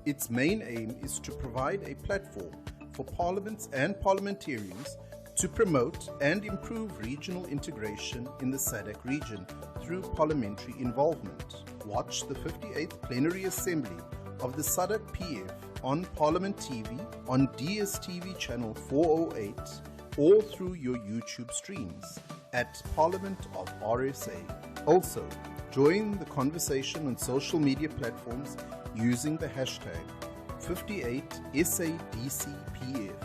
Its main aim is to provide a platform for parliaments and parliamentarians to promote and improve regional integration in the SADC region through parliamentary involvement. Watch the 58th Plenary Assembly of the Sadc-Pf on Parliament TV, on DSTV channel 408, or through your YouTube streams at Parliament of RSA. Also, join the conversation on social media platforms using the hashtag 58SADCPF.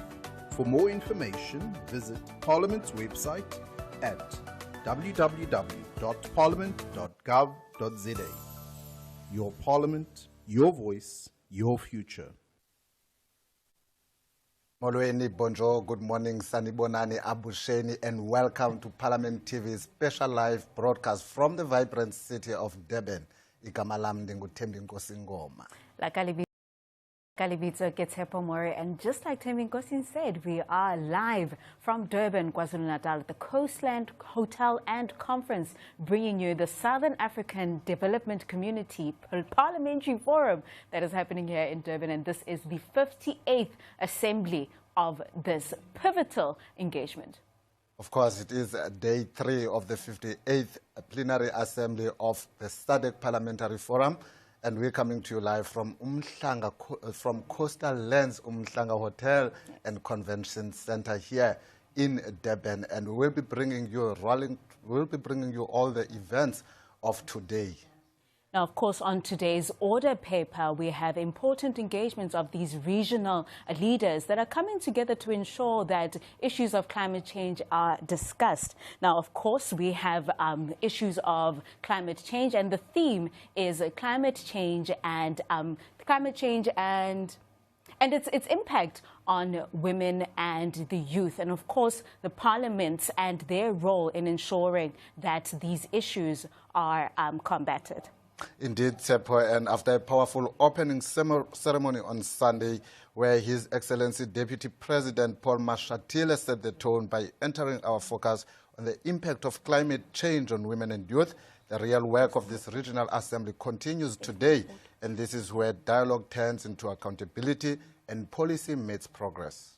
For more information, visit Parliament's website at www.parliament.gov.za. Your Parliament, your voice, your future. Molweni, bonjour, good morning, sanibonani, abusheni, and welcome to Parliament TV's special live broadcast from the vibrant city of Durban. Igama lam ndinguThembi Nkosi Ngoma. Kalibitso Ketepomori, and just like Thembi Nkosi said, we are live from Durban, KwaZulu-Natal at the Coastland Hotel and Conference, bringing you the Southern African Development Community Parliamentary Forum that is happening here in Durban, and this is the 58th assembly of this pivotal engagement. Of course, it is day 3 of the 58th Plenary Assembly of the SADC Parliamentary Forum. And we're coming to you live from from Coastal Lands Umhlanga Hotel and Convention Center here in Durban, and we'll be bringing you all the events of today. Now, of course, on today's order paper, we have important engagements of these regional leaders that are coming together to ensure that issues of climate change are discussed. Now, of course, we have issues of climate change, and the theme is climate change and its impact on women and the youth, and of course the parliaments and their role in ensuring that these issues are combated. Indeed, Tsepo, and after a powerful opening ceremony on Sunday, where His Excellency Deputy President Paul Mashatile set the tone by entering our focus on the impact of climate change on women and youth, the real work of this regional assembly continues today, and this is where dialogue turns into accountability and policy makes progress.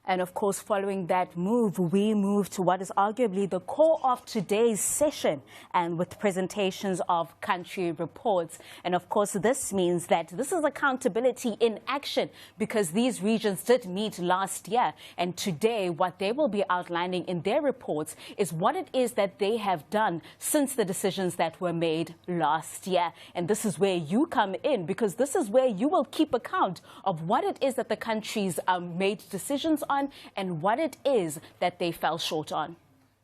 And of course, following that move, we move to what is arguably the core of today's session, and with presentations of country reports. And of course, this means that this is accountability in action, because these regions did meet last year. And today, what they will be outlining in their reports is what it is that they have done since the decisions that were made last year. And this is where you come in, because this is where you will keep account of what it is that the countries made decisions on and what it is that they fell short on.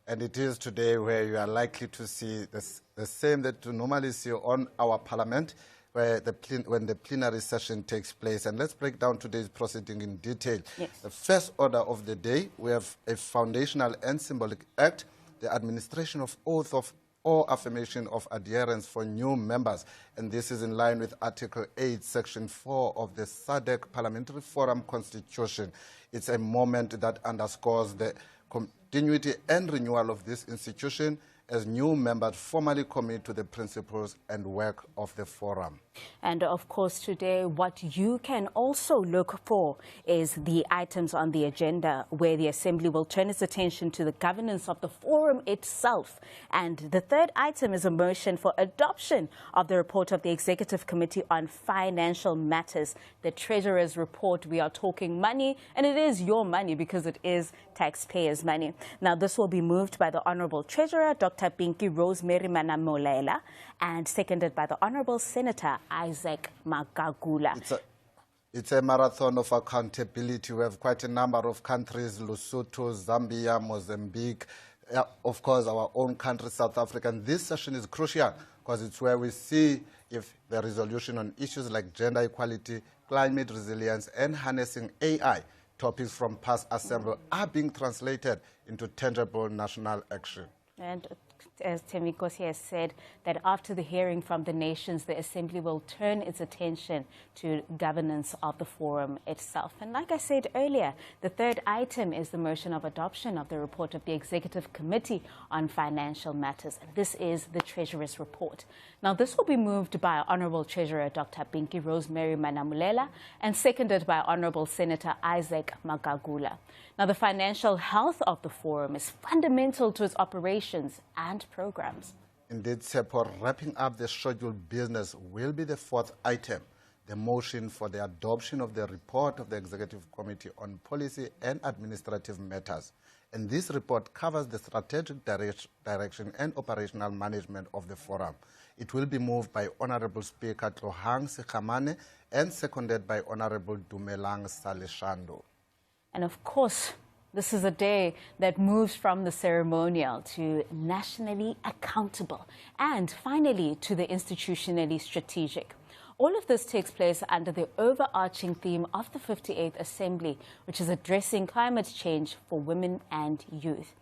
And it is today where you are likely to see the same that you normally see on our parliament, where when the plenary session takes place. And let's break down today's proceeding in detail. Yes. The first order of the day, we have a foundational and symbolic act, the administration of oath of or affirmation of adherence for new members. And this is in line with Article 8, Section 4 of the SADC Parliamentary Forum Constitution. It's a moment that underscores the continuity and renewal of this institution as new members formally commit to the principles and work of the forum. And of course, today, what you can also look for is the items on the agenda, where the Assembly will turn its attention to the governance of the forum itself. And the third item is a motion for adoption of the report of the Executive Committee on Financial Matters, the Treasurer's report. We are talking money, and it is your money because it is taxpayers' money. Now, this will be moved by the Honourable Treasurer, Dr. Pinky Rosemary Manamolela, and seconded by the Honourable Senator Isaac Magagula. It's a marathon of accountability. We have quite a number of countries, Lesotho, Zambia, Mozambique, of course, our own country, South Africa. And this session is crucial because it's where we see if the resolution on issues like gender equality, climate resilience, and harnessing AI, topics from past assembly, are being translated into tangible national action. And as Thembinkosi has said, that after the hearing from the nations, the Assembly will turn its attention to governance of the forum itself. And like I said earlier, the third item is the motion of adoption of the report of the Executive Committee on Financial Matters. And this is the Treasurer's report. Now, this will be moved by Honourable Treasurer Dr. Pinky Rosemary Manamulela and seconded by Honourable Senator Isaac Magagula. Now, the financial health of the forum is fundamental to its operations and programs. Indeed, Sepo, wrapping up the scheduled business will be the fourth item, the motion for the adoption of the report of the Executive Committee on Policy and Administrative Matters. And this report covers the strategic direction and operational management of the forum. It will be moved by Honorable Speaker Tlohang Sekhamane and seconded by Honorable Dumelang Saleshando. And of course, this is a day that moves from the ceremonial to nationally accountable and finally to the institutionally strategic. All of this takes place under the overarching theme of the 58th Assembly, which is addressing climate change for women and youth.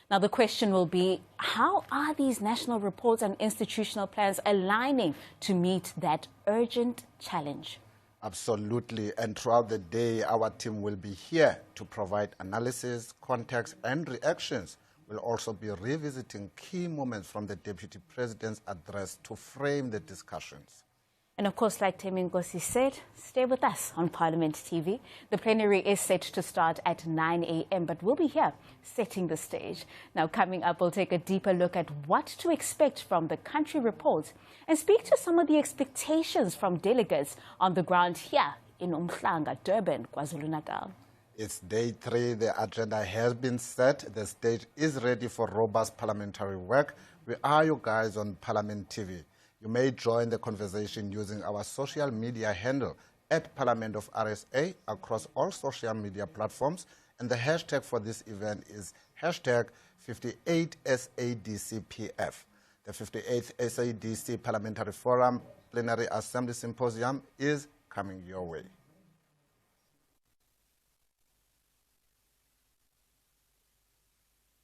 Now, the question will be, how are these national reports and institutional plans aligning to meet that urgent challenge? Absolutely. And throughout the day, our team will be here to provide analysis, context, and reactions. We'll also be revisiting key moments from the Deputy President's address to frame the discussions. And of course, like Thembinkosi said, stay with us on Parliament TV. The plenary is set to start at 9 a.m., but we'll be here setting the stage. Now, coming up, we'll take a deeper look at what to expect from the country reports and speak to some of the expectations from delegates on the ground here in Umhlanga, Durban, KwaZulu-Natal. It's day 3. The agenda has been set. The stage is ready for robust parliamentary work. We are you guys on Parliament TV. You may join the conversation using our social media handle at Parliament of RSA across all social media platforms. And the hashtag for this event is hashtag 58SADCPF. The 58th SADC Parliamentary Forum Plenary Assembly Symposium is coming your way.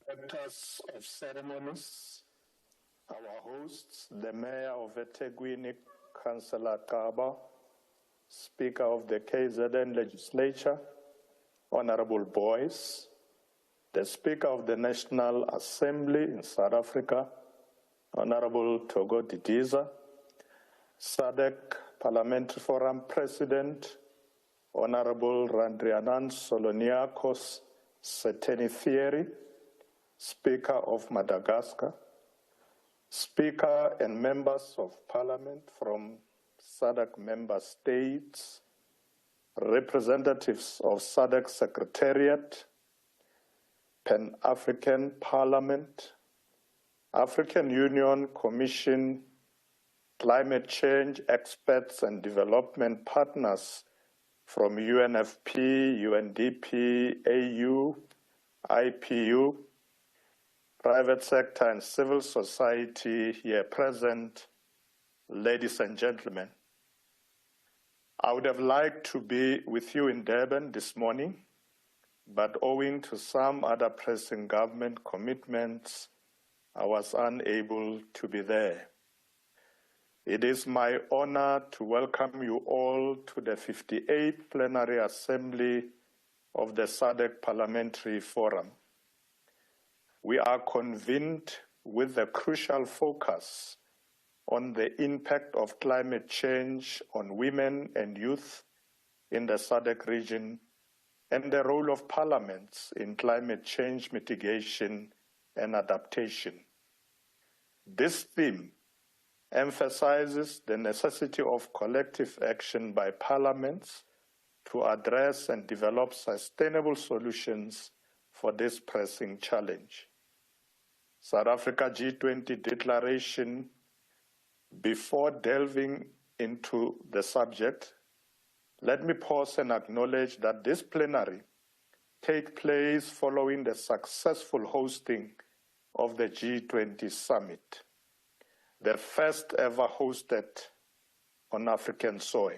Directors of ceremonies, our hosts, the Mayor of eThekwini, Councillor Kaba, Speaker of the KZN Legislature, Honorable Boyce, the Speaker of the National Assembly in South Africa, Honorable Togo Didiza, SADC Parliamentary Forum President, Honorable Randrianan Soloniakos Seteni-Thierry, Speaker of Madagascar, Speaker and members of Parliament from SADC member states, representatives of SADC Secretariat, Pan-African Parliament, African Union Commission, climate change experts and development partners from UNFP, UNDP, AU, IPU, private sector and civil society here present, ladies and gentlemen. I would have liked to be with you in Durban this morning, but owing to some other pressing government commitments, I was unable to be there. It is my honor to welcome you all to the 58th Plenary Assembly of the SADC Parliamentary Forum. We are convened with the crucial focus on the impact of climate change on women and youth in the SADC region and the role of parliaments in climate change mitigation and adaptation. This theme emphasizes the necessity of collective action by parliaments to address and develop sustainable solutions for this pressing challenge. South Africa G20 declaration. Before delving into the subject, let me pause and acknowledge that this plenary takes place following the successful hosting of the G20 summit, the first ever hosted on African soil.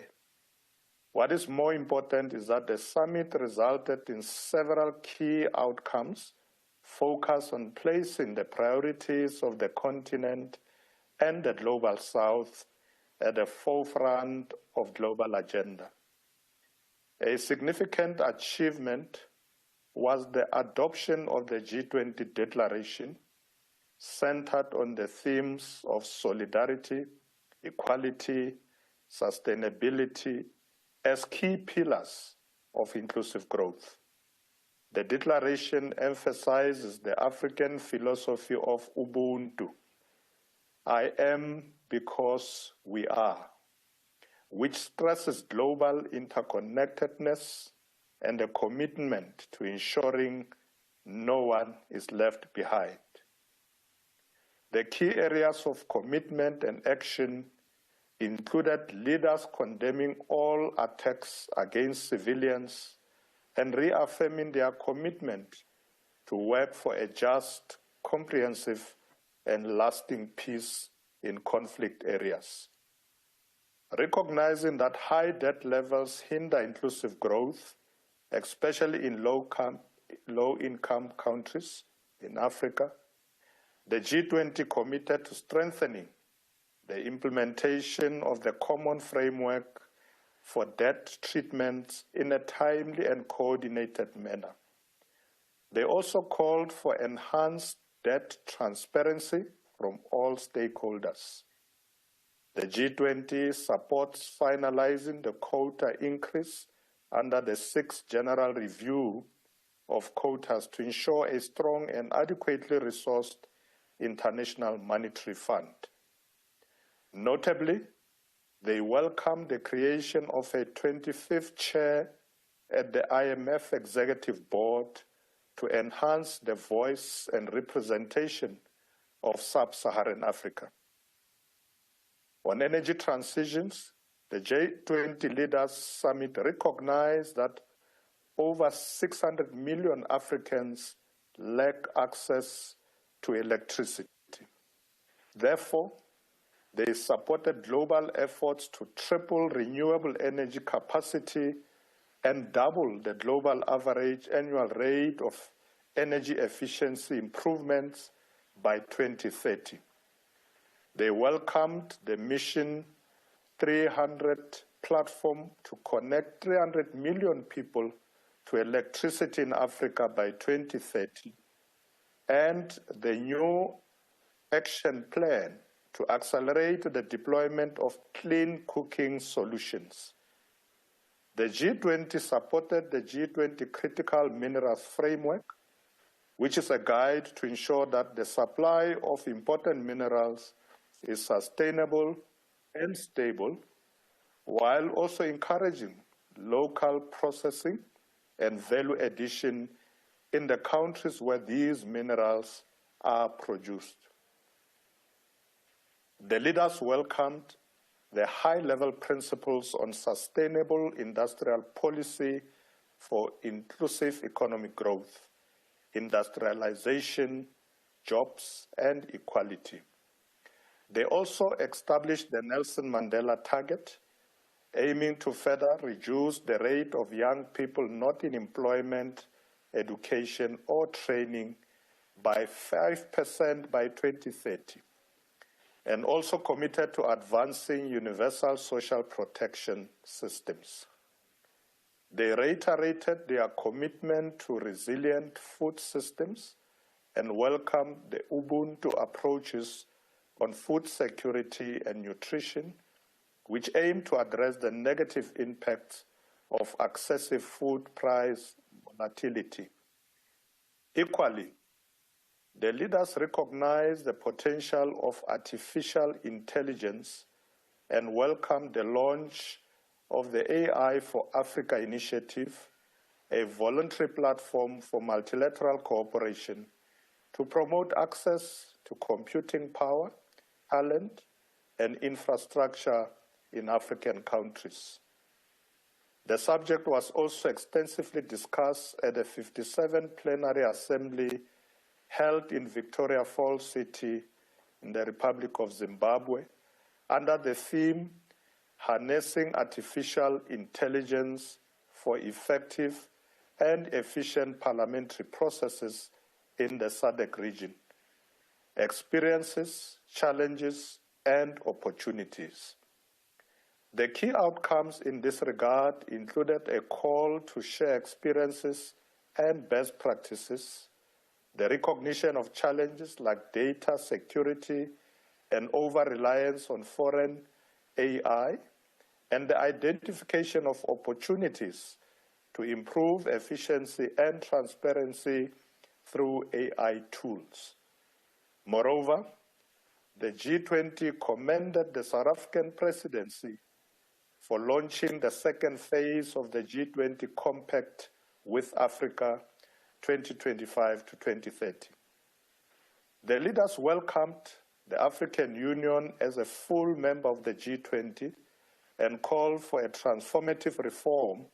What is more important is that the summit resulted in several key outcomes focus on placing the priorities of the continent and the global south at the forefront of global agenda. A significant achievement was the adoption of the G20 Declaration, centered on the themes of solidarity, equality, sustainability as key pillars of inclusive growth. The declaration emphasizes the African philosophy of Ubuntu. I am because we are, which stresses global interconnectedness and a commitment to ensuring no one is left behind. The key areas of commitment and action included leaders condemning all attacks against civilians and reaffirming their commitment to work for a just, comprehensive, and lasting peace in conflict areas. Recognizing that high debt levels hinder inclusive growth, especially in low-income countries in Africa, the G20 committed to strengthening the implementation of the common framework for debt treatment in a timely and coordinated manner. They also called for enhanced debt transparency from all stakeholders. The G20 supports finalizing the quota increase under the 6th General Review of quotas to ensure a strong and adequately resourced International Monetary Fund. Notably, they welcomed the creation of a 25th chair at the IMF Executive Board to enhance the voice and representation of sub-Saharan Africa. On energy transitions, the G20 Leaders Summit recognized that over 600 million Africans lack access to electricity. Therefore, they supported global efforts to triple renewable energy capacity and double the global average annual rate of energy efficiency improvements by 2030. They welcomed the Mission 300 platform to connect 300 million people to electricity in Africa by 2030, and the new action plan to accelerate the deployment of clean cooking solutions. The G20 supported the G20 Critical Minerals Framework, which is a guide to ensure that the supply of important minerals is sustainable and stable, while also encouraging local processing and value addition in the countries where these minerals are produced. The leaders welcomed the high-level principles on sustainable industrial policy for inclusive economic growth, industrialization, jobs, and equality. They also established the Nelson Mandela target, aiming to further reduce the rate of young people not in employment, education, or training by 5% by 2030, and also committed to advancing universal social protection systems. They reiterated their commitment to resilient food systems and welcomed the Ubuntu approaches on food security and nutrition, which aim to address the negative impacts of excessive food price volatility. Equally, the leaders recognize the potential of artificial intelligence and welcome the launch of the AI for Africa initiative, a voluntary platform for multilateral cooperation to promote access to computing power, talent, and infrastructure in African countries. The subject was also extensively discussed at the 57th Plenary Assembly held in Victoria Falls City in the Republic of Zimbabwe under the theme Harnessing Artificial Intelligence for Effective and Efficient Parliamentary Processes in the SADC region, experiences, challenges, and opportunities. The key outcomes in this regard included a call to share experiences and best practices, the recognition of challenges like data security and over-reliance on foreign AI, and the identification of opportunities to improve efficiency and transparency through AI tools. Moreover, the G20 commended the South African presidency for launching the second phase of the G20 Compact with Africa 2025 to 2030. The leaders welcomed the African Union as a full member of the G20 and called for a transformative reform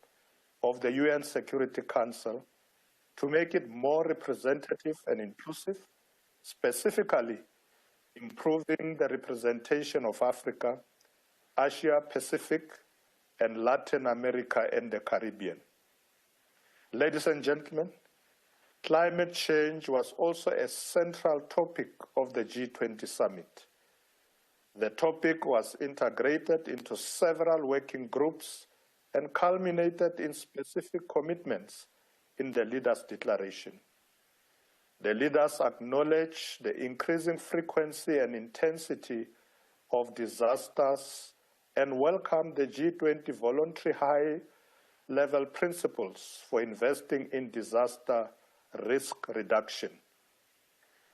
of the UN Security Council to make it more representative and inclusive, specifically improving the representation of Africa, Asia Pacific, and Latin America and the Caribbean. Ladies and gentlemen, climate change was also a central topic of the G20 summit. The topic was integrated into several working groups and culminated in specific commitments in the leaders' declaration. The leaders acknowledged the increasing frequency and intensity of disasters and welcomed the G20 voluntary high-level principles for investing in disaster risk reduction.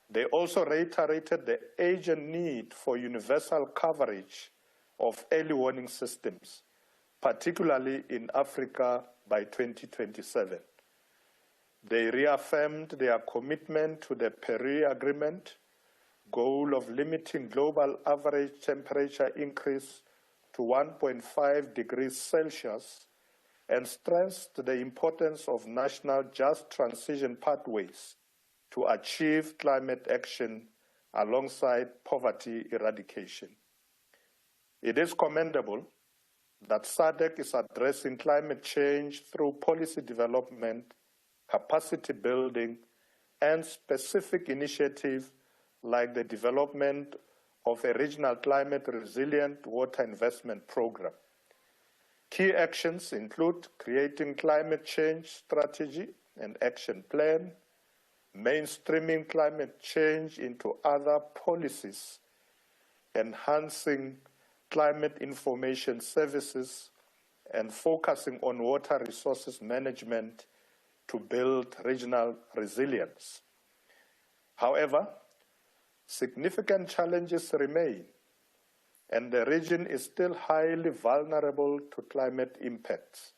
They also reiterated the urgent need for universal coverage of early warning systems, particularly in Africa by 2027. They reaffirmed their commitment to the Paris Agreement goal of limiting global average temperature increase to 1.5 degrees Celsius and stressed the importance of national just transition pathways to achieve climate action alongside poverty eradication. It is commendable that SADC is addressing climate change through policy development, capacity building, and specific initiatives like the development of a regional climate resilient water investment program. Key actions include creating climate change strategy and action plan, mainstreaming climate change into other policies, enhancing climate information services, and focusing on water resources management to build regional resilience. However, significant challenges remain, and the region is still highly vulnerable to climate impacts.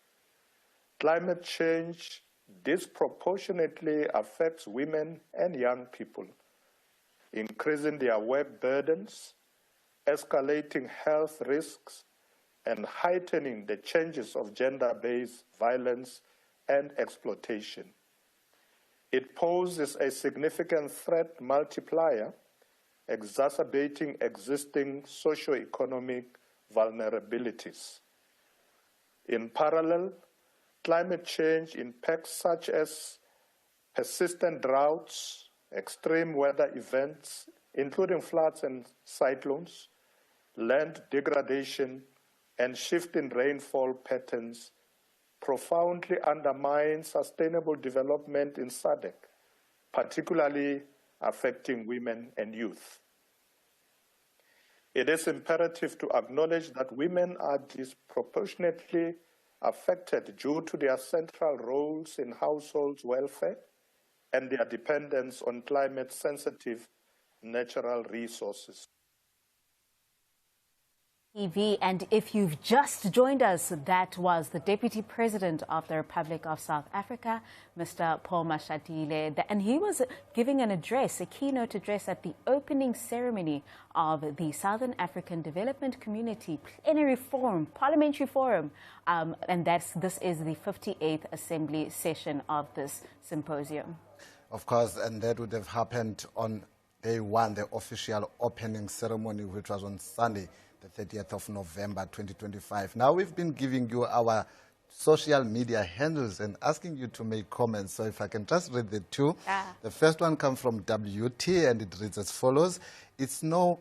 Climate change disproportionately affects women and young people, increasing their work burdens, escalating health risks, and heightening the changes of gender-based violence and exploitation. It poses a significant threat multiplier, exacerbating existing socio-economic vulnerabilities. In parallel, climate change impacts such as persistent droughts, extreme weather events, including floods and cyclones, land degradation, and shifting rainfall patterns profoundly undermine sustainable development in SADC, particularly affecting women and youth. It is imperative to acknowledge that women are disproportionately affected due to their central roles in household welfare and their dependence on climate-sensitive natural resources. And if you've just joined us, that was the Deputy President of the Republic of South Africa, Mr. Paul Mashatile, and he was giving an address, a keynote address at the opening ceremony of the Southern African Development Community Plenary Forum, Parliamentary Forum, and this is the 58th Assembly session of this symposium. Of course, and that would have happened on day one, the official opening ceremony, which was on Sunday, the 30th of November, 2025. Now, we've been giving you our social media handles and asking you to make comments. So if I can just read the two. The first one comes from WT, and it reads as follows. It's no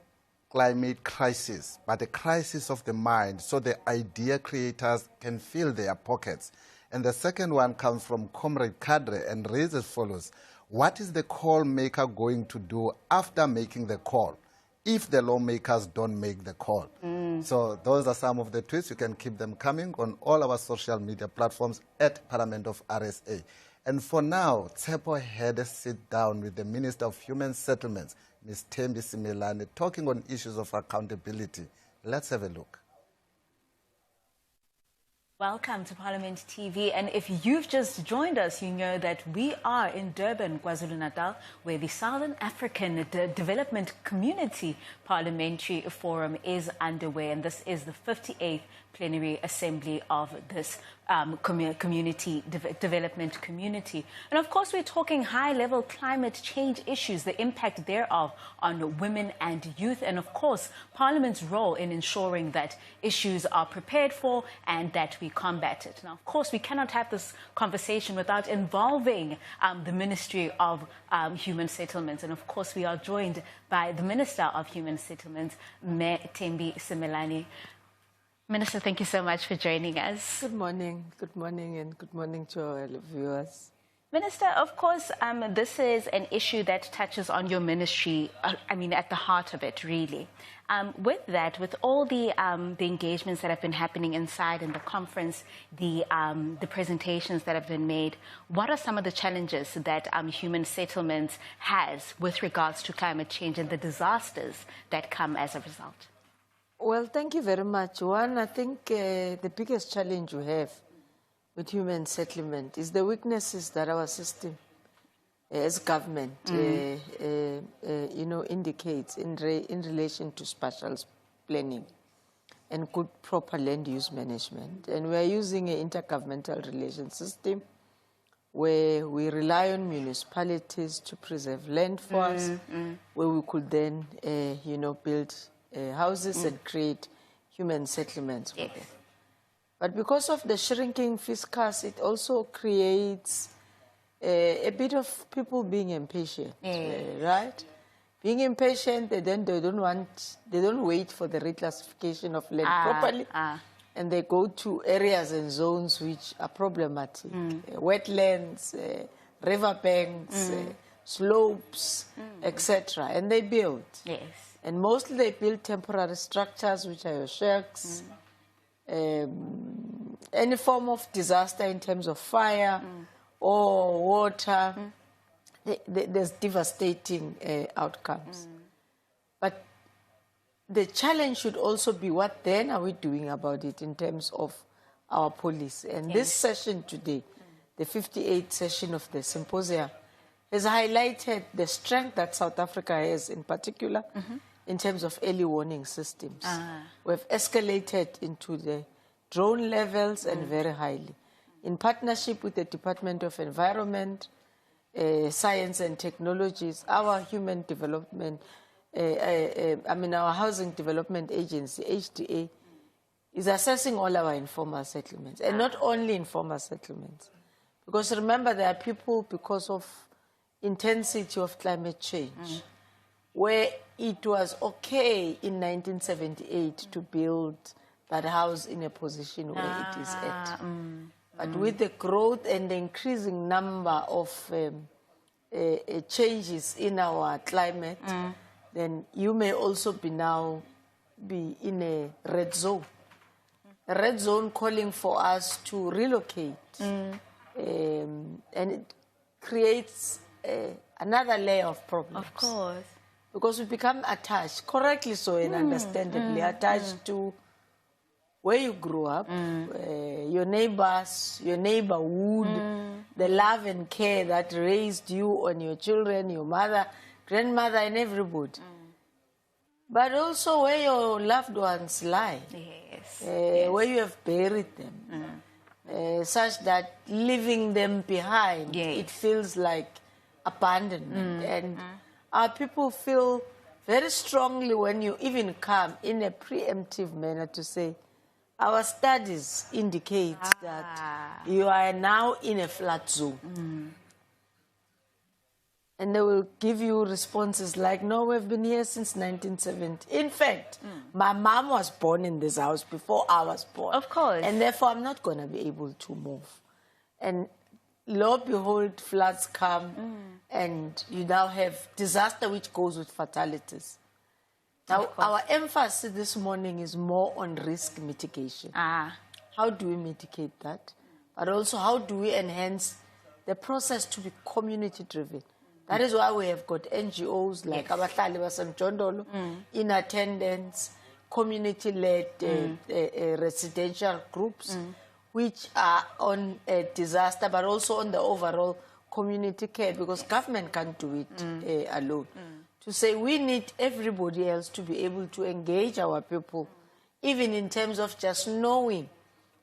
climate crisis, but a crisis of the mind, so the idea creators can fill their pockets. And the second one comes from Comrade Kadre and reads as follows. What is the call maker going to do after making the call if the lawmakers don't make the call? So those are some of the tweets. You can keep them coming on all our social media platforms at Parliament of RSA. And for now, Tsepo had a sit down with the Minister of Human Settlements, Ms. Thembi Simelane, talking on issues of accountability. Let's have a look. Welcome to Parliament TV, and if you've just joined us, you know that we are in Durban, KwaZulu-Natal, where the Southern African Development Community Parliamentary Forum is underway, and this is the 58th Plenary Assembly of this development community. And of course, we're talking high-level climate change issues, the impact thereof on women and youth, and of course, Parliament's role in ensuring that issues are prepared for and that we combat it. Now, of course, we cannot have this conversation without involving the Ministry of Human Settlements. And of course, we are joined by the Minister of Human Settlements, Ms. Thembi Simelane. Minister, thank you so much for joining us. Good morning, and good morning to all viewers. Minister, of course, this is an issue that touches on your ministry, at the heart of it, really. With that, with all the engagements that have been happening inside in the conference, the presentations that have been made, what are some of the challenges that Human Settlements has with regards to climate change and the disasters that come as a result? Well, thank you very much. One, I think the biggest challenge we have with human settlement is the weaknesses that our system as government indicates in relation to spatial planning and good proper land use management. And we are using an intergovernmental relation system where we rely on municipalities to preserve land for us, where we could then build houses and create human settlements for them. But because of the shrinking fiscus, it also creates a bit of people being impatient, right? Being impatient, they don't wait for the reclassification of land properly, and they go to areas and zones which are problematic, wetlands, riverbanks, slopes, etc., and they build. Yes. And mostly they build temporary structures, which are your shacks, any form of disaster in terms of fire or water, there's devastating outcomes. But the challenge should also be what then are we doing about it in terms of our policy. And this session today, the 58th session of the symposium, has highlighted the strength that South Africa has in particular in terms of early warning systems. We've escalated into the drone levels and very highly. In partnership with the Department of Environment, Science and Technologies, our human development, our Housing Development Agency, HDA, is assessing all our informal settlements, and not only informal settlements. Because remember, there are people, because of intensity of climate change, where it was okay in 1978 to build that house in a position where it is at. But with the growth and the increasing number of changes in our climate, then you may also be in a red zone. A red zone calling for us to relocate. And it creates another layer of problems. Of course. Because we become attached, correctly so and understandably, attached to where you grew up, your neighbors, your neighborhood, the love and care that raised you and your children, your mother, grandmother, and everybody. But also where your loved ones lie, where you have buried them, such that leaving them behind, it feels like abandonment. And our people feel very strongly when you even come in a preemptive manner to say, Our studies indicate that you are now in a flood zone. And they will give you responses like, no, we've been here since 1970. In fact, my mom was born in this house before I was born. Of course. And therefore, I'm not going to be able to move. And lo and behold, floods come, and you now have disaster which goes with fatalities. Now, our emphasis this morning is more on risk mitigation. How do we mitigate that? But also, how do we enhance the process to be community-driven? That is why we have got NGOs like Abahlali Basemjondolo in attendance, community-led residential groups, which are on disaster, but also on the overall community care, because government can't do it alone. To say we need everybody else to be able to engage our people, even in terms of just knowing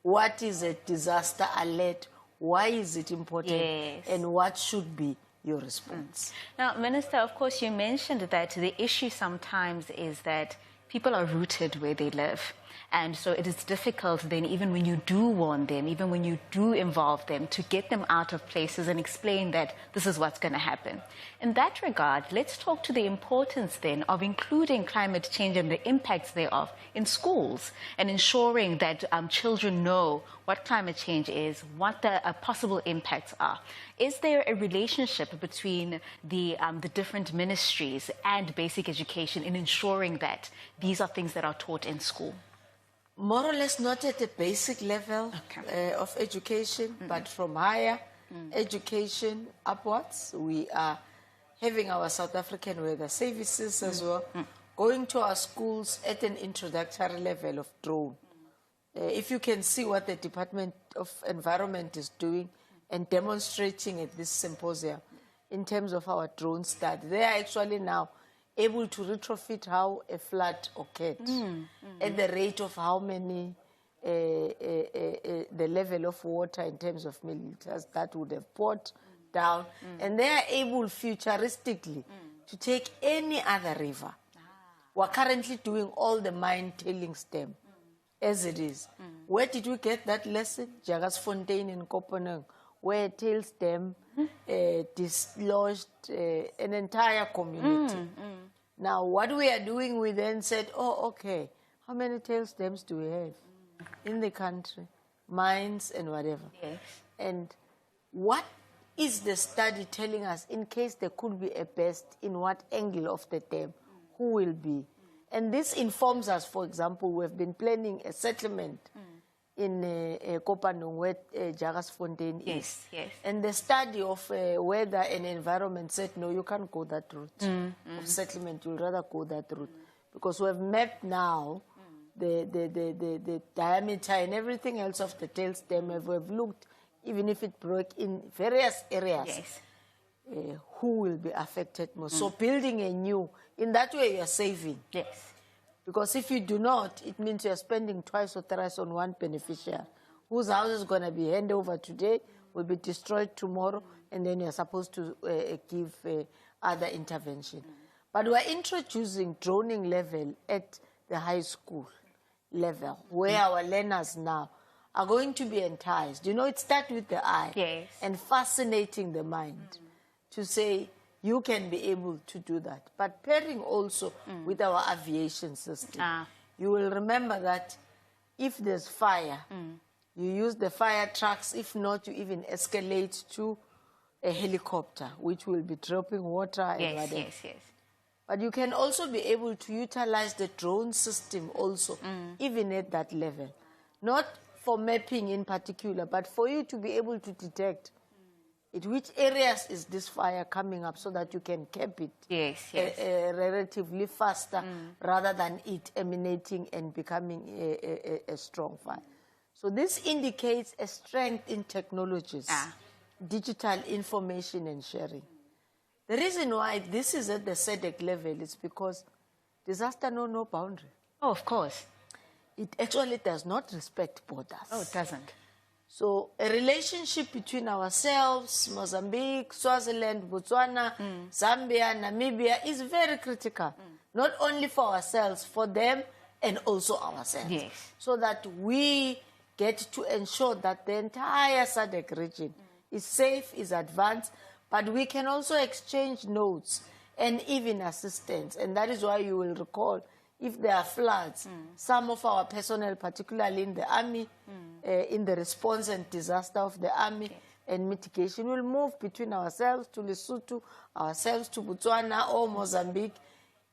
what is a disaster alert, why is it important, and what should be your response. Now, Minister, of course, you mentioned that the issue sometimes is that people are rooted where they live. And so it is difficult then, even when you do warn them, even when you do involve them, to get them out of places and explain that this is what's going to happen. In that regard, let's talk to the importance then of including climate change and the impacts thereof in schools and ensuring that children know what climate change is, what the possible impacts are. Is there a relationship between the different ministries and basic education in ensuring that these are things that are taught in school? More or less not at the basic level of education, but from higher education upwards. We are having our South African weather services as well, going to our schools at an introductory level of drone. If you can see what the Department of Environment is doing and demonstrating at this symposium in terms of our drone study, they are actually now able to retrofit how a flood occurred at the rate of how many, the level of water in terms of milliliters that would have poured down. And they are able futuristically to take any other river. We're currently doing all the mine tailings dam as it is. Where did we get that lesson? Jagersfontein in Kopenhagen, where tails dam dislodged an entire community. Now, what we are doing, we then said, oh, okay, how many tails dams do we have in the country? Mines and whatever. Yes. And what is the study telling us in case there could be a burst in what angle of the dam? Who will be? And this informs us, for example, we've been planning a settlement in Kopanong, where Jagersfontein is. Yes. And the study of weather and environment said, no, you can't go that route of settlement. You'll rather go that route. Because we've mapped now the diameter and everything else of the tail stem. We've looked, even if it broke in various areas, who will be affected most. So building a new, in that way you're saving. Yes. Because if you do not, it means you're spending twice or thrice on one beneficiary, whose house is going to be handed over today, will be destroyed tomorrow, and then you're supposed to give other intervention. But we're introducing droning level at the high school level, where our learners now are going to be enticed. You know, it starts with the eye and fascinating the mind to say, you can be able to do that. But pairing also with our aviation system. You will remember that if there's fire, you use the fire trucks. If not, you even escalate to a helicopter, which will be dropping water and whatever. Yes. But you can also be able to utilize the drone system also, even at that level. Not for mapping in particular, but for you to be able to detect in which areas is this fire coming up so that you can cap it relatively faster rather than it emanating and becoming a strong fire. So this indicates a strength in technologies, digital information and sharing. The reason why this is at the SADC level is because disaster knows no boundary. Oh, of course. It actually does not respect borders. Oh, it doesn't. So a relationship between ourselves, Mozambique, Swaziland, Botswana, Zambia, Namibia is very critical. Not only for ourselves, for them and also ourselves. Yes. So that we get to ensure that the entire SADC region is safe, is advanced, but we can also exchange notes and even assistance. And that is why you will recall, if there are floods, some of our personnel, particularly in the army, in the response and disaster of the army and mitigation, will move between ourselves to Lesotho, ourselves to Botswana or Mozambique,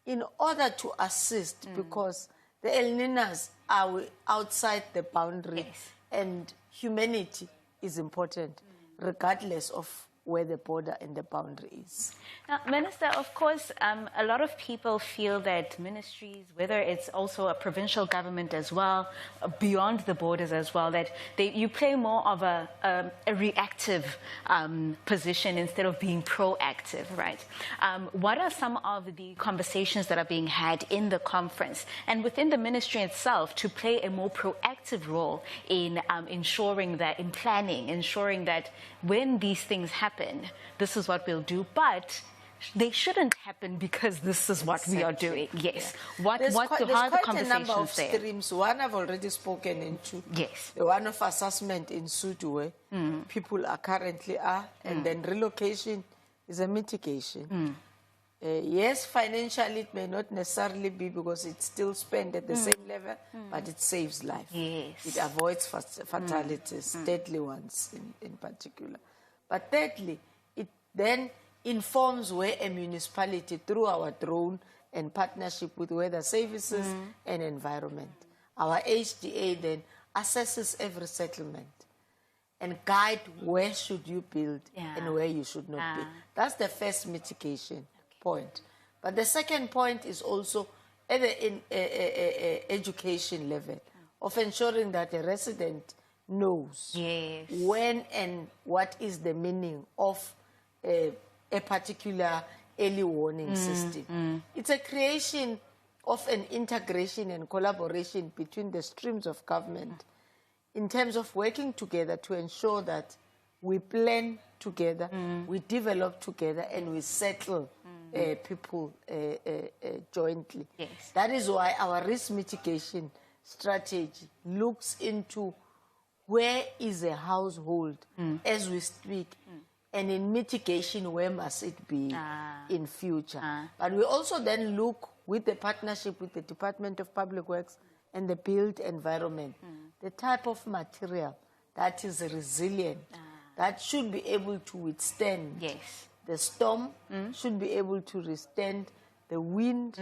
in order to assist, because the El Niños are outside the boundary, and humanity is important, regardless of where the border and the boundary is. Now, Minister, of course, a lot of people feel that ministries, whether it's also a provincial government as well, beyond the borders as well, that you play more of a reactive position instead of being proactive, right? What are some of the conversations that are being had in the conference and within the ministry itself to play a more proactive role in ensuring that, in planning, ensuring that when these things happen, this is what we'll do, but they shouldn't happen because this is what we are doing. Yes. Yeah. There's how are the quite a number of there? streams. One I've already spoken into. Yes. The one of assessment in Sudu, where people are currently and then relocation is a mitigation. Yes, financially it may not necessarily be because it's still spent at the same level, but it saves life. Yes. It avoids fatalities, deadly ones in particular. But thirdly, it then informs where a municipality, through our drone and partnership with weather services and environment, our HDA then assesses every settlement and guide where should you build and where you should not build. That's the first mitigation point. But the second point is also at the education level of ensuring that a resident knows when and what is the meaning of a particular early warning system. It's a creation of an integration and collaboration between the streams of government in terms of working together to ensure that we plan together, we develop together, and we settle people jointly. Yes. That is why our risk mitigation strategy looks into where is a household as we speak, and in mitigation, where must it be in future. But we also then look with the partnership with the Department of Public Works and the built environment, the type of material that is resilient, that should be able to withstand the storm, should be able to withstand the wind,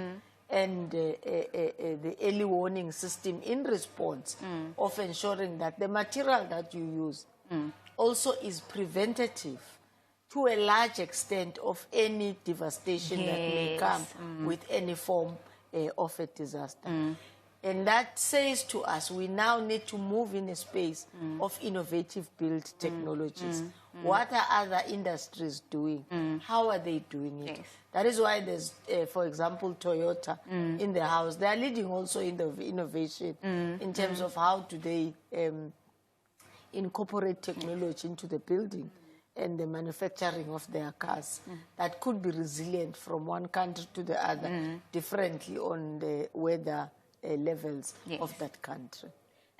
and the early warning system in response of ensuring that the material that you use also is preventative to a large extent of any devastation that may come with any form of a disaster. And that says to us, we now need to move in a space of innovative build technologies. What are other industries doing? How are they doing it? That is why there's, for example, Toyota in the house. They are leading also in the innovation in terms of how do they incorporate technology into the building and the manufacturing of their cars that could be resilient from one country to the other differently on the weather levels of that country.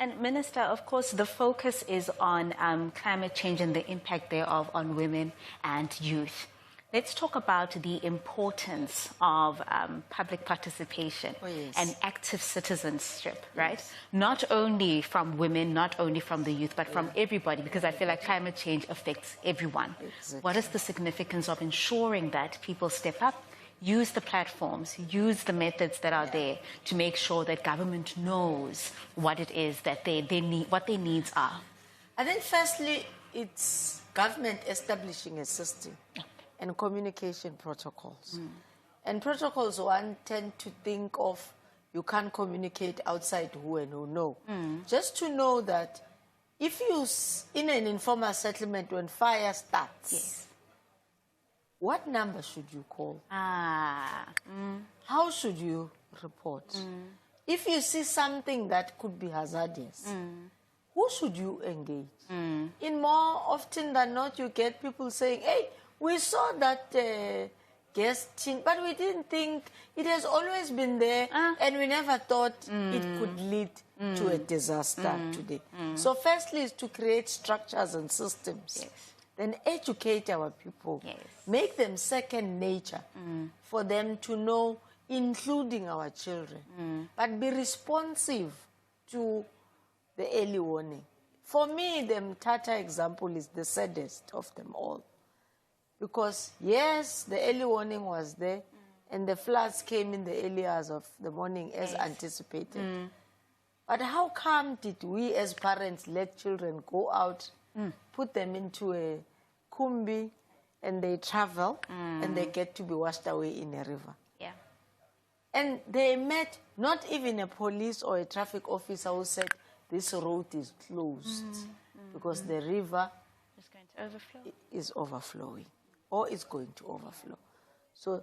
And Minister, of course, the focus is on climate change and the impact thereof on women and youth. Let's talk about the importance of public participation and active citizenship, right? Not only from women, not only from the youth, but from everybody, because I feel like climate change affects everyone. What is the significance of ensuring that people step up, use the platforms, use the methods that are there to make sure that government knows what it is that they need, what their needs are? I think firstly, it's government establishing a system and communication protocols. And protocols, one tend to think of, you can't communicate outside who and who. No. Just to know that if you, in an informal settlement, when fire starts, what number should you call? How should you report? If you see something that could be hazardous, who should you engage? In more often than not, you get people saying, hey, we saw that guessing, but we didn't think it has always been there, and we never thought it could lead to a disaster today. So firstly is to create structures and systems, then educate our people, make them second nature for them to know, including our children, but be responsive to the early warning. For me, the Mthatha example is the saddest of them all. Because, yes, the early warning was there, and the floods came in the early hours of the morning as anticipated. But how come did we as parents let children go out, put them into a kumbi, and they travel, and they get to be washed away in a river? Yeah. And they met not even a police or a traffic officer who said, this road is closed because the river is going to overflow. Is overflowing, or is going to overflow. So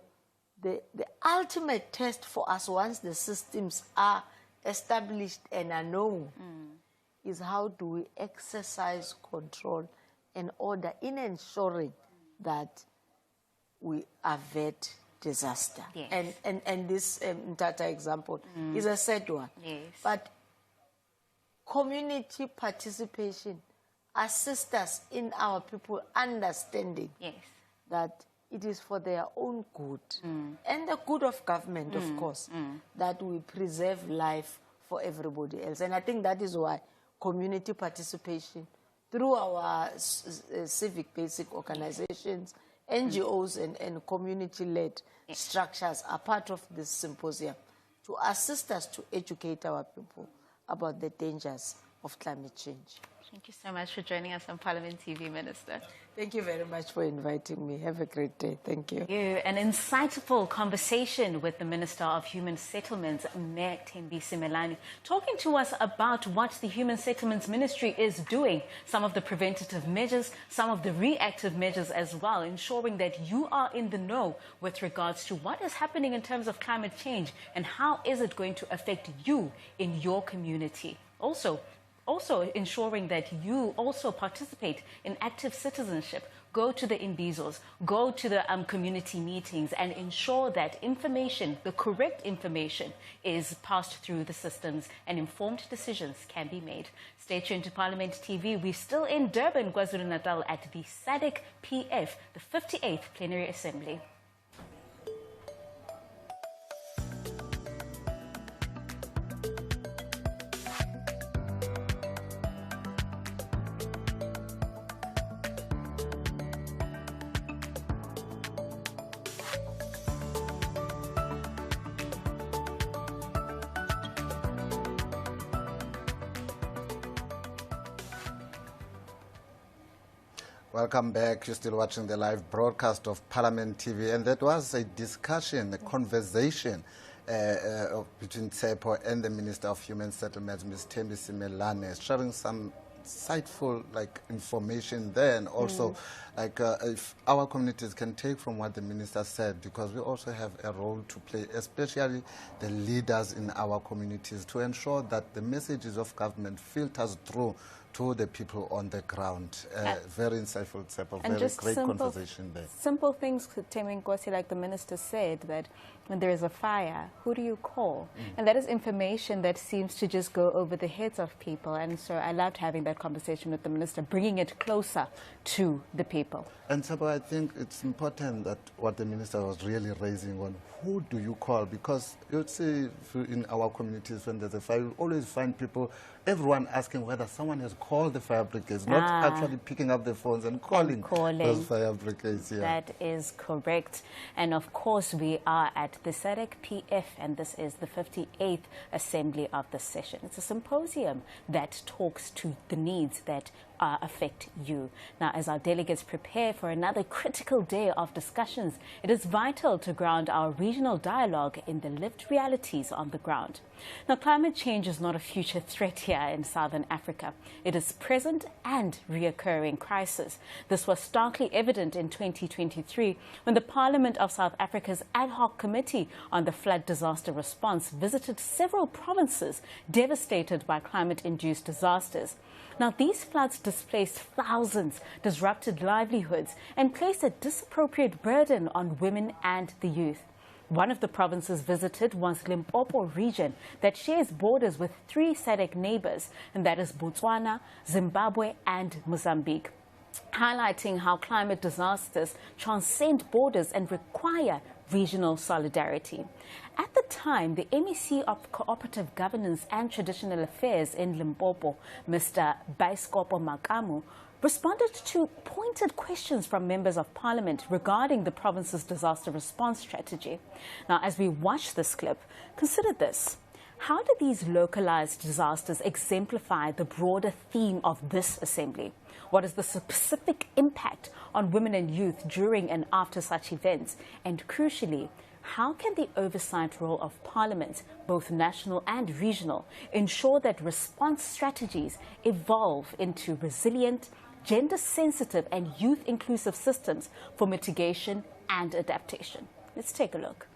the ultimate test for us, once the systems are established and are known, is how do we exercise control and order in ensuring that we avert disaster. Yes. And this Mthatha example is a sad one. Yes. But community participation assists us in our people understanding that it is for their own good and the good of government, of course, that we preserve life for everybody else. And I think that is why community participation through our civic basic organizations, NGOs and community-led structures are part of this symposium to assist us to educate our people about the dangers of climate change. Thank you so much for joining us on Parliament TV, Minister. Thank you very much for inviting me. Have a great day. Thank you. An insightful conversation with the Minister of Human Settlements, Mayor Thembisi Melane, talking to us about what the Human Settlements Ministry is doing, some of the preventative measures, some of the reactive measures as well, ensuring that you are in the know with regards to what is happening in terms of climate change and how is it going to affect you in your community. Also ensuring that you also participate in active citizenship, go to the imbizos, go to the community meetings and ensure that information, the correct information, is passed through the systems and informed decisions can be made. Stay tuned to Parliament TV. We're still in Durban, KwaZulu-Natal at the Sadc-Pf, the 58th Plenary Assembly. Welcome back. You're still watching the live broadcast of Parliament TV. And that was a discussion, a conversation between Tsepo and the Minister of Human Settlements, Ms. Thembisi Melane, sharing some insightful information there, and also if our communities can take from what the minister said, because we also have a role to play, especially the leaders in our communities, to ensure that the messages of government filters through to the people on the ground. Very insightful, Tsepo, very great conversation there. Simple things, Temi Nkosi, like the minister said, that when there is a fire, who do you call? And that is information that seems to just go over the heads of people. And so I loved having that conversation with the minister, bringing it closer to the people. And Tsepo, I think it's important that what the minister was really raising on, who do you call? Because you'd see in our communities when there's a fire, you always find people, everyone asking whether someone has called the fire brigades, not actually picking up the phones and calling those fire brigades. Yeah. That is correct. And of course, we are at the Sadc-Pf, and this is the 58th Assembly of the session. It's a symposium that talks to the needs that affect you. Now, as our delegates prepare for another critical day of discussions, it is vital to ground our regional dialogue in the lived realities on the ground. Now, climate change is not a future threat here in Southern Africa. It is present and reoccurring crisis. This was starkly evident in 2023 when the Parliament of South Africa's Ad Hoc Committee on the Flood Disaster Response visited several provinces devastated by climate-induced disasters. Now, these floods displaced thousands, disrupted livelihoods, and placed a disappropriate burden on women and the youth. One of the provinces visited was Limpopo region that shares borders with 3 SADC neighbors, and that is Botswana, Zimbabwe and Mozambique, highlighting how climate disasters transcend borders and require regional solidarity. At the time, the MEC of Cooperative Governance and Traditional Affairs in Limpopo, Mr. Baiskopo Makamu, responded to pointed questions from members of parliament regarding the province's disaster response strategy. Now, as we watch this clip, consider this. How do these localized disasters exemplify the broader theme of this assembly? What is the specific impact on women and youth during and after such events? And crucially, how can the oversight role of Parliament, both national and regional, ensure that response strategies evolve into resilient, gender-sensitive and youth-inclusive systems for mitigation and adaptation? Let's take a look.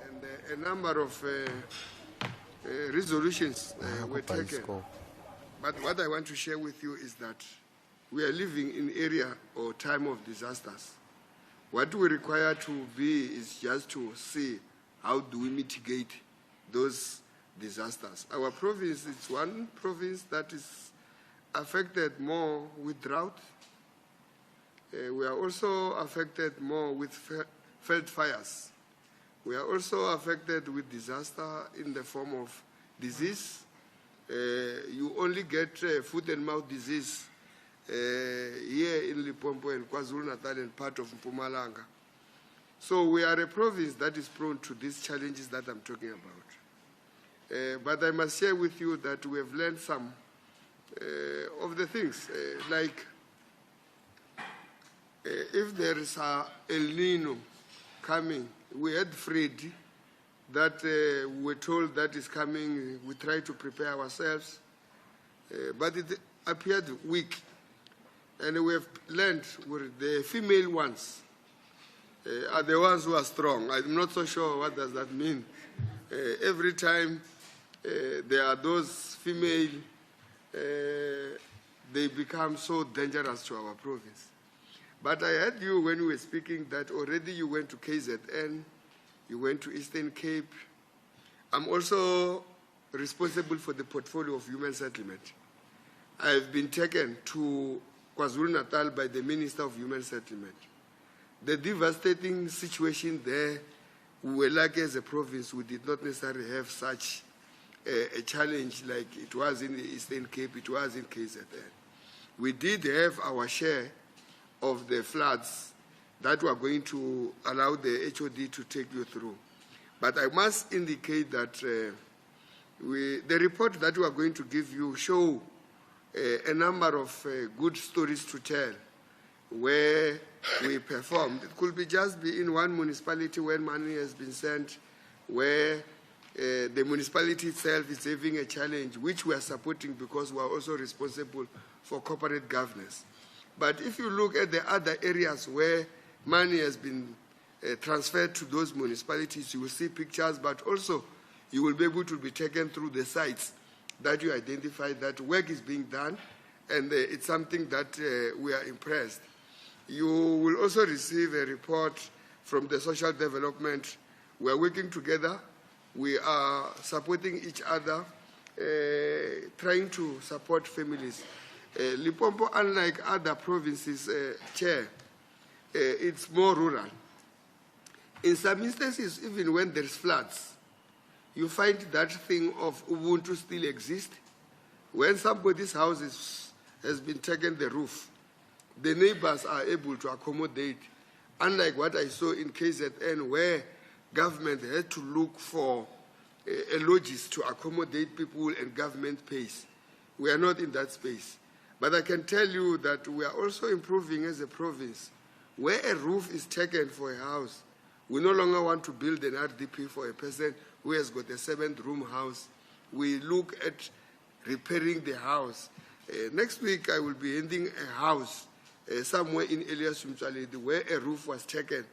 And a number of resolutions were taken. But what I want to share with you is that we are living in area or time of disasters. What we require to be is just to see how do we mitigate those disasters. Our province is one province that is affected more with drought. We are also affected more with field fires. We are also affected with disaster in the form of disease. You only get foot and mouth disease here in Limpopo and KwaZulu-Natal and part of Mpumalanga. So we are a province that is prone to these challenges that I'm talking about. But I must share with you that we have learned some of the things, like if there is a El Nino coming, we had Freddy that we were told that is coming. We try to prepare ourselves, but it appeared weak. And we have learned the female ones are the ones who are strong. I'm not so sure what does that mean. Every time there are those female, they become so dangerous to our province. But I heard you when you were speaking that already you went to KZN, you went to Eastern Cape. I'm also responsible for the portfolio of human settlement. I've been taken to KwaZulu-Natal by the Minister of Human Settlement. The devastating situation there, we were lucky as a province, we did not necessarily have such a challenge like it was in the Eastern Cape, it was in KZN. We did have our share of the floods that were going to allow the HOD to take you through. But I must indicate that the report that we are going to give you show a number of good stories to tell where we performed. It could be just be in one municipality where money has been sent, where the municipality itself is having a challenge, which we are supporting because we are also responsible for corporate governance. But if you look at the other areas where money has been transferred to those municipalities, you will see pictures, but also you will be able to be taken through the sites that you identify that work is being done, and it's something that we are impressed. You will also receive a report from the social development. We are working together. We are supporting each other, trying to support families. Limpopo, unlike other provinces, Chair, it's more rural. In some instances, even when there's floods, you find that thing of Ubuntu still exists. When somebody's house has been taken the roof, the neighbors are able to accommodate, unlike what I saw in KZN, where government had to look for a lodges to accommodate people and government pays. We are not in that space. But I can tell you that we are also improving as a province. Where a roof is taken for a house, we no longer want to build an RDP for a person who has got a 7-room house. We look at repairing the house. Next week, I will be ending a house somewhere in Elias Mtsaledi where a roof was taken.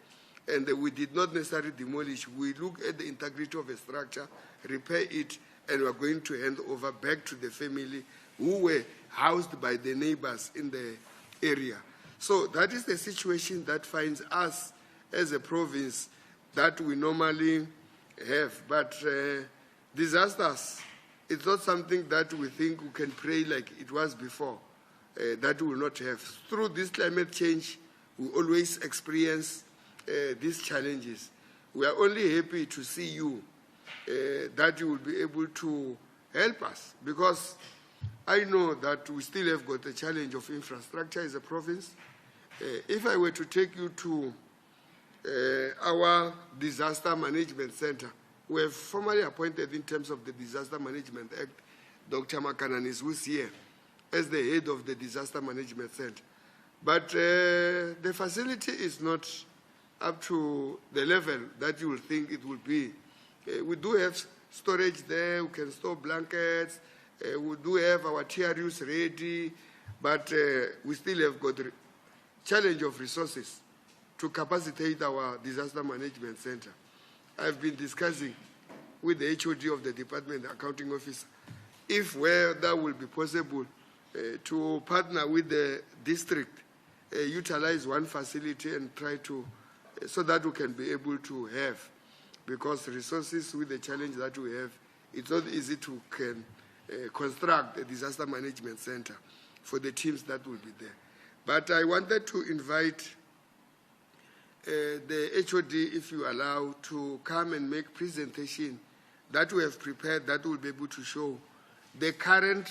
and we did not necessarily demolish. We look at the integrity of a structure, repair it, and we are going to hand over back to the family who were housed by the neighbors in the area. So that is the situation that finds us as a province that we normally have. But disasters, it's not something that we think we can pray like it was before, that we will not have. Through this climate change, we always experience these challenges. We are only happy to see you, that you will be able to help us, because I know that we still have got a challenge of infrastructure as a province. If I were to take you to our Disaster Management Center, we have formally appointed, in terms of the Disaster Management Act, Dr. Makananis, who is here, as the head of the Disaster Management Center. But the facility is not up to the level that you will think it will be. We do have storage there, we can store blankets, we do have our TRUs ready, but we still have got the challenge of resources to capacitate our Disaster Management Center. I've been discussing with the HOD of the Department Accounting Officer if whether will be possible to partner with the district, utilize one facility and try to, so that we can be able to have, because resources with the challenge that we have, it's not easy to construct a disaster management center for the teams that will be there. But I wanted to invite the HOD, if you allow, to come and make presentation that we have prepared, that will be able to show the current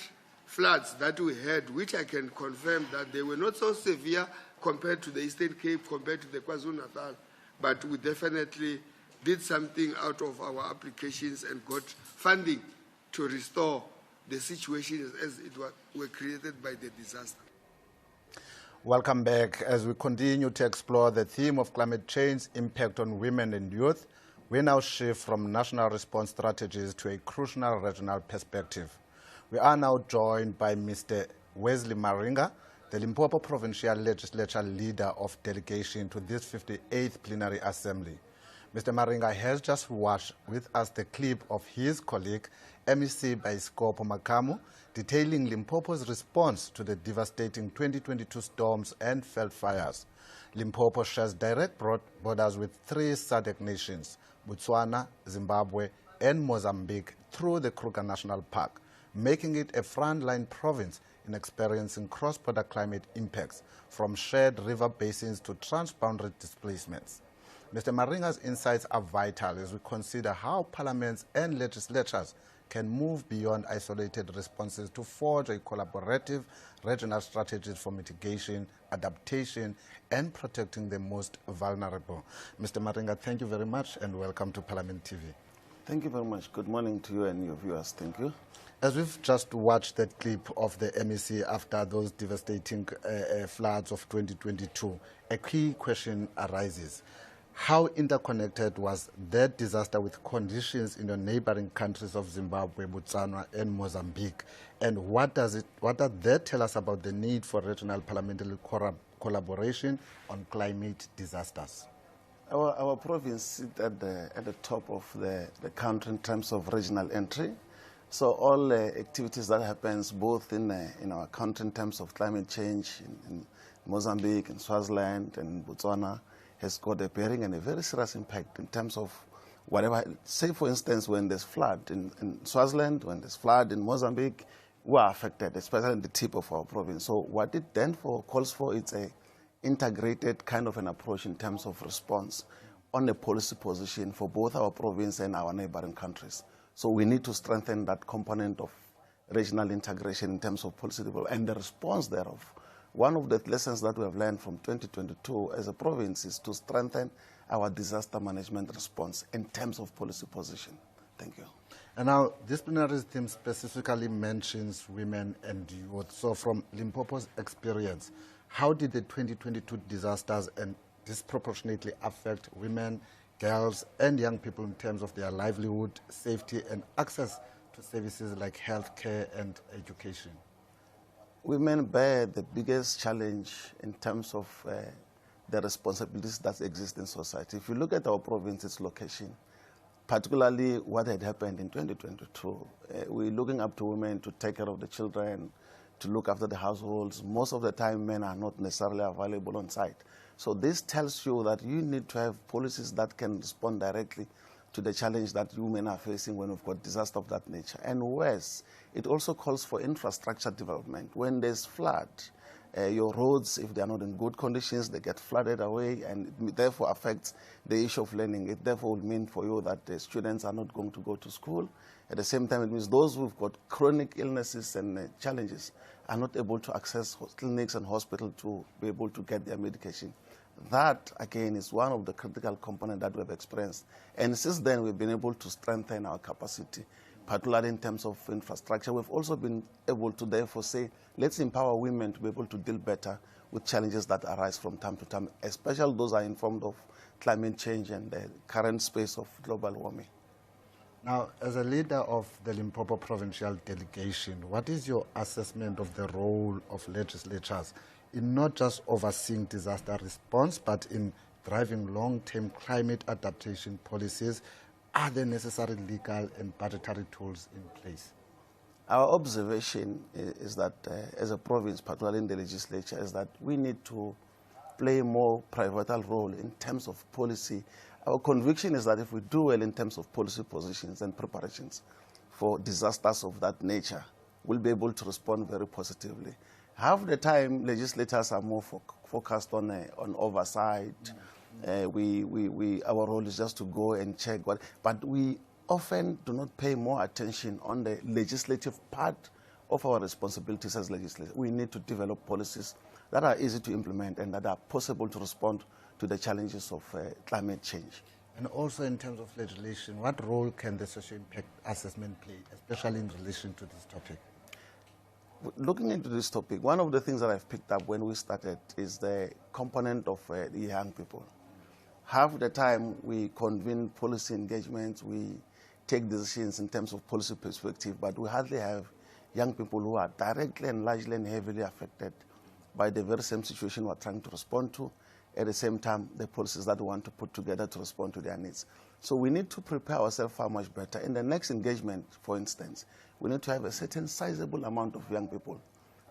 floods that we had, which I can confirm that they were not so severe compared to the Eastern Cape, compared to the KwaZulu-Natal, but we definitely did something out of our applications and got funding to restore the situation as it were created by the disaster. Welcome back. As we continue to explore the theme of climate change impact on women and youth, we now shift from national response strategies to a crucial regional perspective. We are now joined by Mr. Wesley Maringa, the Limpopo Provincial Legislature leader of delegation to this 58th Plenary Assembly. Mr. Maringa has just watched with us the clip of his colleague, MEC Baiskopo Makamu, detailing Limpopo's response to the devastating 2022 storms and veld fires. Limpopo shares direct borders with 3 SADC nations, Botswana, Zimbabwe, and Mozambique, through the Kruger National Park, making it a frontline province in experiencing cross-border climate impacts, from shared river basins to transboundary displacements. Mr. Maringa's insights are vital as we consider how parliaments and legislatures can move beyond isolated responses to forge a collaborative regional strategies for mitigation, adaptation, and protecting the most vulnerable. Mr. Maringa, thank you very much and welcome to Parliament TV. Thank you very much. Good morning to you and your viewers. Thank you. As we've just watched that clip of the MEC after those devastating floods of 2022, a key question arises. How interconnected was that disaster with conditions in the neighboring countries of Zimbabwe, Botswana, and Mozambique? And what does that tell us about the need for regional parliamentary collaboration on climate disasters? Our province sits at the top of the country in terms of regional entry. So all activities that happens both in our country in terms of climate change in Mozambique, in Swaziland, and Botswana has got a bearing and a very serious impact in terms of whatever. Say, for instance, when there's flood in Swaziland, when there's flood in Mozambique, we are affected, especially in the tip of our province. So what it then calls for is a integrated kind of an approach in terms of response on a policy position for both our province and our neighboring countries. So we need to strengthen that component of regional integration in terms of policy development and the response thereof. One of the lessons that we have learned from 2022 as a province is to strengthen our disaster management response in terms of policy position. Thank you. And now, this plenary theme specifically mentions women and youth. So from Limpopo's experience, how did the 2022 disasters and disproportionately affect women, girls, and young people in terms of their livelihood, safety, and access to services like healthcare and education? Women bear the biggest challenge in terms of the responsibilities that exist in society. If you look at our province's location, particularly what had happened in 2022, we're looking up to women to take care of the children, to look after the households. Most of the time, men are not necessarily available on site. So this tells you that you need to have policies that can respond directly to the challenge that women are facing when we've got disaster of that nature. And worse, it also calls for infrastructure development. When there's flood, your roads, if they are not in good conditions, they get flooded away, and it therefore affects the issue of learning. It therefore will mean for you that the students are not going to go to school. At the same time, it means those who've got chronic illnesses and challenges are not able to access clinics and hospitals to be able to get their medication. That, again, is one of the critical components that we've experienced. And since then, we've been able to strengthen our capacity, particularly in terms of infrastructure. We've also been able to therefore say, let's empower women to be able to deal better with challenges that arise from time to time, especially those are informed of climate change and the current space of global warming. Now, as a leader of the Limpopo Provincial Delegation, what is your assessment of the role of legislatures in not just overseeing disaster response, but in driving long-term climate adaptation policies? Are there necessary legal and budgetary tools in place? Our observation is that as a province, particularly in the legislature, is that we need to play a more pivotal role in terms of policy. Our conviction is that if we do well in terms of policy positions and preparations for disasters of that nature, we'll be able to respond very positively. Half the time, legislators are more focused on oversight. Our role is just to go and check but we often do not pay more attention on the legislative part of our responsibilities as legislators. We need to develop policies that are easy to implement and that are possible to respond to the challenges of climate change. And also in terms of legislation, what role can the social impact assessment play, especially in relation to this topic? Looking into this topic, one of the things that I've picked up when we started is the component of the young people. Half the time we convene policy engagements, we take decisions in terms of policy perspective, but we hardly have young people who are directly and largely and heavily affected by the very same situation we're trying to respond to, at the same time the policies that we want to put together to respond to their needs. So we need to prepare ourselves far much better. In the next engagement, for instance, we need to have a certain sizable amount of young people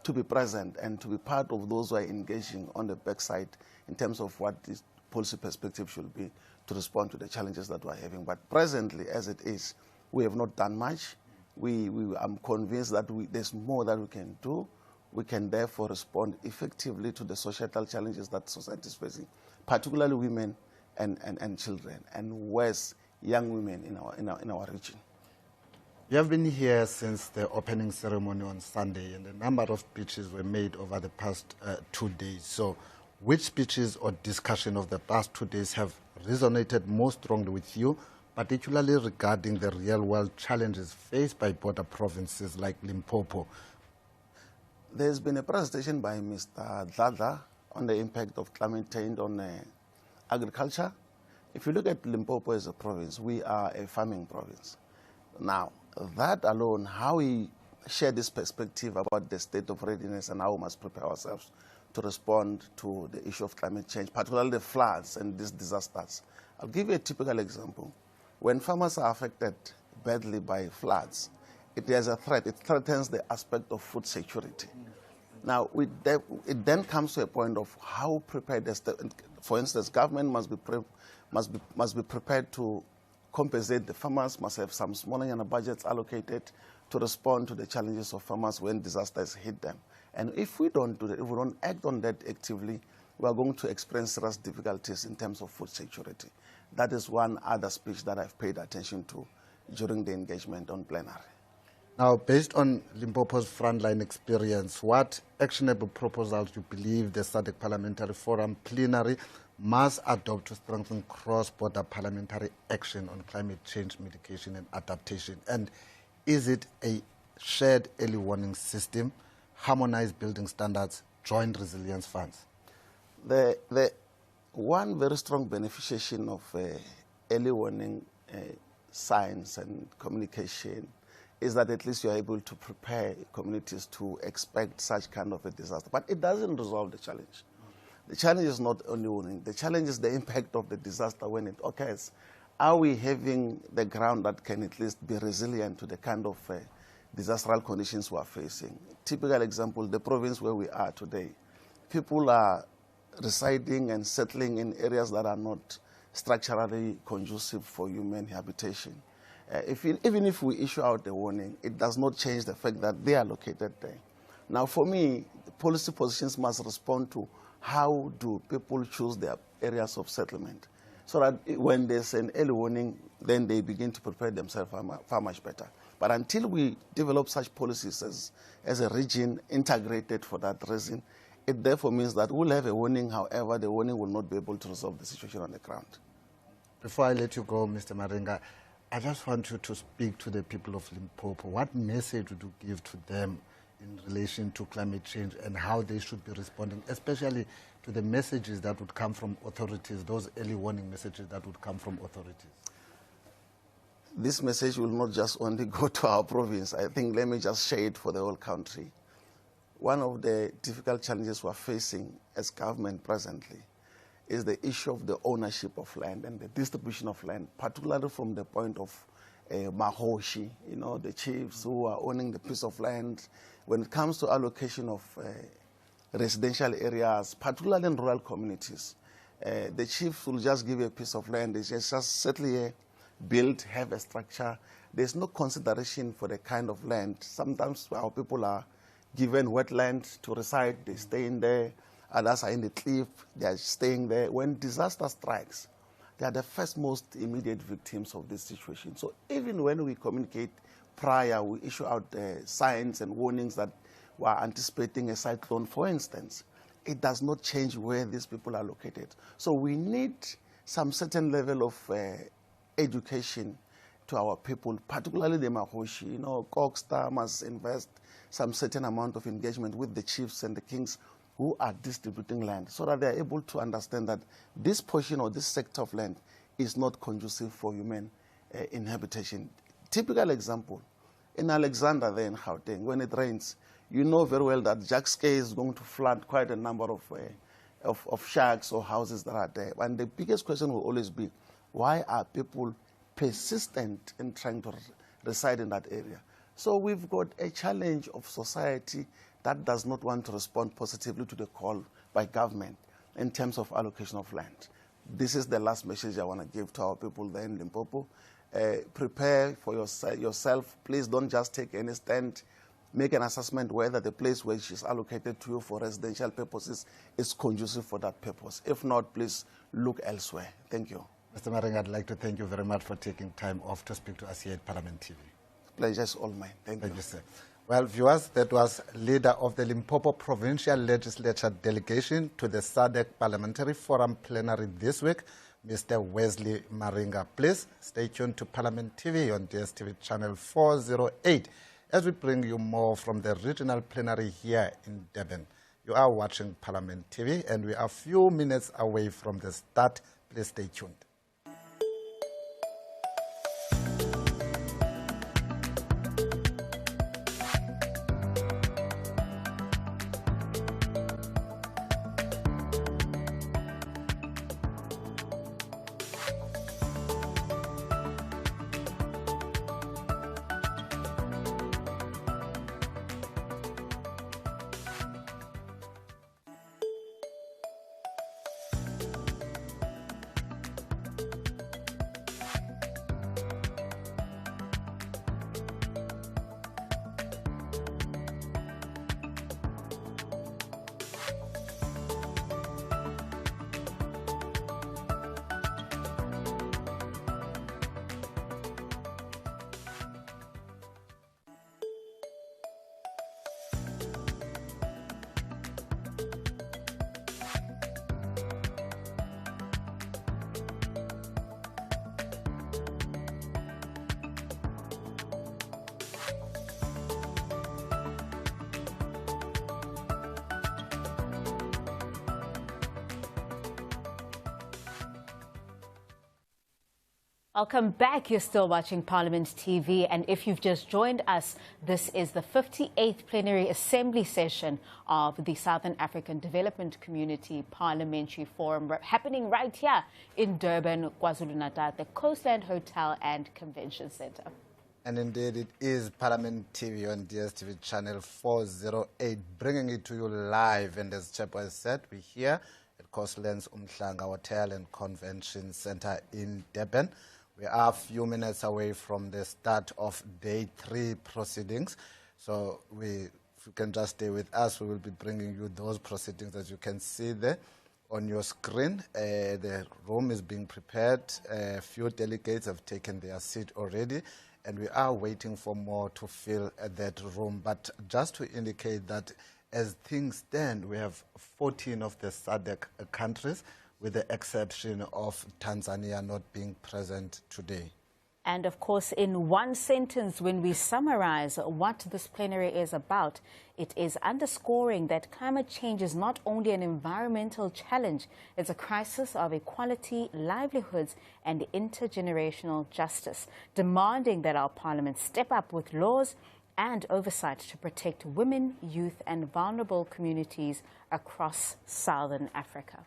to be present and to be part of those who are engaging on the backside in terms of what this policy perspective should be to respond to the challenges that we're having. But presently, as it is, we have not done much. I'm convinced that there's more that we can do. We can therefore respond effectively to the societal challenges that society is facing, particularly women and children, and worse, young women in our region. You have been here since the opening ceremony on Sunday, and a number of speeches were made over the past 2 days. So which speeches or discussion of the past 2 days have resonated most strongly with you, particularly regarding the real-world challenges faced by border provinces like Limpopo? There's been a presentation by Mr. Dladla on the impact of climate change on agriculture. If you look at Limpopo as a province, we are a farming province. Now, that alone, how we share this perspective about the state of readiness and how we must prepare ourselves to respond to the issue of climate change, particularly the floods and these disasters. I'll give you a typical example. When farmers are affected badly by floods, it is a threat. It threatens the aspect of food security. Now, it then comes to a point of how prepared, for instance, government must be prepared to compensate the farmers, must have some money and budgets allocated to respond to the challenges of farmers when disasters hit them. And if we don't do that, if we don't act on that actively, we are going to experience serious difficulties in terms of food security. That is one other speech that I've paid attention to during the engagement on plenary. Now, based on Limpopo's frontline experience, what actionable proposals do you believe the SADC Parliamentary Forum plenary must adopt to strengthen cross-border parliamentary action on climate change mitigation and adaptation? And is it a shared early warning system, harmonized building standards, joint resilience funds? The one very strong beneficiation of early warning science and communication is that at least you are able to prepare communities to expect such kind of a disaster. But it doesn't resolve the challenge. The challenge is not only warning. The challenge is the impact of the disaster when it occurs. Are we having the ground that can at least be resilient to the kind of disasteral conditions we are facing? Typical example, the province where we are today. People are residing and settling in areas that are not structurally conducive for human habitation. Even if we issue out a warning, it does not change the fact that they are located there. Now, for me, the policy positions must respond to how do people choose their areas of settlement, so that when there's an early warning, then they begin to prepare themselves far much better. But until we develop such policies as a region integrated for that reason, it therefore means that we'll have a warning. However, the warning will not be able to resolve the situation on the ground. Before I let you go, Mr. Maringa, I just want you to speak to the people of Limpopo. What message would you give to them in relation to climate change and how they should be responding, especially to the messages that would come from authorities, those early warning messages that would come from authorities? This message will not just only go to our province. I think let me just share it for the whole country. One of the difficult challenges we're facing as government presently is the issue of the ownership of land and the distribution of land, particularly from the point of Mahoshi, the chiefs who are owning the piece of land. When it comes to allocation of residential areas, particularly in rural communities, the chief will just give you a piece of land. It's just settle here, build, have a structure. There's no consideration for the kind of land. Sometimes our people are given wetland to reside, they stay in there. Others are in the cliff, they are staying there. When disaster strikes, they are the first most immediate victims of this situation. So even when we communicate prior, we issue out signs and warnings that we are anticipating a cyclone, for instance, it does not change where these people are located. So we need some certain level of education to our people, particularly the Mahoshi. Coxstar must invest some certain amount of engagement with the chiefs and the kings who are distributing land, so that they are able to understand that this portion or this sector of land is not conducive for human inhabitation. Typical example, in Alexander there in Gauteng, when it rains, you know very well that Jacques K is going to flood quite a number of shacks or houses that are there. And the biggest question will always be, why are people persistent in trying to reside in that area? So we've got a challenge of society that does not want to respond positively to the call by government in terms of allocation of land. This is the last message I want to give to our people there in Limpopo. Prepare for yourself. Please don't just take any stand. Make an assessment whether the place which is allocated to you for residential purposes is conducive for that purpose. If not, please look elsewhere. Thank you. Mr. Maringa, I'd like to thank you very much for taking time off to speak to us here at Parliament TV. Pleasure is all mine. Thank you, sir. Well, viewers, that was leader of the Limpopo Provincial Legislature delegation to the SADC Parliamentary Forum plenary this week, Mr. Wesley Maringa. Please stay tuned to Parliament TV on DSTV channel 408 as we bring you more from the regional plenary here in Durban. You are watching Parliament TV and we are a few minutes away from the start. Please stay tuned. Welcome back. You're still watching Parliament TV, and if you've just joined us, this is the 58th Plenary Assembly session of the Southern African Development Community Parliamentary Forum happening right here in Durban, KwaZulu-Natal, at the Coastland Hotel and Convention Centre. And indeed, it is Parliament TV on DSTV channel 408, bringing it to you live. And as Chapwa said, we're here at Coastlands Umhlanga Hotel and Convention Centre in Durban. We are a few minutes away from the start of day 3 proceedings. So if you can just stay with us, we will be bringing you those proceedings as you can see there on your screen. The room is being prepared. A few delegates have taken their seat already, and we are waiting for more to fill that room. But just to indicate that as things stand, we have 14 of the SADC countries, with the exception of Tanzania not being present today. And of course, in one sentence, when we summarize what this plenary is about, it is underscoring that climate change is not only an environmental challenge, it's a crisis of equality, livelihoods, and intergenerational justice, demanding that our parliament step up with laws and oversight to protect women, youth, and vulnerable communities across Southern Africa.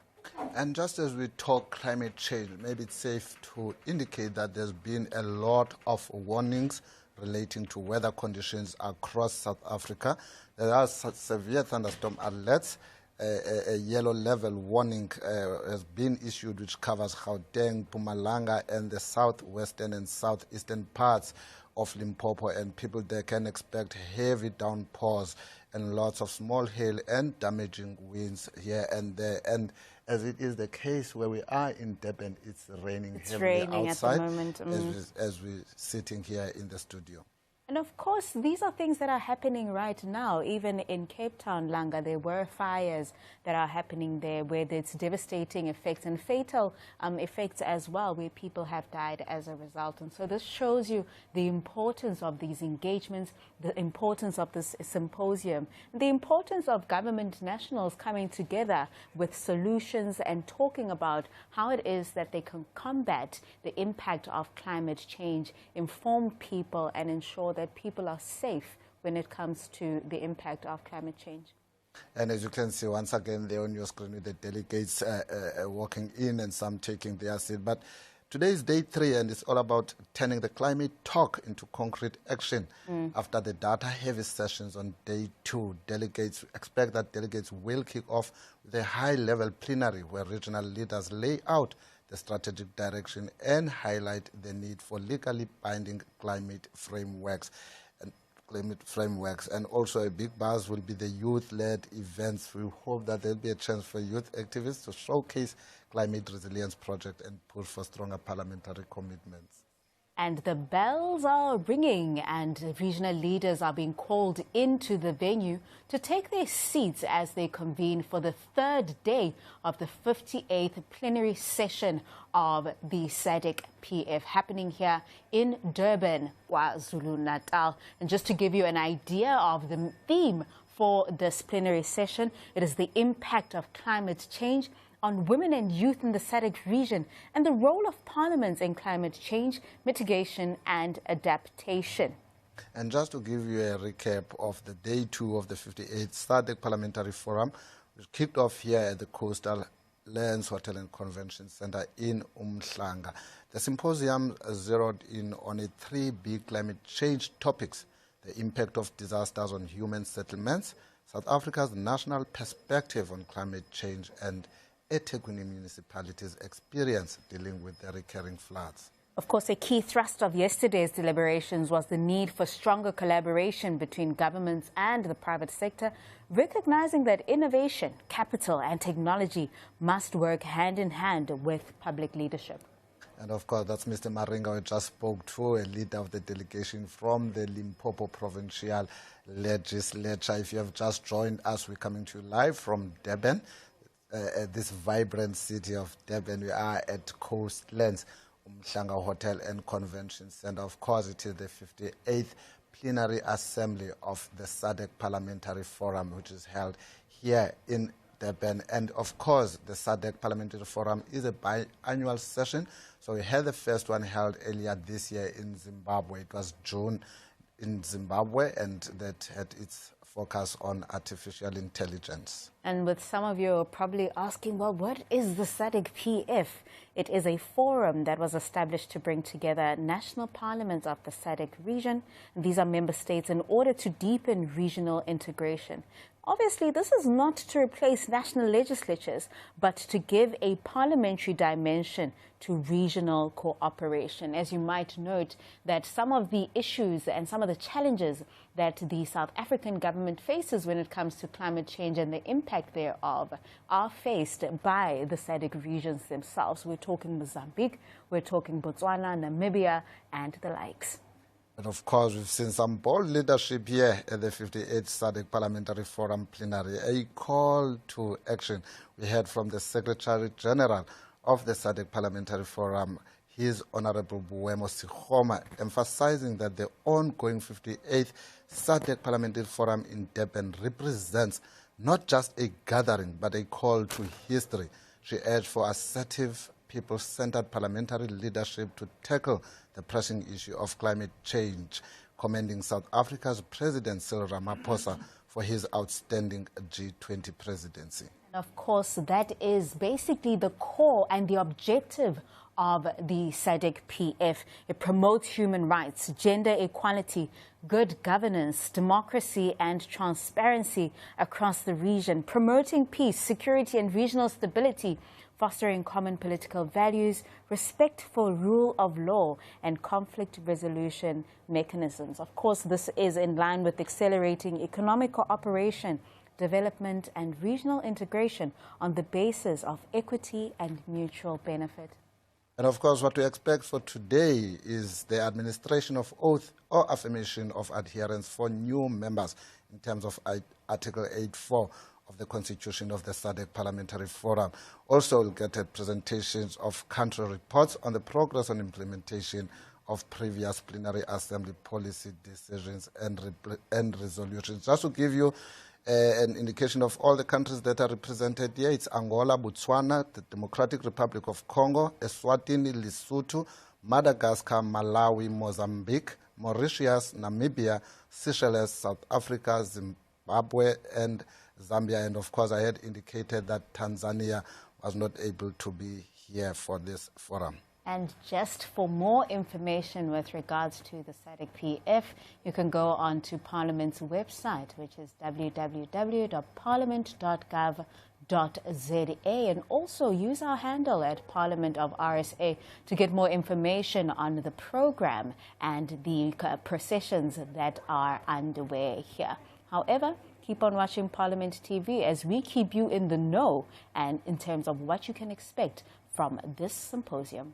And just as we talk climate change, maybe it's safe to indicate that there's been a lot of warnings relating to weather conditions across South Africa. There are severe thunderstorm alerts. A yellow level warning has been issued, which covers Gauteng, Mpumalanga, and the southwestern and southeastern parts of Limpopo, and people there can expect heavy downpours and lots of small hail and damaging winds here and there. And as it is the case where we are in Durban, it's raining heavily outside at the moment. as we're sitting here in the studio. And of course, these are things that are happening right now. Even in Cape Town, Langa, there were fires that are happening there where there's devastating effects and fatal effects as well, where people have died as a result. And so this shows you the importance of these engagements, the importance of this symposium, the importance of government nationals coming together with solutions and talking about how it is that they can combat the impact of climate change, inform people, and ensure that people are safe when it comes to the impact of climate change. And as you can see, once again, there on your screen with the delegates walking in and some taking their seat. But today is day 3, and it's all about turning the climate talk into concrete action. After the data-heavy sessions on day 2, expect that delegates will kick off with a high-level plenary where regional leaders lay out the strategic direction and highlight the need for legally binding climate frameworks. And also a big buzz will be the youth-led events. We hope that there'll be a chance for youth activists to showcase climate resilience project and push for stronger parliamentary commitments. And the bells are ringing, and regional leaders are being called into the venue to take their seats as they convene for the 3rd day of the 58th plenary session of the Sadc-Pf happening here in Durban, KwaZulu-Natal. And just to give you an idea of the theme for this plenary session, it is the impact of climate change on women and youth in the SADC region and the role of parliaments in climate change, mitigation and adaptation. And just to give you a recap of the day 2 of the 58th SADC Parliamentary Forum, which kicked off here at the Coastal Lands Hotel and Convention Centre in Umhlanga. The symposium zeroed in on 3 big climate change topics: the impact of disasters on human settlements, South Africa's national perspective on climate change, and eThekwini municipalities' experience dealing with the recurring floods. Of course, a key thrust of yesterday's deliberations was the need for stronger collaboration between governments and the private sector, recognizing that innovation, capital and technology must work hand in hand with public leadership. And of course, that's Mr. Maringa, who just spoke to, a leader of the delegation from the Limpopo Provincial Legislature. If you have just joined us, we're coming to you live from Durban. This vibrant city of Durban. We are at Coastlands Umhlanga Hotel and Convention Centre. Of course, it is the 58th Plenary Assembly of the SADC Parliamentary Forum, which is held here in Durban. And of course, the SADC Parliamentary Forum is a biannual session. So we had the first one held earlier this year in Zimbabwe. It was June in Zimbabwe, and that had its focus on artificial intelligence. And with some of you probably asking, well, what is the Sadc-Pf? It is a forum that was established to bring together national parliaments of the SADC region. These are member states in order to deepen regional integration. Obviously, this is not to replace national legislatures, but to give a parliamentary dimension to regional cooperation. As you might note, that some of the issues and some of the challenges that the South African government faces when it comes to climate change and the impact thereof are faced by the SADC regions themselves. We're talking Mozambique, we're talking Botswana, Namibia, and the likes. And of course, we've seen some bold leadership here at the 58th SADC Parliamentary Forum Plenary. A call to action we heard from the Secretary General of the SADC Parliamentary Forum, His Honorable Buemo Sikhoma, emphasizing that the ongoing 58th SADC Parliamentary Forum in Durban represents not just a gathering, but a call to history. She urged for assertive, people-centered parliamentary leadership to tackle the pressing issue of climate change, commending South Africa's President Cyril Ramaphosa for his outstanding G20 presidency. Of course, that is basically the core and the objective of the Sadc-Pf. It promotes human rights, gender equality, good governance, democracy and transparency across the region, promoting peace, security and regional stability, fostering common political values, respect for rule of law, and conflict resolution mechanisms. Of course, this is in line with accelerating economic cooperation, development, and regional integration on the basis of equity and mutual benefit. And of course, what we expect for today is the administration of oath or affirmation of adherence for new members in terms of Article 8.4 of the Constitution of the SADC Parliamentary Forum. Also, we'll get presentations of country reports on the progress on implementation of previous plenary assembly policy decisions and resolutions. Just to give you an indication of all the countries that are represented here, it's Angola, Botswana, the Democratic Republic of Congo, Eswatini, Lesotho, Madagascar, Malawi, Mozambique, Mauritius, Namibia, Seychelles, South Africa, Zimbabwe, and Zambia. And of course, I had indicated that Tanzania was not able to be here for this forum. And just for more information with regards to the Sadc-Pf, you can go on to Parliament's website, which is www.parliament.gov.za, and also use our handle at Parliament of RSA to get more information on the program and the processions that are underway here. However, keep on watching Parliament TV as we keep you in the know and in terms of what you can expect from this symposium.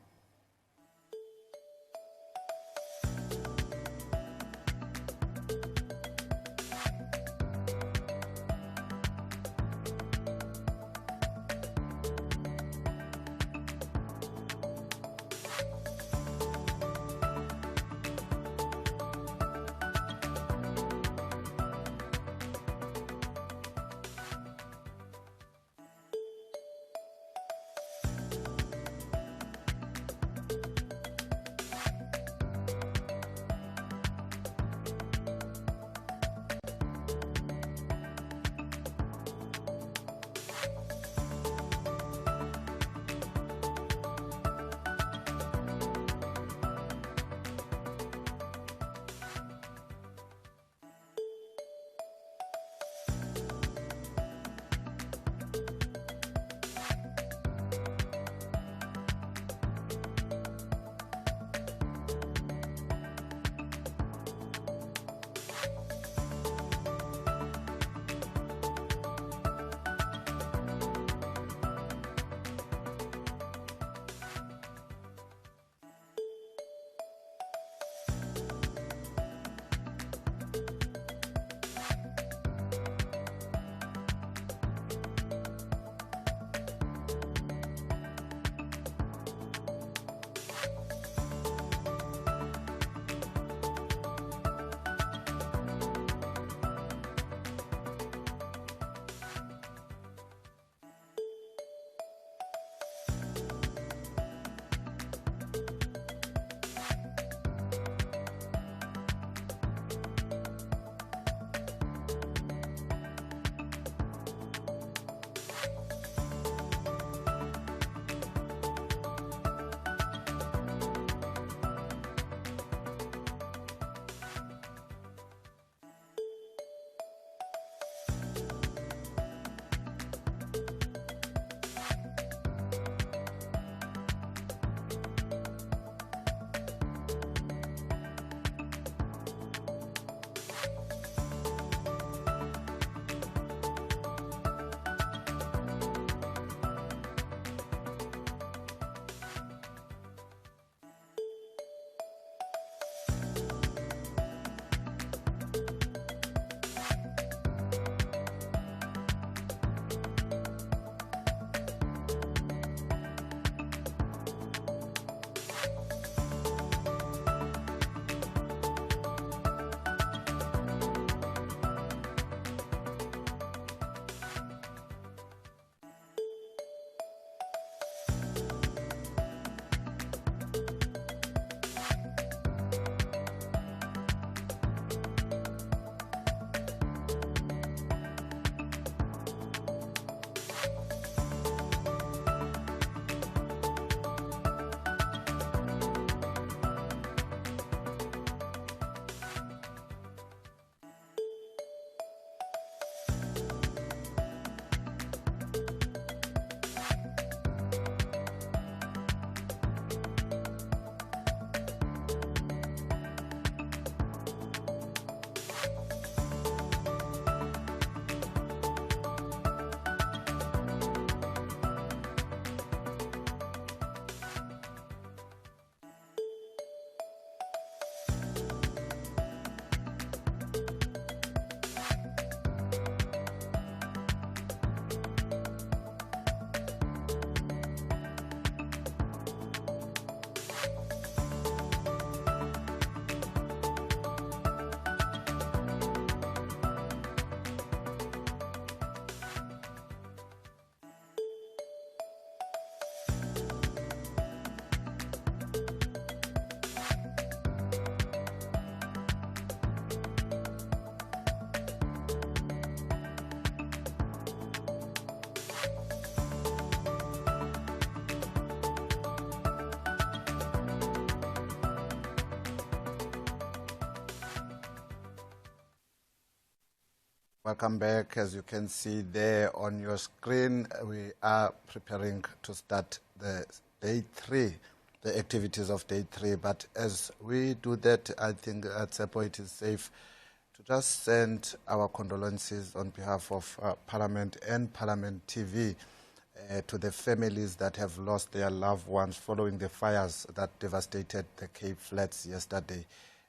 Welcome back. As you can see there on your screen, we are preparing to start the day 3, the activities of day 3. But as we do that, I think at Tsepo it is safe to just send our condolences on behalf of Parliament and Parliament TV to the families that have lost their loved ones following the fires that devastated the Cape Flats yesterday.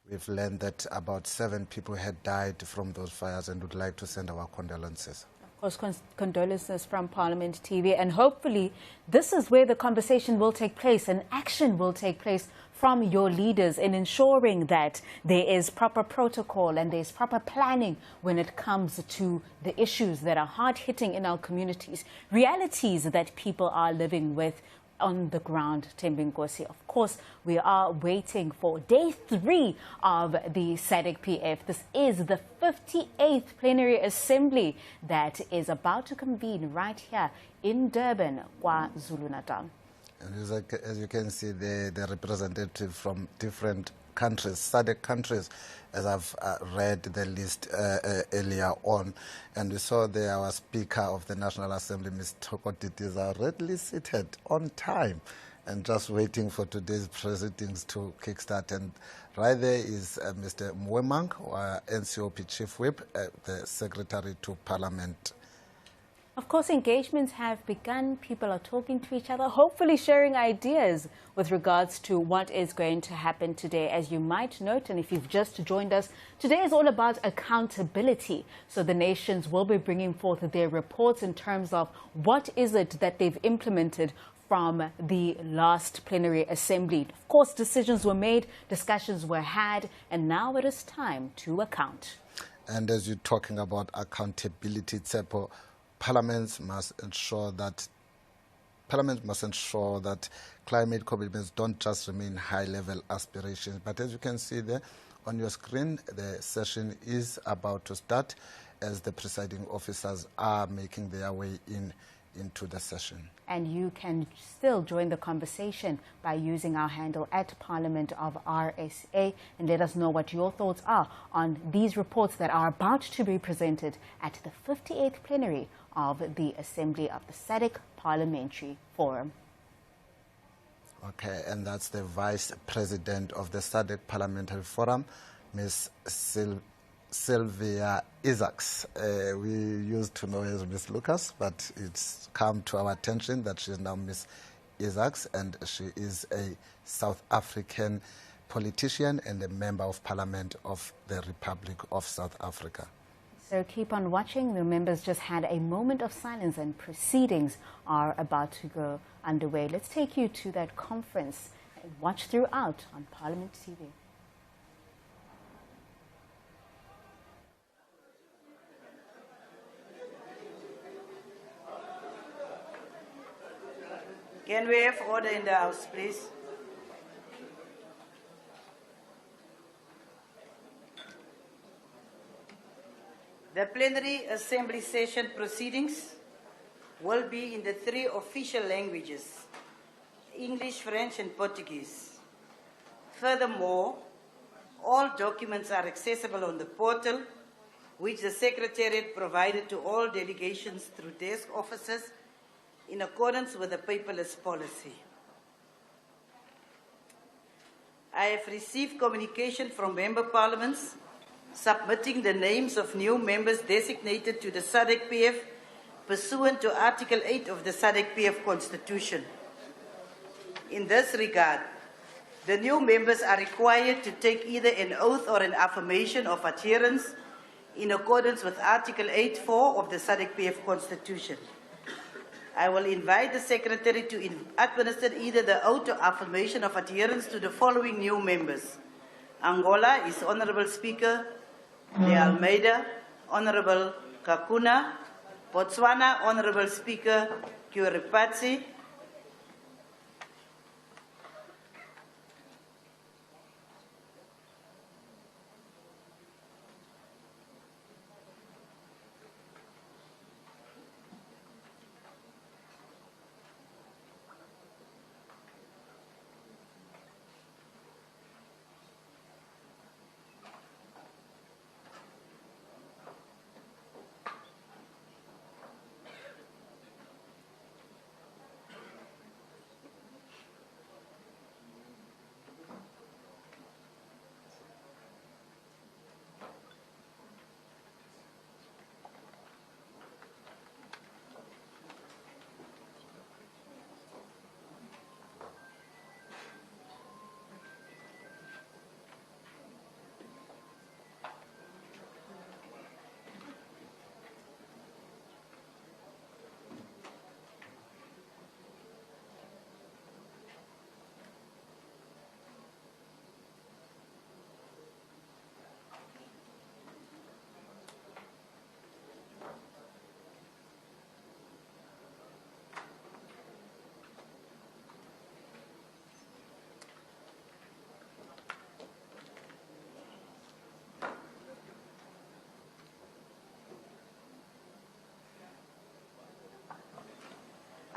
We've learned that about 7 people had died from those fires and would like to send our condolences. Of course, condolences from Parliament TV, and hopefully this is where the conversation will take place and action will take place from your leaders in ensuring that there is proper protocol and there's proper planning when it comes to the issues that are hard-hitting in our communities, realities that people are living with on the ground, Tembinkosi. Of course, we are waiting for day 3 of the Sadc-Pf. This is the 58th Plenary Assembly that is about to convene right here in Durban, KwaZulu-Natal. And as you can see, the representatives from different countries, SADC countries, as I've read the list earlier on. And we saw there our Speaker of the National Assembly, Ms. Tokotiti, is already seated on time and just waiting for today's proceedings to kickstart. And right there is Mr. Mwemang, NCOP Chief Whip, the Secretary to Parliament. Of course, engagements have begun. People are talking to each other, hopefully sharing ideas with regards to what is going to happen today. As you might note, and if you've just joined us, today is all about accountability. So the nations will be bringing forth their reports in terms of what is it that they've implemented from the last plenary assembly. Of course, decisions were made, discussions were had, and now it is time to account. And as you're talking about accountability, Tsepo, Parliament must ensure that climate commitments don't just remain high-level aspirations. But as you can see there on your screen, the session is about to start as the presiding officers are making their way into the session. And you can still join the conversation by using our handle at Parliament of RSA and let us know what your thoughts are on these reports that are about to be presented at the 58th Plenary of the Assembly of the SADC Parliamentary Forum. Okay, and that's the Vice President of the SADC Parliamentary Forum, Ms. Sylvia Isaacs. We used to know her as Ms. Lucas, but it's come to our attention that she is now Ms. Isaacs, and she is a South African politician and a Member of Parliament of the Republic of South Africa. So keep on watching. The members just had a moment of silence and proceedings are about to go underway. Let's take you to that conference and watch throughout on Parliament TV. Can we have order in the House, please? The plenary assembly session proceedings will be in the 3 official languages, English, French, and Portuguese. Furthermore, all documents are accessible on the portal, which the Secretariat provided to all delegations through desk officers in accordance with the paperless policy. I have received communication from member parliaments submitting the names of new members designated to the Sadc-Pf pursuant to Article 8 of the Sadc-Pf Constitution. In this regard, the new members are required to take either an oath or an affirmation of adherence in accordance with Article 8(4) of the Sadc-Pf Constitution. I will invite the Secretary to administer either the oath or affirmation of adherence to the following new members. Angola is Honorable Speaker De Almeida, Honorable Kakuna. Botswana, Honorable Speaker Kyuripatsi.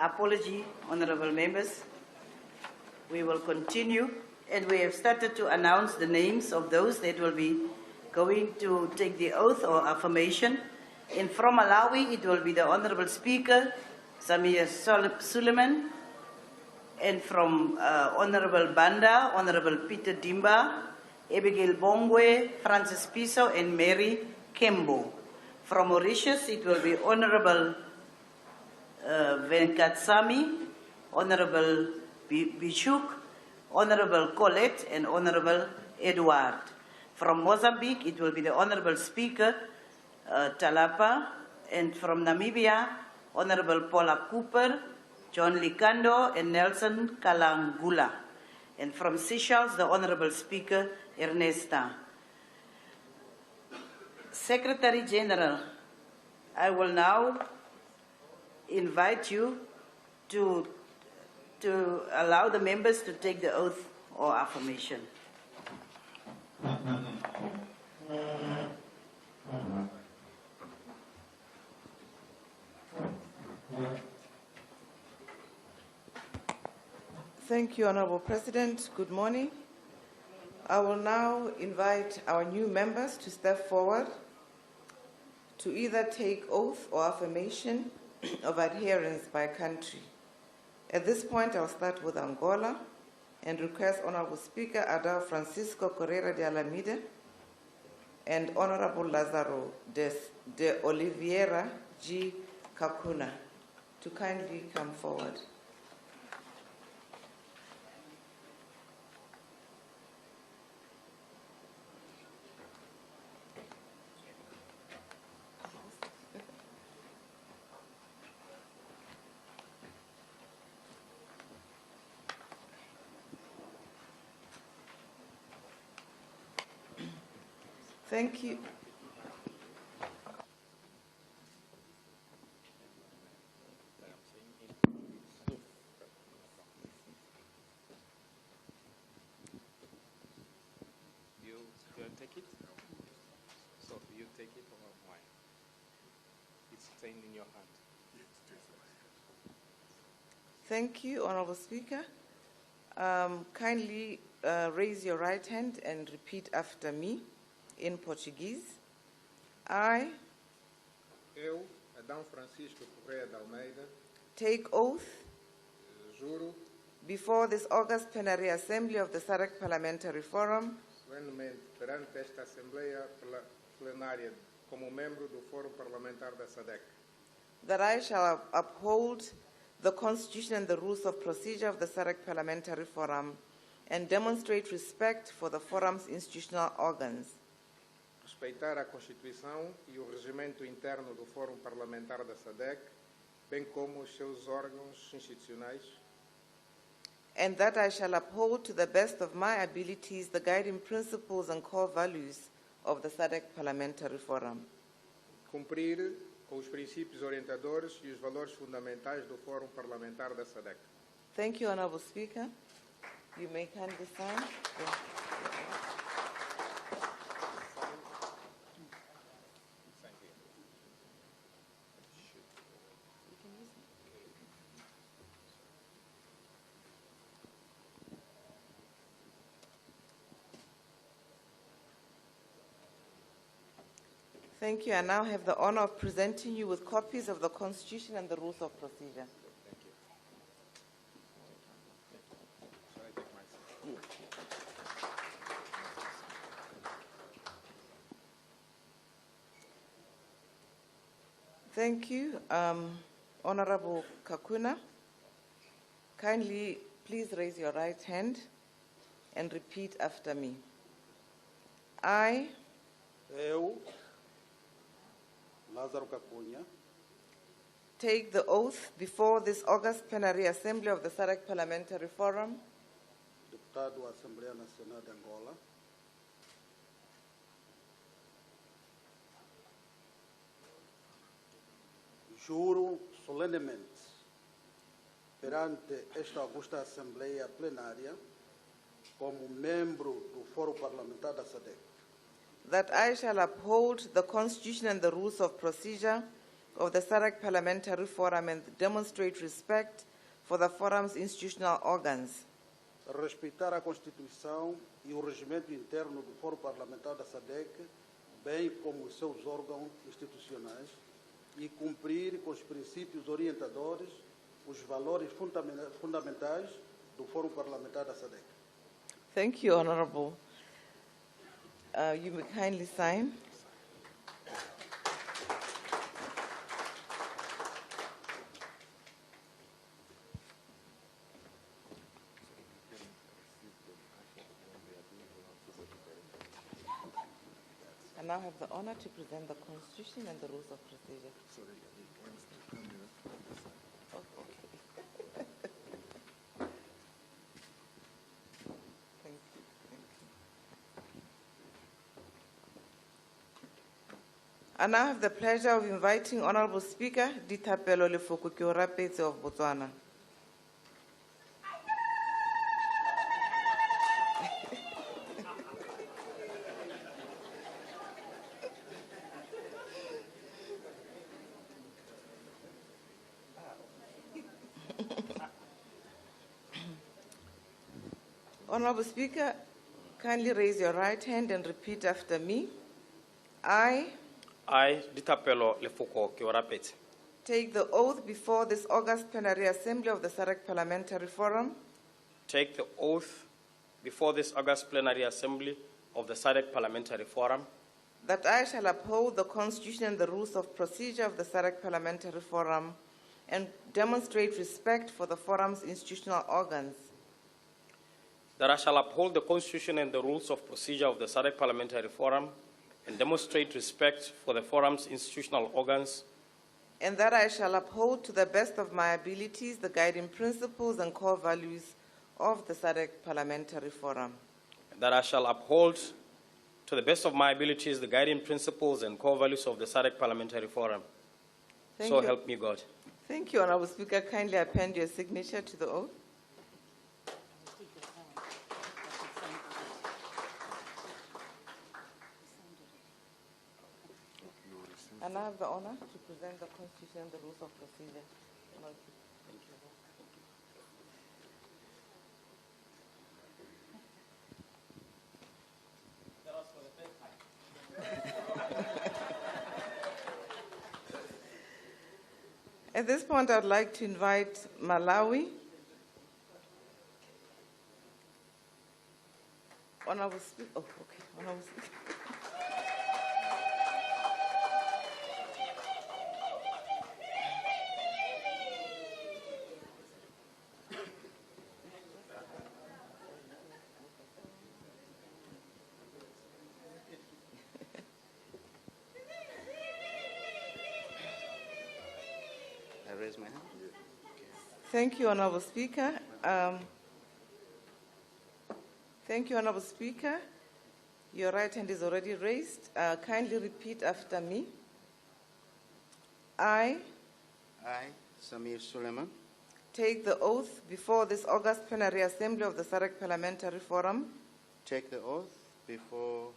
apology, honorable members. We will continue, and we have started to announce the names of those that will be going to take the oath or affirmation. And from Malawi, it will be the Honorable Speaker, Samir Suleiman, and from Honorable Banda, Honorable Peter Dimba, Abigail Bongwe, Francis Piso, and Mary Kembo. From Mauritius, it will be Honorable Venkatsamy, Honorable Bishuk, Honorable Colette, and Honorable Edward. From Mozambique, it will be the Honorable Speaker, Talapa, and from Namibia, Honorable Paula Cooper, John Likando, and Nelson Kalangula. And from Seychelles, the Honorable Speaker, Ernesta. Secretary General, I will now invite you to allow the members to take the oath or affirmation. Thank you, Honorable President. Good morning. I will now invite our new members to step forward to either take oath or affirmation of adherence by country. At this point, I'll start with Angola and request Honorable Speaker Adao Francisco Correia de Alameda and Honorable Lazaro de Oliveira G. Kakuna to kindly come forward. Thank you. You take it? So you take it or why? It's staying in your hand. Thank you, Honorable Speaker. Kindly raise your right hand and repeat after me in Portuguese. I, Eu, Adão Francisco Correia de Almeida, take oath juro before this August Plenary Assembly of the Sadc Parliamentary Forum solenemente perante esta Assembleia Plenária como membro do Fórum Parlamentar da SADC that I shall uphold the Constitution and the rules of procedure of the Sadc Parliamentary Forum and demonstrate respect for the Forum's institutional organs. respeitar a Constituição e o regimento interno do Fórum Parlamentar da SADC, bem como os seus órgãos institucionais, and that I shall uphold to the best of my abilities the guiding principles and core values of the Sadc Parliamentary Forum. cumprir com os princípios orientadores e os valores fundamentais do Fórum Parlamentar da SADC. Thank you, Honorable Speaker. You may kindly sign. Thank you. I now have the honor of presenting you with copies of the Constitution and the rules of procedure. Thank you, Honorable Kakuna. Kindly, please raise your right hand and repeat after me. I, Eu, Lázaro Cacunha, take the oath before this August Plenary Assembly of the Sadc Parliamentary Forum deputado da Assembleia Nacional de Angola, juro solenemente perante esta augusta Assembleia Plenária, como membro do Fórum Parlamentar da SADC, that I shall uphold the Constitution and the rules of procedure of the SADC Parliamentary Forum and demonstrate respect for the forum's institutional organs. Respeitar a Constituição e o regimento interno do Fórum Parlamentar da SADC, bem como os seus órgãos institucionais, e cumprir com os princípios orientadores, os valores fundamentais do Fórum Parlamentar da SADC. Thank you, Honorable. You may kindly sign. I now have the honor to present the Constitution and the rules of procedure. I now have the pleasure of inviting Honorable Speaker Dithapelo Lefoko Keorapetse of Botswana. Honorable Speaker, kindly raise your right hand and repeat after me. I, Dithapelo Lefoko Keorapetse, take the oath before this August Plenary Assembly of the SADC Parliamentary Forum take the oath before this August Plenary Assembly of the SADC Parliamentary Forum that I shall uphold the Constitution and the rules of procedure of the SADC Parliamentary Forum and demonstrate respect for the forum's institutional organs. that I shall uphold the Constitution and the rules of procedure of the SADC Parliamentary Forum and demonstrate respect for the forum's institutional organs, And that I shall uphold to the best of my abilities the guiding principles and core values of the SADC Parliamentary Forum. that I shall uphold to the best of my abilities the guiding principles and core values of the SADC Parliamentary Forum. Thank So you. help me God. Thank you, Honorable Speaker. Kindly append your signature to the oath. And I have the honor to present the Constitution and the rules of procedure. Thank you. At this point, I'd like to invite Malawi. Honorable Speaker. Oh, okay. Honorable Speaker. I raise my hand. Thank you, Honorable Speaker. Thank you, Honorable Speaker. Your right hand is already raised. Kindly repeat after me. I Samir Suleiman, take the oath before this August Plenary Assembly of the SADC Parliamentary Forum take the oath before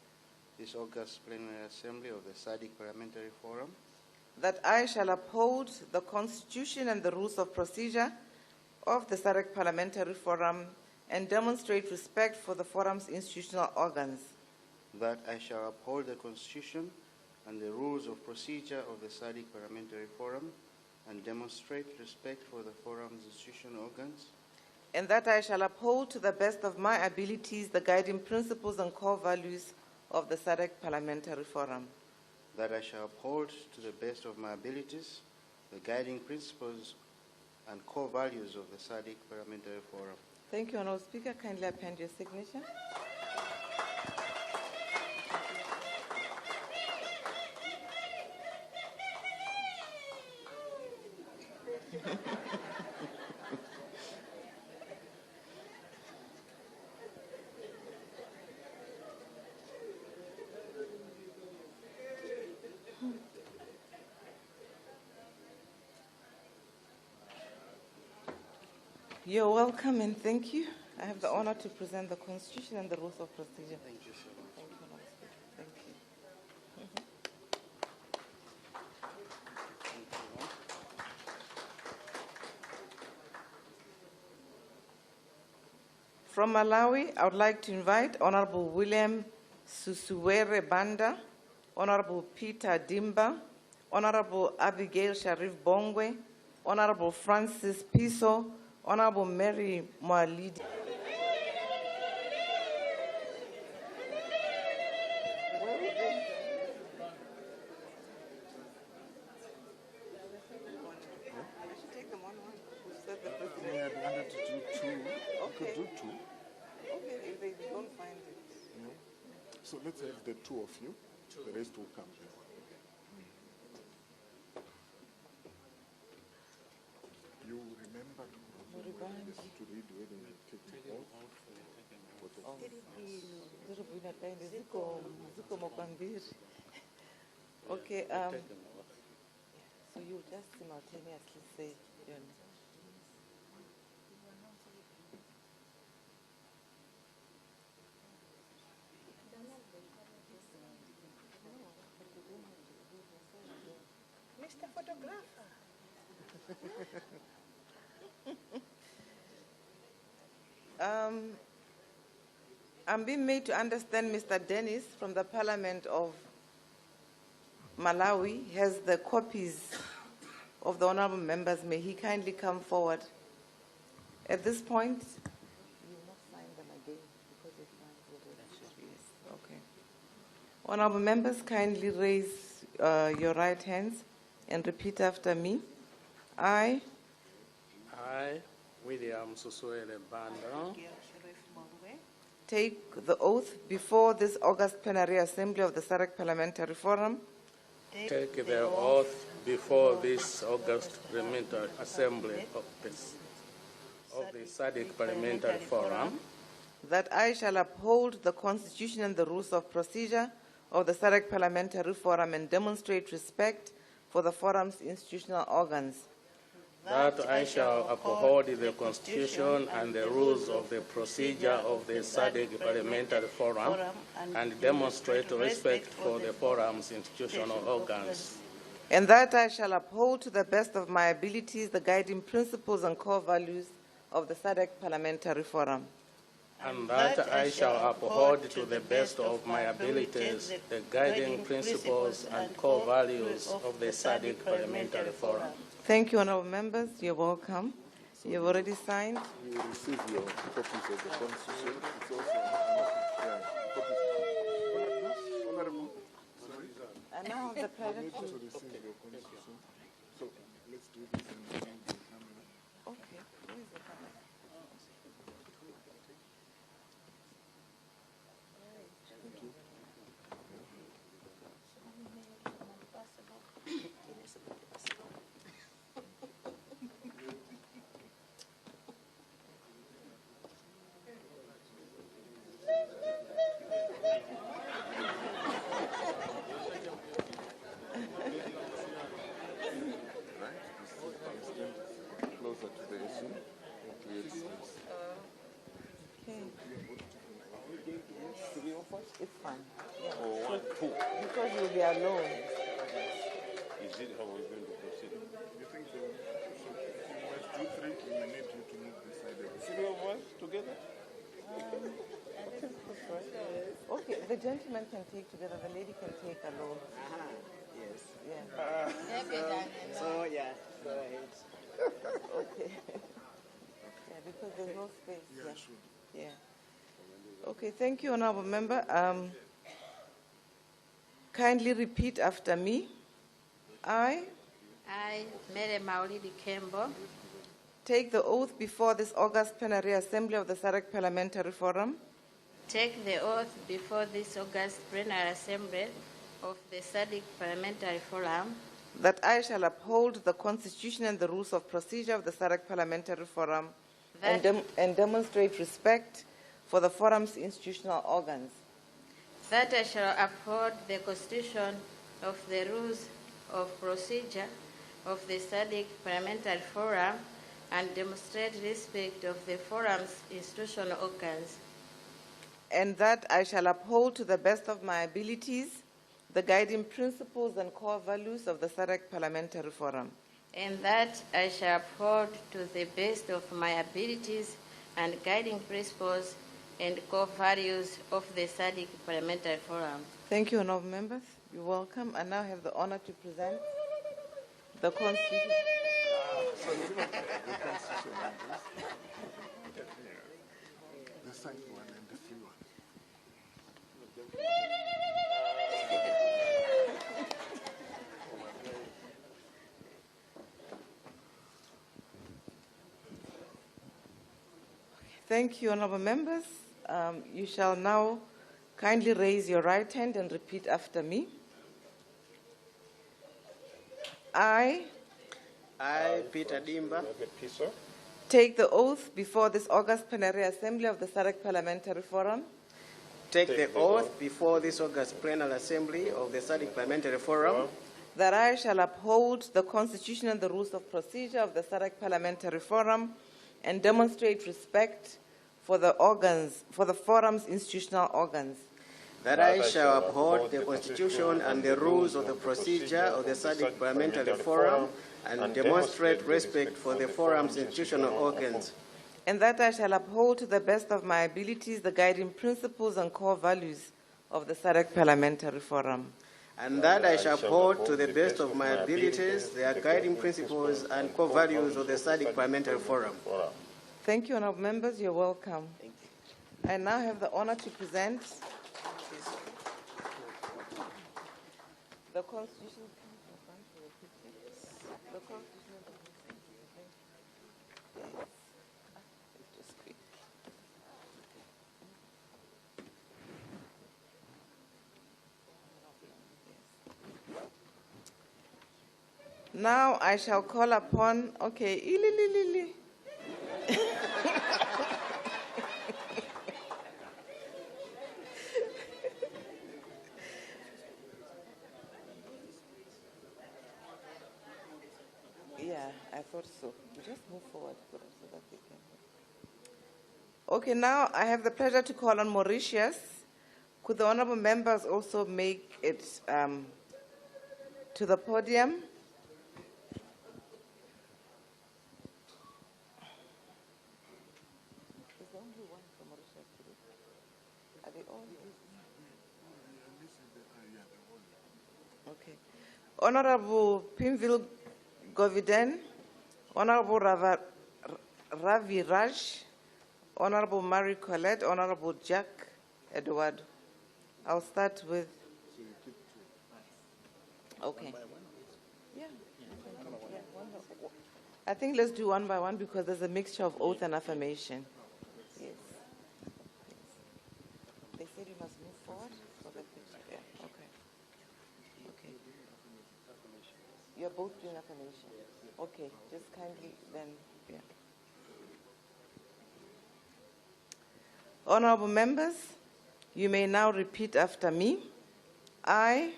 this August Plenary Assembly of the SADC Parliamentary Forum that I shall uphold the Constitution and the rules of procedure of the SADC Parliamentary Forum and demonstrate respect for the forum's institutional organs. that I shall uphold the Constitution and the rules of procedure of the SADC Parliamentary Forum and demonstrate respect for the forum's institutional organs, And that I shall uphold to the best of my abilities the guiding principles and core values of the SADC Parliamentary Forum. that I shall uphold to the best of my abilities the guiding principles and core values of the SADC Parliamentary Forum. Thank you, Honourable Speaker. Kindly append your signature. You're welcome and thank you. I have the honor to present the Constitution and the rules of procedure. Thank you so much. Thank you, Honourable Speaker. Thank you. From Malawi, I would like to invite Honorable William Susuwere Banda, Honorable Peter Dimba, Honorable Abigail Sharif Bongwe, Honorable Francis Piso, Honorable Mary Mwalidi. So let's have the two of you. The rest will come. You remember to read when you take the oath. Okay, so you just simultaneously say your name. Mr. Photographer. I'm being made to understand Mr. Dennis from the Parliament of Malawi has the copies of the honorable members. May he kindly come forward. At this point, you will not sign them again because they signed the yes. Okay. Honorable members, kindly raise your right hands and repeat after me. I, William Susuele Banda, take the oath before this August Plenary Assembly of the Sadc Parliamentary Forum. Take the oath before this August Parliamentary Assembly of the Sadc Parliamentary Forum. That I shall uphold the Constitution and the rules of procedure of the Sadc Parliamentary Forum and demonstrate respect for the forum's institutional organs. That I shall uphold the Constitution and the rules of the procedure of the Sadc Parliamentary Forum and demonstrate respect for the forum's institutional organs. And that I shall uphold to the best of my abilities the guiding principles and core values of the Sadc Parliamentary Forum. And that I shall uphold to the best of my abilities the guiding principles and core values of the Sadc Parliamentary Forum. Thank you, honorable members. You're welcome. You've already signed. You will receive your copies of the Constitution. It's also honorable. And now the pleasure to receive to. your Constitution. So let's do this and then the camera. Okay. Where is the camera? Thank you. Closer to the issue. Okay. Three of us? It's fine. Yeah. Or one, two? Because you'll be alone. Is it how we're going to proceed? You think so? So if you must do three, we may need you to move this side. Three of us together? Okay, the gentleman can take together, the lady can take alone. Yes. Yeah. So, yeah, go ahead. Okay. Yeah, because there's no space. Yeah, sure. Yeah. Okay, thank you, honorable member. Kindly repeat after me. I, Mary Maulidi Kembo, take the oath before this August Plenary Assembly of the Sadc Parliamentary Forum. take the oath before this August Plenary Assembly of the Sadc Parliamentary Forum That I shall uphold the Constitution and the rules of procedure of the Sadc Parliamentary Forum and demonstrate respect for the forum's institutional organs. that I shall uphold the Constitution of the rules of procedure of the Sadc Parliamentary Forum and demonstrate respect of the forum's institutional organs. And that I shall uphold to the best of my abilities the guiding principles and core values of the Sadc Parliamentary Forum. And that I shall uphold to the best of my abilities and guiding principles and core values of the SADC Parliamentary Forum. Thank you, honorable members. You're welcome. I now have the honor to present the Constitution. The signed one and the free one. Thank you, honorable members. You shall now kindly raise your right hand and repeat after me. I, Peter Dimba, take the oath before this August Plenary Assembly of the SADC Parliamentary Forum take the oath before this August Plenary Assembly of the SADC Parliamentary Forum that I shall uphold the Constitution and the rules of procedure of the SADC Parliamentary Forum and demonstrate respect for the forum's institutional organs. that I shall uphold the Constitution and the rules of the procedure of the SADC Parliamentary Forum and demonstrate respect for the forum's institutional organs. And that I shall uphold to the best of my abilities the guiding principles and core values of the SADC Parliamentary Forum. And that I shall uphold to the best of my abilities the guiding principles and core values of the SADC Parliamentary Forum. Thank you, honorable members. You're welcome. I now have the honor to present the Constitution. The Constitution. Now I shall call upon, okay, yeah, I thought so. Just move forward so that they can. Okay, now I have the pleasure to call on Mauritius. Could the honorable members also make it to the podium? Okay. Honorable Pimville Goviden, Honorable Ravi Raj, Honorable Marie Colette, Honorable Jack Edward. I'll start with. Okay. Yeah. I think let's do one by one because there's a mixture of oath and affirmation. Yes. They said you must move forward for the picture. Yeah. Okay. Okay. You're both doing affirmation. Okay. Just kindly then. Yeah. Honorable members, you may now repeat after me. I,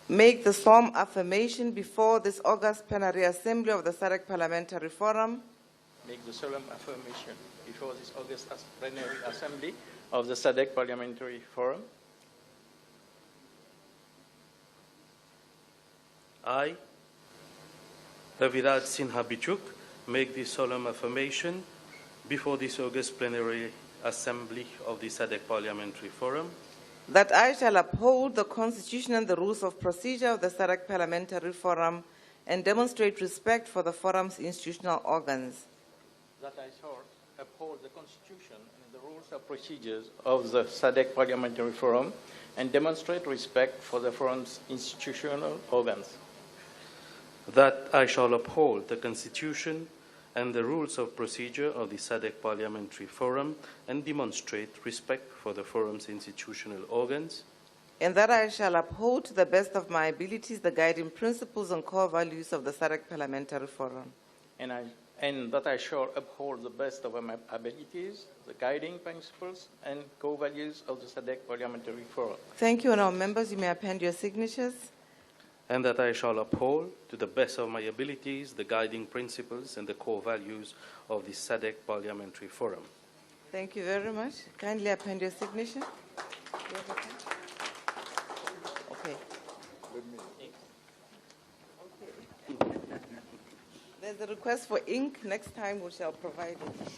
make the solemn affirmation before this August Plenary Assembly of the SADC Parliamentary Forum. Make the solemn affirmation before this August Plenary Assembly of the SADC Parliamentary Forum. I, Raviraj Sinha Bichuk, make this solemn affirmation before this August Plenary Assembly of the SADC Parliamentary Forum. That I shall uphold the Constitution and the rules of procedure of the SADC Parliamentary Forum and demonstrate respect for the forum's institutional organs. That I shall uphold the Constitution and the rules of procedures of the SADC Parliamentary Forum and demonstrate respect for the forum's institutional organs. That I shall uphold the Constitution and the rules of procedure of the SADC Parliamentary Forum and demonstrate respect for the forum's institutional organs. And that I shall uphold to the best of my abilities the guiding principles and core values of the SADC Parliamentary Forum. And that I shall uphold the best of my abilities, the guiding principles and core values of the SADC Parliamentary Forum. Thank you, honourable members. You may append your signatures. And that I shall uphold, to the best of my abilities, the guiding principles and the core values of the SADC Parliamentary Forum. Thank you very much. Kindly append your signature. Okay. There's a request for ink. Next time we shall provide it.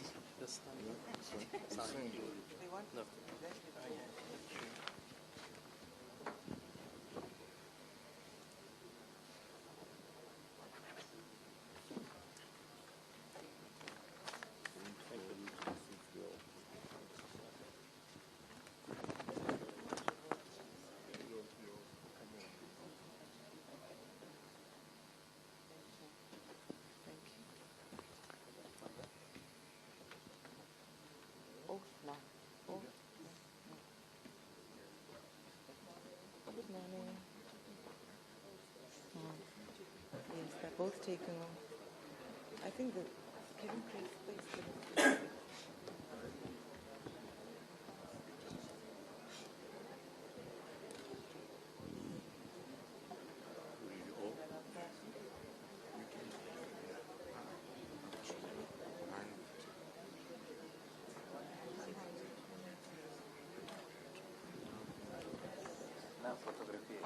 Yes, they're both taking off. I think that Kevin Chris.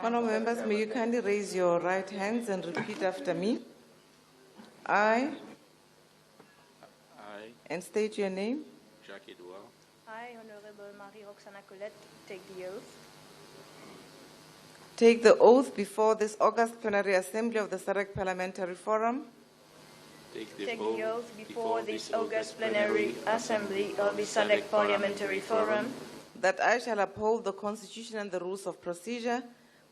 Honourable members, may you kindly raise your right hands and repeat after me. I, and state your name. Jacques Edouard. I, Honorable Marie-Roxana Colette, take the oath. Take the oath before this August Plenary Assembly of the Sadc Parliamentary Forum. Take the oath before this August Plenary Assembly of the Sadc Parliamentary Forum. That I shall uphold the Constitution and the rules of procedure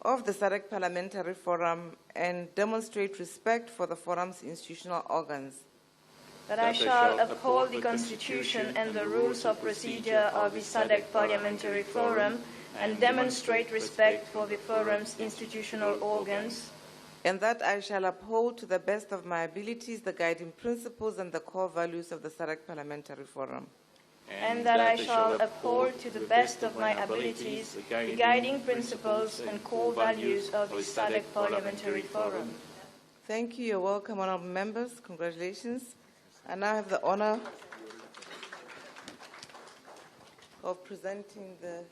of the Sadc Parliamentary Forum and demonstrate respect for the forum's institutional organs. That I shall uphold the Constitution and the rules of procedure of the Sadc Parliamentary Forum and demonstrate respect for the forum's institutional organs. And that I shall uphold to the best of my abilities the guiding principles and the core values of the Sadc Parliamentary Forum. And that I shall uphold to the best of my abilities the guiding principles and core values of the Sadc Parliamentary Forum. Thank you. You're welcome, honourable members. Congratulations. I now have the honour of presenting the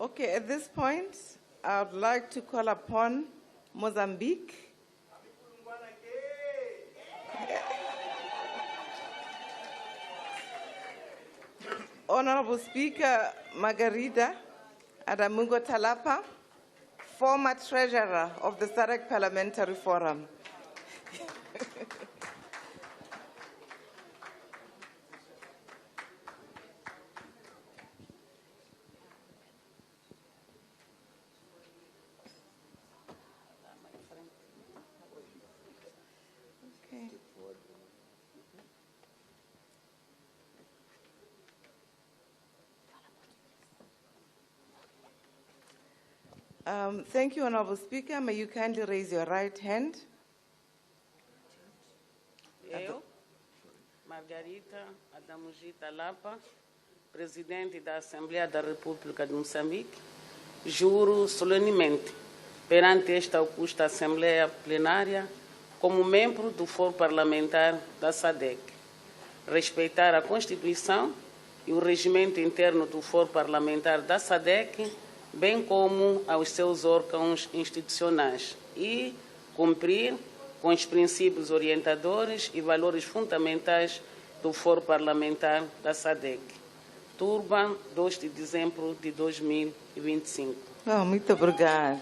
Okay, at this point, I would like to call upon Mozambique. Honorable Speaker Margarida Adamungo Talapa, former treasurer of the Sadc Parliamentary Forum. Thank you, Honorable Speaker. May you kindly raise your right hand. Eu, Margarita Adamugita Lapa, Presidente da Assembleia da República de Moçambique, juro solenemente perante esta augusta Assembleia Plenária, como membro do Foro Parlamentar da SADC, respeitar a Constituição e o regimento interno do Foro Parlamentar da SADC, bem como aos seus órgãos institucionais, e cumprir com os princípios orientadores e valores fundamentais do Foro Parlamentar da SADC. Turban, 2 de dezembro de 2025. Oh, muito obrigada.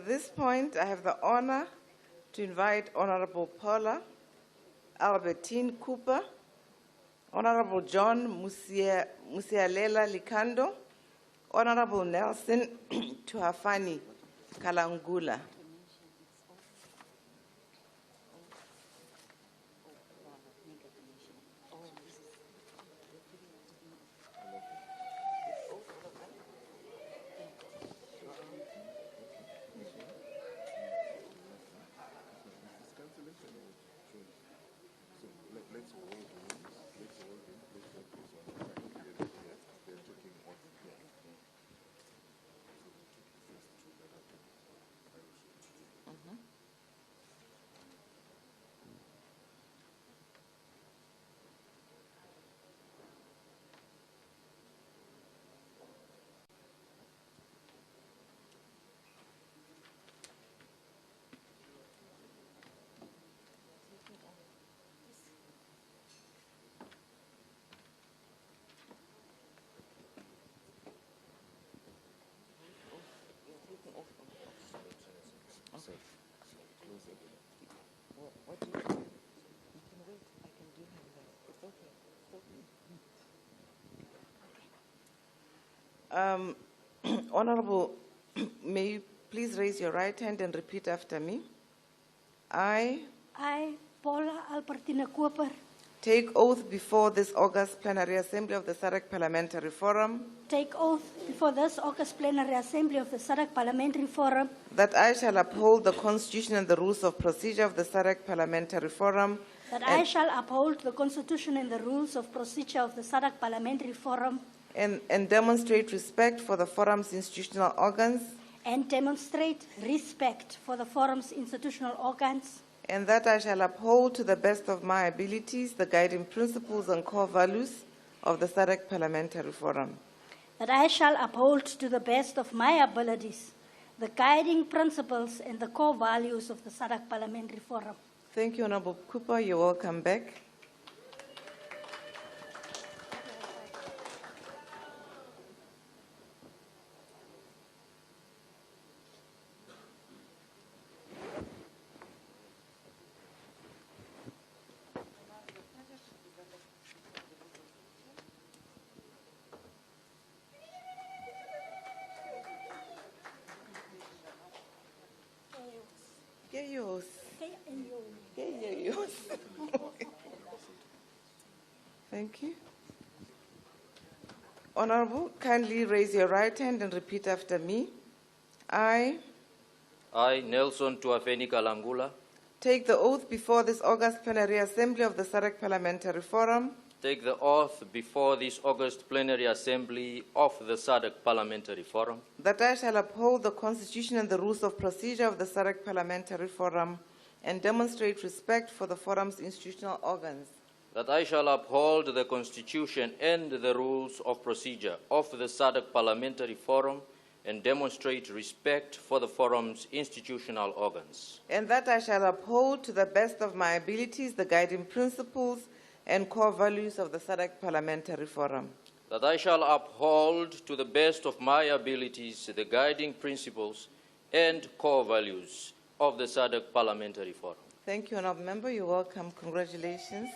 At this point, I have the honor to invite Honorable Paula Albertine Cooper, Honorable John Musialela Likando, Honorable Nelson Tuhafani Kalangula. What do you do? You can wait. I can do him that. It's okay. It's okay. Honorable, may you please raise your right hand and repeat after me. I, Paula Albertina Cooper, take oath before this August Plenary Assembly of the Sadc Parliamentary Forum take oath before this August Plenary Assembly of the Sadc Parliamentary Forum that I shall uphold the Constitution and the rules of procedure of the Sadc Parliamentary Forum, that I shall uphold the Constitution and the rules of procedure of the Sadc Parliamentary Forum and demonstrate respect for the forum's institutional organs, and demonstrate respect for the forum's institutional organs, and that I shall uphold to the best of my abilities the guiding principles and core values of the Sadc Parliamentary Forum. that I shall uphold to the best of my abilities the guiding principles and the core values of the Sadc Parliamentary Forum. Thank you, Honorable Cooper. You're welcome back. Get yours. Get yours. Thank you. Honorable, kindly raise your right hand and repeat after me. I, Nelson Tuhafeni Kalangula, take the oath before this August Plenary Assembly of the Sadc Parliamentary Forum take the oath before this August Plenary Assembly of the Sadc Parliamentary Forum that I shall uphold the Constitution and the rules of procedure of the Sadc Parliamentary Forum and demonstrate respect for the forum's institutional organs, that I shall uphold the Constitution and the rules of procedure of the Sadc Parliamentary Forum and demonstrate respect for the forum's institutional organs, and that I shall uphold to the best of my abilities the guiding principles and core values of the Sadc Parliamentary Forum, that I shall uphold to the best of my abilities the guiding principles and core values of the Sadc Parliamentary Forum. Thank you, Honourable Member. You're welcome. Congratulations.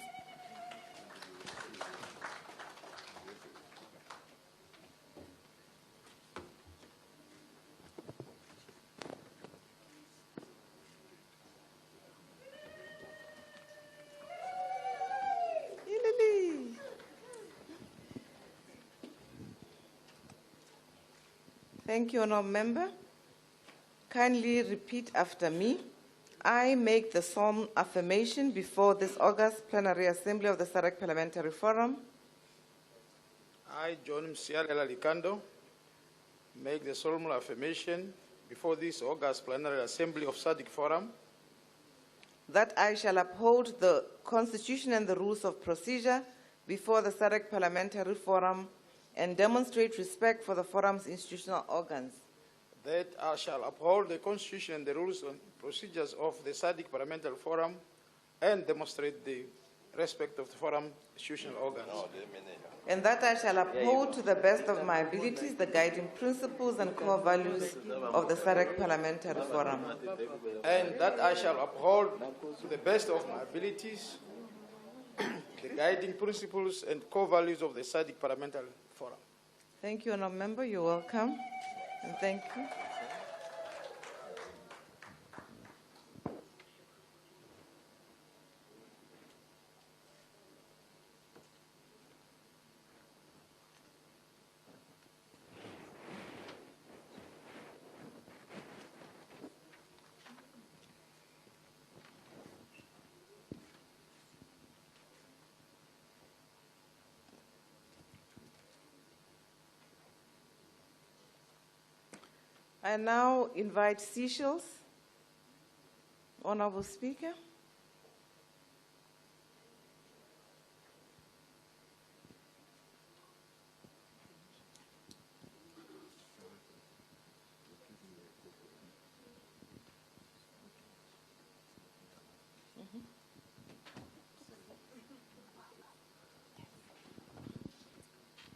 Thank you, Honourable Member. Kindly repeat after me. I make the solemn affirmation before this August Plenary Assembly of the Sadc Parliamentary Forum. I, John Musialela Likando, make the solemn affirmation before this August Plenary Assembly of Sadc Forum that I shall uphold the Constitution and the rules of procedure before the Sadc Parliamentary Forum and demonstrate respect for the forum's institutional organs, that I shall uphold the Constitution and the rules and procedures of the Sadc Parliamentary Forum and demonstrate the respect of the forum institutional organs. And that I shall uphold to the best of my abilities the guiding principles and core values of the SADC Parliamentary Forum. And that I shall uphold to the best of my abilities the guiding principles and core values of the SADC Parliamentary Forum. Thank you, Honourable Member. You're welcome. And thank you. I now invite Seychelles. Honourable Speaker.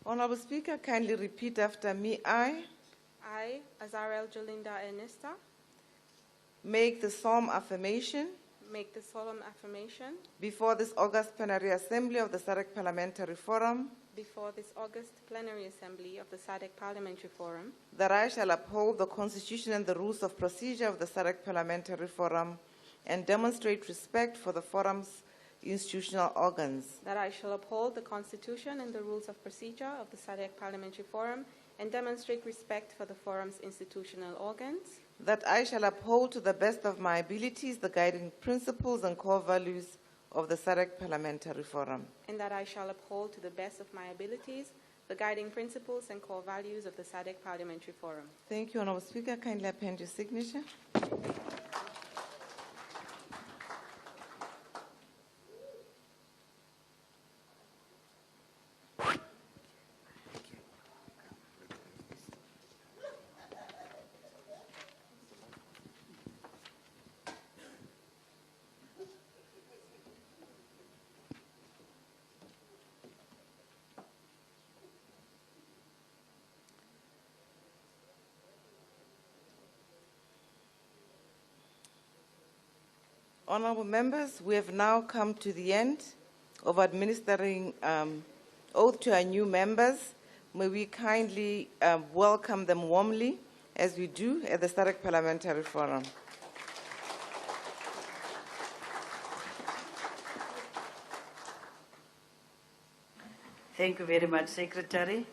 Honourable Speaker, kindly repeat after me. I, Azarel Jolinda Ernesta, Make the solemn affirmation make the solemn affirmation before this August Plenary Assembly of the SADC Parliamentary Forum before this August Plenary Assembly of the SADC Parliamentary Forum that I shall uphold the Constitution and the rules of procedure of the SADC Parliamentary Forum and demonstrate respect for the forum's institutional organs. that I shall uphold the Constitution and the rules of procedure of the SADC Parliamentary Forum and demonstrate respect for the forum's institutional organs, That I shall uphold to the best of my abilities the guiding principles and core values of the SADC Parliamentary Forum. and that I shall uphold to the best of my abilities the guiding principles and core values of the SADC Parliamentary Forum. Thank you, Honourable Speaker. Kindly append your signature. Honourable members, we have now come to the end of administering oath to our new members. May we kindly welcome them warmly, as we do at the SADC Parliamentary Forum. Thank you very much, Secretary.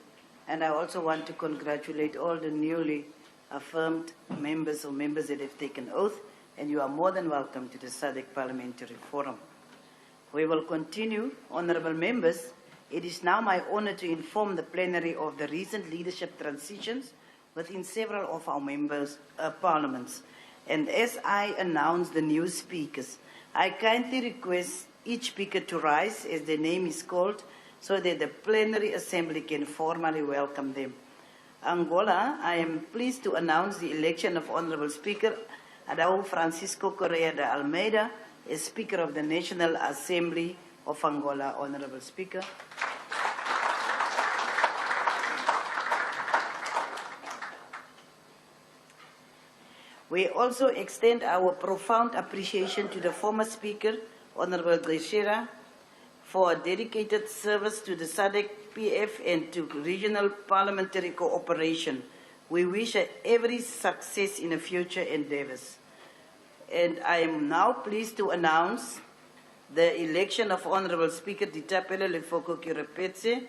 And I also want to congratulate all the newly affirmed members or members that have taken oath, and you are more than welcome to the SADC Parliamentary Forum. We will continue. Honourable members, it is now my honour to inform the plenary of the recent leadership transitions within several of our members' parliaments. And as I announce the new speakers, I kindly request each speaker to rise as their name is called so that the plenary assembly can formally welcome them. Angola, I am pleased to announce the election of Honourable Speaker Adão Francisco Correa de Almeida as Speaker of the National Assembly of Angola. Honourable Speaker. We also extend our profound appreciation to the former Speaker, Honourable Teixeira, for dedicated service to the Sadc-Pf and to regional parliamentary cooperation. We wish her every success in her future endeavours. And I am now pleased to announce the election of Honourable Speaker Ditapele Lefoko Kirepetse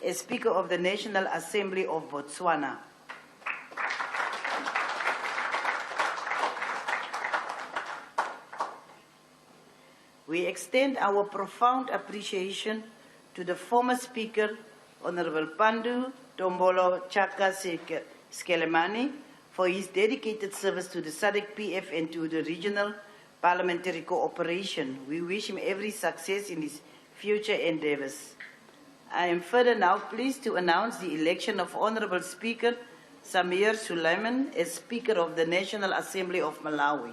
as Speaker of the National Assembly of Botswana. We extend our profound appreciation to the former Speaker, Honourable Pandu Tombolo Chaka Skelemani, for his dedicated service to the Sadc-Pf and to the regional parliamentary cooperation. We wish him every success in his future endeavours. I am further now pleased to announce the election of Honourable Speaker Samir Suleiman as Speaker of the National Assembly of Malawi.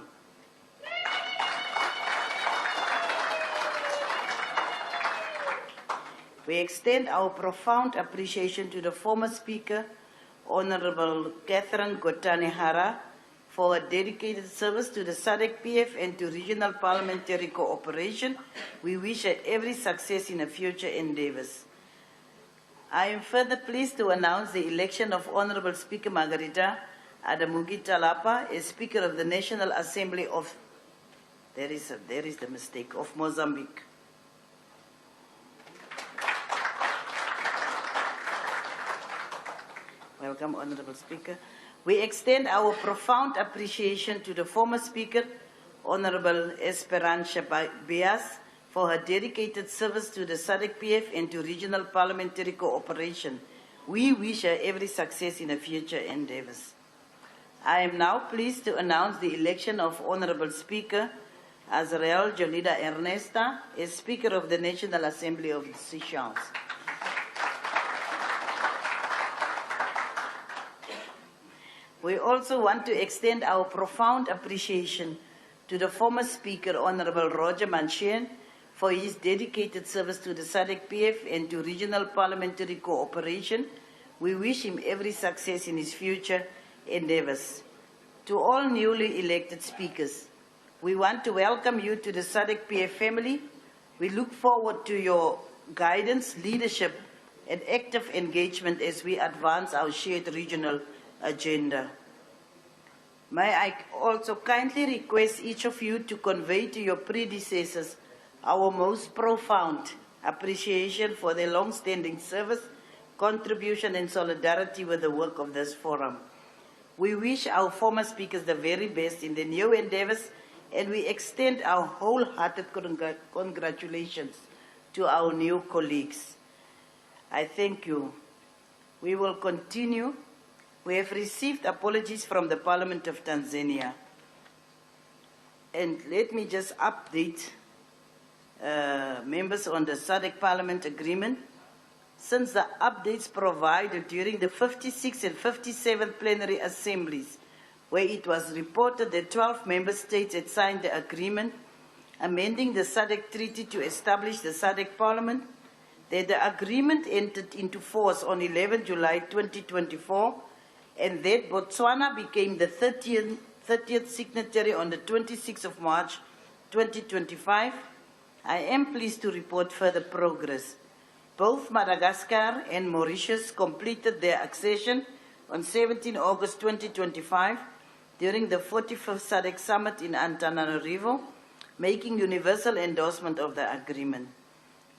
We extend our profound appreciation to the former Speaker, Honorable Catherine Gotane-Hara, for her dedicated service to the Sadc-Pf and to regional parliamentary cooperation. We wish her every success in her future endeavors. I am further pleased to announce the election of Honorable Speaker Margarita Adamugi Talapa as Speaker of the National Assembly of, there is the mistake, of Mozambique. Welcome, Honorable Speaker. We extend our profound appreciation to the former Speaker, Honorable Esperanza Bias, for her dedicated service to the Sadc-Pf and to regional parliamentary cooperation. We wish her every success in her future endeavors. I am now pleased to announce the election of Honorable Speaker Azrael Jonida Ernesta as Speaker of the National Assembly of the Seychelles. We also want to extend our profound appreciation to the former Speaker, Honorable Roger Manchien, for his dedicated service to the Sadc-Pf and to regional parliamentary cooperation. We wish him every success in his future endeavors. To all newly elected speakers, we want to welcome you to the Sadc-Pf family. We look forward to your guidance, leadership, and active engagement as we advance our shared regional agenda. May I also kindly request each of you to convey to your predecessors our most profound appreciation for their long-standing service, contribution, and solidarity with the work of this forum. We wish our former speakers the very best in their new endeavors, and we extend our wholehearted congratulations to our new colleagues. I thank you. We will continue. We have received apologies from the Parliament of Tanzania. And let me just update members on the SADC Parliament Agreement. Since the updates provided during the 56th and 57th Plenary Assemblies, where it was reported that 12 member states had signed the agreement amending the SADC Treaty to establish the SADC Parliament, that the agreement entered into force on 11 July 2024, and that Botswana became the 30th signatory on the 26th of March 2025, I am pleased to report further progress. Both Madagascar and Mauritius completed their accession on 17 August 2025 during the 45th SADC Summit in Antananarivo, making universal endorsement of the agreement.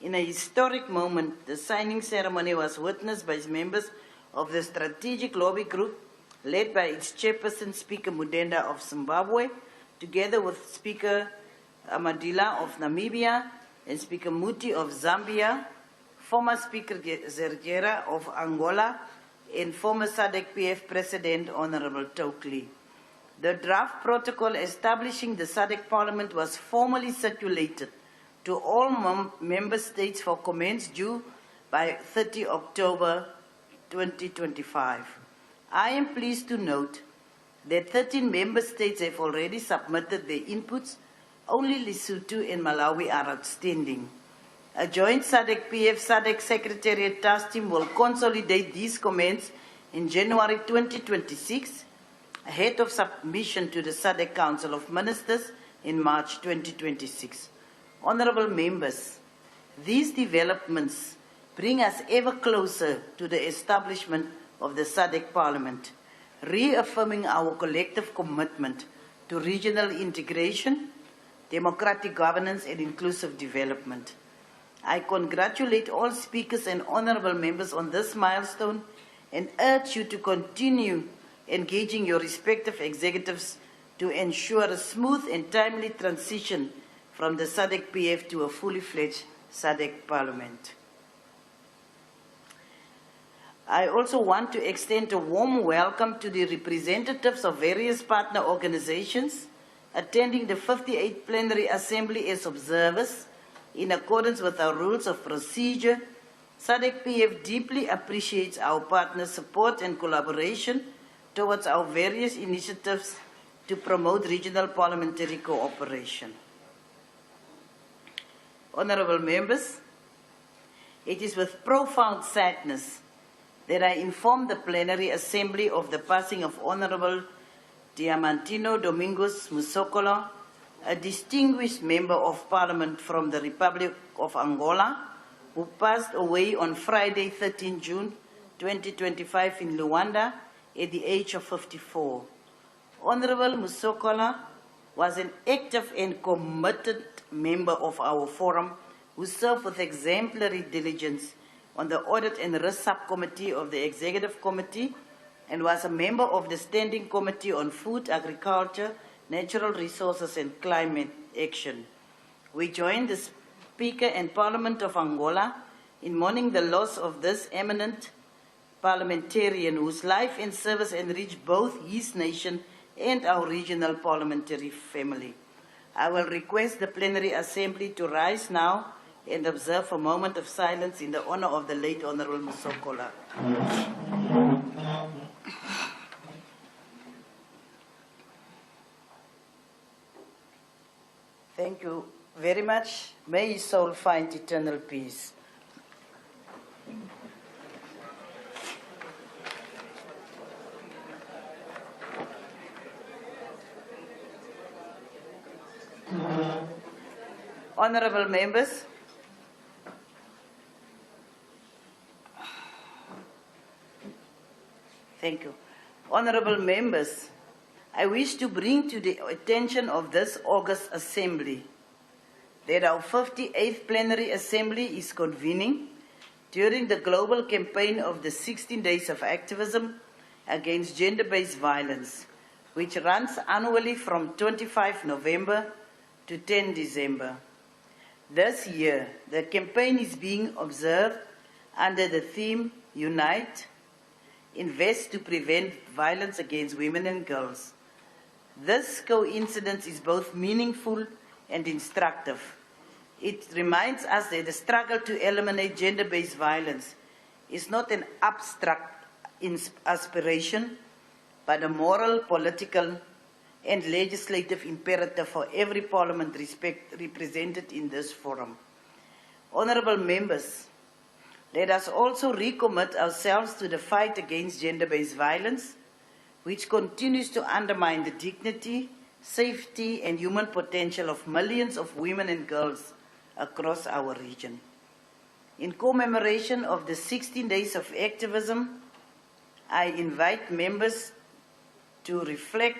In a historic moment, the signing ceremony was witnessed by members of the Strategic Lobby Group, led by its chairperson, Speaker Mudenda of Zimbabwe, together with Speaker Amadila of Namibia and Speaker Muti of Zambia, former Speaker Zergera of Angola, and former SADC-Pf President Honorable Tokli. The draft protocol establishing the SADC Parliament was formally circulated to all member states for comments due by 30 October 2025. I am pleased to note that 13 member states have already submitted their inputs. Only Lesotho and Malawi are outstanding. A joint SADC-Pf-SADC Secretariat Task Team will consolidate these comments in January 2026, ahead of submission to the SADC Council of Ministers in March 2026. Honourable members, these developments bring us ever closer to the establishment of the SADC Parliament, reaffirming our collective commitment to regional integration, democratic governance, and inclusive development. I congratulate all speakers and honourable members on this milestone and urge you to continue engaging your respective executives to ensure a smooth and timely transition from the SADC-Pf to a fully fledged SADC Parliament. I also want to extend a warm welcome to the representatives of various partner organizations attending the 58th Plenary Assembly as observers in accordance with our rules of procedure. SADC-Pf deeply appreciates our partners' support and collaboration towards our various initiatives to promote regional parliamentary cooperation. Honourable members, It is with profound sadness that I inform the plenary assembly of the passing of Honorable Diamantino Domingos Musokola, a distinguished member of parliament from the Republic of Angola, who passed away on Friday, 13 June 2025 in Luanda at the age of 54. Honorable Musokola was an active and committed member of our forum who served with exemplary diligence on the Audit and Risk Subcommittee of the Executive Committee and was a member of the Standing Committee on Food, Agriculture, Natural Resources and Climate Action. We join the Speaker and Parliament of Angola in mourning the loss of this eminent parliamentarian whose life and service enriched both his nation and our regional parliamentary family. I will request the plenary assembly to rise now and observe a moment of silence in the honor of the late Honorable Musokola. Thank you very much. May his soul find eternal peace. Honorable members, thank you. Honorable members, I wish to bring to the attention of this August Assembly that our 58th Plenary Assembly is convening during the global campaign of the 16 Days of Activism Against Gender-Based Violence, which runs annually from 25 November to 10 December. This year, the campaign is being observed under the theme Unite, Invest to Prevent Violence Against Women and Girls. This coincidence is both meaningful and instructive. It reminds us that the struggle to eliminate gender-based violence is not an abstract aspiration, but a moral, political, and legislative imperative for every parliament represented in this forum. Honourable members, let us also recommit ourselves to the fight against gender-based violence, which continues to undermine the dignity, safety, and human potential of millions of women and girls across our region. In commemoration of the 16 Days of Activism, I invite members to reflect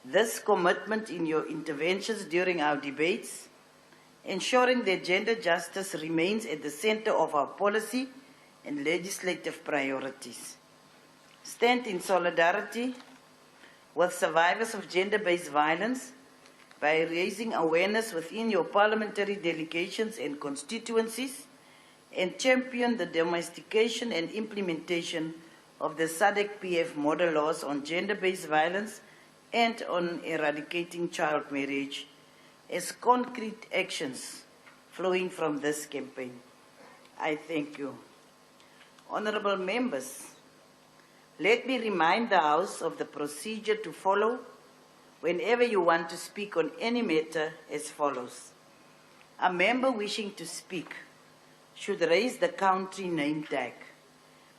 this commitment in your interventions during our debates, ensuring that gender justice remains at the center of our policy and legislative priorities. Stand in solidarity with survivors of gender-based violence by raising awareness within your parliamentary delegations and constituencies, and champion the domestication and implementation of the Sadc-Pf model laws on gender-based violence and on eradicating child marriage as concrete actions flowing from this campaign. I thank you. Honourable members, let me remind the House of the procedure to follow whenever you want to speak on any matter as follows. A member wishing to speak should raise the country name tag.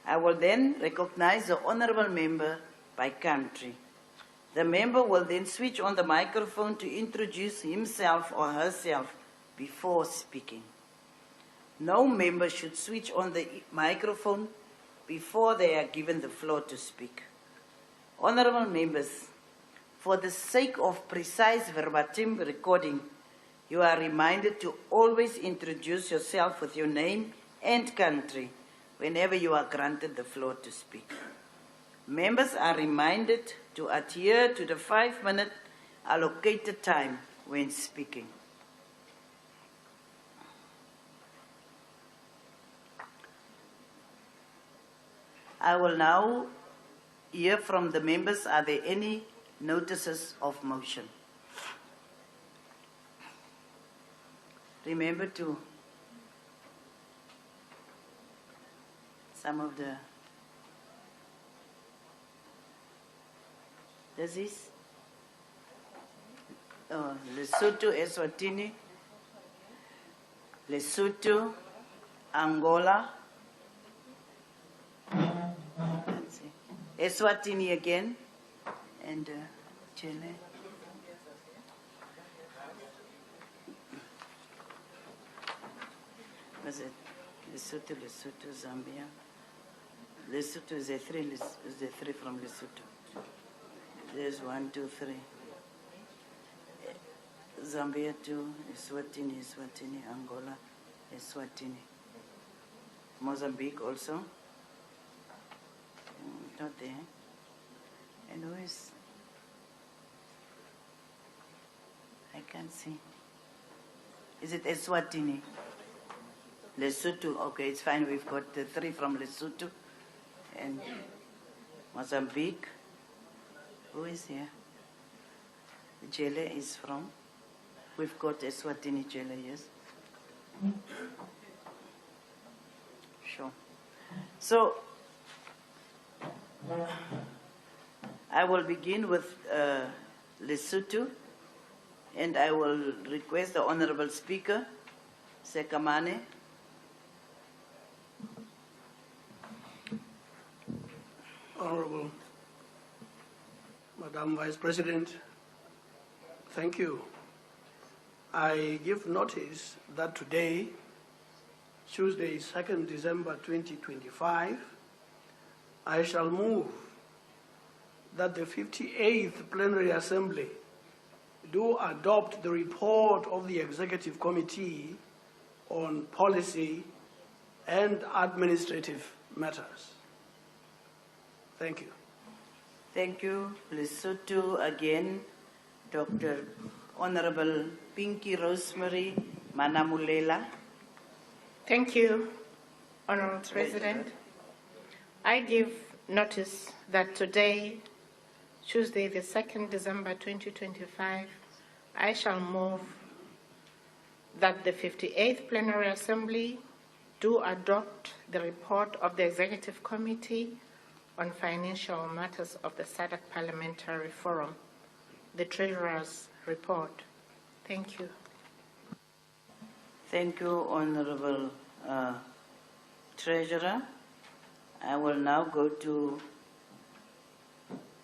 I will then recognize the honourable member by country. The member will then switch on the microphone to introduce himself or herself before speaking. No member should switch on the microphone before they are given the floor to speak. Honourable members, for the sake of precise verbatim recording, you are reminded to always introduce yourself with your name and country whenever you are granted the floor to speak. Members are reminded to adhere to the 5-minute allocated time when speaking. I will now hear from the members. Are there any notices of motion? Remember to some of the Lesotho, Eswatini, Lesotho, Angola. Let's see. Eswatini again. And Chile. Was it Lesotho, Zambia? Lesotho is a three from Lesotho. There's 1, 2, 3. Zambia 2, Eswatini, Angola, Eswatini. Mozambique also. Not there. And who is? I can't see. Is it Eswatini? Lesotho, okay, it's fine. We've got the 3 from Lesotho and Mozambique. Who is here? Chile is from. We've got Eswatini, Chile, yes. Sure. So, I will begin with Lesotho, and I will request the Honorable Speaker, Sekamane. Honorable Madam Vice President, thank you. I give notice that today, Tuesday, 2nd December 2025, I shall move that the 58th Plenary Assembly do adopt the report of the Executive Committee on Policy and Administrative Matters. Thank you. Thank you. Lesotho again, Dr. Honorable Pinky Rosemary Manamulela. Thank you, Honorable President. I give notice that today, Tuesday, the 2nd December 2025, I shall move that the 58th Plenary Assembly do adopt the report of the Executive Committee on Financial Matters of the SADC Parliamentary Forum, the Treasurer's report. Thank you. Thank you, Honorable Treasurer. I will now go to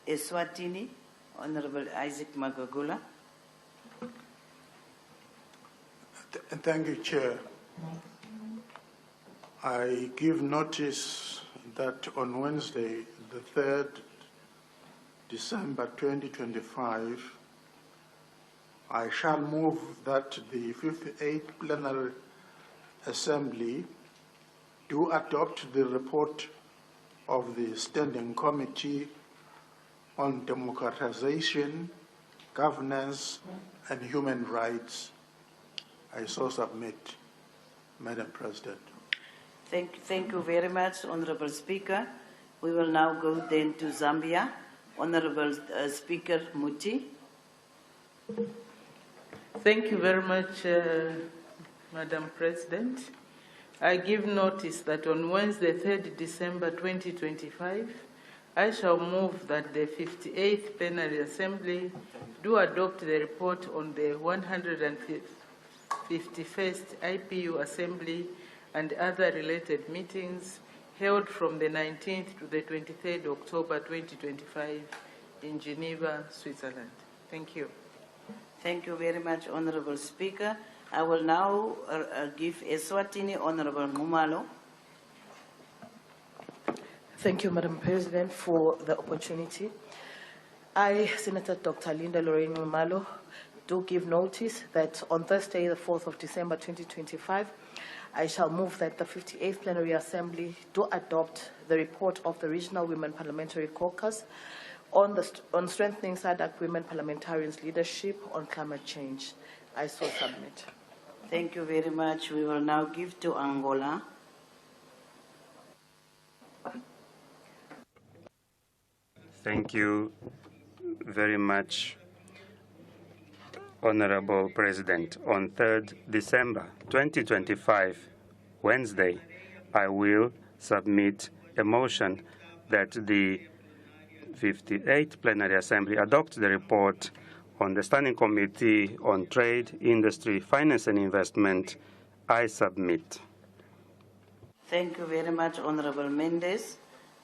Eswatini, Honorable Isaac Magagula. Thank you, Chair. I give notice that on Wednesday, the 3rd December 2025, I shall move that the 58th Plenary Assembly do adopt the report of the Standing Committee on Democratization, Governance, and Human Rights. I so submit, Madam President. Thank you very much, Honorable Speaker. We will now go then to Zambia. Honorable Speaker Muti. Thank you very much, Madam President. I give notice that on Wednesday, 3rd December 2025, I shall move that the 58th Plenary Assembly do adopt the report on the 151st IPU Assembly and other related meetings held from the 19th to the 23rd October 2025 in Geneva, Switzerland. Thank you. Thank you very much, Honorable Speaker. I will now give Eswatini, Honorable Mumalo. Thank you, Madam President, for the opportunity. I, Senator Dr. Linda Lorraine Mumalo, do give notice that on Thursday, the 4th of December 2025, I shall move that the 58th Plenary Assembly do adopt the report of the Regional Women Parliamentary Caucus on strengthening SADC women parliamentarians' leadership on climate change. I so submit. Thank you very much. We will now give to Angola. Thank you very much, Honorable President. On 3rd December 2025, Wednesday, I will submit a motion that the 58th Plenary Assembly adopt the report on the Standing Committee on Trade, Industry, Finance and Investment. I submit. Thank you very much, Honorable Mendes.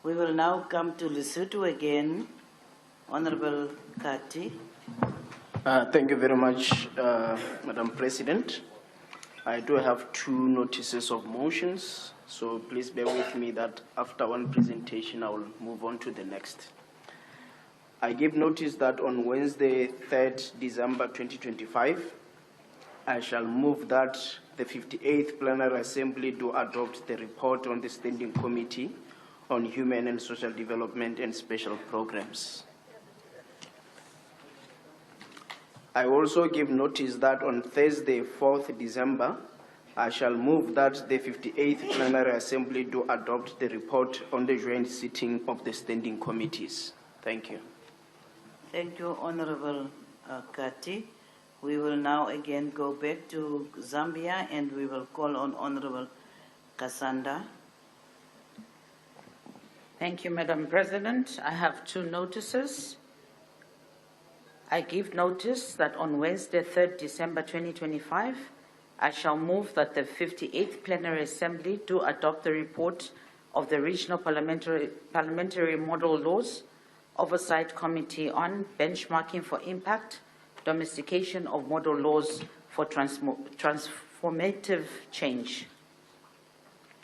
We will now come to Lesotho again. Honorable Kati. Thank you very much, Madam President. I do have two notices of motions, so please bear with me that after one presentation, I will move on to the next. I give notice that on Wednesday, 3rd December 2025, I shall move that the 58th Plenary Assembly do adopt the report on the Standing Committee on Human and Social Development and Special Programs. I also give notice that on Thursday, 4th December, I shall move that the 58th Plenary Assembly do adopt the report on the joint sitting of the standing committees. Thank you. Thank you, Honorable Kati. We will now again go back to Zambia and we will call on Honorable Kasanda. Thank you, Madam President. I have two notices. I give notice that on Wednesday, 3rd December 2025, I shall move that the 58th Plenary Assembly do adopt the report of the Regional Parliamentary Model Laws Oversight Committee on Benchmarking for Impact, Domestication of Model Laws for Transformative Change.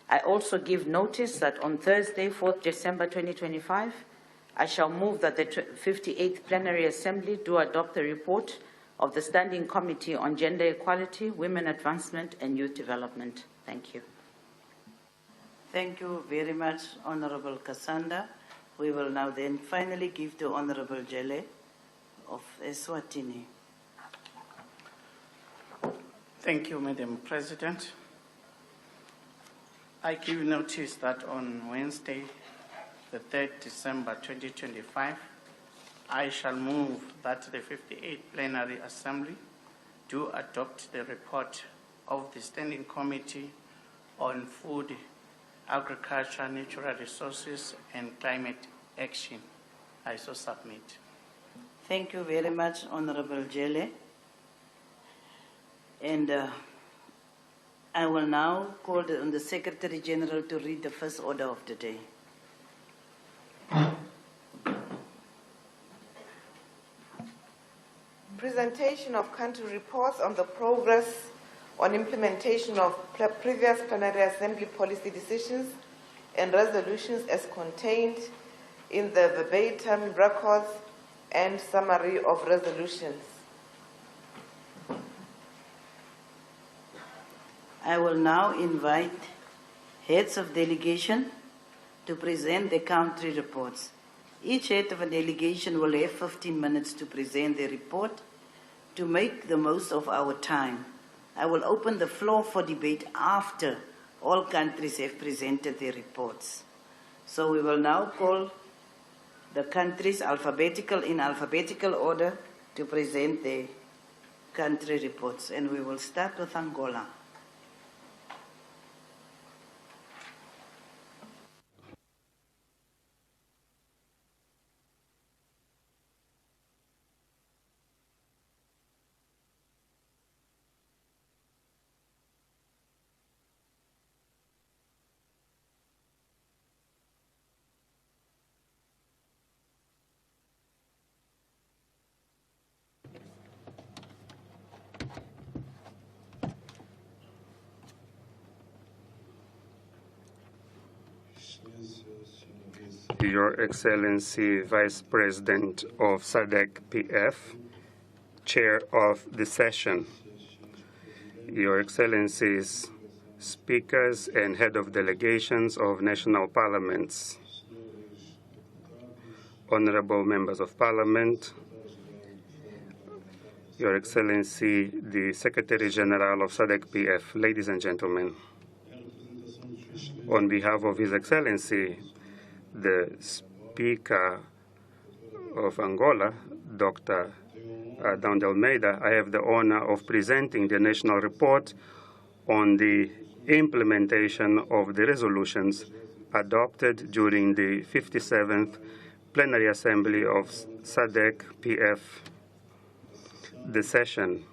I also give notice that on Thursday, 4th December 2025, I shall move that the 58th Plenary Assembly do adopt the report of the Standing Committee on Gender Equality, Women Advancement and Youth Development. Thank you. Thank you very much, Honorable Kasanda. We will now then finally give to Honorable Jele of Eswatini. Thank you, Madam President. I give notice that on Wednesday, the 3rd December 2025, I shall move that the 58th Plenary Assembly do adopt the report of the Standing Committee on Food, Agriculture, Natural Resources and Climate Action. I so submit. Thank you very much, Honorable Jele. And I will now call on the Secretary General to read the first order of the day. Presentation of country reports on the progress on implementation of previous plenary assembly policy decisions and resolutions as contained in the verbatim records and summary of resolutions. I will now invite heads of delegation to present the country reports. Each head of a delegation will have 15 minutes to present the report. To make the most of our time, I will open the floor for debate after all countries have presented their reports. So we will now call the countries in alphabetical order to present their country reports. And we will start with Angola. Your Excellency, Vice President of Sadc-Pf, Chair of the session, Your Excellencies, Speakers and Head of Delegations of National Parliaments, Honorable Members of Parliament, Your Excellency, the Secretary General of Sadc-Pf, ladies and gentlemen, on behalf of His Excellency, the Speaker of Angola, Dr. Adão de Almeida, I have the honor of presenting the national report on the implementation of the resolutions adopted during the 57th Plenary Assembly of Sadc-Pf. The session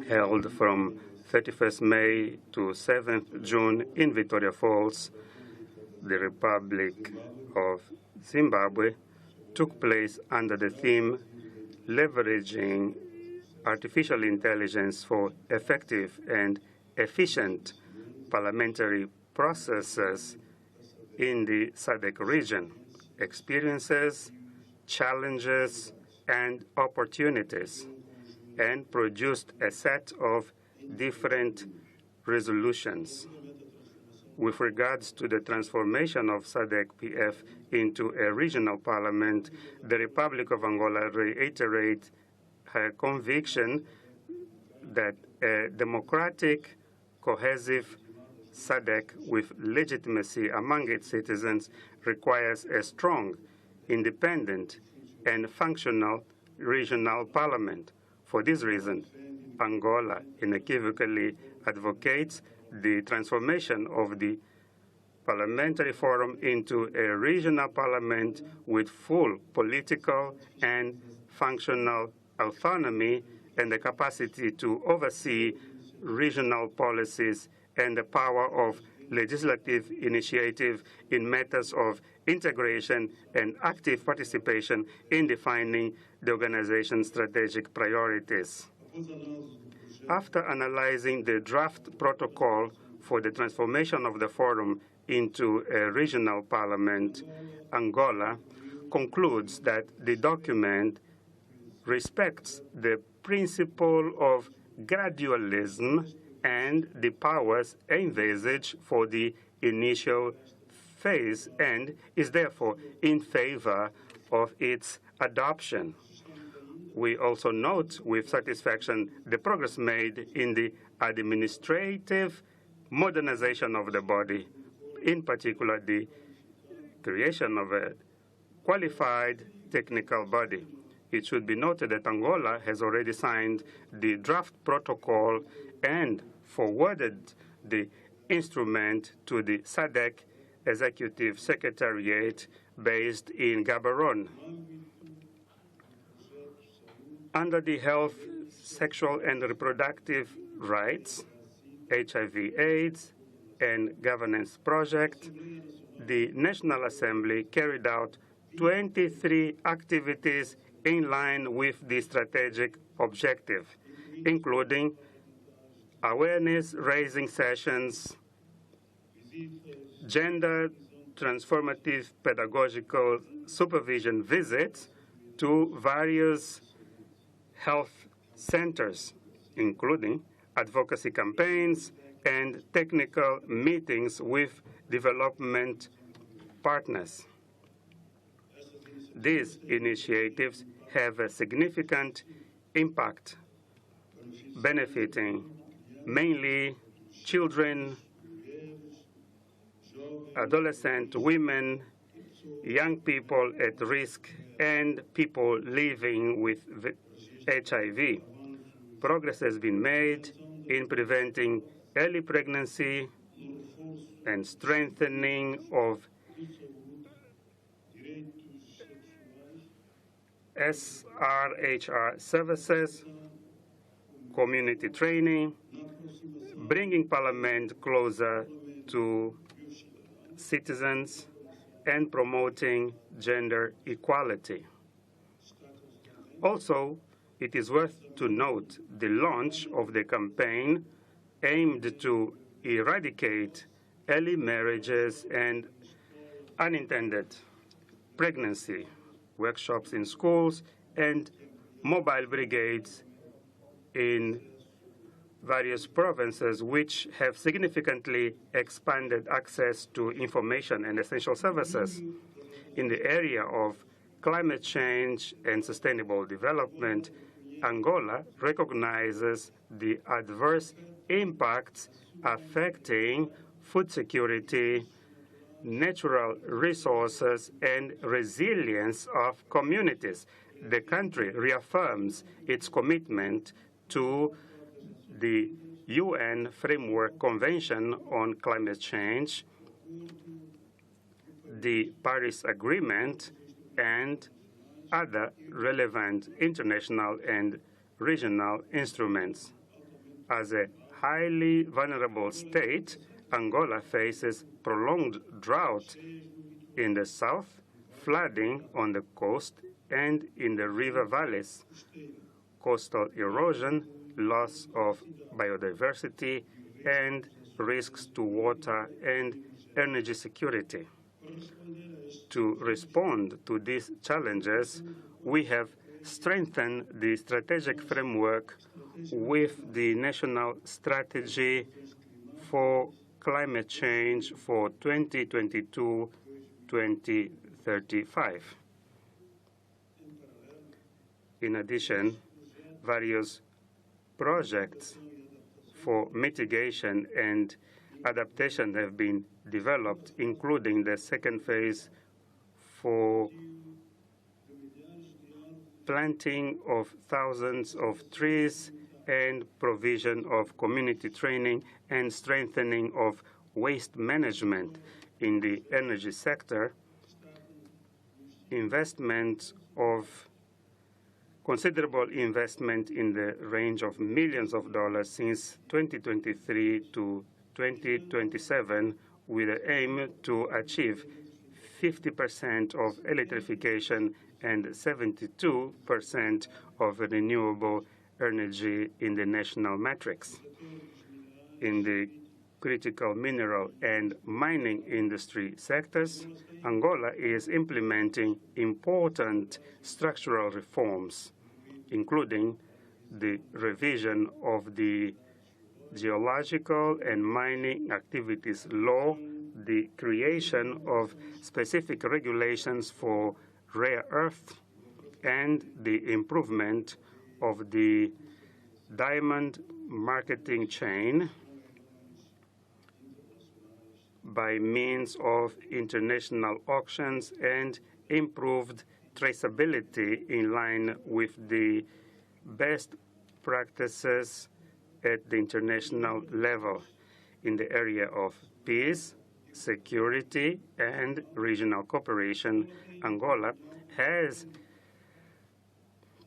held from 31st May to 7th June in Victoria Falls, the Republic of Zimbabwe, took place under the theme Leveraging Artificial Intelligence for Effective and Efficient Parliamentary Processes in the SADC region, Experiences, Challenges, and Opportunities, and produced a set of different resolutions. With regards to the transformation of Sadc-Pf into a regional parliament, the Republic of Angola reiterates her conviction that a democratic, cohesive SADC with legitimacy among its citizens requires a strong, independent, and functional regional parliament. For this reason, Angola unequivocally advocates the transformation of the Parliamentary Forum into a regional parliament with full political and functional autonomy and the capacity to oversee regional policies and the power of legislative initiative in matters of integration and active participation in defining the organization's strategic priorities. After analyzing the draft protocol for the transformation of the forum into a regional parliament, Angola concludes that the document respects the principle of gradualism and the powers envisaged for the initial phase and is therefore in favor of its adoption. We also note with satisfaction the progress made in the administrative modernization of the body, in particular the creation of a qualified technical body. It should be noted that Angola has already signed the draft protocol and forwarded the instrument to the SADC Executive Secretariat based in Gaborone. Under the Health, Sexual and Reproductive Rights, HIV/AIDS, and Governance Project, the National Assembly carried out 23 activities in line with the strategic objective, including awareness-raising sessions, gender transformative pedagogical supervision visits to various health centers, including advocacy campaigns and technical meetings with development partners. These initiatives have a significant impact, benefiting mainly children, adolescent women, young people at risk, and people living with HIV. Progress has been made in preventing early pregnancy and strengthening of SRHR services, community training, bringing Parliament closer to citizens, and promoting gender equality. Also, it is worth to note the launch of the campaign aimed to eradicate early marriages and unintended pregnancy, workshops in schools, and mobile brigades in various provinces which have significantly expanded access to information and essential services. In the area of climate change and sustainable development, Angola recognizes the adverse impacts affecting food security, natural resources, and resilience of communities. The country reaffirms its commitment to the UN Framework Convention on Climate Change, the Paris Agreement, and other relevant international and regional instruments. As a highly vulnerable state, Angola faces prolonged drought in the south, flooding on the coast and in the river valleys, coastal erosion, loss of biodiversity, and risks to water and energy security. To respond to these challenges, we have strengthened the strategic framework with the National Strategy for Climate Change for 2022-2035. In addition, various projects for mitigation and adaptation have been developed, including the second phase for planting of thousands of trees and provision of community training and strengthening of waste management in the energy sector. Considerable investment in the range of millions of dollars since 2023 to 2027, with the aim to achieve 50% of electrification and 72% of renewable energy in the national matrix. In the critical mineral and mining industry sectors, Angola is implementing important structural reforms, including the revision of the Geological and Mining Activities Law, the creation of specific regulations for rare earth, and the improvement of the diamond marketing chain by means of international auctions and improved traceability in line with the best practices at the international level in the area of peace, security, and regional cooperation. Angola has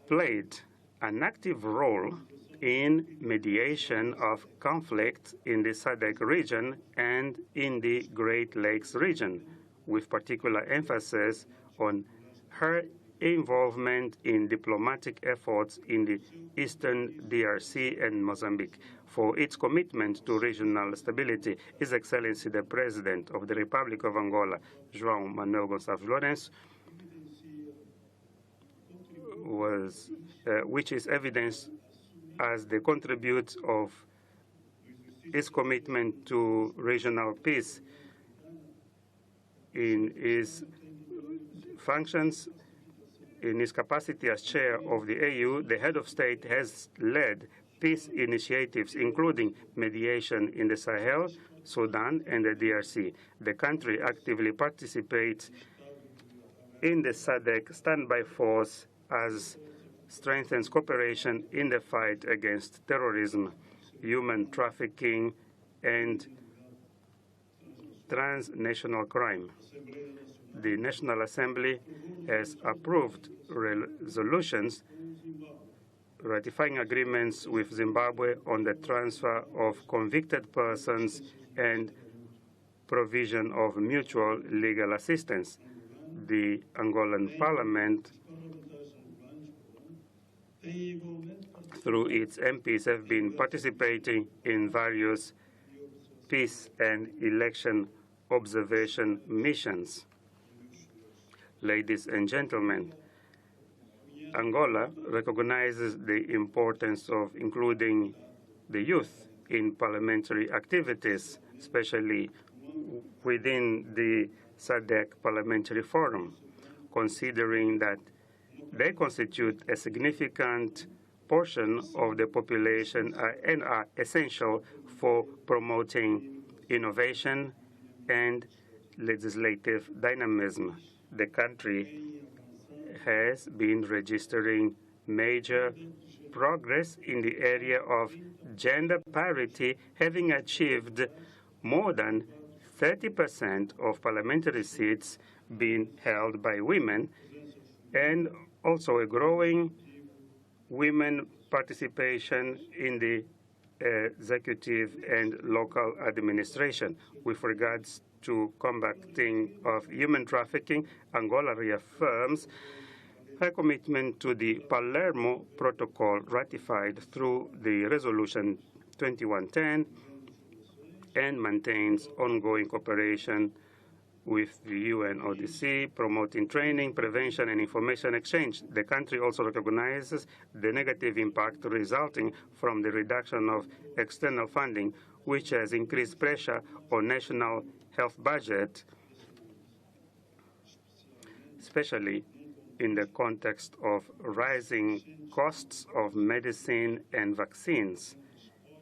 played an active role in mediation of conflicts in the Sadc region and in the Great Lakes region, with particular emphasis on her involvement in diplomatic efforts in the Eastern DRC and Mozambique. For its commitment to regional stability, His Excellency the President of the Republic of Angola, João Manuel Gonçalves Lourenço, which is evidenced as the contribute of his commitment to regional peace in his functions. In his capacity as chair of the AU, the head of state has led peace initiatives, including mediation in the Sahel, Sudan, and the DRC. The country actively participates in the SADC standby force as strengthens cooperation in the fight against terrorism, human trafficking, and transnational crime. The National Assembly has approved resolutions ratifying agreements with Zimbabwe on the transfer of convicted persons and provision of mutual legal assistance. The Angolan Parliament, through its MPs, have been participating in various peace and election observation missions. Ladies and gentlemen, Angola recognizes the importance of including the youth in parliamentary activities, especially within the SADC Parliamentary Forum, considering that they constitute a significant portion of the population and are essential for promoting innovation and legislative dynamism. The country has been registering major progress in the area of gender parity, having achieved more than 30% of parliamentary seats being held by women, and also a growing women participation in the executive and local administration. With regards to combating of human trafficking, Angola reaffirms her commitment to the Palermo Protocol ratified through the Resolution 2110 and maintains ongoing cooperation with the UNODC, promoting training, prevention, and information exchange. The country also recognizes the negative impact resulting from the reduction of external funding, which has increased pressure on national health budget, especially in the context of rising costs of medicine and vaccines.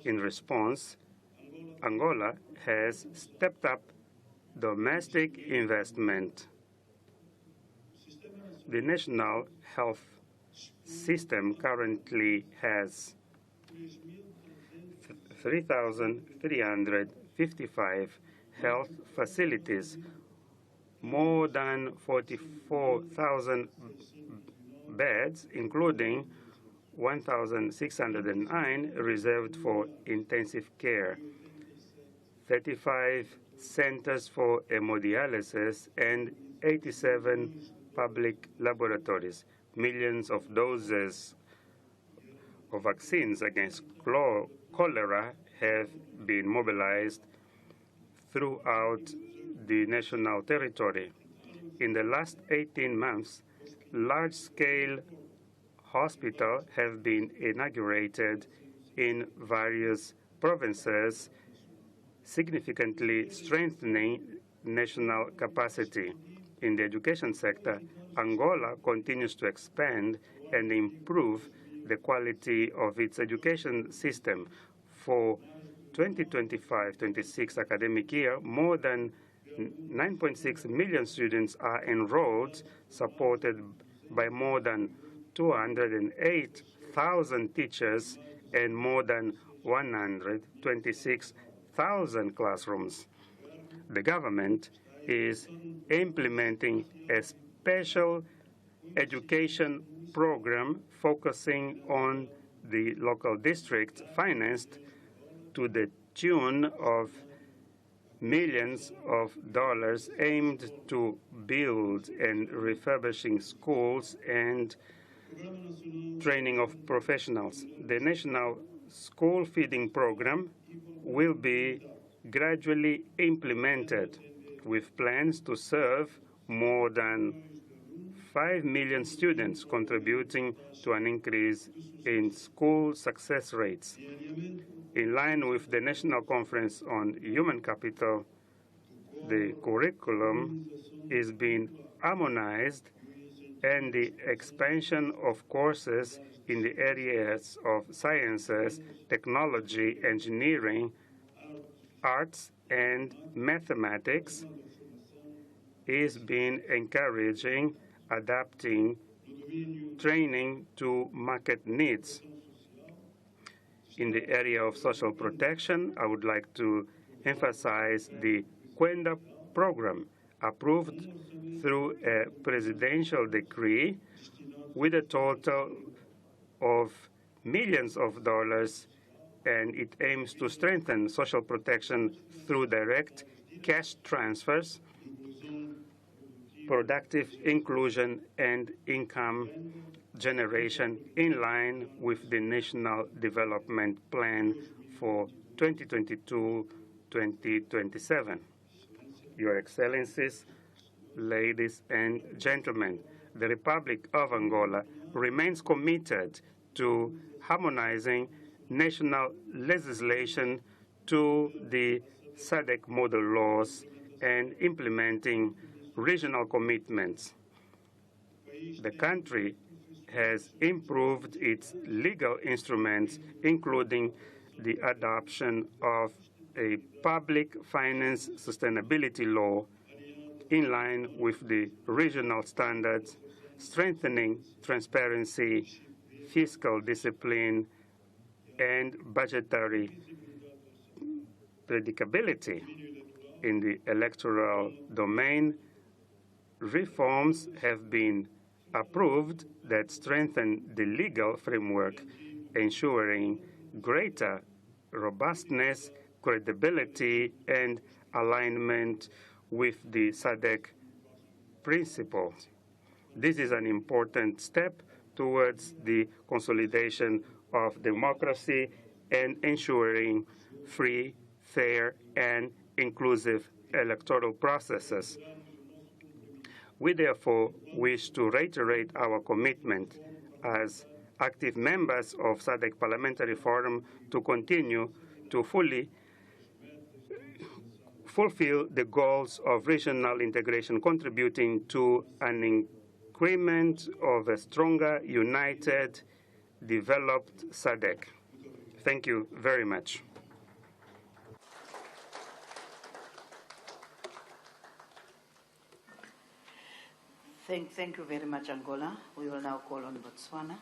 In response, Angola has stepped up domestic investment. The national health system currently has 3,355 health facilities, more than 44,000 beds, including 1,609 reserved for intensive care, 35 centers for hemodialysis, and 87 public laboratories. Millions of doses of vaccines against cholera have been mobilized throughout the national territory. In the last 18 months, large-scale hospitals have been inaugurated in various provinces, significantly strengthening national capacity. In the education sector, Angola continues to expand and improve the quality of its education system. For 2025-26 academic year, more than 9.6 million students are enrolled, supported by more than 208,000 teachers and more than 126,000 classrooms. The government is implementing a special education program focusing on the local districts, financed to the tune of millions of dollars, aimed to build and refurbishing schools and training of professionals. The National School Feeding Program will be gradually implemented with plans to serve more than 5 million students, contributing to an increase in school success rates. In line with the National Conference on Human Capital, the curriculum is being harmonized, and the expansion of courses in the areas of sciences, technology, engineering, arts, and mathematics is being encouraging, adapting training to market needs. In the area of social protection, I would like to emphasize the Kwenda program, approved through a presidential decree with a total of millions of dollars, and it aims to strengthen social protection through direct cash transfers, productive inclusion, and income generation in line with the National Development Plan for 2022-2027. Your Excellencies, ladies and gentlemen, the Republic of Angola remains committed to harmonizing national legislation to the SADC model laws and implementing regional commitments. The country has improved its legal instruments, including the adoption of a public finance sustainability law in line with the regional standards, strengthening transparency, fiscal discipline, and budgetary predictability. In the electoral domain, reforms have been approved that strengthen the legal framework, ensuring greater robustness, credibility, and alignment with the SADC principles. This is an important step towards the consolidation of democracy and ensuring free, fair, and inclusive electoral processes. We therefore wish to reiterate our commitment as active members of SADC Parliamentary Forum to continue to fully fulfill the goals of regional integration, contributing to an increment of a stronger, united, developed SADC. Thank you very much. Thank you very much, Angola. We will now call on Botswana.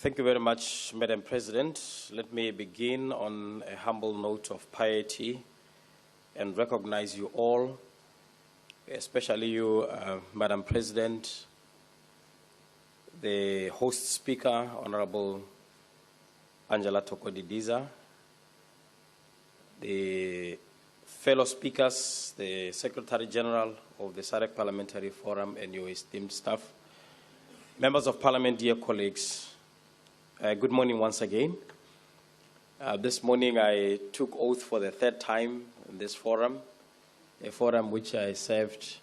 Thank you very much, Madam President. Let me begin on a humble note of piety and recognize you all, especially you, Madam President, the host speaker, Honorable Angela Tokodidiza, the fellow speakers, the Secretary General of the SADC Parliamentary Forum, and your esteemed staff, members of Parliament, dear colleagues. Good morning once again. This morning I took oath for the third time in this forum, a forum which I served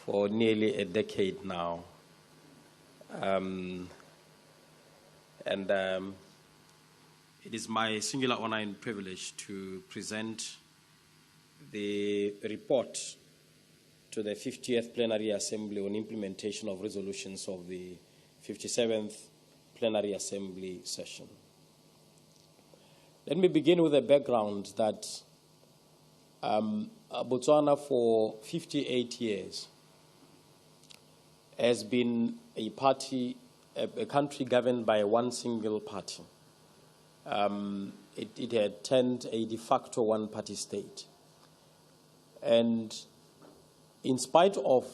for nearly a decade now. It is my singular honor and privilege to present the report to the 58th Plenary Assembly on implementation of resolutions of the 57th Plenary Assembly session. Let me begin with a background that Botswana for 58 years has been a country governed by one single party. It had turned a de facto one-party state. And in spite of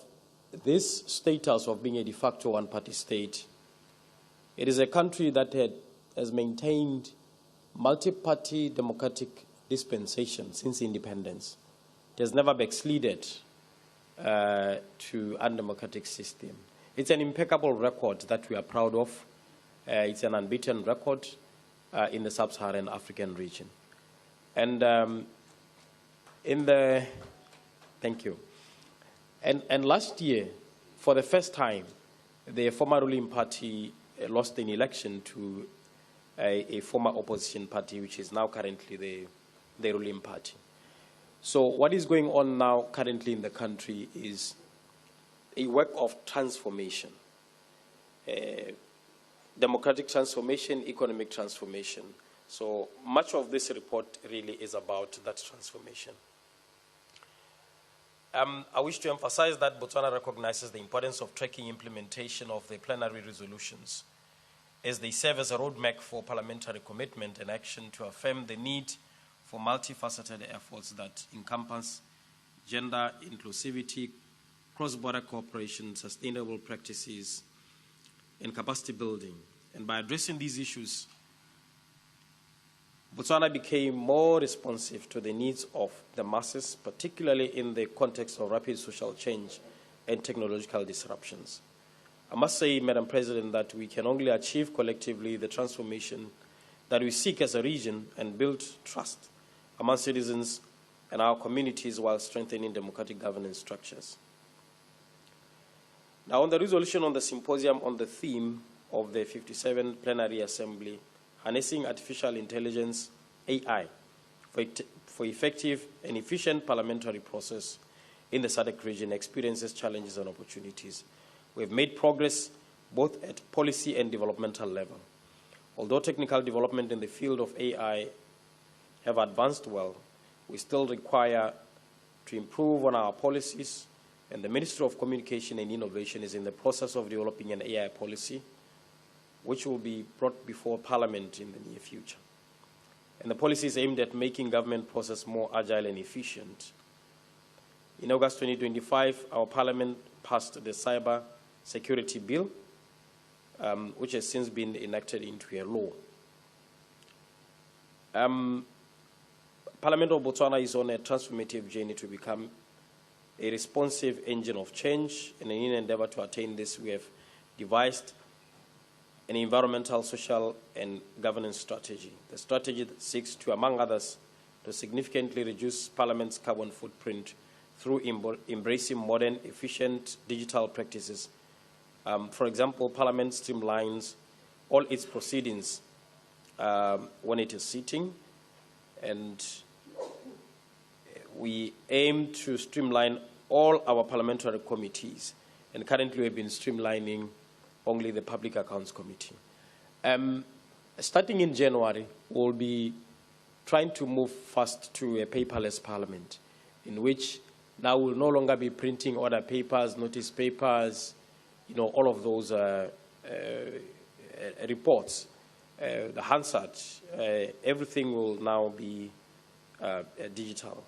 this status of being a de facto one-party state, it is a country that has maintained multi-party democratic dispensation since independence. It has never backslided to undemocratic system. It's an impeccable record that we are proud of. It's an unbeaten record in the sub-Saharan African region. And thank you. And last year, for the first time, the former ruling party lost an election to a former opposition party, which is now currently the ruling party. So what is going on now currently in the country is a work of transformation, democratic transformation, economic transformation. So much of this report really is about that transformation. I wish to emphasize that Botswana recognizes the importance of tracking implementation of the plenary resolutions as they serve as a roadmap for parliamentary commitment and action to affirm the need for multifaceted efforts that encompass gender inclusivity, cross-border cooperation, sustainable practices, and capacity building. And by addressing these issues, Botswana became more responsive to the needs of the masses, particularly in the context of rapid social change and technological disruptions. I must say, Madam President, that we can only achieve collectively the transformation that we seek as a region and build trust among citizens and our communities while strengthening democratic governance structures. Now, on the resolution on the symposium on the theme of the 57th Plenary Assembly, Harnessing Artificial Intelligence, AI, for effective and efficient parliamentary process in the SADC region experiences challenges and opportunities. We have made progress both at policy and developmental level. Although technical development in the field of AI have advanced well, we still require to improve on our policies, and the Ministry of Communication and Innovation is in the process of developing an AI policy, which will be brought before Parliament in the near future. And the policy is aimed at making government process more agile and efficient. In August 2025, our Parliament passed the Cyber Security Bill, which has since been enacted into a law. Parliament of Botswana is on a transformative journey to become a responsive engine of change, and in an endeavor to attain this, we have devised an environmental, social, and governance strategy. The strategy that seeks to, among others, to significantly reduce Parliament's carbon footprint through embracing modern, efficient digital practices. For example, Parliament streamlines all its proceedings when it is sitting, and we aim to streamline all our parliamentary committees, and currently we've been streamlining only the Public Accounts Committee. Starting in January, we'll be trying to move fast to a paperless parliament, in which now we'll no longer be printing order papers, notice papers, all of those reports, the Hansard, everything will now be digital.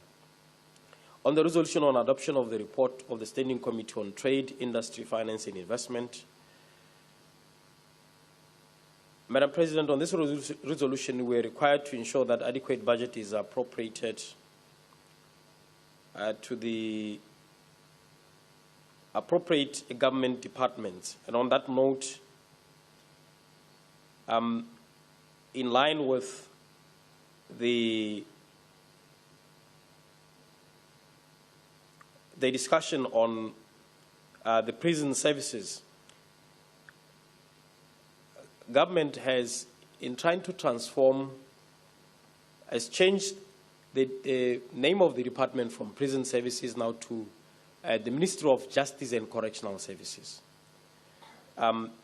On the resolution on adoption of the report of the Standing Committee on Trade, Industry, Finance and Investment, Madam President, on this resolution, we are required to ensure that adequate budget is appropriated to the appropriate government departments. And on that note, in line with the discussion on the prison services, government has, in trying to transform, has changed the name of the department from prison services now to the Ministry of Justice and Correctional Services,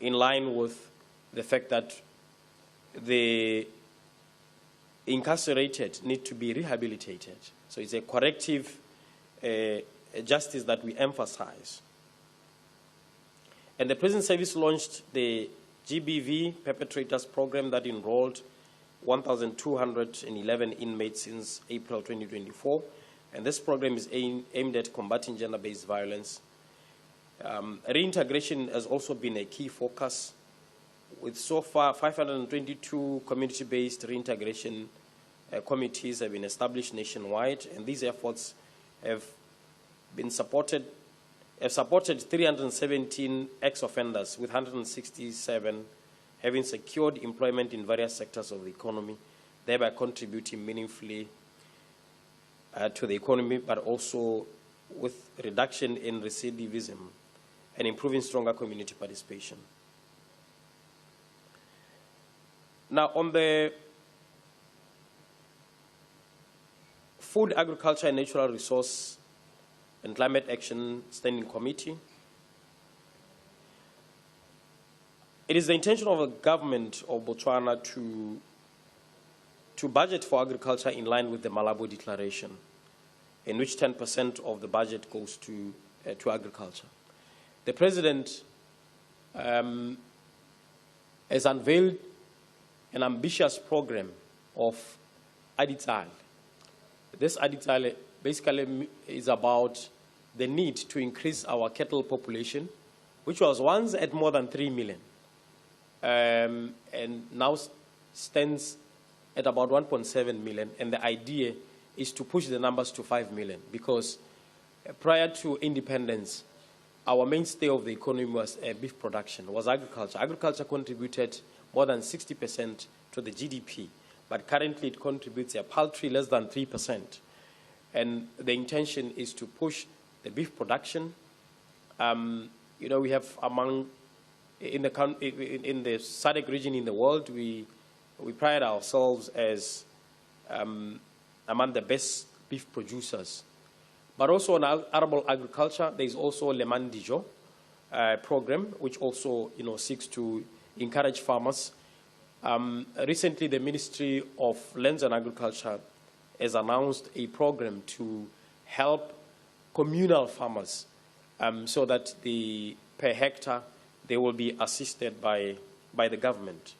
in line with the fact that the incarcerated need to be rehabilitated. So it's a corrective justice that we emphasize. And the prison service launched the GBV perpetrators program that enrolled 1,211 inmates since April 2024. And this program is aimed at combating gender-based violence. Reintegration has also been a key focus, with so far 522 community-based reintegration committees have been established nationwide, and these efforts have supported 317 ex-offenders, with 167 having secured employment in various sectors of the economy, thereby contributing meaningfully to the economy, but also with reduction in recidivism and improving stronger community participation. Now, on the Food, Agriculture and Natural Resource and Climate Action Standing Committee, it is the intention of the government of Botswana to budget for agriculture in line with the Malabo Declaration, in which 10% of the budget goes to agriculture. The President has unveiled an ambitious program of Aditsal. This Aditsal basically is about the need to increase our cattle population, which was once at more than 3 million, and now stands at about 1.7 million. And the idea is to push the numbers to 5 million, because prior to independence, our mainstay of the economy was beef production, was agriculture. Agriculture contributed more than 60% to the GDP, but currently it contributes a paltry less than 3%. And the intention is to push the beef production. We have in the SADC region in the world, we pride ourselves as among the best beef producers. But also on arable agriculture, there is also Le Mandijo program, which also seeks to encourage farmers. Recently, the Ministry of Lands and Agriculture has announced a program to help communal farmers, so that per hectare they will be assisted by the government.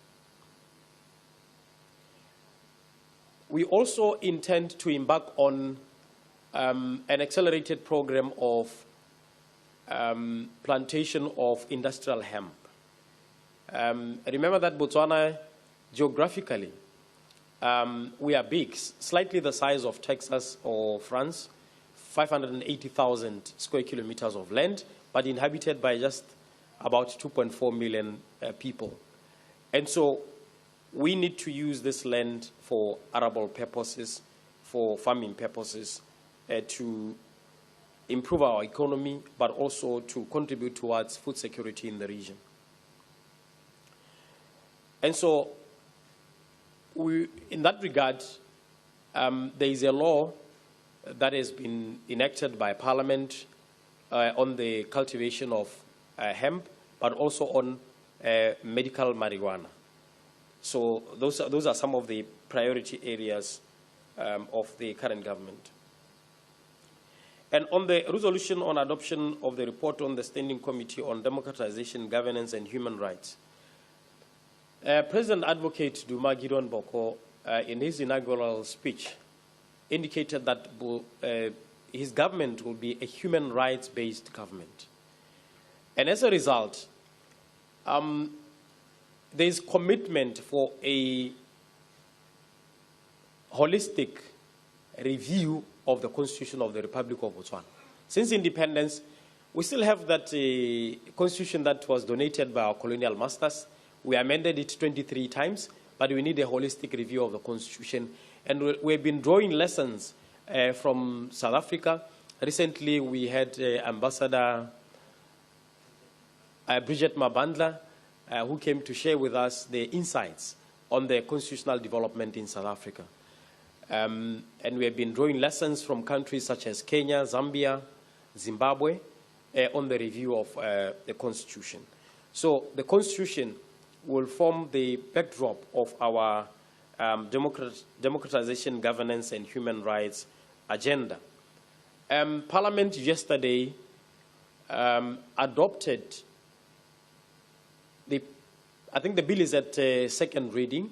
We also intend to embark on an accelerated program of plantation of industrial hemp. Remember that Botswana, geographically, we are big, slightly the size of Texas or France, 580,000 square kilometers of land, but inhabited by just about 2.4 million people. And so we need to use this land for arable purposes, for farming purposes, to improve our economy, but also to contribute towards food security in the region. And so, in that regard, there is a law that has been enacted by Parliament on the cultivation of hemp, but also on medical marijuana. So those are some of the priority areas of the current government. And on the resolution on adoption of the report on the Standing Committee on Democratization, Governance and Human Rights, President Advocate Duma Gideon Boko, in his inaugural speech, indicated that his government will be a human rights-based government. And as a result, there is commitment for a holistic review of the Constitution of the Republic of Botswana. Since independence, we still have that Constitution that was donated by our colonial masters. We amended it 23 times, but we need a holistic review of the Constitution. And we've been drawing lessons from South Africa. Recently, we had Ambassador Bridget Mabandla, who came to share with us the insights on the constitutional development in South Africa. And we have been drawing lessons from countries such as Kenya, Zambia, Zimbabwe, on the review of the Constitution. So the Constitution will form the backdrop of our democratization, governance, and human rights agenda. Parliament yesterday adopted I think the bill is at second reading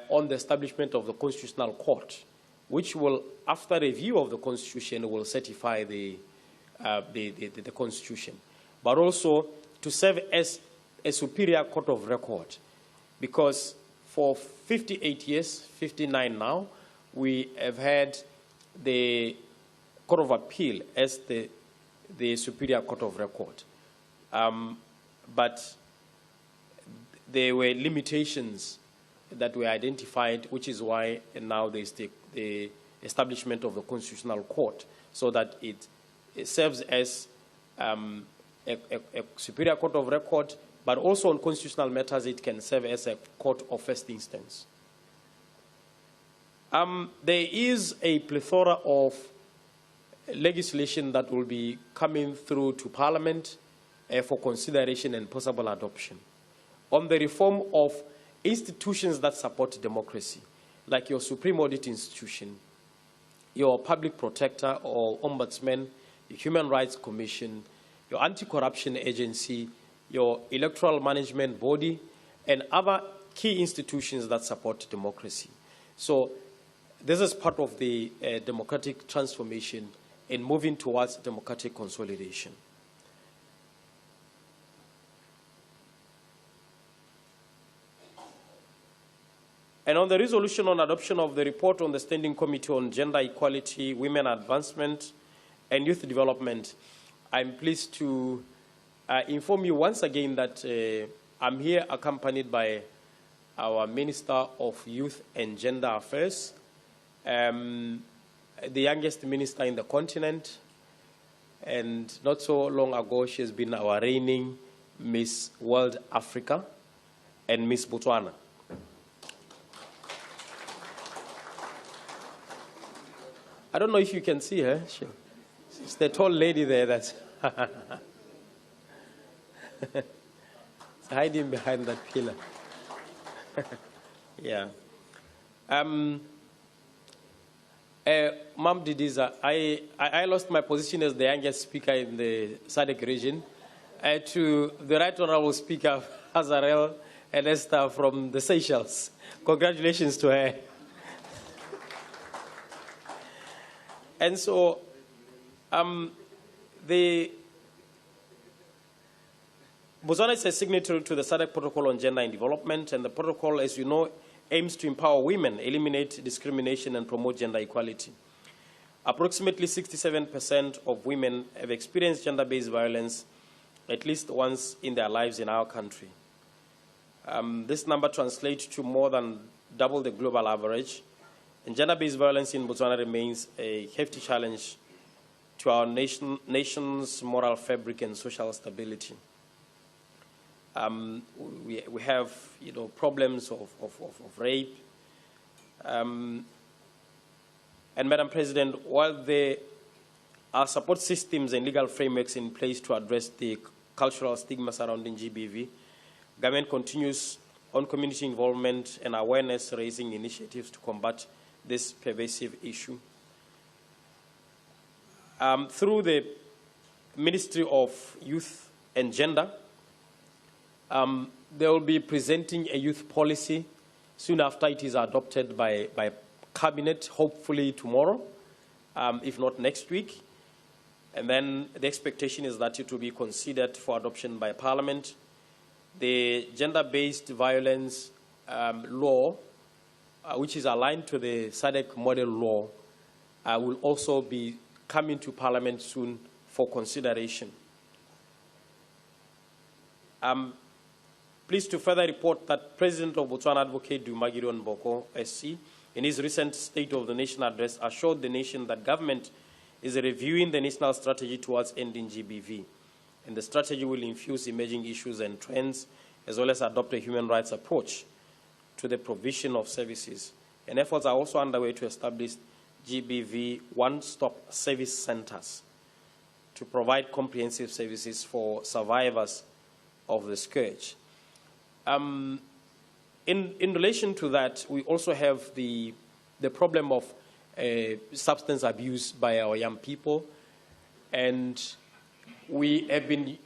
on the establishment of the Constitutional Court, which will, after review of the Constitution, will certify the Constitution, but also to serve as a superior court of record, because for 58 years, 59 now, we have had the Court of Appeal as the superior court of record. But there were limitations that were identified, which is why now there is the establishment of the Constitutional Court, so that it serves as a superior court of record, but also on constitutional matters it can serve as a court of first instance. There is a plethora of legislation that will be coming through to Parliament for consideration and possible adoption on the reform of institutions that support democracy, like your Supreme Audit Institution, your Public Protector or Ombudsman, your Human Rights Commission, your Anti-Corruption Agency, your Electoral Management Body, and other key institutions that support democracy. So this is part of the democratic transformation in moving towards democratic consolidation. And on the resolution on adoption of the report on the Standing Committee on Gender Equality, Women Advancement, and Youth Development, I'm pleased to inform you once again that I'm here accompanied by our Minister of Youth and Gender Affairs, the youngest minister in the continent, and not so long ago she has been our reigning Miss World Africa and Miss Botswana. I don't know if you can see her. She's the tall lady there that's hiding behind that pillar. Ma'am Didiza, I lost my position as the youngest speaker in the SADC region to the Right Honorable Speaker, Azarel and Esther from the Seychelles. Congratulations to her. And so, Botswana is a signatory to the SADC Protocol on Gender and Development, and the protocol, as you know, aims to empower women, eliminate discrimination, and promote gender equality. Approximately 67% of women have experienced gender-based violence at least once in their lives in our country. This number translates to more than double the global average, and gender-based violence in Botswana remains a hefty challenge to our nation's moral fabric and social stability. We have, problems of rape. And Madam President, while there are support systems and legal frameworks in place to address the cultural stigma surrounding GBV, government continues on community involvement and awareness-raising initiatives to combat this pervasive issue. Through the Ministry of Youth and Gender, they will be presenting a youth policy soon after it is adopted by Cabinet, hopefully tomorrow, if not next week. And then the expectation is that it will be considered for adoption by Parliament. The gender-based violence law, which is aligned to the SADC model law, will also be coming to Parliament soon for consideration. Pleased to further report that President of Botswana, Advocate Dumagirion Boko, SC, in his recent State of the Nation address, assured the nation that government is reviewing the national strategy towards ending GBV, and the strategy will infuse emerging issues and trends, as well as adopt a human rights approach to the provision of services. And efforts are also underway to establish GBV one-stop service centers to provide comprehensive services for survivors of the scourge. In relation to that, we also have the problem of substance abuse by our young people, and we have been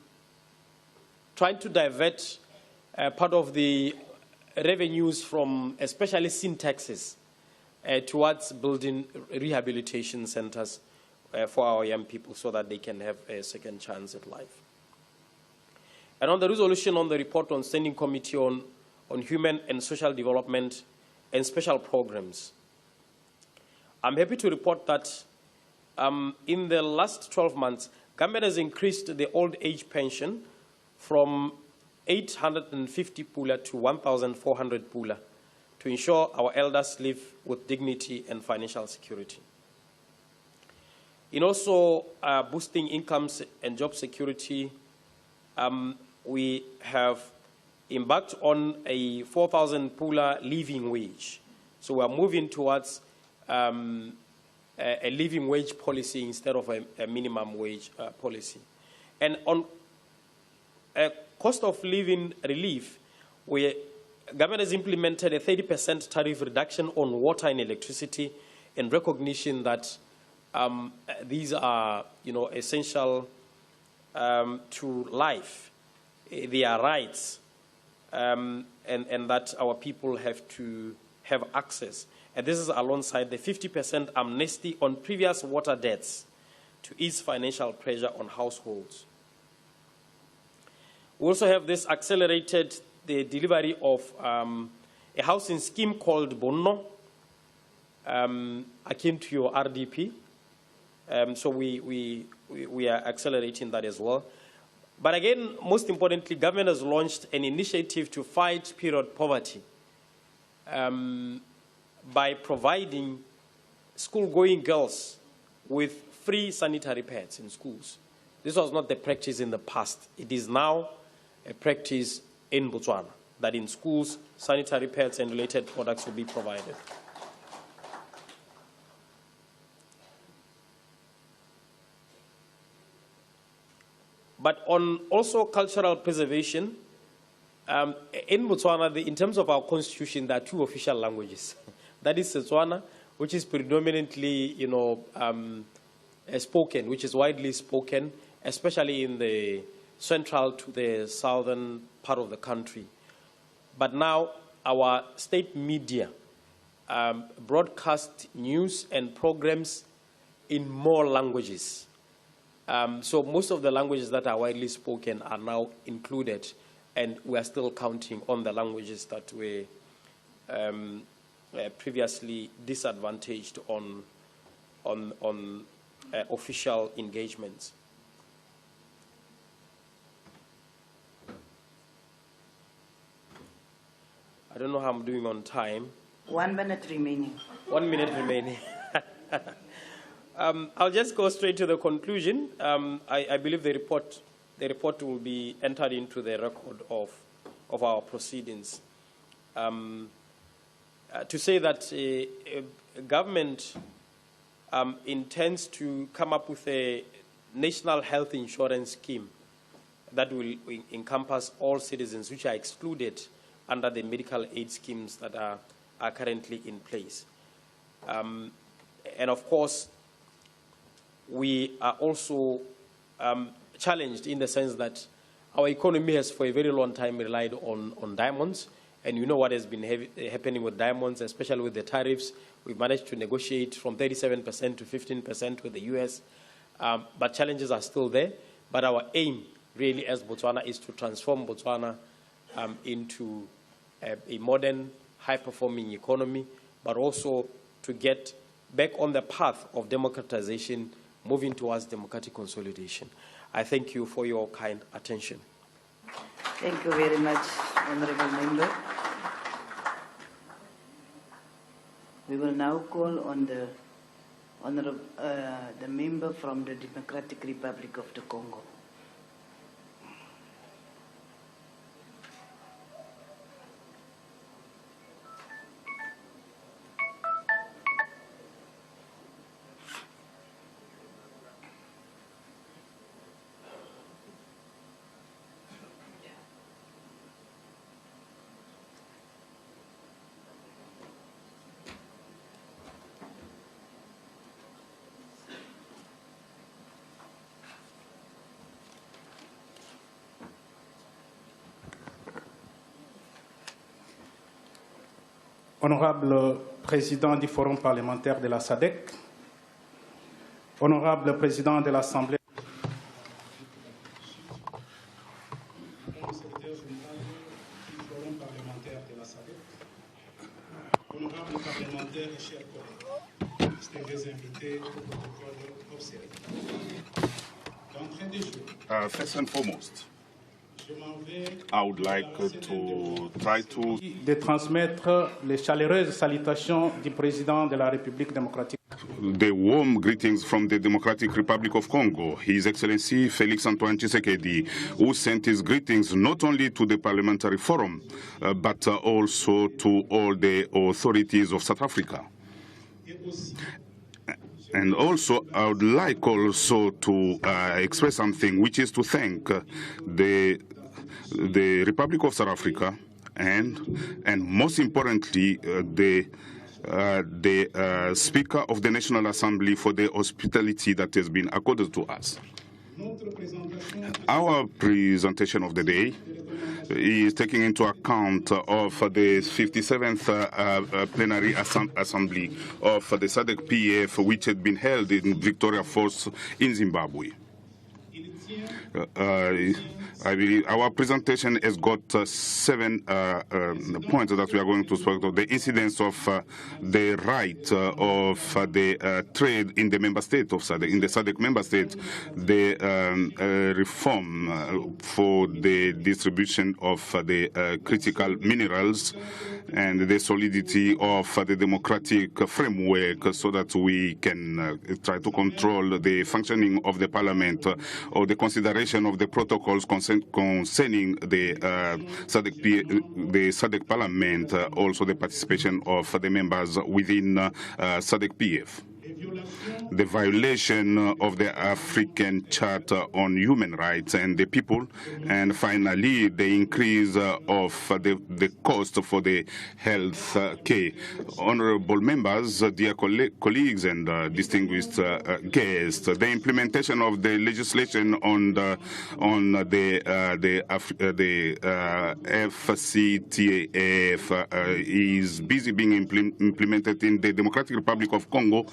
trying to divert part of the revenues from especially sin taxes towards building rehabilitation centers for our young people so that they can have a second chance at life. And on the resolution on the report on Standing Committee on Human and Social Development and Special Programs, I'm happy to report that in the last 12 months, government has increased the old age pension from 850 pula to 1,400 pula to ensure our elders live with dignity and financial security. In also boosting incomes and job security, we have embarked on a 4,000 pula living wage. So we are moving towards a living wage policy instead of a minimum wage policy. And on cost of living relief, government has implemented a 30% tariff reduction on water and electricity in recognition that these are, essential to life. They are rights, and that our people have to have access. And this is alongside the 50% amnesty on previous water debts to ease financial pressure on households. We also have this accelerated the delivery of a housing scheme called Bonno, akin to your RDP. So we are accelerating that as well. But again, most importantly, government has launched an initiative to fight period poverty by providing school-going girls with free sanitary pads in schools. This was not the practice in the past. It is now a practice in Botswana, that in schools, sanitary pads and related products will be provided. But on also cultural preservation, in Botswana, in terms of our constitution, there are two official languages. That is Setswana, which is predominantly, spoken, which is widely spoken, especially in the central to the southern part of the country. But now our state media broadcast news and programs in more languages. So most of the languages that are widely spoken are now included, and we are still counting on the languages that were previously disadvantaged on official engagements. I don't know how I'm doing on time. 1 minute remaining. 1 minute remaining. I'll just go straight to the conclusion. I believe the report will be entered into the record of our proceedings. To say that government intends to come up with a national health insurance scheme that will encompass all citizens which are excluded under the medical aid schemes that are currently in place. And of course, we are also challenged in the sense that our economy has for a very long time relied on diamonds, and you know what has been happening with diamonds, especially with the tariffs. We've managed to negotiate from 37% to 15% with the US, but challenges are still there. But our aim really as Botswana is to transform Botswana into a modern, high-performing economy, but also to get back on the path of democratization, moving towards democratic consolidation. I thank you for your kind attention. Thank you very much, Honorable Member. We will now call on the member from the Democratic Republic of the Congo. Honorable Président du Forum parlementaire de la SADC, Honorable Président de l'Assemblée, Honorable parlementaire et chers collègues, distingués invités au protocole observé. D'entrée de jeu. First and foremost, I would like to try to de transmettre les chaleureuses salutations du président de la République démocratique. the warm greetings from the Democratic Republic of Congo, His Excellency Felix Antoine Tshisekedi, who sent his greetings not only to the Parliamentary Forum, but also to all the authorities of South Africa. And also, I would like also to express something, which is to thank the Republic of South Africa and most importantly, the Speaker of the National Assembly for the hospitality that has been accorded to us. Our presentation of the day is taking into account of the 57th Plenary Assembly of the Sadc-Pf, which had been held in Victoria Falls in Zimbabwe. I believe our presentation has got 7 points that we are going to speak of. The incidence of the right of the trade in the member state of SADC, in the SADC member state, the reform for the distribution of the critical minerals, and the solidity of the democratic framework so that we can try to control the functioning of the parliament or the consideration of the protocols concerning the SADC parliament, also the participation of the members within SADC-Pf. the violation of the African Charter on Human Rights and the People, and finally the increase of the cost for the health care. Honorable members, dear colleagues and distinguished guests, the implementation of the legislation on the FCTF is busy being implemented in the Democratic Republic of Congo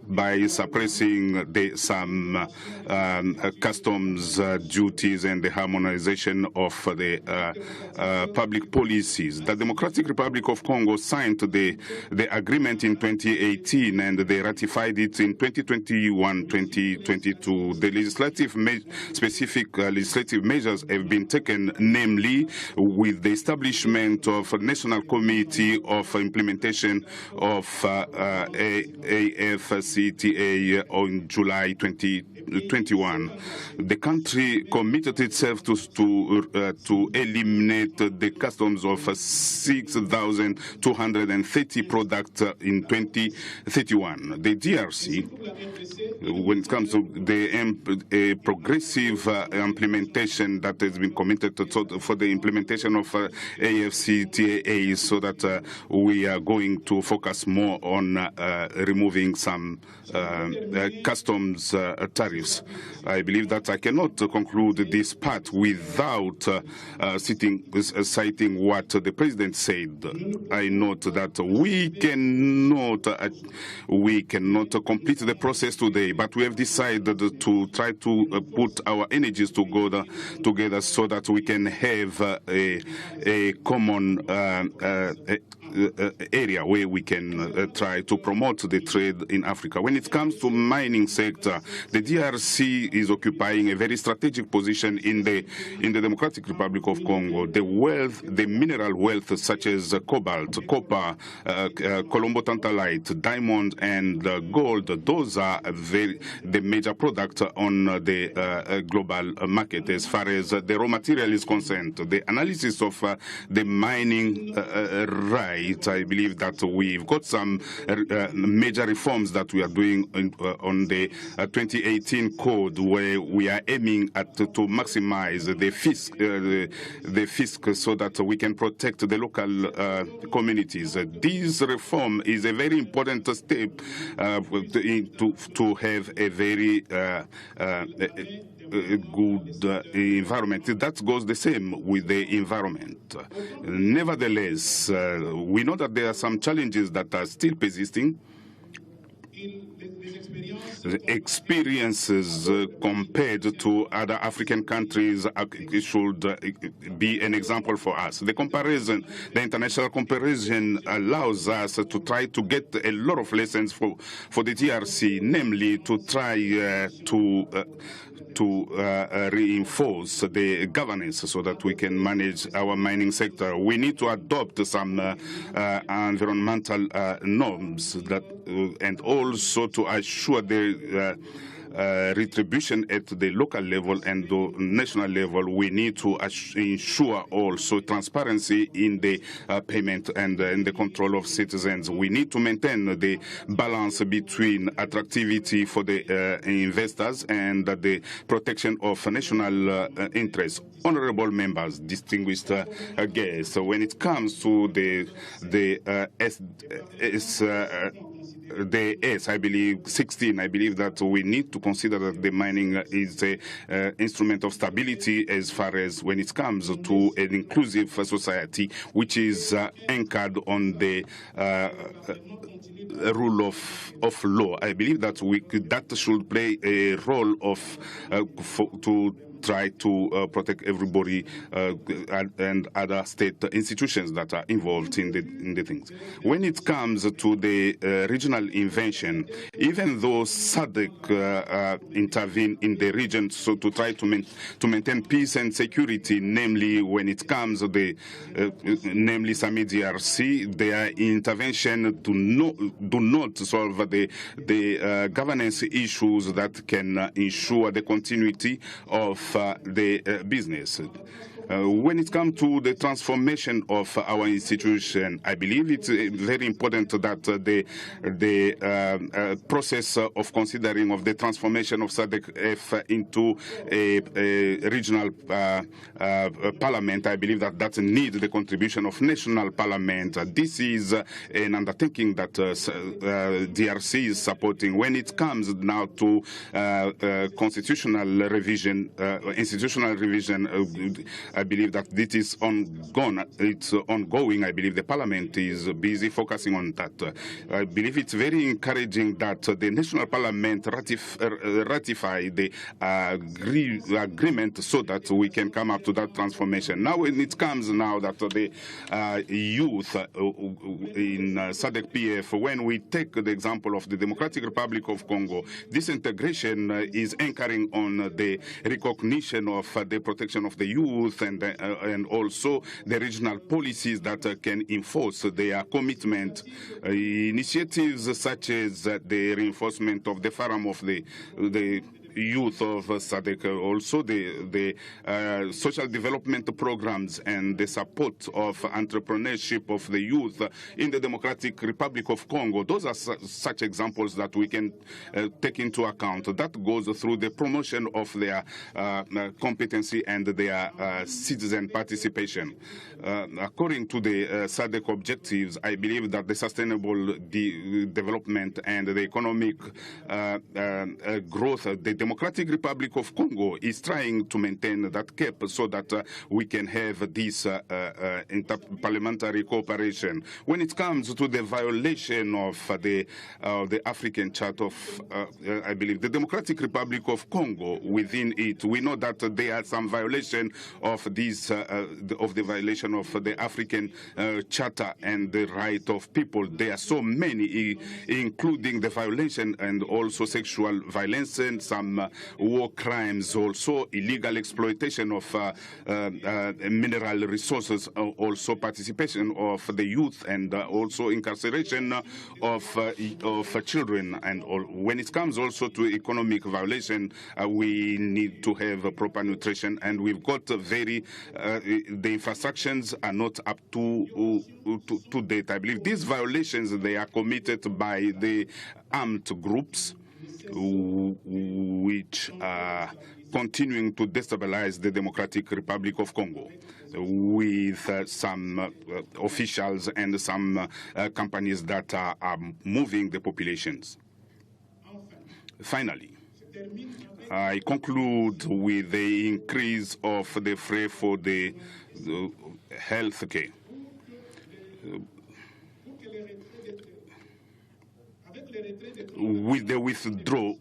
by suppressing some customs duties and the harmonization of the public policies. The Democratic Republic of Congo signed the agreement in 2018 and they ratified it in 2021-2022. The specific legislative measures have been taken, namely with the establishment of a National Committee of Implementation of AFCTA on July 2021. The country committed itself to eliminate the customs of 6,230 products in 2031. The DRC, when it comes to the progressive implementation that has been committed for the implementation of AFCTA, so that we are going to focus more on removing some customs tariffs. I believe that I cannot conclude this part without citing what the President said. I note that we cannot complete the process today, but we have decided to try to put our energies together so that we can have a common area where we can try to promote the trade in Africa. When it comes to mining sector, the DRC is occupying a very strategic position in the Democratic Republic of Congo. The mineral wealth such as cobalt, copper, Colombo tantalite, diamond, and gold, those are the major products on the global market as far as the raw material is concerned. The analysis of the mining right, I believe that we've got some major reforms that we are doing on the 2018 code, where we are aiming to maximize the fisc so that we can protect the local communities. This reform is a very important step to have a very good environment. That goes the same with the environment. Nevertheless, we know that there are some challenges that are still persisting. The experiences compared to other African countries should be an example for us. The international comparison allows us to try to get a lot of lessons for the DRC, namely to try to reinforce the governance so that we can manage our mining sector. We need to adopt some environmental norms and also to assure the retribution at the local level and the national level. We need to ensure also transparency in the payment and in the control of citizens. We need to maintain the balance between attractivity for the investors and the protection of national interests. Honorable members, distinguished guests, when it comes to the I believe 16, I believe that we need to consider that the mining is an instrument of stability as far as when it comes to an inclusive society, which is anchored on the rule of law. I believe that that should play a role to try to protect everybody and other state institutions that are involved in the things. When it comes to the regional invention, even though SADC intervene in the region so to try to maintain peace and security, namely when it comes to namely SAMI DRC, their intervention do not solve the governance issues that can ensure the continuity of the business. When it comes to the transformation of our institution, I believe it's very important that the process of considering of the transformation of Sadc-Pf into a regional parliament, I believe that needs the contribution of national parliament. This is an undertaking that DRC is supporting. When it comes now to constitutional revision, institutional revision, I believe that this is ongoing. It's ongoing. I believe the Parliament is busy focusing on that. I believe it's very encouraging that the National Parliament ratify the agreement so that we can come up to that transformation. Now, when it comes now that the youth in Sadc-Pf, when we take the example of the Democratic Republic of Congo, this integration is anchoring on the recognition of the protection of the youth and also the regional policies that can enforce their commitment. Initiatives such as the reinforcement of the forum of the youth of SADC, also the social development programs and the support of entrepreneurship of the youth in the Democratic Republic of Congo. Those are such examples that we can take into account. That goes through the promotion of their competency and their citizen participation. According to the SADC objectives, I believe that the sustainable development and the economic growth, the Democratic Republic of Congo is trying to maintain that cap so that we can have this interparliamentary cooperation. When it comes to the violation of the African Chart of, I believe, the Democratic Republic of Congo, within it, we know that there are some violation of this, of the violation of the African Charter and the right of people. There are so many, including the violation and also sexual violence and some war crimes, also illegal exploitation of mineral resources, also participation of the youth, and also incarceration of children. And when it comes also to economic violation, we need to have proper nutrition, and we've got the infrastructures are not up to date. I believe these violations, they are committed by the armed groups which are continuing to destabilize the Democratic Republic of Congo, with some officials and some companies that are moving the populations. Finally, I conclude with the increase of the fare for the health care. With the withdrawal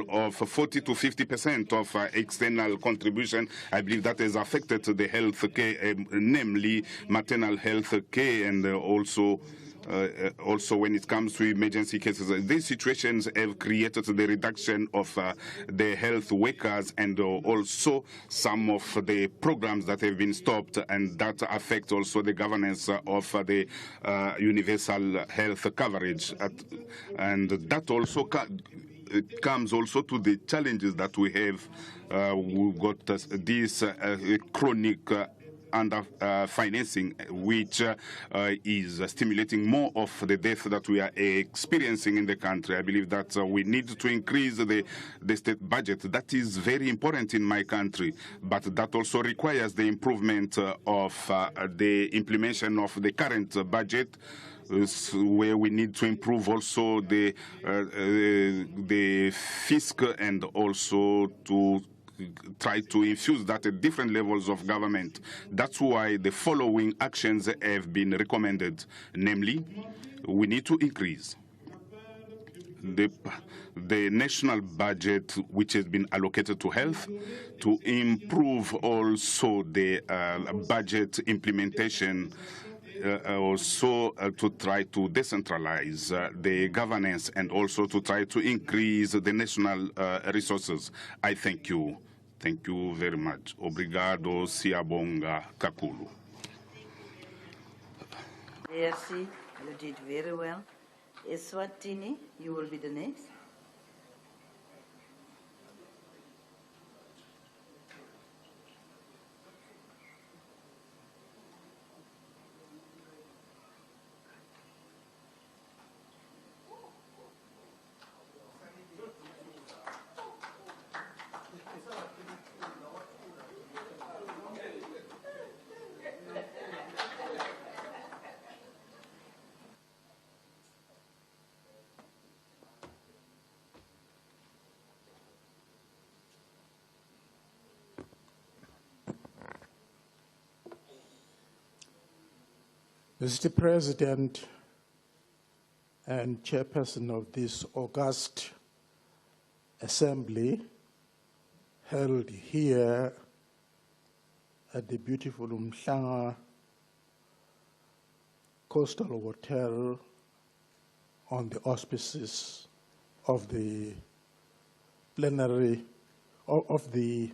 of 40 to 50% of external contribution, I believe that has affected the health care, namely maternal health care, and also when it comes to emergency cases. These situations have created the reduction of the health workers and also some of the programs that have been stopped, and that affect also the governance of the universal health coverage. And that also comes also to the challenges that we have. We've got this chronic under financing, which is stimulating more of the death that we are experiencing in the country. I believe that we need to increase the state budget. That is very important in my country, but that also requires the improvement of the implementation of the current budget, where we need to improve also the fisc, and also to try to infuse that at different levels of government. That's why the following actions have been recommended. Namely, we need to increase the national budget which has been allocated to health, to improve also the budget implementation, also to try to decentralize the governance, and also to try to increase the national resources. I thank you. Thank you very much. Obrigado, Siabonga Kakulu. Merci. You did very well. Eswatini, you will be the next. Mr. President and Chairperson of this august assembly held here at the beautiful Umhlanga Coastal Hotel on the auspices of the plenary of the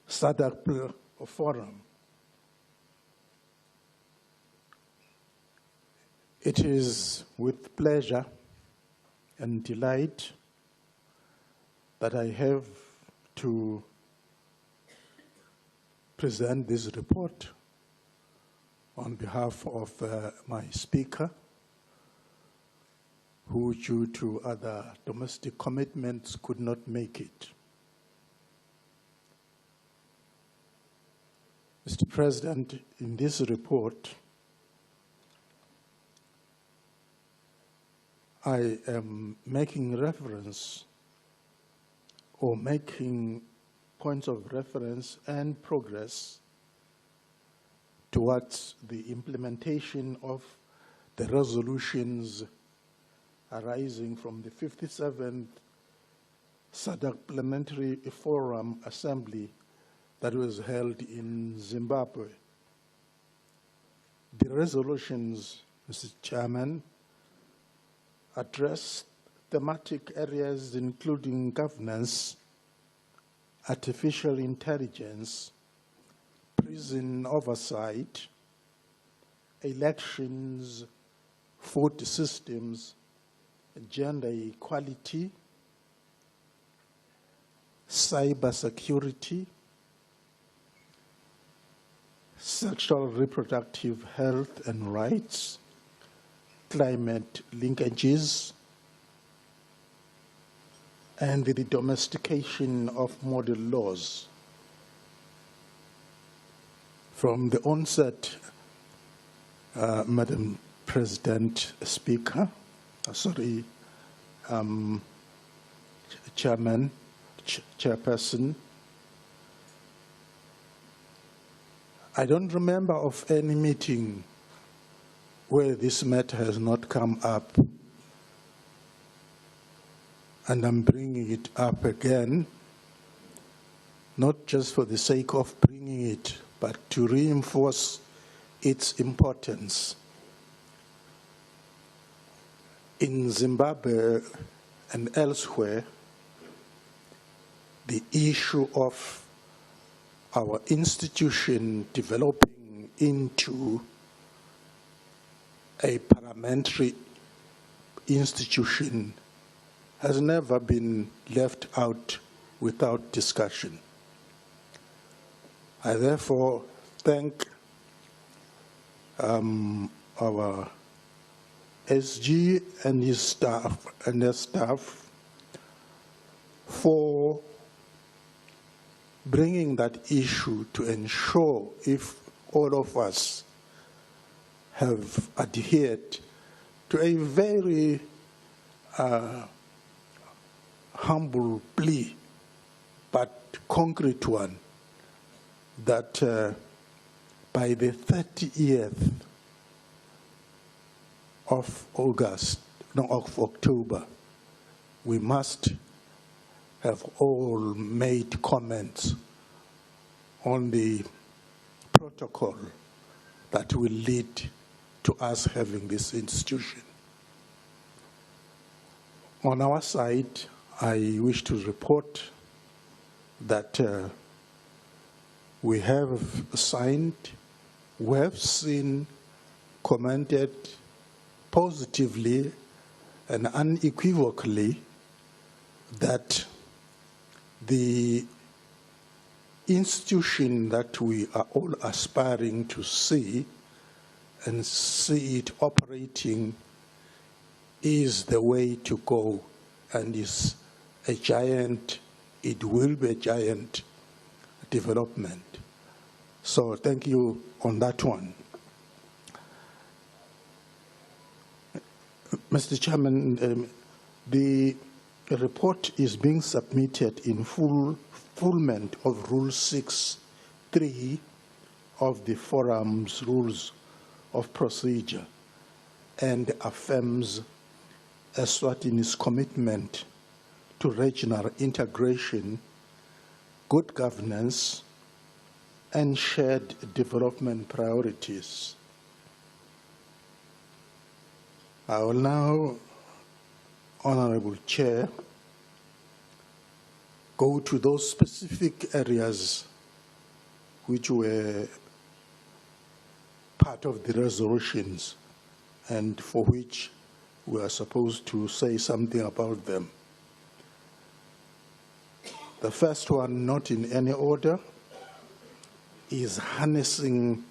Sadc-Pf Forum. It is with pleasure and delight that I have to present this report on behalf of my speaker, who due to other domestic commitments could not make it. Mr. President, in this report, I am making reference or making points of reference and progress towards the implementation of the resolutions arising from the 57th Sadc Parliamentary Forum Assembly that was held in Zimbabwe. The resolutions, Mr. Chairman, address thematic areas including governance, artificial intelligence, prison oversight, elections, food systems, gender equality, cybersecurity, sexual reproductive health and rights, climate linkages, and the domestication of model laws. From the onset, Madam President, Speaker, Chairperson, I don't remember of any meeting where this matter has not come up, and I'm bringing it up again, not just for the sake of bringing it, but to reinforce its importance. In Zimbabwe and elsewhere, the issue of our institution developing into a parliamentary institution has never been left out without discussion. I therefore thank our SG and his staff and their staff for bringing that issue to ensure if all of us have adhered to a very humble plea, but concrete one, that by the 30th of October, we must have all made comments on the protocol that will lead to us having this institution. On our side, I wish to report that we have signed, we have seen, commented positively and unequivocally that the institution that we are all aspiring to see and see it operating is the way to go, and is a giant, it will be a giant development. So thank you on that one. Mr. Chairman, the report is being submitted in fulfillment of Rule 6.3 of the Forum's Rules of Procedure and affirms Eswatini's commitment to regional integration, good governance, and shared development priorities. I will now, Honorable Chair, go to those specific areas which were part of the resolutions and for which we are supposed to say something about them. The first one, not in any order, is harnessing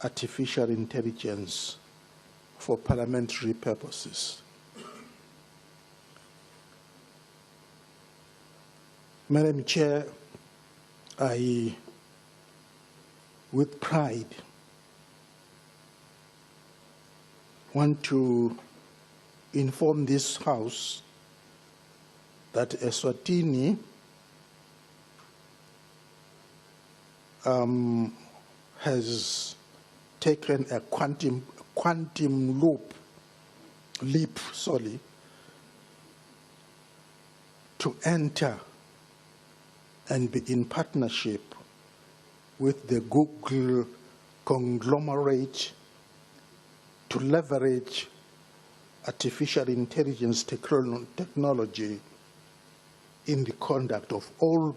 artificial intelligence for parliamentary purposes. Madam Chair, I, with pride, want to inform this House that Eswatini has taken a quantum leap, to enter and be in partnership with the Google conglomerate to leverage artificial intelligence technology in the conduct of all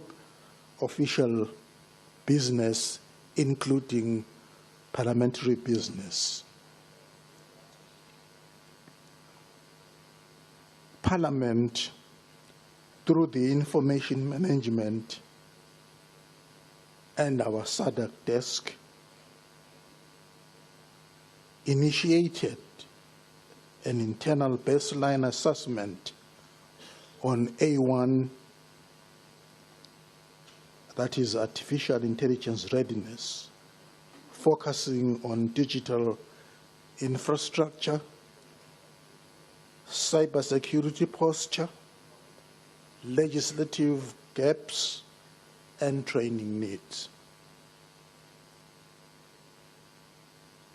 official business, including parliamentary business. Parliament, through the information management and our SADC desk, initiated an internal baseline assessment on A1, that is artificial intelligence readiness, focusing on digital infrastructure, cybersecurity posture, legislative gaps, and training needs.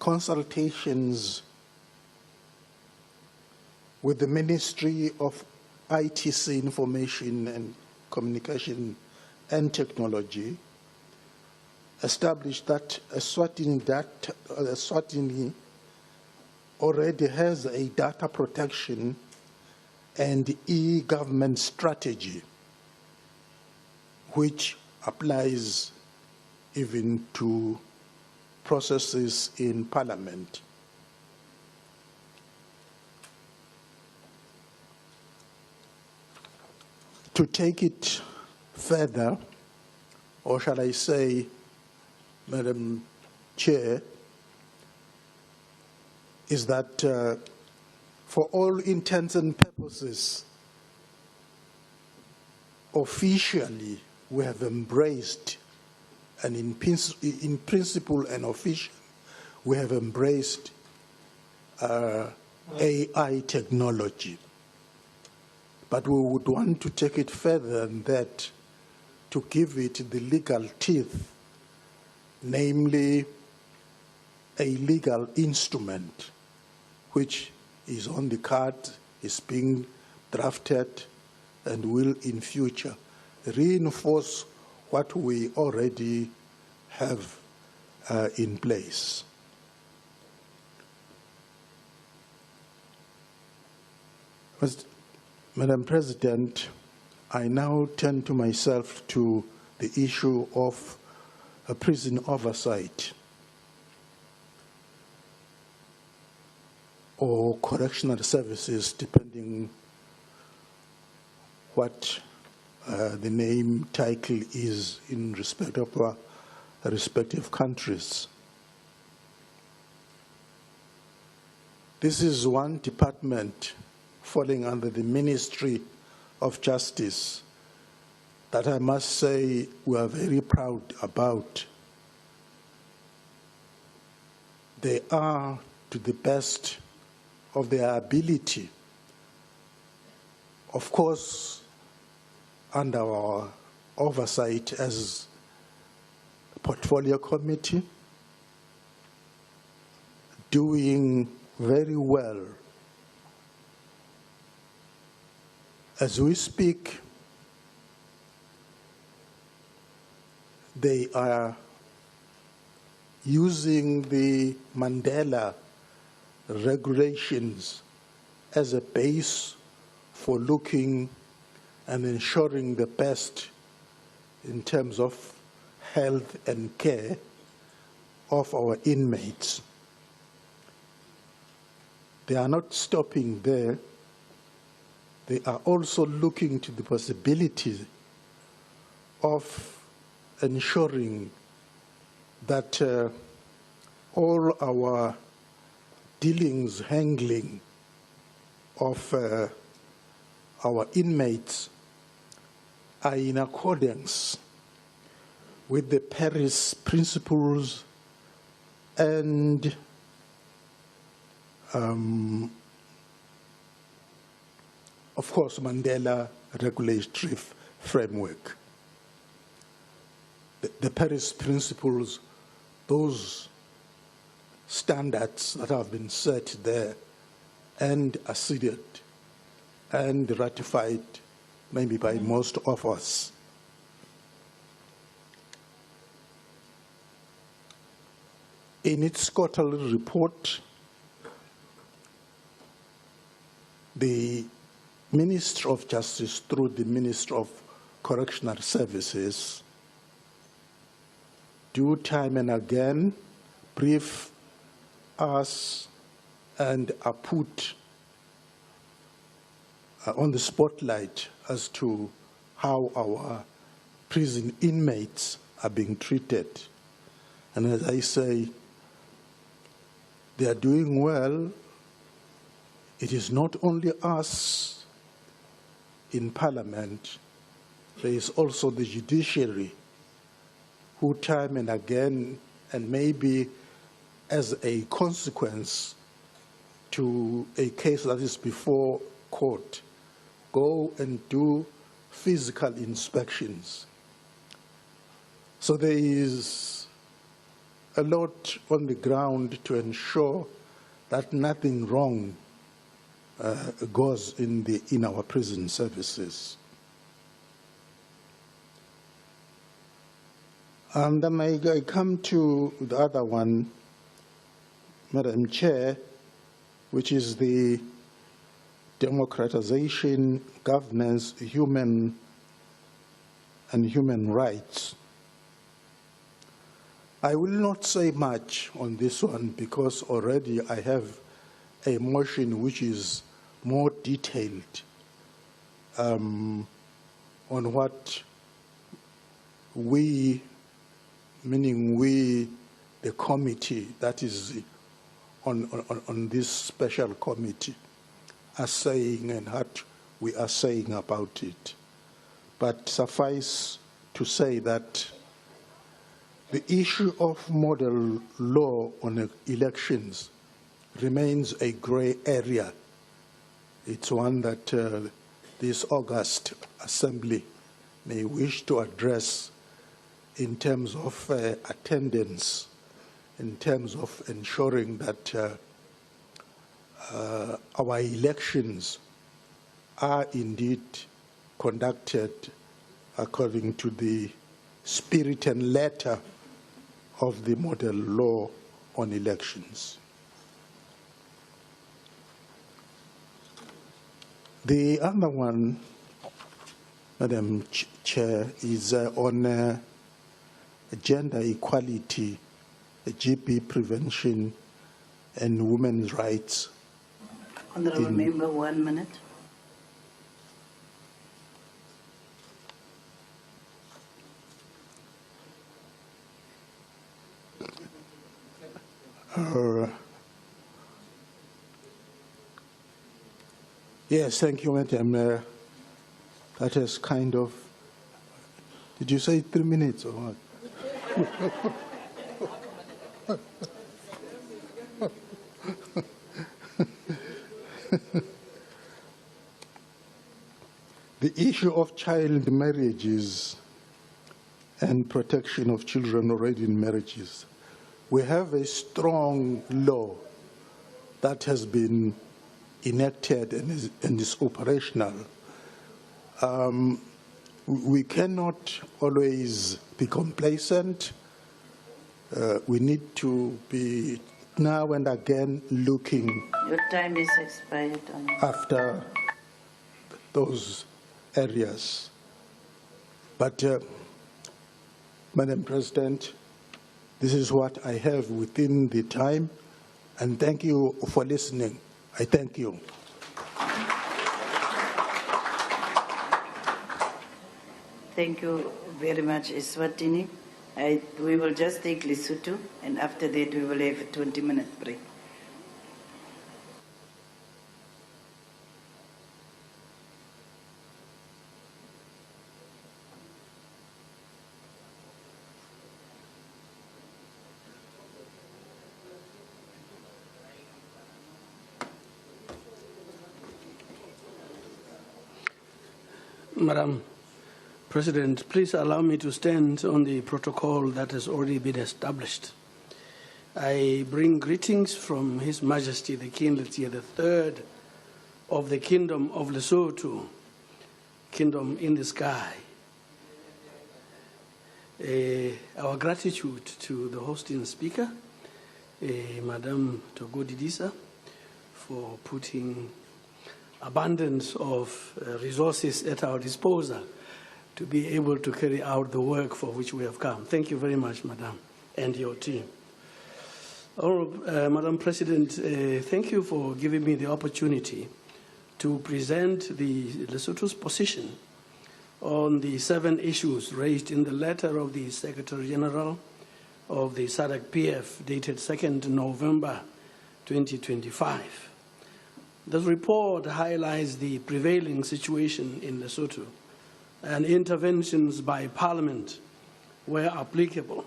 Consultations with the Ministry of ITC, Information and Communication and Technology, established that Eswatini already has a data protection and e-government strategy, which applies even to processes in Parliament. To take it further, or shall I say, Madam Chair, is that for all intents and purposes, officially we have embraced, and in principle and officially, we have embraced AI technology. But we would want to take it further than that, to give it the legal teeth, namely a legal instrument which is on the card, is being drafted, and will in future reinforce what we already have in place. Madam President, I now turn to myself to the issue of prison oversight or correctional services, depending what the name title is in respect of our respective countries. This is one department falling under the Ministry of Justice that I must say we are very proud about. They are, to the best of their ability, of course, under our oversight as Portfolio Committee, doing very well. As we speak, they are using the Mandela regulations as a base for looking and ensuring the best in terms of health and care of our inmates. They are not stopping there. They are also looking to the possibility of ensuring that all our dealings, handling of our inmates are in accordance with the Paris principles and of course, Mandela regulatory framework. The Paris principles, those standards that have been set there and acceded and ratified maybe by most of us. In its quarterly report, the Minister of Justice, through the Minister of Correctional Services, do time and again brief us and are put on the spotlight as to how our prison inmates are being treated. And as I say, they are doing well. It is not only us in Parliament, there is also the judiciary who time and again, and maybe as a consequence to a case that is before court, go and do physical inspections. So there is a lot on the ground to ensure that nothing wrong goes in our prison services. And then I come to the other one, Madam Chair, which is the democratization, governance, human rights. I will not say much on this one because already I have a motion which is more detailed on what we, meaning we, the committee that is on this special committee, are saying and what we are saying about it. But suffice to say that the issue of model law on elections remains a gray area. It's one that this August Assembly may wish to address in terms of attendance, in terms of ensuring that our elections are indeed conducted according to the spirit and letter of the model law on elections. The other one, Madam Chair, is on gender equality, GP prevention, and women's rights. Honourable Member, 1 minute. Yes, thank you, Madam. That is kind of, did you say 3 minutes or what? The issue of child marriages and protection of children already in marriages. We have a strong law that has been enacted and is operational. We cannot always be complacent. We need to be now and again looking. Your time is expired. After those areas. But, Madam President, this is what I have within the time, and thank you for listening. I thank you. Thank you very much, Eswatini. We will just take Lesotho, and after that we will have a 20-minute break. Madam President, please allow me to stand on the protocol that has already been established. I bring greetings from His Majesty the King Letsie III of the Kingdom of Lesotho, Kingdom in the Sky. Our gratitude to the hosting speaker, Madam Togodidisa, for putting abundance of resources at our disposal to be able to carry out the work for which we have come. Thank you very much, Madam, and your team. Madam President, thank you for giving me the opportunity to present the Lesotho's position on the 7 issues raised in the letter of the Secretary General of the Sadc-Pf dated 2nd November 2025. This report highlights the prevailing situation in Lesotho and interventions by Parliament where applicable.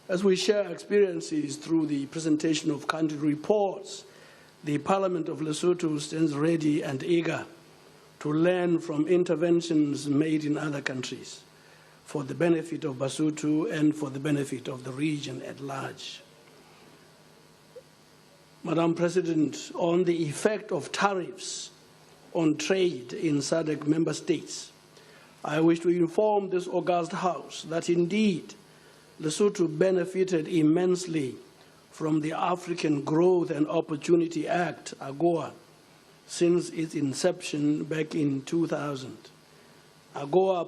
As we share experiences through the presentation of country reports, the Parliament of Lesotho stands ready and eager to learn from interventions made in other countries for the benefit of Basotho and for the benefit of the region at large. Madam President, on the effect of tariffs on trade in SADC member states, I wish to inform this august House that indeed Lesotho benefited immensely from the African Growth and Opportunity Act, AGOA, since its inception back in 2000. AGOA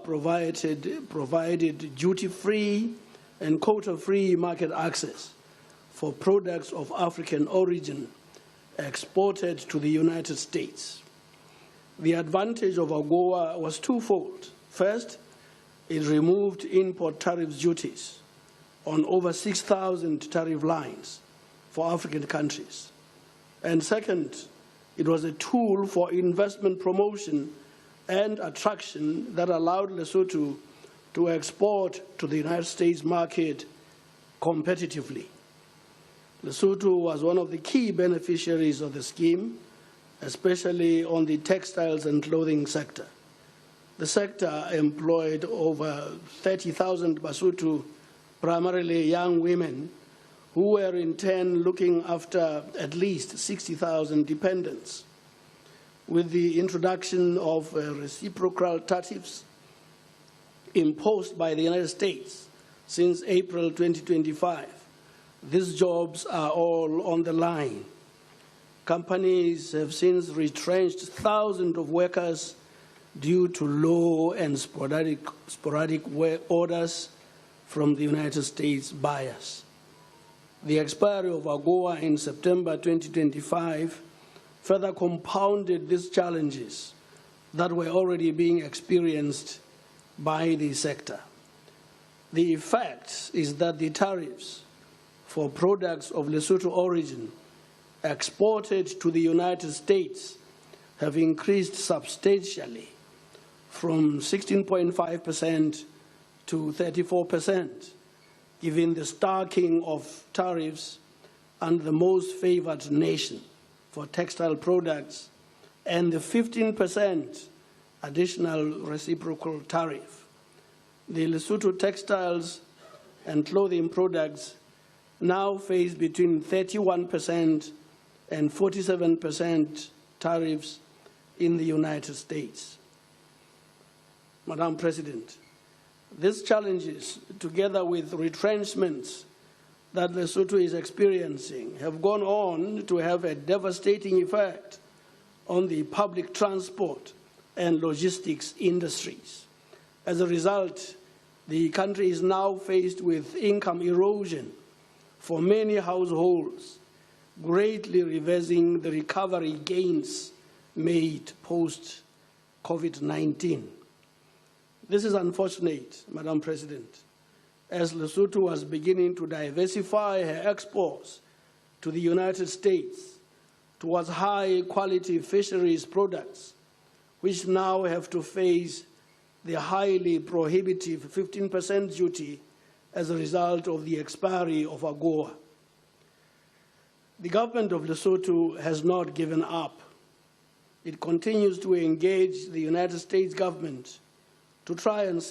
provided duty-free and quota-free market access for products of African origin exported to the United States. The advantage of AGOA was twofold. First, it removed import tariff duties on over 6,000 tariff lines for African countries. And second, it was a tool for investment promotion and attraction that allowed Lesotho to export to the United States market competitively. Lesotho was one of the key beneficiaries of the scheme, especially on the textiles and clothing sector. The sector employed over 30,000 Basotho, primarily young women, who were in turn looking after at least 60,000 dependents. With the introduction of reciprocal tariffs imposed by the United States since April 2025, these jobs are all on the line. Companies have since retrenched thousands of workers due to low and sporadic work orders from the United States buyers. The expiry of AGOA in September 2025 further compounded these challenges that were already being experienced by the sector. The effect is that the tariffs for products of Lesotho origin exported to the United States have increased substantially from 16.5% to 34%, given the stacking of tariffs and the most favored nation for textile products and the 15% additional reciprocal tariff. The Lesotho textiles and clothing products now face between 31% and 47% tariffs in the United States. Madam President, these challenges, together with retrenchments that Lesotho is experiencing, have gone on to have a devastating effect on the public transport and logistics industries. As a result, the country is now faced with income erosion for many households, greatly reversing the recovery gains made post-COVID-19. This is unfortunate, Madam President, as Lesotho was beginning to diversify her exports to the United States towards high-quality fisheries products, which now have to face the highly prohibitive 15% duty as a result of the expiry of AGOA. The government of Lesotho has not given up. It continues to engage the United States government to try and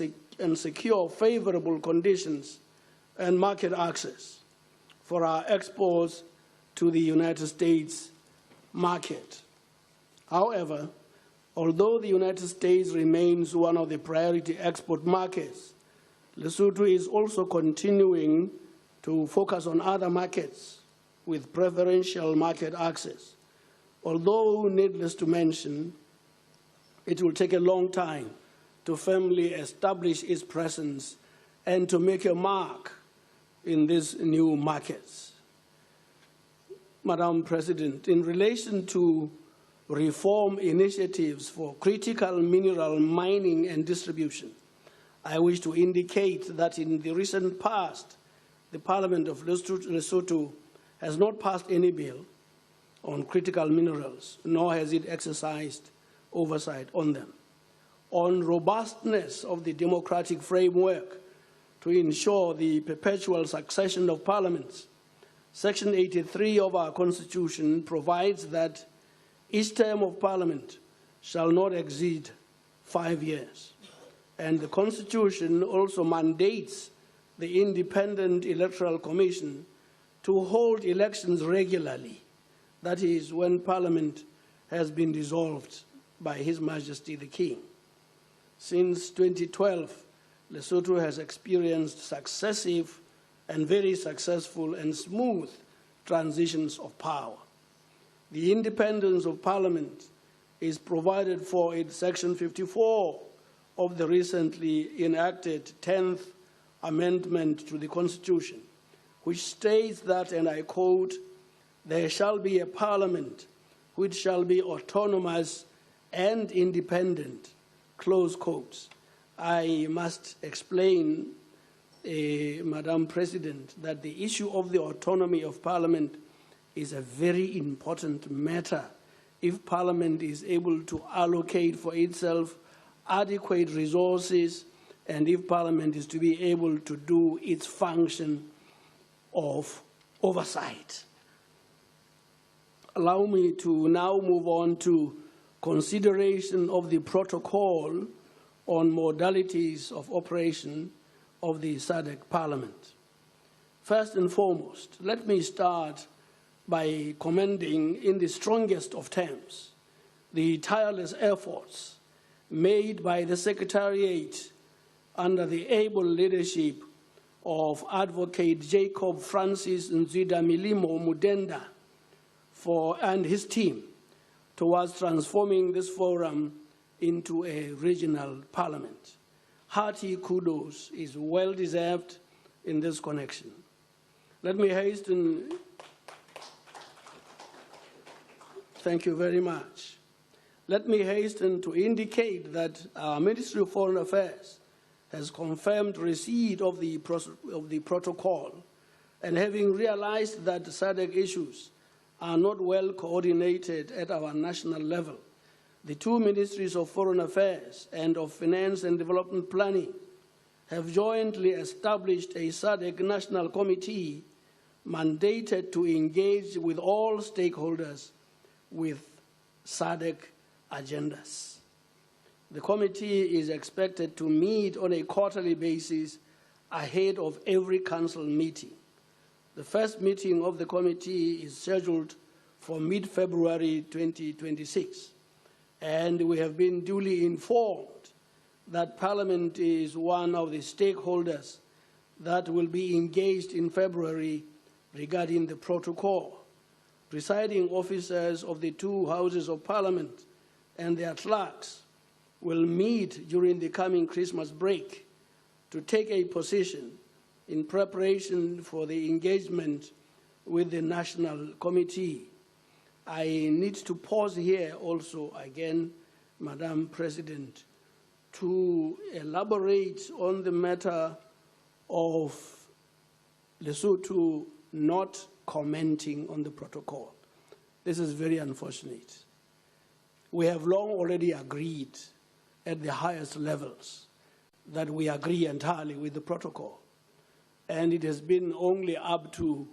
secure favorable conditions and market access for our exports to the United States market. However, although the United States remains one of the priority export markets, Lesotho is also continuing to focus on other markets with preferential market access. Although, needless to mention, it will take a long time to firmly establish its presence and to make a mark in these new markets. Madam President, in relation to reform initiatives for critical mineral mining and distribution, I wish to indicate that in the recent past, the Parliament of Lesotho has not passed any bill on critical minerals, nor has it exercised oversight on them. On robustness of the democratic framework to ensure the perpetual succession of parliaments, Section 83 of our Constitution provides that each term of parliament shall not exceed 5 years. And the Constitution also mandates the Independent Electoral Commission to hold elections regularly, that is, when Parliament has been dissolved by His Majesty the King. Since 2012, Lesotho has experienced successive and very successful and smooth transitions of power. The independence of Parliament is provided for in Section 54 of the recently enacted 10th Amendment to the Constitution, which states that, and I quote, "There shall be a Parliament which shall be autonomous and independent," close quotes. I must explain, Madam President, that the issue of the autonomy of Parliament is a very important matter if Parliament is able to allocate for itself adequate resources and if Parliament is to be able to do its function of oversight. Allow me to now move on to consideration of the protocol on modalities of operation of the SADC Parliament. First and foremost, let me start by commending in the strongest of terms the tireless efforts made by the Secretariat under the able leadership of Advocate Jacob Francis Nzida Milimo Mudenda and his team towards transforming this forum into a regional parliament. Hearty kudos is well-deserved in this connection. Let me hasten. Thank you very much. Let me hasten to indicate that our Ministry of Foreign Affairs has confirmed receipt of the protocol, and having realized that SADC issues are not well coordinated at our national level, the two Ministries of Foreign Affairs and of Finance and Development Planning have jointly established a SADC National Committee mandated to engage with all stakeholders with SADC agendas. The committee is expected to meet on a quarterly basis ahead of every council meeting. The first meeting of the committee is scheduled for mid-February 2026. And we have been duly informed that Parliament is one of the stakeholders that will be engaged in February regarding the protocol. Presiding officers of the two houses of Parliament and their clerks will meet during the coming Christmas break to take a position in preparation for the engagement with the National Committee. I need to pause here also again, Madam President, to elaborate on the matter of Lesotho not commenting on the protocol. This is very unfortunate. We have long already agreed at the highest levels that we agree entirely with the protocol. And it has been only up to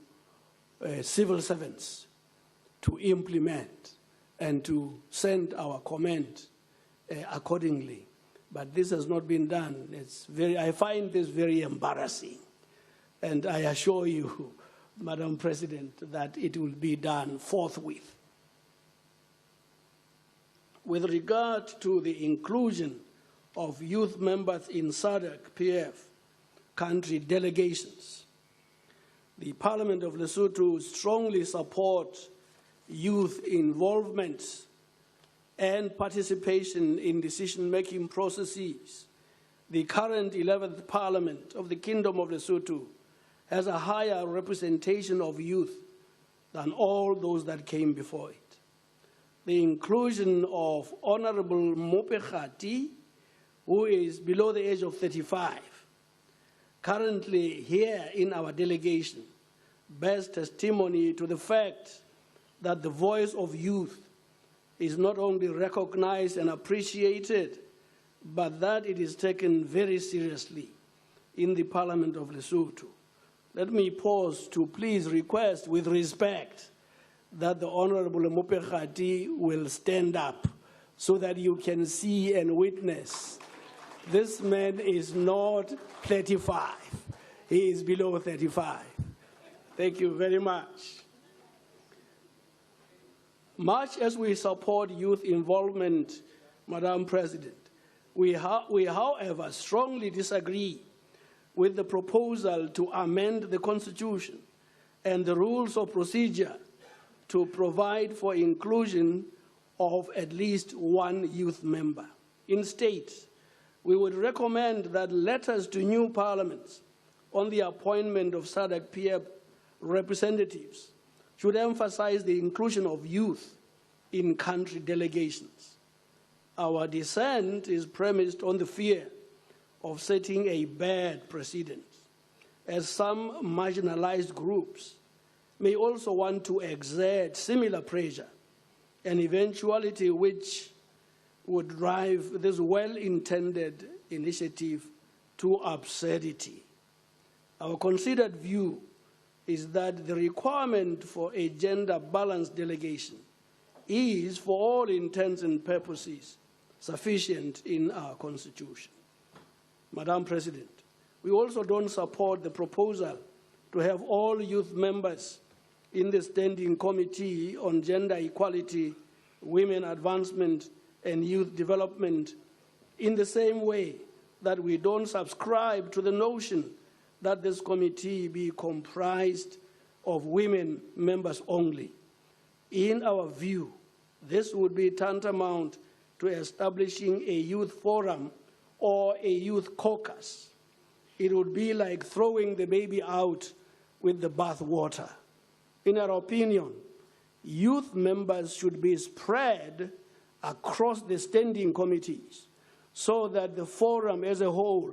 civil servants to implement and to send our comment accordingly. But this has not been done. I find this very embarrassing. And I assure you, Madam President, that it will be done forthwith. With regard to the inclusion of youth members in Sadc-Pf country delegations, the Parliament of Lesotho strongly supports youth involvement and participation in decision-making processes. The current 11th Parliament of the Kingdom of Lesotho has a higher representation of youth than all those that came before it. The inclusion of Honorable Mopekati, who is below the age of 35, currently here in our delegation, bears testimony to the fact that the voice of youth is not only recognized and appreciated, but that it is taken very seriously in the Parliament of Lesotho. Let me pause to please request with respect that the Honorable Mopekati will stand up so that you can see and witness. This man is not 35. He is below 35. Thank you very much. Much as we support youth involvement, Madam President, we however strongly disagree with the proposal to amend the Constitution and the rules of procedure to provide for inclusion of at least one youth member. Instead, we would recommend that letters to new parliaments on the appointment of Sadc-Pf representatives should emphasize the inclusion of youth in country delegations. Our dissent is premised on the fear of setting a bad precedent, as some marginalized groups may also want to exert similar pressure, an eventuality which would drive this well-intended initiative to absurdity. Our considered view is that the requirement for a gender-balanced delegation is, for all intents and purposes, sufficient in our Constitution. Madam President, we also don't support the proposal to have all youth members in the Standing Committee on Gender Equality, Women Advancement, and Youth Development in the same way that we don't subscribe to the notion that this committee be comprised of women members only. In our view, this would be tantamount to establishing a youth forum or a youth caucus. It would be like throwing the baby out with the bathwater. In our opinion, youth members should be spread across the standing committees so that the forum as a whole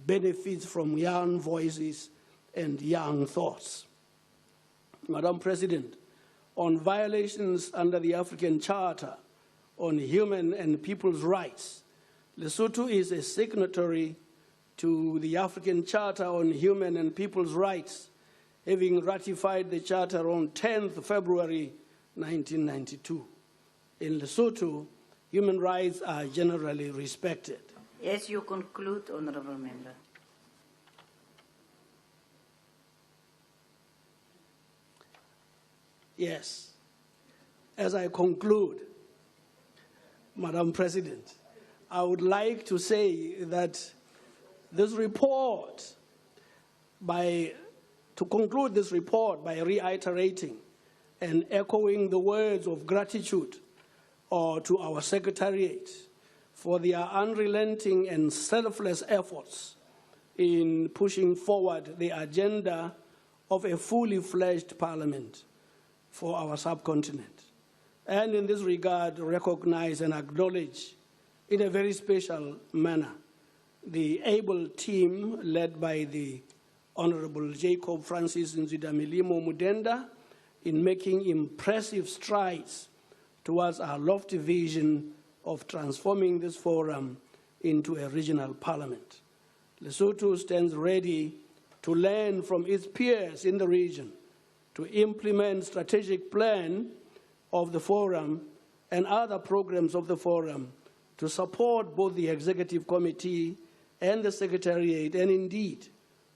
benefits from young voices and young thoughts. Madam President, on violations under the African Charter on Human and People's Rights, Lesotho is a signatory to the African Charter on Human and People's Rights, having ratified the Charter on 10th February 1992. In Lesotho, human rights are generally respected. Yes, you conclude, Honourable Member. Yes. as I conclude, Madam President, I would like to say that this report, to conclude this report by reiterating and echoing the words of gratitude to our Secretariat for their unrelenting and selfless efforts in pushing forward the agenda of a fully fledged parliament for our subcontinent. And in this regard, recognize and acknowledge in a very special manner the able team led by the Honorable Jacob Francis Nzidamilimo Mudenda in making impressive strides towards our lofty vision of transforming this forum into a regional parliament. Lesotho stands ready to learn from its peers in the region to implement strategic plan of the forum and other programs of the forum to support both the Executive Committee and the Secretariat, and indeed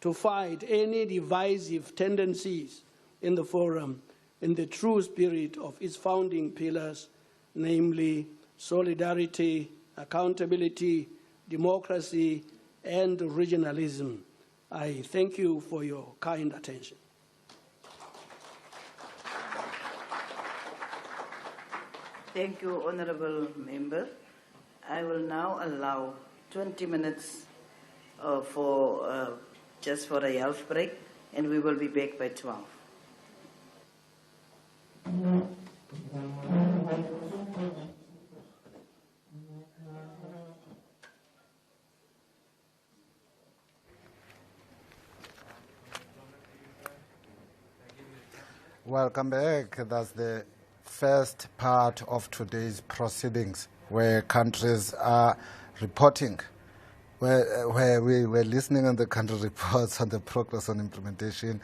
to fight any divisive tendencies in the forum in the true spirit of its founding pillars, namely solidarity, accountability, democracy, and regionalism. I thank you for your kind attention. Thank you, Honourable Member. I will now allow 20 minutes just for a health break, and we will be back by 12. Welcome back. That's the first part of today's proceedings, where countries are reporting, where we were listening on the country reports on the progress on implementation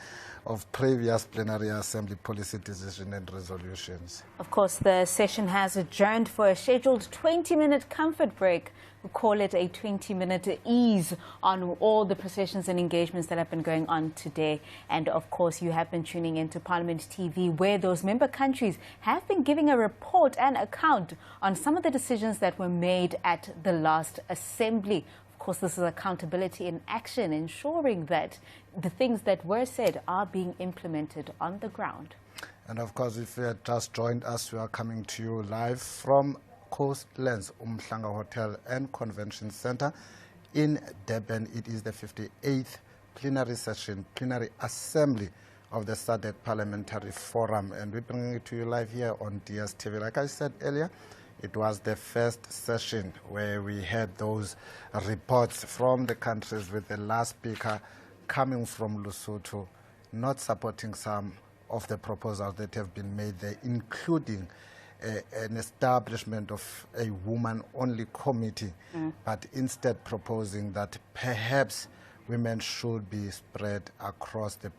of previous plenary assembly policy decisions and resolutions. Of course, the session has adjourned for a scheduled 20-minute comfort break. We call it a 20-minute ease on all the processions and engagements that have been going on today. And of course, you have been tuning into Parliament TV, where those member countries have been giving a report and account on some of the decisions that were made at the last assembly. Of course, this is accountability in action, ensuring that the things that were said are being implemented on the ground. And of course, if you have just joined us, we are coming to you live from Coastlands Umhlanga Hotel and Convention Center in Durban. It is the 58th plenary session, plenary assembly of the SADC Parliamentary Forum, and we're bringing it to you live here on DSTV. Like I said earlier, it was the first session where we had those reports from the countries, with the last speaker coming from Lesotho, not supporting some of the proposals that have been made there, including an establishment of a woman-only committee, but instead proposing that perhaps women should be spread across the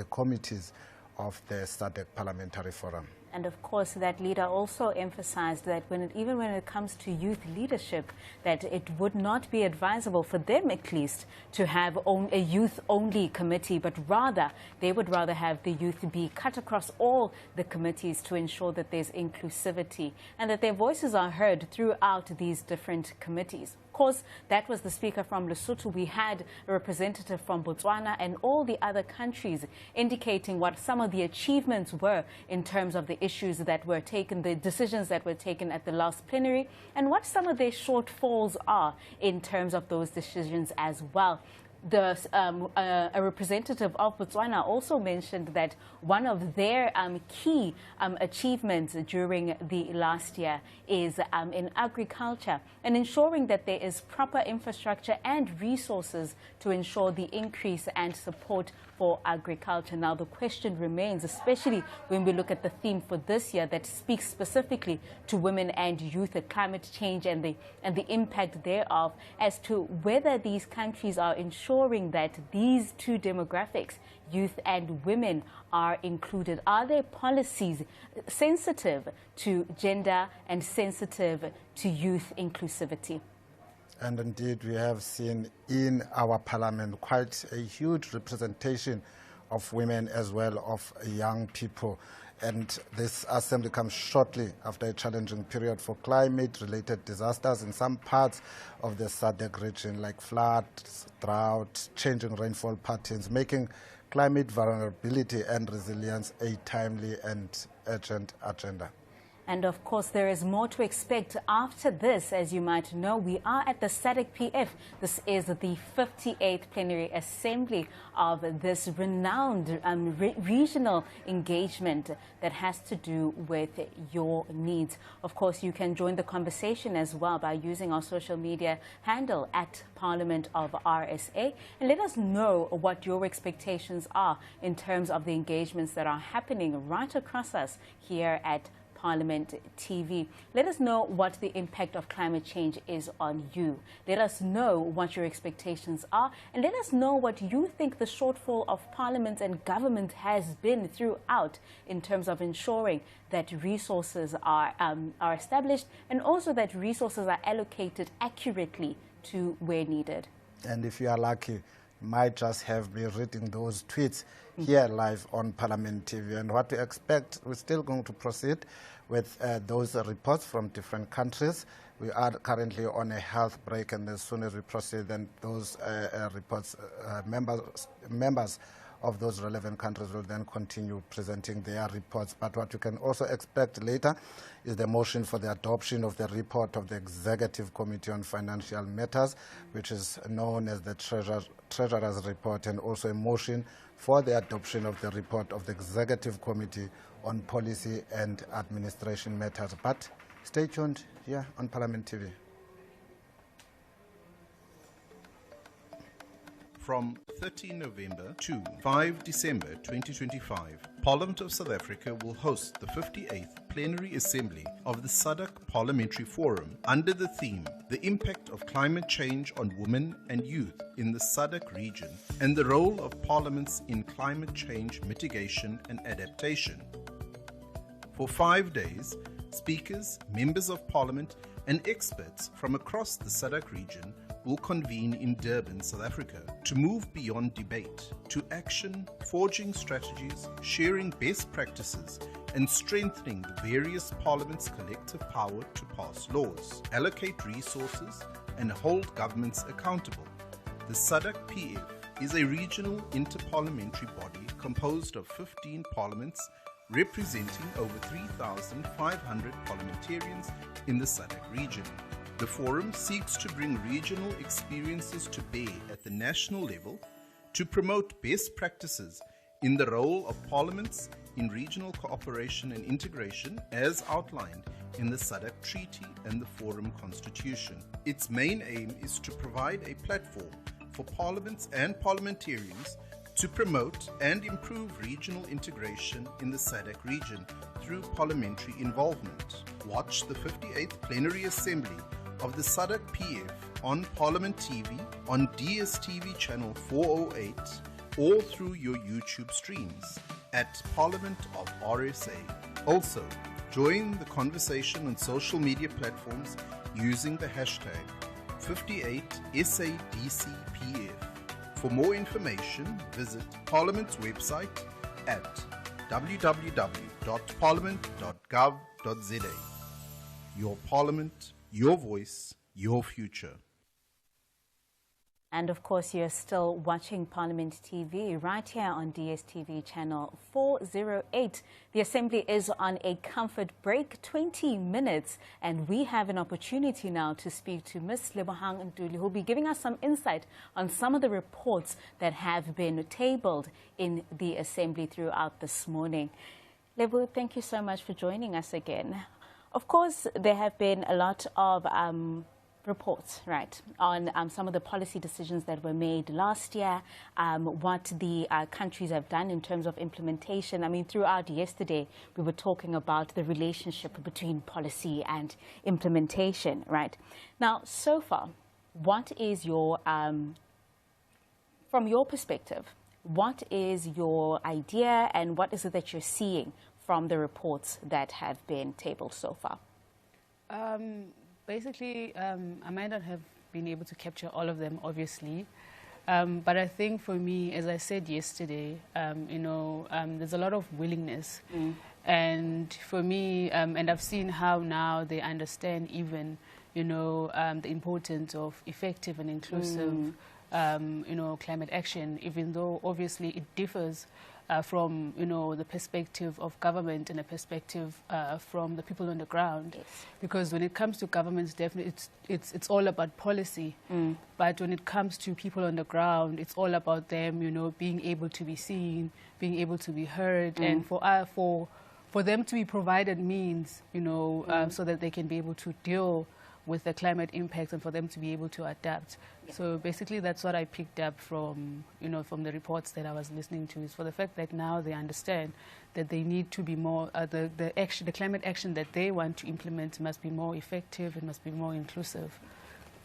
committees of the SADC Parliamentary Forum. And of course, that leader also emphasized that even when it comes to youth leadership, that it would not be advisable for them, at least, to have a youth-only committee, but rather, they would rather have the youth be cut across all the committees to ensure that there's inclusivity and that their voices are heard throughout these different committees. Of course, that was the speaker from Lesotho. We had a representative from Botswana and all the other countries indicating what some of the achievements were in terms of the issues that were taken, the decisions that were taken at the last plenary, and what some of their shortfalls are in terms of those decisions as well. A representative of Botswana also mentioned that one of their key achievements during the last year is in agriculture and ensuring that there is proper infrastructure and resources to ensure the increase and support for agriculture. Now, the question remains, especially when we look at the theme for this year that speaks specifically to women and youth, climate change and the impact thereof, as to whether these countries are ensuring that these two demographics, youth and women, are included. Are their policies sensitive to gender and sensitive to youth inclusivity? And indeed, we have seen in our parliament quite a huge representation of women as well, of young people. And this assembly comes shortly after a challenging period for climate-related disasters in some parts of the SADC region, like floods, drought, changing rainfall patterns, making climate vulnerability and resilience a timely and urgent agenda. And of course, there is more to expect after this. As you might know, we are at the Sadc-Pf. This is the 58th Plenary Assembly of this renowned regional engagement that has to do with your needs. Of course, you can join the conversation as well by using our social media handle at Parliament of RSA, and let us know what your expectations are in terms of the engagements that are happening right across us here at Parliament TV. Let us know what the impact of climate change is on you. Let us know what your expectations are, and let us know what you think the shortfall of Parliament and government has been throughout in terms of ensuring that resources are established and also that resources are allocated accurately to where needed. And if you are lucky, you might just have me reading those tweets here live on Parliament TV. And what we expect, we're still going to proceed with those reports from different countries. We are currently on a health break, and as soon as we proceed, then those reports, members of those relevant countries will then continue presenting their reports. But what you can also expect later is the motion for the adoption of the report of the Executive Committee on Financial Matters, which is known as the Treasurer's Report, and also a motion for the adoption of the report of the Executive Committee on Policy and Administration Matters. But stay tuned here on Parliament TV. From 13 November to 5 December 2025, Parliament of South Africa will host the 58th Plenary Assembly of the SADC Parliamentary Forum under the theme, The Impact of Climate Change on Women and Youth in the SADC region and the Role of Parliaments in Climate Change Mitigation and Adaptation. For 5 days, speakers, members of Parliament and experts from across the SADC region will convene in Durban, South Africa, to move beyond debate to action, forging strategies, sharing best practices, and strengthening the various parliaments' collective power to pass laws, allocate resources, and hold governments accountable. The Sadc-Pf is a regional interparliamentary body composed of 15 parliaments representing over 3,500 parliamentarians in the SADC region. The forum seeks to bring regional experiences to bear at the national level to promote best practices in the role of parliaments in regional cooperation and integration as outlined in the SADC Treaty and the Forum Constitution. Its main aim is to provide a platform for parliaments and parliamentarians to promote and improve regional integration in the SADC region through parliamentary involvement. Watch the 58th Plenary Assembly of the Sadc-Pf on Parliament TV, on DSTV channel 408, or through your YouTube streams at Parliament of RSA. Also, join the conversation on social media using the hashtag 58SADCPF. For more information, visit Parliament's website at www.parliament.gov.za. Your Parliament, your voice, your future. And of course, you're still watching Parliament TV right here on DSTV channel 408. The Assembly is on a comfort break, 20 minutes, and we have an opportunity now to speak to Ms. Lebohang Ntuli, who will be giving us some insight on some of the reports that have been tabled in the Assembly throughout this morning. Lebo, thank you so much for joining us again. Of course, there have been a lot of reports, right, on some of the policy decisions that were made last year, what the countries have done in terms of implementation. I mean, throughout yesterday, we were talking about the relationship between policy and implementation, right? Now, so far, what is your, from your perspective, what is your idea and what is it that you're seeing from the reports that have been tabled so far? Basically, I might not have been able to capture all of them, obviously. But I think for me, as I said yesterday, there's a lot of willingness And for me, and I've seen how now they understand even, you know, the importance of effective and inclusive, you know, climate action, even though obviously it differs from, you know, the perspective of government and a perspective from the people on the ground. Yes. Because when it comes to governments, definitely it's all about policy. But when it comes to people on the ground, it's all about them, you know, being able to be seen, being able to be heard, and for them to be provided means, you know, so that they can be able to deal with the climate impacts and for them to be able to adapt. Yeah. So basically that's what I picked up from, you know, from the reports that I was listening to, is for the fact that now they understand that they need to be more, the climate action that they want to implement must be more effective and must be more inclusive.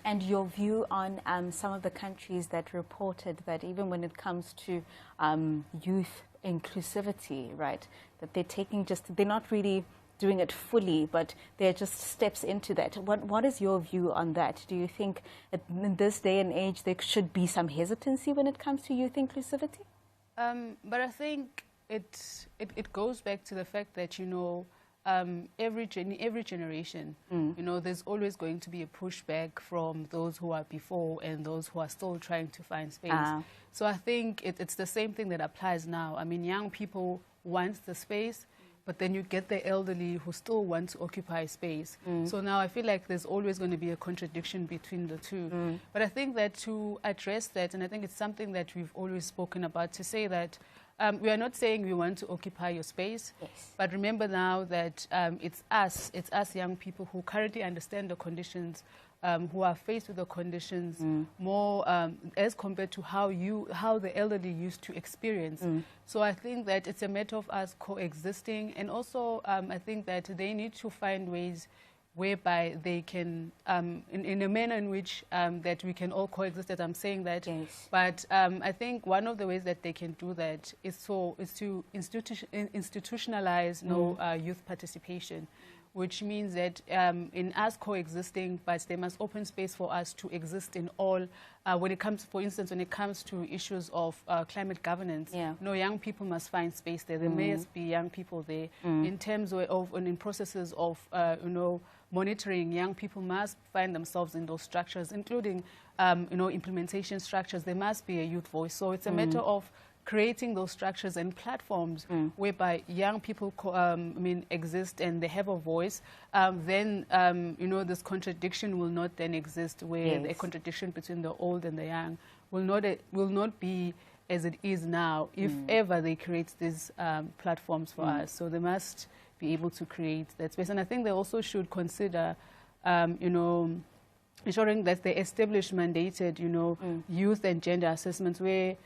And your view on some of the countries that reported that even when it comes to youth inclusivity, right, that they're taking they're not really doing it fully, but they're just steps into that. What is your view on that? Do you think that in this day and age there should be some hesitancy when it comes to youth inclusivity? But I think it goes back to the fact that, you know, every generation, you know, there's always going to be a pushback from those who are before and those who are still trying to find space. So I think it's the same thing that applies now. I mean, young people want the space, but then you get the elderly who still want to occupy space. So now I feel like there's always going to be a contradiction between the two. But I think that to address that, and I think it's something that we've always spoken about, to say that we are not saying we want to occupy your space, but remember now that it's us young people who currently understand the conditions, who are faced with the conditions more as compared to how the elderly used to experience. So I think that it's a matter of us coexisting, and also I think that they need to find ways whereby they can, in a manner in which that we can all coexist, as I'm saying that. But I think one of the ways that they can do that is to institutionalize youth participation, which means that in us coexisting, but they must open space for us to exist in all, when it comes, for instance, when it comes to issues of climate governance, you know, young people must find space there. There must be young people there. In terms of, and in processes of, you know, monitoring, young people must find themselves in those structures, including, you know, implementation structures. There must be a youth voice. So it's a matter of creating those structures and platforms whereby young people exist and they have a voice, then you know, this contradiction will not then exist, where the contradiction between the old and the young will not be as it is now, if ever they create these platforms for us. So they must be able to create that space. And I think they also should consider, you know, ensuring that they establish mandated, you know, youth and gender assessments where,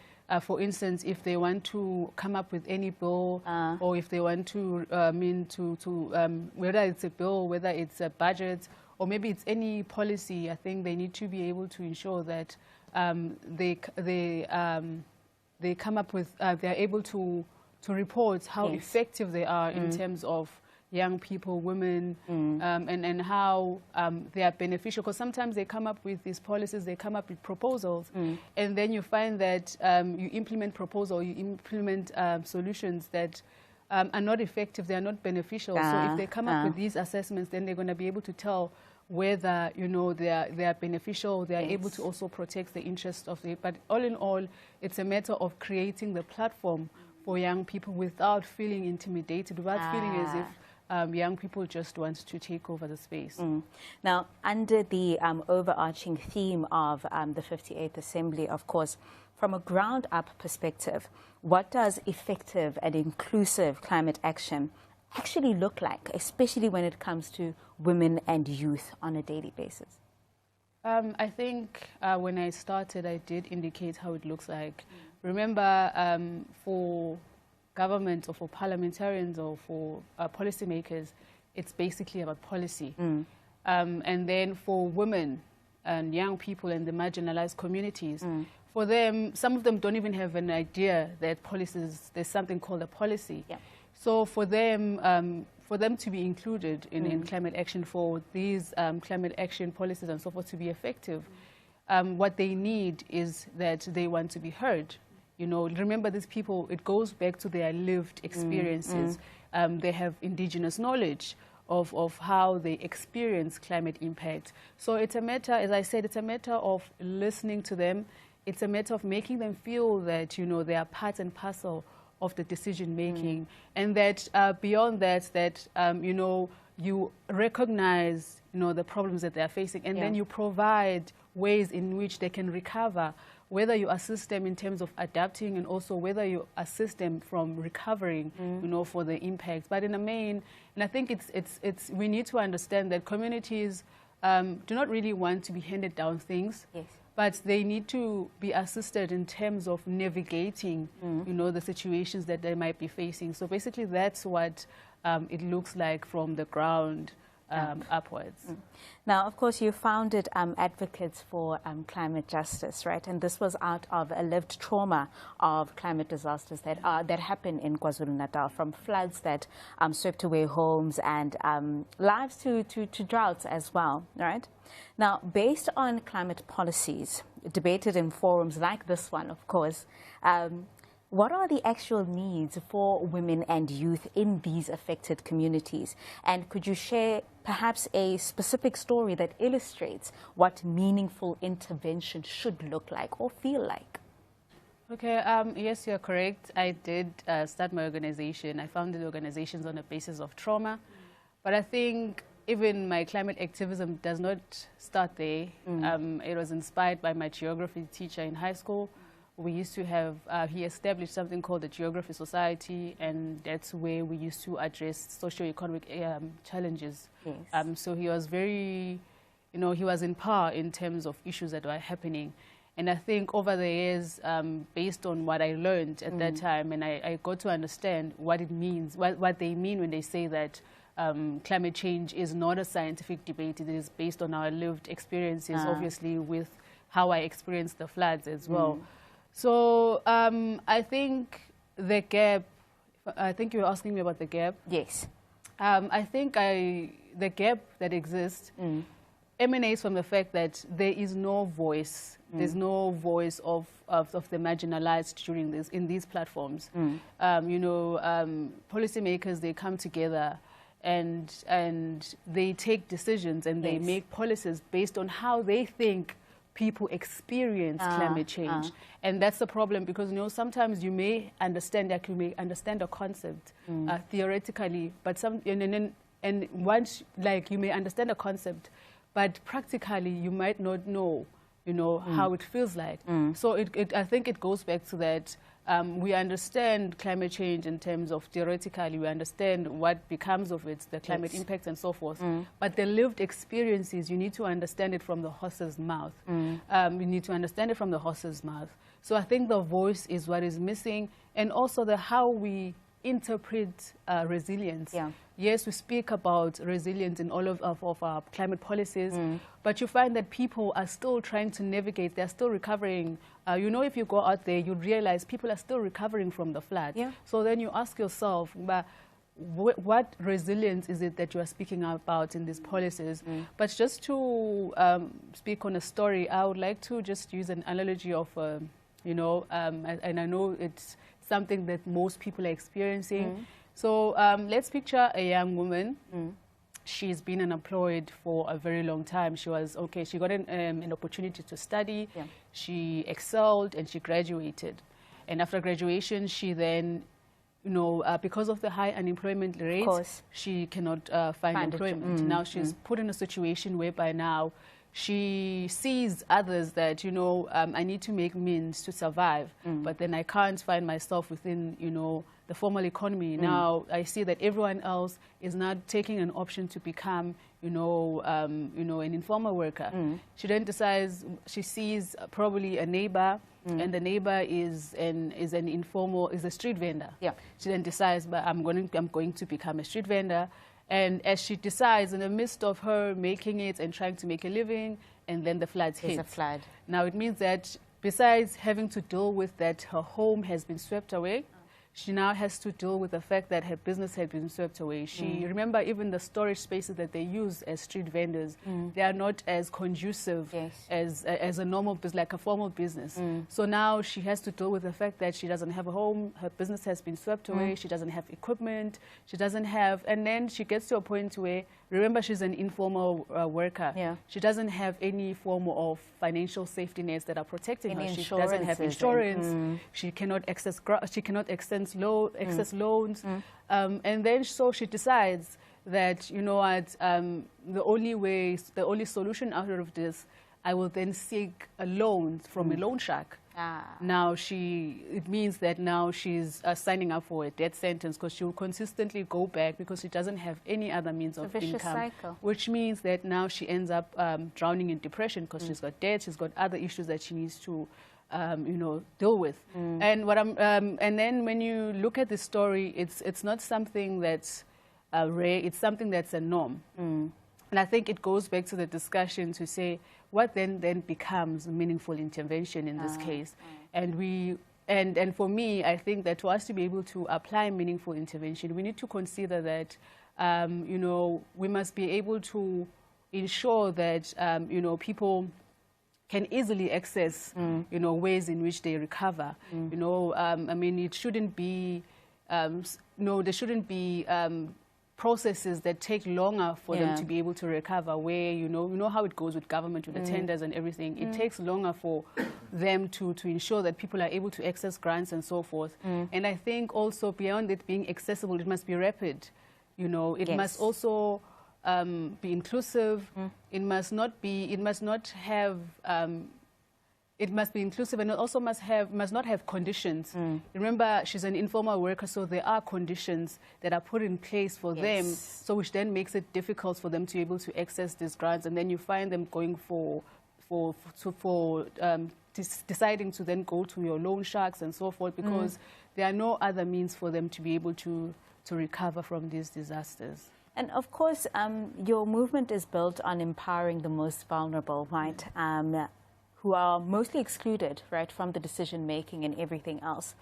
for instance, if they want to come up with any bill, or if they want to, whether it's a bill, whether it's a budget, or maybe it's any policy, I think they need to be able to ensure that they come up with, they're able to report how effective they are in terms of young people, women, and how they are beneficial. Because sometimes they come up with these policies, they come up with proposals, and then you find that you implement proposals, you implement solutions that are not effective, they are not beneficial. So if they come up with these assessments, then they're going to be able to tell whether, you know, they are beneficial, they are able to also protect the interests of the. But all in all, it's a matter of creating the platform for young people without feeling intimidated, without feeling as if young people just want to take over the space. Now, under the overarching theme of the 58th Assembly, of course, from a ground-up perspective, what does effective and inclusive climate action actually look like, especially when it comes to women and youth on a daily basis? I think when I started, I did indicate how it looks like. Remember, for government or for parliamentarians or for policymakers, it's basically about policy. And then for women and young people and the marginalized communities, for them, some of them don't even have an idea that policies, there's something called a policy. So for them to be included in climate action, for these climate action policies and so forth to be effective, what they need is that they want to be heard. You know, remember these people, it goes back to their lived experiences. they have indigenous knowledge of how they experience climate impact. So it's a matter, as I said, it's a matter of listening to them. It's a matter of making them feel that, you know, they are part and parcel of the decision making, and that beyond that, you know, you recognize, you know, the problems that they are facing, and then you provide ways in which they can recover, whether you assist them in terms of adapting, and also whether you assist them from recovering, you know, for the impact. But in the main, and I think it's we need to understand that communities do not really want to be handed down things. Yes. But they need to be assisted in terms of navigating, you know, the situations that they might be facing. So basically, that's what it looks like from the ground upwards. Now, of course, you founded Advocates for Climate Justice, right? And this was out of a lived trauma of climate disasters that happen in KwaZulu-Natal, from floods that swept away homes and lives to droughts as well, right? Now, based on climate policies debated in forums like this one, of course, what are the actual needs for women and youth in these affected communities? And could you share perhaps a specific story that illustrates what meaningful intervention should look like or feel like? Okay, yes, you're correct. I did start my organization. I founded organizations on the basis of trauma. But I think even my climate activism does not start there. It was inspired by my geography teacher in high school. We used to have, he established something called the Geography Society, and that's where we used to address socioeconomic challenges. Yes. So he was very, you know, he was in power in terms of issues that were happening. And I think over the years, based on what I learned at that time, and I got to understand what it means, what they mean when they say that climate change is not a scientific debate. It is based on our lived experiences, obviously, with how I experienced the floods as well. So I think the gap, I think you were asking me about the gap. Yes. I think the gap that exists emanates from the fact that there is no voice. There's no voice of the marginalized during this, in these platforms. You know, policymakers, they come together and they take decisions, and they make policies based on how they think people experience climate change. And that's the problem, because, you know, sometimes you may understand, like you may understand a concept theoretically, but and once, like, you may understand a concept, but practically you might not know, you know, how it feels like. So I think it goes back to that. We understand climate change in terms of theoretically, we understand what becomes of it, the climate impact and so forth. But the lived experiences, you need to understand it from the horse's mouth. You need to understand it from the horse's mouth. So I think the voice is what is missing, and also the how we interpret resilience. Yes, we speak about resilience in all of our climate policies, but you find that people are still trying to navigate, they're still recovering. You know, if you go out there, you realize people are still recovering from the flood. So then you ask yourself, but what resilience is it that you are speaking about in these policies? But just to speak on a story, I would like to just use an analogy of, you know, and I know it's something that most people are experiencing. So let's picture a young woman. She's been unemployed for a very long time. She was, she got an opportunity to study. She excelled and she graduated. And after graduation, she then, you know, because of the high unemployment rates, she cannot find employment. Now she's put in a situation whereby now she sees others that, you know, I need to make means to survive, but then I can't find myself within, you know, the formal economy. Now I see that everyone else is not taking an option to become, you know, an informal worker. She then decides, she sees probably a neighbor, and the neighbor is a street vendor. She then decides, but I'm going to become a street vendor. And as she decides, in the midst of her making it and trying to make a living, and then the floods hit. There's a flood. Now it means that besides having to deal with that, her home has been swept away. she now has to deal with the fact that her business had been swept away. Remember, even the storage spaces that they use as street vendors, they are not as conducive as a normal business, like a formal business. So now she has to deal with the fact that she doesn't have a home, her business has been swept away, she doesn't have equipment, she doesn't have, and then she gets to a point where, remember, she's an informal worker. She doesn't have any form of financial safety nets that are protecting her. She doesn't have insurance. She cannot access loans. And then so she decides that, you know what, the only solution out of this, I will then seek a loan from a loan shark. Now it means that now she's signing up for a death sentence, because she will consistently go back because she doesn't have any other means of income. Cycle. Which means that now she ends up drowning in depression because she's got debt, she's got other issues that she needs to you know, deal with. And and then when you look at the story, it's not something that's rare, it's something that's a norm. And I think it goes back to the discussion to say what then becomes meaningful intervention in this case. And for me, I think that for us to be able to apply meaningful intervention, we need to consider that you know, we must be able to ensure that you know, people can easily access, you know, ways in which they recover. You know, I mean, it shouldn't be, no, there shouldn't be processes that take longer for them to be able to recover, where, you know how it goes with government, with the tenders and everything. It takes longer for them to ensure that people are able to access grants and so forth. And I think also beyond it being accessible, it must be rapid. You know, it must also be inclusive. It must not be inclusive, and it also must not have conditions. Remember, she's an informal worker, so there are conditions that are put in place for them, so which then makes it difficult for them to be able to access these grants, and then you find them going deciding to then go to your loan sharks and so forth, because there are no other means for them to be able to recover from these disasters. And of course, your movement is built on empowering the most vulnerable, right? Who are mostly excluded, right, from the decision-making and everything else.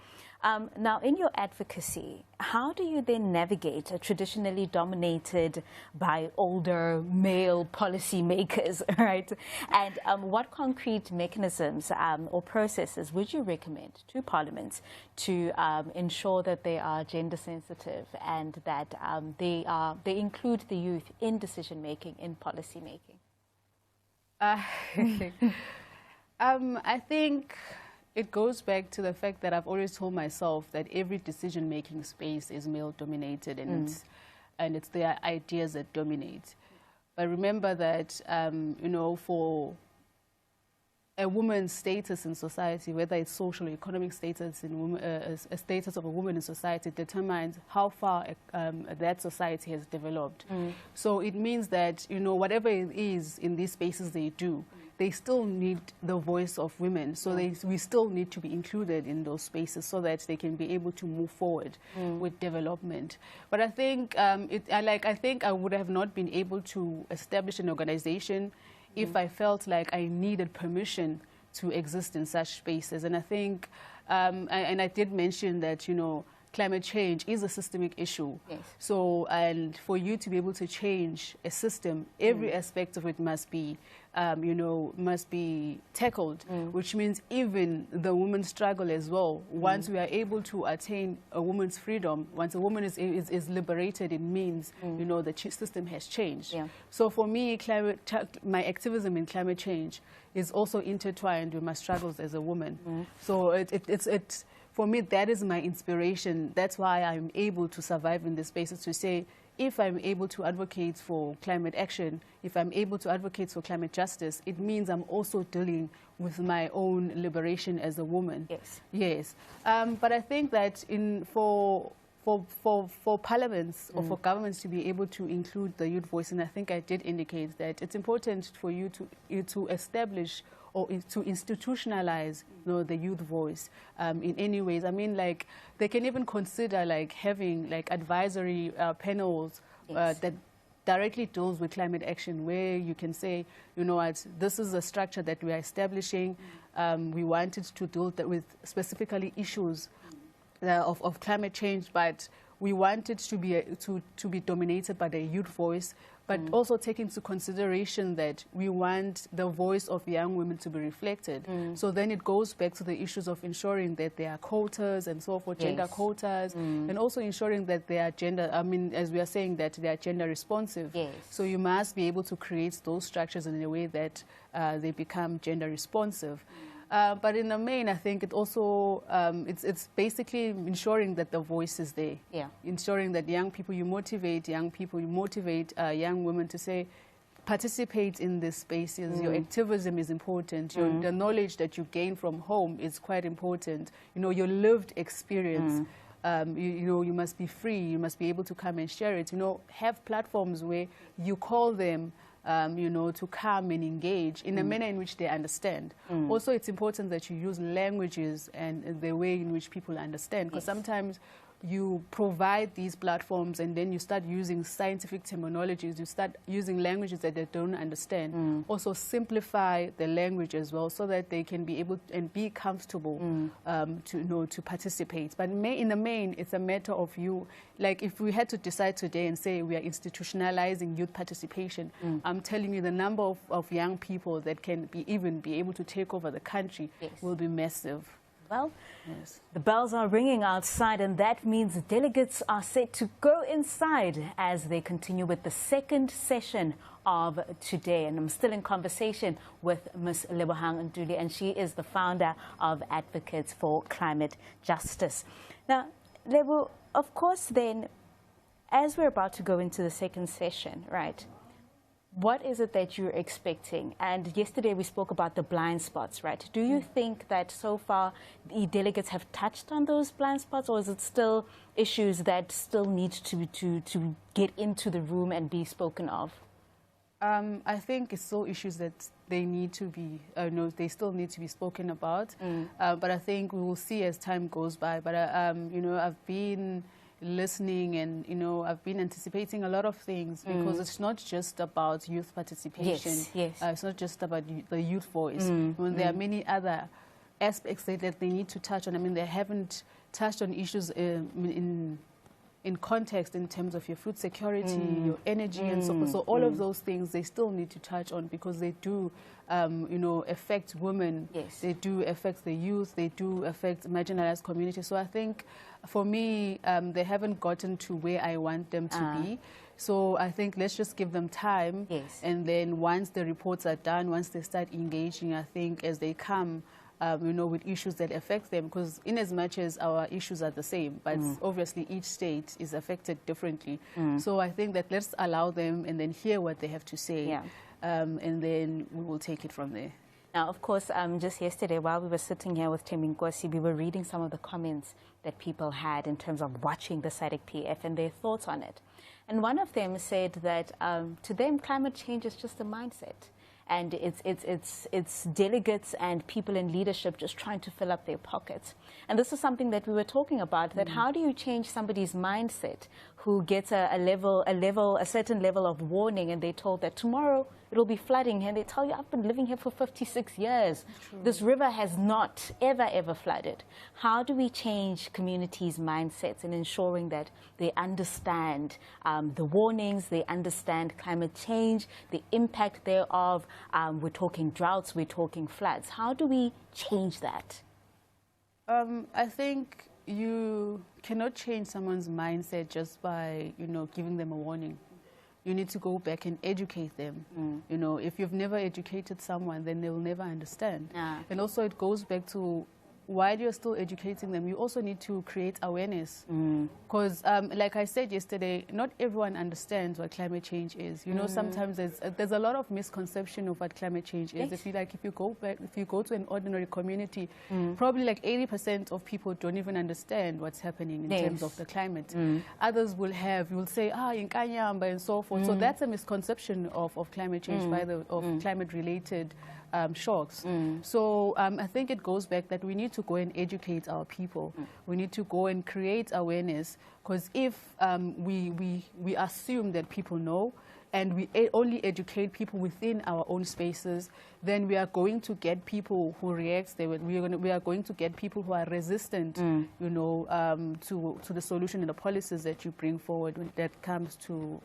Now, in your advocacy, how do you then navigate a traditionally dominated by older male policymakers, right? And what concrete mechanisms or processes would you recommend to parliaments to ensure that they are gender-sensitive and that they include the youth in decision-making, in policy-making? I think it goes back to the fact that I've always told myself that every decision-making space is male-dominated, and it's their ideas that dominate. But remember that, you know, for a woman's status in society, whether it's social or economic status, a status of a woman in society determines how far that society has developed. So it means that, you know, whatever it is in these spaces they do, they still need the voice of women. So we still need to be included in those spaces so that they can be able to move forward with development. But I think I think I would have not been able to establish an organization if I felt like I needed permission to exist in such spaces. And I think, and I did mention that, you know, climate change is a systemic issue. So, and for you to be able to change a system, every aspect of it must be, you know, must be tackled, which means even the women's struggle as well. Once we are able to attain a woman's freedom, once a woman is liberated, it means, you know, the system has changed. So for me, my activism in climate change is also intertwined with my struggles as a woman. So it's for me, that is my inspiration. That's why I'm able to survive in this spaces, to say, if I'm able to advocate for climate action, if I'm able to advocate for climate justice, it means I'm also dealing with my own liberation as a woman. Yes. But I think that for parliaments or for governments to be able to include the youth voice, and I think I did indicate that it's important for you to establish or to institutionalize, you know, the youth voice in any ways. I mean, like, they can even consider like having like advisory panels that directly deals with climate action, where you can say, you know what, this is a structure that we are establishing. We wanted to deal with specifically issues of climate change, but we want it to be dominated by the youth voice, but also take into consideration that we want the voice of young women to be reflected. So then it goes back to the issues of ensuring that there are quotas and so forth, gender quotas, and also ensuring that they are gender, as we are saying, that they are gender responsive. So you must be able to create those structures in a way that they become gender responsive. But in the main, I think it also, it's basically ensuring that the voice is there. Ensuring that young people, you motivate young women to say, participate in these spaces. Your activism is important. The knowledge that you gain from home is quite important. Your lived experience. You must be free. You must be able to come and share it. Have platforms where you call them to come and engage in a manner in which they understand. Also, it's important that you use languages and the way in which people understand, because sometimes you provide these platforms and then you start using scientific terminologies, you start using languages that they don't understand. Also simplify the language as well so that they can be able and be comfortable to participate. But in the main, it's a matter of you, like if we had to decide today and say we are institutionalizing youth participation, I'm telling you the number of young people that can even be able to take over the country will be massive. Well, the bells are ringing outside, and that means delegates are set to go inside as they continue with the second session of today. And I'm still in conversation with Ms. Lebohang Ntuli, and she is the founder of Advocates for Climate Justice. Now, Lebo, of course, then, as we're about to go into the second session, right, what is it that you're expecting? And yesterday we spoke about the blind spots, right? Do you think that so far the delegates have touched on those blind spots, or is it still issues that still need to get into the room and be spoken of? I think it's still issues that they need to be, they still need to be spoken about. But I think we will see as time goes by. But, I've been listening and, I've been anticipating a lot of things because it's not just about youth participation. It's not just about the youth voice. There are many other aspects that they need to touch on. They haven't touched on issues in context in terms of your food security, your energy and so forth. So all of those things they still need to touch on because they do, affect women. They do affect the youth. They do affect marginalized communities. So I think for me, they haven't gotten to where I want them to be. So I think let's just give them time. And then once the reports are done, once they start engaging, I think as they come, with issues that affect them, because in as much as our issues are the same, but obviously each state is affected differently. So I think that let's allow them and then hear what they have to say, and then we will take it from there. Now, of course, just yesterday while we were sitting here with Temingkosi, we were reading some of the comments that people had in terms of watching the Sadc-Pf and their thoughts on it. And one of them said that to them, climate change is just a mindset. And it's delegates and people in leadership just trying to fill up their pockets. And this is something that we were talking about, that how do you change somebody's mindset who gets a certain level of warning and they're told that tomorrow it'll be flooding, and they tell you, I've been living here for 56 years. This river has not ever flooded. How do we change communities' mindsets in ensuring that they understand the warnings, they understand climate change, the impact thereof? We're talking droughts, we're talking floods. How do we change that? I think you cannot change someone's mindset just by, giving them a warning. You need to go back and educate them. If you've never educated someone, then they will never understand. And also it goes back to, while you're still educating them, you also need to create awareness. Because, like I said yesterday, not everyone understands what climate change is. Sometimes there's a lot of misconception of what climate change is. If you go to an ordinary community, probably like 80% of people don't even understand what's happening in terms of the climate. Others will say, in Kanyamba and so forth. So that's a misconception of climate change, of climate-related shocks. So I think it goes back that we need to go and educate our people. We need to go and create awareness, because if we assume that people know, and we only educate people within our own spaces, then we are going to get people who react. We are going to get people who are resistant, you know, to the solution and the policies that you bring forward when that comes to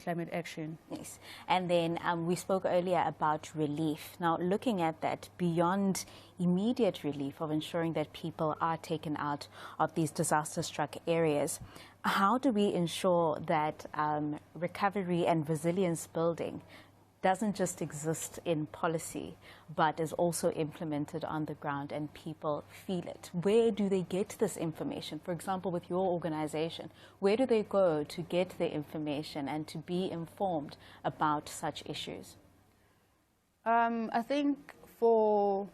climate action. Yes, and then we spoke earlier about relief. Now, looking at that, beyond immediate relief of ensuring that people are taken out of these disaster-struck areas, how do we ensure that recovery and resilience building doesn't just exist in policy, but is also implemented on the ground and people feel it? Where do they get this information? For example, with your organization, where do they go to get the information and to be informed about such issues? I think for,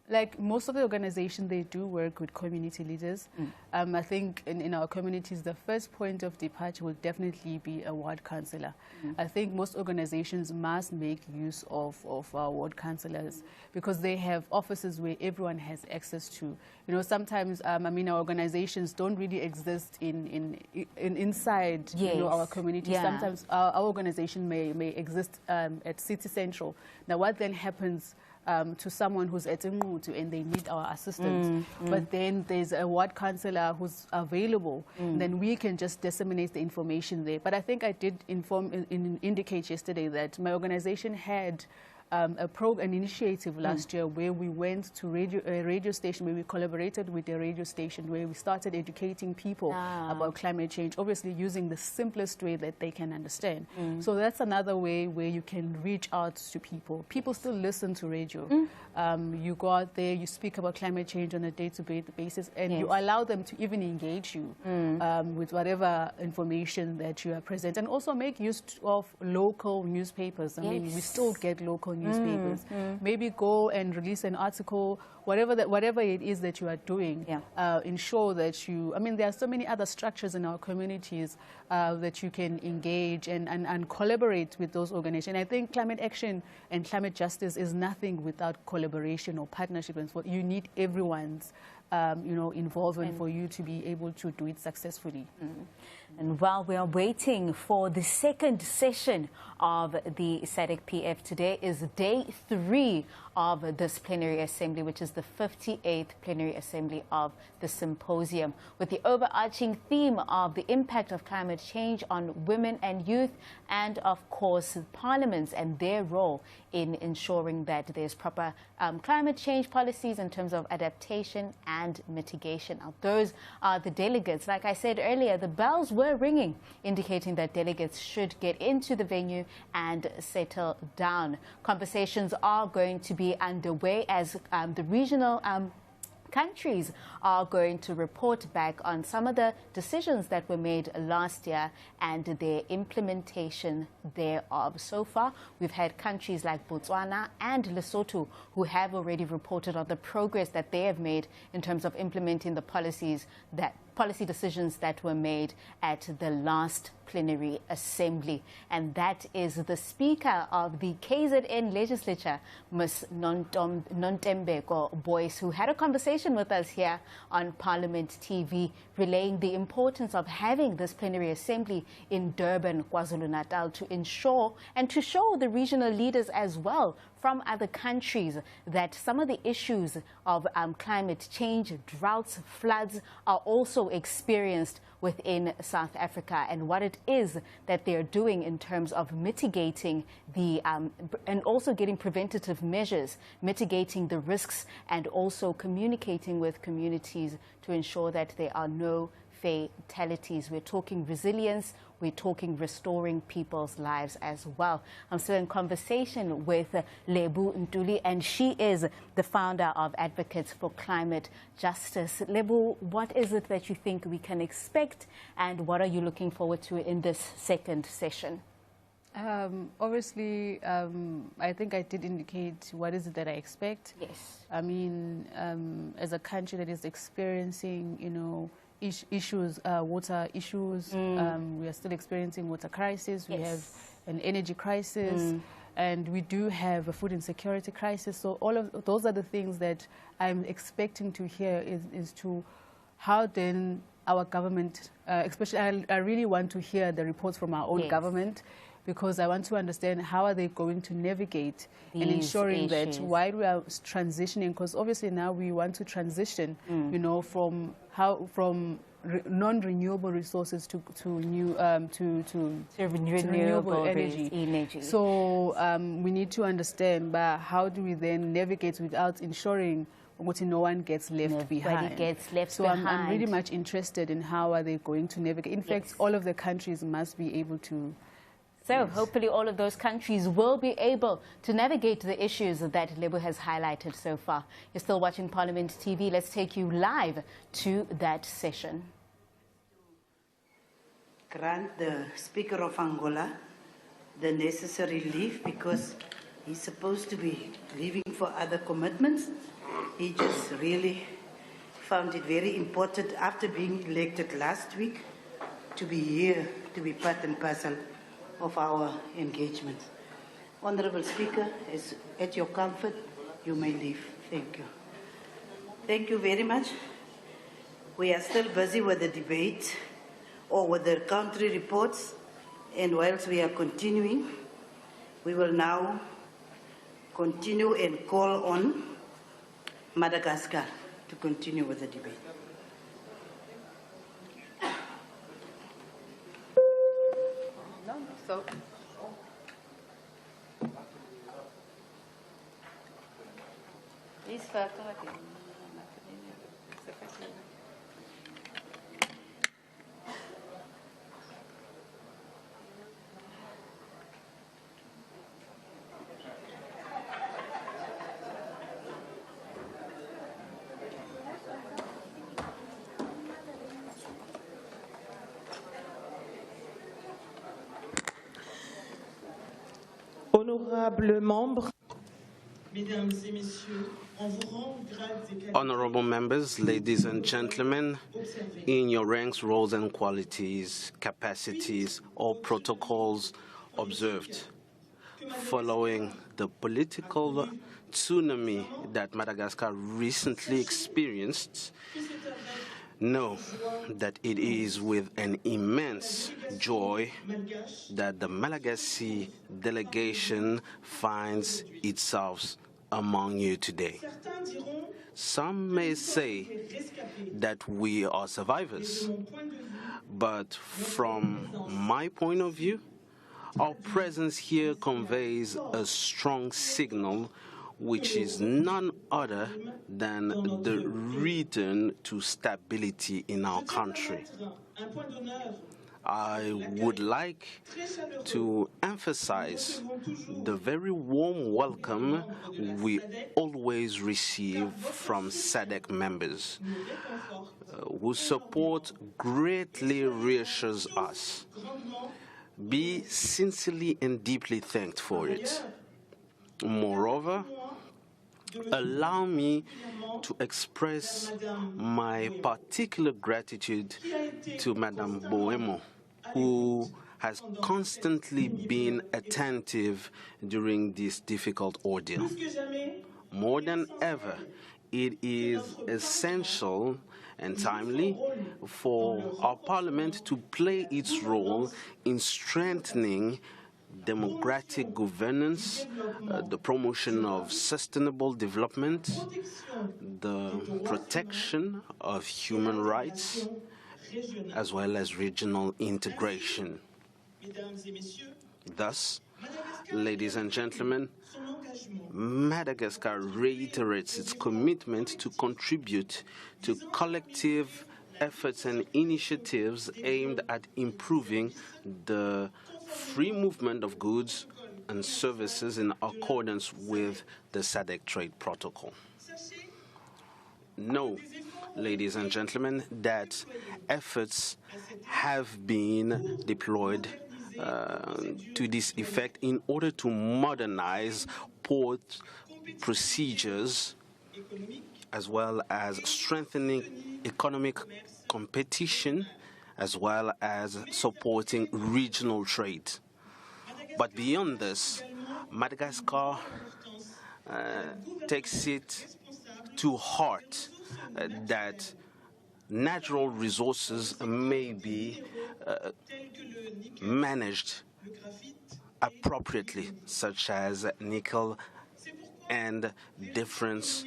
like most of the organizations, they do work with community leaders. I think in our communities, the first point of departure will definitely be a ward councillor. I think most organizations must make use of our ward councillors because they have offices where everyone has access to. You know, sometimes, I mean, our organizations don't really exist inside you know, our communities. Yeah. Sometimes our organization may exist at City Central. Now, what then happens to someone who's at Umutu and they need our assistance, but then there's a ward councillor who's available, then we can just disseminate the information there. But I think I did indicate yesterday that my organization had an initiative last year where we went to a radio station, where we collaborated with a radio station, where we started educating people about climate change, obviously using the simplest way that they can understand. So that's another way where you can reach out to people. People still listen to radio. You go out there, you speak about climate change on a day-to-day basis, and you allow them to even engage you with whatever information that you are present, and also make use of local newspapers. I mean, we still get local newspapers. Maybe go and release an article, whatever it is that you are doing, ensure that you, I mean, there are so many other structures in our communities that you can engage and collaborate with those organizations. And I think climate action and climate justice is nothing without collaboration or partnership. And you need everyone's you know, involvement for you to be able to do it successfully. And while we are waiting for the second session of the Sadc-Pf, today is day 3 of this plenary assembly, which is the 58th plenary assembly of the symposium, with the overarching theme of the impact of climate change on women and youth, and of course parliaments and their role in ensuring that there's proper climate change policies in terms of adaptation and mitigation. Now, those are the delegates. Like I said earlier, the bells were ringing, indicating that delegates should get into the venue and settle down. Conversations are going to be underway as the regional countries are going to report back on some of the decisions that were made last year and their implementation thereof. So far, we've had countries like Botswana and Lesotho who have already reported on the progress that they have made in terms of implementing the policy decisions that were made at the last plenary assembly. And that is the Speaker of the KZN legislature, Ms. Nontembeko Boyce, who had a conversation with us here on Parliament TV, relaying the importance of having this plenary assembly in Durban, KwaZulu-Natal, to ensure and to show the regional leaders as well from other countries that some of the issues of climate change, droughts, floods are also experienced within South Africa, and what it is that they're doing in terms of mitigating the and also getting preventative measures, mitigating the risks, and also communicating with communities to ensure that there are no fatalities. We're talking resilience, we're talking restoring people's lives as well. I'm still in conversation with Lebu Ntuli, and she is the founder of Advocates for Climate Justice. Lebu, what is it that you think we can expect, and what are you looking forward to in this second session? Obviously, I think I did indicate what is it that I expect. Yes. I mean, as a country that is experiencing, you know, issues, water issues. We are still experiencing water crisis. We have an energy crisis, and we do have a food insecurity crisis. So all of those are the things that I'm expecting to hear is to how then our government, especially I really want to hear the reports from our own government, because I want to understand how are they going to navigate and These ensuring that issues. while we are transitioning, because obviously now we want to transition, you know, from non-renewable resources to renewable energy. So we need to understand, but how do we then navigate without ensuring no one gets left behind? I'm really much interested in how are they going to navigate. In fact, all of the countries must be able to. So hopefully all of those countries will be able to navigate the issues that Lebo has highlighted so far. You're still watching Parliament TV. Let's take you live to that session. Grant the Speaker of Angola the necessary leave because he's supposed to be leaving for other commitments. He just really found it very important after being elected last week to be here, to be part and parcel of our engagement. Honorable Speaker, at your comfort, you may leave. Thank you. Thank you very much. We are still busy with the debate or with the country reports, and whilst we are continuing, we will now continue and call on Madagascar to continue with the debate. So. Honorables membres, Mesdames et Messieurs, en vous rend grades et qualités. Honorable members, ladies and gentlemen, in your ranks, roles and qualities, capacities, or protocols observed. Following the political tsunami that Madagascar recently experienced, know that it is with an immense joy that the Malagasy delegation finds itself among you today. Some may say that we are survivors, but from my point of view, our presence here conveys a strong signal which is none other than the return to stability in our country. I would like to emphasize the very warm welcome we always receive from SADC members, whose support greatly reassures us. Be sincerely and deeply thanked for it. Moreover, allow me to express my particular gratitude to Madame Boemo, who has constantly been attentive during this difficult ordeal. More than ever, it is essential and timely for our Parliament to play its role in strengthening democratic governance, the promotion of sustainable development, the protection of human rights, as well as regional integration. Thus, ladies and gentlemen, Madagascar reiterates its commitment to contribute to collective efforts and initiatives aimed at improving the free movement of goods and services in accordance with the SADC Trade Protocol. Know, ladies and gentlemen, that efforts have been deployed to this effect in order to modernize port procedures as well as strengthening economic competition as well as supporting regional trade. But beyond this, Madagascar takes it to heart that natural resources may be managed appropriately, such as nickel and different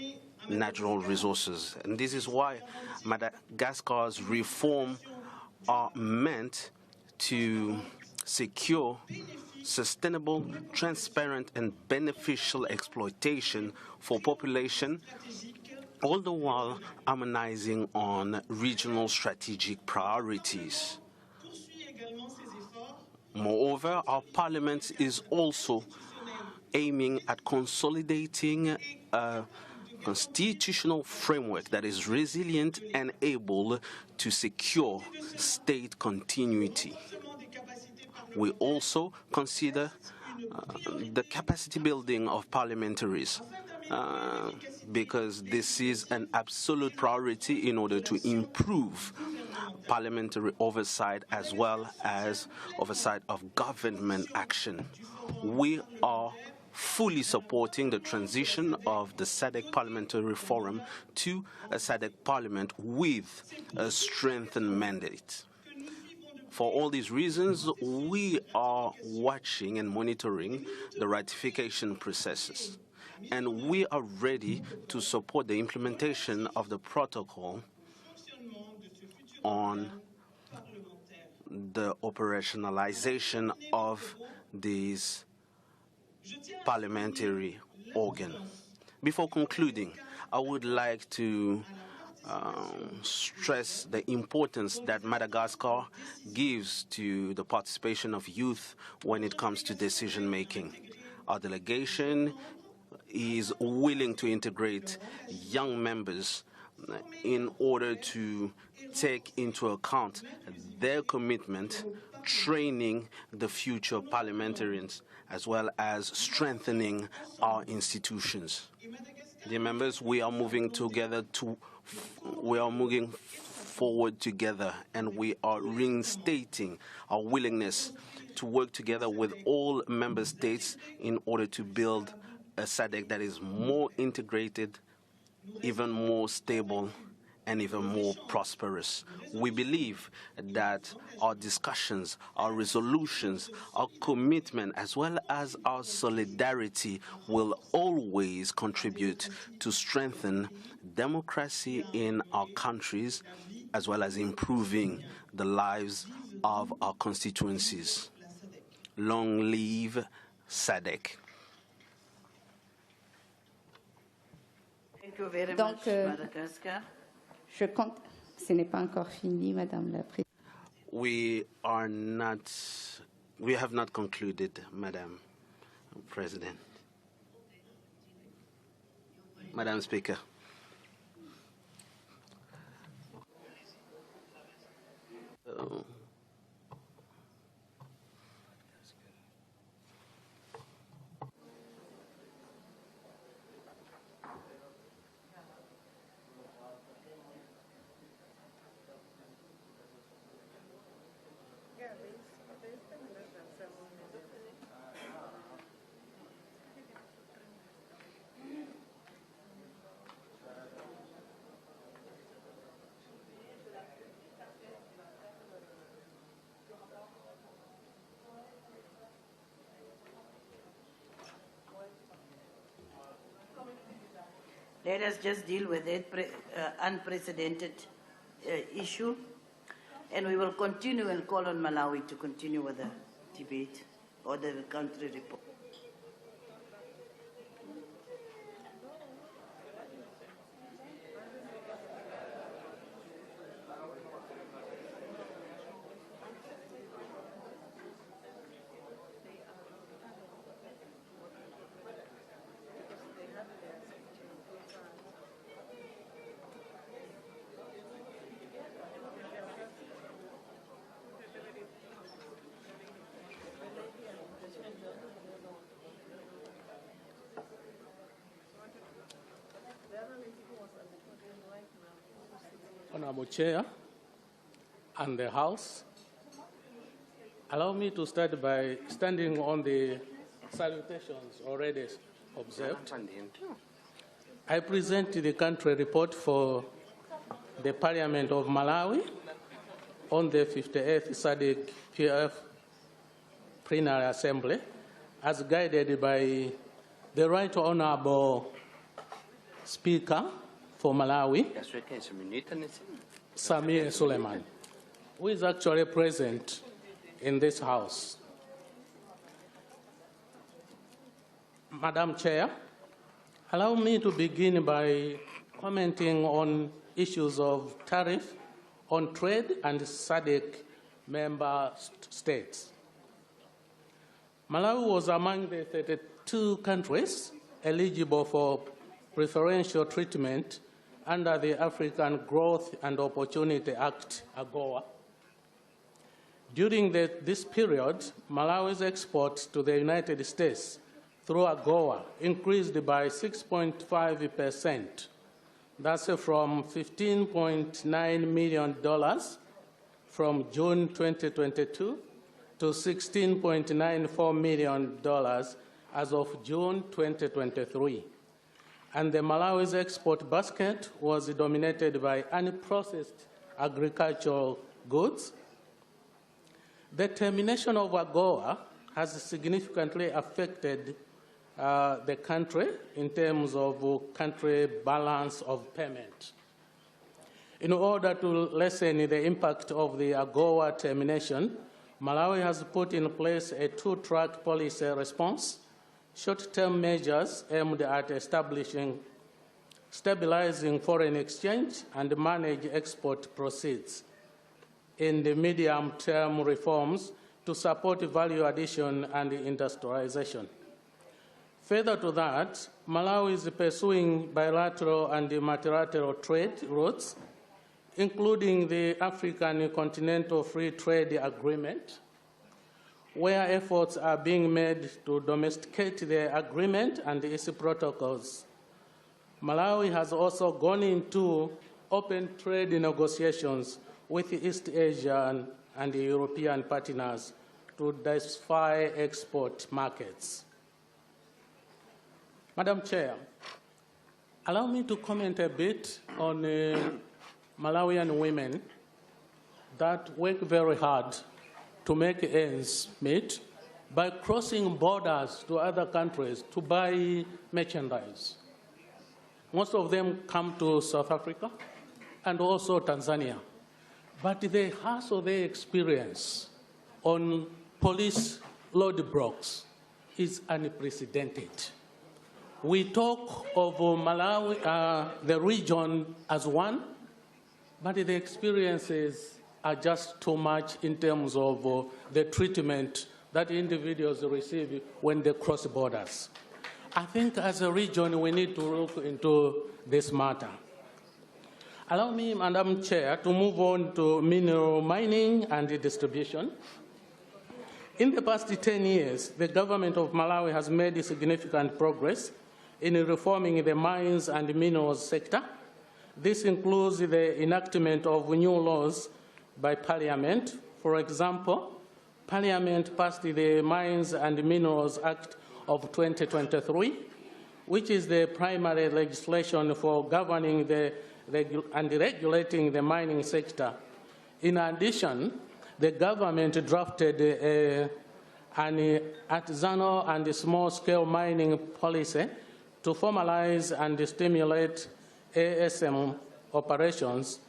natural resources. And this is why Madagascar's reform are meant to secure sustainable, transparent, and beneficial exploitation for population, all the while harmonizing on regional strategic priorities. Moreover, our parliament is also aiming at consolidating a constitutional framework that is resilient and able to secure state continuity. We also consider the capacity building of parliamentaries because this is an absolute priority in order to improve parliamentary oversight as well as oversight of government action. We are fully supporting the transition of the SADC Parliamentary Forum to a SADC Parliament with a strengthened mandate. For all these reasons, we are watching and monitoring the ratification processes, and we are ready to support the implementation of the protocol on the operationalization of these parliamentary organ. Before concluding, I would like to stress the importance that Madagascar gives to the participation of youth when it comes to decision making. Our delegation is willing to integrate young members in order to take into account their commitment, training the future parliamentarians, as well as strengthening our institutions. Dear members, we are moving forward together, and we are reinstating our willingness to work together with all member states in order to build a SADC that is more integrated, even more stable, and even more prosperous. We believe that our discussions, our resolutions, our commitment, as well as our solidarity will always contribute to strengthen democracy in our countries, as well as improving the lives of our constituencies. Long live SADC. Thank you very much, Madagascar. Je compte. Ce n'est pas encore fini, Madame la Présidente. We have not concluded, Madam President. Madam Speaker. Let us just deal with that unprecedented issue, and we will continue and call on Malawi to continue with the debate or the country report. Honorable Chair and the House, allow me to start by standing on the salutations already observed. I present the country report for the Parliament of Malawi on the 58th Sadc-Pf Plenary Assembly, as guided by the Right Honorable Speaker for Malawi, Samir Suleiman, who is actually present in this House. Madam Chair, allow me to begin by commenting on issues of tariff on trade and SADC member states. Malawi was among the 32 countries eligible for preferential treatment under the African Growth and Opportunity Act, AGOA. During this period, Malawi's exports to the United States through AGOA increased by 6.5%. That's from $15.9 million from June 2022 to $16.94 million as of June 2023. And the Malawi's export basket was dominated by unprocessed agricultural goods. The termination of AGOA has significantly affected the country in terms of country balance of payment. In order to lessen the impact of the AGOA termination, Malawi has put in place a two-track policy response, short-term measures aimed at stabilizing foreign exchange and manage export proceeds, in the medium-term reforms to support value addition and industrialization. Further to that, Malawi is pursuing bilateral and multilateral trade routes, including the African Continental Free Trade Agreement, where efforts are being made to domesticate the agreement and its protocols. Malawi has also gone into open trade negotiations with East Asian and European partners to diversify export markets. Madam Chair, allow me to comment a bit on Malawian women that work very hard to make ends meet by crossing borders to other countries to buy merchandise. Most of them come to South Africa and also Tanzania. But the hassle they experience on police roadblocks is unprecedented. We talk of Malawi, the region, as one, but the experiences are just too much in terms of the treatment that individuals receive when they cross borders. I think as a region, we need to look into this matter. Allow me, Madam Chair, to move on to mineral mining and distribution. In the past 10 years, the government of Malawi has made significant progress in reforming the mines and minerals sector. This includes the enactment of new laws by Parliament. For example, Parliament passed the Mines and Minerals Act of 2023, which is the primary legislation for governing and regulating the mining sector. In addition, the government drafted an artisanal and small-scale mining policy to formalize and stimulate ASM operations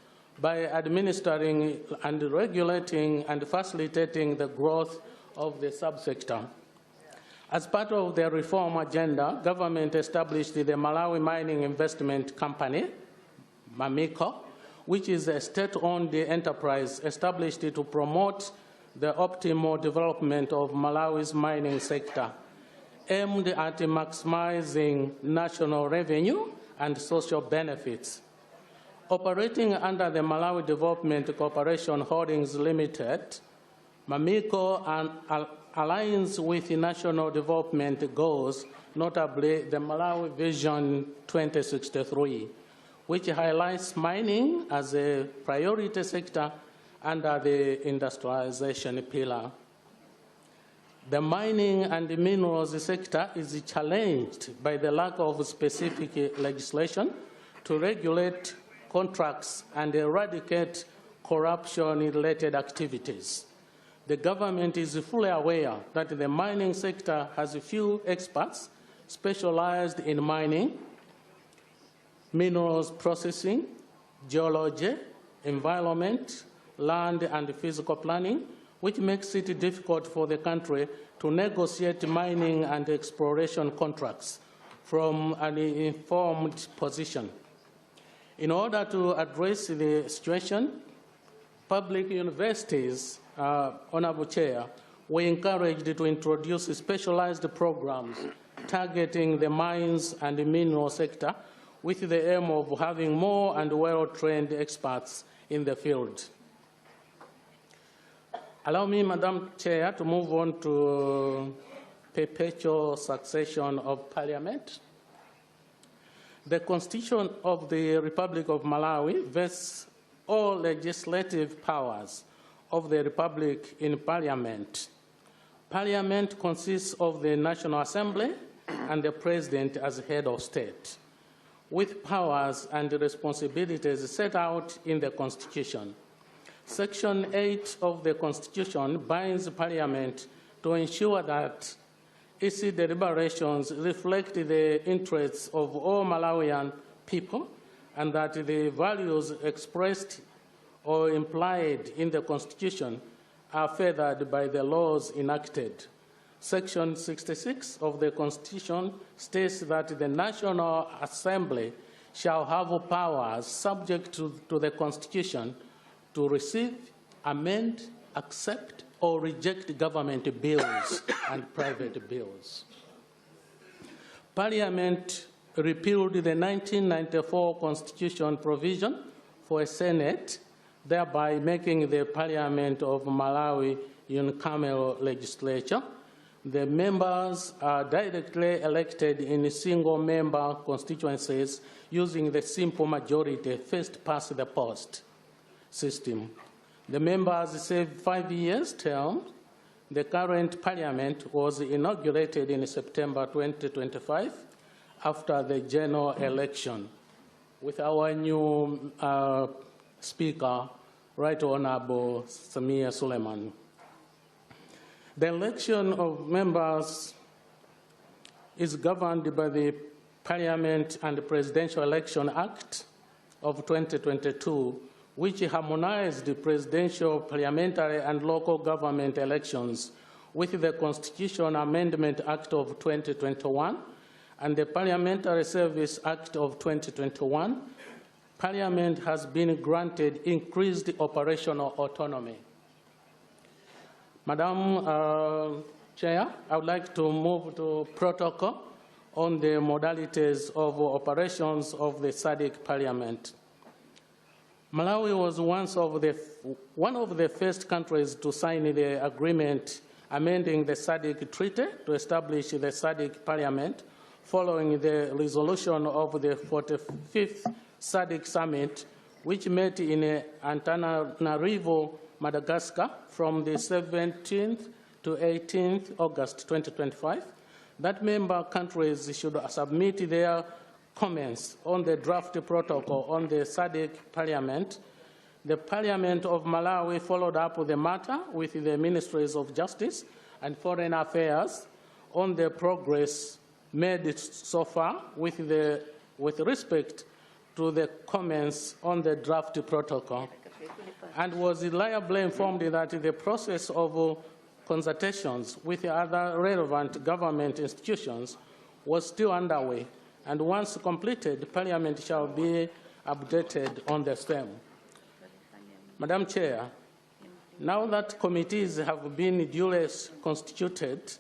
by administering and regulating and facilitating the growth of the subsector. As part of the reform agenda, government established the Malawi Mining Investment Company, MAMICO, which is a state-owned enterprise established to promote the optimal development of Malawi's mining sector, aimed at maximizing national revenue and social benefits. Operating under the Malawi Development Corporation Holdings Limited, MAMICO aligns with national development goals, notably the Malawi Vision 2063, which highlights mining as a priority sector under the industrialization pillar. The mining and minerals sector is challenged by the lack of specific legislation to regulate contracts and eradicate corruption-related activities. The government is fully aware that the mining sector has few experts specialized in mining, minerals processing, geology, environment, land and physical planning, which makes it difficult for the country to negotiate mining and exploration contracts from an informed position. In order to address the situation, public universities, Honorable Chair, were encouraged to introduce specialized programs targeting the mines and the mineral sector with the aim of having more and well-trained experts in the field. Allow me, Madam Chair, to move on to perpetual succession of Parliament. The Constitution of the Republic of Malawi vests all legislative powers of the Republic in Parliament. Parliament consists of the National Assembly and the President as head of state, with powers and responsibilities set out in the Constitution. Section 8 of the Constitution binds Parliament to ensure that its deliberations reflect the interests of all Malawian people and that the values expressed or implied in the Constitution are furthered by the laws enacted. Section 66 of the Constitution states that the National Assembly shall have powers subject to the Constitution to receive, amend, accept, or reject government bills and private bills. Parliament repealed the 1994 Constitution provision for a Senate, thereby making the Parliament of Malawi unicameral legislature. The members are directly elected in single-member constituencies using the simple majority first-past-the-post system. The members serve 5-year terms. The current Parliament was inaugurated in September 2025 after the general election with our new Speaker, Right Honorable Samia Suleiman. The election of members is governed by the Parliament and Presidential Election Act of 2022, which harmonized the presidential, parliamentary, and local government elections with the Constitution Amendment Act of 2021 and the Parliamentary Service Act of 2021. Parliament has been granted increased operational autonomy. Madam Chair, I would like to move to protocol on the modalities of operations of the SADC Parliament. Malawi was one of the first countries to sign the agreement amending the SADC Treaty to establish the SADC Parliament following the resolution of the 45th SADC Summit, which met in Antananarivo, Madagascar, from the 17th to 18th August 2025, that member countries should submit their comments on the draft protocol on the SADC Parliament. The Parliament of Malawi followed up the matter with the Ministries of Justice and Foreign Affairs on the progress made so far with respect to the comments on the draft protocol, and was reliably informed that the process of consultations with other relevant government institutions was still underway, and once completed, Parliament shall be updated on the same. Madam Chair, now that committees have been duly constituted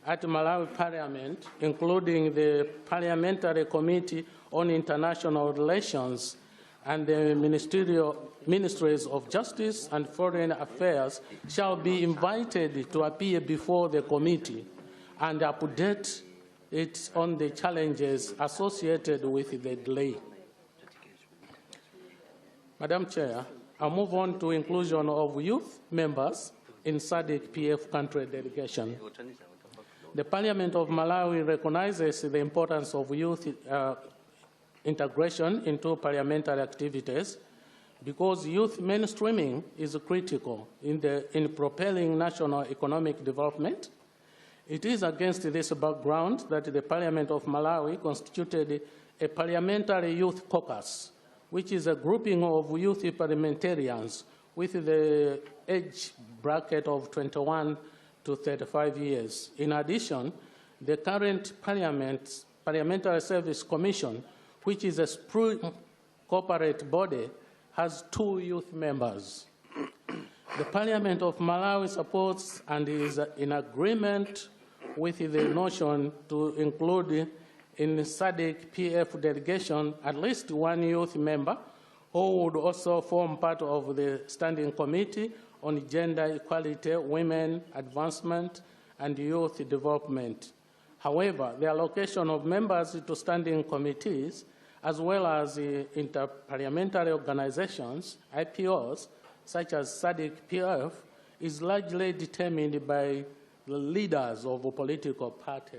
at Malawi Parliament, including the Parliamentary Committee on International Relations and the Ministries of Justice and Foreign Affairs shall be invited to appear before the committee and update it on the challenges associated with the delay. Madam Chair, I'll move on to inclusion of youth members in Sadc-Pf country delegation. The Parliament of Malawi recognizes the importance of youth integration into parliamentary activities. because youth mainstreaming is critical in propelling national economic development. It is against this background that the Parliament of Malawi constituted a parliamentary youth caucus, which is a grouping of youth parliamentarians with the age bracket of 21 to 35 years. In addition, the current Parliamentary Service Commission, which is a corporate body, has 2 youth members. The Parliament of Malawi supports and is in agreement with the notion to include in the Sadc-Pf delegation at least 1 youth member who would also form part of the Standing Committee on Gender Equality, Women Advancement, and Youth Development. However, the allocation of members to standing committees, as well as interparliamentary organizations, IPOs, such as Sadc-Pf, is largely determined by the leaders of a political party.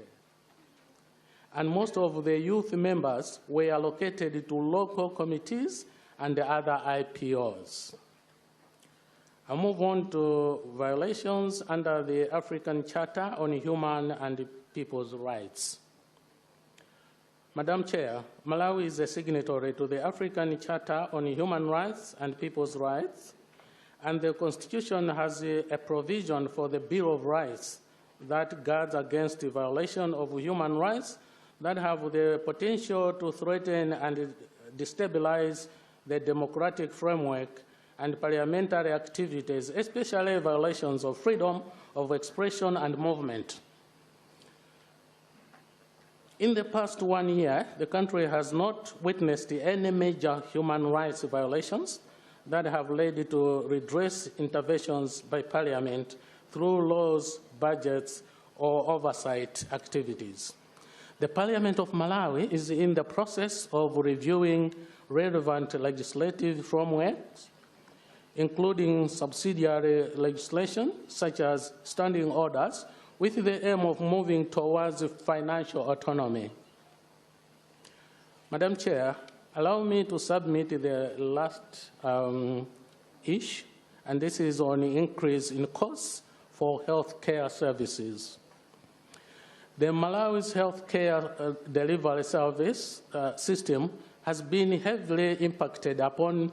And most of the youth members were allocated to local committees and the other IPOs. I move on to violations under the African Charter on Human and People's Rights. Madam Chair, Malawi is a signatory to the African Charter on Human Rights and People's Rights, and the Constitution has a provision for the Bill of Rights that guards against the violation of human rights that have the potential to threaten and destabilize the democratic framework and parliamentary activities, especially violations of freedom of expression and movement. In the past 1 year, the country has not witnessed any major human rights violations that have led to redress interventions by Parliament through laws, budgets, or oversight activities. The Parliament of Malawi is in the process of reviewing relevant legislative frameworks, including subsidiary legislation, such as standing orders, with the aim of moving towards financial autonomy. Madam Chair, allow me to submit the last issue, and this is on the increase in costs for health care services. The Malawi's health care delivery service system has been heavily impacted upon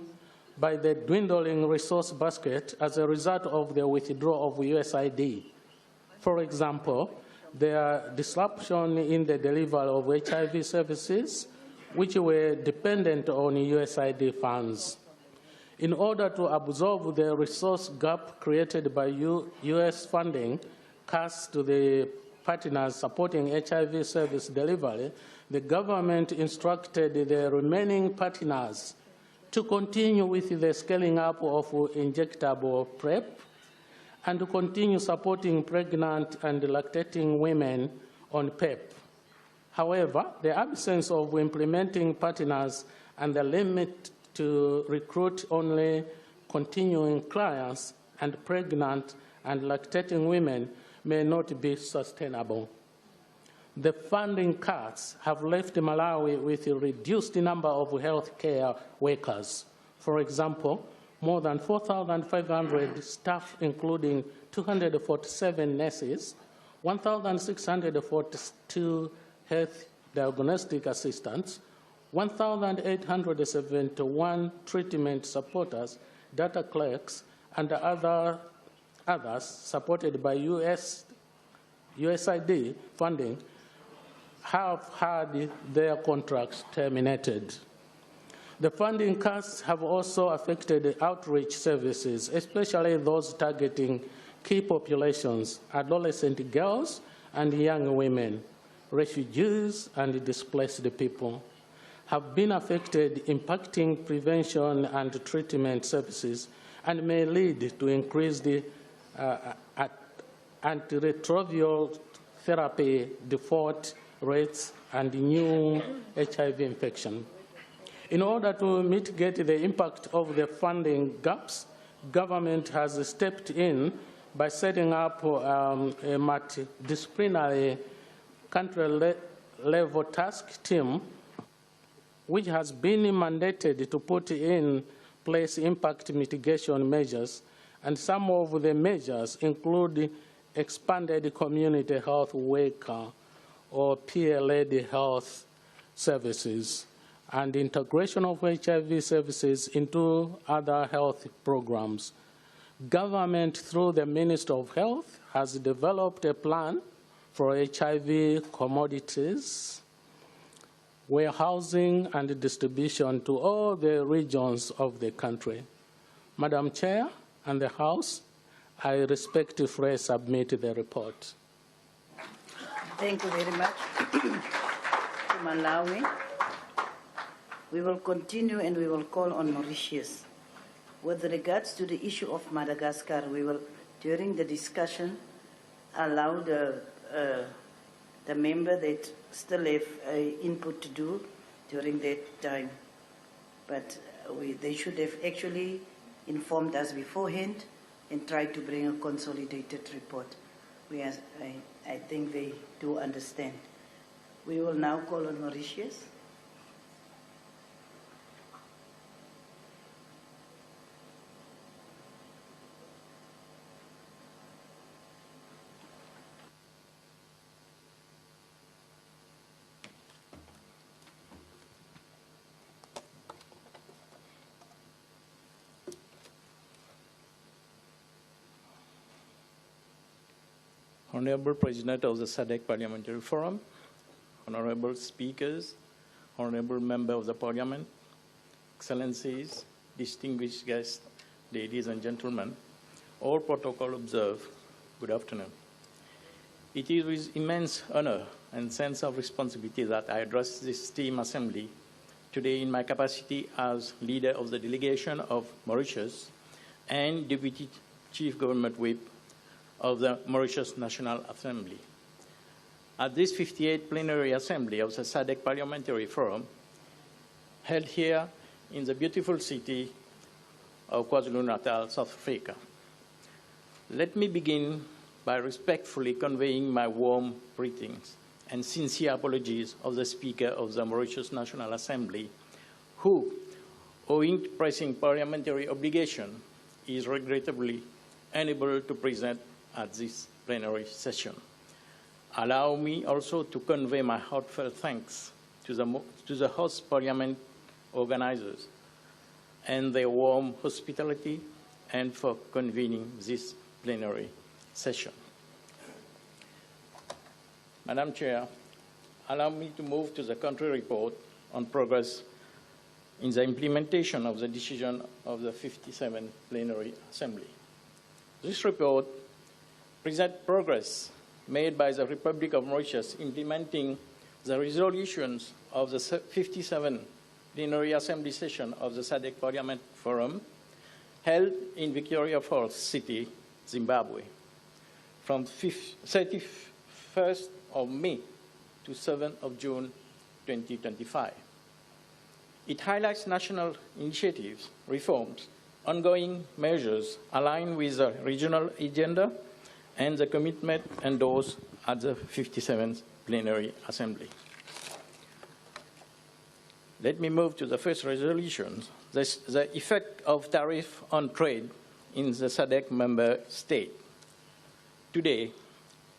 by the dwindling resource basket as a result of the withdrawal of USAID. For example, there are disruption in the delivery of HIV services, which were dependent on USAID funds. In order to absorb the resource gap created by US funding cast to the partners supporting HIV service delivery, the government instructed the remaining partners to continue with the scaling up of injectable PrEP and to continue supporting pregnant and lactating women on PEP. However, the absence of implementing partners and the limit to recruit only continuing clients and pregnant and lactating women may not be sustainable. The funding cuts have left Malawi with a reduced number of healthcare workers. For example, more than 4,500 staff, including 247 nurses, 1,642 health diagnostic assistants, 1,871 treatment supporters, data clerks, and others supported by USAID funding have had their contracts terminated. The funding cuts have also affected outreach services, especially those targeting key populations, adolescent girls and young women, refugees and displaced people, have been affected, impacting prevention and treatment services, and may lead to increased antiretroviral therapy default rates and new HIV infection. In order to mitigate the impact of the funding gaps, government has stepped in by setting up a multidisciplinary country-level task team, which has been mandated to put in place impact mitigation measures, and some of the measures include expanded community health worker or peer-led health services and integration of HIV services into other health programs. Government, through the Ministry of Health, has developed a plan for HIV commodities, warehousing, and distribution to all the regions of the country. Madam Chair and the House, I respectfully submit the report. Thank you very much to Malawi. We will continue and we will call on Mauritius. With regards to the issue of Madagascar, we will, during the discussion, allow the member that still have input to do during that time. But they should have actually informed us beforehand and tried to bring a consolidated report. I think they do understand. We will now call on Mauritius. Honorable President of the SADC Parliamentary Forum, honorable speakers, honorable member of the Parliament, excellencies, distinguished guests, ladies and gentlemen, all protocol observed, good afternoon. It is with immense honor and sense of responsibility that I address this esteemed assembly today in my capacity as leader of the delegation of Mauritius and Deputy Chief Government Whip of the Mauritius National Assembly. At this 58th Plenary Assembly of the SADC Parliamentary Forum, held here in the beautiful city of KwaZulu-Natal, South Africa. Let me begin by respectfully conveying my warm greetings and sincere apologies of the Speaker of the Mauritius National Assembly, who, owing to pressing parliamentary obligation, is regrettably unable to present at this plenary session. Allow me also to convey my heartfelt thanks to the host parliament organizers and their warm hospitality and for convening this plenary session. Madam Chair, allow me to move to the country report on progress in the implementation of the decision of the 57th Plenary Assembly. This report presents progress made by the Republic of Mauritius implementing the resolutions of the 57th Plenary Assembly session of the SADC Parliament Forum held in Victoria Falls City, Zimbabwe, from 31st of May to 7th of June 2025. It highlights national initiatives, reforms, ongoing measures aligned with the regional agenda and the commitment endorsed at the 57th Plenary Assembly. Let me move to the first resolution, the effect of tariff on trade in the SADC member state. Today,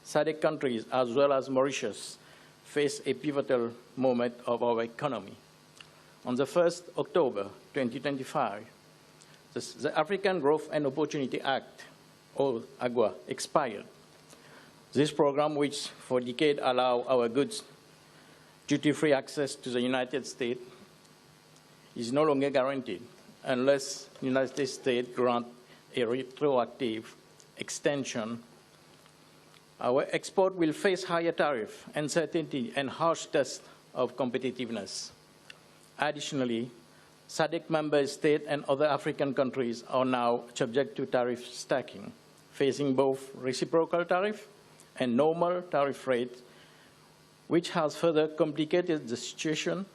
SADC countries, as well as Mauritius, face a pivotal moment of our economy. On the 1st October 2025, the African Growth and Opportunity Act, or AGWA, expired. This program, which for decades allowed our goods duty-free access to the United States, is no longer guaranteed unless the United States grants a retroactive extension. Our export will face higher tariff, uncertainty, and harsh tests of competitiveness. Additionally, SADC member states and other African countries are now subject to tariff stacking, facing both reciprocal tariff and normal tariff rate, which has further complicated the situation.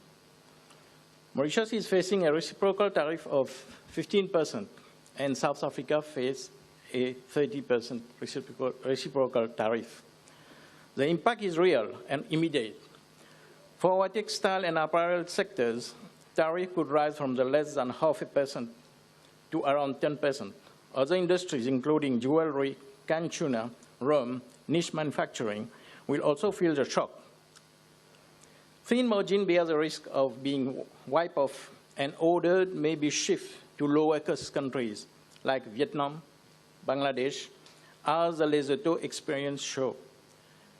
Mauritius is facing a reciprocal tariff of 15%, and South Africa faces a 30% reciprocal tariff. The impact is real and immediate. For our textile and apparel sectors, tariff could rise from the less than 0.5% to around 10%. Other industries, including jewelry, canned tuna, rum, niche manufacturing, will also feel the shock. Thin margin bears the risk of being wiped off, and orders may be shifted to lower-cost countries like Vietnam, Bangladesh, as the Lesotho experience show.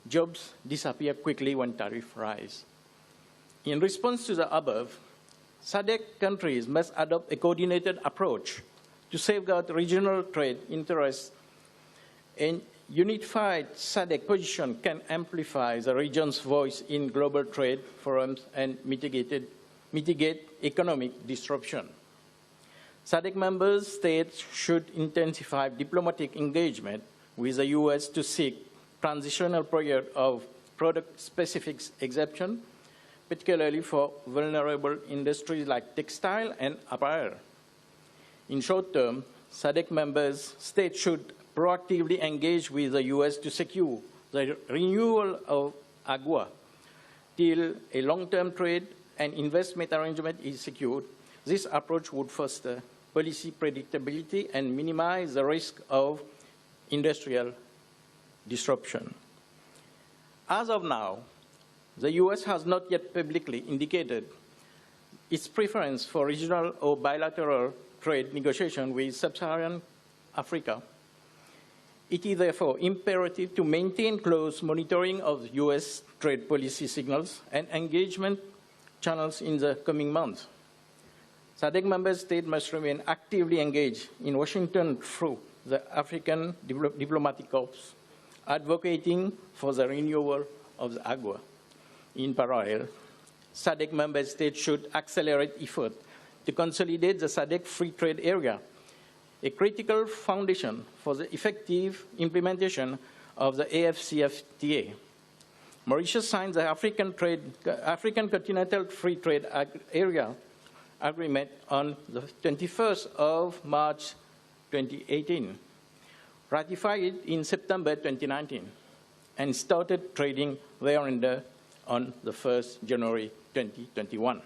Jobs disappear quickly when tariffs rise. In response to the above, SADC countries must adopt a coordinated approach to safeguard regional trade interests. A unified SADC position can amplify the region's voice in global trade forums and mitigate economic disruption. SADC member states should intensify diplomatic engagement with the US to seek transitional period of product-specific exemption, particularly for vulnerable industries like textile and apparel. In short term, SADC members states should proactively engage with the US to secure the renewal of AGUA till a long-term trade and investment arrangement is secured. This approach would foster policy predictability and minimize the risk of industrial disruption. As of now, the US has not yet publicly indicated its preference for regional or bilateral trade negotiation with sub-Saharan Africa. It is therefore imperative to maintain close monitoring of US trade policy signals and engagement channels in the coming months. SADC member states must remain actively engaged in Washington through the African Diplomatic Corps, advocating for the renewal of the AGUA. In parallel, SADC member states should accelerate efforts to consolidate the SADC free trade area, a critical foundation for the effective implementation of the AFCFTA. Mauritius signed the African Continental Free Trade Area Agreement on the 21st of March 2018, ratified it in September 2019, and started trading thereunder on the 1st January 2021.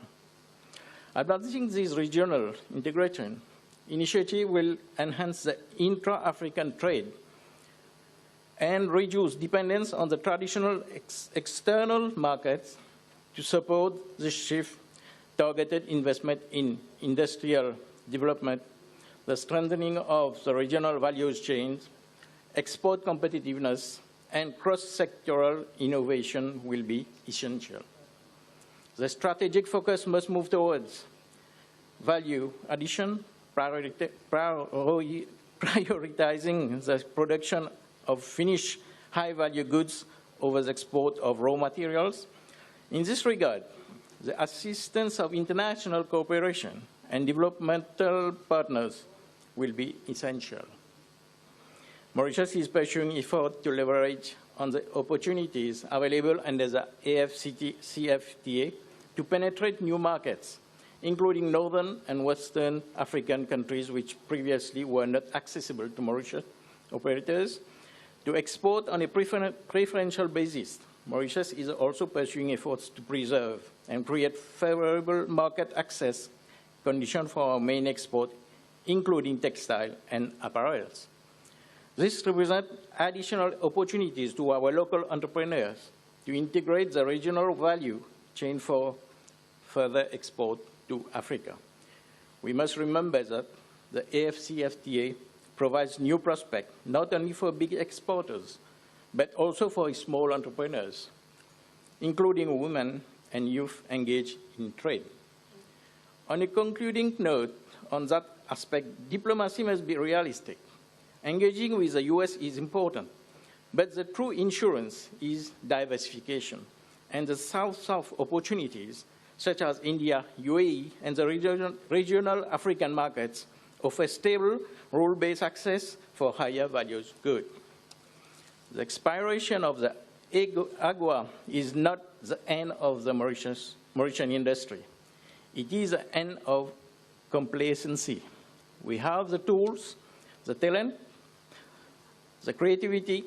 Advancing this regional integration initiative will enhance the intra-African trade and reduce dependence on the traditional external markets to support the shift, targeted investment in industrial development, the strengthening of the regional value chains, export competitiveness, and cross-sectoral innovation will be essential. The strategic focus must move towards value addition, prioritizing the production of finished high-value goods over the export of raw materials. In this regard, the assistance of international cooperation and developmental partners will be essential. Mauritius is pursuing efforts to leverage on the opportunities available under the AFCFTA to penetrate new markets, including northern and western African countries which previously were not accessible to Mauritius operators, to export on a preferential basis. Mauritius is also pursuing efforts to preserve and create favorable market access conditions for our main export, including textile and apparels. This represents additional opportunities to our local entrepreneurs to integrate the regional value chain for further export to Africa. We must remember that the AFCFTA provides new prospects, not only for big exporters, but also for small entrepreneurs, including women and youth engaged in trade. On a concluding note on that aspect, diplomacy must be realistic. Engaging with the US is important, but the true insurance is diversification, and the South-South opportunities, such as India, UAE, and the regional African markets, offer stable, rule-based access for higher values goods. The expiration of the AGUA is not the end of the Mauritian industry. It is the end of complacency. We have the tools, the talent, the creativity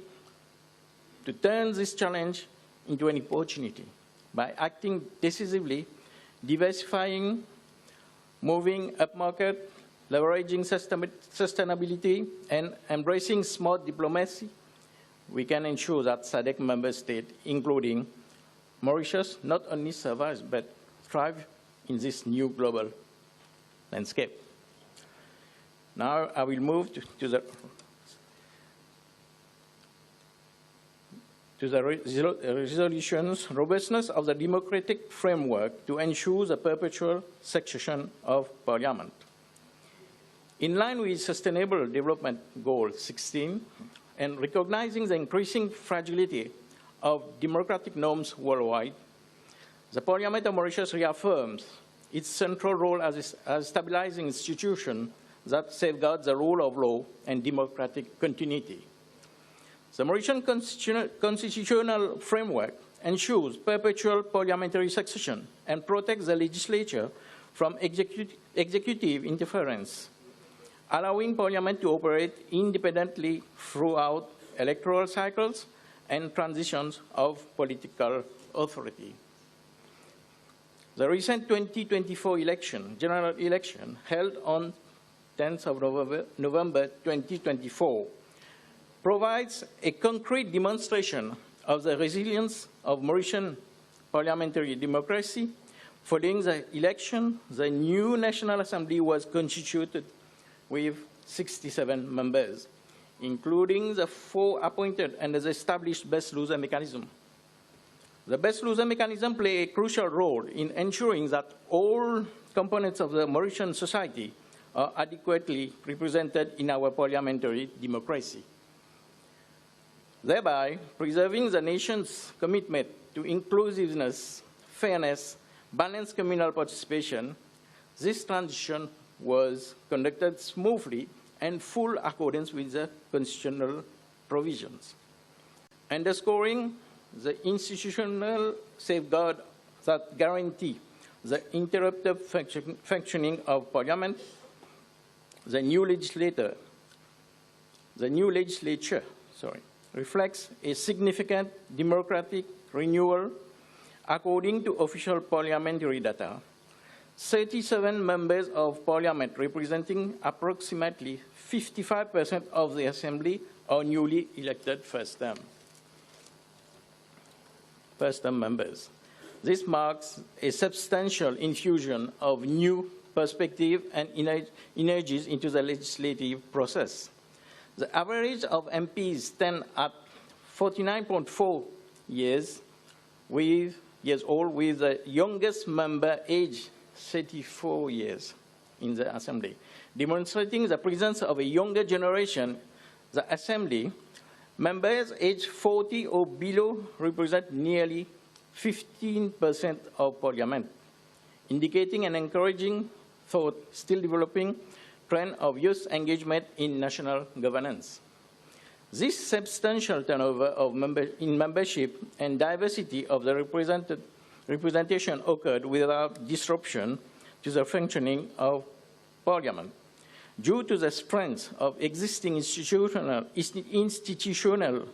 to turn this challenge into an opportunity by acting decisively, diversifying, moving upmarket, leveraging sustainability, and embracing smart diplomacy, we can ensure that SADC member states, including Mauritius, not only survive but thrive in this new global landscape. Now I will move to the resolution's robustness of the democratic framework to ensure the perpetual succession of Parliament. In line with Sustainable Development Goal 16 and recognizing the increasing fragility of democratic norms worldwide, the Parliament of Mauritius reaffirms its central role as a stabilizing institution that safeguards the rule of law and democratic continuity. The Mauritian constitutional framework ensures perpetual parliamentary succession and protects the legislature from executive interference, allowing Parliament to operate independently throughout electoral cycles and transitions of political authority. The recent 2024 general election, held on 10th of November 2024, provides a concrete demonstration of the resilience of Mauritian parliamentary democracy. Following the election, the new National Assembly was constituted with 67 members, including the 4 appointed under the established best loser mechanism. The best loser mechanism plays a crucial role in ensuring that all components of the Mauritian society are adequately represented in our parliamentary democracy, thereby preserving the nation's commitment to inclusiveness, fairness, balanced communal participation. This transition was conducted smoothly and full accordance with the constitutional provisions, underscoring the institutional safeguard that guarantee the uninterrupted functioning of Parliament. The new legislature reflects a significant democratic renewal. According to official parliamentary data, 37 members of Parliament representing approximately 55% of the Assembly are newly elected first-term members. This marks a substantial infusion of new perspective and energies into the legislative process. The average of MPs stand at 49.4 years old, with the youngest member aged 34 years in the Assembly. Demonstrating the presence of a younger generation, the Assembly members aged 40 or below represent nearly 15% of Parliament, indicating an encouraging still developing trend of youth engagement in national governance. This substantial turnover in membership and diversity of the representation occurred without disruption to the functioning of Parliament. Due to the strength of existing institutional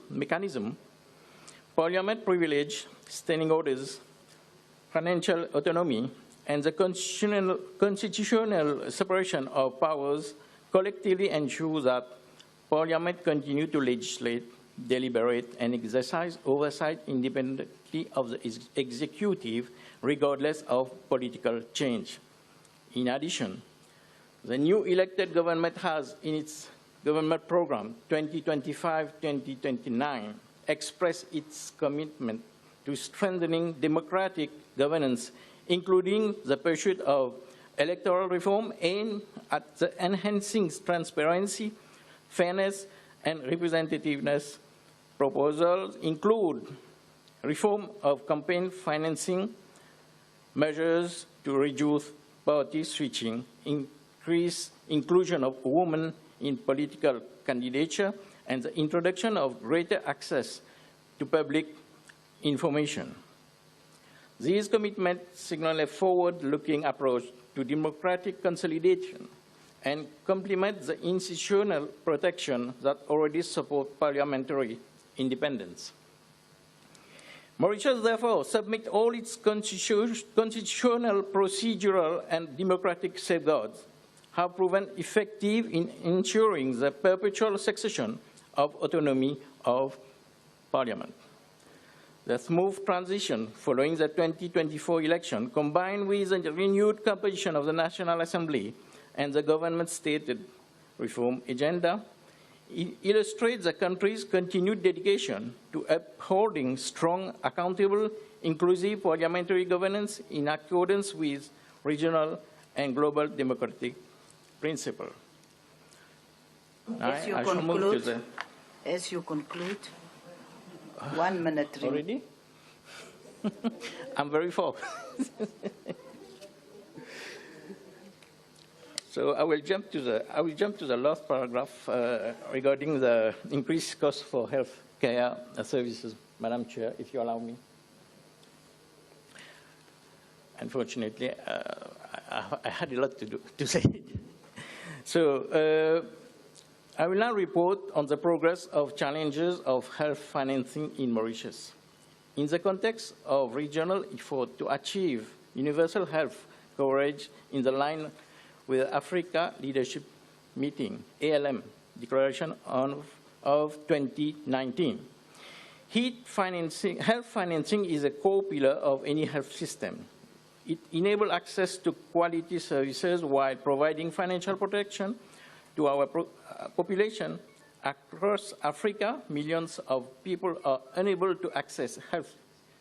mechanism, Parliament privilege, standing orders, financial autonomy, and the constitutional separation of powers collectively ensure that Parliament continue to legislate, deliberate, and exercise oversight independently of the executive, regardless of political change. In addition, the new elected government has, in its government program 2025-2029, expressed its commitment to strengthening democratic governance, including the pursuit of electoral reform aimed at enhancing transparency, fairness, and representativeness. Proposals include reform of campaign financing, measures to reduce party switching, increase inclusion of women in political candidature, and the introduction of greater access to public information. These commitments signal a forward-looking approach to democratic consolidation and complement the institutional protection that already support parliamentary independence. Mauritius, therefore, submit all its constitutional, procedural, and democratic safeguards have proven effective in ensuring the perpetual succession of autonomy of Parliament. The smooth transition following the 2024 election, combined with the renewed composition of the National Assembly and the government's stated reform agenda, illustrates the country's continued dedication to upholding strong, accountable, inclusive parliamentary governance in accordance with regional and global democratic principles. As you conclude, 1 minute. Already? I'm very focused. So I will jump to the last paragraph regarding the increased cost for health care services, Madam Chair, if you allow me. Unfortunately, I had a lot to say. So I will now report on the progress of challenges of health financing in Mauritius. In the context of regional effort to achieve universal health coverage in the line with the Africa Leadership Meeting, ALM, Declaration of 2019. Health financing is a core pillar of any health system. It enables access to quality services while providing financial protection to our population. Across Africa, millions of people are unable to access health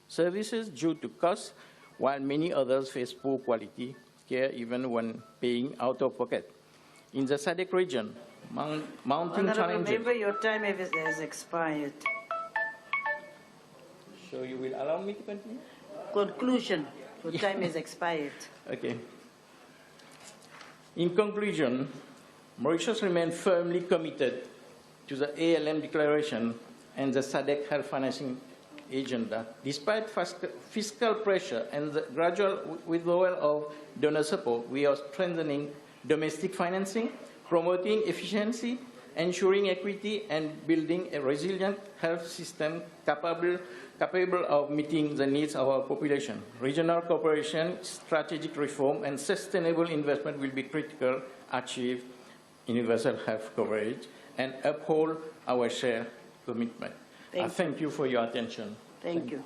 services due to costs, while many others face poor quality care even when paying out of pocket. In the Sadc region, mounting challenges. Member, your time has expired. So you will allow me to continue? Conclusion. Your time has expired. Okay. In conclusion, Mauritius remains firmly committed to the ALM Declaration and the SADC health financing agenda. Despite fiscal pressure and the gradual withdrawal of donor support, we are strengthening domestic financing, promoting efficiency, ensuring equity, and building a resilient health system capable of meeting the needs of our population. Regional cooperation, strategic reform, and sustainable investment will be critical to achieve universal health coverage and uphold our shared commitment. I thank you for your attention. Thank you.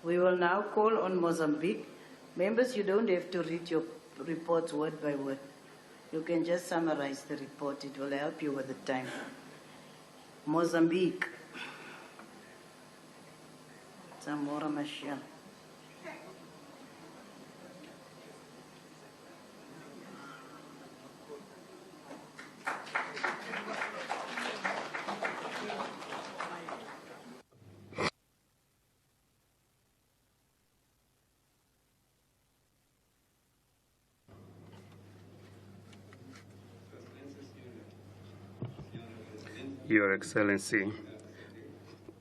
We will now call on Mozambique. Members, you don't have to read your reports word by word. You can just summarize the report. It will help you with the time. Mozambique. Zamora Machel. Your Excellency,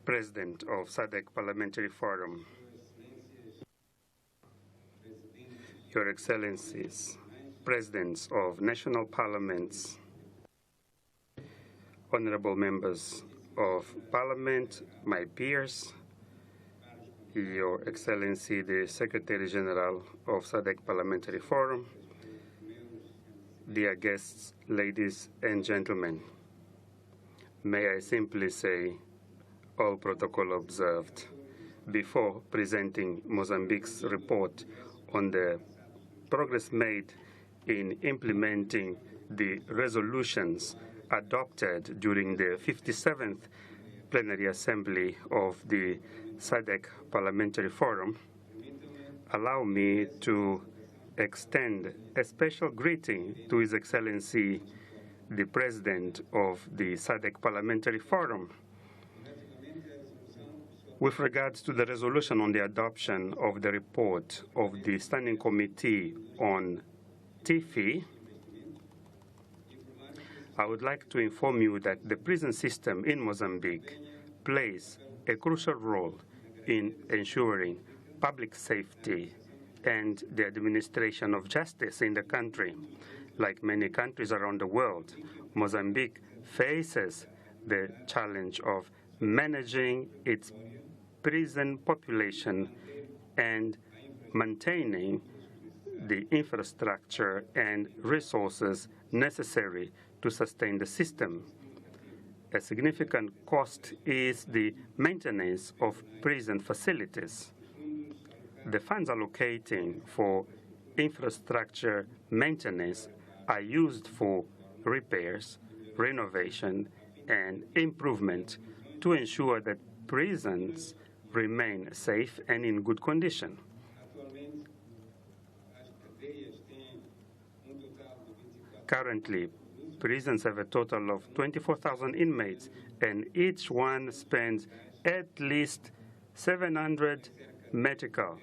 President of SADC Parliamentary Forum, Your Excellencies, Presidents of National Parliaments, Honorable Members of Parliament, my peers, Your Excellency, the Secretary General of SADC Parliamentary Forum, dear guests, ladies and gentlemen. May I simply say, all protocol observed, before presenting Mozambique's report on the progress made in implementing the resolutions adopted during the 57th Plenary Assembly of the SADC Parliamentary Forum, allow me to extend a special greeting to His Excellency, the President of the SADC Parliamentary Forum, with regards to the resolution on the adoption of the report of the Standing Committee on TIFI. I would like to inform you that the prison system in Mozambique plays a crucial role in ensuring public safety and the administration of justice in the country. Like many countries around the world, Mozambique faces the challenge of managing its prison population and maintaining the infrastructure and resources necessary to sustain the system. A significant cost is the maintenance of prison facilities. The funds allocating for infrastructure maintenance are used for repairs, renovation, and improvement to ensure that prisons remain safe and in good condition. Currently, prisons have a total of 24,000 inmates, and each one spends at least $700 medical,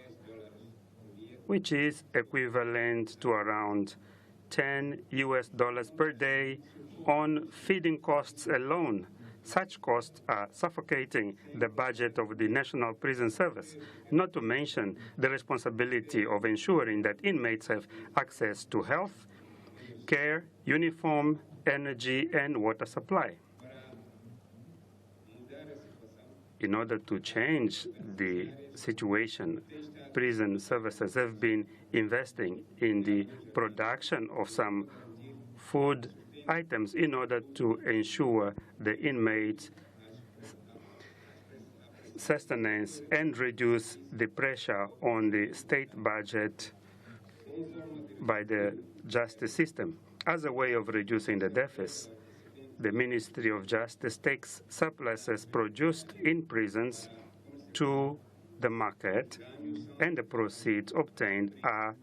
which is equivalent to around $10 per day on feeding costs alone. Such costs are suffocating the budget of the National Prison Service, not to mention the responsibility of ensuring that inmates have access to health care, uniform, energy, and water supply. In order to change the situation, prison services have been investing in the production of some food items in order to ensure the inmates' sustenance and reduce the pressure on the state budget by the justice system. As a way of reducing the deficit, the Ministry of Justice takes surpluses produced in prisons to the market, and the proceeds obtained are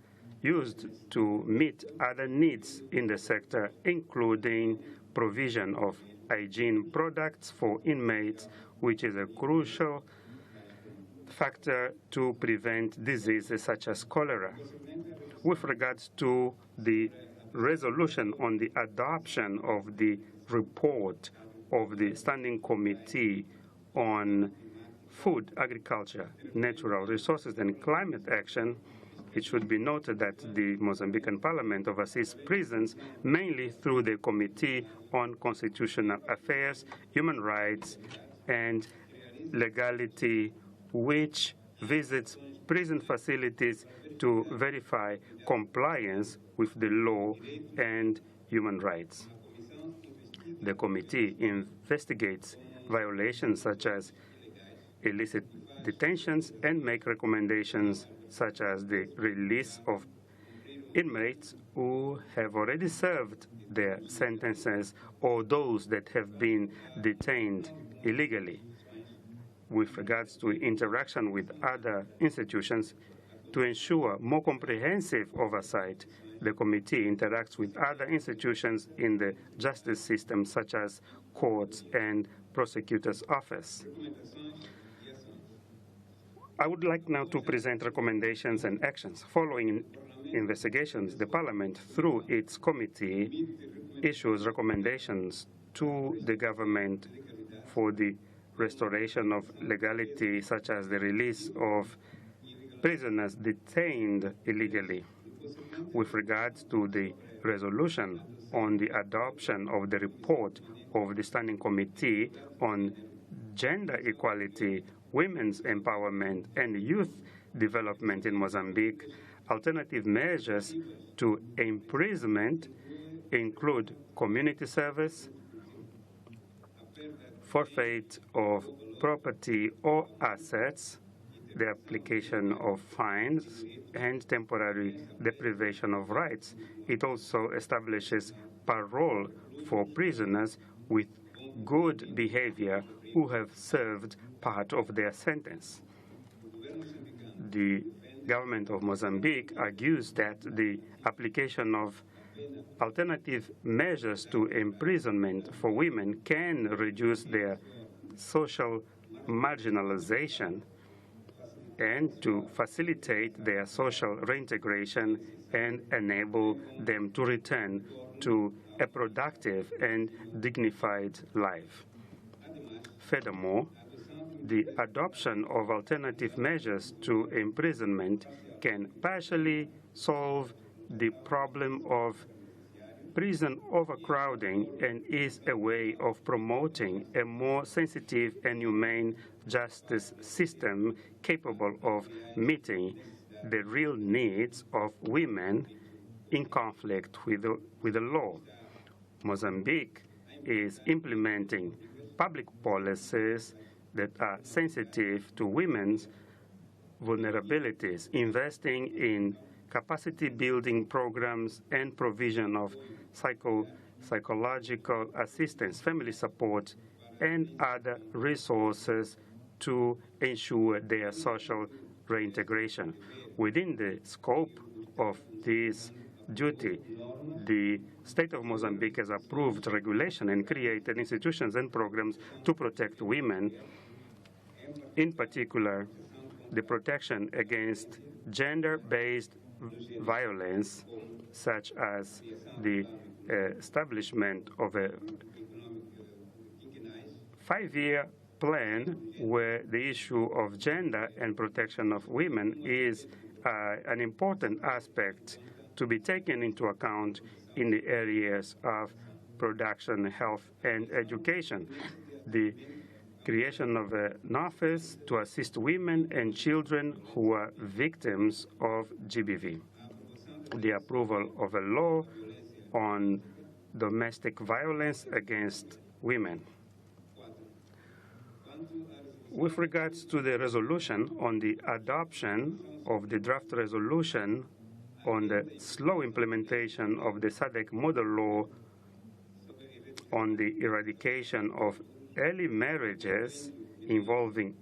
used to meet other needs in the sector, including provision of hygiene products for inmates, which is a crucial factor to prevent diseases such as cholera. With regards to the resolution on the adoption of the report of the Standing Committee on Food, Agriculture, Natural Resources and Climate Action, it should be noted that the Mozambican Parliament oversees prisons mainly through the Committee on Constitutional Affairs, Human Rights and Legality, which visits prison facilities to verify compliance with the law and human rights. The committee investigates violations such as illicit detentions and make recommendations such as the release of inmates who have already served their sentences or those that have been detained illegally. With regards to interaction with other institutions, to ensure more comprehensive oversight, the committee interacts with other institutions in the justice system, such as courts and prosecutor's office. I would like now to present recommendations and actions. Following investigations, the Parliament, through its committee, issues recommendations to the government for the restoration of legality, such as the release of prisoners detained illegally. With regards to the resolution on the adoption of the report of the Standing Committee on Gender Equality, Women's Empowerment and Youth Development in Mozambique, alternative measures to imprisonment include community service, forfeit of property or assets, the application of fines, and temporary deprivation of rights. It also establishes parole for prisoners with good behavior who have served part of their sentence. The government of Mozambique argues that the application of alternative measures to imprisonment for women can reduce their social marginalization and to facilitate their social reintegration and enable them to return to a productive and dignified life. Furthermore, the adoption of alternative measures to imprisonment can partially solve the problem of prison overcrowding and is a way of promoting a more sensitive and humane justice system capable of meeting the real needs of women in conflict with the law. Mozambique is implementing public policies that are sensitive to women's vulnerabilities, investing in capacity building programs and provision of psychological assistance, family support, and other resources to ensure their social reintegration. Within the scope of this duty, the State of Mozambique has approved regulation and created institutions and programs to protect women, in particular, the protection against gender-based violence, such as the establishment of a 5-year plan where the issue of gender and protection of women is an important aspect to be taken into account in the areas of production, health, and education. The creation of an office to assist women and children who are victims of GBV. The approval of a law on domestic violence against women. With regards to the resolution on the adoption of the draft resolution on the slow implementation of the SADC model law on the eradication of early marriages involving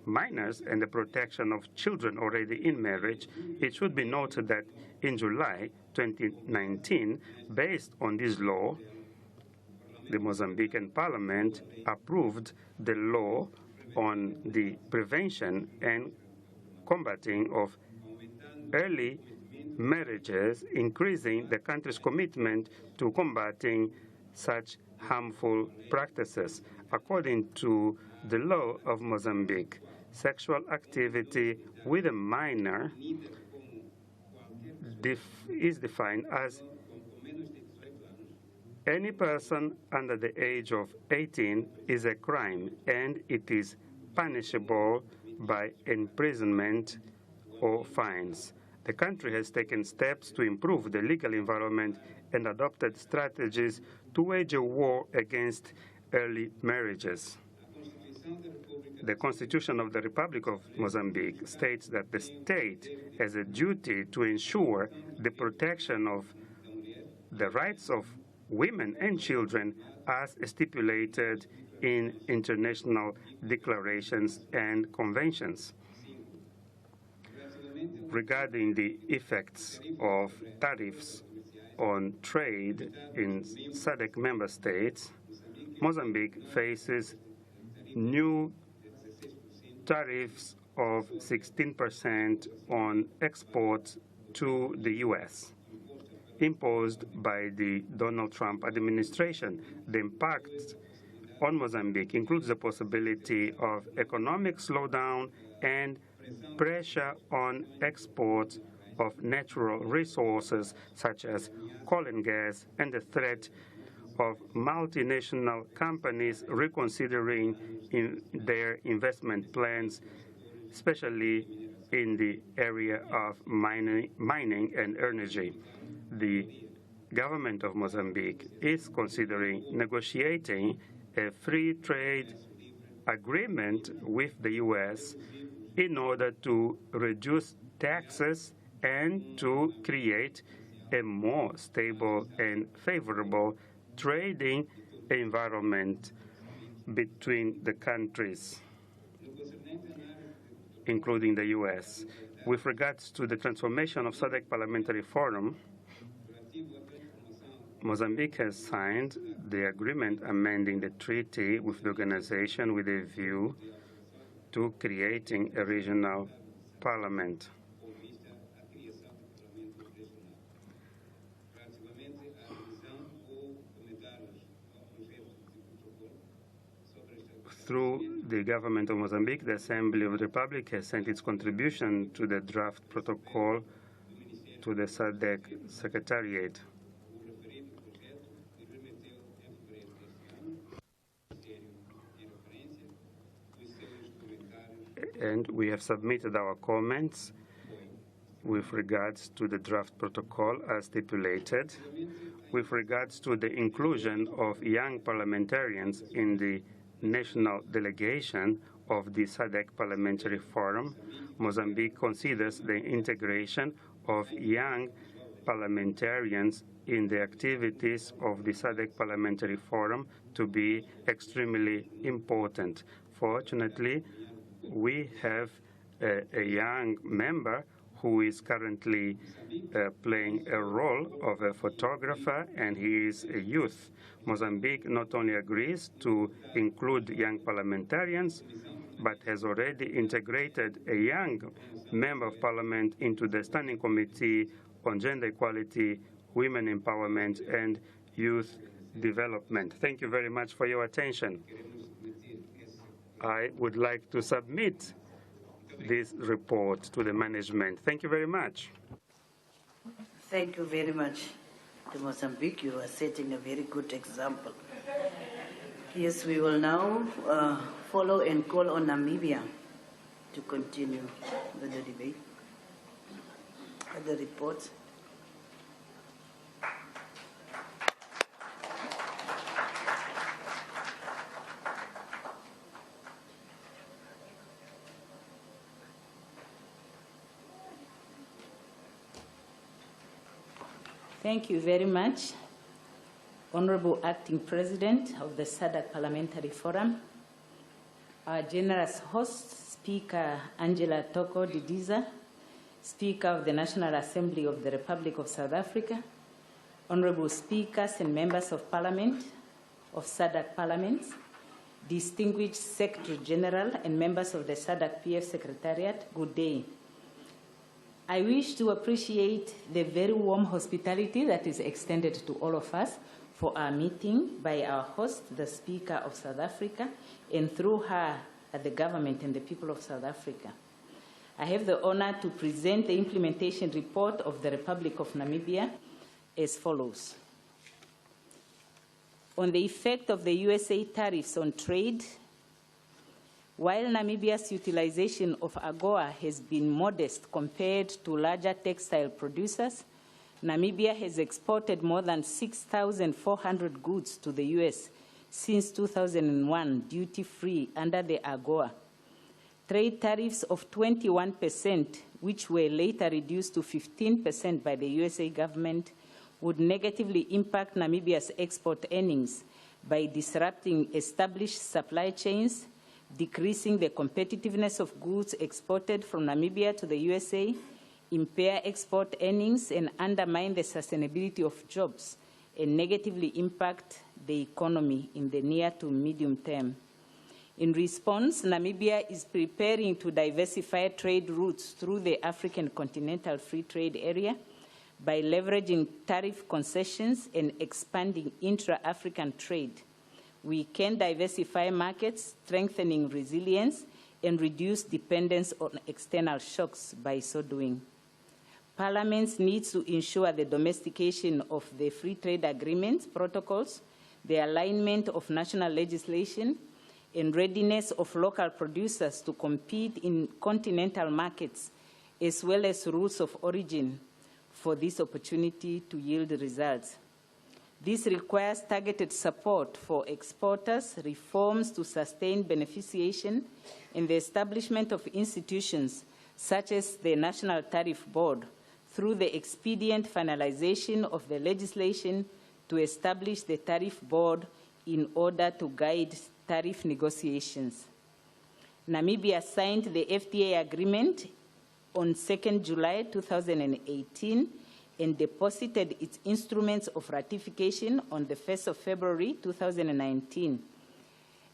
minors and the protection of children already in marriage, it should be noted that in July 2019, based on this law, the Mozambican Parliament approved the law on the prevention and combating of early marriages, increasing the country's commitment to combating such harmful practices. According to the law of Mozambique, sexual activity with a minor is defined as any person under the age of 18 is a crime, and it is punishable by imprisonment or fines. The country has taken steps to improve the legal environment and adopted strategies to wage a war against early marriages. The Constitution of the Republic of Mozambique states that the state has a duty to ensure the protection of the rights of women and children as stipulated in international declarations and conventions. Regarding the effects of tariffs on trade in SADC member states, Mozambique faces new tariffs of 16% on exports to the U.S. imposed by the Donald Trump administration. The impact on Mozambique includes the possibility of economic slowdown and pressure on exports of natural resources such as coal and gas, and the threat of multinational companies reconsidering their investment plans, especially in the area of mining and energy. The government of Mozambique is considering negotiating a free trade agreement with the U.S. in order to reduce taxes and to create a more stable and favorable trading environment between the countries, including the U.S. With regards to the transformation of SADC Parliamentary Forum, Mozambique has signed the agreement amending the treaty with the organization with a view to creating a regional parliament. Through the government of Mozambique, the Assembly of the Republic has sent its contribution to the draft protocol to the SADC Secretariat. And we have submitted our comments with regards to the draft protocol as stipulated, with regards to the inclusion of young parliamentarians in the national delegation of the SADC Parliamentary Forum, Mozambique considers the integration of young parliamentarians in the activities of the SADC Parliamentary Forum to be extremely important. Fortunately, we have a young member who is currently playing a role of a photographer, and he is a youth. Mozambique not only agrees to include young parliamentarians, but has already integrated a young member of parliament into the Standing Committee on Gender Equality, Women Empowerment, and Youth Development. Thank you very much for your attention. I would like to submit this report to the management. Thank you very much. Thank you very much to Mozambique. You are setting a very good example. Yes, we will now follow and call on Namibia to continue with the debate, the report. Thank you very much, Honorable Acting President of the SADC Parliamentary Forum, our generous host, Speaker Angela Toko Didiza, Speaker of the National Assembly of the Republic of South Africa, Honorable Speakers and Members of Parliament of SADC Parliaments, distinguished Secretary General and members of the Sadc-Pf Secretariat, good day. I wish to appreciate the very warm hospitality that is extended to all of us for our meeting by our host, the Speaker of South Africa, and through her, the government and the people of South Africa. I have the honor to present the implementation report of the Republic of Namibia as follows. On the effect of the USA tariffs on trade, while Namibia's utilization of AGOA has been modest compared to larger textile producers, Namibia has exported more than 6,400 goods to the US since 2001, duty-free under the AGOA. Trade tariffs of 21%, which were later reduced to 15% by the USA government, would negatively impact Namibia's export earnings by disrupting established supply chains, decreasing the competitiveness of goods exported from Namibia to the USA, impair export earnings, and undermine the sustainability of jobs, and negatively impact the economy in the near to medium term. In response, Namibia is preparing to diversify trade routes through the African Continental Free Trade Area by leveraging tariff concessions and expanding intra-African trade. We can diversify markets, strengthening resilience, and reduce dependence on external shocks by so doing. Parliaments need to ensure the domestication of the free trade agreements, protocols, the alignment of national legislation, and readiness of local producers to compete in continental markets, as well as rules of origin for this opportunity to yield results. This requires targeted support for exporters, reforms to sustain beneficiation, and the establishment of institutions such as the National Tariff Board through the expedient finalization of the legislation to establish the Tariff Board in order to guide tariff negotiations. Namibia signed the FTA agreement on 2nd July 2018 and deposited its instruments of ratification on the 1st of February 2019.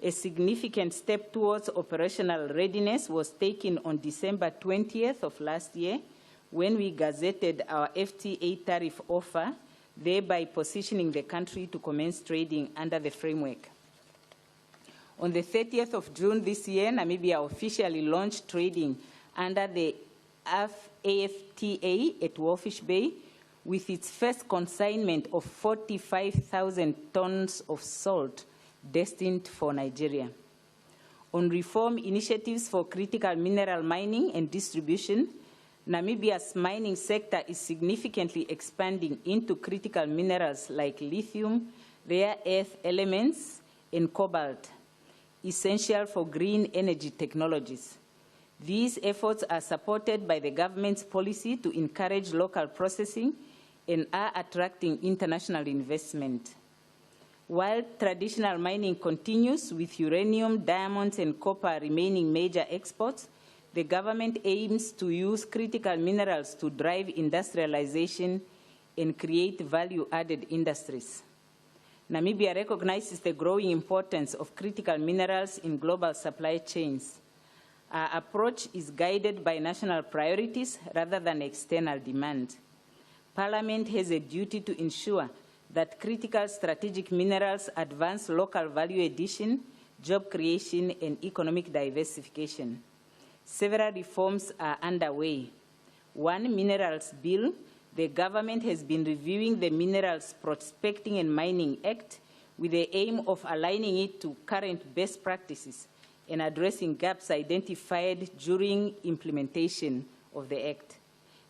A significant step towards operational readiness was taken on December 20th of last year when we gazetted our FTA tariff offer, thereby positioning the country to commence trading under the framework. On the 30th of June this year, Namibia officially launched trading under the AFTA at Warfish Bay, with its first consignment of 45,000 tons of salt destined for Nigeria. On reform initiatives for critical mineral mining and distribution, Namibia's mining sector is significantly expanding into critical minerals like lithium, rare earth elements, and cobalt, essential for green energy technologies. These efforts are supported by the government's policy to encourage local processing and are attracting international investment. While traditional mining continues with uranium, diamonds, and copper remaining major exports, the government aims to use critical minerals to drive industrialization and create value-added industries. Namibia recognizes the growing importance of critical minerals in global supply chains. Our approach is guided by national priorities rather than external demand. Parliament has a duty to ensure that critical strategic minerals advance local value addition, job creation, and economic diversification. Several reforms are underway. One, Minerals Bill. The government has been reviewing the Minerals Prospecting and Mining Act with the aim of aligning it to current best practices and addressing gaps identified during implementation of the Act.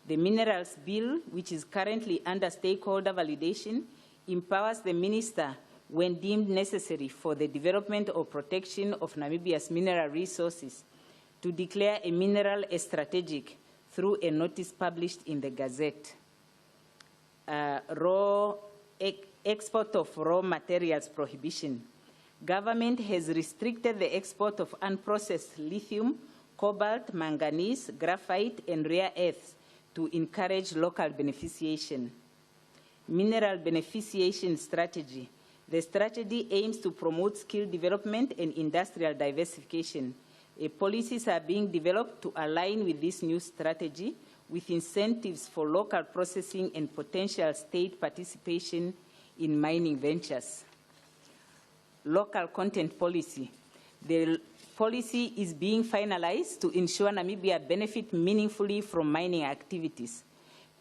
The Minerals Bill, which is currently under stakeholder validation, empowers the minister when deemed necessary for the development or protection of Namibia's mineral resources to declare a mineral as strategic through a notice published in the Gazette. Export of raw materials prohibition. Government has restricted the export of unprocessed lithium, cobalt, manganese, graphite, and rare earths to encourage local beneficiation. Mineral beneficiation strategy. The strategy aims to promote skill development and industrial diversification. Policies are being developed to align with this new strategy with incentives for local processing and potential state participation in mining ventures. Local content policy. The policy is being finalized to ensure Namibia benefit meaningfully from mining activities.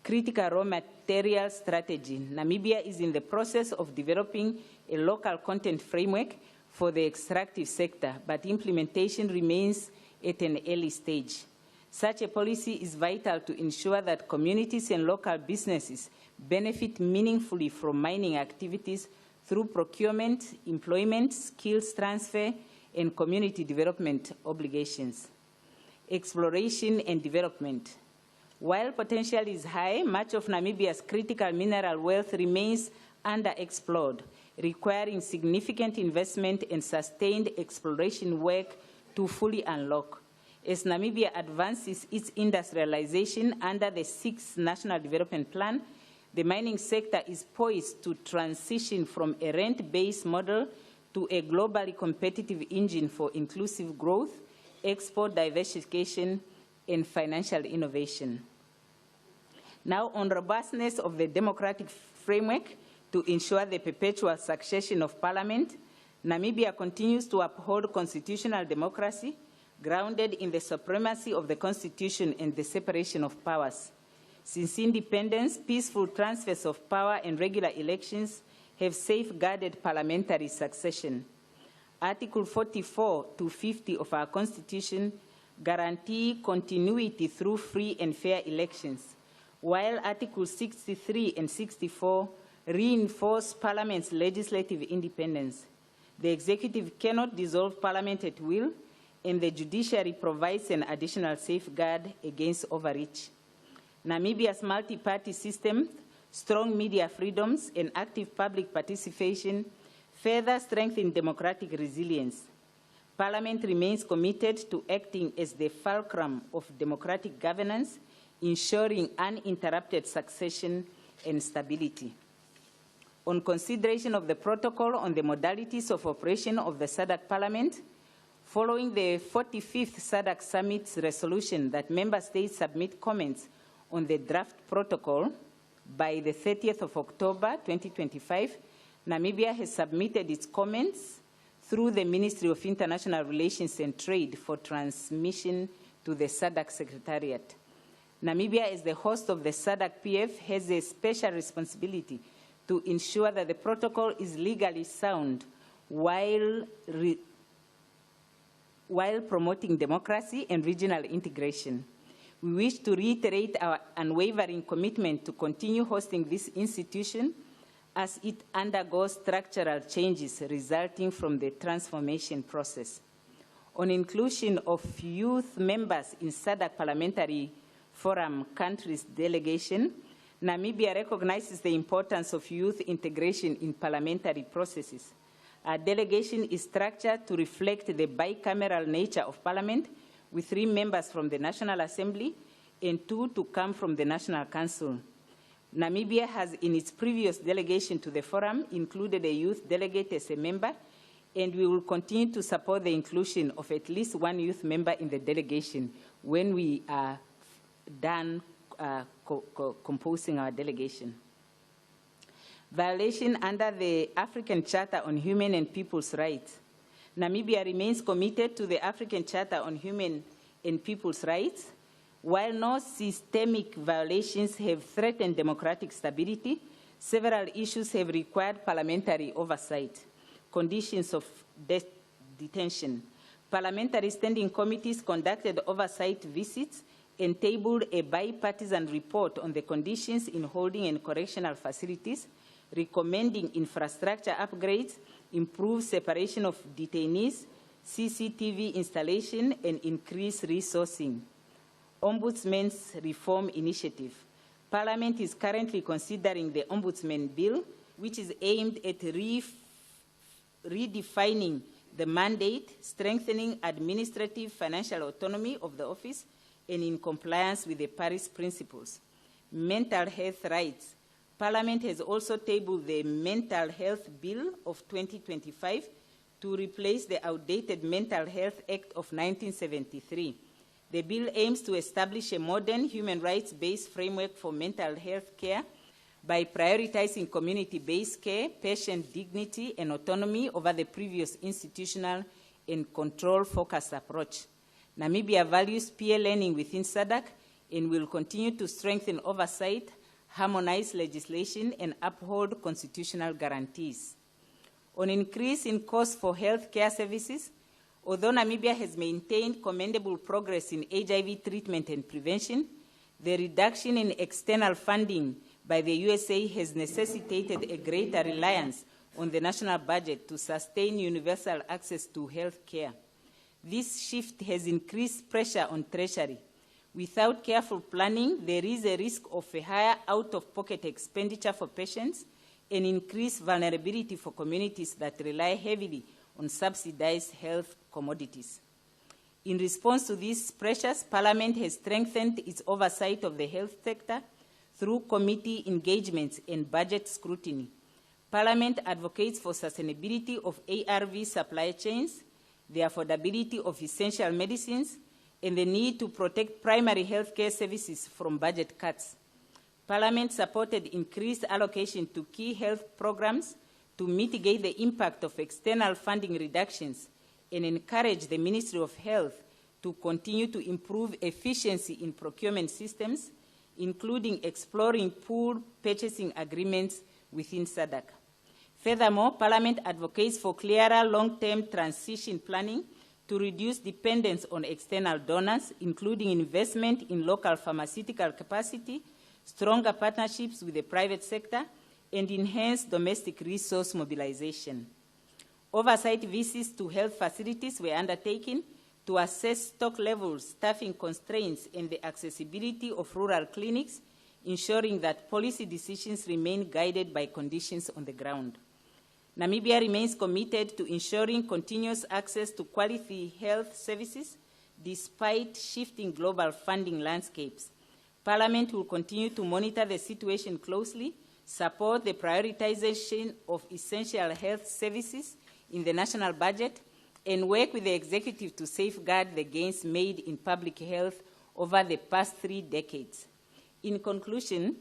Critical raw material strategy. Namibia is in the process of developing a local content framework for the extractive sector, but implementation remains at an early stage. Such a policy is vital to ensure that communities and local businesses benefit meaningfully from mining activities through procurement, employment, skills transfer, and community development obligations. Exploration and development. While potential is high, much of Namibia's critical mineral wealth remains underexplored, requiring significant investment and sustained exploration work to fully unlock. As Namibia advances its industrialization under the 6th National Development Plan, the mining sector is poised to transition from a rent-based model to a globally competitive engine for inclusive growth, export diversification, and financial innovation. Now, on robustness of the democratic framework to ensure the perpetual succession of parliament, Namibia continues to uphold constitutional democracy grounded in the supremacy of the Constitution and the separation of powers. Since independence, peaceful transfers of power and regular elections have safeguarded parliamentary succession. Article 44 to 50 of our Constitution guarantee continuity through free and fair elections, while Articles 63 and 64 reinforce Parliament's legislative independence. The executive cannot dissolve Parliament at will, and the judiciary provides an additional safeguard against overreach. Namibia's multi-party system, strong media freedoms, and active public participation further strengthen democratic resilience. Parliament remains committed to acting as the fulcrum of democratic governance, ensuring uninterrupted succession and stability. On consideration of the protocol on the modalities of operation of the SADC Parliament, following the 45th SADC Summit's resolution that member states submit comments on the draft protocol by the 30th of October 2025, Namibia has submitted its comments through the Ministry of International Relations and Trade for transmission to the SADC Secretariat. Namibia, as the host of the Sadc-Pf, has a special responsibility to ensure that the protocol is legally sound while promoting democracy and regional integration. We wish to reiterate our unwavering commitment to continue hosting this institution as it undergoes structural changes resulting from the transformation process. On inclusion of youth members in SADC Parliamentary Forum countries delegation, Namibia recognizes the importance of youth integration in parliamentary processes. Our delegation is structured to reflect the bicameral nature of Parliament, with 3 members from the National Assembly and 2 to come from the National Council. Namibia has, in its previous delegation to the forum, included a youth delegate as a member, and we will continue to support the inclusion of at least 1 youth member in the delegation when we are done composing our delegation. Violation under the African Charter on Human and People's Rights. Namibia remains committed to the African Charter on Human and People's Rights. While no systemic violations have threatened democratic stability, several issues have required parliamentary oversight. Conditions of detention. Parliamentary standing committees conducted oversight visits and tabled a bipartisan report on the conditions in holding and correctional facilities, recommending infrastructure upgrades, improved separation of detainees, CCTV installation, and increased resourcing. Ombudsman's Reform Initiative. Parliament is currently considering the Ombudsman Bill, which is aimed at redefining the mandate, strengthening administrative financial autonomy of the office, and in compliance with the Paris Principles. Mental health rights. Parliament has also tabled the Mental Health Bill of 2025 to replace the outdated Mental Health Act of 1973. The bill aims to establish a modern human rights-based framework for mental health care by prioritizing community-based care, patient dignity, and autonomy over the previous institutional and control-focused approach. Namibia values peer learning within SADC and will continue to strengthen oversight, harmonize legislation, and uphold constitutional guarantees. On increase in costs for health care services, although Namibia has maintained commendable progress in HIV treatment and prevention, the reduction in external funding by the USA has necessitated a greater reliance on the national budget to sustain universal access to health care. This shift has increased pressure on Treasury. Without careful planning, there is a risk of a higher out-of-pocket expenditure for patients and increased vulnerability for communities that rely heavily on subsidized health commodities. In response to these pressures, Parliament has strengthened its oversight of the health sector through committee engagements and budget scrutiny. Parliament advocates for sustainability of ARV supply chains, the affordability of essential medicines, and the need to protect primary health care services from budget cuts. Parliament supported increased allocation to key health programs to mitigate the impact of external funding reductions and encourage the Ministry of Health to continue to improve efficiency in procurement systems, including exploring pooled purchasing agreements within SADC. Furthermore, Parliament advocates for clearer long-term transition planning to reduce dependence on external donors, including investment in local pharmaceutical capacity, stronger partnerships with the private sector, and enhanced domestic resource mobilization. Oversight visits to health facilities were undertaken to assess stock levels, staffing constraints, and the accessibility of rural clinics, ensuring that policy decisions remain guided by conditions on the ground. Namibia remains committed to ensuring continuous access to quality health services despite shifting global funding landscapes. Parliament will continue to monitor the situation closely, support the prioritization of essential health services in the national budget, and work with the executive to safeguard the gains made in public health over the past 3 decades. In conclusion,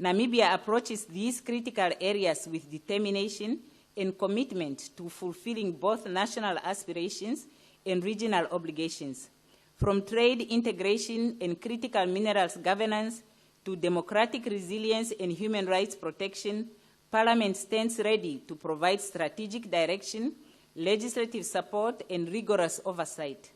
Namibia approaches these critical areas with determination and commitment to fulfilling both national aspirations and regional obligations. From trade integration and critical minerals governance to democratic resilience and human rights protection, Parliament stands ready to provide strategic direction, legislative support, and rigorous oversight.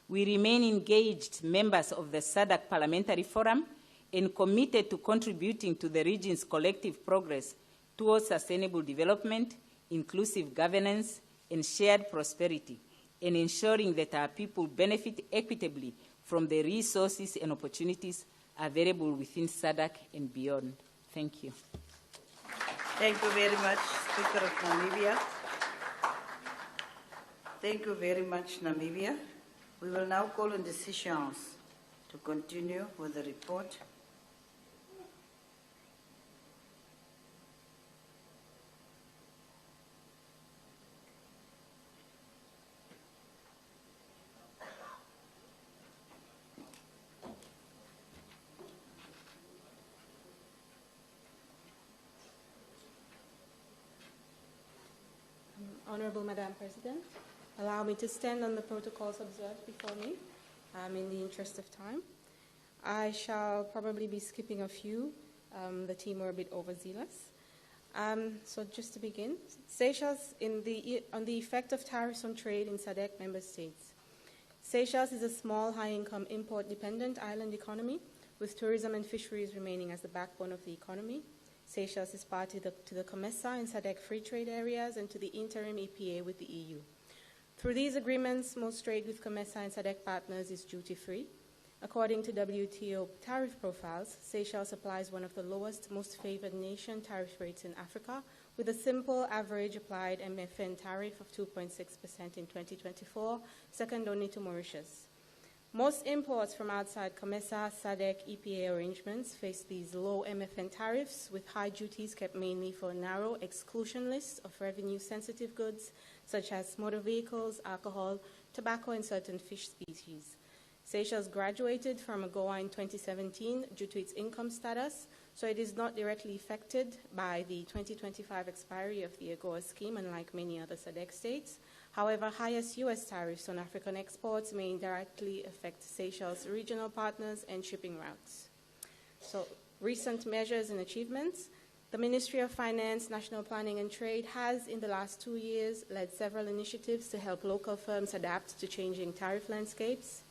We remain engaged members of the SADC Parliamentary Forum and committed to contributing to the region's collective progress towards sustainable development, inclusive governance, and shared prosperity, and ensuring that our people benefit equitably from the resources and opportunities available within SADC and beyond. Thank you. Thank you very much, Speaker of Namibia. Thank you very much, Namibia. We will now call on the Seychelles to continue with the report. Honorable Madam President, allow me to stand on the protocols observed before me in the interest of time. I shall probably be skipping a few. The team were a bit overzealous. So just to begin, Seychelles on the effect of tariffs on trade in SADC member states. Seychelles is a small, high-income, import-dependent island economy with tourism and fisheries remaining as the backbone of the economy. Seychelles is party to the COMESA and SADC free trade areas and to the interim EPA with the EU. Through these agreements, most trade with COMESA and SADC partners is duty-free. According to WTO tariff profiles, Seychelles applies one of the lowest, most favored nation tariff rates in Africa, with a simple average applied MFN tariff of 2.6% in 2024, second only to Mauritius. Most imports from outside COMESA, SADC, EPA arrangements face these low MFN tariffs with high duties kept mainly for a narrow exclusion list of revenue-sensitive goods such as motor vehicles, alcohol, tobacco, and certain fish species. Seychelles graduated from AGOA in 2017 due to its income status, so it is not directly affected by the 2025 expiry of the AGOA scheme, unlike many other SADC states. However, highest U.S. tariffs on African exports may indirectly affect Seychelles' regional partners and shipping routes. So, recent measures and achievements. The Ministry of Finance, National Planning and Trade has, in the last 2 years, led several initiatives to help local firms adapt to changing tariff landscapes.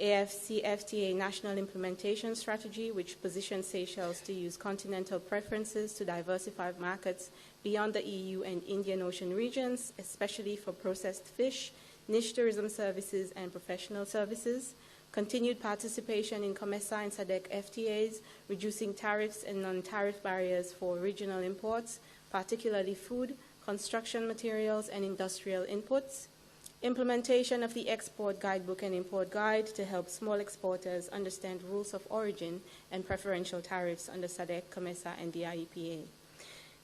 AFCFTA National Implementation Strategy, which positions Seychelles to use continental preferences to diversify markets beyond the EU and Indian Ocean regions, especially for processed fish, niche tourism services, and professional services. Continued participation in COMESA and SADC FTAs, reducing tariffs and non-tariff barriers for regional imports, particularly food, construction materials, and industrial inputs. Implementation of the Export Guidebook and Import Guide to help small exporters understand rules of origin and preferential tariffs under SADC, COMESA, and the IEPA.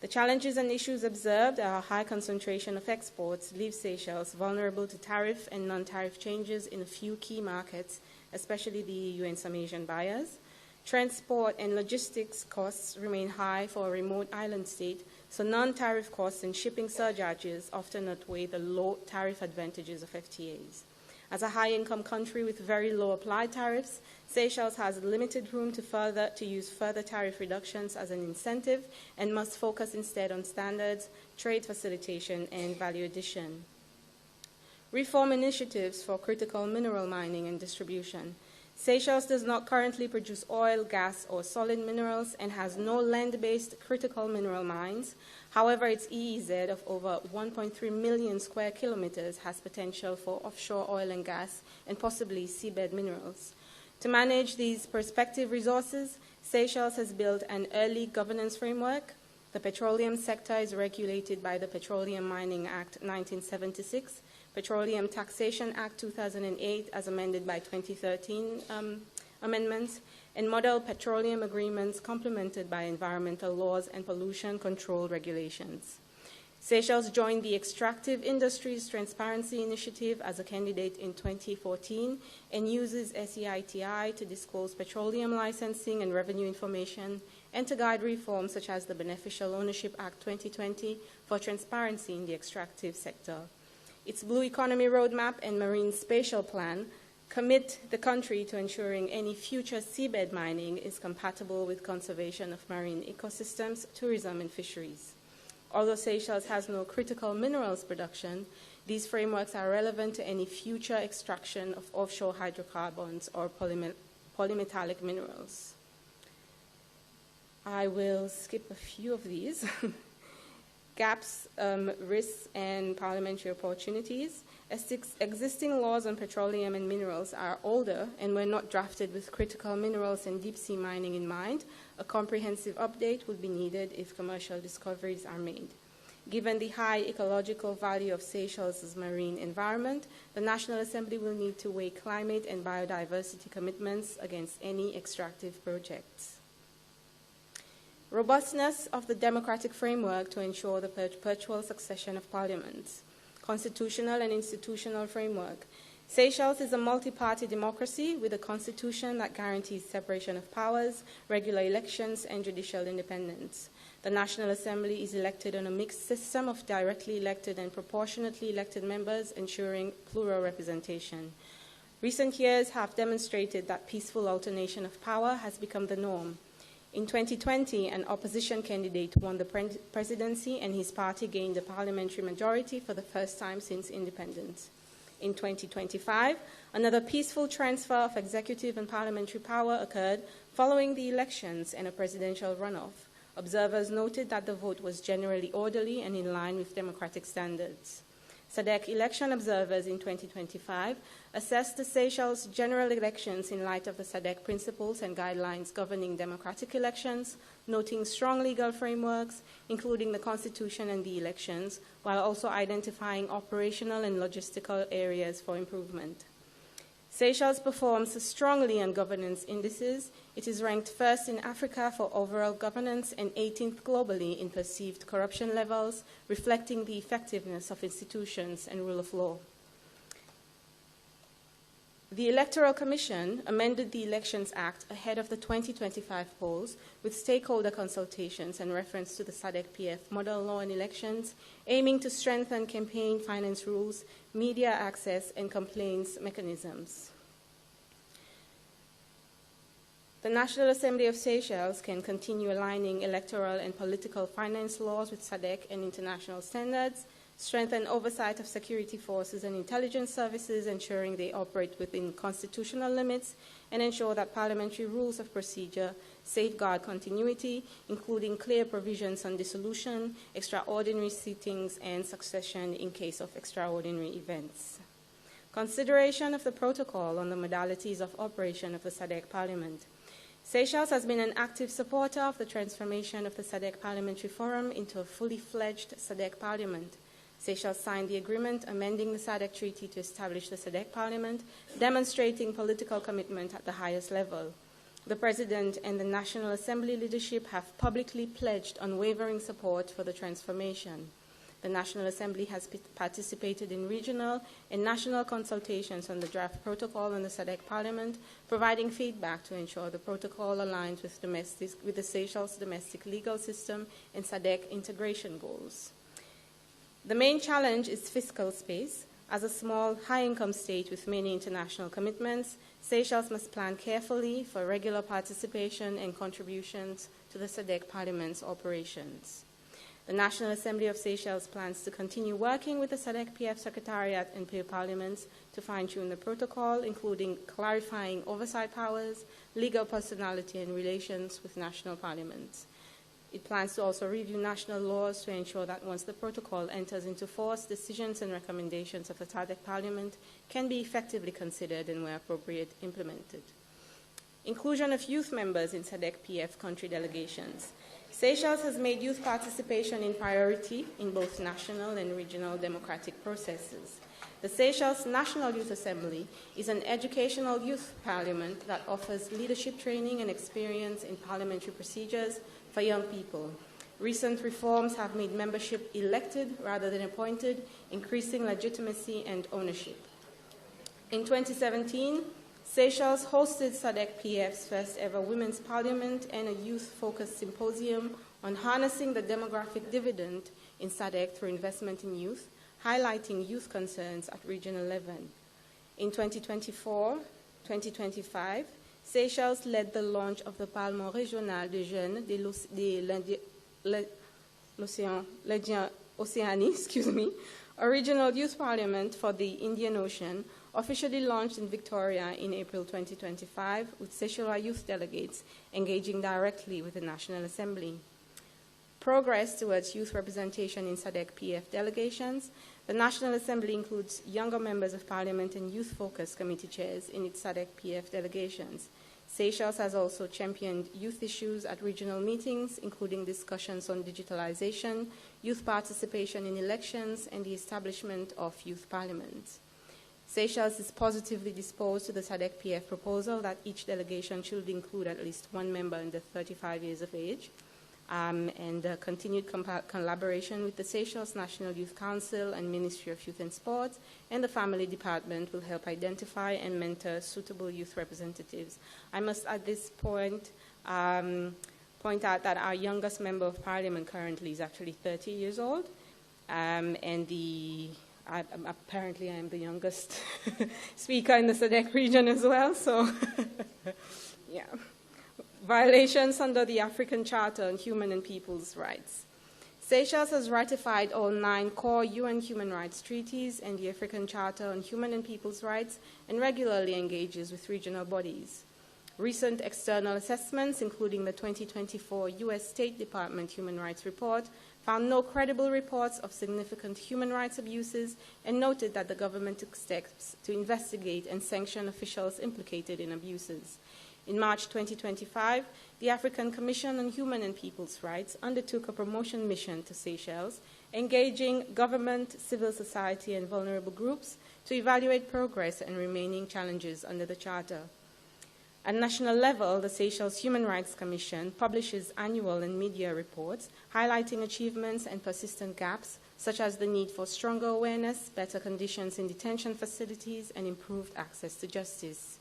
The challenges and issues observed are a high concentration of exports leave Seychelles vulnerable to tariff and non-tariff changes in a few key markets, especially the EU and some Asian buyers. Transport and logistics costs remain high for a remote island state, so non-tariff costs and shipping surcharges often outweigh the low tariff advantages of FTAs. As a high-income country with very low applied tariffs, Seychelles has limited room to use further tariff reductions as an incentive and must focus instead on standards, trade facilitation, and value addition. Reform initiatives for critical mineral mining and distribution. Seychelles does not currently produce oil, gas, or solid minerals and has no land-based critical mineral mines. However, its EEZ of over 1.3 million square kilometers has potential for offshore oil and gas and possibly seabed minerals. To manage these prospective resources, Seychelles has built an early governance framework. The petroleum sector is regulated by the Petroleum Mining Act 1976, Petroleum Taxation Act 2008 as amended by 2013 amendments, and model petroleum agreements complemented by environmental laws and pollution control regulations. Seychelles joined the Extractive Industries Transparency Initiative as a candidate in 2014 and uses SEITI to disclose petroleum licensing and revenue information and to guide reforms such as the Beneficial Ownership Act 2020 for transparency in the extractive sector. Its Blue Economy Roadmap and Marine Spatial Plan commit the country to ensuring any future seabed mining is compatible with conservation of marine ecosystems, tourism, and fisheries. Although Seychelles has no critical minerals production, these frameworks are relevant to any future extraction of offshore hydrocarbons or polymetallic minerals. I will skip a few of these. Gaps, risks, and parliamentary opportunities. Existing laws on petroleum and minerals are older and were not drafted with critical minerals and deep-sea mining in mind. A comprehensive update would be needed if commercial discoveries are made. Given the high ecological value of Seychelles' marine environment, the National Assembly will need to weigh climate and biodiversity commitments against any extractive projects. Robustness of the democratic framework to ensure the perpetual succession of parliaments. Constitutional and institutional framework. Seychelles is a multi-party democracy with a constitution that guarantees separation of powers, regular elections, and judicial independence. The National Assembly is elected on a mixed system of directly elected and proportionately elected members, ensuring plural representation. Recent years have demonstrated that peaceful alternation of power has become the norm. In 2020, an opposition candidate won the presidency and his party gained a parliamentary majority for the first time since independence. In 2025, another peaceful transfer of executive and parliamentary power occurred following the elections and a presidential runoff. Observers noted that the vote was generally orderly and in line with democratic standards. SADC election observers in 2025 assessed the Seychelles general elections in light of the SADC principles and guidelines governing democratic elections, noting strong legal frameworks, including the Constitution and the elections, while also identifying operational and logistical areas for improvement. Seychelles performs strongly on governance indices. It is ranked first in Africa for overall governance and 18th globally in perceived corruption levels, reflecting the effectiveness of institutions and rule of law. The Electoral Commission amended the Elections Act ahead of the 2025 polls with stakeholder consultations and reference to the Sadc-Pf model law on elections, aiming to strengthen campaign finance rules, media access, and complaints mechanisms. The National Assembly of Seychelles can continue aligning electoral and political finance laws with SADC and international standards, strengthen oversight of security forces and intelligence services, ensuring they operate within constitutional limits, and ensure that parliamentary rules of procedure safeguard continuity, including clear provisions on dissolution, extraordinary sittings, and succession in case of extraordinary events. Consideration of the protocol on the modalities of operation of the SADC Parliament. Seychelles has been an active supporter of the transformation of the SADC Parliamentary Forum into a fully fledged SADC Parliament. Seychelles signed the agreement amending the SADC Treaty to establish the SADC Parliament, demonstrating political commitment at the highest level. The President and the National Assembly leadership have publicly pledged unwavering support for the transformation. The National Assembly has participated in regional and national consultations on the draft protocol on the SADC Parliament, providing feedback to ensure the protocol aligns with the Seychelles domestic legal system and SADC integration goals. The main challenge is fiscal space. As a small, high-income state with many international commitments, Seychelles must plan carefully for regular participation and contributions to the SADC Parliament's operations. The National Assembly of Seychelles plans to continue working with the Sadc-Pf Secretariat and peer parliaments to fine-tune the protocol, including clarifying oversight powers, legal personality, and relations with national parliaments. It plans to also review national laws to ensure that once the protocol enters into force, decisions and recommendations of the SADC Parliament can be effectively considered and, where appropriate, implemented. Inclusion of youth members in Sadc-Pf country delegations. Seychelles has made youth participation a priority in both national and regional democratic processes. The Seychelles National Youth Assembly is an educational youth parliament that offers leadership training and experience in parliamentary procedures for young people. Recent reforms have made membership elected rather than appointed, increasing legitimacy and ownership. In 2017, Seychelles hosted Sadc-Pf's first ever Women's Parliament and a youth-focused symposium on harnessing the demographic dividend in SADC through investment in youth, highlighting youth concerns at regional level. In 2024-2025, Seychelles led the launch of the Parlement Régional des Jeunes Oceanie, a regional youth parliament for the Indian Ocean, officially launched in Victoria in April 2025, with Seychelles youth delegates engaging directly with the National Assembly. Progress towards youth representation in Sadc-Pf delegations. The National Assembly includes younger members of Parliament and youth-focused committee chairs in its Sadc-Pf delegations. Seychelles has also championed youth issues at regional meetings, including discussions on digitalization, youth participation in elections, and the establishment of youth parliaments. Seychelles is positively disposed to the Sadc-Pf proposal that each delegation should include at least one member under 35 years of age, and continued collaboration with the Seychelles National Youth Council and Ministry of Youth and Sport and the Family Department will help identify and mentor suitable youth representatives. I must at this point point out that our youngest member of Parliament currently is actually 30 years old, and apparently I am the youngest speaker in the Sadc region as well, so yeah. Violations under the African Charter on Human and People's Rights. Seychelles has ratified all 9 core UN human rights treaties and the African Charter on Human and People's Rights and regularly engages with regional bodies. Recent external assessments, including the 2024 U.S. State Department Human Rights Report, found no credible reports of significant human rights abuses and noted that the government took steps to investigate and sanction officials implicated in abuses. In March 2025, the African Commission on Human and People's Rights undertook a promotion mission to Seychelles, engaging government, civil society, and vulnerable groups to evaluate progress and remaining challenges under the Charter. At national level, the Seychelles Human Rights Commission publishes annual and media reports highlighting achievements and persistent gaps, such as the need for stronger awareness, better conditions in detention facilities, and improved access to justice.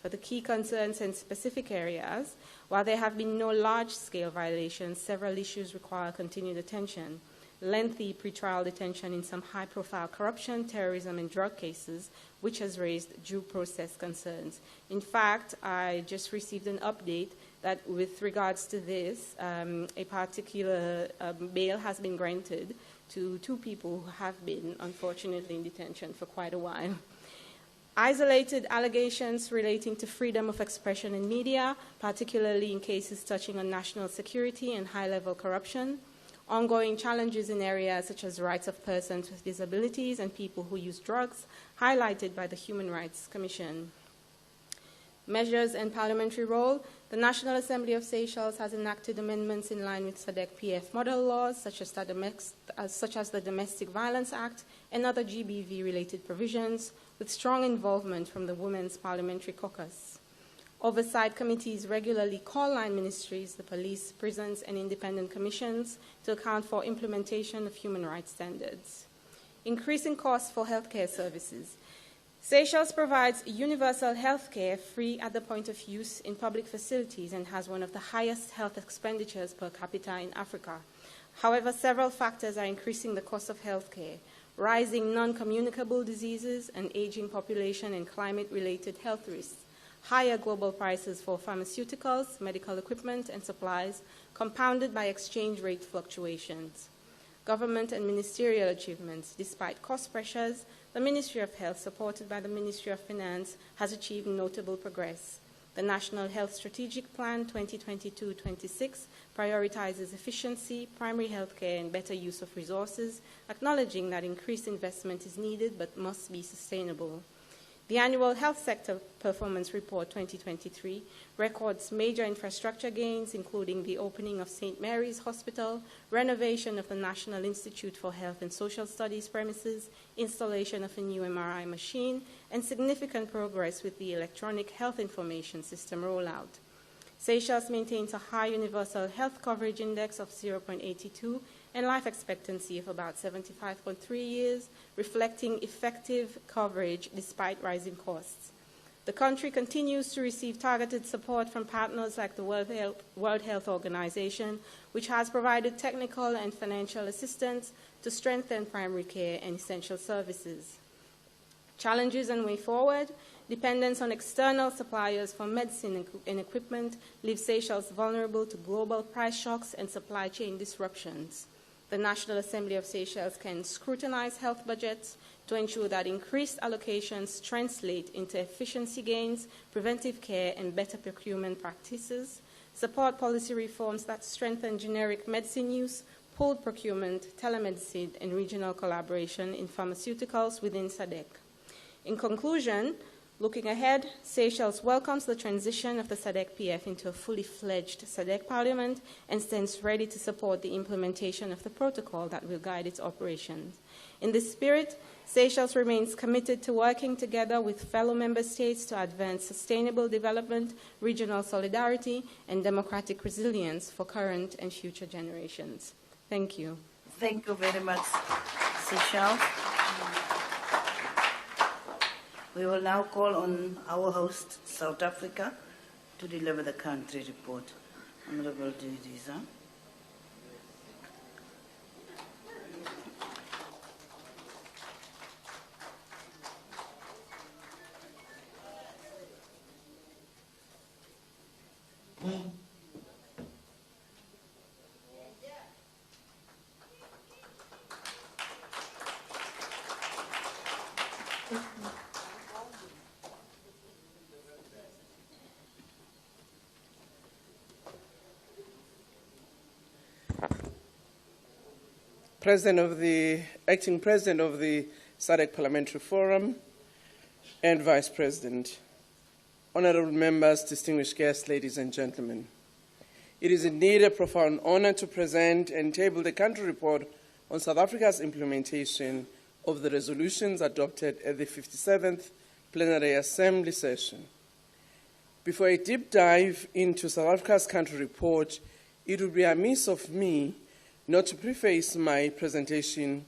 For the key concerns and specific areas, while there have been no large-scale violations, several issues require continued attention. Lengthy pretrial detention in some high-profile corruption, terrorism, and drug cases, which has raised due process concerns. In fact, I just received an update that with regards to this, a particular bail has been granted to 2 people who have been, unfortunately, in detention for quite a while. Isolated allegations relating to freedom of expression in media, particularly in cases touching on national security and high-level corruption. Ongoing challenges in areas such as rights of persons with disabilities and people who use drugs, highlighted by the Human Rights Commission. Measures and parliamentary role. The National Assembly of Seychelles has enacted amendments in line with Sadc-Pf model laws, such as the Domestic Violence Act and other GBV-related provisions, with strong involvement from the Women's Parliamentary Caucus. Oversight committees regularly call line ministries, the police, prisons, and independent commissions to account for implementation of human rights standards. Increasing costs for healthcare services. Seychelles provides universal healthcare free at the point of use in public facilities and has one of the highest health expenditures per capita in Africa. However, several factors are increasing the cost of healthcare. Rising non-communicable diseases, an aging population, and climate-related health risks, higher global prices for pharmaceuticals, medical equipment, and supplies, compounded by exchange rate fluctuations. Government and ministerial achievements. Despite cost pressures, the Ministry of Health, supported by the Ministry of Finance, has achieved notable progress. The National Health Strategic Plan 2022-26 prioritizes efficiency, primary health care, and better use of resources, acknowledging that increased investment is needed but must be sustainable. The Annual Health Sector Performance Report 2023 records major infrastructure gains, including the opening of St. Mary's Hospital, renovation of the National Institute for Health and Social Studies premises, installation of a new MRI machine, and significant progress with the Electronic Health Information System rollout. Seychelles maintains a high universal health coverage index of 0.82 and life expectancy of about 75.3 years, reflecting effective coverage despite rising costs. The country continues to receive targeted support from partners like the World Health Organization, which has provided technical and financial assistance to strengthen primary care and essential services. Challenges and way forward. Dependence on external suppliers for medicine and equipment leaves Seychelles vulnerable to global price shocks and supply chain disruptions. the National Assembly of Seychelles can scrutinize health budgets to ensure that increased allocations translate into efficiency gains, preventive care, and better procurement practices, support policy reforms that strengthen generic medicine use, pooled procurement, telemedicine, and regional collaboration in pharmaceuticals within SADC. In conclusion, looking ahead, Seychelles welcomes the transition of the Sadc-Pf into a fully fledged SADC Parliament and stands ready to support the implementation of the protocol that will guide its operations. In this spirit, Seychelles remains committed to working together with fellow member states to advance sustainable development, regional solidarity, and democratic resilience for current and future generations. Thank you. Thank you very much, Seychelles. We will now call on our host, South Africa, to deliver the country report. Honorable Didiza. Acting President of the SADC Parliamentary Forum, and Vice President, honorable members, distinguished guests, ladies and gentlemen. It is indeed a profound honor to present and table the country report on South Africa's implementation of the resolutions adopted at the 57th Plenary Assembly session. Before I deep dive into South Africa's country report, it would be amiss of me not to preface my presentation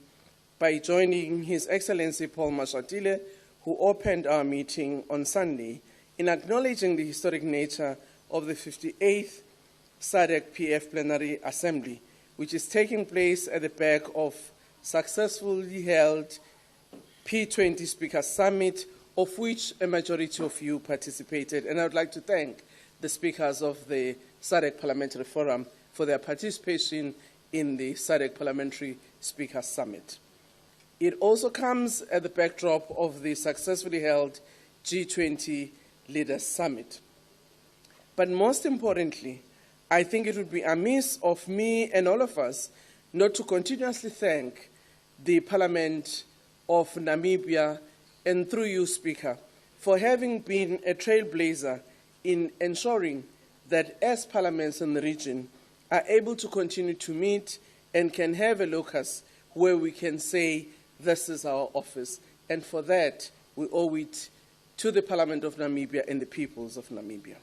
by joining His Excellency Paul Mashatile, who opened our meeting on Sunday, in acknowledging the historic nature of the 58th Sadc-Pf Plenary Assembly, which is taking place at the back of successfully held P20 Speaker Summit, of which a majority of you participated. And I would like to thank the speakers of the SADC Parliamentary Forum for their participation in the SADC Parliamentary Speaker Summit. It also comes at the backdrop of the successfully held G20 Leaders Summit. But most importantly, I think it would be amiss of me and all of us not to continuously thank the Parliament of Namibia, and through you, Speaker, for having been a trailblazer in ensuring that as parliaments in the region are able to continue to meet and can have a locus where we can say, this is our office. And for that, we owe it to the Parliament of Namibia and the peoples of Namibia.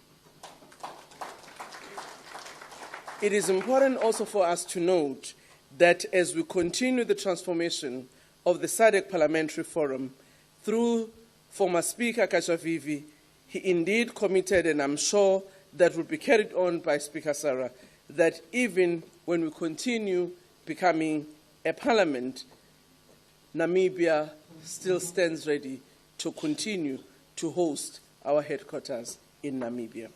It is important also for us to note that as we continue the transformation of the SADC Parliamentary Forum through former Speaker Kashavivi, he indeed committed, and I'm sure that will be carried on by Speaker Sarah, that even when we continue becoming a parliament, Namibia still stands ready to continue to host our headquarters in Namibia.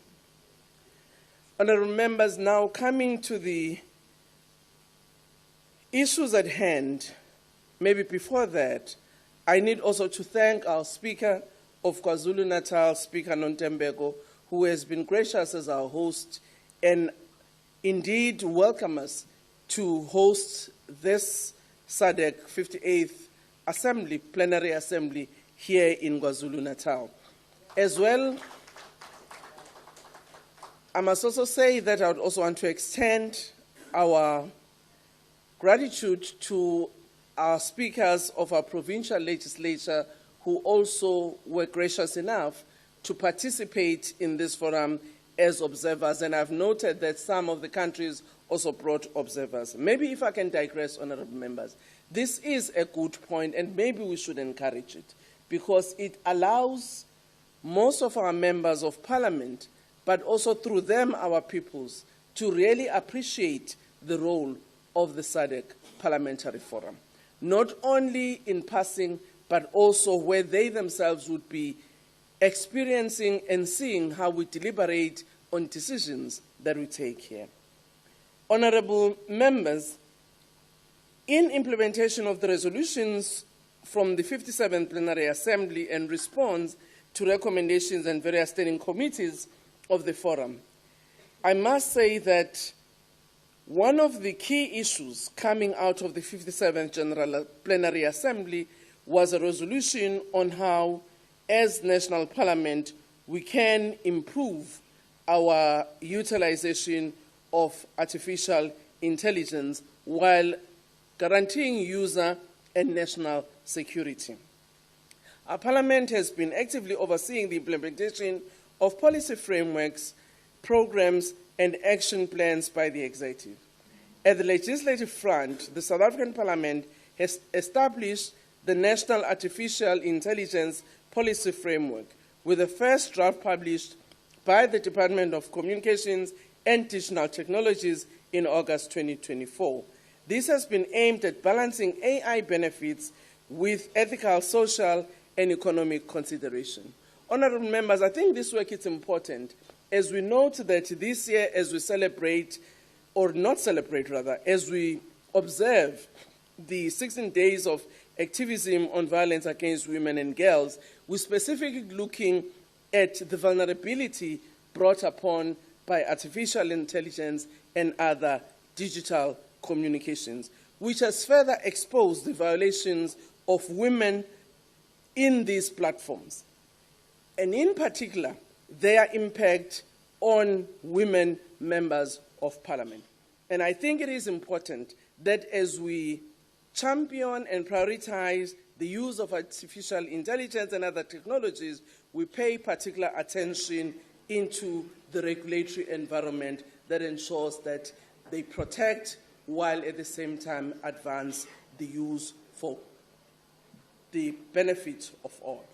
Honourable members, now coming to the issues at hand, maybe before that, I need also to thank our Speaker of KwaZulu-Natal, Speaker Nontembeko, who has been gracious as our host and indeed welcome us to host this SADC 58th Plenary Assembly here in KwaZulu-Natal. As well, I must also say that I would also want to extend our gratitude to our speakers of our provincial legislature who also were gracious enough to participate in this forum as observers, and I've noted that some of the countries also brought observers. Maybe if I can digress, honourable members, this is a good point, and maybe we should encourage it, because it allows most of our members of parliament, but also through them our peoples, to really appreciate the role of the SADC Parliamentary Forum, not only in passing, but also where they themselves would be experiencing and seeing how we deliberate on decisions that we take here. Honourable members, In implementation of the resolutions from the 57th Plenary Assembly and response to recommendations and various standing committees of the Forum, I must say that one of the key issues coming out of the 57th General Plenary Assembly was a resolution on how, as National Parliament, we can improve our utilization of artificial intelligence while guaranteeing user and national security. Our Parliament has been actively overseeing the implementation of policy frameworks, programs, and action plans by the Executive. At the legislative front, the South African Parliament has established the National Artificial Intelligence Policy Framework, with the first draft published by the Department of Communications and Digital Technologies in August 2024. This has been aimed at balancing AI benefits with ethical, social, and economic consideration. Honourable members, I think this work is important as we note that this year, as we celebrate, or not celebrate rather, as we observe the 16 days of activism on violence against women and girls, we're specifically looking at the vulnerability brought upon by artificial intelligence and other digital communications, which has further exposed the violations of women in these platforms, and in particular, their impact on women members of Parliament. And I think it is important that as we champion and prioritize the use of artificial intelligence and other technologies, we pay particular attention into the regulatory environment that ensures that they protect while at the same time advance the use for the benefit of all.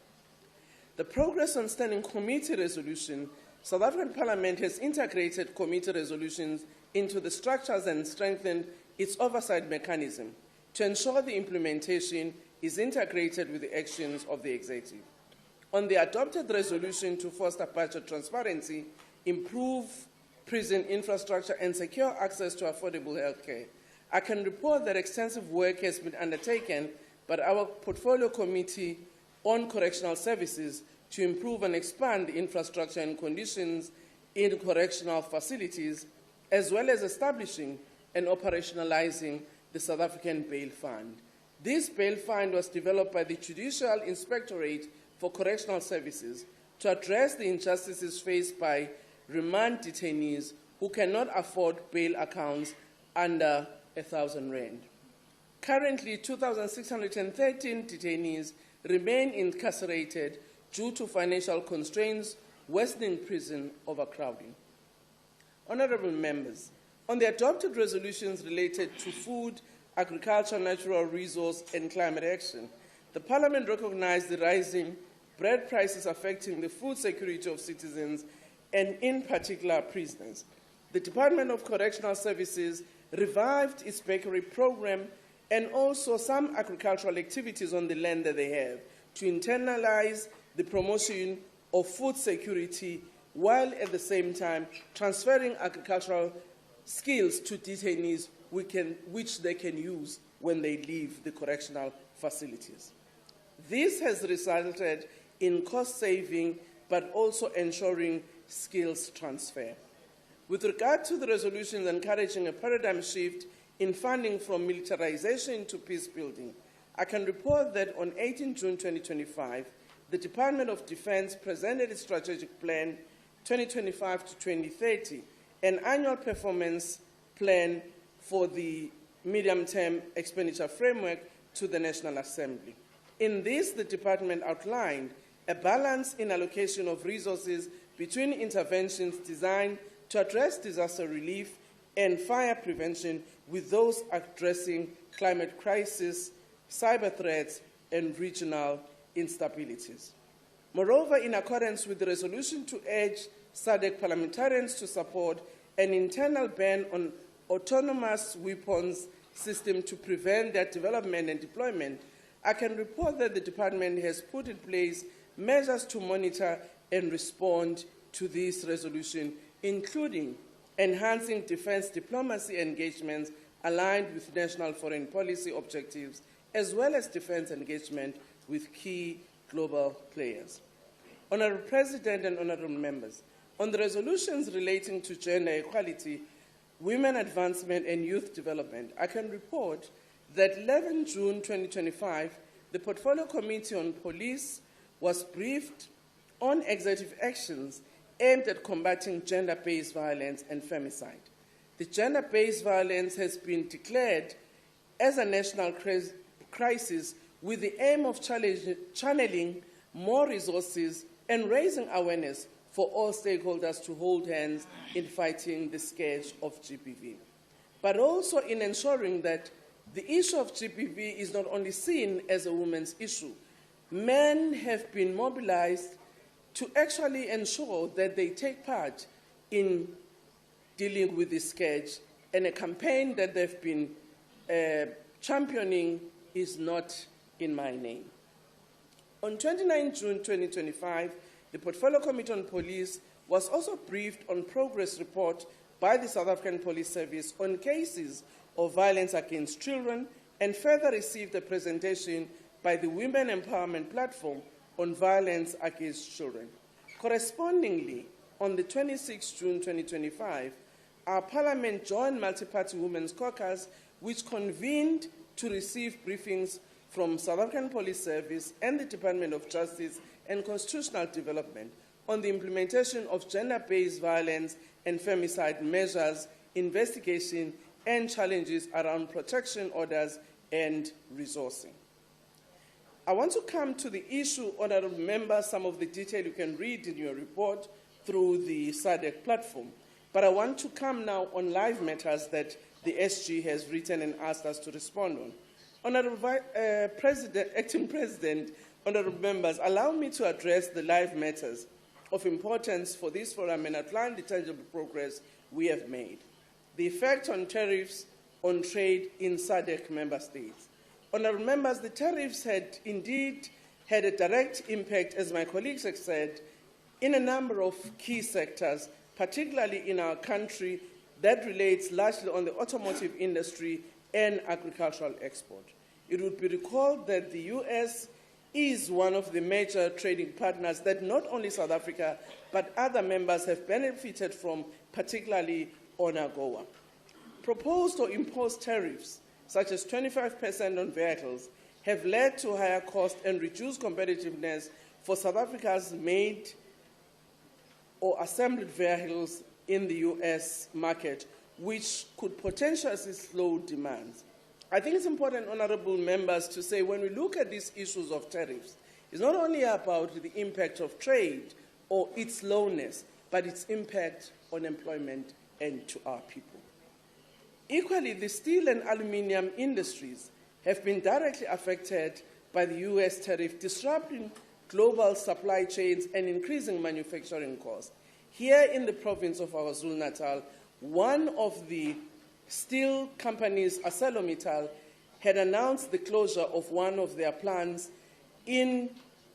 The progress on standing committee resolution, South African Parliament has integrated committee resolutions into the structures and strengthened its oversight mechanism to ensure the implementation is integrated with the actions of the Executive. On the adopted resolution to foster budget transparency, improve prison infrastructure, and secure access to affordable health care, I can report that extensive work has been undertaken by our Portfolio Committee on Correctional Services to improve and expand the infrastructure and conditions in correctional facilities, as well as establishing and operationalizing the South African Bail Fund. This bail fund was developed by the Judicial Inspectorate for Correctional Services to address the injustices faced by remand detainees who cannot afford bail accounts under R1,000. Currently, 2,613 detainees remain incarcerated due to financial constraints, worsening prison overcrowding. Honourable members, on the adopted resolutions related to food, agriculture, natural resource, and climate action, the Parliament recognized the rising bread prices affecting the food security of citizens and, in particular, prisoners. The Department of Correctional Services revived its bakery program and also some agricultural activities on the land that they have to internalize the promotion of food security while at the same time transferring agricultural skills to detainees which they can use when they leave the correctional facilities. This has resulted in cost saving but also ensuring skills transfer. With regard to the resolutions encouraging a paradigm shift in funding from militarization to peace building, I can report that on 18 June 2025, the Department of Defense presented its strategic plan 2025 to 2030, an annual performance plan for the medium-term expenditure framework to the National Assembly. In this, the department outlined a balance in allocation of resources between interventions designed to address disaster relief and fire prevention with those addressing climate crisis, cyber threats, and regional instabilities. Moreover, in accordance with the resolution to urge SADC parliamentarians to support an internal ban on autonomous weapons system to prevent their development and deployment, I can report that the department has put in place measures to monitor and respond to this resolution, including enhancing defense diplomacy engagements aligned with national foreign policy objectives, as well as defense engagement with key global players. Honorable President and honorable members, on the resolutions relating to gender equality, women advancement and youth development, I can report that 11 June 2025, the Portfolio Committee on Police was briefed on executive actions aimed at combating gender-based violence and femicide. The gender-based violence has been declared as a national crisis with the aim of channeling more resources and raising awareness for all stakeholders to hold hands in fighting the scourge of GBV, but also in ensuring that the issue of GBV is not only seen as a women's issue. Men have been mobilized to actually ensure that they take part in dealing with this scourge, and a campaign that they've been championing is Not in My Name. On 29 June 2025, the Portfolio Committee on Police was also briefed on progress report by the South African Police Service on cases of violence against children, and further received a presentation by the Women Empowerment Platform on violence against children. Correspondingly, on the 26th June 2025, our Parliament joined Multi-Party Women's Caucus, which convened to receive briefings from South African Police Service and the Department of Justice and Constitutional Development on the implementation of gender-based violence and femicide measures, investigation, and challenges around protection orders and resourcing. I want to come to the issue, honorable members. Some of the detail you can read in your report through the SADC platform. But I want to come now on live matters that the SG has written and asked us to respond on. Honorable Acting President, honorable members, allow me to address the live matters of importance for this forum and outline the tangible progress we have made. The effect on tariffs on trade in SADC member states. Honorable members, the tariffs had indeed had a direct impact, as my colleagues have said, in a number of key sectors, particularly in our country, that relates largely on the automotive industry and agricultural export. It would be recalled that the US is one of the major trading partners that not only South Africa, but other members have benefited from, particularly on AGOA. Proposed or imposed tariffs, such as 25% on vehicles, have led to higher costs and reduced competitiveness for South Africa's made or assembled vehicles in the US market, which could potentially slow demand. I think it's important, honorable members, to say when we look at these issues of tariffs, it's not only about the impact of trade or its slowness, but its impact on employment and to our people. Equally, the steel and aluminium industries have been directly affected by the US tariff, disrupting global supply chains and increasing manufacturing costs. Here in the province of KwaZulu-Natal, one of the steel companies, ArcelorMittal, had announced the closure of one of their plants in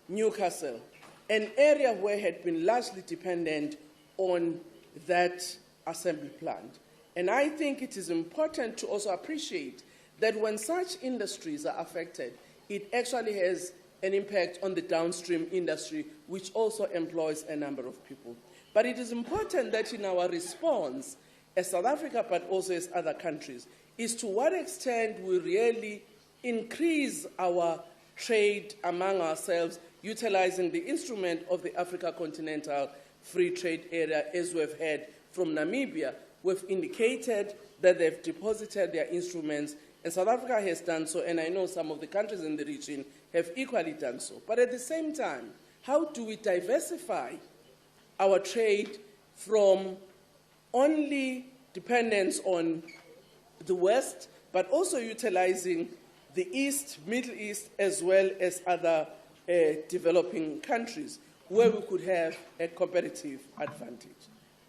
Newcastle, an area where it had been largely dependent on that assembly plant. And I think it is important to also appreciate that when such industries are affected, it actually has an impact on the downstream industry, which also employs a number of people. But it is important that in our response, as South Africa, but also as other countries, is to what extent we really increase our trade among ourselves, utilizing the instrument of the Africa Continental Free Trade Area, as we've heard from Namibia. We've indicated that they've deposited their instruments, and South Africa has done so, and I know some of the countries in the region have equally done so. But at the same time, how do we diversify our trade from only dependence on the West, but also utilizing the East, Middle East, as well as other developing countries, where we could have a competitive advantage.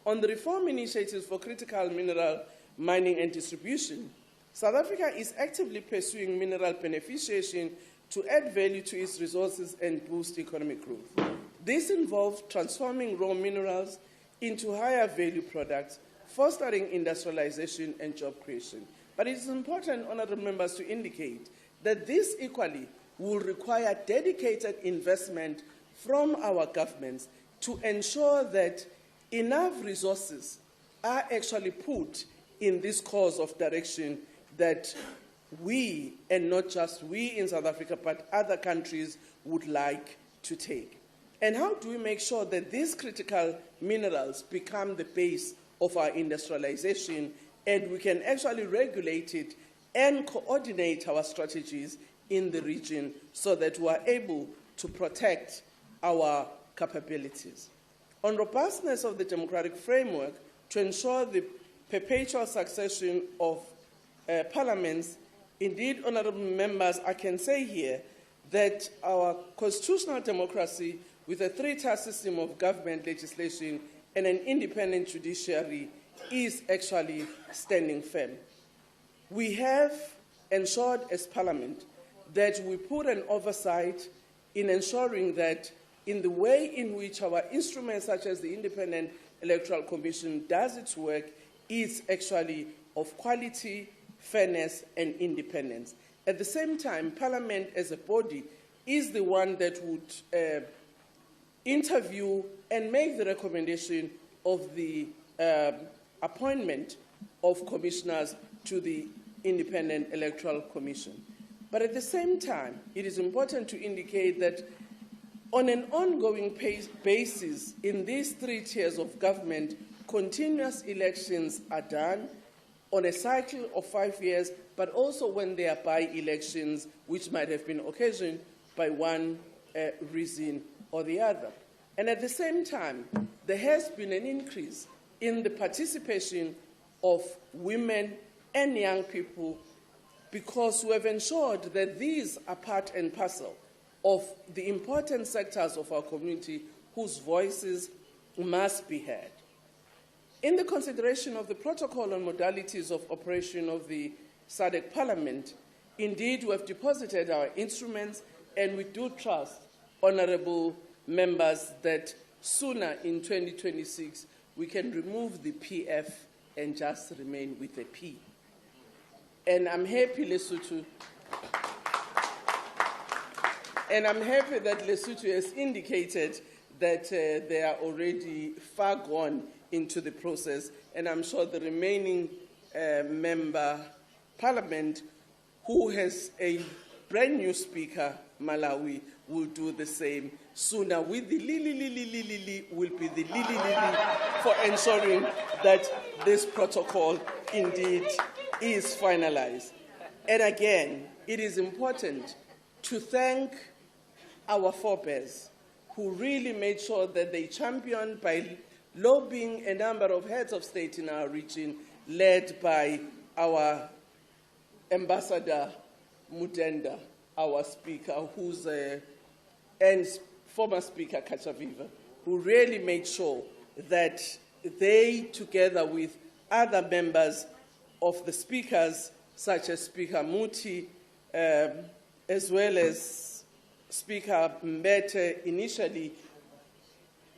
On the reform initiatives for critical mineral mining and distribution, South Africa is actively pursuing mineral beneficiation to add value to its resources and boost economic growth. This involves transforming raw minerals into higher value products, fostering industrialization and job creation. But it is important, honorable members, to indicate that this equally will require dedicated investment from our governments to ensure that enough resources are actually put in this course of direction that we, and not just we in South Africa, but other countries would like to take. And how do we make sure that these critical minerals become the base of our industrialization and we can actually regulate it and coordinate our strategies in the region so that we are able to protect our capabilities? On robustness of the democratic framework to ensure the perpetual succession of parliaments, indeed, honorable members, I can say here that our constitutional democracy with a three-tier system of government, legislation, and an independent judiciary is actually standing firm. We have ensured as Parliament that we put an oversight in ensuring that in the way in which our instruments such as the Independent Electoral Commission does its work is actually of quality, fairness, and independence. At the same time, Parliament as a body is the one that would interview and make the recommendation of the appointment of commissioners to the Independent Electoral Commission. But at the same time, it is important to indicate that on an ongoing basis in these three tiers of government, continuous elections are done on a cycle of 5 years, but also when there are by-elections, which might have been occasioned by one reason or the other. And at the same time, there has been an increase in the participation of women and young people because we have ensured that these are part and parcel of the important sectors of our community whose voices must be heard. In the consideration of the protocol on modalities of operation of the SADC Parliament, indeed we have deposited our instruments and we do trust, honourable members, that sooner in 2026 we can remove the PF and just remain with the P. And I'm happy, Lesotho, and I'm happy that Lesotho has indicated that they are already far gone into the process, and I'm sure the remaining member parliament who has a brand new speaker, Malawi, will do the same sooner with the Lili will be the Lili for ensuring that this protocol indeed is finalized. And again, it is important to thank our forebears who really made sure that they championed by lobbying a number of heads of state in our region, led by our Ambassador Mudenda, our speaker, and former Speaker Kachaviva, who really made sure that they, together with other members of the speakers, such as Speaker Muti, as well as Speaker Mbete initially,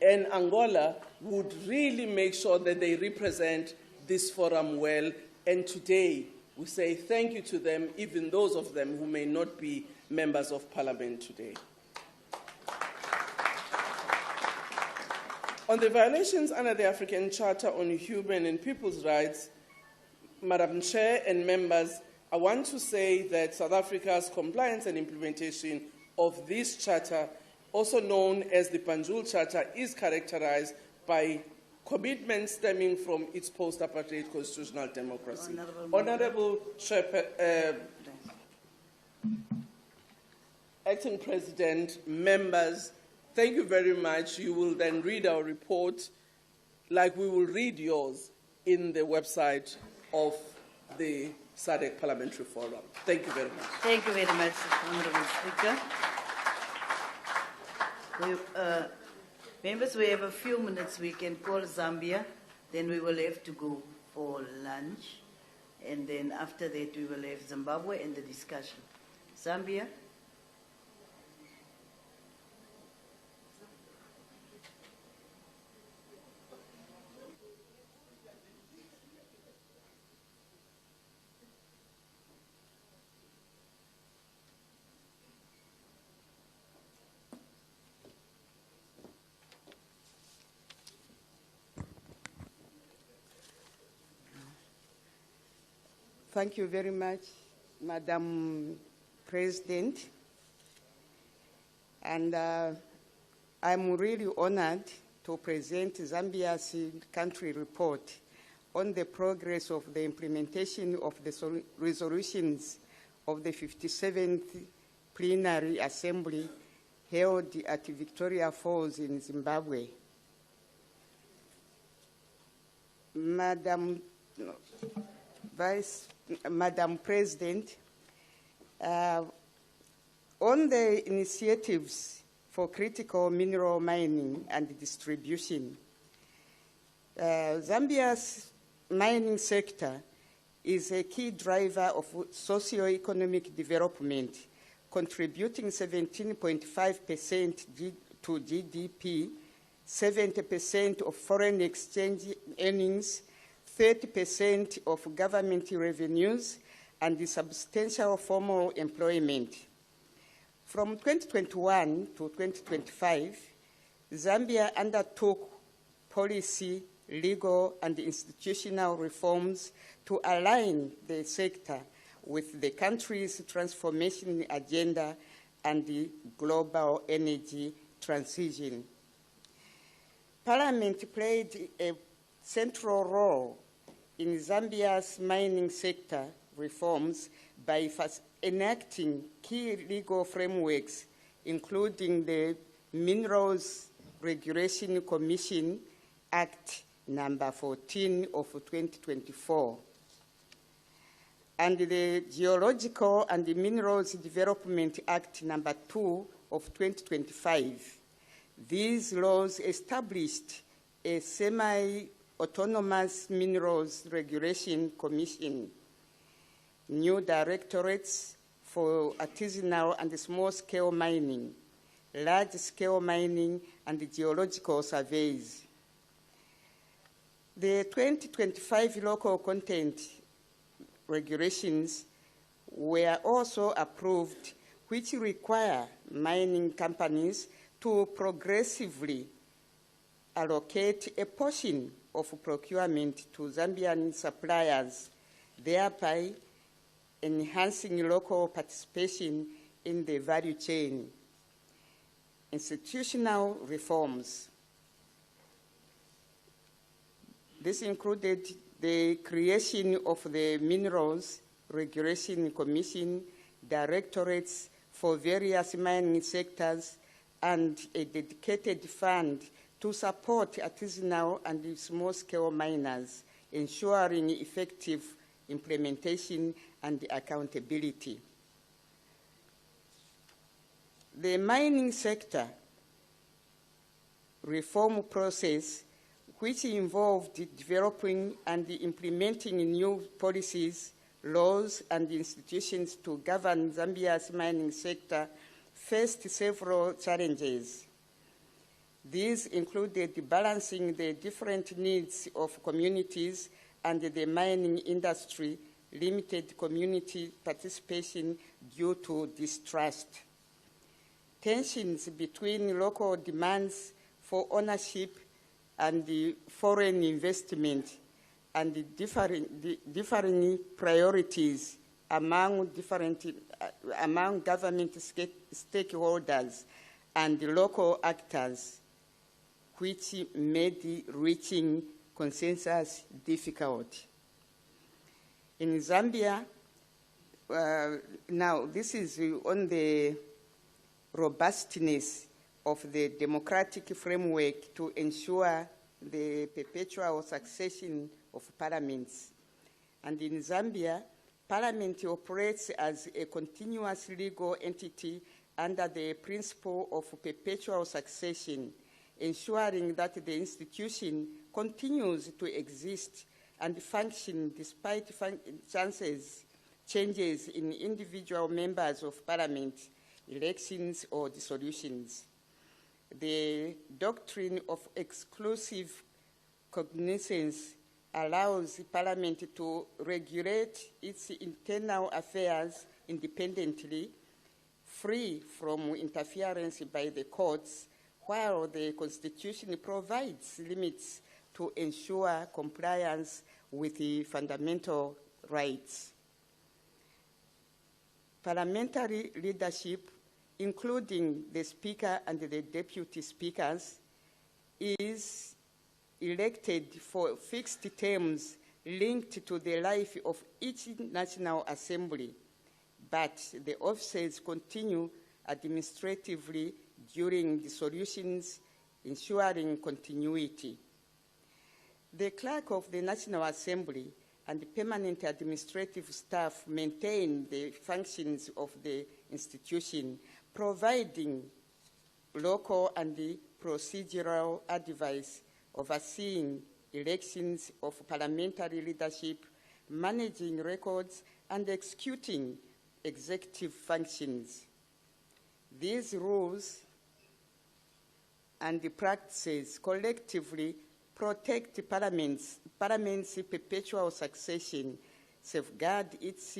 and Angola, would really make sure that they represent this forum well. And today, we say thank you to them, even those of them who may not be members of Parliament today. On the violations under the African Charter on Human and People's Rights, Madam Chair and members, I want to say that South Africa's compliance and implementation of this charter, also known as the Banjul Charter, is characterized by commitments stemming from its post-apartheid constitutional democracy. Honourable Acting President, members, thank you very much. You will then read our report like we will read yours in the website of the SADC Parliamentary Forum. Thank you very much. Thank you very much, Honourable Speaker. Members, we have a few minutes. We can call Zambia, then we will have to go for lunch, and then after that we will have Zimbabwe and the discussion. Zambia. Thank you very much, Madam President. And I'm really honored to present Zambia's country report on the progress of the implementation of the resolutions of the 57th Plenary Assembly held at Victoria Falls in Zimbabwe. Madam President, on the initiatives for critical mineral mining and distribution, Zambia's mining sector is a key driver of socio-economic development, contributing 17.5% to GDP, 70% of foreign exchange earnings, 30% of government revenues, and the substantial formal employment. From 2021 to 2025, Zambia undertook policy, legal, and institutional reforms to align the sector with the country's transformation agenda and the global energy transition. Parliament played a central role in Zambia's mining sector reforms by enacting key legal frameworks, including the Minerals Regulation Commission Act number 14 of 2024, and the Geological and the Minerals Development Act number 2 of 2025. These laws established a semi-autonomous Minerals Regulation Commission, new directorates for artisanal and small-scale mining, large-scale mining, and geological surveys. The 2025 local content regulations were also approved, which require mining companies to progressively allocate a portion of procurement to Zambian suppliers, thereby enhancing local participation in the value chain. Institutional reforms. This included the creation of the Minerals Regulation Commission, directorates for various mining sectors, and a dedicated fund to support artisanal and small-scale miners, ensuring effective implementation and accountability. The mining sector reform process, which involved developing and implementing new policies, laws, and institutions to govern Zambia's mining sector, faced several challenges. These included balancing the different needs of communities and the mining industry, limited community participation due to distrust, tensions between local demands for ownership and the foreign investment, and the differing priorities among government stakeholders and the local actors, which made reaching consensus difficult. In Zambia, now this is on the robustness of the democratic framework to ensure the perpetual succession of parliaments. And in Zambia, Parliament operates as a continuous legal entity under the principle of perpetual succession, ensuring that the institution continues to exist and function despite changes in individual members of Parliament, elections, or dissolutions. The doctrine of exclusive cognizance allows Parliament to regulate its internal affairs independently, free from interference by the courts, while the Constitution provides limits to ensure compliance with the fundamental rights. Parliamentary leadership, including the Speaker and the Deputy Speakers, is elected for fixed terms linked to the life of each National Assembly, but the offices continue administratively during dissolutions, ensuring continuity. The Clerk of the National Assembly and the permanent administrative staff maintain the functions of the institution, providing local and procedural advice, overseeing elections of parliamentary leadership, managing records, and executing executive functions. These rules and the practices collectively protect Parliament's perpetual succession, safeguard its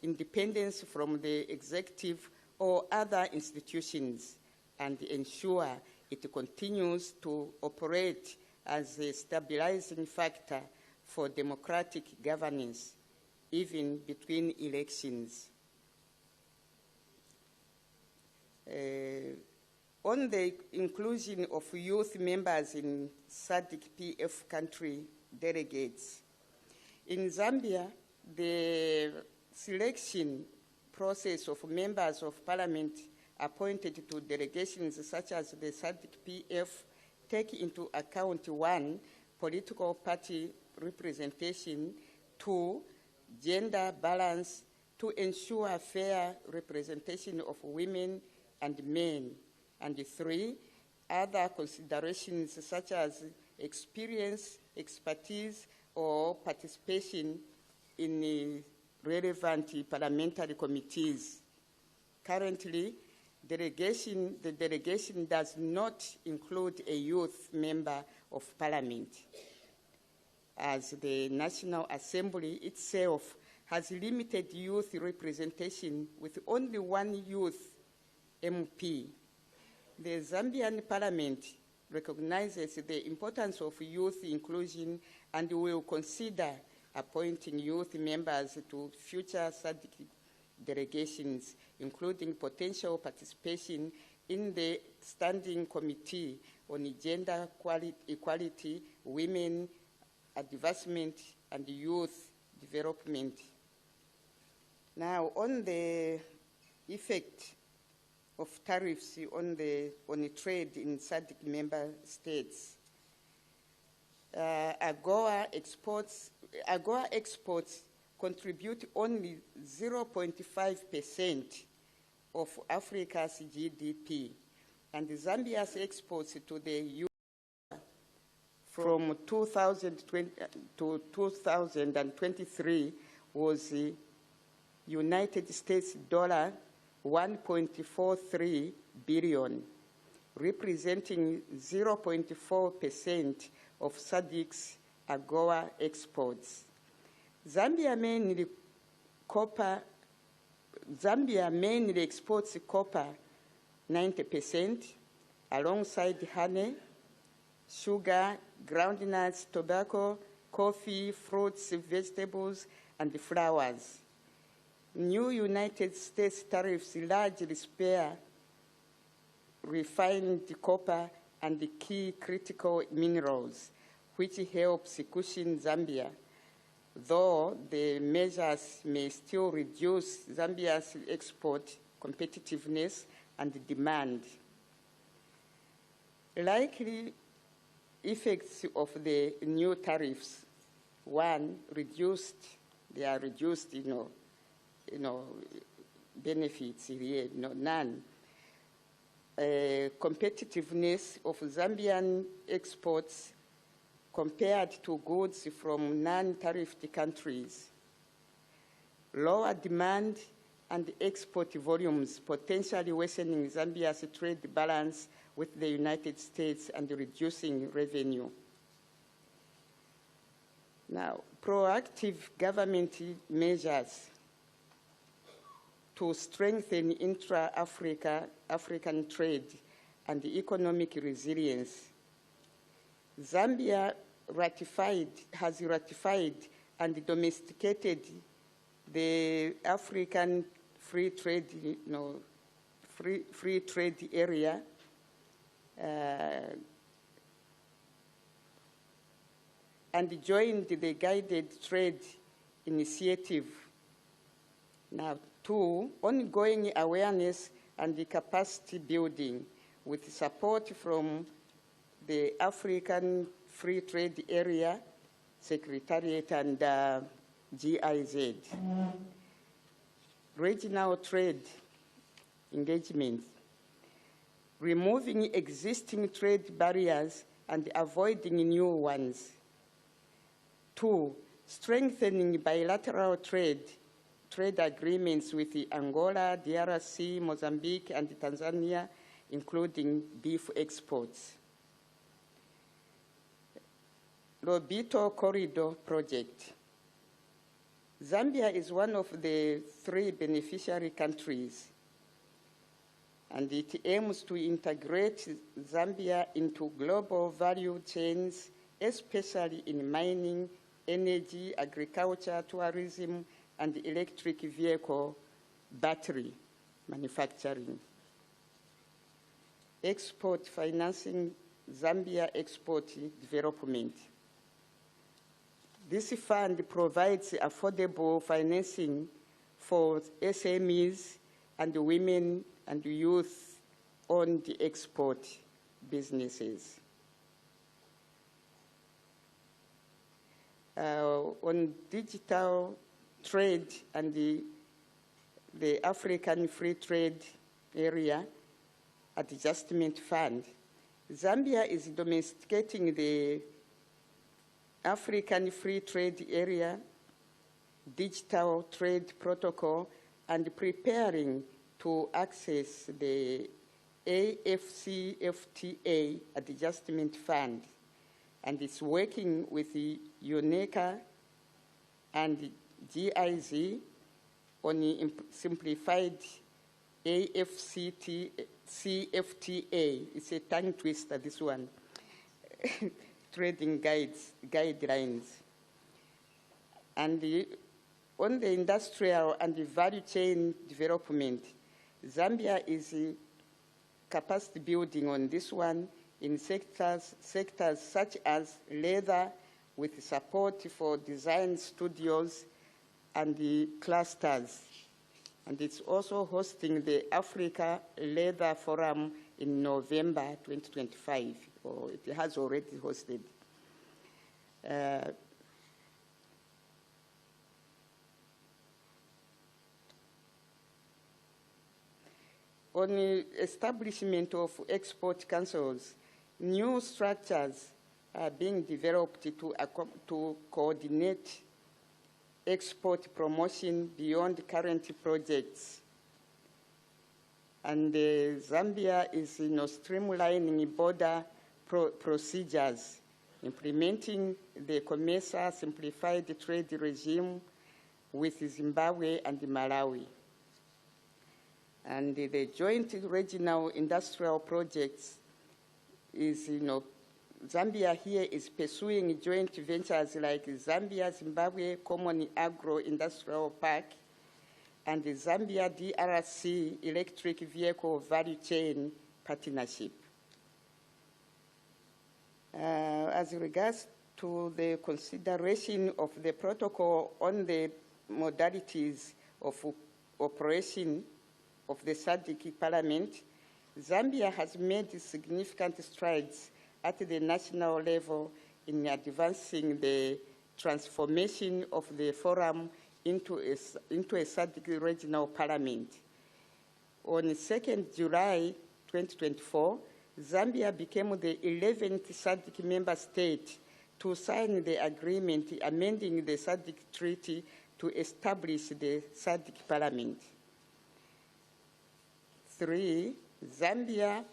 independence from the executive or other institutions, and ensure it continues to operate as a stabilizing factor for democratic governance, even between elections. On the inclusion of youth members in Sadc-Pf country delegates, in Zambia, the selection process of members of parliament appointed to delegations such as the Sadc-Pf take into account 1, political party representation, 2, gender balance to ensure fair representation of women and men, and 3, other considerations such as experience, expertise, or participation in relevant parliamentary committees. Currently, the delegation does not include a youth member of parliament, as the National Assembly itself has limited youth representation with only 1 youth MP. The Zambian Parliament recognizes the importance of youth inclusion and will consider appointing youth members to future SADC delegations, including potential participation in the Standing Committee on Gender Equality, Women Advancement, and Youth Development. Now, on the effect of tariffs on trade in SADC member states, AGOA exports contribute only 0.5% of Africa's GDP, and Zambia's exports to the EU from 2020 to 2023 was United States dollar 1.43 billion, representing 0.4% of SADC's AGOA exports. Zambia mainly exports copper 90%, alongside honey, sugar, groundnuts, tobacco, coffee, fruits, vegetables, and flowers. New United States tariffs largely spare refined copper and the key critical minerals, which helps cushion Zambia, though the measures may still reduce Zambia's export competitiveness and demand. Likely effects of the new tariffs: 1, they are reduced, benefits here, none. Competitiveness of Zambian exports compared to goods from non-tariffed countries. Lower demand and export volumes, potentially worsening Zambia's trade balance with the United States and reducing revenue. Now, proactive government measures to strengthen intra-African trade and economic resilience. Zambia has ratified and domesticated the African free trade, free trade area. And joined the guided trade initiative. Now, 2, ongoing awareness and the capacity building with support from the African Free Trade Area Secretariat and GIZ. Regional trade engagement, removing existing trade barriers and avoiding new ones. 2, strengthening bilateral trade agreements with Angola, DRC, Mozambique, and Tanzania, including beef exports. Lobito Corridor Project. Zambia is one of the 3 beneficiary countries, and it aims to integrate Zambia into global value chains, especially in mining, energy, agriculture, tourism, and electric vehicle battery manufacturing. Export financing, Zambia export development. This fund provides affordable financing for SMEs and women and youth on the export businesses. On digital trade and the African Free Trade Area Adjustment Fund, Zambia is domesticating the African Free Trade Area Digital Trade Protocol and preparing to access the AFCFTA Adjustment Fund, and it's working with the UNECA and GIZ on the simplified AFCFTA. It's a tongue twister, this one. Trading guidelines. And on the industrial and the value chain development, Zambia is capacity building on this one in sectors such as leather, with support for design studios and the clusters. And it's also hosting the Africa Leather Forum in November 2025, or it has already hosted. On the establishment of export councils, new structures are being developed to coordinate export promotion beyond current projects. And Zambia is streamlining border procedures, implementing the COMESA simplified trade regime with Zimbabwe and Malawi. And the joint regional industrial projects is, Zambia here is pursuing joint ventures like Zambia-Zimbabwe Common Agro-Industrial Park and the Zambia-DRC Electric Vehicle Value Chain Partnership. As regards to the consideration of the protocol on the modalities of operation of the SADC Parliament, Zambia has made significant strides at the national level in advancing the transformation of the forum into a SADC regional parliament. On 2nd July 2024, Zambia became the 11th SADC member state to sign the agreement amending the SADC Treaty to establish the SADC Parliament. 3, Zambia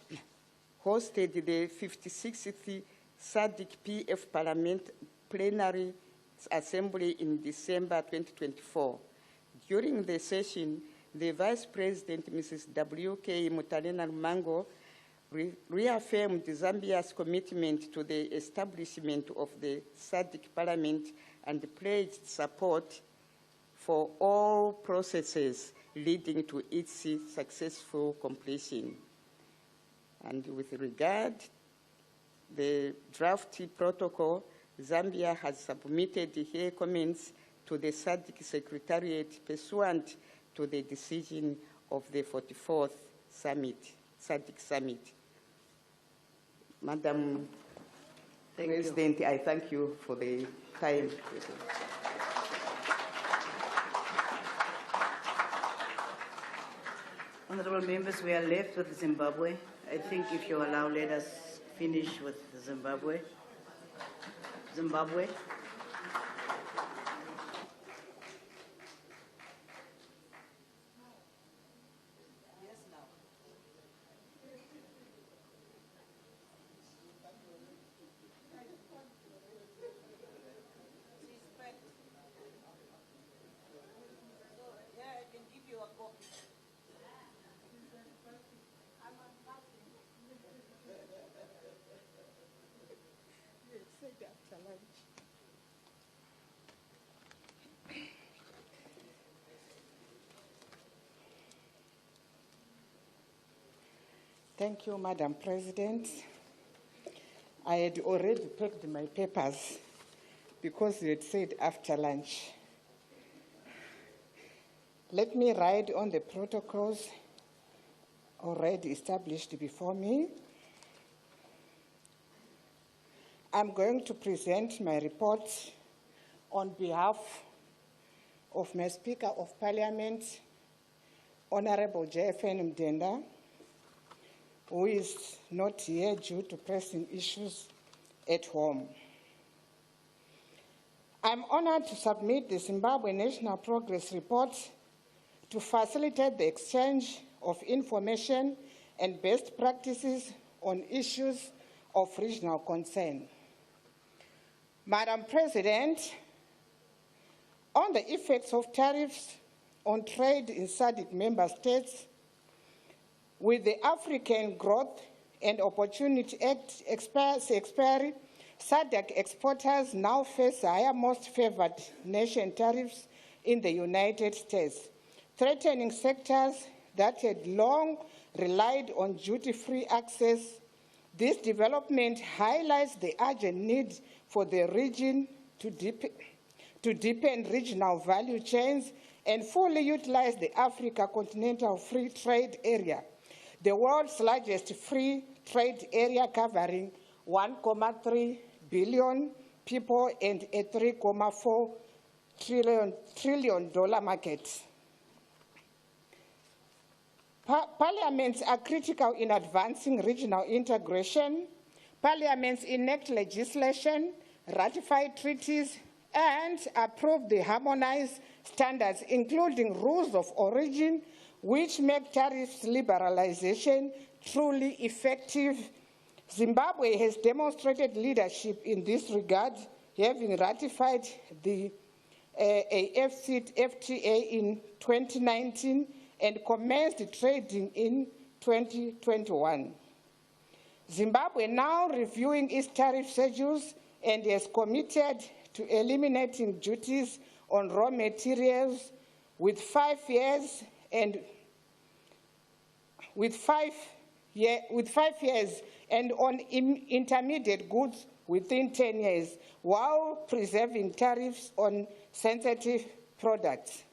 hosted the 56th Sadc-Pf Parliament Plenary Assembly in December 2024. During the session, the Vice President, Mrs. W.K. Mutalena Mango, reaffirmed Zambia's commitment to the establishment of the SADC Parliament and pledged support for all processes leading to its successful completion. And with regard the draft protocol, Zambia has submitted her comments to the SADC Secretariat pursuant to the decision of the 44th SADC Summit. Madam President, I thank you for the time. Honorable members, we are left with Zimbabwe. I think if you allow, let us finish with Zimbabwe. Zimbabwe. Thank you, Madam President. I had already packed my papers because you had said after lunch. Let me write on the protocols already established before me. I'm going to present my report on behalf of my Speaker of Parliament, Honorable JFN Mdenda, who is not here due to pressing issues at home. I'm honored to submit the Zimbabwe National Progress Report to facilitate the exchange of information and best practices on issues of regional concern. Madam President, on the effects of tariffs on trade in SADC member states, with the African Growth and Opportunity Act expiry, SADC exporters now face higher most favored nation tariffs in the United States, threatening sectors that had long relied on duty-free access. This development highlights the urgent need for the region to deepen regional value chains and fully utilize the Africa Continental Free Trade Area, the world's largest free trade area covering 1.3 billion people and a $3.4 trillion market. Parliaments are critical in advancing regional integration. Parliaments enact legislation, ratify treaties, and approve the harmonized standards, including rules of origin, which make tariffs liberalization truly effective. Zimbabwe has demonstrated leadership in this regard, having ratified the FTA in 2019 and commenced trading in 2021. Zimbabwe now reviewing its tariff schedules and has committed to eliminating duties on raw materials with 5 years and on intermediate goods within 10 years, while preserving tariffs on sensitive products.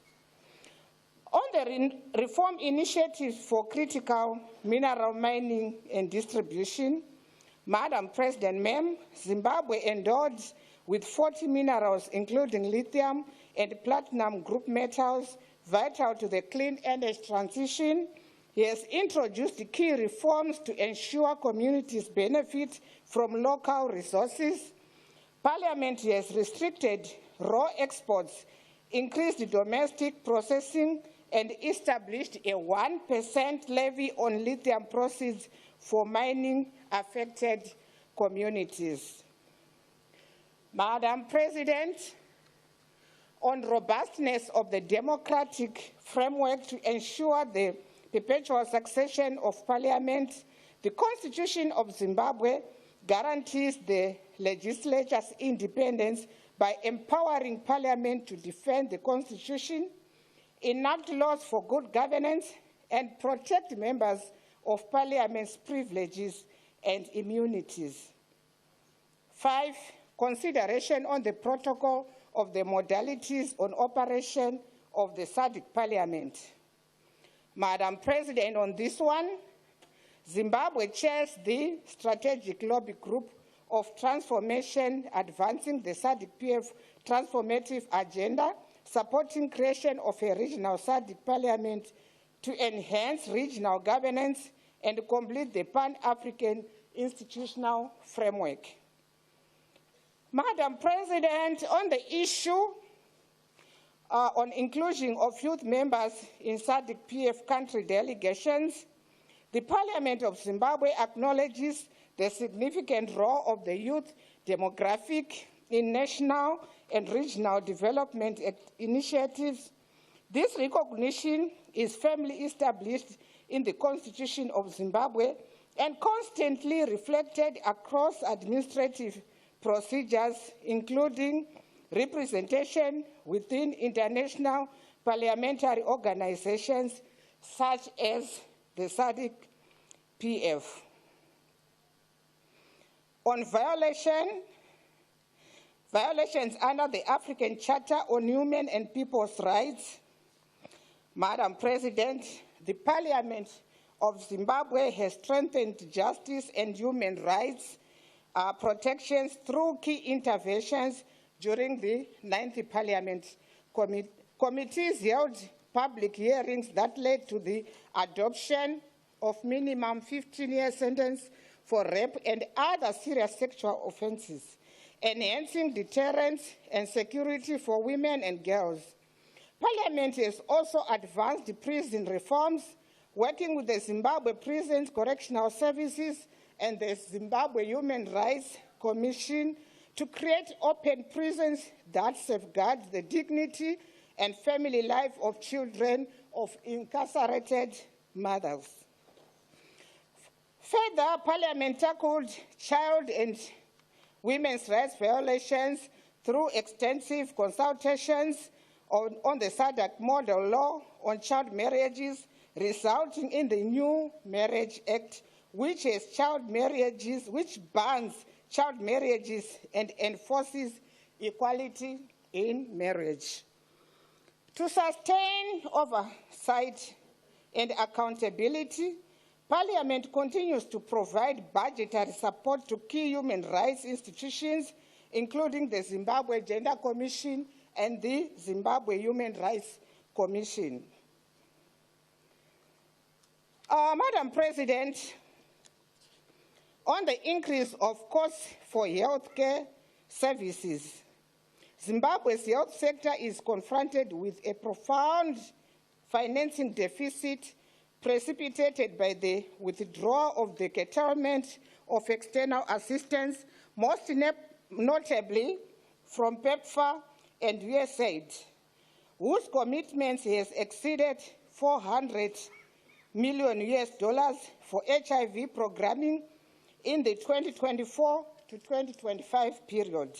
On the reform initiative for critical mineral mining and distribution, Madam President, Ma'am, Zimbabwe endowed with 40 minerals, including lithium and platinum group metals, vital to the clean energy transition. He has introduced key reforms to ensure communities benefit from local resources. Parliament has restricted raw exports, increased domestic processing, and established a 1% levy on lithium proceeds for mining affected communities. Madam President, on robustness of the democratic framework to ensure the perpetual succession of Parliament, the Constitution of Zimbabwe guarantees the legislature's independence by empowering Parliament to defend the Constitution, enact laws for good governance, and protect members of Parliament's privileges and immunities. 5, consideration on the protocol of the modalities on operation of the SADC Parliament. Madam President, on this one, Zimbabwe chairs the Strategic Lobby Group of Transformation, advancing the Sadc-Pf transformative agenda, supporting creation of a regional SADC Parliament to enhance regional governance and complete the Pan-African institutional framework. Madam President, on the issue on inclusion of youth members in Sadc-Pf country delegations, the Parliament of Zimbabwe acknowledges the significant role of the youth demographic in national and regional development initiatives. This recognition is firmly established in the Constitution of Zimbabwe and constantly reflected across administrative procedures, including representation within international parliamentary organizations such as the Sadc-Pf. On violations under the African Charter on Human and People's Rights, Madam President, the Parliament of Zimbabwe has strengthened justice and human rights protections through key interventions during the 9th Parliament. Committees held public hearings that led to the adoption of minimum 15-year sentence for rape and other serious sexual offenses, enhancing deterrence and security for women and girls. Parliament has also advanced prison reforms, working with the Zimbabwe Prisons Correctional Services and the Zimbabwe Human Rights Commission to create open prisons that safeguard the dignity and family life of children of incarcerated mothers. Further, Parliament tackled child and women's rights violations through extensive consultations on the SADC model law on child marriages, resulting in the new Marriage Act, which bans child marriages and enforces equality in marriage. To sustain oversight and accountability, Parliament continues to provide budgetary support to key human rights institutions, including the Zimbabwe Gender Commission and the Zimbabwe Human Rights Commission. Madam President, on the increase of costs for healthcare services, Zimbabwe's health sector is confronted with a profound financing deficit precipitated by the withdrawal of the curtailment of external assistance, most notably from PEPFAR and USAID, whose commitments has exceeded $400 million for HIV programming in the 2024 to 2025 period.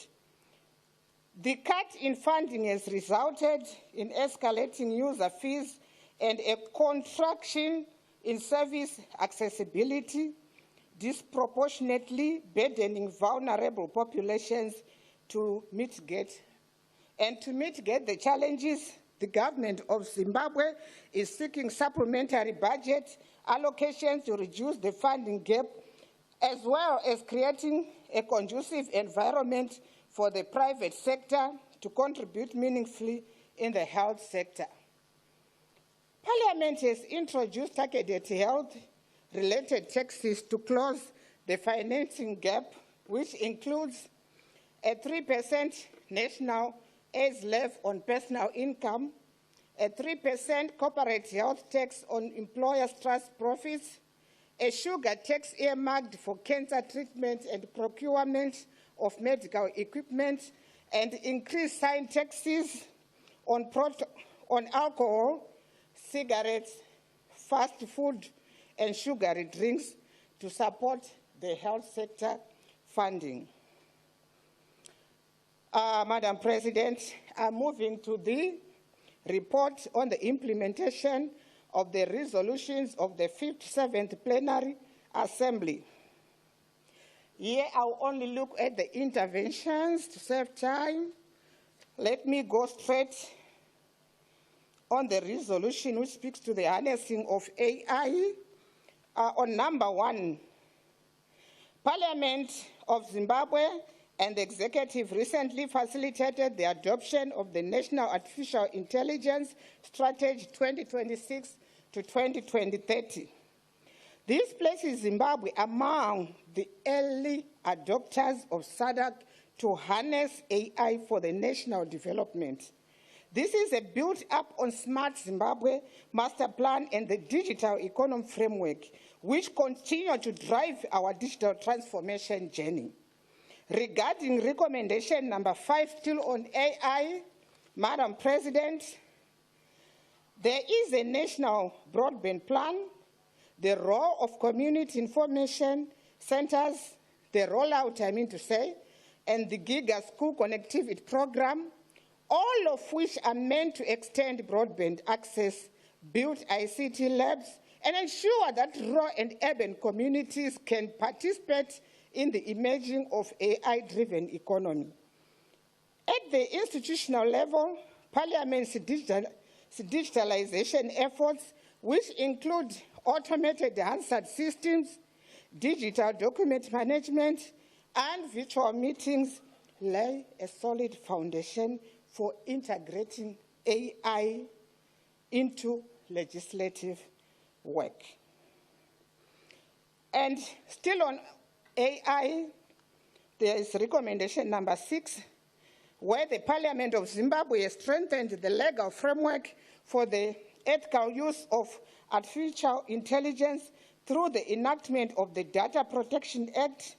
The cut in funding has resulted in escalating user fees and a contraction in service accessibility, disproportionately burdening vulnerable populations. To mitigate the challenges, the government of Zimbabwe is seeking supplementary budget allocations to reduce the funding gap, as well as creating a conducive environment for the private sector to contribute meaningfully in the health sector. Parliament has introduced targeted health-related taxes to close the financing gap, which includes a 3% national AIDS levy on personal income, a 3% corporate health tax on employers' trust profits, a sugar tax earmarked for cancer treatment and procurement of medical equipment, and increased sign taxes on alcohol, cigarettes, fast food, and sugary drinks to support the health sector funding. Madam President, I'm moving to the report on the implementation of the resolutions of the 57th Plenary Assembly. Here I'll only look at the interventions to save time. Let me go straight on the resolution which speaks to the harnessing of AI. On number 1, Parliament of Zimbabwe and the executive recently facilitated the adoption of the National Artificial Intelligence Strategy 2026 to 2030. This places Zimbabwe among the early adopters of SADC to harness AI for the national development. This is a built up on Smart Zimbabwe Master Plan and the Digital Economy Framework, which continue to drive our digital transformation journey. Regarding recommendation number 5, still on AI, Madam President, there is a national broadband plan, the role of community information centers, the rollout, and the Giga School Connectivity Program, all of which are meant to extend broadband access, build ICT labs, and ensure that rural and urban communities can participate in the emerging of AI-driven economy. At the institutional level, Parliament's digitalization efforts, which include automated Hansard systems, digital document management, and virtual meetings, lay a solid foundation for integrating AI into legislative work. And still on AI, there is recommendation number 6, where the Parliament of Zimbabwe has strengthened the legal framework for the ethical use of artificial intelligence through the enactment of the Data Protection Act,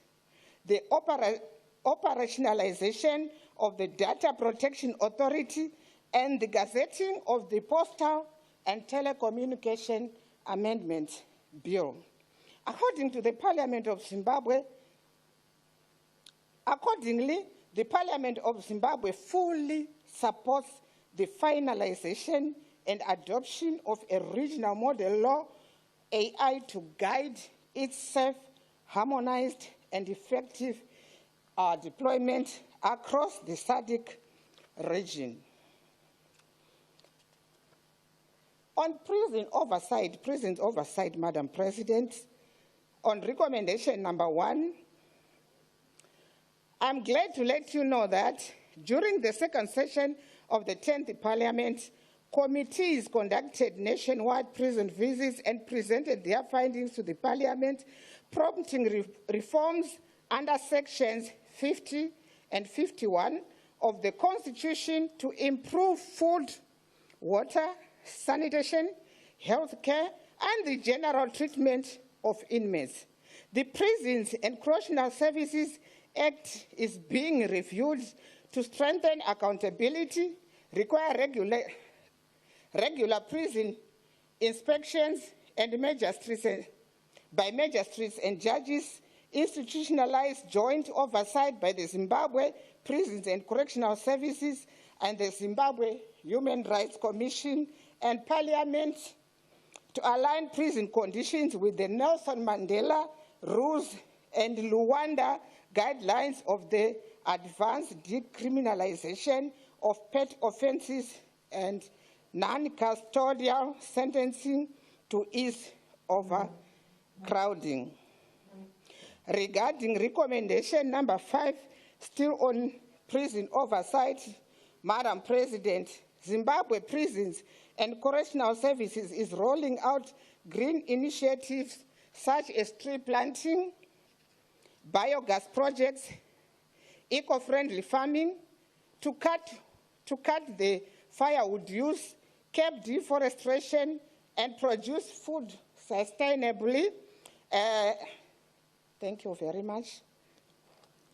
the operationalization of the Data Protection Authority, and the gazetting of the Postal and Telecommunication Amendment Bill. According to the Parliament of Zimbabwe, accordingly, the Parliament of Zimbabwe fully supports the finalization and adoption of a regional model law, AI, to guide its safe, harmonized, and effective deployment across the SADC region. On prisons oversight, Madam President, on recommendation number 1, I'm glad to let you know that during the second session of the 10th Parliament, committees conducted nationwide prison visits and presented their findings to the Parliament, prompting reforms under sections 50 and 51 of the Constitution to improve food, water, sanitation, health care, and the general treatment of inmates. The Prisons and Correctional Services Act is being reviewed to strengthen accountability, require regular prison inspections by magistrates and judges, institutionalize joint oversight by the Zimbabwe Prisons and Correctional Services and the Zimbabwe Human Rights Commission and Parliament to align prison conditions with the Nelson Mandela rules and Luanda guidelines of the advanced decriminalization of pet offenses and non-custodial sentencing to ease overcrowding. Regarding recommendation number 5, still on prison oversight, Madam President, Zimbabwe Prisons and Correctional Services is rolling out green initiatives such as tree planting, biogas projects, eco-friendly farming, to cut the firewood use, curb deforestation, and produce food sustainably. Thank you very much.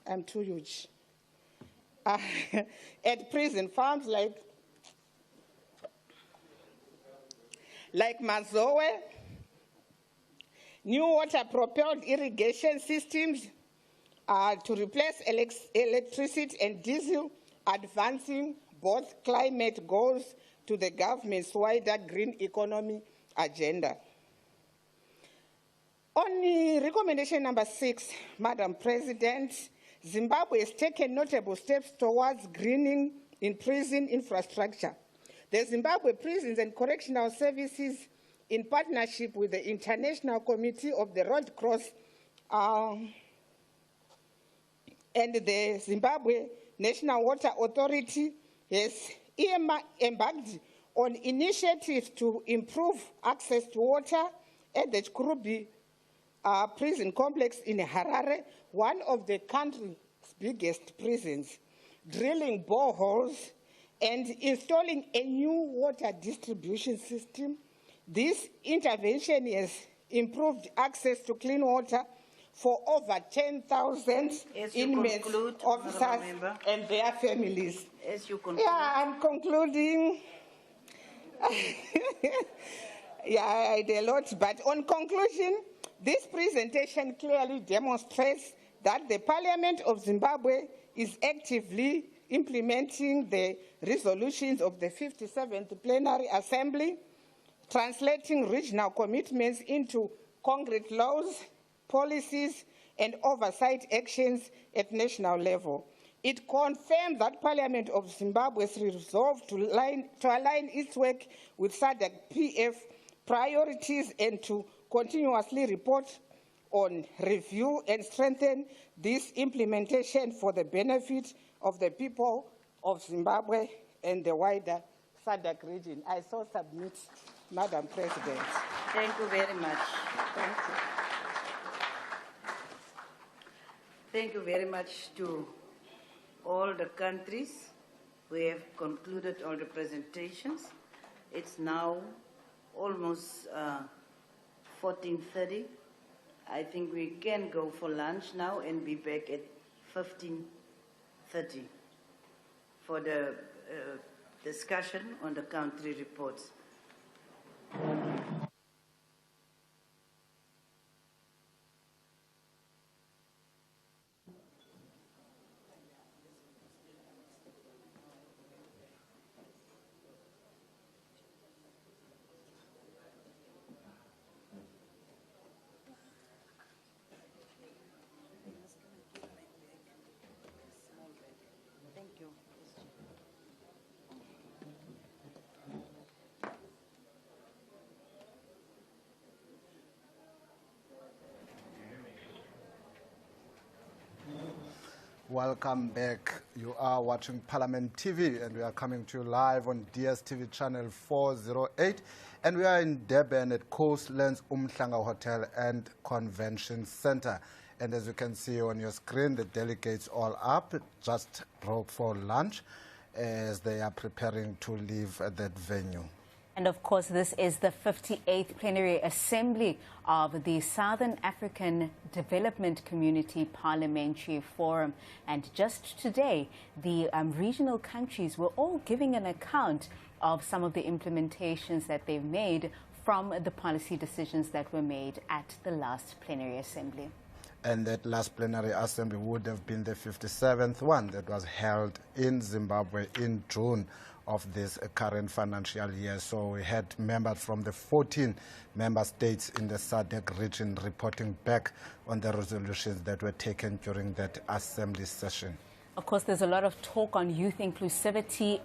I'm too huge. At prison farms like Mazoe, new water-propelled irrigation systems to replace electricity and diesel, advancing both climate goals to the government's wider green economy agenda. On recommendation number 6, Madam President, Zimbabwe has taken notable steps towards greening in prison infrastructure. The Zimbabwe Prisons and Correctional Services, in partnership with the International Committee of the Red Cross and the Zimbabwe National Water Authority, has embarked on initiatives to improve access to water at the Chikurubi prison complex in Harare, one of the country's biggest prisons, drilling boreholes and installing a new water distribution system. This intervention has improved access to clean water for over 10,000 inmates, officers, and their families. As you conclude. Yeah, I'm concluding. Yeah, I did a lot, but on conclusion, this presentation clearly demonstrates that the Parliament of Zimbabwe is actively implementing the resolutions of the 57th Plenary Assembly, translating regional commitments into concrete laws, policies, and oversight actions at national level. It confirms that Parliament of Zimbabwe is resolved to align its work with Sadc-Pf priorities and to continuously report on, review, and strengthen this implementation for the benefit of the people of Zimbabwe and the wider SADC region. I so submit, Madam President. Thank you very much. Thank you. Thank you very much to all the countries. We have concluded all the presentations. It's now almost 14:30. I think we can go for lunch now and be back at 15:30 for the discussion on the country reports. Welcome back. You are watching Parliament TV, and we are coming to you live on DSTV channel 408. And we are in Durban at Coastlands Umhlanga Hotel and Convention Center. And as you can see on your screen, the delegates all up, just broke for lunch as they are preparing to leave that venue. And of course, this is the 58th Plenary Assembly of the Southern African Development Community Parliamentary Forum. And just today, the regional countries were all giving an account of some of the implementations that they've made from the policy decisions that were made at the last Plenary Assembly. And that last plenary assembly would have been the 57th one that was held in Zimbabwe in June of this current financial year. So we had members from the 14 member states in the SADC region reporting back on the resolutions that were taken during that assembly session. Of course, there's a lot of talk on youth inclusivity,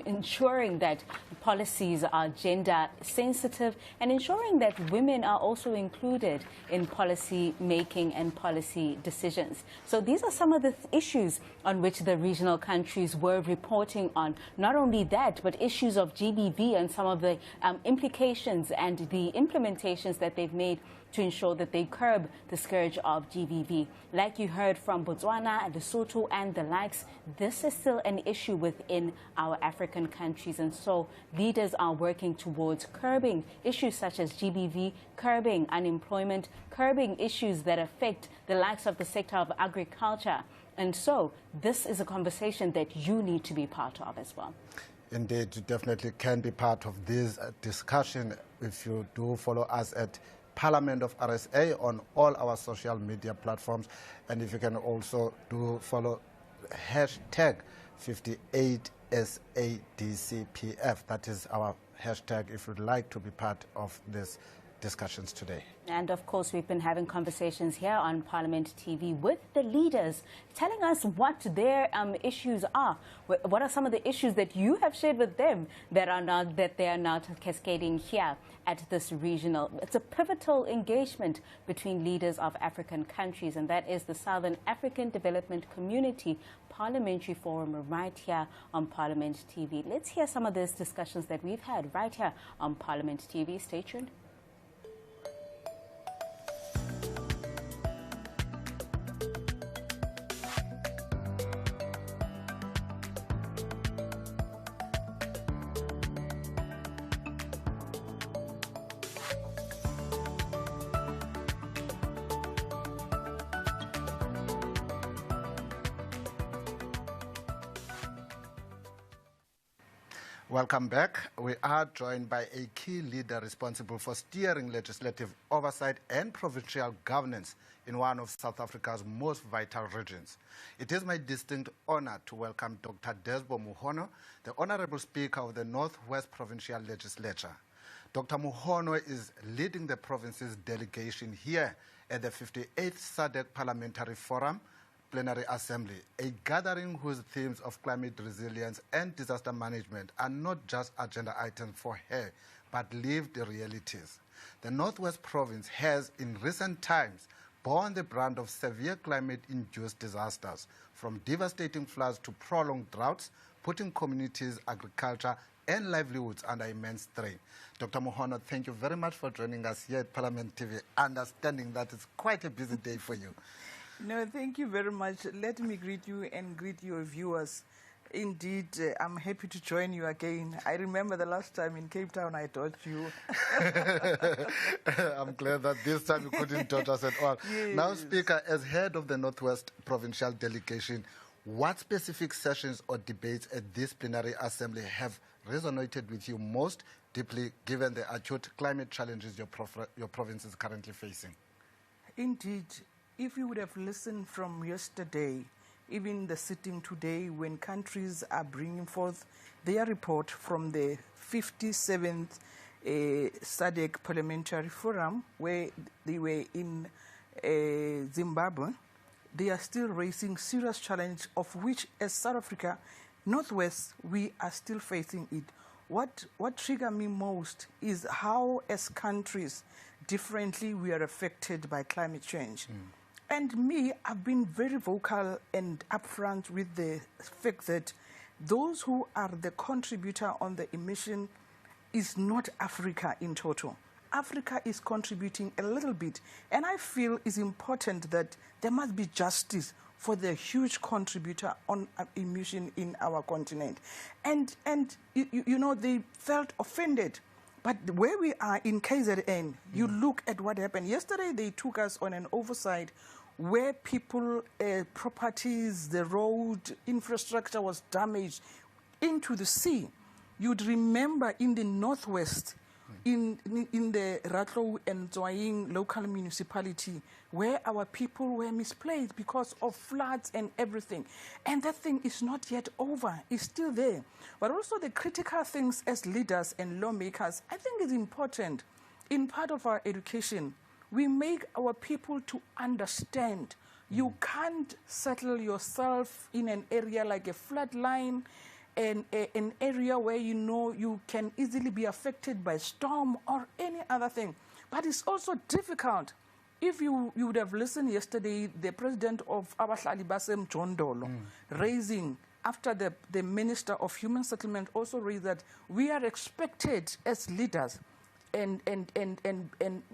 ensuring that policies are gender sensitive and ensuring that women are also included in policy making and policy decisions. So these are some of the issues on which the regional countries were reporting on. Not only that, but issues of GBV and some of the implications and the implementations that they've made to ensure that they curb the scourge of GBV. Like you heard from Botswana, Lesotho and the likes, this is still an issue within our African countries, and so leaders are working towards curbing issues such as GBV, curbing unemployment, curbing issues that affect the likes of the sector of agriculture. And so this is a conversation that you need to be part of as well. Indeed, you definitely can be part of this discussion if you do follow us at Parliament of RSA on all our social media platforms. And if you can also do follow hashtag 58 Sadc-Pf. That is our hashtag if you'd like to be part of these discussions today. And of course, we've been having conversations here on Parliament TV with the leaders, telling us what their issues are. What are some of the issues that you have shared with them that they are not cascading here at this regional? It's a pivotal engagement between leaders of African countries, and that is the Southern African Development Community Parliamentary Forum right here on Parliament TV. Let's hear some of these discussions that we've had right here on Parliament TV. Stay tuned. Welcome back. We are joined by a key leader responsible for steering legislative oversight and provincial governance in one of South Africa's most vital regions. It is my distinct honor to welcome Dr. Desbo Muhono, the Honorable Speaker of the Northwest Provincial Legislature. Dr. Muhono is leading the province's delegation here at the 58th Sadc Parliamentary Forum Plenary Assembly, a gathering whose themes of climate resilience and disaster management are not just agenda items for her, but lived realities. The Northwest Province has, in recent times, borne the brunt of severe climate-induced disasters, from devastating floods to prolonged droughts, putting communities, agriculture, and livelihoods under immense strain. Dr. Muhono, thank you very much for joining us here at Parliament TV, understanding that it's quite a busy day for you. No, thank you very much. Let me greet you and greet your viewers. Indeed, I'm happy to join you again. I remember the last time in Cape Town I taught you. I'm glad that this time you couldn't touch us at all. Yes. Now, Speaker, as head of the Northwest Provincial Delegation, what specific sessions or debates at this plenary assembly have resonated with you most deeply, given the acute climate challenges your province is currently facing? Indeed. If you would have listened from yesterday, even the sitting today, when countries are bringing forth their report from the 57th Sadc Parliamentary Forum, where they were in Zimbabwe, they are still raising serious challenge, of which as South Africa, Northwest, we are still facing it. What triggered me most is how, as countries, differently we are affected by climate change. And me, I've been very vocal and upfront with the fact that those who are the contributor on the emission is not Africa in total. Africa is contributing a little bit. And I feel it's important that there must be justice for the huge contributor on emission in our continent. And you know, they felt offended. But where we are in KZN, you look at what happened. Yesterday, they took us on an oversight where people, properties, the road, infrastructure was damaged into the sea. You'd remember in the Northwest, in the Ratlo and Zoaing local municipality, where our people were misplaced because of floods and everything. And that thing is not yet over. It's still there. But also the critical things as leaders and lawmakers, I think is important. In part of our education, we make our people to understand you can't settle yourself in an area like a flood line, and an area where you know you can easily be affected by storm or any other thing. But it's also difficult. If you would have listened yesterday, the president of Abahlali Basem John Dolo raising, after the Minister of Human Settlement also raised that we are expected as leaders and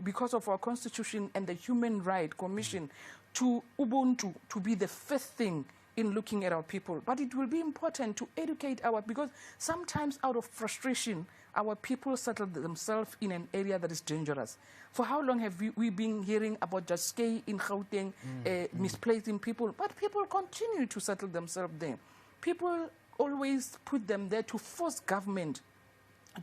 because of our constitution and the Human Rights Commission to Ubuntu to be the first thing in looking at our people. But it will be important to educate because sometimes out of frustration, our people settle themselves in an area that is dangerous. For how long have we been hearing about Jaskei in Gauteng misplacing people? But people continue to settle themselves there. People always put them there to force government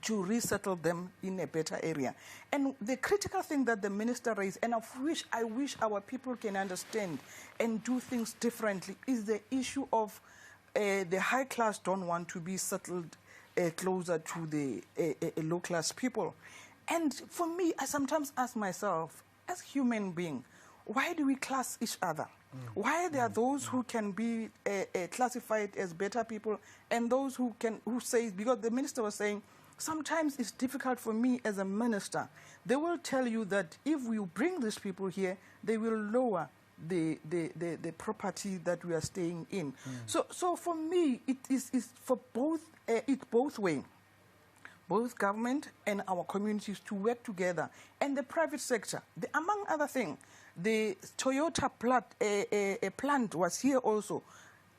to resettle them in a better area. And the critical thing that the minister raised, and of which I wish our people can understand and do things differently, is the issue of the high class don't want to be settled closer to the low class people. And for me, I sometimes ask myself, as human beings, why do we class each other? Why there are those who can be classified as better people and those who say, because the minister was saying, sometimes it's difficult for me as a minister. They will tell you that if we bring these people here, they will lower the property that we are staying in. So for me, it is for both, both ways. Both government and our communities to work together, and the private sector. Among other things, the Toyota plant was here also,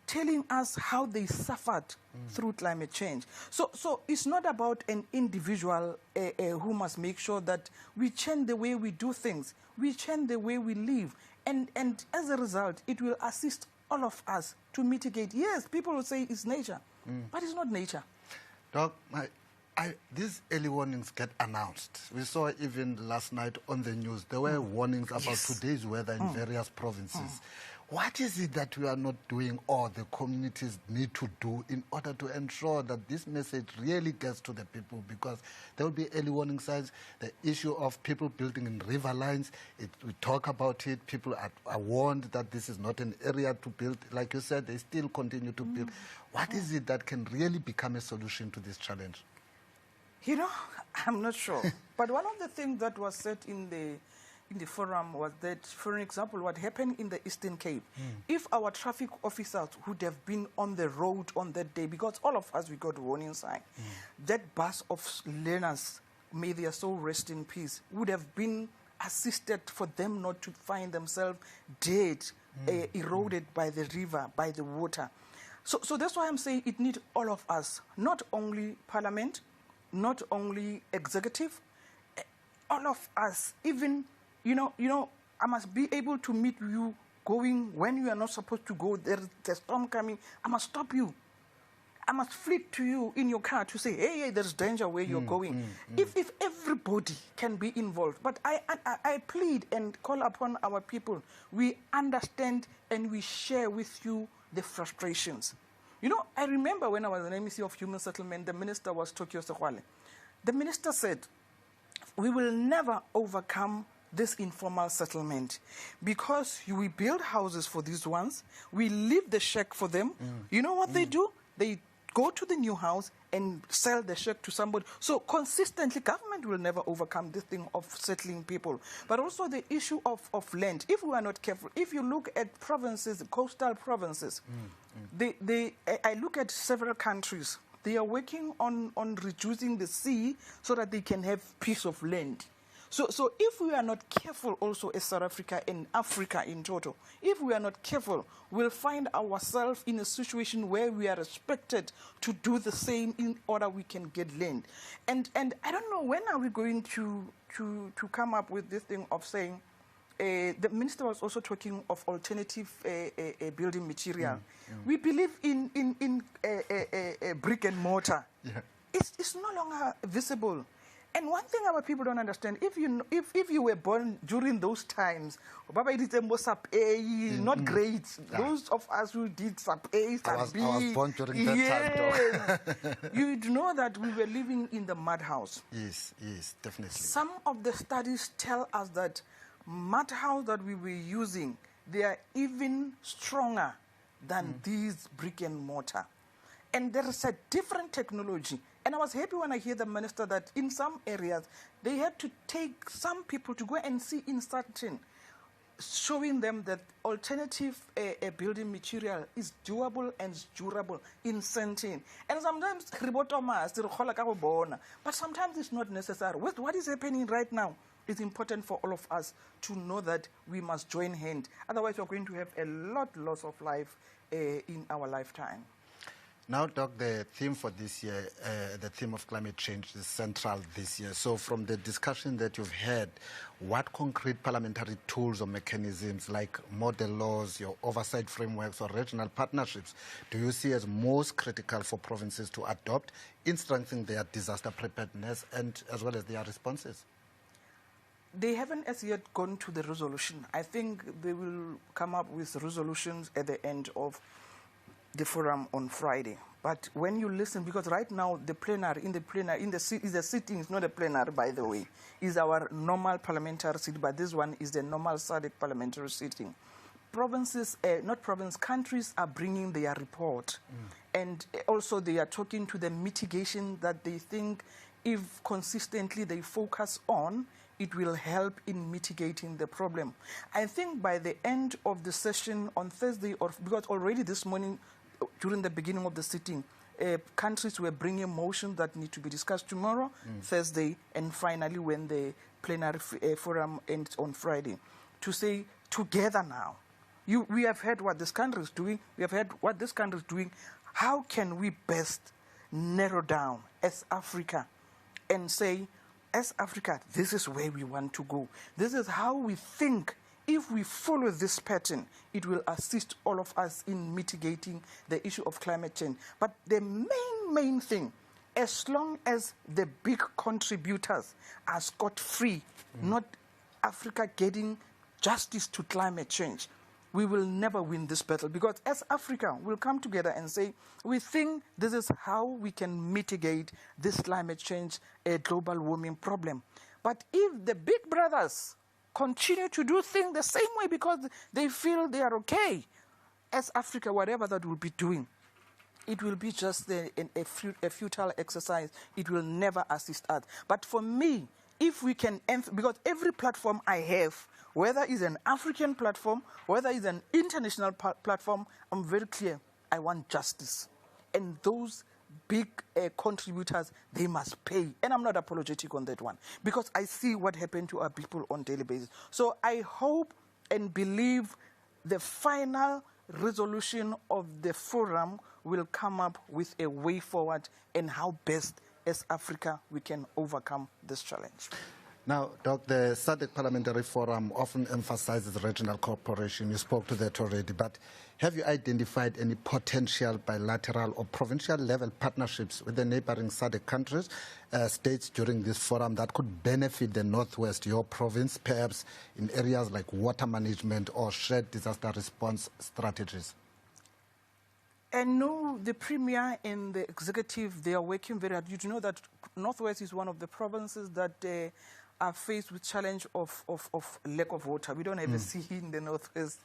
telling us how they suffered through climate change. So it's not about an individual who must make sure that we change the way we do things, we change the way we live, and as a result, it will assist all of us to mitigate. Yes, people will say it's nature, but it's not nature. Doc, these early warnings get announced. We saw even last night on the news, there were warnings about today's weather in various provinces. What is it that we are not doing or the communities need to do in order to ensure that this message really gets to the people? Because there will be early warning signs. The issue of people building in river lines, we talk about it. People are warned that this is not an area to build. Like you said, they still continue to build. What is it that can really become a solution to this challenge? You know, I'm not sure. But one of the things that was said in the forum was that, for example, what happened in the Eastern Cape, if our traffic officers would have been on the road on that day, because all of us, we got warning sign, that bus of learners, may their soul rest in peace, would have been assisted for them not to find themselves dead, eroded by the river, by the water. So that's why I'm saying it needs all of us, not only Parliament, not only executive, all of us, even, you know, I must be able to meet you going when you are not supposed to go. There's a storm coming. I must stop you. I must fleet to you in your car to say, hey, there's danger where you're going. If everybody can be involved, but I plead and call upon our people, we understand and we share with you the frustrations. You know, I remember when I was an MEC of Human Settlement, the minister was Tokyo Sehwale. The minister said, we will never overcome this informal settlement because we build houses for these ones, we leave the shack for them. You know what they do? They go to the new house and sell the shack to somebody. So consistently, government will never overcome this thing of settling people. But also the issue of land. If we are not careful, if you look at provinces, coastal provinces, I look at several countries, they are working on reducing the sea so that they can have piece of land. So if we are not careful also as South Africa and Africa in total, if we are not careful, we'll find ourselves in a situation where we are expected to do the same in order we can get land. And I don't know, when are we going to come up with this thing of saying, the minister was also talking of alternative building material. We believe in brick and mortar. It's no longer visible. And one thing our people don't understand, if you were born during those times, not great. Those of us who did SAP-A, SAP-B, I was born during that time. You'd know that we were living in the mud house. Yes, definitely. Some of the studies tell us that mud house that we were using, they are even stronger than these brick and mortar. And there is a different technology. And I was happy when I hear the minister that in some areas, they had to take some people to go and see in certain, showing them that alternative building material is doable and durable in certain. And sometimes, but sometimes it's not necessary. With what is happening right now, it's important for all of us to know that we must join hands. Otherwise, we're going to have a loss of life in our lifetime. Now, Doc, the theme for this year, the theme of climate change is central this year. So from the discussion that you've had, what concrete parliamentary tools or mechanisms like model laws, your oversight frameworks or regional partnerships do you see as most critical for provinces to adopt in strengthening their disaster preparedness and as well as their responses? They haven't as yet gone to the resolution. I think they will come up with resolutions at the end of the forum on Friday. But when you listen, because right now the sitting is not a plenary, by the way, is our normal parliamentary sitting, but this one is the normal SADC parliamentary sitting. Countries are bringing their report, and also they are talking to the mitigation that they think if consistently they focus on, it will help in mitigating the problem. I think by the end of the session on Thursday, because already this morning, during the beginning of the sitting, countries were bringing motions that need to be discussed tomorrow, Thursday, and finally when the plenary forum ends on Friday, to say together now, we have heard what this country is doing, how can we best narrow down as Africa and say, as Africa, this is where we want to go. This is how we think. If we follow this pattern, it will assist all of us in mitigating the issue of climate change. But the main thing, as long as the big contributors are scot-free, not Africa getting justice to climate change, we will never win this battle. Because as Africa, we'll come together and say, we think this is how we can mitigate this climate change, global warming problem. But if the big brothers continue to do things the same way because they feel they are okay, as Africa, whatever that will be doing, it will be just a futile exercise. It will never assist us. But for me, if we can, because every platform I have, whether it's an African platform, whether it's an international platform, I'm very clear, I want justice. And those big contributors, they must pay. And I'm not apologetic on that one, because I see what happened to our people on a daily basis. So I hope and believe the final resolution of the forum will come up with a way forward and how best as Africa we can overcome this challenge. Now, Doc, the SADC Parliamentary Forum often emphasizes regional cooperation. You spoke to that already, but have you identified any potential bilateral or provincial level partnerships with the neighboring SADC countries, states during this forum that could benefit the Northwest, your province, perhaps in areas like water management or shared disaster response strategies? And no, the Premier and the Executive, they are working very hard. You know that Northwest is one of the provinces that are faced with challenge of lack of water. We don't have a sea in the Northwest.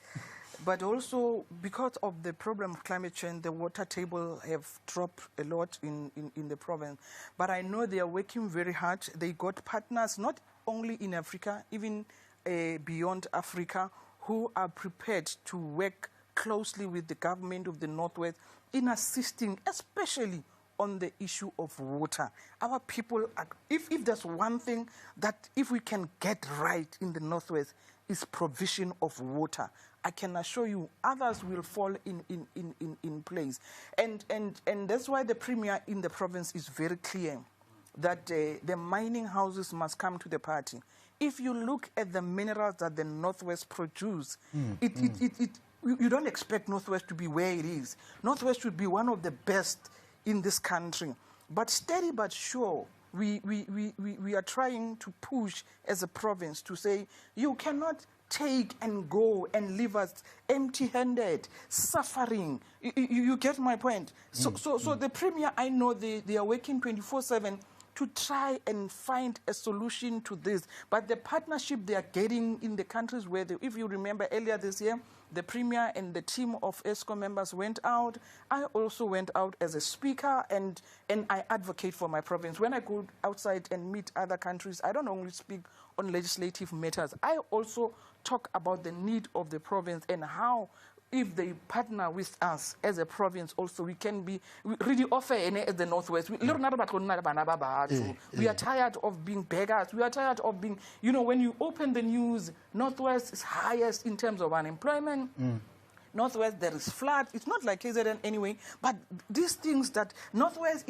But also, because of the problem of climate change, the water table have dropped a lot in the province. But I know they are working very hard. They got partners, not only in Africa, even beyond Africa, who are prepared to work closely with the government of the Northwest in assisting, especially on the issue of water. Our people, if there's one thing that if we can get right in the Northwest, is provision of water. I can assure you others will fall in place. And that's why the Premier in the province is very clear that the mining houses must come to the party. If you look at the minerals that the Northwest produce, you don't expect Northwest to be where it is. Northwest should be one of the best in this country. But steady but sure, we are trying to push as a province to say, you cannot take and go and leave us empty-handed, suffering. You get my point? So the Premier, I know they are working 24/7 to try and find a solution to this. But the partnership they are getting in the countries where, if you remember earlier this year, the Premier and the team of ESCO members went out. I also went out as a speaker, and I advocate for my province. When I go outside and meet other countries, I don't only speak on legislative matters. I also talk about the need of the province and how, if they partner with us as a province also, we can be really offer as the Northwest. We are tired of being beggars. We are tired of being, when you open the news, Northwest is highest in terms of unemployment. Northwest, there is flood. It's not like KZN anyway, but these things that Northwest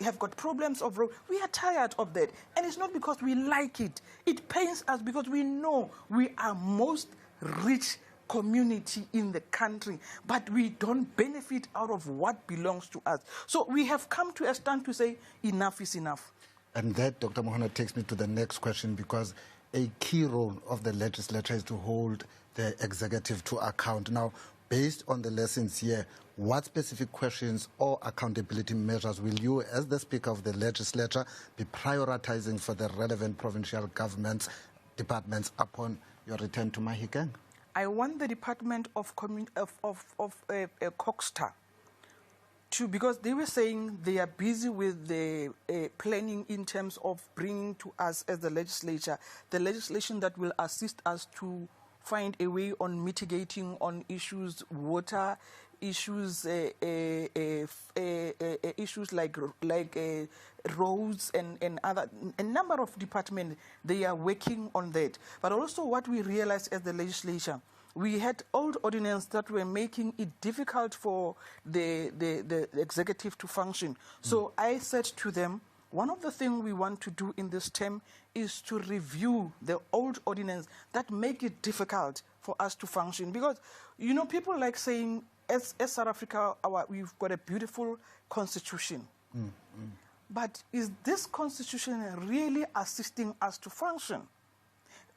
have got problems of road. We are tired of that. And it's not because we like it. It pains us because we know we are most rich community in the country, but we don't benefit out of what belongs to us. So we have come to a stand to say enough is enough. And that, Dr. Mohana, takes me to the next question, because a key role of the legislature is to hold the executive to account. Now, based on the lessons here, what specific questions or accountability measures will you, as the Speaker of the Legislature, be prioritizing for the relevant provincial governments, departments upon your return to Mahikeng? I want the Department of Coxstar to, because they were saying they are busy with the planning in terms of bringing to us as the legislature the legislation that will assist us to find a way on mitigating on issues, water issues, issues like roads and other, a number of departments, they are working on that. But also what we realized as the legislature, we had old ordinances that were making it difficult for the executive to function. So I said to them, one of the things we want to do in this term is to review the old ordinance that make it difficult for us to function. Because, you know, people like saying, as South Africa, we've got a beautiful constitution. But is this constitution really assisting us to function?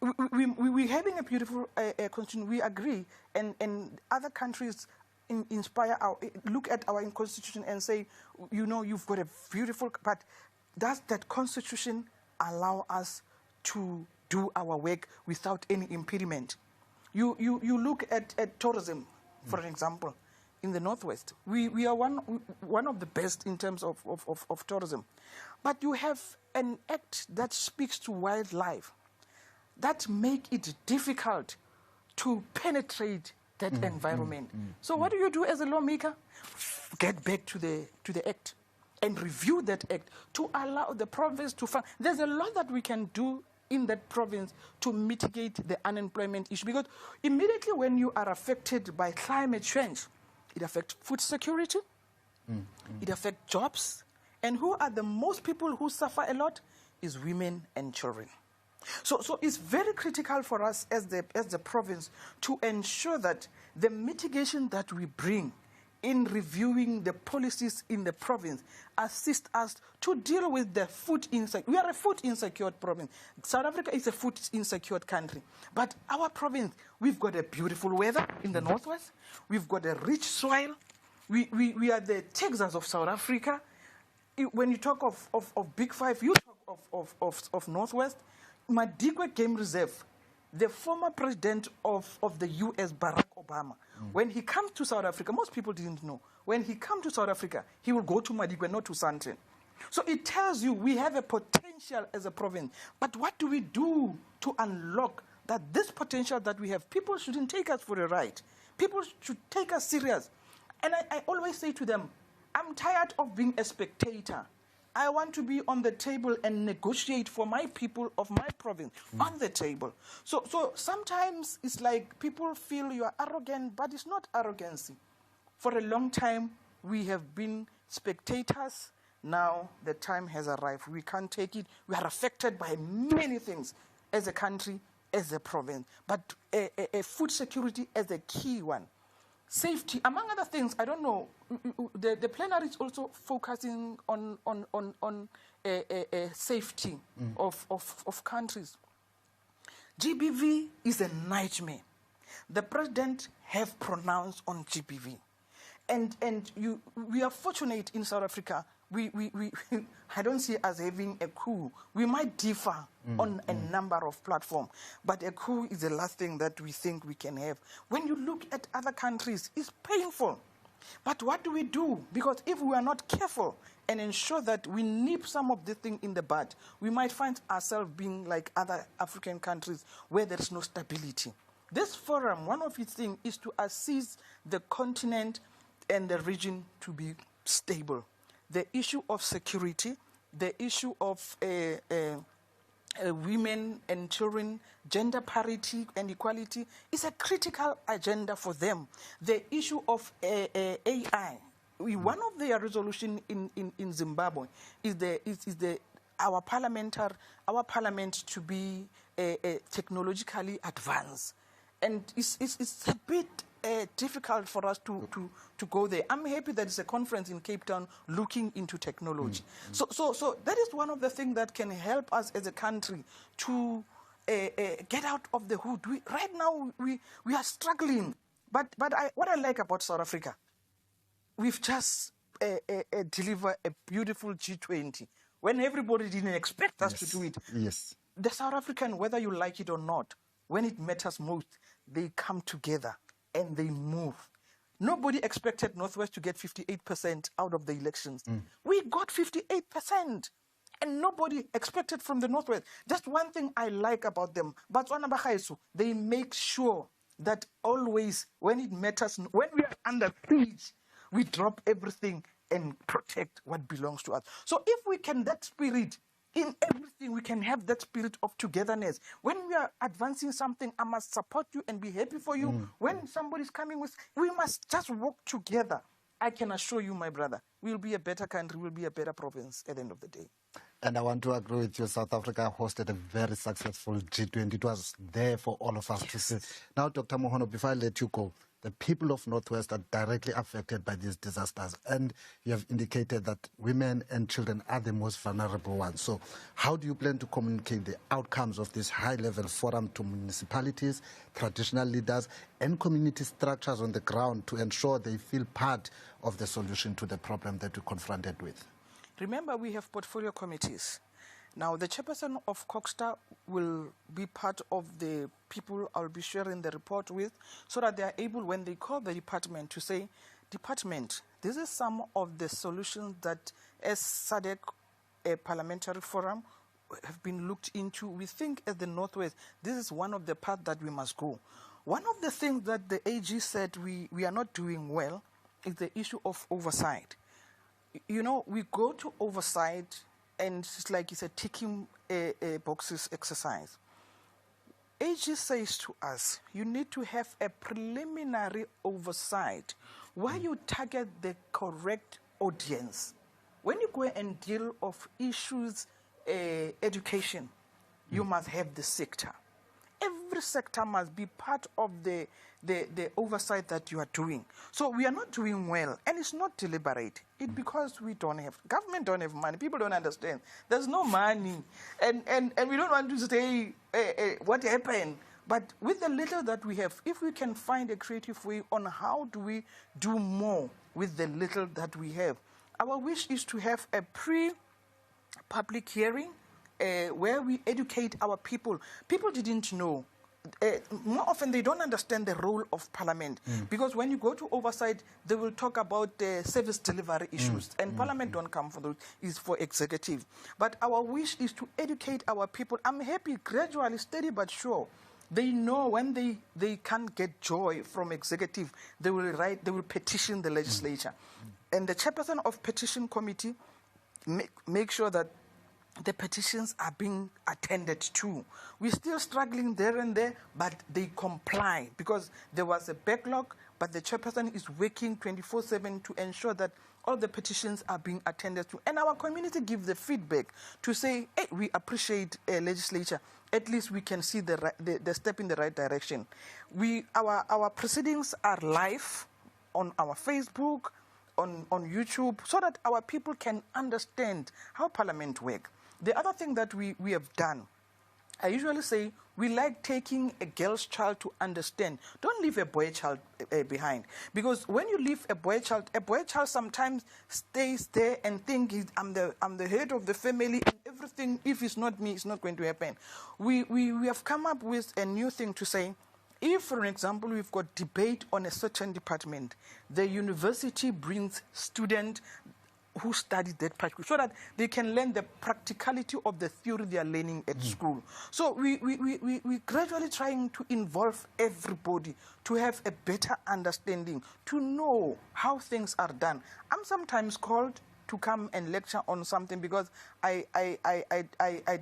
We're having a beautiful constitution, we agree, and other countries inspire look at our constitution and say, you know, you've got a beautiful, but does that constitution allow us to do our work without any impediment? You look at tourism, for example, in the Northwest. We are one of the best in terms of tourism. But you have an act that speaks to wildlife that make it difficult to penetrate that environment. So what do you do as a lawmaker? Get back to the act and review that act to allow the province to fund. There's a lot that we can do in that province to mitigate the unemployment issue, because immediately when you are affected by climate change, it affects food security, it affects jobs, and who are the most people who suffer a lot is women and children. So it's very critical for us as the province to ensure that the mitigation that we bring in reviewing the policies in the province assist us to deal with the food insecurity. We are a food insecure province. South Africa is a food insecure country. But our province, we've got a beautiful weather in the Northwest. We've got a rich soil. We are the Texas of South Africa. When you talk of Big Five, you talk of Northwest. Madikwe Game Reserve, the former president of the US, Barack Obama, when he comes to South Africa, most people didn't know, when he comes to South Africa, he will go to Madikwe, not to Sandton. So it tells you we have a potential as a province. But what do we do to unlock that this potential that we have? People shouldn't take us for a ride. People should take us serious. And I always say to them, I'm tired of being a spectator. I want to be on the table and negotiate for my people of my province on the table. So sometimes it's like people feel you are arrogant, but it's not arrogancy. For a long time, we have been spectators. Now the time has arrived. We can't take it. We are affected by many things as a country, as a province. But a food security is a key one. Safety, among other things, I don't know, the plenary is also focusing on safety of countries. GBV is a nightmare. The president have pronounced on GBV. And we are fortunate in South Africa. I don't see us having a coup. We might differ on a number of platforms, but a coup is the last thing that we think we can have. When you look at other countries, it's painful. But what do we do? Because if we are not careful and ensure that we nip some of this thing in the bud, we might find ourselves being like other African countries where there is no stability. This forum, one of its things is to assist the continent and the region to be stable. The issue of security, the issue of women and children, gender parity and equality is a critical agenda for them. The issue of AI, one of their resolutions in Zimbabwe is our parliament to be technologically advanced, and it's a bit difficult for us to go there. I'm happy that it's a conference in Cape Town looking into technology. So that is one of the things that can help us as a country to get out of the hood. Right now, we are struggling But what I like about South Africa, we've just delivered a beautiful G20 when everybody didn't expect us to do it. Yes. The South African, whether you like it or not, when it matters most, they come together and they move. Nobody expected Northwest to get 58% out of the elections. We got 58%. And nobody expected from the Northwest. Just one thing I like about them, they make sure that always, when it matters, when we are under siege, we drop everything and protect what belongs to us. So if we can, that spirit, in everything, we can have that spirit of togetherness. When we are advancing something, I must support you and be happy for you. When somebody's coming with, we must just work together. I can assure you, my brother, we'll be a better country, we'll be a better province at the end of the day. And I want to agree with you. South Africa hosted a very successful G20. It was there for all of us to see. Now, Dr. Mohono, before I let you go, the people of Northwest are directly affected by these disasters. And you have indicated that women and children are the most vulnerable ones. So how do you plan to communicate the outcomes of this high-level forum to municipalities, traditional leaders, and community structures on the ground to ensure they feel part of the solution to the problem that we're confronted with? Remember, we have portfolio committees. Now, the chairperson of Coxstar will be part of the people I'll be sharing the report with, so that they are able, when they call the department, to say, department, this is some of the solutions that as SADC, a parliamentary forum, have been looked into. We think as the Northwest, this is one of the paths that we must go. One of the things that the AG said we are not doing well is the issue of oversight. You know, we go to oversight, and it's like it's a ticking boxes exercise. AG says to us, you need to have a preliminary oversight where you target the correct audience. When you go and deal of issues, education, you must have the sector. Every sector must be part of the oversight that you are doing. So we are not doing well, and it's not deliberate. It's because we don't have, government don't have money, people don't understand. There's no money, and we don't want to say what happened. But with the little that we have, if we can find a creative way on how do we do more with the little that we have. Our wish is to have a pre-public hearing where we educate our people. People didn't know. More often, they don't understand the role of Parliament, because when you go to oversight, they will talk about service delivery issues, and Parliament don't come for those, it's for executive. But our wish is to educate our people. I'm happy, gradually, steady but sure. They know when they can't get joy from executive, they will petition the legislature. And the chairperson of petition committee make sure that the petitions are being attended to. We're still struggling there and there, but they comply because there was a backlog, but the chairperson is working 24/7 to ensure that all the petitions are being attended to. And our community give the feedback to say, hey, we appreciate legislature. At least we can see the step in the right direction. Our proceedings are live on our Facebook, on YouTube, so that our people can understand how Parliament works. The other thing that we have done, I usually say, we like taking a girl's child to understand. Don't leave a boy child behind. Because when you leave a boy child sometimes stays there and thinks, I'm the head of the family, and everything, if it's not me, it's not going to happen. We have come up with a new thing to say, if, for example, we've got debate on a certain department, the university brings students who study that part, so that they can learn the practicality of the theory they are learning at school. So we gradually trying to involve everybody to have a better understanding, to know how things are done. I'm sometimes called to come and lecture on something because I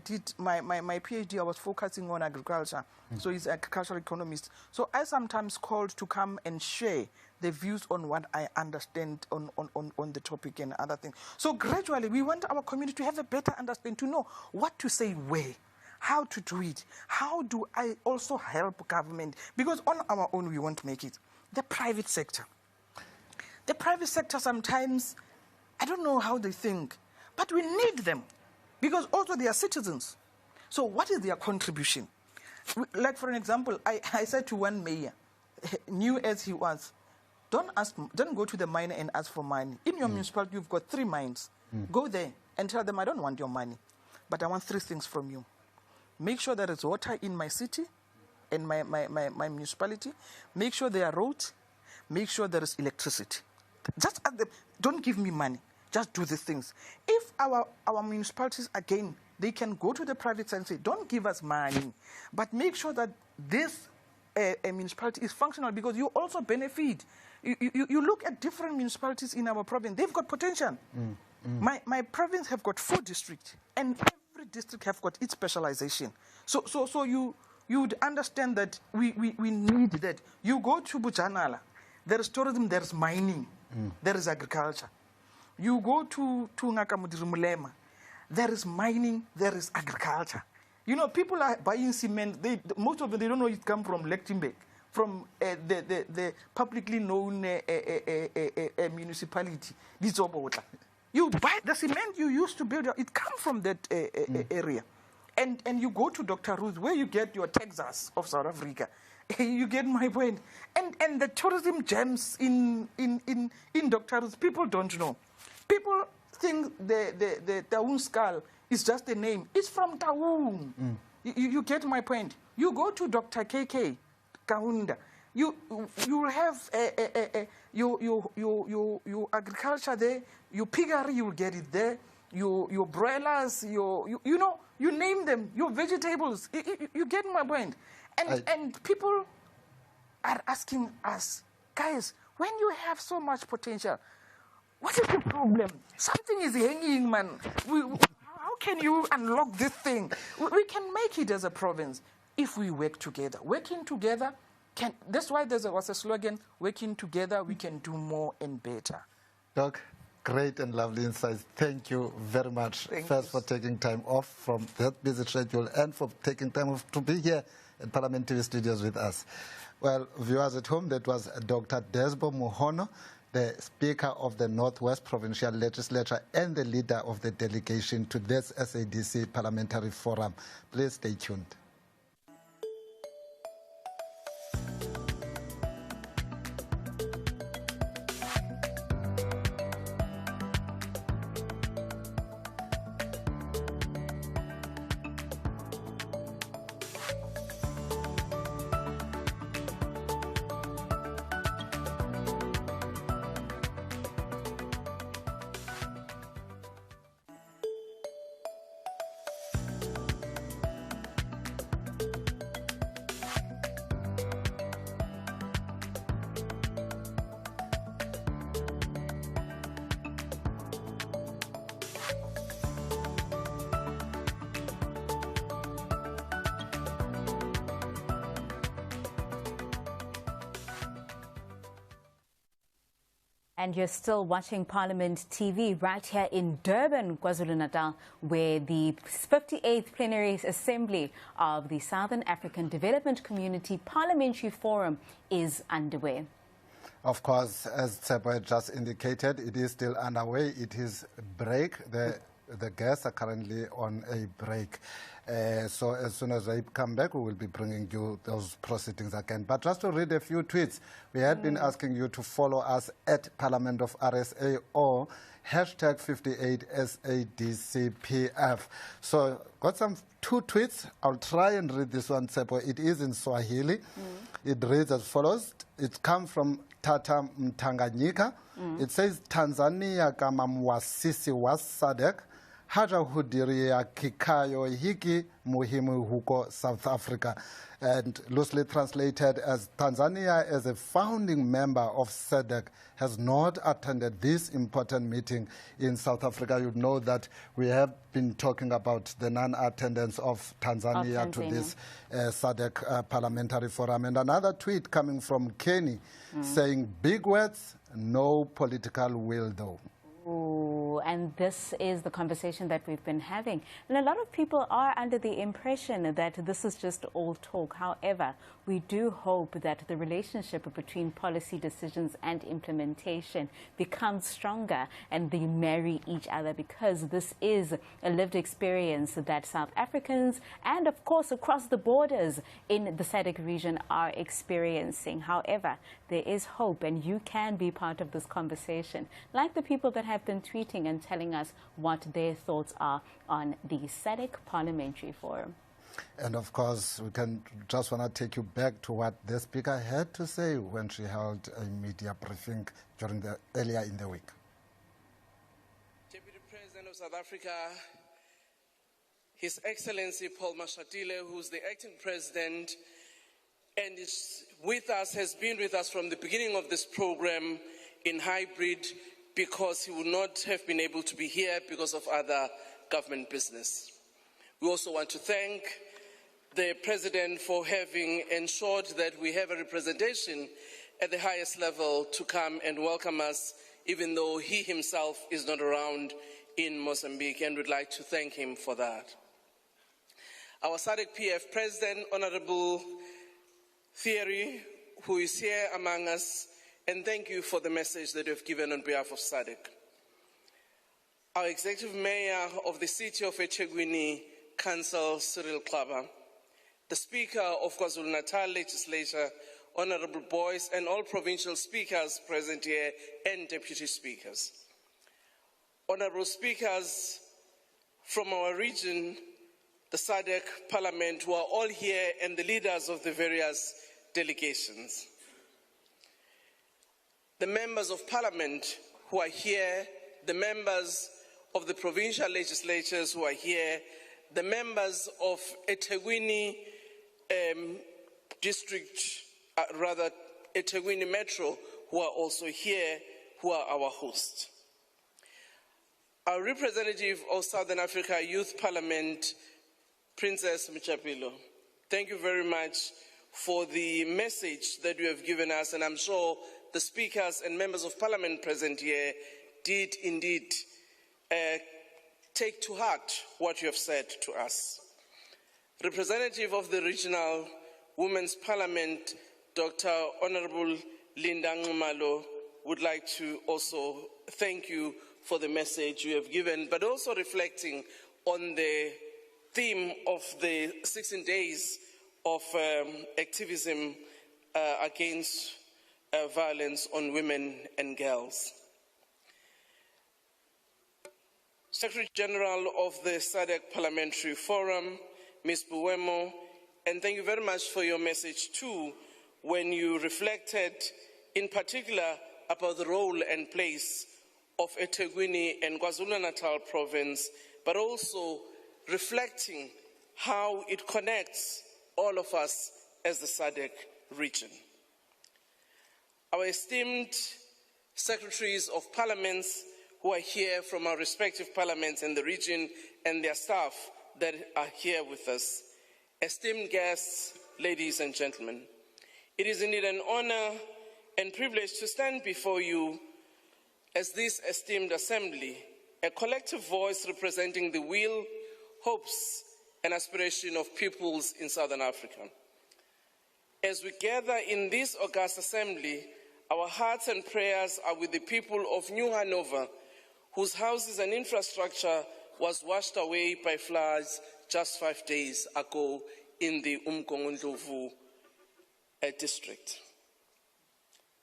did my PhD, I was focusing on agriculture, so he's an agricultural economist. So I sometimes called to come and share the views on what I understand on the topic and other things. So gradually, we want our community to have a better understanding, to know what to say where, how to do it, how do I also help government, because on our own we won't make it. The private sector sometimes, I don't know how they think, but we need them, because also they are citizens. So what is their contribution? Like, for an example, I said to one mayor, new as he was, don't go to the miner and ask for money. In your municipality, you've got 3 mines. Go there and tell them, I don't want your money, but I want 3 things from you. Make sure there is water in my city, in my municipality. Make sure there are roads. Make sure there is electricity. Just ask them, don't give me money. Just do these things. If our municipalities, again, they can go to the private sector and say, don't give us money, but make sure that this municipality is functional, because you also benefit. You look at different municipalities in our province, they've got potential. My province have got 4 districts, and every district have got its specialization. So you would understand that we need that. You go to Bujanala, there is tourism, there is mining, there is agriculture. You go to Ngakamudirumulema, there is mining, there is agriculture. You know, people are buying cement. Most of them, they don't know it comes from Lichtenberg, from the publicly known municipality. You buy the cement you used to build, it comes from that area. And you go to Dr. Ruth, where you get your Texas of South Africa. You get my point. And the tourism gems in Dr. Ruth, people don't know. People think the Taung skull is just a name. It's from Taung. You get my point. You go to Dr. KK Kaunda. You have your agriculture there. Your piggery, you will get it there. Your broilers, you know, you name them. Your vegetables. You get my point. And people are asking us, guys, when you have so much potential, what is the problem? Something is hanging, man. How can you unlock this thing? We can make it as a province if we work together. Working together, that's why there was a slogan, working together, we can do more and better. Doc, great and lovely insights. Thank you very much. First, for taking time off from that busy schedule, and for taking time off to be here at Parliament TV studios with us. Well, viewers at home, that was Dr. Desbo Muhono, the Speaker of the Northwest Provincial Legislature and the leader of the delegation to this SADC Parliamentary Forum. Please stay tuned. And you're still watching Parliament TV right here in Durban, KwaZulu-Natal, where the 58th Plenary Assembly of the Southern African Development Community Parliamentary Forum is underway. Of course, as Tsepo just indicated, it is still underway. It is break. The guests are currently on a break. So as soon as they come back, we will be bringing you those proceedings again. But just to read a few tweets, we had been asking you to follow us at Parliament of RSA or hashtag 58SADCPF. So got two tweets. I'll try and read this one, Tsepo. It is in Swahili. It reads as follows. It comes from Tata Mtanganyika. It says, Tanzania kama mwasisi wa Sadc haja hudiria kikayo hiki muhimu huko South Africa. And loosely translated as Tanzania, as a founding member of Sadc, has not attended this important meeting in South Africa. You know that we have been talking about the non-attendance of Tanzania to this Sadc Parliamentary Forum. And another tweet coming from Kenny saying, big words, no political will though. Ooh, and this is the conversation that we've been having. And a lot of people are under the impression that this is just all talk. However, we do hope that the relationship between policy decisions and implementation becomes stronger and they marry each other, because this is a lived experience that South Africans and, of course, across the borders in the SADC region are experiencing. However, there is hope, and you can be part of this conversation, like the people that have been tweeting and telling us what their thoughts are on the SADC Parliamentary Forum. And of course, we can just want to take you back to what the speaker had to say when she held a media briefing earlier in the week. Deputy President of South Africa, His Excellency Paul Mashatile, who's the acting president and is with us, has been with us from the beginning of this program in hybrid, because he would not have been able to be here because of other government business. We also want to thank the President for having ensured that we have a representation at the highest level to come and welcome us, even though he himself is not around in Mozambique, and we'd like to thank him for that. Our Sadc-Pf President, Honorable Thierry, who is here among us, and thank you for the message that you have given on behalf of SADC. Our Executive Mayor of the City of eThekwini Council, Cyril Klaba, the Speaker of KwaZulu-Natal Legislature, Honorable Boyce, and all provincial speakers present here and deputy speakers. Honorable speakers from our region, the SADC Parliament, who are all here, and the leaders of the various delegations. The members of Parliament who are here, the members of the provincial legislatures who are here, the members of eThekwini district, eThekwini Metro, who are also here, who are our hosts. Our representative of Southern Africa Youth Parliament, Princess Mchapilo, thank you very much for the message that you have given us, and I'm sure the speakers and members of Parliament present here did indeed take to heart what you have said to us. Representative of the Regional Women's Parliament, Dr. Honorable Linda Ngumalo, would like to also thank you for the message you have given, but also reflecting on the theme of the 16 days of activism against violence on women and girls. Secretary General of the SADC Parliamentary Forum, Ms. Buemo, and thank you very much for your message too, when you reflected in particular about the role and place of eThekwini and KwaZulu-Natal province, but also reflecting how it connects all of us as the SADC region. Our esteemed secretaries of parliaments who are here from our respective parliaments in the region, and their staff that are here with us, esteemed guests, ladies and gentlemen, it is indeed an honor and privilege to stand before you as this esteemed assembly, a collective voice representing the will, hopes, and aspiration of peoples in Southern Africa. As we gather in this august assembly, our hearts and prayers are with the people of New Hanover, whose houses and infrastructure was washed away by floods just 5 days ago in the Umgongondlovu district.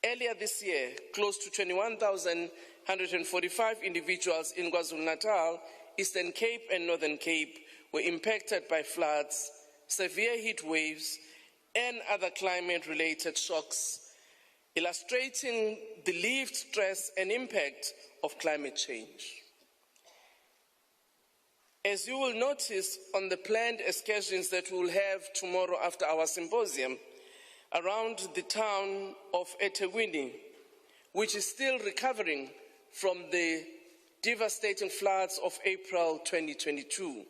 Earlier this year, close to 21,145 individuals in KwaZulu-Natal, Eastern Cape and Northern Cape were impacted by floods, severe heat waves, and other climate-related shocks, illustrating the lived stress and impact of climate change. As you will notice on the planned excursions that we will have tomorrow after our symposium around the town of eThekwini, which is still recovering from the devastating floods of April 2022,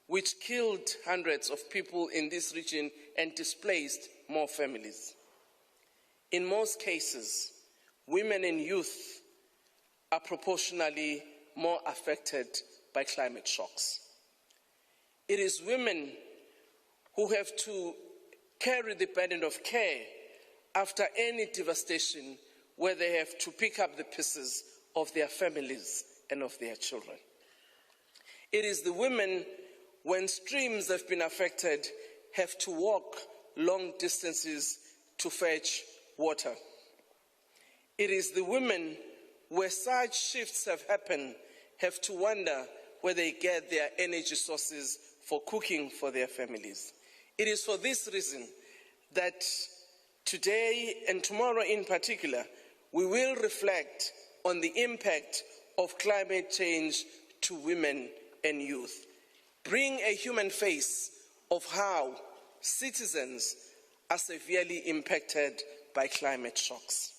which killed hundreds of people in this region and displaced more families. In most cases, women and youth are proportionally more affected by climate shocks. It is women who have to carry the burden of care after any devastation where they have to pick up the pieces of their families and of their children. It is the women, when streams have been affected, have to walk long distances to fetch water. It is the women, where such shifts have happened, have to wonder where they get their energy sources for cooking for their families. It is for this reason that today and tomorrow in particular, we will reflect on the impact of climate change to women and youth. Bring a human face of how citizens are severely impacted by climate shocks.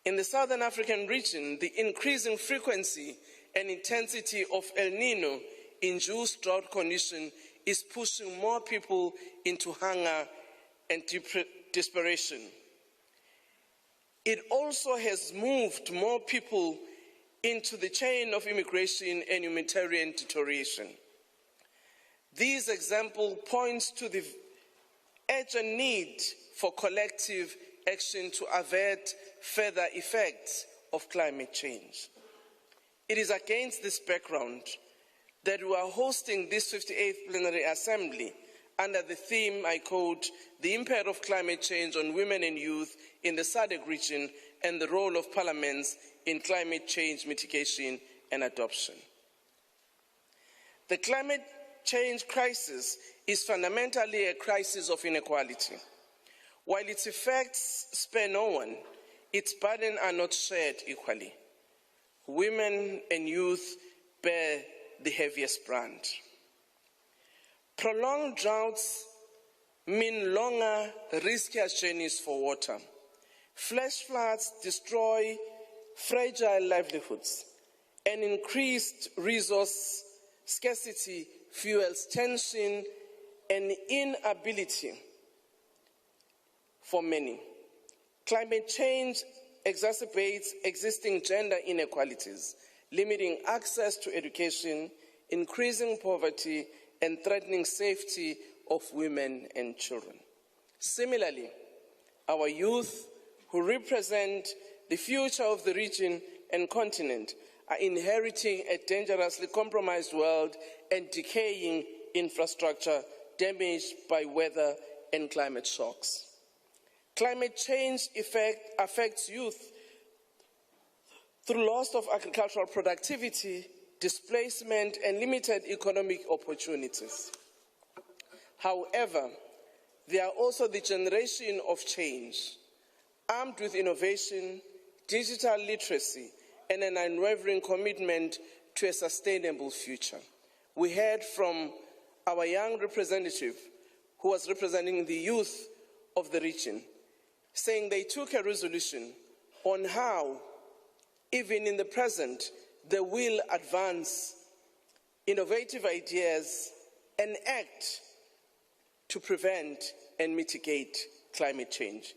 In the Southern African region, the increasing frequency and intensity of El Nino-induced drought condition is pushing more people into hunger and desperation. It also has moved more people into the chain of immigration and humanitarian deterioration. This example points to the urgent need for collective action to avert further effects of climate change. It is against this background that we are hosting this 58th Plenary Assembly under the theme, I quote, "The Impact of Climate Change on Women and Youth in the SADC region and the Role of Parliaments in Climate Change Mitigation and Adoption." The climate change crisis is fundamentally a crisis of inequality. While its effects spare no one, its burdens are not shared equally. Women and youth bear the heaviest brand. Prolonged droughts mean longer, riskier journeys for water. Flash floods destroy fragile livelihoods, and increased resource scarcity fuels tension and inability for many. Climate change exacerbates existing gender inequalities, limiting access to education, increasing poverty, and threatening safety of women and children. Similarly, our youth, who represent the future of the region and continent, are inheriting a dangerously compromised world and decaying infrastructure damaged by weather and climate shocks. Climate change affects youth through loss of agricultural productivity, displacement, and limited economic opportunities. However, they are also the generation of change, armed with innovation, digital literacy, and an unwavering commitment to a sustainable future. We heard from our young representative, who was representing the youth of the region, saying they took a resolution on how, even in the present, they will advance innovative ideas and act to prevent and mitigate climate change.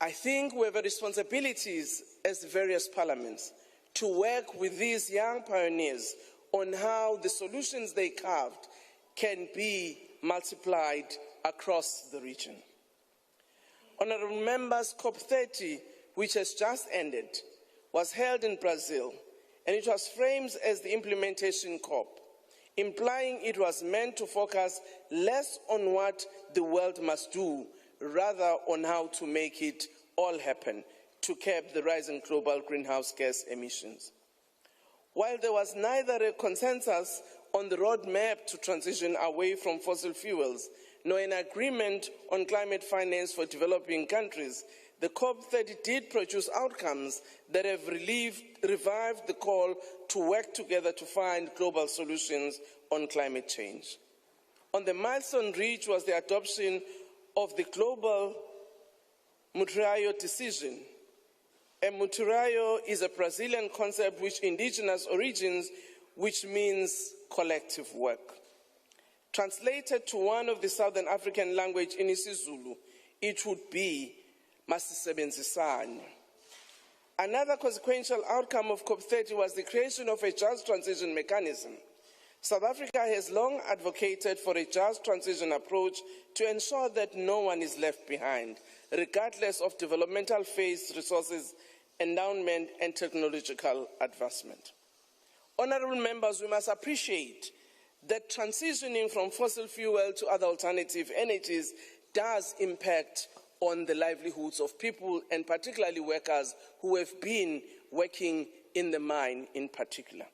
I think we have responsibilities as the various parliaments to work with these young pioneers on how the solutions they carved can be multiplied across the region. Honorable members, COP30, which has just ended, was held in Brazil, and it was framed as the implementation COP, implying it was meant to focus less on what the world must do, rather on how to make it all happen to curb the rising global greenhouse gas emissions. While there was neither a consensus on the roadmap to transition away from fossil fuels, nor an agreement on climate finance for developing countries, the COP30 did produce outcomes that have revived the call to work together to find global solutions on climate change. On the milestone reached was the adoption of the global Mutirao decision. A Mutirao is a Brazilian concept with indigenous origins, which means collective work. Translated to one of the Southern African language in isiZulu, it would be masisebenzisane. Another consequential outcome of COP30 was the creation of a just transition mechanism. South Africa has long advocated for a just transition approach to ensure that no one is left behind, regardless of developmental phase, resources, endowment, and technological advancement. Honorable members, we must appreciate that transitioning from fossil fuel to other alternative energies does impact on the livelihoods of people, and particularly workers who have been working in the mine in particular,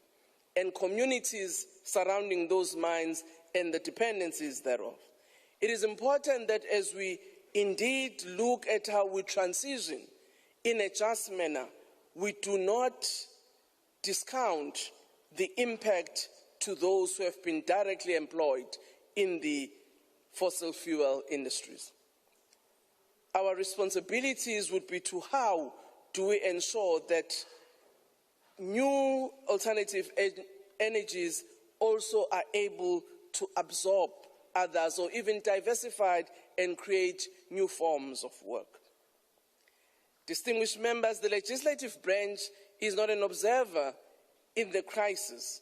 and communities surrounding those mines and the dependencies thereof. It is important that as we indeed look at how we transition in a just manner, we do not discount the impact to those who have been directly employed in the fossil fuel industries. Our responsibilities would be to how do we ensure that new alternative energies also are able to absorb others or even diversify and create new forms of work. Distinguished members, the legislative branch is not an observer in the crisis.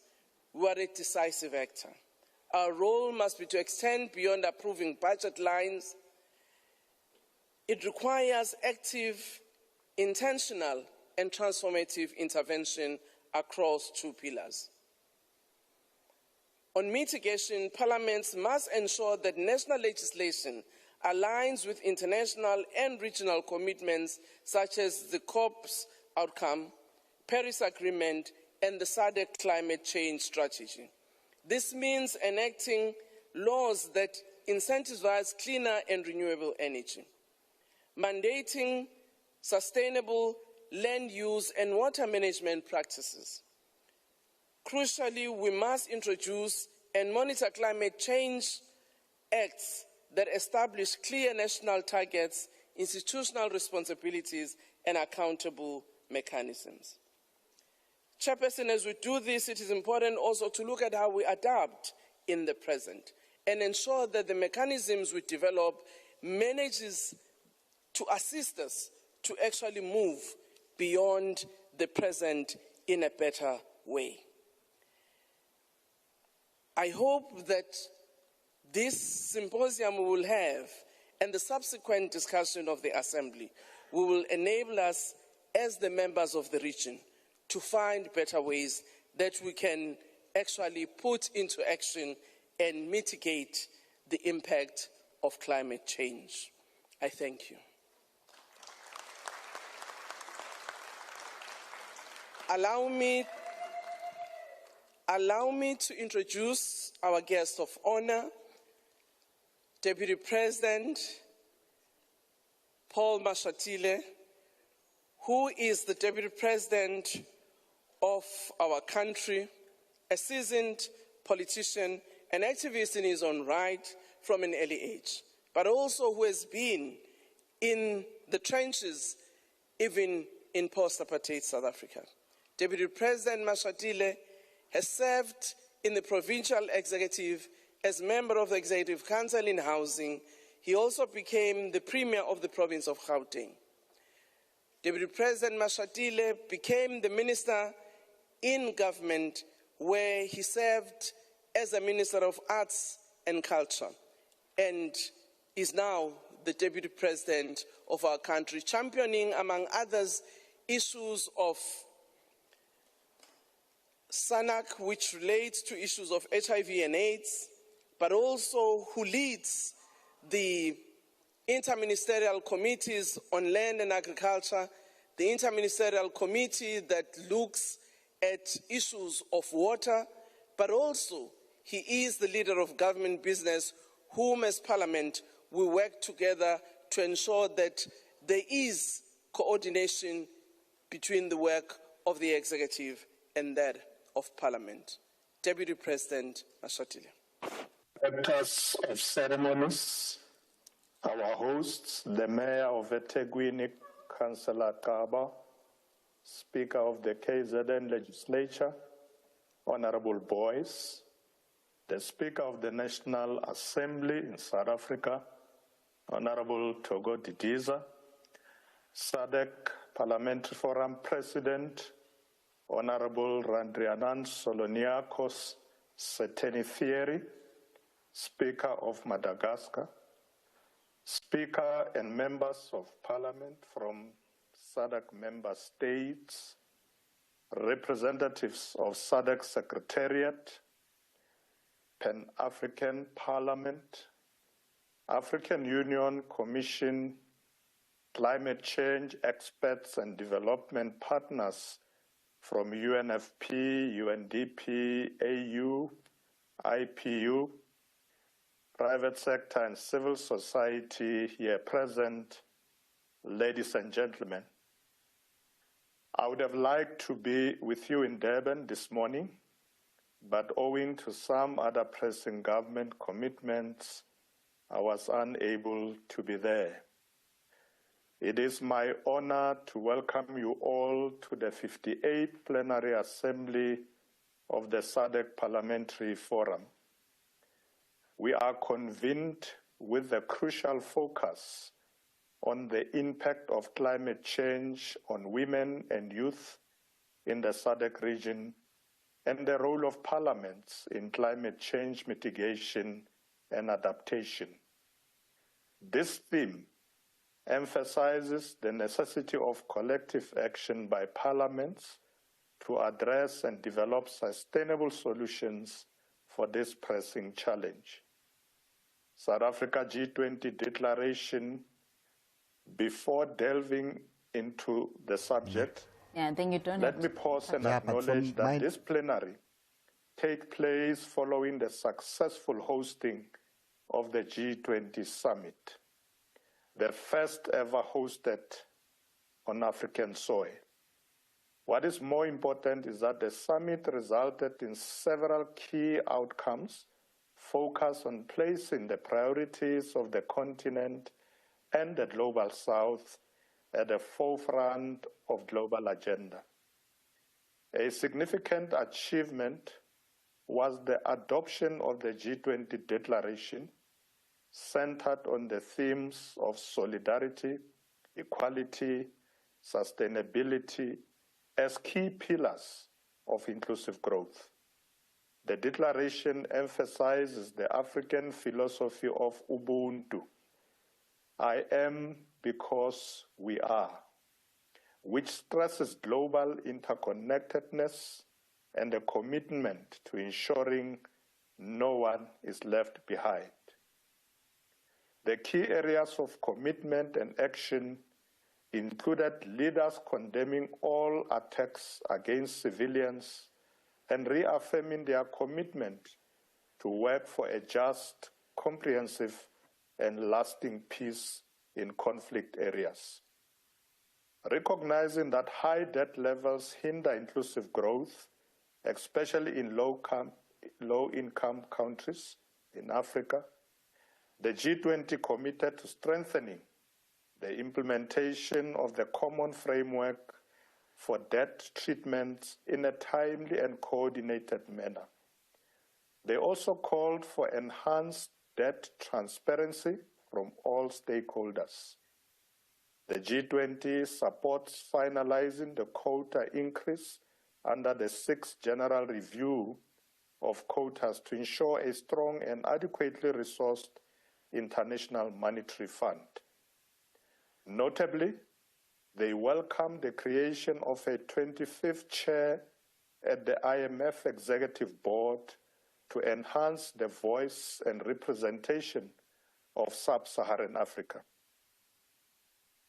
We are a decisive actor. Our role must be to extend beyond approving budget lines. It requires active, intentional, and transformative intervention across two pillars. On mitigation, parliaments must ensure that national legislation aligns with international and regional commitments such as the COP's outcome, Paris Agreement, and the SADC climate change strategy. This means enacting laws that incentivize cleaner and renewable energy, mandating sustainable land use and water management practices. Crucially, we must introduce and monitor climate change acts that establish clear national targets, institutional responsibilities, and accountable mechanisms. Chairperson, as we do this, it is important also to look at how we adapt in the present and ensure that the mechanisms we develop manages to assist us to actually move beyond the present in a better way. I hope that this symposium we will have and the subsequent discussion of the Assembly will enable us as the members of the region to find better ways that we can actually put into action and mitigate the impact of climate change. I thank you. Allow me to introduce our guest of honor, Deputy President Paul Mashatile, who is the Deputy President of our country, a seasoned politician, an activist in his own right from an early age, but also who has been in the trenches even in post-apartheid South Africa. Deputy President Mashatile has served in the provincial executive as member of the Executive Council in Housing. He also became the Premier of the province of Gauteng. Deputy President Mashatile became the Minister in government where he served as a Minister of Arts and Culture and is now the Deputy President of our country, championing, among others, issues of SANAC, which relates to issues of HIV and AIDS, but also who leads the interministerial committees on land and agriculture, the interministerial committee that looks at issues of water, but also he is the leader of government business, whom as Parliament we work together to ensure that there is coordination between the work of the executive and that of Parliament. Deputy President Mashatile. Directors of ceremonies, our hosts, the Mayor of eThekwini, Councillor Kaba, Speaker of the KZN Legislature, Honorable Boyce, the Speaker of the National Assembly in South Africa, Honorable Togo Didiza, SADC Parliamentary Forum President, Honorable Randrianan Soloniakos Seteni-Thieri, Speaker of Madagascar, Speaker and members of Parliament from SADC member states, representatives of SADC Secretariat, Pan-African Parliament, African Union Commission, climate change experts and development partners from UNFP, UNDP, AU, IPU, private sector and civil society here present, ladies and gentlemen. I would have liked to be with you in Durban this morning, but owing to some other pressing government commitments, I was unable to be there. It is my honor to welcome you all to the 58th Plenary Assembly of the SADC Parliamentary Forum. We are convened with a crucial focus on the impact of climate change on women and youth in the SADC region and the role of parliaments in climate change mitigation and adaptation. This theme emphasizes the necessity of collective action by parliaments to address and develop sustainable solutions for this pressing challenge. South Africa G20 declaration, before delving into the subject, let me pause and acknowledge that this plenary take place following the successful hosting of the G20 summit, the first ever hosted on African soil. What is more important is that the summit resulted in several key outcomes focused on placing the priorities of the continent and the global south at the forefront of global agenda. A significant achievement was the adoption of the G20 declaration centered on the themes of solidarity, equality, sustainability as key pillars of inclusive growth. The declaration emphasizes the African philosophy of Ubuntu, I am because we are, which stresses global interconnectedness and a commitment to ensuring no one is left behind. The key areas of commitment and action included leaders condemning all attacks against civilians and reaffirming their commitment to work for a just, comprehensive, and lasting peace in conflict areas. Recognizing that high debt levels hinder inclusive growth, especially in low-income countries in Africa, the G20 committed to strengthening the implementation of the common framework for debt treatment in a timely and coordinated manner. They also called for enhanced debt transparency from all stakeholders. The G20 supports finalizing the quota increase under the 6th General Review of quotas to ensure a strong and adequately resourced International Monetary Fund. Notably, they welcomed the creation of a 25th chair at the IMF Executive Board to enhance the voice and representation of sub-Saharan Africa.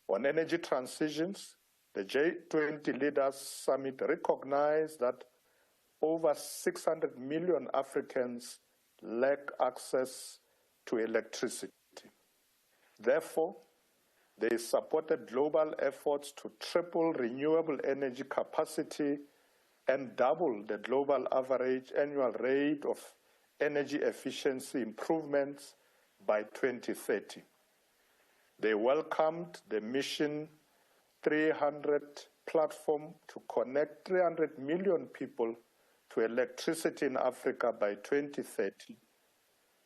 On energy transitions, the G20 Leaders Summit recognized that over 600 million Africans lack access to electricity. Therefore, they supported global efforts to triple renewable energy capacity and double the global average annual rate of energy efficiency improvements by 2030. They welcomed the Mission 300 platform to connect 300 million people to electricity in Africa by 2030,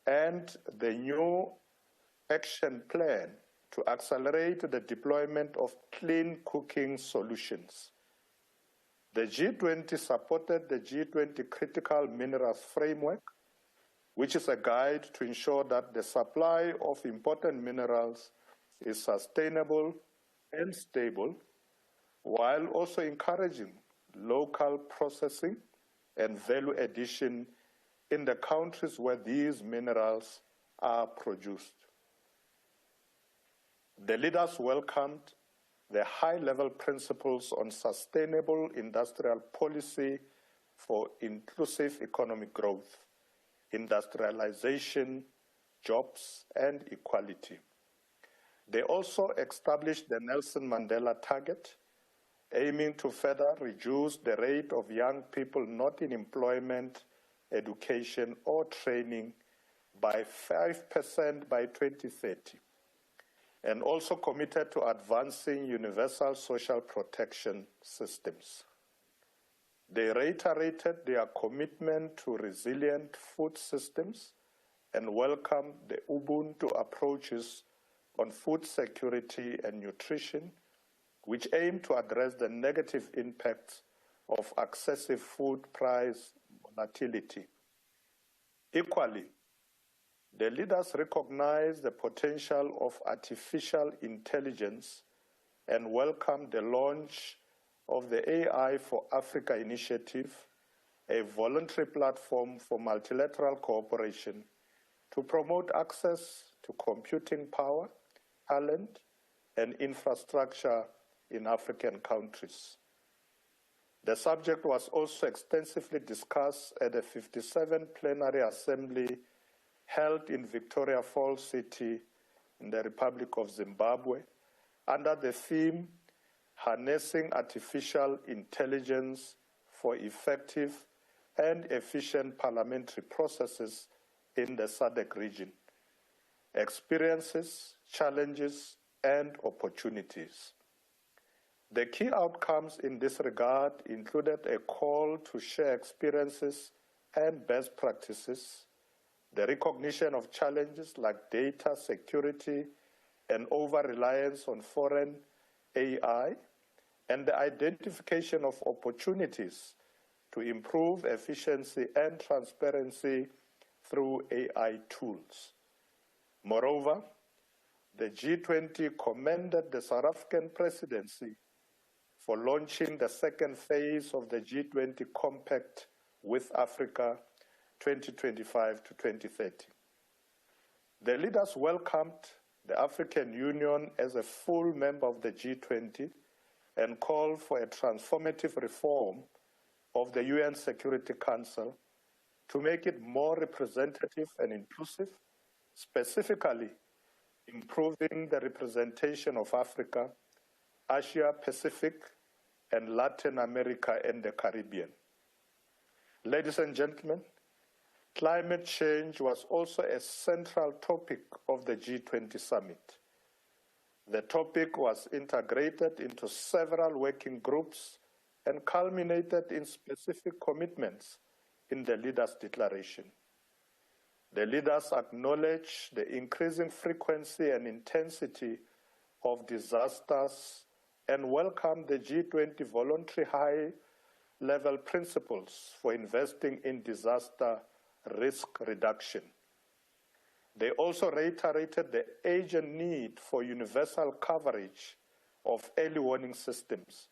and the new action plan to accelerate the deployment of clean cooking solutions. The G20 supported the G20 Critical Minerals Framework, which is a guide to ensure that the supply of important minerals is sustainable and stable, while also encouraging local processing and value addition in the countries where these minerals are produced. The leaders welcomed the high-level principles on sustainable industrial policy for inclusive economic growth, industrialization, jobs, and equality. They also established the Nelson Mandela target, aiming to further reduce the rate of young people not in employment, education, or training by 5% by 2030, and also committed to advancing universal social protection systems. They reiterated their commitment to resilient food systems and welcomed the Ubuntu approaches on food security and nutrition, which aim to address the negative impacts of excessive food price volatility. Equally, the leaders recognize the potential of artificial intelligence and welcome the launch of the AI for Africa initiative, a voluntary platform for multilateral cooperation to promote access to computing power, talent, and infrastructure in African countries. The subject was also extensively discussed at the 57th Plenary Assembly held in Victoria Falls City in the Republic of Zimbabwe under the theme Harnessing Artificial Intelligence for Effective and Efficient Parliamentary Processes in the SADC region: Experiences, Challenges, and Opportunities. The key outcomes in this regard included a call to share experiences and best practices, the recognition of challenges like data security and over-reliance on foreign AI, and the identification of opportunities to improve efficiency and transparency through AI tools. Moreover, the G20 commended the South African presidency for launching the second phase of the G20 Compact with Africa 2025 to 2030. The leaders welcomed the African Union as a full member of the G20 and called for a transformative reform of the UN Security Council to make it more representative and inclusive, specifically improving the representation of Africa, Asia Pacific, and Latin America and the Caribbean. Ladies and gentlemen, climate change was also a central topic of the G20 summit. The topic was integrated into several working groups and culminated in specific commitments in the leaders' declaration. The leaders acknowledged the increasing frequency and intensity of disasters and welcomed the G20 voluntary high-level principles for investing in disaster risk reduction. They also reiterated the urgent need for universal coverage of early warning systems,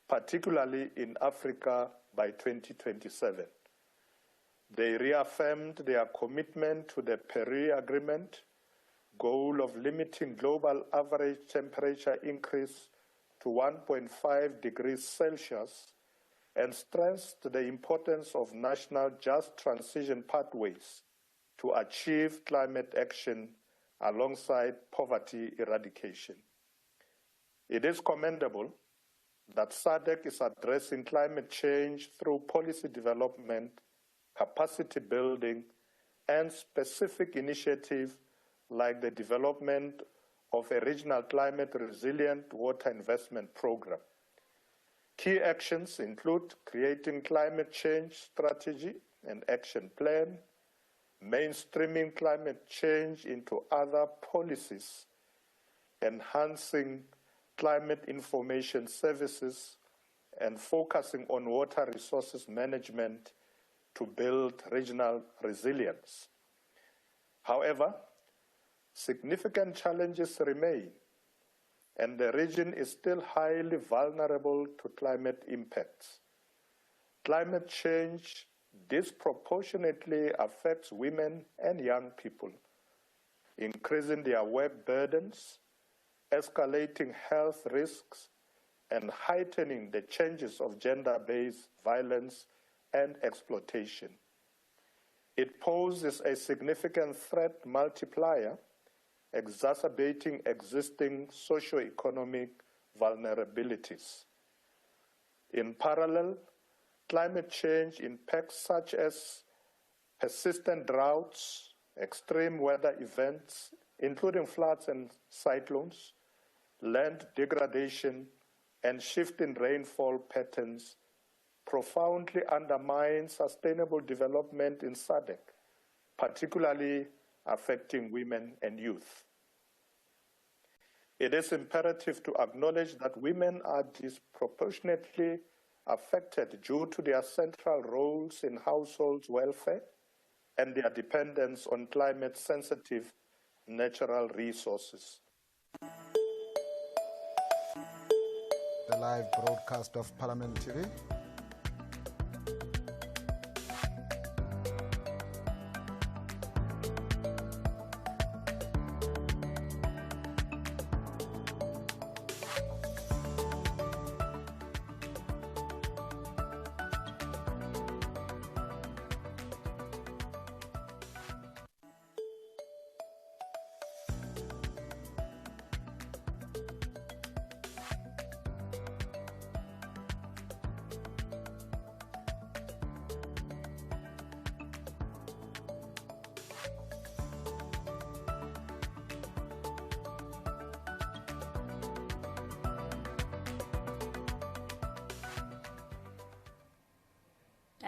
particularly in Africa by 2027. They reaffirmed their commitment to the Paris Agreement goal of limiting global average temperature increase to 1.5 degrees Celsius and stressed the importance of national just transition pathways to achieve climate action alongside poverty eradication. It is commendable that SADC is addressing climate change through policy development, capacity building, and specific initiatives like the development of a regional climate resilient water investment program. Key actions include creating climate change strategy and action plan, mainstreaming climate change into other policies, enhancing climate information services, and focusing on water resources management to build regional resilience. However, significant challenges remain, and the region is still highly vulnerable to climate impacts. Climate change disproportionately affects women and young people, increasing their work burdens, escalating health risks, and heightening the changes of gender-based violence and exploitation. It poses a significant threat multiplier, exacerbating existing socio-economic vulnerabilities. In parallel, climate change impacts such as persistent droughts, extreme weather events, including floods and cyclones, land degradation, and shifting rainfall patterns profoundly undermine sustainable development in SADC, particularly affecting women and youth. It is imperative to acknowledge that women are disproportionately affected due to their central roles in households' welfare and their dependence on climate-sensitive natural resources. The live broadcast of Parliament TV.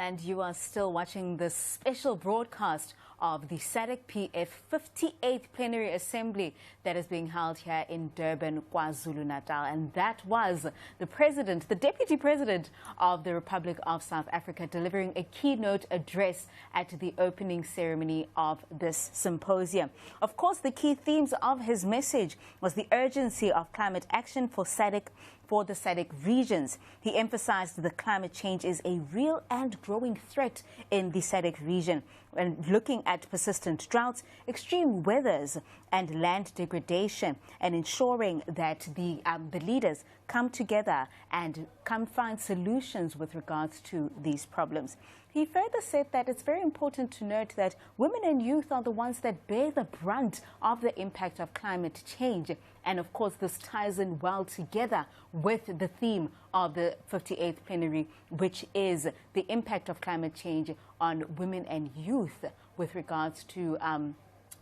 And you are still watching this special broadcast of the Sadc-Pf 58th Plenary Assembly that is being held here in Durban, KwaZulu-Natal. And that was the President, the Deputy President of the Republic of South Africa, delivering a keynote address at the opening ceremony of this symposium. Of course, the key themes of his message was the urgency of climate action for the SADC regions. He emphasized that climate change is a real and growing threat in the SADC region, and looking at persistent droughts, extreme weathers, and land degradation, and ensuring that the leaders come together and find solutions with regards to these problems. He further said that it's very important to note that women and youth are the ones that bear the brunt of the impact of climate change. And of course, this ties in well together with the theme of the 58th Plenary, which is the impact of climate change on women and youth with regards to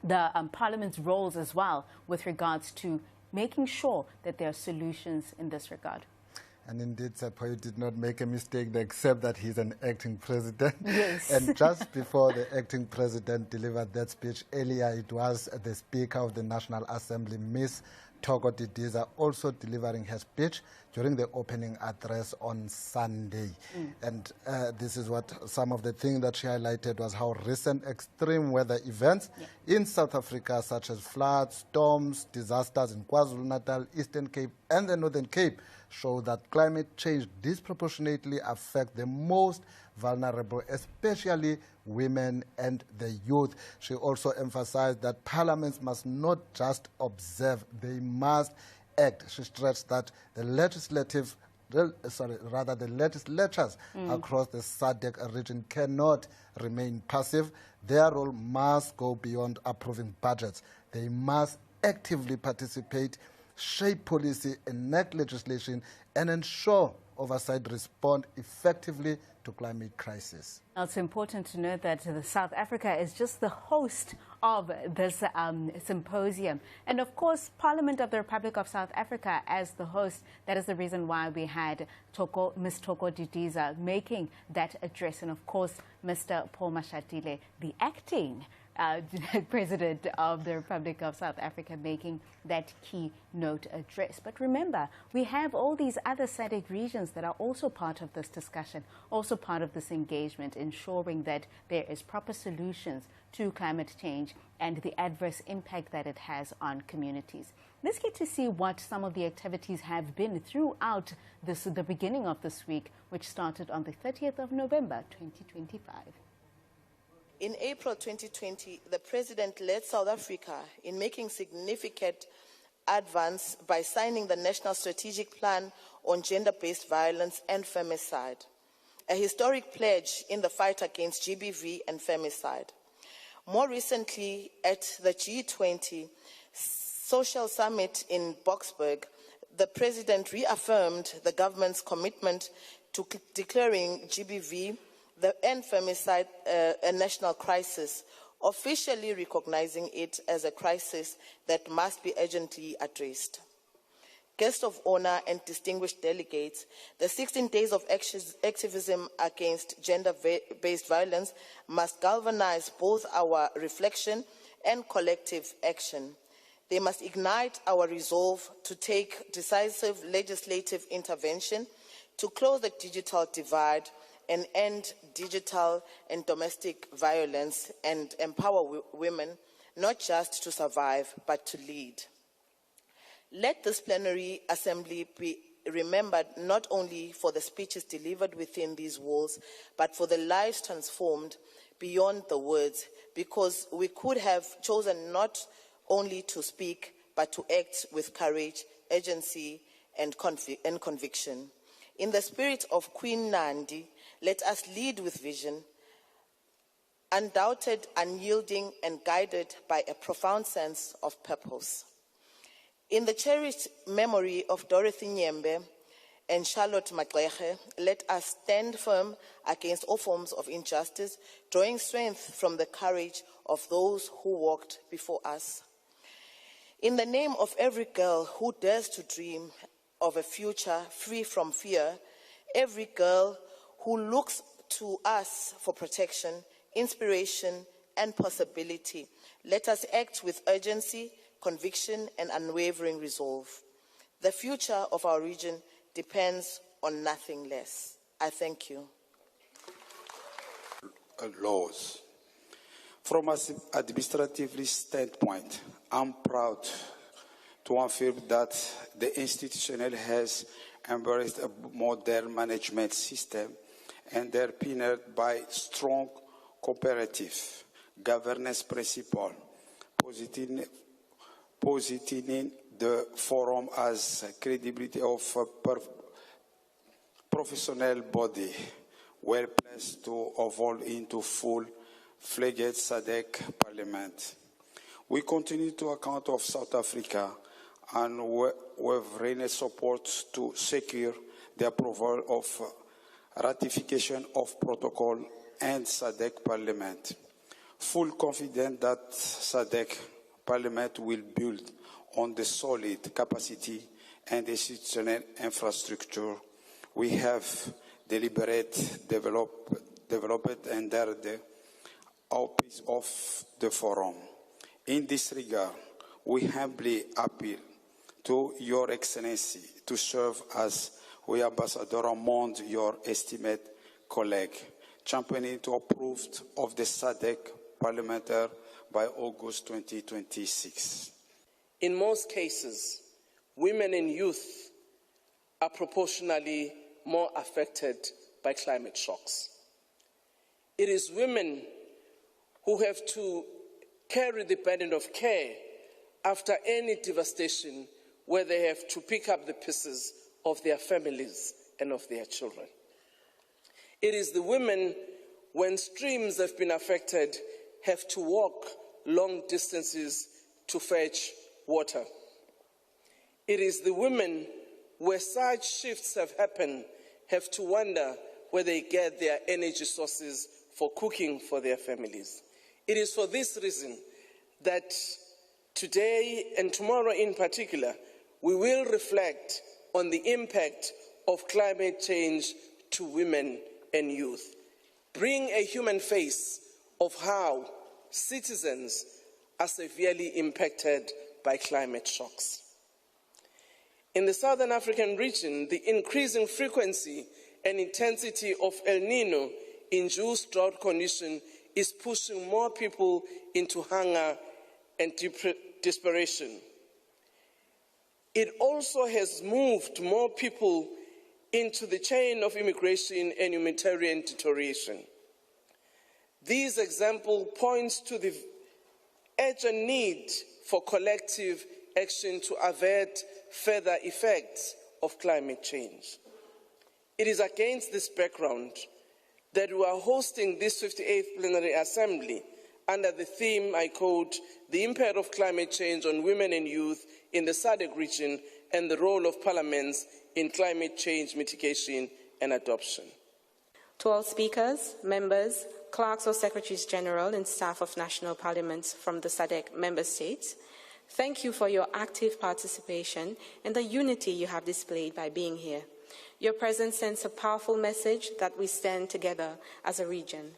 the Parliament's roles as well, with regards to making sure that there are solutions in this regard. And indeed, Sadc-Pf did not make a mistake, except that he's an acting president. Yes. And just before the acting president delivered that speech earlier, it was the Speaker of the National Assembly, Ms. Thoko Didiza, also delivering her speech during the opening address on Sunday. And this is what some of the things that she highlighted was how recent extreme weather events in South Africa, such as floods, storms, disasters in KwaZulu-Natal, Eastern Cape, and the Northern Cape, show that climate change disproportionately affects the most vulnerable, especially women and the youth. She also emphasized that parliaments must not just observe, they must act. She stressed that the legislatures across the SADC region cannot remain passive. Their role must go beyond approving budgets. They must actively participate, shape policy, enact legislation, and ensure oversight respond effectively to climate crisis. Now, it's important to note that South Africa is just the host of this symposium. And of course, Parliament of the Republic of South Africa as the host, that is the reason why we had Ms. Thoko Didiza making that address. And of course, Mr. Paul Mashatile, the acting President of the Republic of South Africa making that keynote address. But remember, we have all these other SADC regions that are also part of this discussion, also part of this engagement, ensuring that there is proper solutions to climate change and the adverse impact that it has on communities. Let's get to see what some of the activities have been throughout the beginning of this week, which started on the 30th of November, 2025. In April 2020, the President led South Africa in making significant advance by signing the National Strategic Plan on Gender-Based Violence and Femicide, a historic pledge in the fight against GBV and femicide. More recently, at the G20 Social Summit in Boksburg, the President reaffirmed the government's commitment to declaring GBV and femicide a national crisis, officially recognizing it as a crisis that must be urgently addressed. Guests of honor and distinguished delegates, the 16 days of activism against gender-based violence must galvanize both our reflection and collective action. They must ignite our resolve to take decisive legislative intervention to close the digital divide and end digital and domestic violence and empower women not just to survive but to lead. Let this plenary assembly be remembered not only for the speeches delivered within these walls, but for the lives transformed beyond the words, because we could have chosen not only to speak, but to act with courage, urgency, and conviction. In the spirit of Queen Nandi, let us lead with vision, undoubted, unyielding, and guided by a profound sense of purpose. In the cherished memory of Dorothy Nyembe and Charlotte Maxege, let us stand firm against all forms of injustice, drawing strength from the courage of those who walked before us. In the name of every girl who dares to dream of a future free from fear, every girl who looks to us for protection, inspiration, and possibility, let us act with urgency, conviction, and unwavering resolve. The future of our region depends on nothing less. I thank you. Laws. From an administrative standpoint, I'm proud to affirm that the institution has embraced a modern management system and they're pinned by strong cooperative governance principle, positioning the forum as a credibility of a professional body, well placed to evolve into full-fledged SADC Parliament. We continue to account of South Africa and with ready support to secure the approval of ratification of protocol and SADC Parliament. Full confident that SADC Parliament will build on the solid capacity and institutional infrastructure we have developed under the auspices of the forum. In this regard, we humbly appeal to Your Excellency to serve as we ambassador among your esteemed colleague, championing to approved of the SADC parliamentary by August 2026. In most cases, women and youth are proportionally more affected by climate shocks. It is women who have to carry the burden of care after any devastation where they have to pick up the pieces of their families and of their children. It is the women, when streams have been affected, have to walk long distances to fetch water. It is the women, where such shifts have happened, have to wonder where they get their energy sources for cooking for their families. It is for this reason that today and tomorrow in particular, we will reflect on the impact of climate change to women and youth. Bring a human face of how citizens are severely impacted by climate shocks. In the Southern African region, the increasing frequency and intensity of El Nino-induced drought condition is pushing more people into hunger and desperation. It also has moved more people into the chain of immigration and humanitarian deterioration. These examples point to the urgent need for collective action to avert further effects of climate change. It is against this background that we are hosting this 58th Plenary Assembly under the theme, I quote, "The Impact of Climate Change on Women and Youth in the SADC region and the Role of Parliaments in Climate Change Mitigation and Adoption." To all speakers, members, clerks or secretaries general and staff of national parliaments from the SADC member states, thank you for your active participation and the unity you have displayed by being here. Your presence sends a powerful message that we stand together as a region.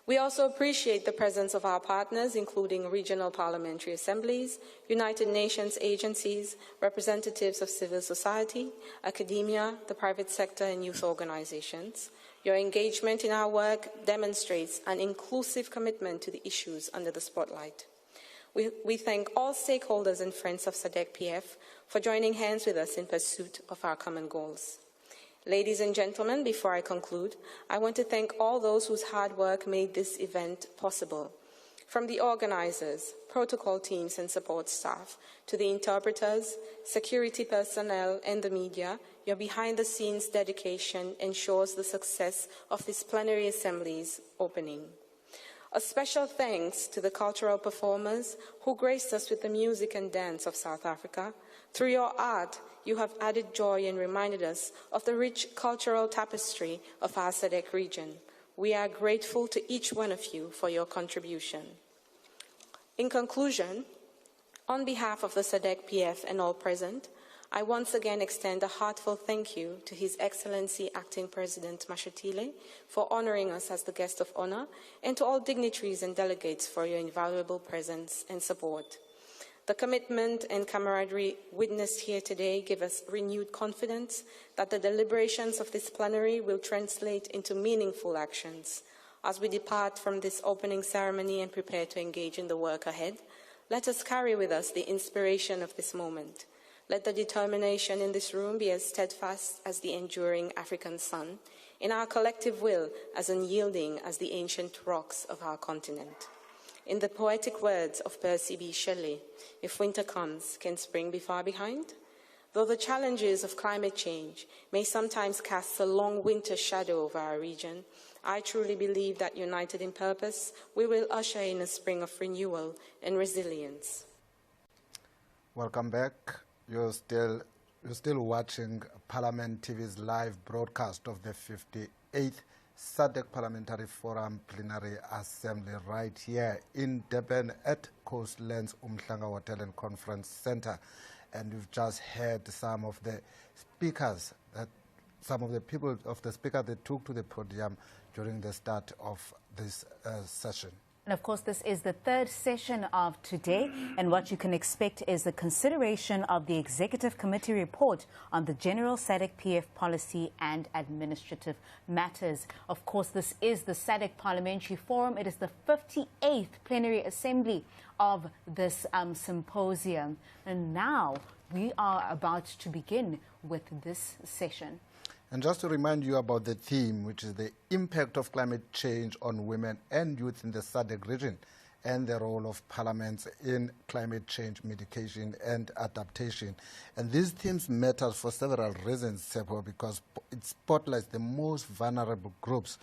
We also appreciate the presence of our partners, including regional parliamentary assemblies, United Nations agencies, representatives of civil society, academia, the private sector, and youth organizations. Your engagement in our work demonstrates an inclusive commitment to the issues under the spotlight. We thank all stakeholders and friends of Sadc-Pf for joining hands with us in pursuit of our common goals. Ladies and gentlemen, before I conclude, I want to thank all those whose hard work made this event possible. From the organizers, protocol teams and support staff, to the interpreters, security personnel, and the media, your behind-the-scenes dedication ensures the success of this plenary assembly's opening. A special thanks to the cultural performers who graced us with the music and dance of South Africa. Through your art, you have added joy and reminded us of the rich cultural tapestry of our SADC region. We are grateful to each one of you for your contribution. In conclusion, on behalf of the Sadc-Pf and all present, I once again extend a heartfelt thank you to His Excellency Acting President Mashatile for honoring us as the guest of honor, and to all dignitaries and delegates for your invaluable presence and support. The commitment and camaraderie witnessed here today give us renewed confidence that the deliberations of this plenary will translate into meaningful actions. As we depart from this opening ceremony and prepare to engage in the work ahead, let us carry with us the inspiration of this moment. Let the determination in this room be as steadfast as the enduring African sun, in our collective will as unyielding as the ancient rocks of our continent. In the poetic words of Percy B. Shelley, if winter comes, can spring be far behind? Though the challenges of climate change may sometimes cast a long winter shadow over our region, I truly believe that united in purpose, we will usher in a spring of renewal and resilience. Welcome back. You're still watching Parliament TV's live broadcast of the 58th SADC Parliamentary Forum Plenary Assembly right here in Durban at Coastlands Umhlanga Hotel and Conference Center. And we've just heard some of the speakers, some of the people of the speaker that took to the podium during the start of this session. And of course, this is the third session of today, and what you can expect is the consideration of the Executive Committee report on the General Sadc-Pf policy and administrative matters. Of course, this is the SADC Parliamentary Forum. It is the 58th Plenary Assembly of this symposium. And now we are about to begin with this session. And just to remind you about the theme, which is the impact of climate change on women and youth in the SADC region and the role of parliaments in climate change mitigation and adaptation. And these themes matter for several reasons, Seppo, because it spotlights the most vulnerable groups.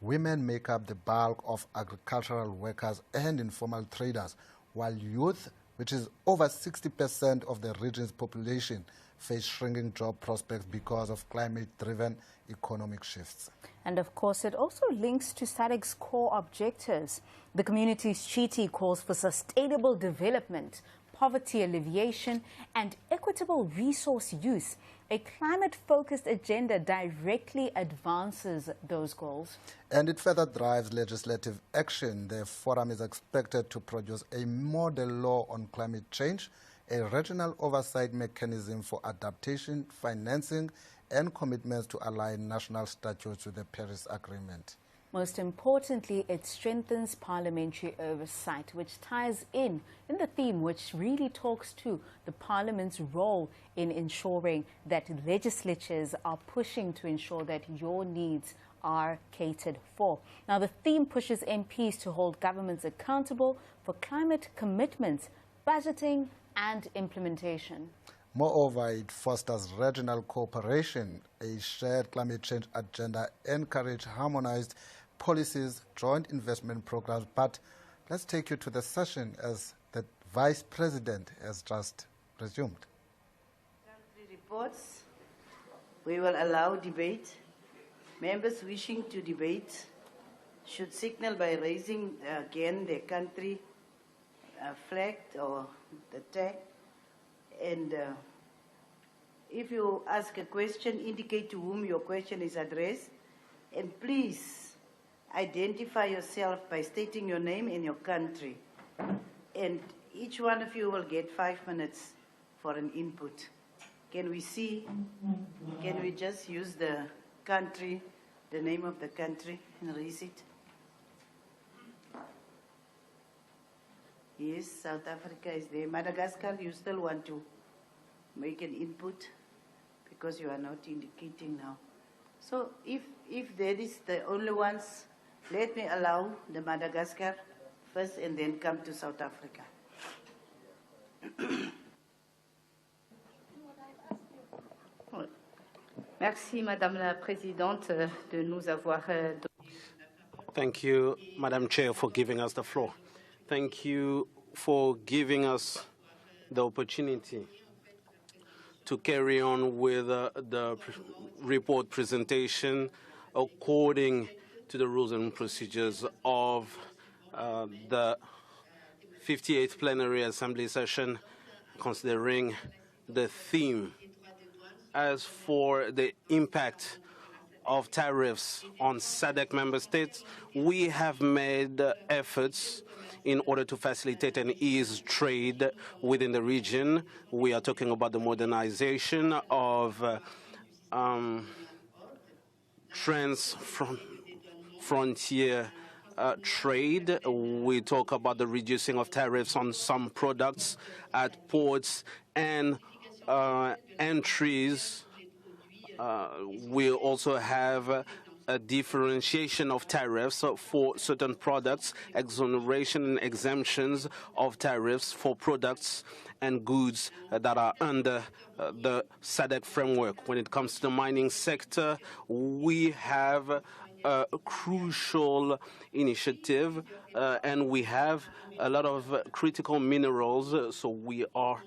Women make up the bulk of agricultural workers and informal traders, while youth, which is over 60% of the region's population, face shrinking job prospects because of climate-driven economic shifts. And of course, it also links to SADC's core objectives. The community's treaty calls for sustainable development, poverty alleviation, and equitable resource use. A climate-focused agenda directly advances those goals. And it further drives legislative action. The forum is expected to produce a model law on climate change, a regional oversight mechanism for adaptation, financing, and commitments to align national statutes with the Paris Agreement. Most importantly, it strengthens parliamentary oversight, which ties in the theme which really talks to the Parliament's role in ensuring that legislatures are pushing to ensure that your needs are catered for. Now, the theme pushes MPs to hold governments accountable for climate commitments, budgeting and implementation. Moreover, it fosters regional cooperation, a shared climate change agenda, encourage harmonized policies, joint investment programs. But let's take you to the session as the Vice President has just resumed. Country reports. We will allow debate. Members wishing to debate should signal by raising again their country flag or the tag. And if you ask a question, indicate to whom your question is addressed. And please identify yourself by stating your name and your country. And each one of you will get 5 minutes for an input. Can we see? Can we just use the country, the name of the country, and raise it? Yes, South Africa is there. Madagascar, you still want to make an input because you are not indicating now. So if that is the only ones, let me allow the Madagascar first and then come to South Africa. Merci, Madame la Présidente, de nous avoir Thank you, Madam Chair, for giving us the floor. Thank you for giving us the opportunity to carry on with the report presentation according to the rules and procedures of the 58th Plenary Assembly session, considering the theme. As for the impact of tariffs on SADC member states, we have made efforts in order to facilitate and ease trade within the region. We are talking about the modernization of frontier trade. We talk about the reducing of tariffs on some products at ports and entries. We also have a differentiation of tariffs for certain products, exoneration and exemptions of tariffs for products and goods that are under the SADC framework. When it comes to the mining sector, we have a crucial initiative, and we have a lot of critical minerals, so we are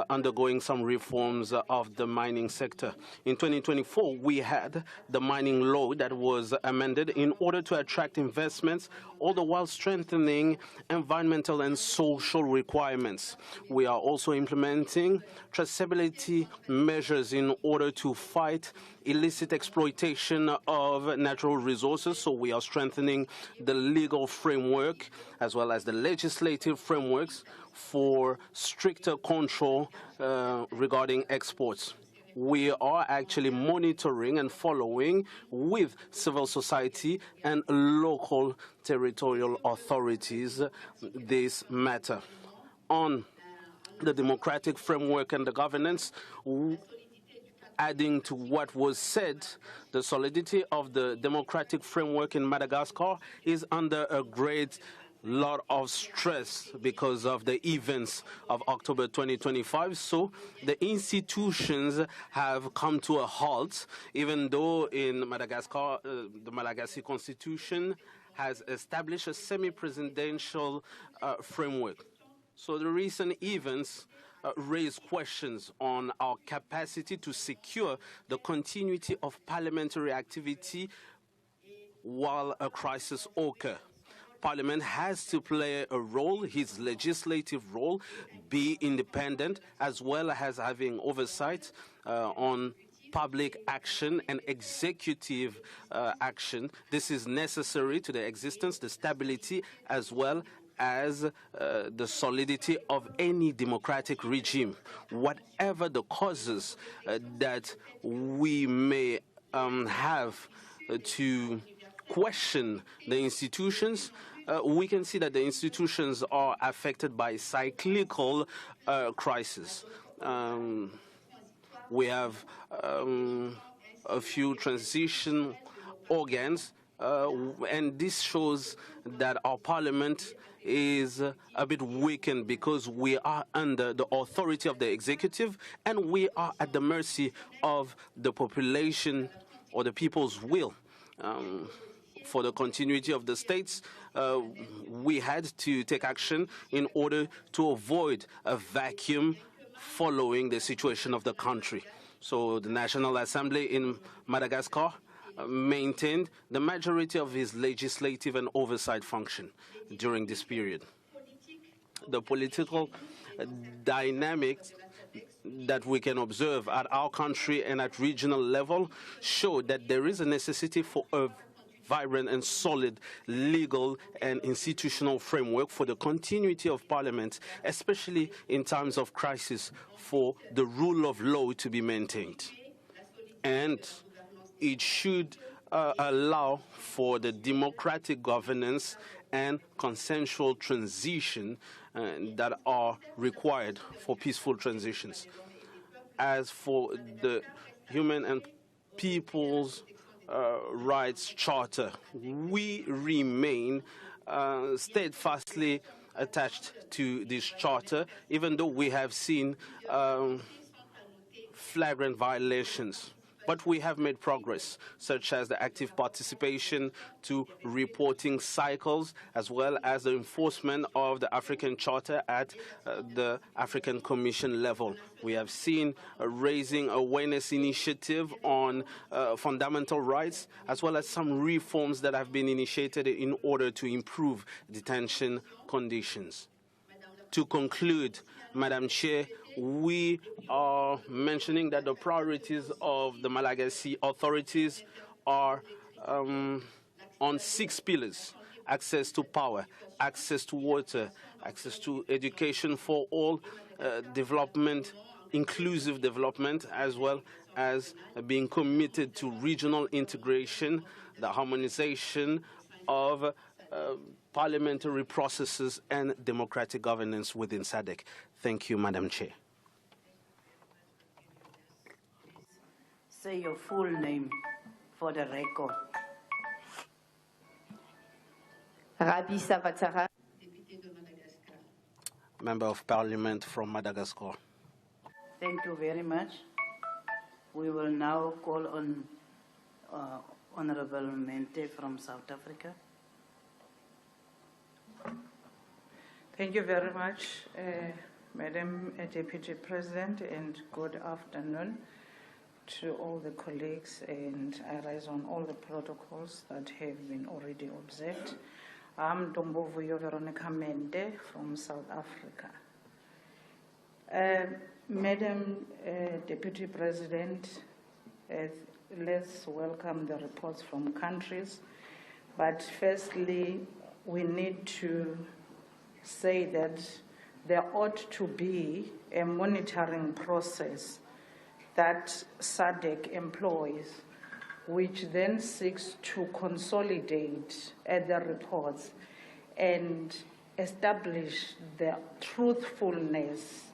undergoing some reforms of the mining sector. In 2024, we had the mining law that was amended in order to attract investments, all the while strengthening environmental and social requirements. We are also implementing traceability measures in order to fight illicit exploitation of natural resources, so we are strengthening the legal framework as well as the legislative frameworks for stricter control regarding exports. We are actually monitoring and following with civil society and local territorial authorities this matter. On the democratic framework and the governance, adding to what was said, the solidity of the democratic framework in Madagascar is under a great lot of stress because of the events of October 2025. So the institutions have come to a halt, even though in Madagascar, the Malagasy constitution has established a semi-presidential framework. So the recent events raise questions on our capacity to secure the continuity of parliamentary activity while a crisis occurs. Parliament has to play a role, his legislative role, be independent, as well as having oversight on public action and executive action. This is necessary to the existence, the stability, as well as the solidity of any democratic regime. Whatever the causes that we may have to question the institutions, we can see that the institutions are affected by cyclical crises. We have a few transition organs, and this shows that our parliament is a bit weakened because we are under the authority of the executive and we are at the mercy of the population or the people's will. For the continuity of the states, we had to take action in order to avoid a vacuum following the situation of the country. So the National Assembly in Madagascar maintained the majority of his legislative and oversight function during this period. The political dynamics that we can observe at our country and at regional level show that there is a necessity for a vibrant and solid legal and institutional framework for the continuity of Parliament, especially in times of crisis, for the rule of law to be maintained. And it should allow for the democratic governance and consensual transition that are required for peaceful transitions. As for the Human and People's Rights Charter, we remain steadfastly attached to this charter, even though we have seen flagrant violations. But we have made progress, such as the active participation to reporting cycles, as well as the enforcement of the African Charter at the African Commission level. We have seen a raising awareness initiative on fundamental rights, as well as some reforms that have been initiated in order to improve detention conditions. To conclude, Madam Chair, we are mentioning that the priorities of the Malagasy authorities are on 6 pillars: access to power, access to water, access to education for all, development, inclusive development, as well as being committed to regional integration, the harmonization of parliamentary processes and democratic governance within SADC. Thank you, Madam Chair. Say your full name for the record. Rabi Savatara. Member of Parliament from Madagascar. Thank you very much. We will now call on Honorable Mente from South Africa. Thank you very much, Madam Deputy President, and good afternoon to all the colleagues, and I rise on all the protocols that have been already observed. I'm Dombovuyo Veronica Mente from South Africa. Madam Deputy President, let's welcome the reports from countries, but firstly, we need to say that there ought to be a monitoring process that SADC employs, which then seeks to consolidate the reports and establish the truthfulness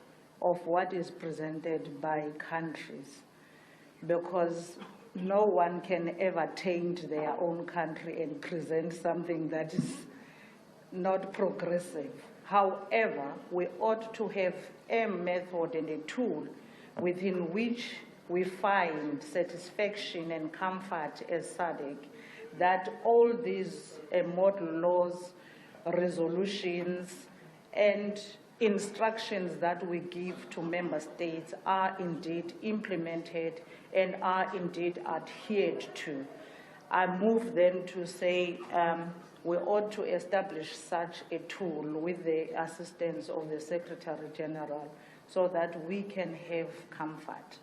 of what is presented by countries, because no one can ever taint their own country and present something that is not progressive. However, we ought to have a method and a tool within which we find satisfaction and comfort as SADC that all these model laws, resolutions, and instructions that we give to member states are indeed implemented and are indeed adhered to. I move then to say we ought to establish such a tool with the assistance of the Secretary General so that we can have comfort.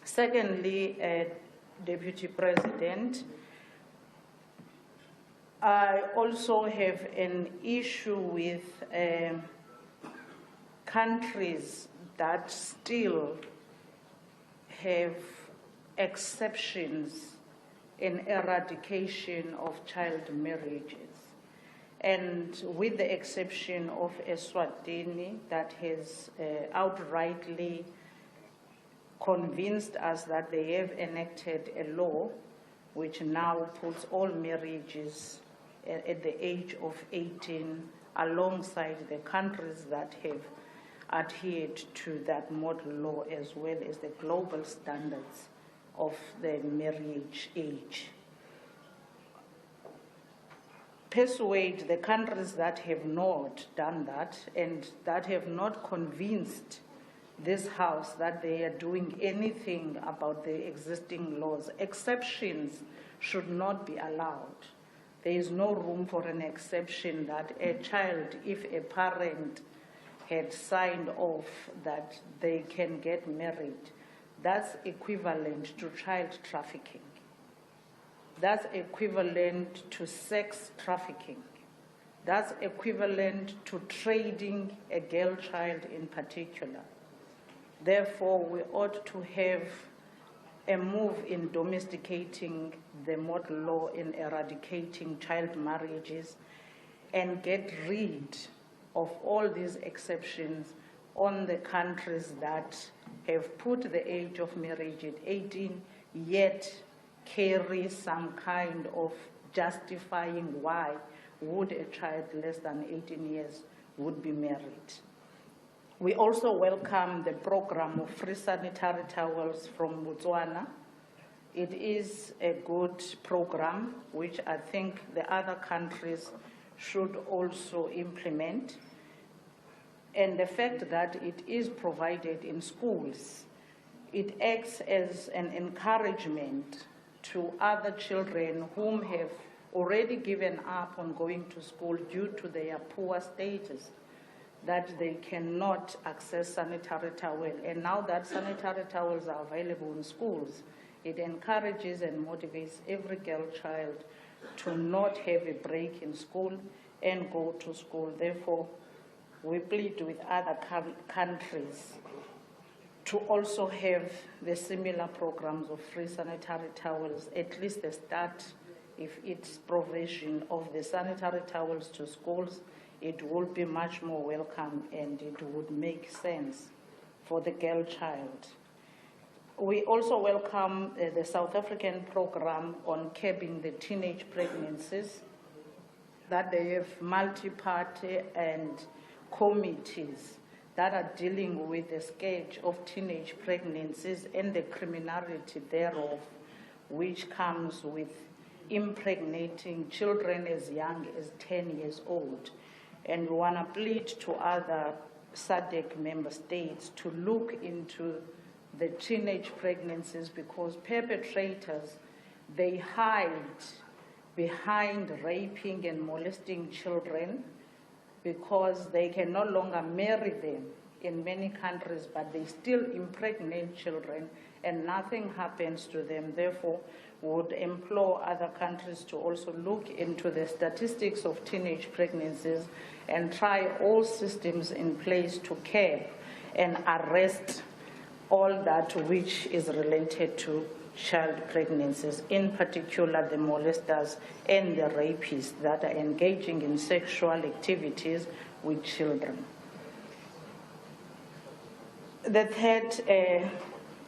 Secondly, Deputy President, I also have an issue with countries that still have exceptions in eradication of child marriages. And with the exception of Eswatini, that has outrightly convinced us that they have enacted a law which now puts all marriages at the age of 18 alongside the countries that have adhered to that model law as well as the global standards of the marriage age. Persuade the countries that have not done that and that have not convinced this House that they are doing anything about the existing laws. Exceptions should not be allowed. There is no room for an exception that a child, if a parent had signed off that they can get married, that's equivalent to child trafficking. That's equivalent to sex trafficking. That's equivalent to trading a girl child in particular. Therefore, we ought to have a move in domesticating the model law in eradicating child marriages and get rid of all these exceptions on the countries that have put the age of marriage at 18, yet carry some kind of justifying why would a child less than 18 years would be married. We also welcome the program of free sanitary towels from Botswana. It is a good program which I think the other countries should also implement. And the fact that it is provided in schools, it acts as an encouragement to other children whom have already given up on going to school due to their poor status, that they cannot access sanitary towel. And now that sanitary towels are available in schools, it encourages and motivates every girl child to not have a break in school and go to school. Therefore, we plead with other countries to also have the similar programs of free sanitary towels, at least the start, if it's provision of the sanitary towels to schools, it will be much more welcome and it would make sense for the girl child. We also welcome the South African program on curbing the teenage pregnancies, that they have multi-party and committees that are dealing with the scourge of teenage pregnancies and the criminality thereof, which comes with impregnating children as young as 10 years old. And we want to plead to other SADC member states to look into the teenage pregnancies, because perpetrators, they hide behind raping and molesting children because they can no longer marry them in many countries, but they still impregnate children and nothing happens to them. Therefore, would implore other countries to also look into the statistics of teenage pregnancies and try all systems in place to curb and arrest all that which is related to child pregnancies, in particular the molesters and the rapists that are engaging in sexual activities with children. The third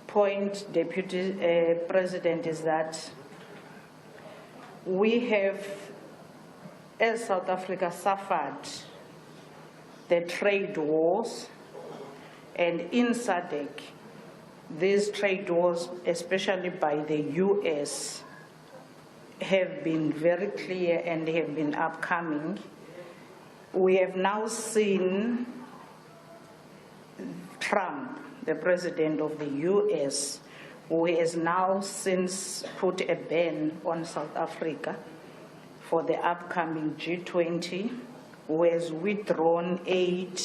point, Deputy President, is that we have, as South Africa, suffered the trade wars, and in SADC, these trade wars, especially by the US, have been very clear and have been upcoming. We have now seen Trump, the president of the US, who has now since put a ban on South Africa for the upcoming G20, who has withdrawn aid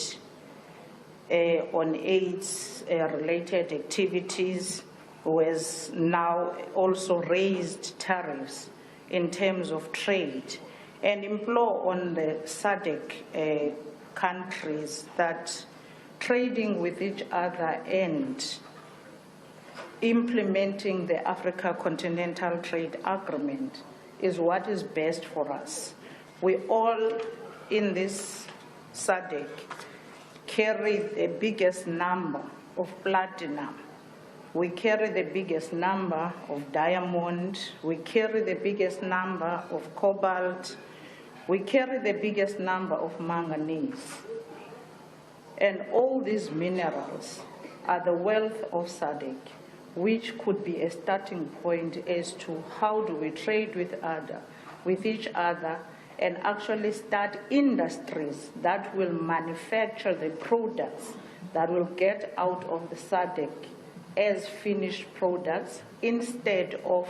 on AIDS-related activities, who has now also raised tariffs in terms of trade, and implore on the SADC countries that trading with each other and implementing the Africa Continental Trade Agreement is what is best for us. We all in this SADC carry the biggest number of platinum. We carry the biggest number of diamond. We carry the biggest number of cobalt. We carry the biggest number of manganese. And all these minerals are the wealth of SADC, which could be a starting point as to how do we trade with each other and actually start industries that will manufacture the products that will get out of the SADC as finished products instead of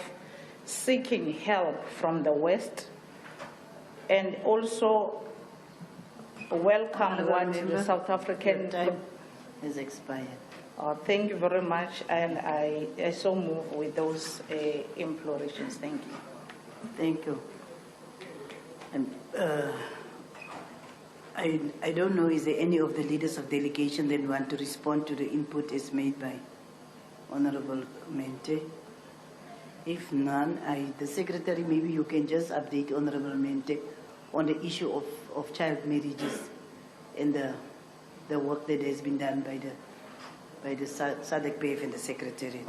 seeking help from the West, and also welcome what the South African... Your time has expired. Thank you very much, and I so move with those implorations. Thank you. Thank you. And I don't know, is there any of the leaders of delegation that want to respond to the input as made by Honorable Mente? If none, the Secretary, maybe you can just update Honorable Mente on the issue of child marriages and the work that has been done by the Sadc-Pf and the Secretary.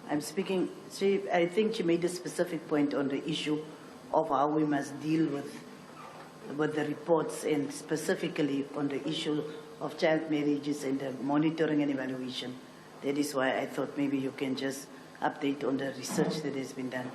I'm speaking, I think she made a specific point on the issue of how we must deal with the reports, and specifically on the issue of child marriages and the monitoring and evaluation. That is why I thought maybe you can just update on the research that has been done.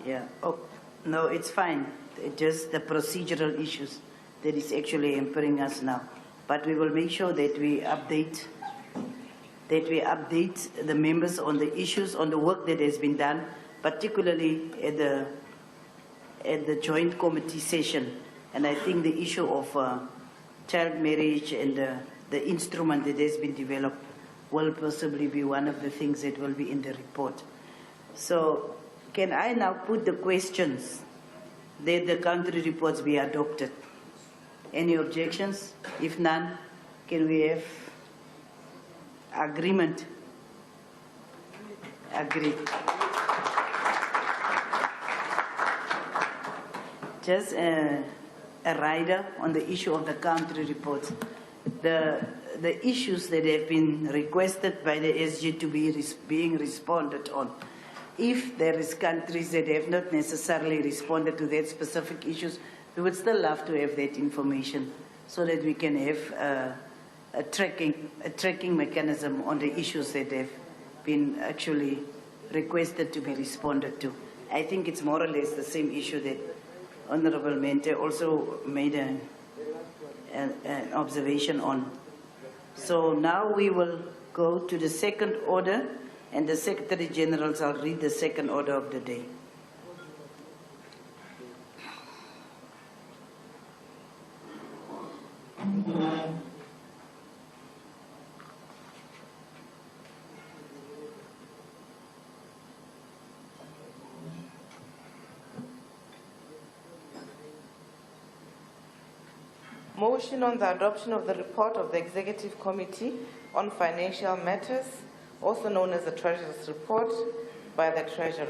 Yeah. Oh, no, it's fine. It's just the procedural issues that is actually hampering us now. But we will make sure that we update the members on the issues, on the work that has been done, particularly at the joint committee session. And I think the issue of child marriage and the instrument that has been developed will possibly be one of the things that will be in the report. So can I now put the questions that the country reports be adopted? Any objections? If none, can we have agreement? Agreed. Just a rider on the issue of the country reports. The issues that have been requested by the SG to be being responded on. If there is countries that have not necessarily responded to that specific issues, we would still love to have that information so that we can have a tracking mechanism on the issues that have been actually requested to be responded to. I think it's more or less the same issue that Honorable Mente also made an observation on. So now we will go to the second order, and the Secretary General shall read the second order of the day. Motion on the adoption of the report of the Executive Committee on Financial Matters, also known as the Treasurer's Report, by the Treasurer.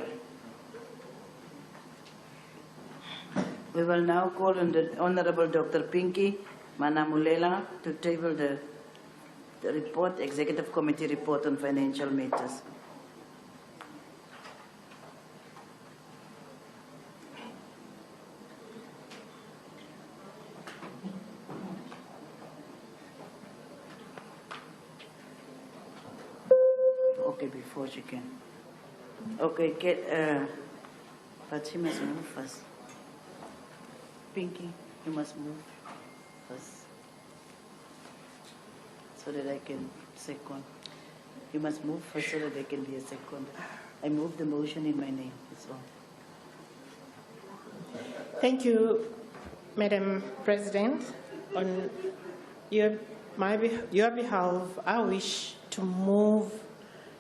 We will now call on the Honorable Dr. Pinky Manamulela to table the report, Executive Committee report on financial matters. Okay, before she can. Okay, but she must move first. Pinky, you must move first. So that I can second. You must move first so that there can be a second. I move the motion in my name, that's all. Thank you, Madam President. On your behalf, I wish to move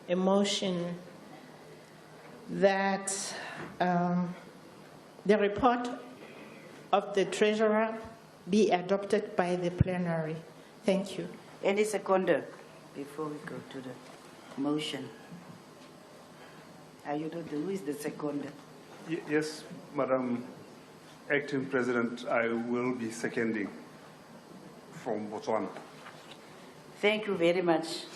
a motion that the report of the Treasurer be adopted by the plenary. Thank you. Any seconder before we go to the motion? Are you not who is the seconder? Yes, Madam Acting President, I will be seconding from Botswana. Thank you very much.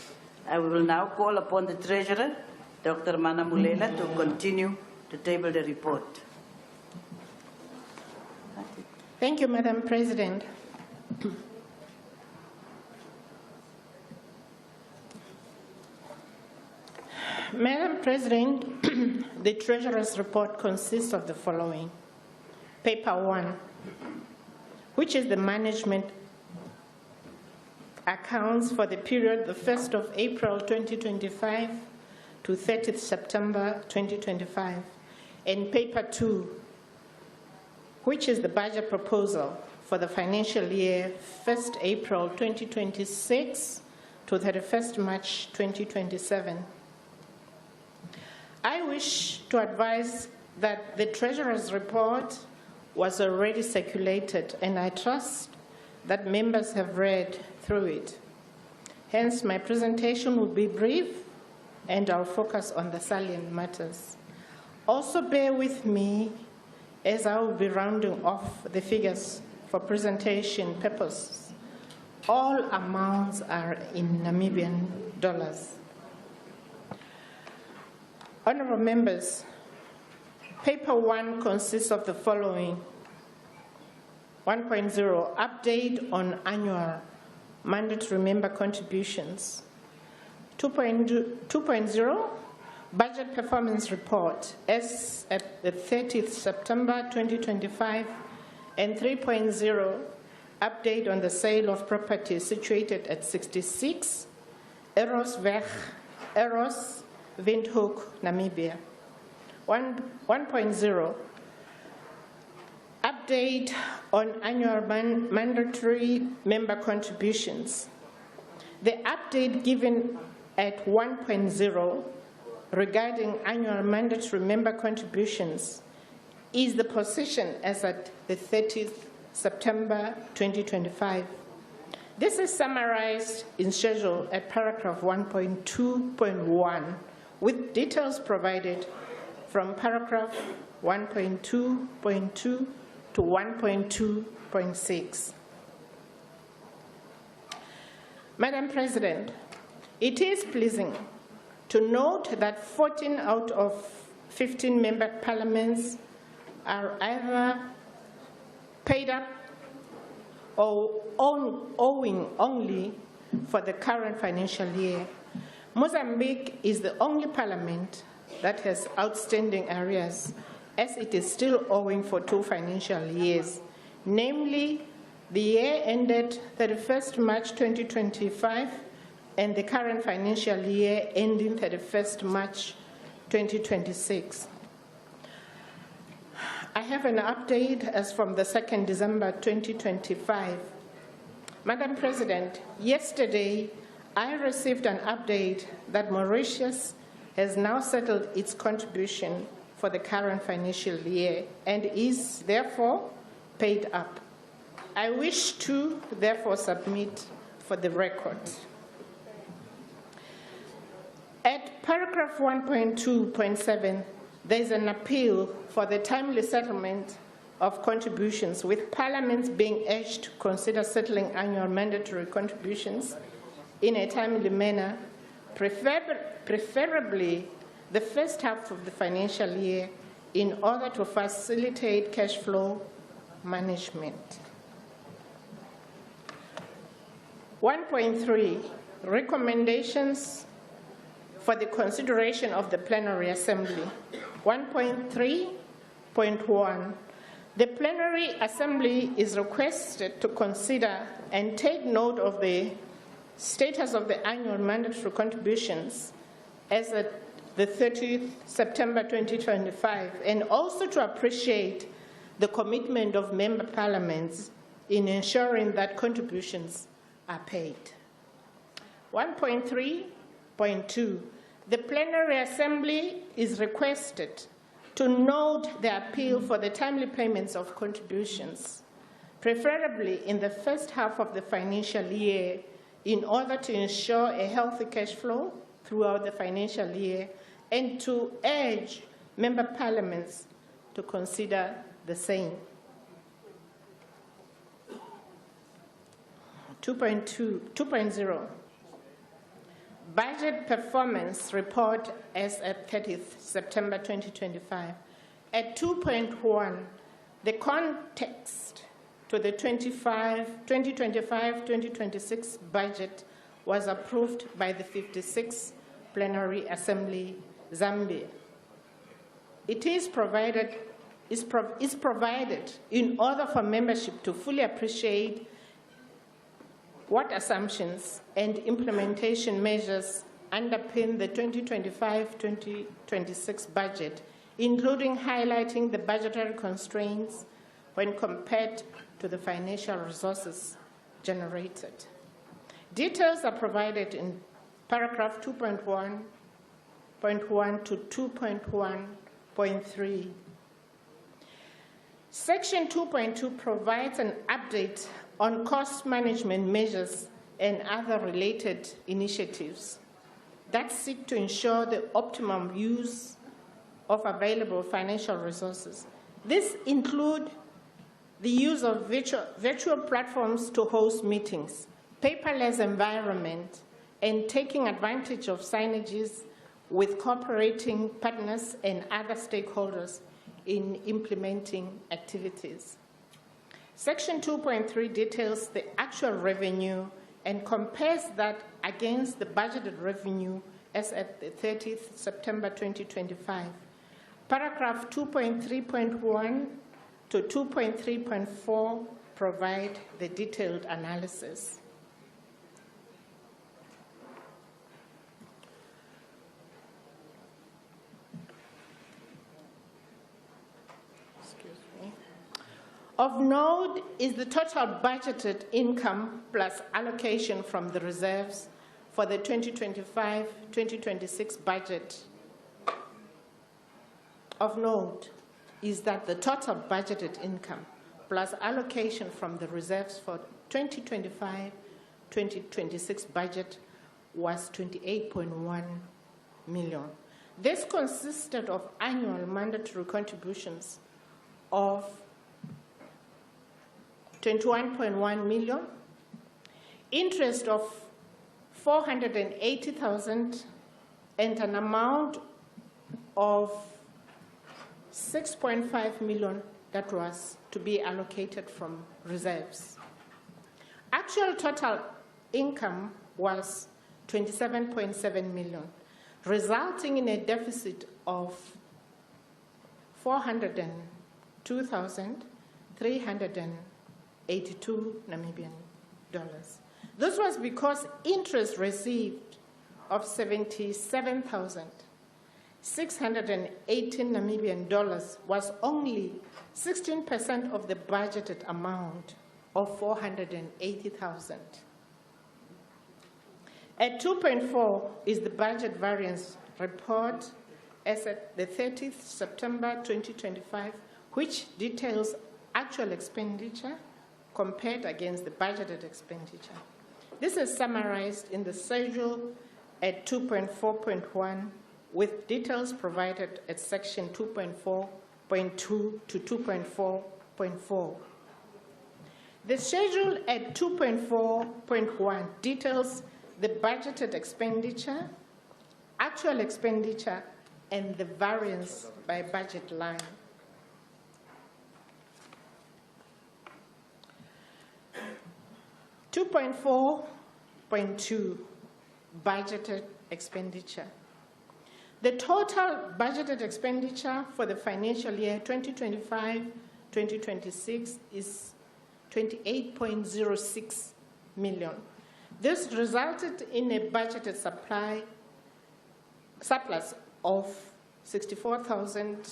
I will now call upon the Treasurer, Dr. Manamulela, to continue to table the report. Thank you, Madam President. Madam President, the Treasurer's report consists of the following. Paper 1, which is the management accounts for the period the 1st of April 2025 to 30th September 2025, and Paper 2, which is the budget proposal for the financial year 1st April 2026 to 31st March 2027. I wish to advise that the Treasurer's report was already circulated, and I trust that members have read through it. Hence, my presentation will be brief, and I'll focus on the salient matters. Also, bear with me as I will be rounding off the figures for presentation purposes. All amounts are in Namibian dollars. Honourable members, Paper 1 consists of the following. 1.0, update on annual mandatory member contributions. 2.0, budget performance report as at the 30th September 2025. And 3.0, update on the sale of property situated at 66 Erosweg, Windhoek, Namibia. 1.0, update on annual mandatory member contributions. The update given at 1.0 regarding annual mandatory member contributions is the position as at the 30th September 2025. This is summarized in schedule at paragraph 1.2.1 with details provided from paragraph 1.2.2 to 1.2.6. Madam President, it is pleasing to note that 14 out of 15 member parliaments are either paid up or owing only for the current financial year. Mozambique is the only parliament that has outstanding arrears, as it is still owing for 2 financial years, namely the year ended 31st March 2025 and the current financial year ending 31st March 2026. I have an update as from the 2nd December 2025. Madam President, yesterday I received an update that Mauritius has now settled its contribution for the current financial year and is therefore paid up. I wish to therefore submit for the record. At paragraph 1.2.7, there is an appeal for the timely settlement of contributions, with parliaments being urged to consider settling annual mandatory contributions in a timely manner, preferably the first half of the financial year, in order to facilitate cash flow management. 1.3, recommendations for the consideration of the Plenary Assembly. 1.3.1. The Plenary Assembly is requested to consider and take note of the status of the annual mandatory contributions as at the 30th September 2025, and also to appreciate the commitment of member parliaments in ensuring that contributions are paid. 1.3.2. The Plenary Assembly is requested to note the appeal for the timely payments of contributions, preferably in the first half of the financial year, in order to ensure a healthy cash flow throughout the financial year, and to urge member parliaments to consider the same. 2.0. Budget performance report as at 30th September 2025. At 2.1, the context to the 2025-2026 budget was approved by the 56th Plenary Assembly, Zambia. It is provided in order for membership to fully appreciate what assumptions and implementation measures underpin the 2025-2026 budget, including highlighting the budgetary constraints when compared to the financial resources generated. Details are provided in paragraph 2.1.1 to 2.1.3. Section 2.2 provides an update on cost management measures and other related initiatives that seek to ensure the optimum use of available financial resources. This includes the use of virtual platforms to host meetings, paperless environment, and taking advantage of synergies with cooperating partners and other stakeholders in implementing activities. Section 2.3 details the actual revenue and compares that against the budgeted revenue as at the 30th September 2025. Paragraph 2.3.1 to 2.3.4 provide the detailed analysis. Of note is the total budgeted income plus allocation from the reserves for the 2025-2026 budget. Of note is that the total budgeted income plus allocation from the reserves for 2025-2026 budget was 28.1 million. This consisted of annual mandatory contributions of 21.1 million, interest of 480,000, and an amount of 6.5 million that was to be allocated from reserves. Actual total income was 27.7 million, resulting in a deficit of 402,382 Namibian dollars. This was because interest received of 77,618 Namibian dollars was only 16% of the budgeted amount of 480,000. At 2.4 is the budget variance report as at the 30th September 2025, which details actual expenditure compared against the budgeted expenditure. This is summarized in the schedule at 2.4.1 with details provided at section 2.4.2 to 2.4.4. The schedule at 2.4.1 details the budgeted expenditure, actual expenditure, and the variance by budget line. (2.4.2) budgeted expenditure. The total budgeted expenditure for the financial year 2025-2026 is 28.06 million. This resulted in a budgeted surplus of 64,000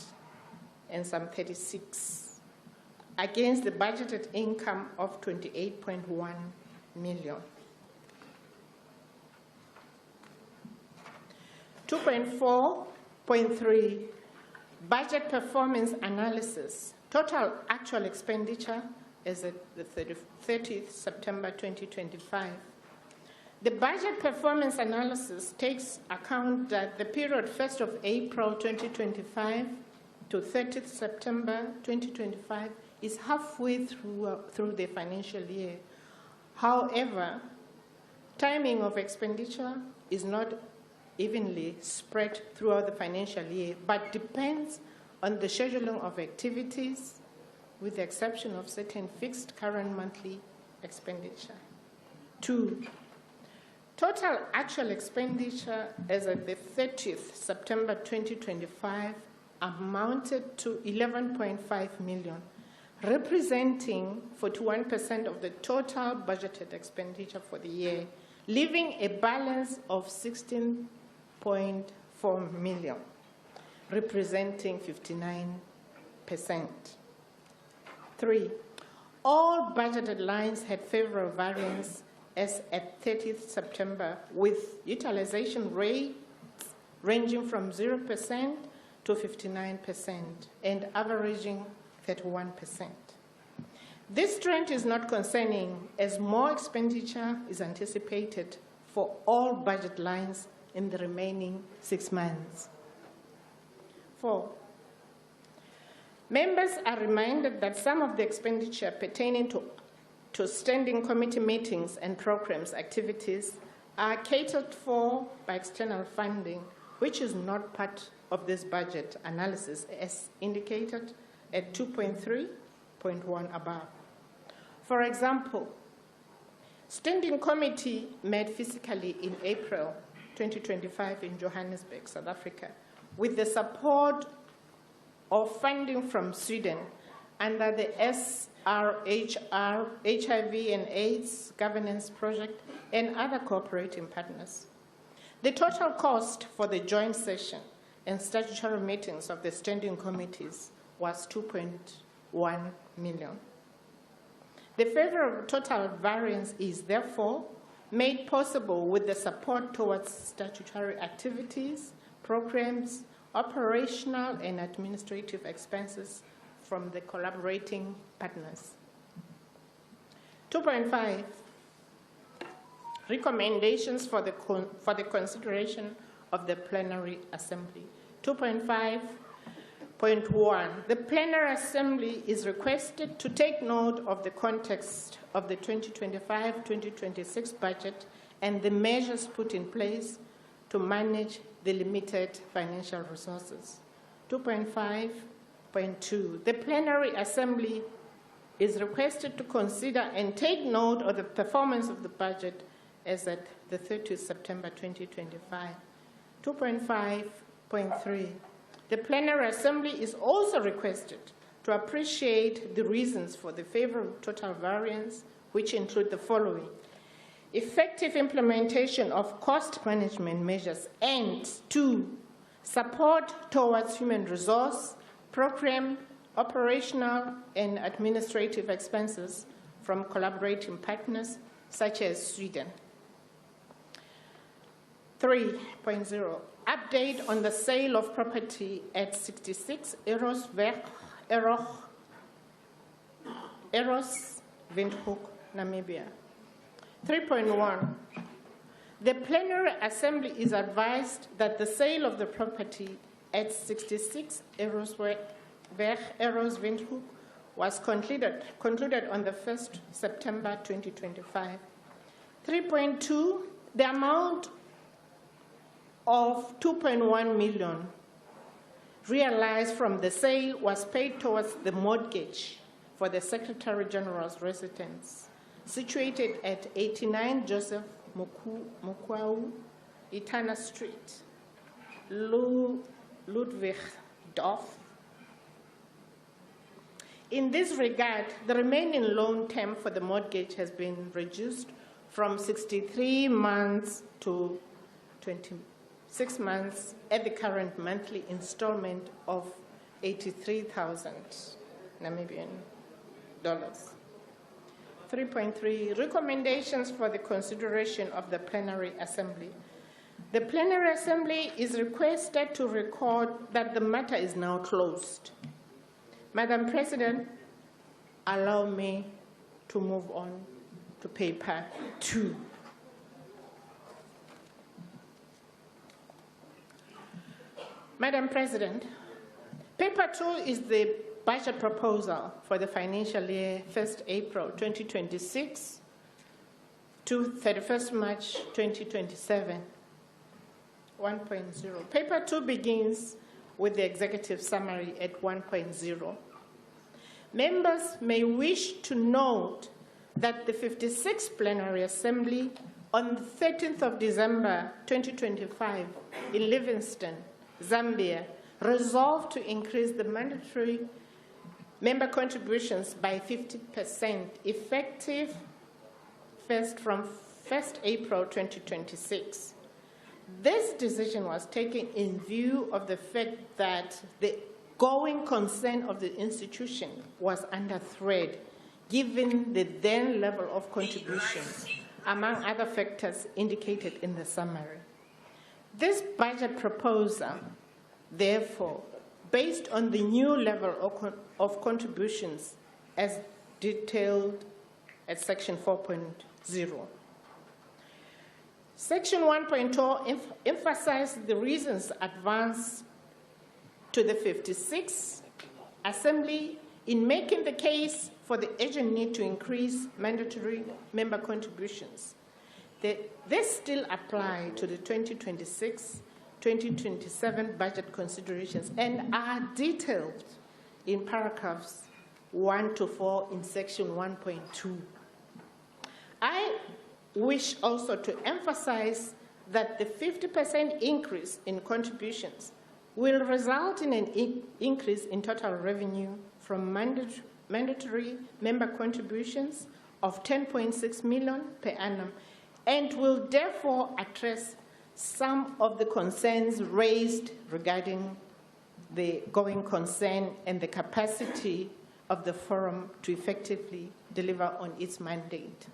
and some 36 against the budgeted income of 28.1 million. 2.4.3 budget performance analysis. Total actual expenditure as at the 30th September 2025. The budget performance analysis takes account that the period 1st of April 2025 to 30th September 2025 is halfway through the financial year. However, timing of expenditure is not evenly spread throughout the financial year, but depends on the scheduling of activities, with the exception of certain fixed current monthly expenditure. 2. Total actual expenditure as of the 30th September 2025 amounted to 11.5 million, representing 41% of the total budgeted expenditure for the year, leaving a balance of 16.4 million, representing 59%. 3. All budgeted lines had favorable variance as at 30th September, with utilization rates ranging from 0% to 59% and averaging 31%. This trend is not concerning, as more expenditure is anticipated for all budget lines in the remaining 6 months. 4. Members are reminded that some of the expenditure pertaining to standing committee meetings and programs activities are catered for by external funding, which is not part of this budget analysis as indicated at 2.3.1 above. For example, standing committee met physically in April 2025 in Johannesburg, South Africa, with the support of funding from Sweden under the SRHR HIV and AIDS governance project and other cooperating partners. The total cost for the joint session and statutory meetings of the standing committees was 2.1 million. The favorable total variance is therefore made possible with the support towards statutory activities, programs, operational and administrative expenses from the collaborating partners. 2.5, recommendations for the consideration of the plenary assembly. 2.5.1, the plenary assembly is requested to take note of the context of the 2025-2026 budget and the measures put in place to manage the limited financial resources. 2.5.2, the plenary assembly is requested to consider and take note of the performance of the budget as at the 30th September 2025. 2.5.3, the plenary assembly is also requested to appreciate the reasons for the favorable total variance, which include the following: effective implementation of cost management measures, and 2, support towards human resource, program, operational, and administrative expenses from collaborating partners such as Sweden. 3.0, update on the sale of property at 66 Eros Windhoek, Namibia. 3.1, the plenary assembly is advised that the sale of the property at 66 Eros Windhoek was concluded on the 1st September 2025. 3.2, the amount of 2.1 million realized from the sale was paid towards the mortgage for the Secretary General's residence, situated at 89 Joseph Mukwau, Itana Street, Ludwig Dorf. In this regard, the remaining loan term for the mortgage has been reduced from 63 months to 26 months at the current monthly installment of 83,000 Namibian dollars. 3.3, recommendations for the consideration of the plenary assembly. The plenary assembly is requested to record that the matter is now closed. Madam President, allow me to move on to paper 2. Madam President, paper 2 is the budget proposal for the financial year 1st April 2026 to 31st March 2027, 1.0. Paper 2 begins with the executive summary at 1.0. Members may wish to note that the 56th Plenary Assembly on the 13th of December 2025 in Livingstone, Zambia, resolved to increase the mandatory member contributions by 50% effective from 1st April 2026. This decision was taken in view of the fact that the going concern of the institution was under threat, given the then level of contributions, among other factors indicated in the summary. This budget proposal, therefore, based on the new level of contributions as detailed at Section 4.0. Section 1.0 emphasized the reasons advanced to the 56th Assembly in making the case for the urgent need to increase mandatory member contributions. This still apply to the 2026-2027 budget considerations and are detailed in paragraphs 1 to 4 in Section 1.2. I wish also to emphasize that the 50% increase in contributions will result in an increase in total revenue from mandatory member contributions of 10.6 million per annum and will therefore address some of the concerns raised regarding the going concern and the capacity of the forum to effectively deliver on its mandate.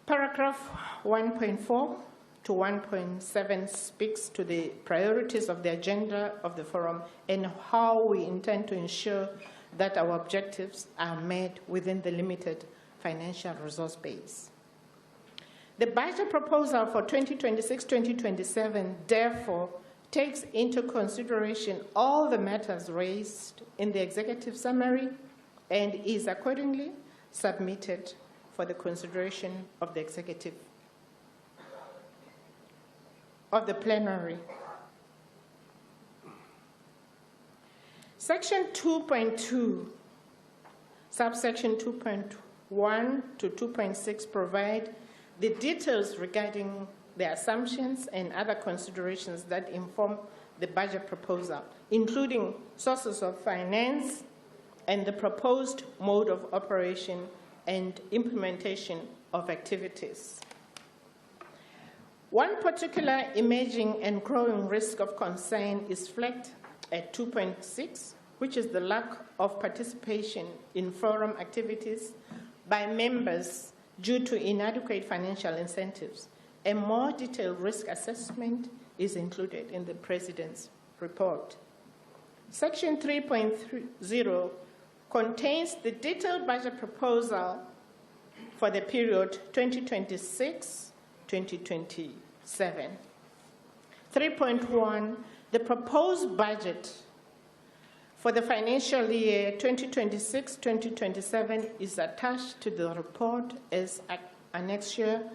Paragraph 1.4 to 1.7 speaks to the priorities of the agenda of the forum and how we intend to ensure that our objectives are met within the limited financial resource base. The budget proposal for 2026-2027 therefore takes into consideration all the matters raised in the executive summary and is accordingly submitted for the consideration of the executive of the plenary. Section 2.2, subsection 2.1 to 2.6 provide the details regarding the assumptions and other considerations that inform the budget proposal, including sources of finance and the proposed mode of operation and implementation of activities. One particular emerging and growing risk of concern is flagged at 2.6, which is the lack of participation in forum activities by members due to inadequate financial incentives. A more detailed risk assessment is included in the President's report. Section 3.0 contains the detailed budget proposal for the period 2026-2027. 3.1, the proposed budget for the financial year 2026-2027 is attached to the report as Annexure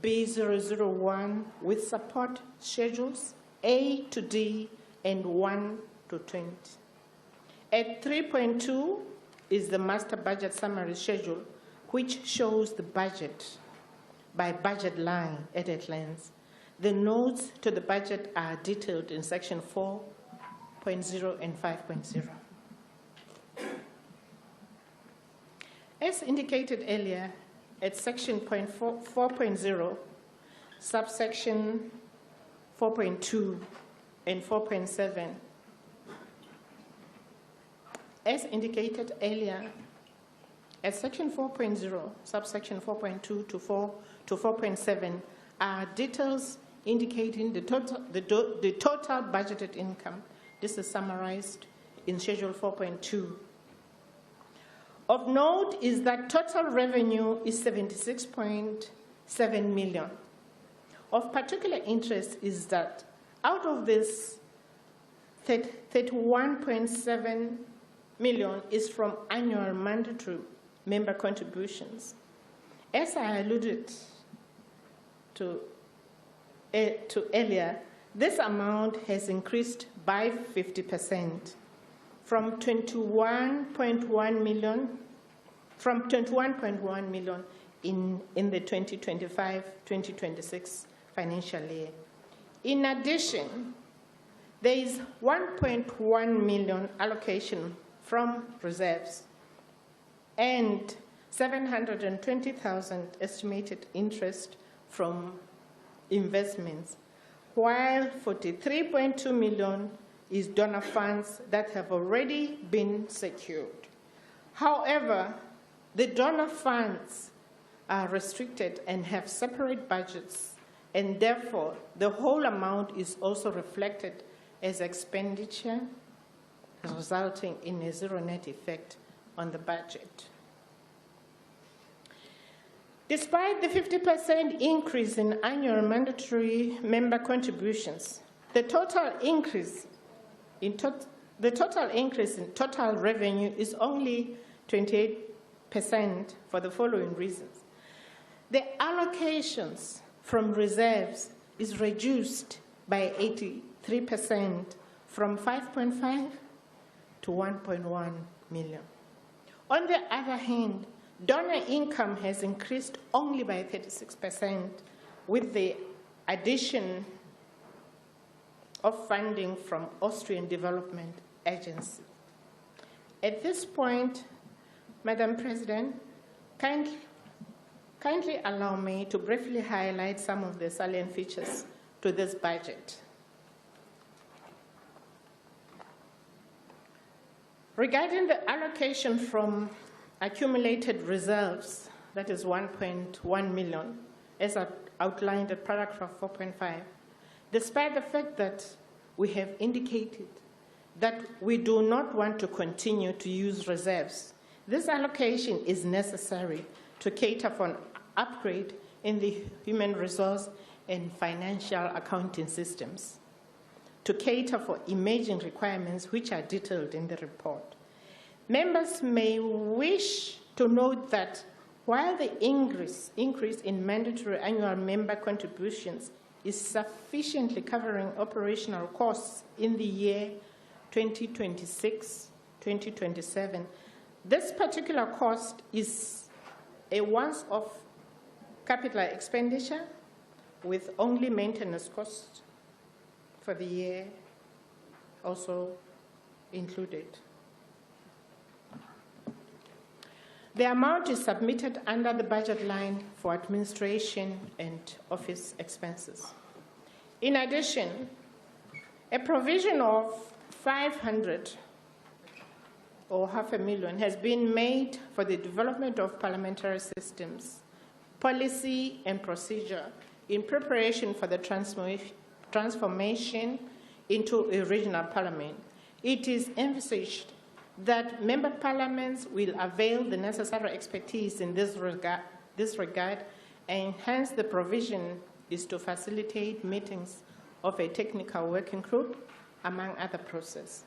B001 with support schedules A to D and 1 to 20. At 3.2 is the master budget summary schedule, which shows the budget by budget line at a glance. The notes to the budget are detailed in section 4.0 and 5.0. As indicated earlier, at section 4.0, subsection 4.2 and 4.7, as indicated earlier, at section 4.0, subsection 4.2 to 4.7 are details indicating the total budgeted income. This is summarized in Schedule 4.2. Of note is that total revenue is 76.7 million. Of particular interest is that out of this, 31.7 million is from annual mandatory member contributions. As I alluded to earlier, this amount has increased by 50%. From 21.1 million in the 2025-2026 financial year. In addition, there is 1.1 million allocation from reserves and 720,000 estimated interest from investments, while 43.2 million is donor funds that have already been secured. However, the donor funds are restricted and have separate budgets, and therefore the whole amount is also reflected as expenditure, resulting in a zero net effect on the budget. Despite the 50% increase in annual mandatory member contributions, the total increase in total revenue is only 28% for the following reasons. The allocations from reserves is reduced by 83% from 5.5 to 1.1 million. On the other hand, donor income has increased only by 36% with the addition of funding from Austrian Development Agency. At this point, Madam President, kindly allow me to briefly highlight some of the salient features to this budget. Regarding the allocation from accumulated reserves, that is 1.1 million, as outlined at paragraph 4.5, despite the fact that we have indicated that we do not want to continue to use reserves, this allocation is necessary to cater for an upgrade in the human resource and financial accounting systems, to cater for emerging requirements which are detailed in the report. Members may wish to note that while the increase in mandatory annual member contributions is sufficiently covering operational costs in the year 2026-2027, this particular cost is a once-off capital expenditure with only maintenance costs for the year also included. The amount is submitted under the budget line for administration and office expenses. In addition, a provision of 500 or $500,000 has been made for the development of parliamentary systems, policy and procedure in preparation for the transformation into a regional parliament. It is envisaged that member parliaments will avail the necessary expertise in this regard, and hence the provision is to facilitate meetings of a technical working group, among other processes.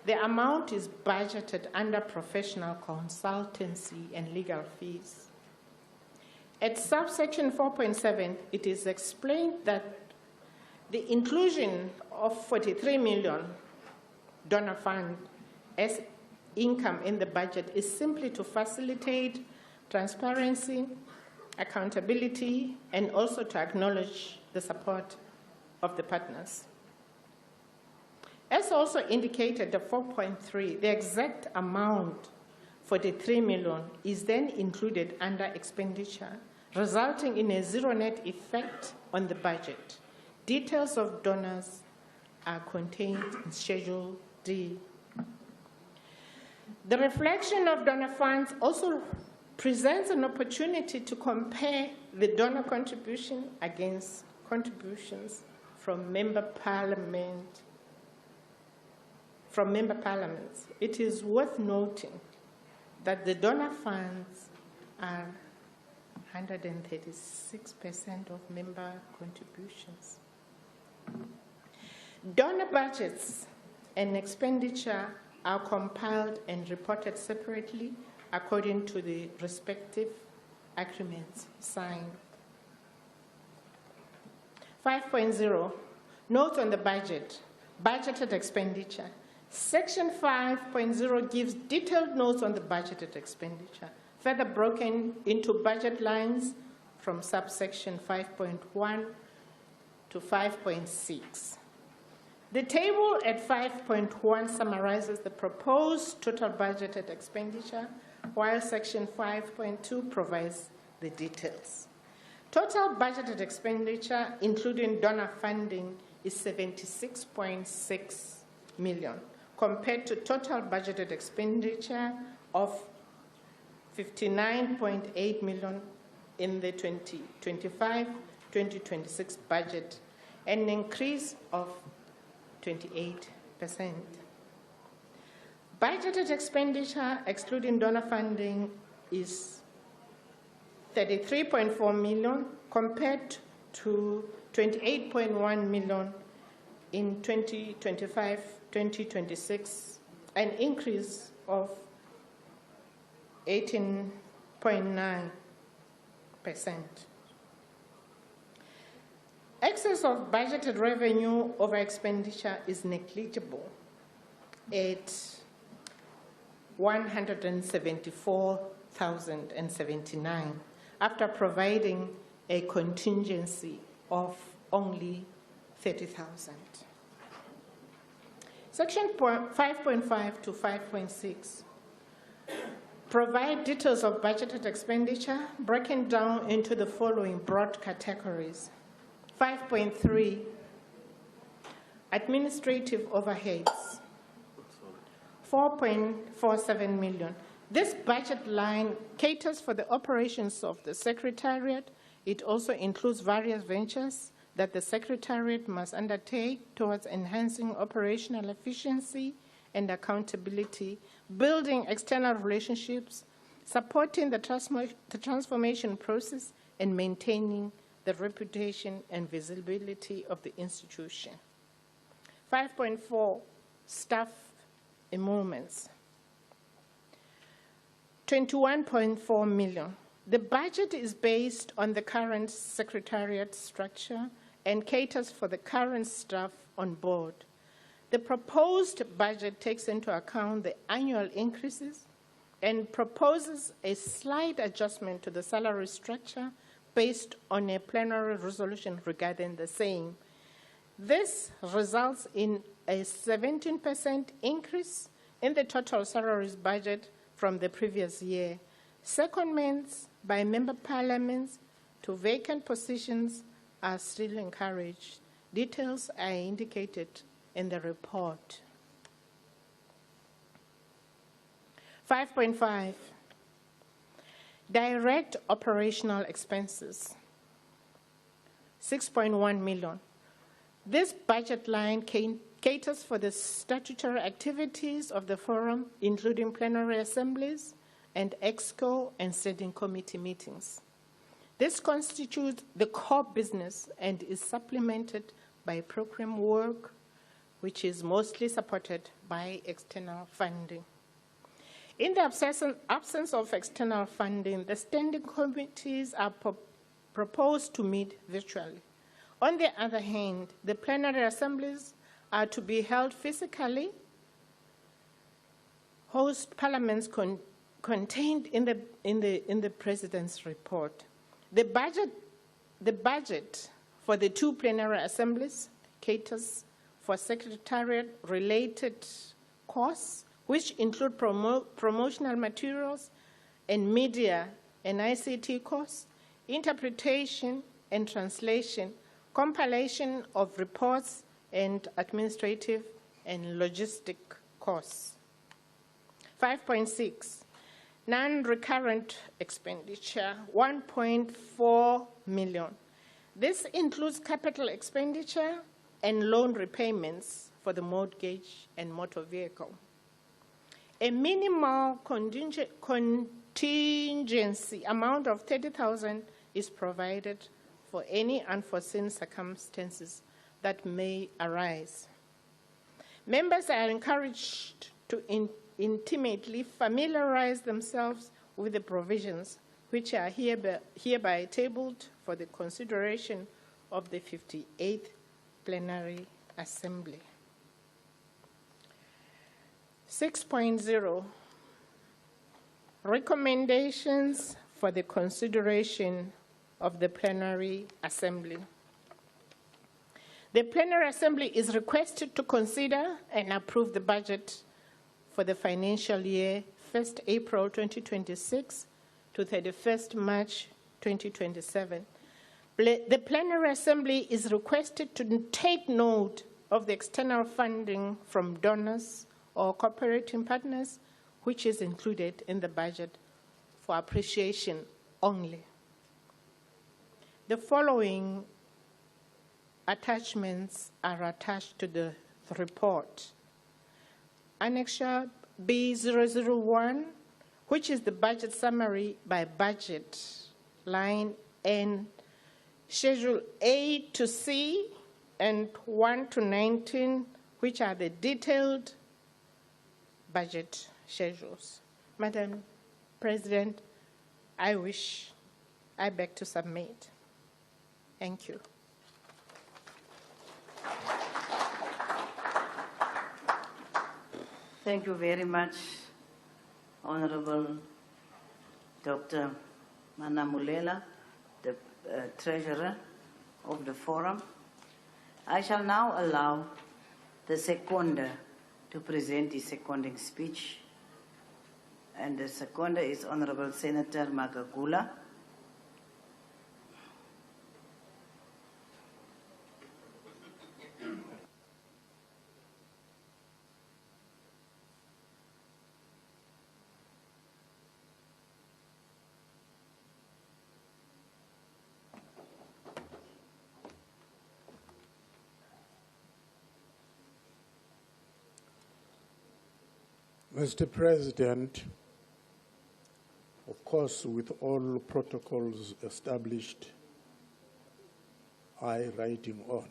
The amount is budgeted under professional consultancy and legal fees. At subsection 4.7, it is explained that the inclusion of 43 million donor fund as income in the budget is simply to facilitate transparency, accountability, and also to acknowledge the support of the partners. As also indicated, the 4.3, the exact amount for the 3 million is then included under expenditure, resulting in a zero net effect on the budget. Details of donors are contained in Schedule D. The reflection of donor funds also presents an opportunity to compare the donor contribution against contributions from member parliaments. It is worth noting that the donor funds are 136% of member contributions. Donor budgets and expenditure are compiled and reported separately according to the respective agreements signed. 5.0, note on the budget, budgeted expenditure. Section 5.0 gives detailed notes on the budgeted expenditure, further broken into budget lines from subsection 5.1 to 5.6. The table at 5.1 summarizes the proposed total budgeted expenditure, while section 5.2 provides the details. Total budgeted expenditure, including donor funding, is 76.6 million, compared to total budgeted expenditure of 59.8 million in the 2025-2026 budget, an increase of 28%. Budgeted expenditure, excluding donor funding, is 33.4 million compared to 28.1 million in 2025-2026, an increase of 18.9%. Excess of budgeted revenue over expenditure is negligible at 174,079 after providing a contingency of only 30,000. Section 5.5 to 5.6 provide details of budgeted expenditure broken down into the following broad categories. 5.3, administrative overheads, 4.47 million. This budget line caters for the operations of the Secretariat. It also includes various ventures that the Secretariat must undertake towards enhancing operational efficiency and accountability, building external relationships, supporting the transformation process, and maintaining the reputation and visibility of the institution. 5.4, staff emoluments, 21.4 million. The budget is based on the current Secretariat structure and caters for the current staff on board. The proposed budget takes into account the annual increases and proposes a slight adjustment to the salary structure based on a plenary resolution regarding the same. This results in a 17% increase in the total salaries budget from the previous year. Secondments by member parliaments to vacant positions are still encouraged. Details are indicated in the report. 5.5, direct operational expenses, 6.1 million. This budget line caters for the statutory activities of the forum, including plenary assemblies and EXCO and standing committee meetings. This constitutes the core business and is supplemented by program work, which is mostly supported by external funding. In the absence of external funding, the standing committees are proposed to meet virtually. On the other hand, the plenary assemblies are to be held physically. Host parliaments contained in the President's report. The budget for the 2 plenary assemblies, caters for secretariat-related costs, which include promotional materials and media and ICT costs, interpretation and translation, compilation of reports, and administrative and logistic costs. 5.6, non-recurrent expenditure, 1.4 million. This includes capital expenditure and loan repayments for the mortgage and motor vehicle. A minimal contingency amount of 30,000 is provided for any unforeseen circumstances that may arise. Members are encouraged to intimately familiarize themselves with the provisions which are hereby tabled for the consideration of the 58th Plenary Assembly. 6.0, recommendations for the consideration of the Plenary Assembly. The Plenary Assembly is requested to consider and approve the budget for the financial year 1st April 2026 to 31st March 2027. The Plenary Assembly is requested to take note of the external funding from donors or cooperating partners, which is included in the budget for appreciation only. The following attachments are attached to the report. Annexure B001, which is the budget summary by budget line, and Schedule A to C and 1 to 19, which are the detailed budget schedules. Madam President, I beg to submit. Thank you. Thank you very much, Honorable Dr. Manamulela, the Treasurer of the Forum. I shall now allow the seconder to present his seconding speech. And the seconder is Honorable Senator Magagula. Mr. President, of course, with all protocols established, I writing on.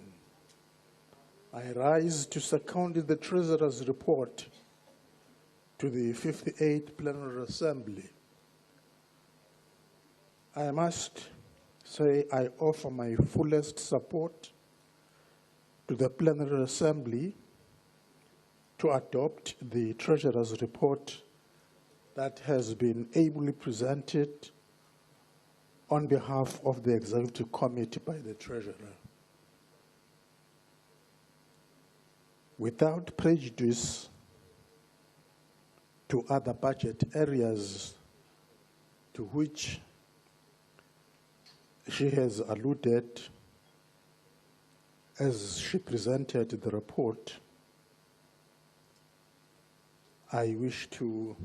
I rise to second the Treasurer's report to the 58th Plenary Assembly. I must say I offer my fullest support to the Plenary Assembly to adopt the Treasurer's report that has been ably presented on behalf of the Executive Committee by the Treasurer. Without prejudice to other budget areas to which she has alluded as she presented the report, I wish to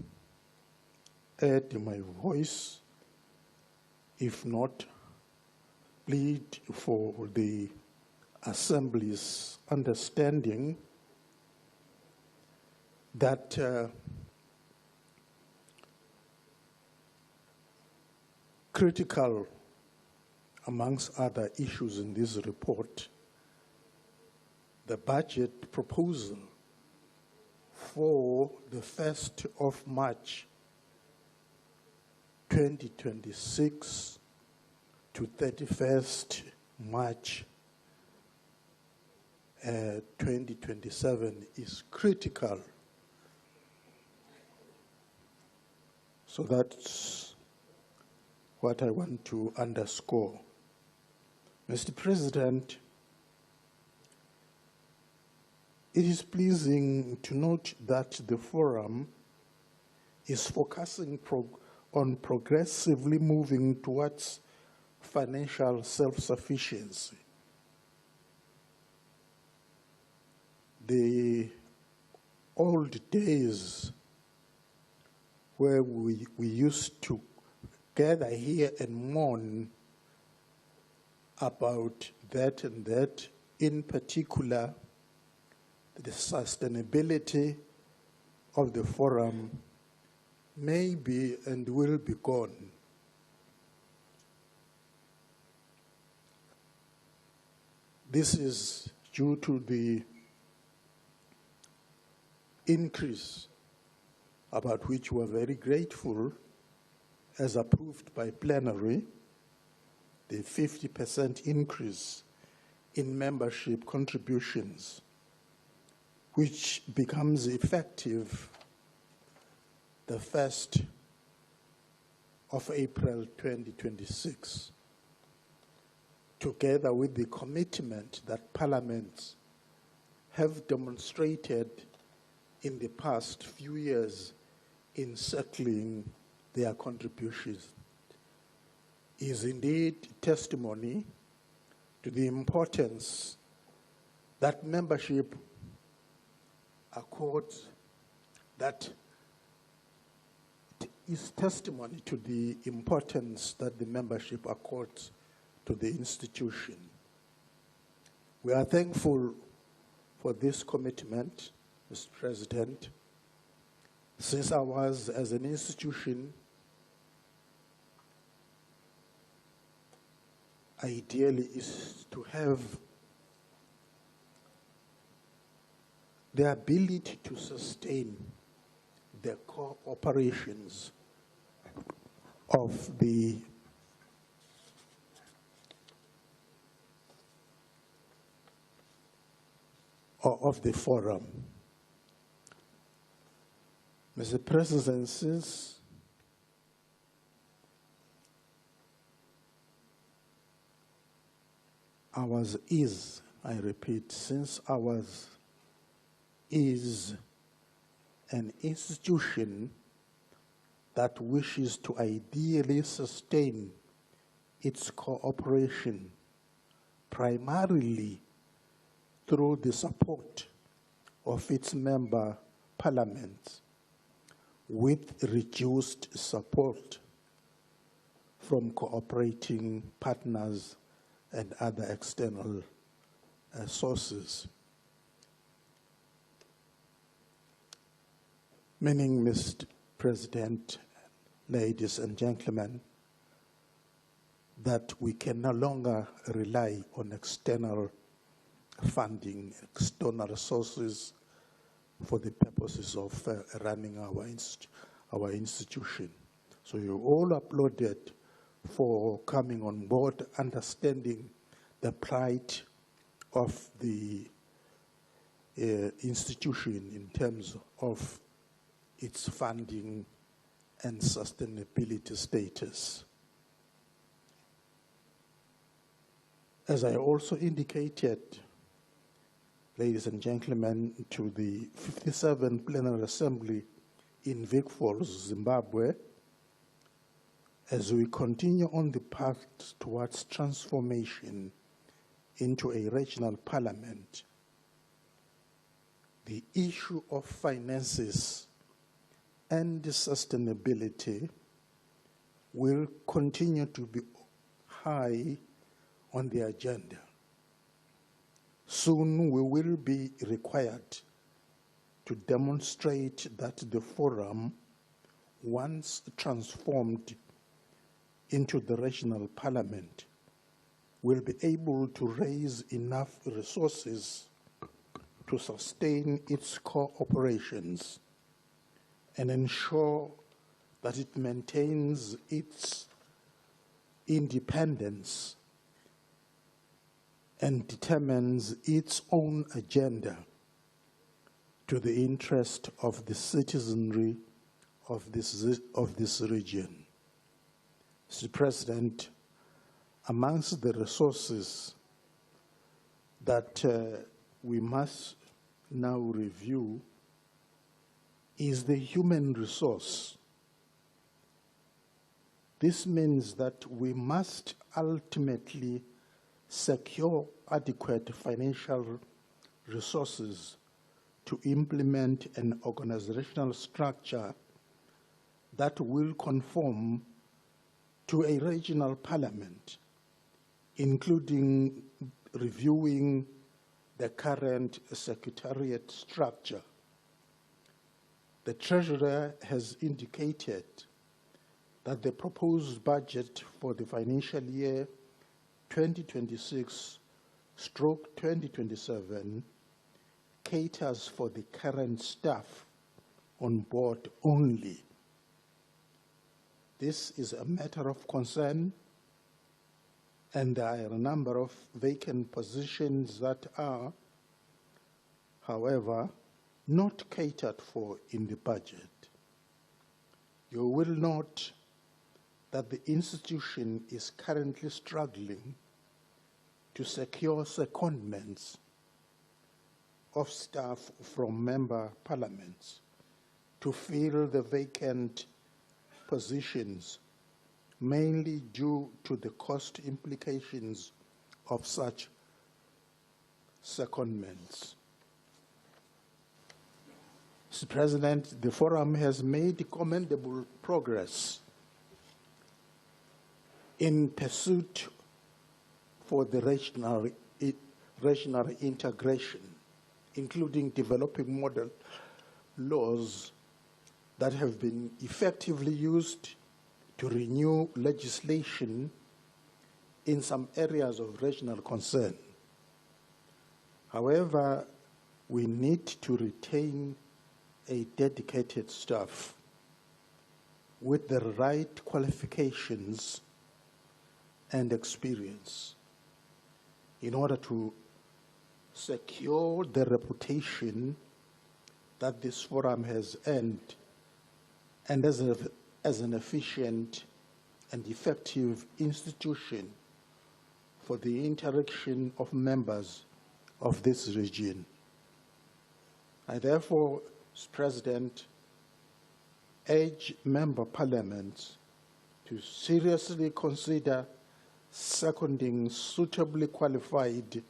add my voice, if not plead for the Assembly's understanding that critical, amongst other issues in this report, the budget proposal for the 1st of March 2026 to 31st March 2027 is critical. So that's what I want to underscore. Mr. President, it is pleasing to note that the forum is focusing on progressively moving towards financial self-sufficiency. The old days where we used to gather here and mourn about that and that, in particular, the sustainability of the forum may be and will be gone. This is due to the increase about which we are very grateful, as approved by plenary, the 50% increase in membership contributions, which becomes effective the 1st of April 2026, together with the commitment that parliaments have demonstrated in the past few years in settling their contributions, is indeed testimony to the importance that membership accords, that is testimony to the importance that the membership accords to the institution. We are thankful for this commitment, Mr. President. Since ours as an institution ideally is to have the ability to sustain the core operations of the forum. Mr. President, since ours is, I repeat, since ours is an institution that wishes to ideally sustain its cooperation primarily through the support of its member parliaments, with reduced support from cooperating partners and other external sources. Meaning, Mr. President, ladies and gentlemen, that we can no longer rely on external funding, external sources for the purposes of running our institution. So you all applauded for coming on board, understanding the plight of the institution in terms of its funding and sustainability status. As I also indicated, ladies and gentlemen, to the 57th Plenary Assembly in Vic Falls, Zimbabwe, as we continue on the path towards transformation into a regional parliament, the issue of finances and sustainability will continue to be high on the agenda. Soon we will be required to demonstrate that the forum, once transformed into the regional parliament, will be able to raise enough resources to sustain its core operations and ensure that it maintains its independence and determines its own agenda to the interest of the citizenry of this region. Mr. President, amongst the resources that we must now review is the human resource. This means that we must ultimately secure adequate financial resources to implement an organizational structure that will conform to a regional parliament, including reviewing the current secretariat structure. The Treasurer has indicated that the proposed budget for the financial year 2026/2027 caters for the current staff on board only. This is a matter of concern, and there are a number of vacant positions that are, however, not catered for in the budget. You will note that the institution is currently struggling to secure secondments of staff from member parliaments to fill the vacant positions, mainly due to the cost implications of such secondments. Mr. President, the Forum has made commendable progress in pursuit for the regional integration, including developing model laws that have been effectively used to renew legislation in some areas of regional concern. However, we need to retain a dedicated staff with the right qualifications and experience in order to secure the reputation that this forum has earned and as an efficient and effective institution for the interaction of members of this region. I therefore, Mr. President, urge member parliaments to seriously consider seconding suitably qualified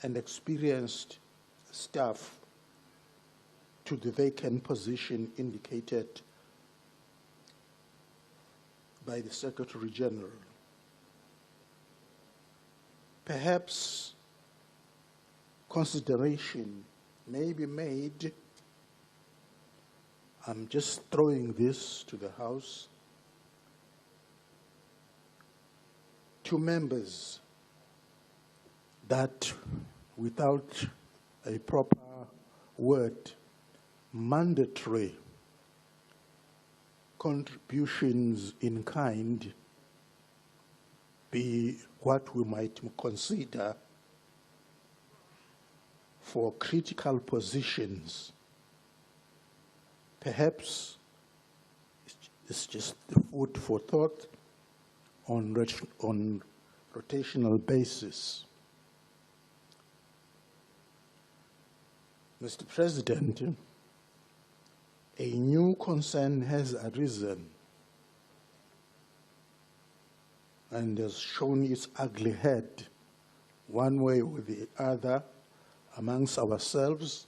and experienced staff to the vacant position indicated by the Secretary General. Perhaps consideration may be made, I'm just throwing this to the House, to members that without a proper word, mandatory contributions in kind be what we might consider for critical positions. Perhaps it's just food for thought on rotational basis. Mr. President, a new concern has arisen and has shown its ugly head one way or the other amongst ourselves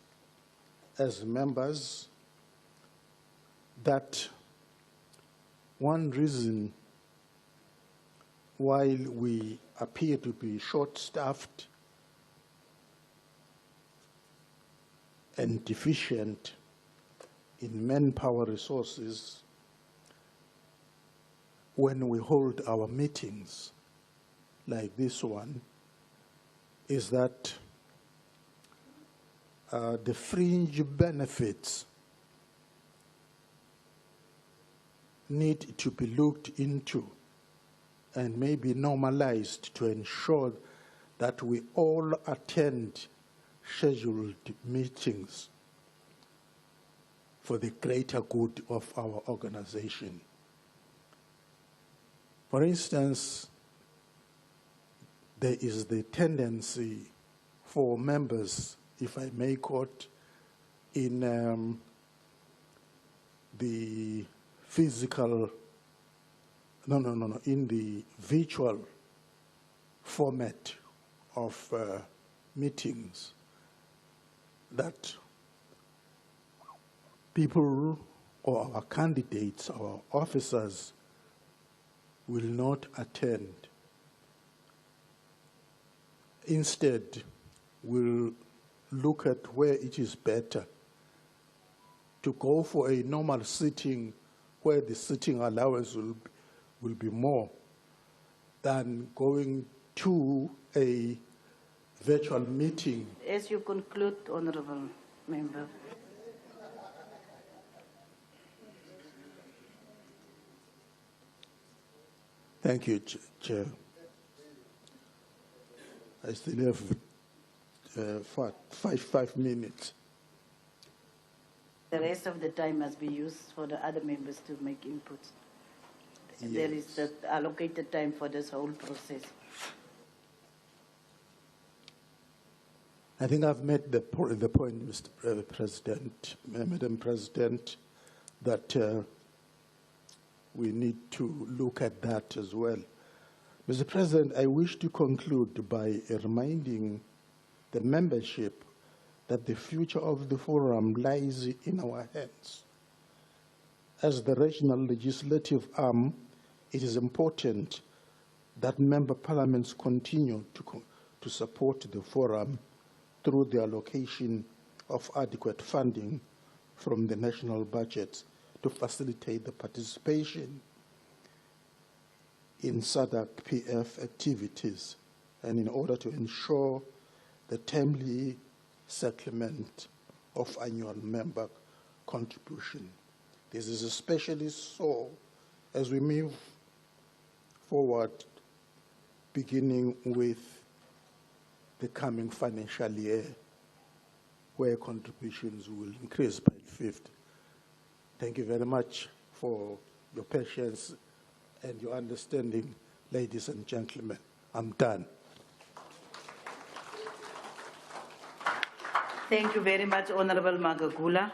as members, that one reason while we appear to be short-staffed and deficient in manpower resources, when we hold our meetings like this one, is that the fringe benefits need to be looked into and maybe normalized to ensure that we all attend scheduled meetings for the greater good of our organization. For instance, there is the tendency for members, if I may quote, in the physical, in the virtual format of meetings, that people or our candidates, our officers, will not attend. Instead, we'll look at where it is better to go for a normal sitting where the sitting allowance will be more than going to a virtual meeting. As you conclude, Honourable Member. Thank you, Chair. I still have 5 minutes. The rest of the time must be used for the other members to make inputs. Yes. There is the allocated time for this whole process. I think I've made the point, Mr. President, Madam President, that we need to look at that as well. Mr. President, I wish to conclude by reminding the membership that the future of the forum lies in our hands. As the regional legislative arm, it is important that member parliaments continue to support the forum through the allocation of adequate funding from the national budget to facilitate the participation in Sadc-Pf activities, and in order to ensure the timely settlement of annual member contribution. This is especially so as we move forward, beginning with the coming financial year, where contributions will increase by 50%. Thank you very much for your patience and your understanding, ladies and gentlemen. I'm done. Thank you very much, Honourable Magagula.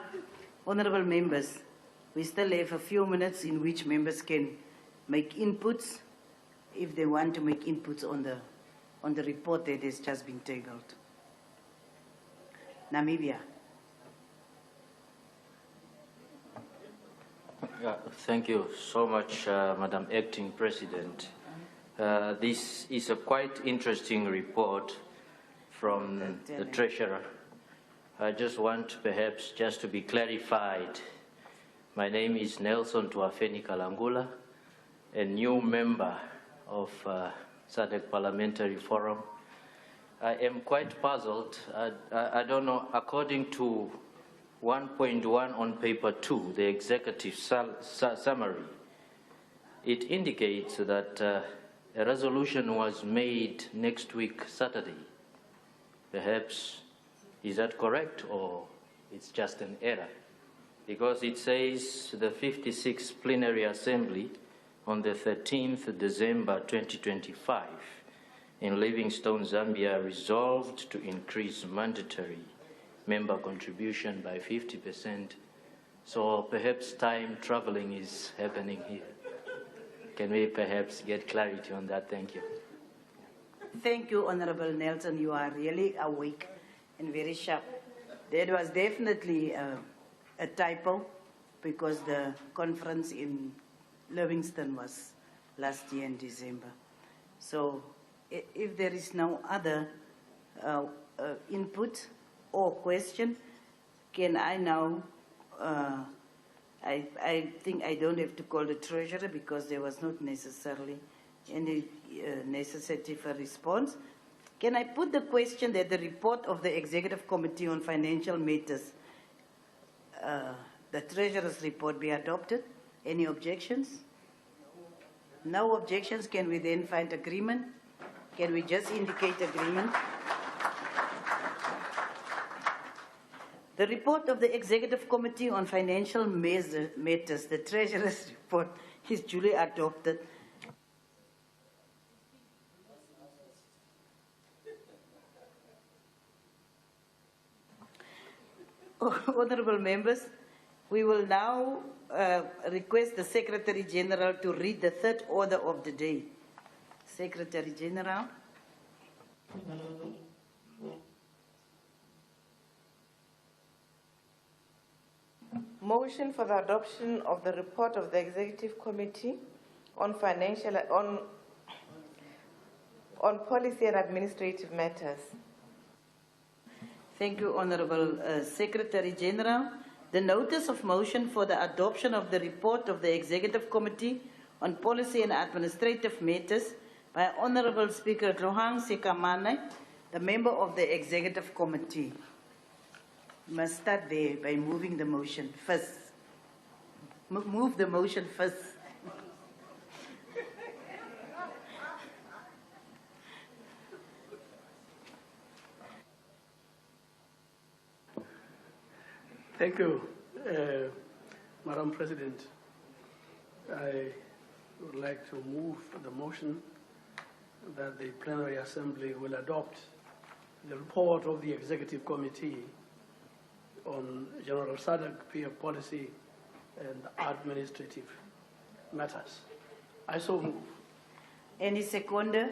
Honourable members, we still have a few minutes in which members can make inputs if they want to make inputs on the report that has just been tabled. Namibia. Thank you so much, Madam Acting President. This is a quite interesting report from the Treasurer. I just want perhaps just to be clarified. My name is Nelson Tuafeni Kalangula, a new member of SADC Parliamentary Forum. I am quite puzzled. I don't know, according to 1.1 on paper 2, the executive summary, it indicates that a resolution was made next week, Saturday. Perhaps, is that correct, or it's just an error? Because it says the 56th Plenary Assembly on the 13th December 2025 in Livingstone, Zambia, resolved to increase mandatory member contribution by 50%. So perhaps time traveling is happening here. Can we perhaps get clarity on that? Thank you. Thank you, Honourable Nelson. You are really awake and very sharp. That was definitely a typo, because the conference in Livingstone was last year in December. So if there is no other input or question, can I now, I think I don't have to call the Treasurer because there was not necessarily any necessity for response. Can I put the question that the report of the Executive Committee on Financial Matters, the Treasurer's report, be adopted? Any objections? No objections. Can we then find agreement? Can we just indicate agreement? The report of the Executive Committee on Financial Matters, the Treasurer's report, is duly adopted. Honourable members, we will now request the Secretary General to read the third order of the day. Secretary General. Motion for the adoption of the report of the Executive Committee on policy and administrative matters. Thank you, Honourable Secretary General. The notice of motion for the adoption of the report of the Executive Committee on Policy and Administrative Matters by Honourable Speaker Tlohang Sekamane, the member of the Executive Committee. We must start there by moving the motion first. Move the motion first. Thank you, Madam President. I would like to move the motion that the Plenary Assembly will adopt the report of the Executive Committee on General Sadc-Pf policy and administrative matters. I so move. Any seconder?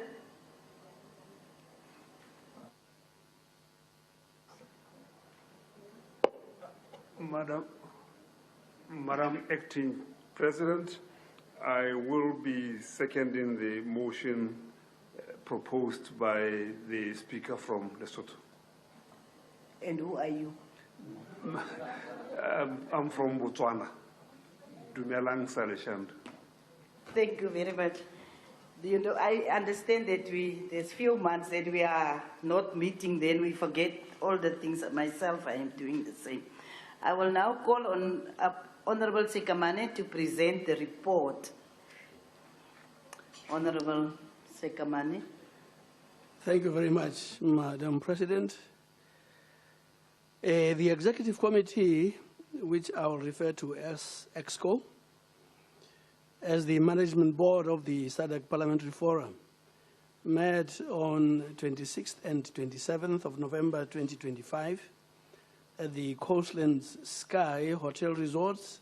Madam Acting President, I will be seconding the motion proposed by the Speaker from Lesotho. And who are you? I'm from Botswana. Dumelang Saleshand. Thank you very much. You know, I understand that there's few months that we are not meeting, then we forget all the things. Myself, I am doing the same. I will now call on Honourable Sekamane to present the report. Honourable Sekamane. Thank you very much, Madam President. The Executive Committee, which I will refer to as EXCO, as the Management Board of the SADC Parliamentary Forum, met on 26th and 27th of November 2025 at the Coastlands Sky Hotel Resorts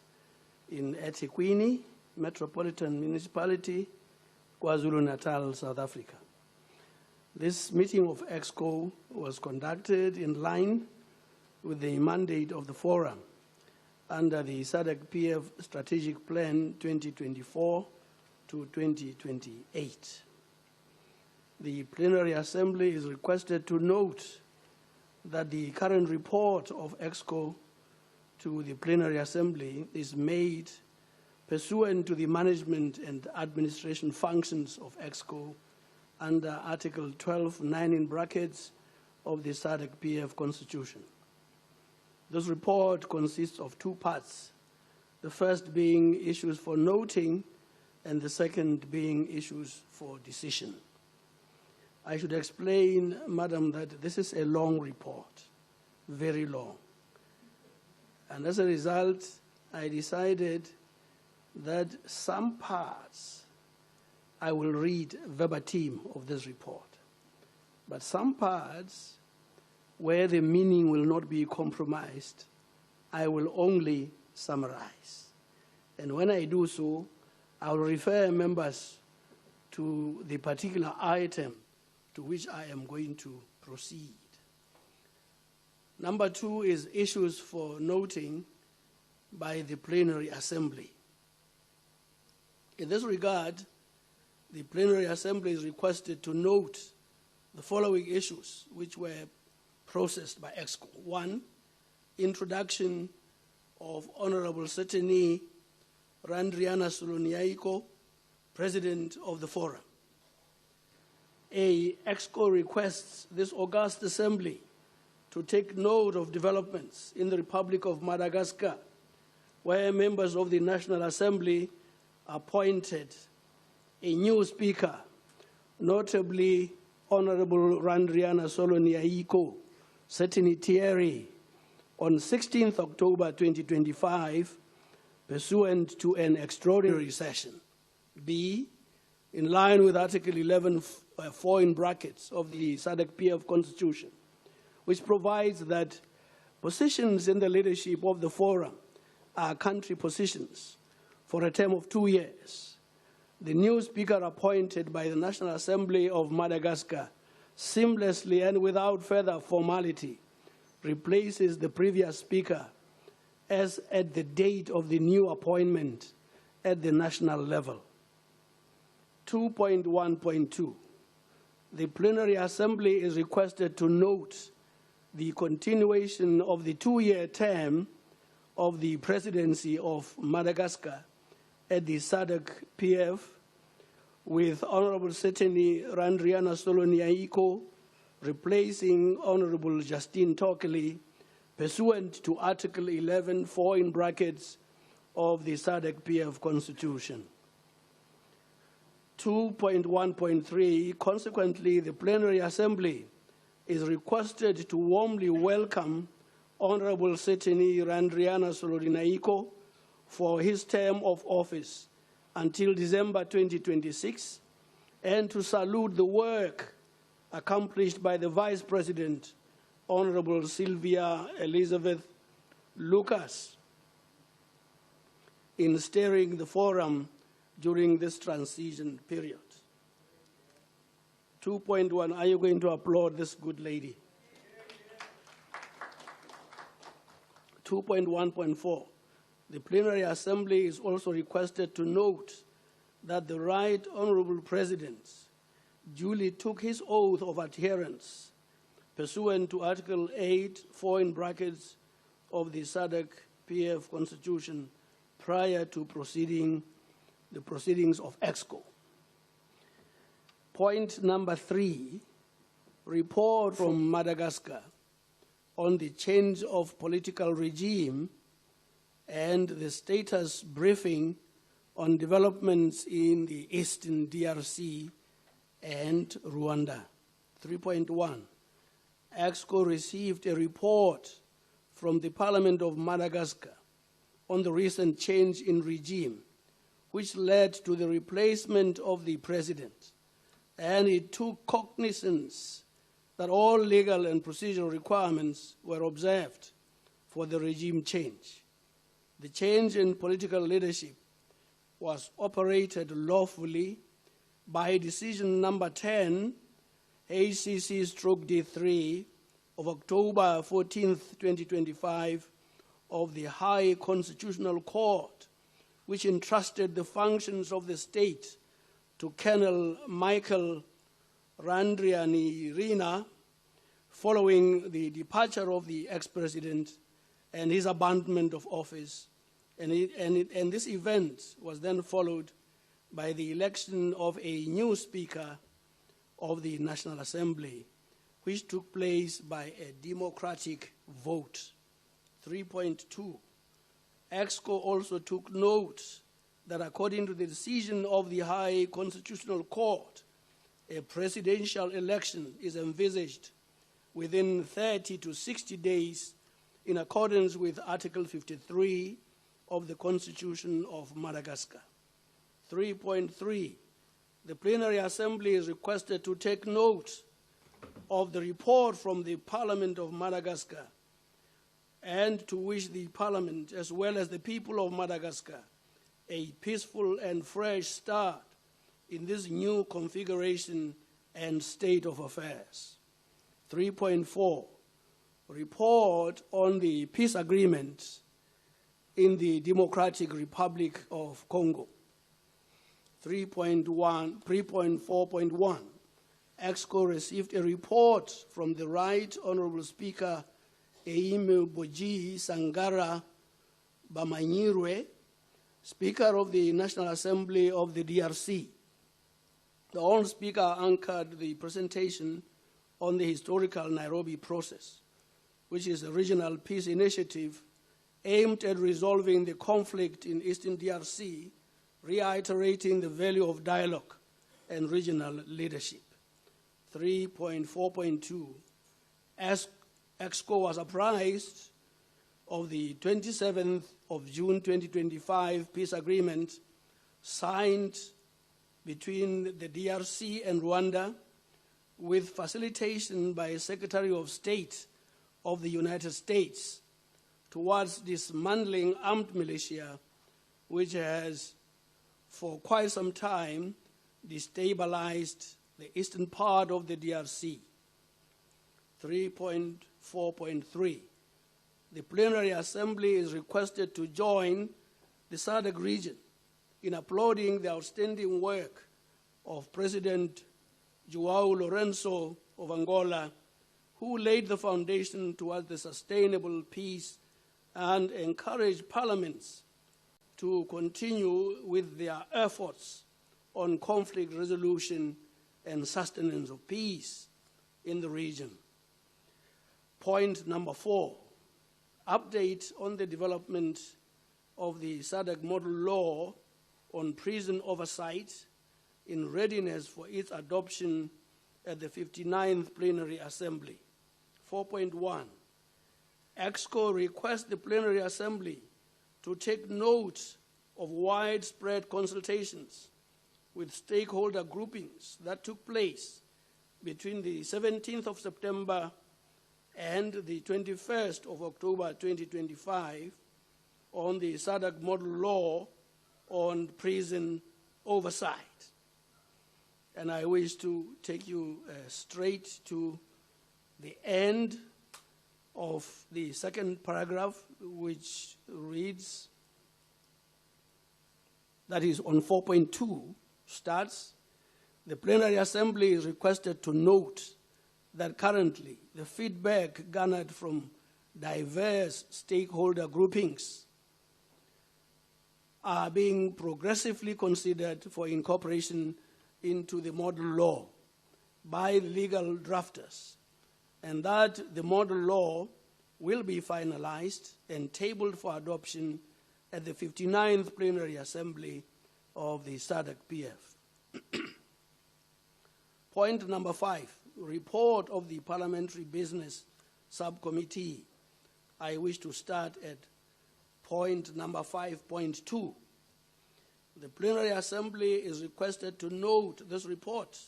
in eThekwini, Metropolitan Municipality, KwaZulu-Natal, South Africa. This meeting of EXCO was conducted in line with the mandate of the forum under the Sadc-Pf Strategic Plan 2024 to 2028. The Plenary Assembly is requested to note that the current report of EXCO to the Plenary Assembly is made pursuant to the management and administration functions of EXCO under Article 12(9) in brackets of the Sadc-Pf Constitution. This report consists of two parts, the first being issues for noting and the second being issues for decision. I should explain, Madam, that this is a long report, very long. And as a result, I decided that some parts I will read verbatim of this report, but some parts where the meaning will not be compromised, I will only summarize. And when I do so, I will refer members to the particular item to which I am going to proceed. Number two is issues for noting by the Plenary Assembly. In this regard, the Plenary Assembly is requested to note the following issues which were processed by EXCO. One, introduction of Honorable Seteni Randriana Soloniaiko, President of the Forum. EXCO requests this august assembly to take note of developments in the Republic of Madagascar, where members of the National Assembly appointed a new speaker, notably Honorable Randriana Soloniaiko Seteni Thierry, on 16th October 2025, pursuant to an extraordinary session. B, in line with Article 11(4) in brackets of the Sadc-Pf Constitution, which provides that Positions in the leadership of the forum are country positions for a term of 2 years. The new speaker appointed by the National Assembly of Madagascar seamlessly and without further formality replaces the previous speaker as at the date of the new appointment at the national level. 2.1.2. The Plenary Assembly is requested to note the continuation of the 2-year term of the presidency of Madagascar at the Sadc-Pf, with Honorable Seteni Randriana Soloniaiko replacing Honorable Justine Tokely, pursuant to Article 11(4) in brackets of the Sadc-Pf Constitution. 2.1.3, consequently, the Plenary Assembly is requested to warmly welcome Honorable Seteni Randriana Soloniaiko for his term of office until December 2026, and to salute the work accomplished by the Vice President, Honorable Sylvia Elizabeth Lucas, in steering the forum during this transition period. 2.1, are you going to applaud this good lady? 2.1.4, the Plenary Assembly is also requested to note that the Right Honorable President duly took his oath of adherence pursuant to Article 8(4) in brackets of the Sadc-Pf Constitution prior to the proceedings of EXCO. Point number 3, report from Madagascar on the change of political regime and the status briefing on developments in the Eastern DRC and Rwanda. 3.1, EXCO received a report from the Parliament of Madagascar on the recent change in regime, which led to the replacement of the president, and it took cognizance that all legal and procedural requirements were observed for the regime change. The change in political leadership was operated lawfully by decision number 10, ACC/D3 of October 14th, 2025 of the High Constitutional Court, which entrusted the functions of the state to Colonel Michael Randrianirina following the departure of the ex-president and his abandonment of office. And this event was then followed by the election of a new Speaker of the National Assembly, which took place by a democratic vote. 3.2, EXCO also took note that according to the decision of the High Constitutional Court, a presidential election is envisaged within 30 to 60 days in accordance with Article 53 of the Constitution of Madagascar. 3.3, the Plenary Assembly is requested to take note of the report from the Parliament of Madagascar and to wish the Parliament, as well as the people of Madagascar, a peaceful and fresh start in this new configuration and state of affairs. 3.4, report on the peace agreement in the Democratic Republic of Congo. 3.4.1, EXCO received a report from the Right Honorable Speaker Eime Boji Sangara Bamanyirwe, Speaker of the National Assembly of the DRC. The Honorable Speaker anchored the presentation on the historical Nairobi process, which is a regional peace initiative aimed at resolving the conflict in Eastern DRC, reiterating the value of dialogue and regional leadership. 3.4.2, EXCO was apprised of the 27th of June 2025 peace agreement signed between the DRC and Rwanda with facilitation by Secretary of State of the United States towards dismantling armed militia, which has for quite some time destabilized the eastern part of the DRC. 3.4.3. The Plenary Assembly is requested to join the SADC region in applauding the outstanding work of President João Lourenço of Angola, who laid the foundation towards the sustainable peace and encouraged parliaments to continue with their efforts on conflict resolution and sustenance of peace in the region. Point number 4, update on the development of the SADC model law on prison oversight in readiness for its adoption at the 59th Plenary Assembly. 4.1, EXCO requests the Plenary Assembly to take note of widespread consultations with stakeholder groupings that took place between the 17th of September and the 21st of October 2025 on the SADC model law on prison oversight. And I wish to take you straight to the end of the second paragraph, which reads, that is on 4.2, starts, the Plenary Assembly is requested to note that currently the feedback garnered from diverse stakeholder groupings are being progressively considered for incorporation into the model law by legal drafters, and that the model law will be finalized and tabled for adoption at the 59th Plenary Assembly of the Sadc-Pf. Point number 5, report of the Parliamentary Business Subcommittee. I wish to start at point number 5.2. The Plenary Assembly is requested to note this report,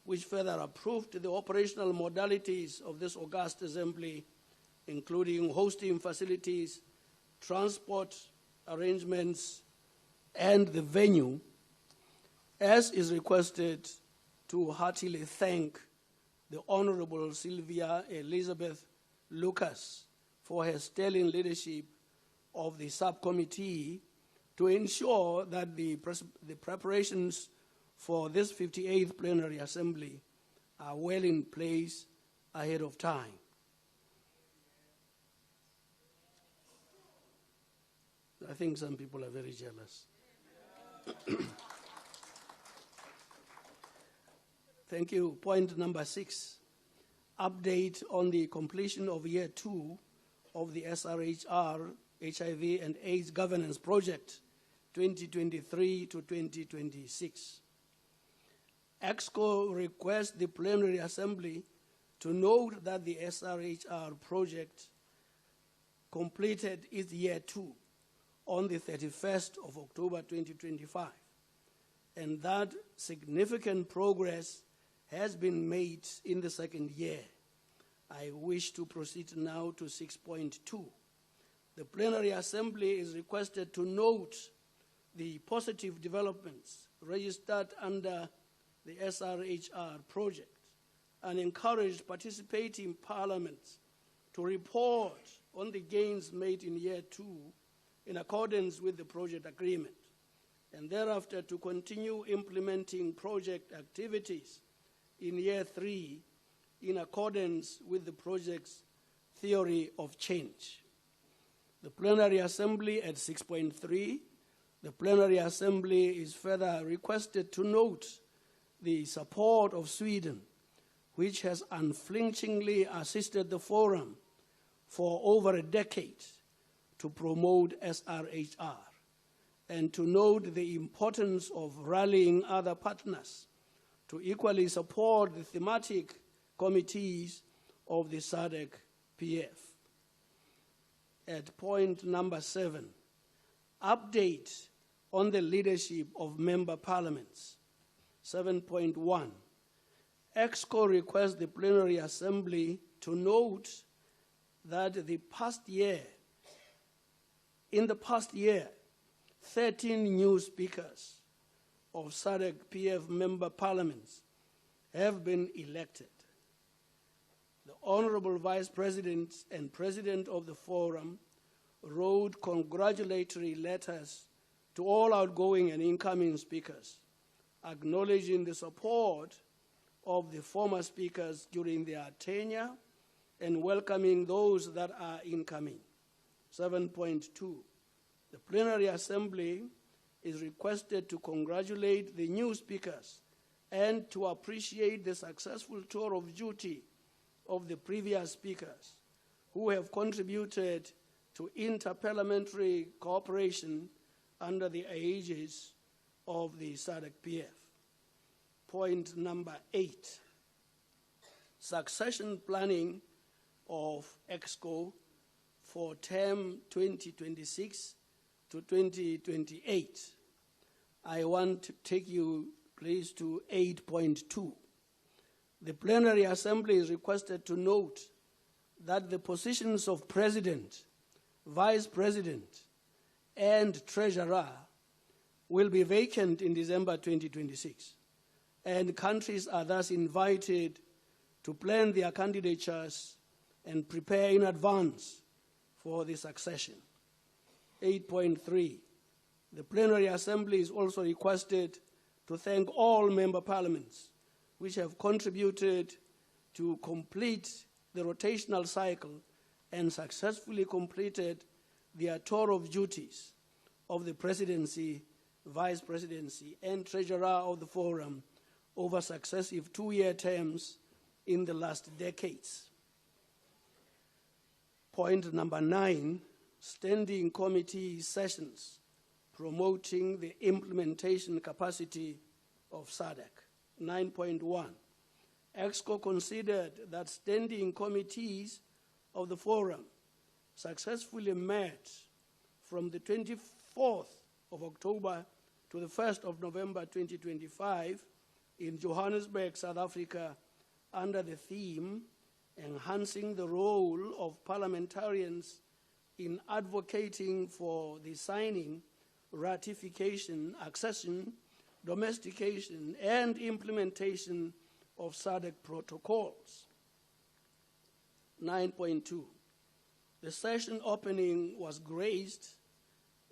which further approved the operational modalities of this august assembly, including hosting facilities, transport arrangements, and the venue, as is requested to heartily thank the Honorable Sylvia Elizabeth Lucas for her sterling leadership of the subcommittee to ensure that the preparations for this 58th Plenary Assembly are well in place ahead of time. I think some people are very jealous. Thank you. Point number 6, update on the completion of year 2 of the SRHR HIV and AIDS Governance Project 2023 to 2026. EXCO requests the Plenary Assembly to note that the SRHR project completed its year 2 on the 31st of October 2025, and that significant progress has been made in the second year. I wish to proceed now to 6.2. The Plenary Assembly is requested to note the positive developments registered under the SRHR project and encourage participating parliaments to report on the gains made in year 2 in accordance with the project agreement, and thereafter to continue implementing project activities in year 3 in accordance with the project's theory of change. The Plenary Assembly at 6.3, the Plenary Assembly is further requested to note the support of Sweden, which has unflinchingly assisted the Forum for over a decade to promote SRHR, and to note the importance of rallying other partners to equally support the thematic committees of the Sadc-Pf. At point number 7, update on the leadership of member parliaments. 7.1, EXCO requests the Plenary Assembly to note that in the past year, 13 new speakers of Sadc-Pf member parliaments have been elected. The Honorable Vice President and President of the Forum wrote congratulatory letters to all outgoing and incoming speakers, acknowledging the support of the former speakers during their tenure and welcoming those that are incoming. 7.2, the Plenary Assembly is requested to congratulate the new speakers and to appreciate the successful tour of duty of the previous speakers who have contributed to interparliamentary cooperation under the aegis of the Sadc-Pf. Point number 8, succession planning of EXCO for term 2026 to 2028. I want to take you, please, to 8.2. The Plenary Assembly is requested to note that the positions of President, Vice President, and Treasurer will be vacant in December 2026, and countries are thus invited to plan their candidatures and prepare in advance for the succession. 8.3, the Plenary Assembly is also requested to thank all member parliaments which have contributed to complete the rotational cycle and successfully completed their tour of duties of the Presidency, Vice Presidency, and Treasurer of the Forum over successive 2-year terms in the last decades. Point number 9, standing committee sessions promoting the implementation capacity of SADC. 9.1, EXCO considered that standing committees of the Forum successfully met from the 24th of October to the 1st of November 2025 in Johannesburg, South Africa, under the theme Enhancing the Role of Parliamentarians in Advocating for the Signing, Ratification, Accession, Domestication, and Implementation of SADC protocols. 9.2, the session opening was graced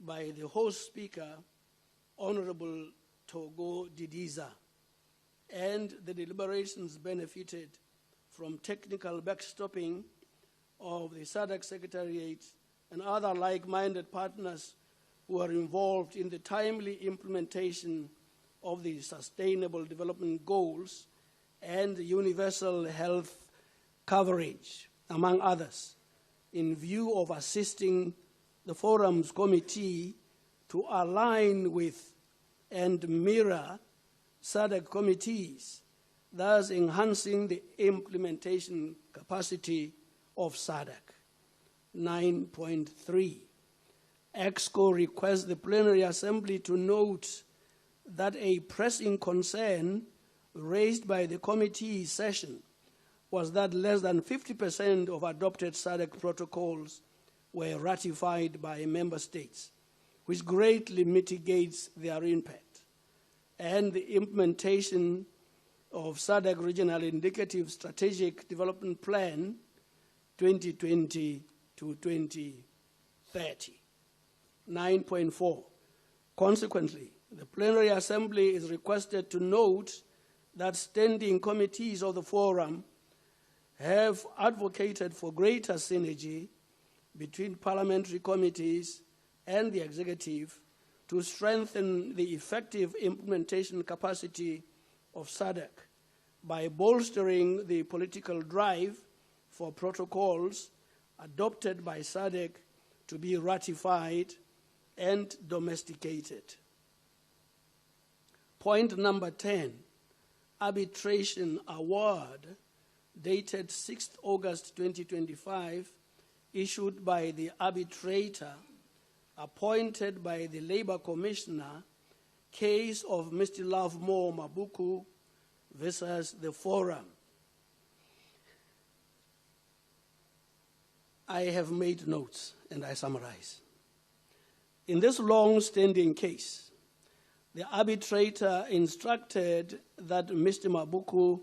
by the host speaker, Honorable Togo Didiza, and the deliberations benefited from technical backstopping of the SADC Secretariat and other like-minded partners who are involved in the timely implementation of the Sustainable Development Goals and the universal health coverage, among others, in view of assisting the Forum's committee to align with and mirror SADC committees, thus enhancing the implementation capacity of SADC. 9.3, EXCO requests the Plenary Assembly to note that a pressing concern raised by the committee session was that less than 50% of adopted SADC protocols were ratified by member states, which greatly mitigates their impact, and the implementation of SADC Regional Indicative Strategic Development Plan 2020 to 2030. 9.4, consequently, the Plenary Assembly is requested to note that standing committees of the Forum have advocated for greater synergy between parliamentary committees and the executive to strengthen the effective implementation capacity of SADC by bolstering the political drive for protocols adopted by SADC to be ratified and domesticated. Point number 10, arbitration award dated 6th August 2025, issued by the arbitrator appointed by the Labour Commissioner, case of Mr. Lovemore Mabuku versus the Forum. I have made notes and I summarize. In this long-standing case, the arbitrator instructed that Mr. Mabuku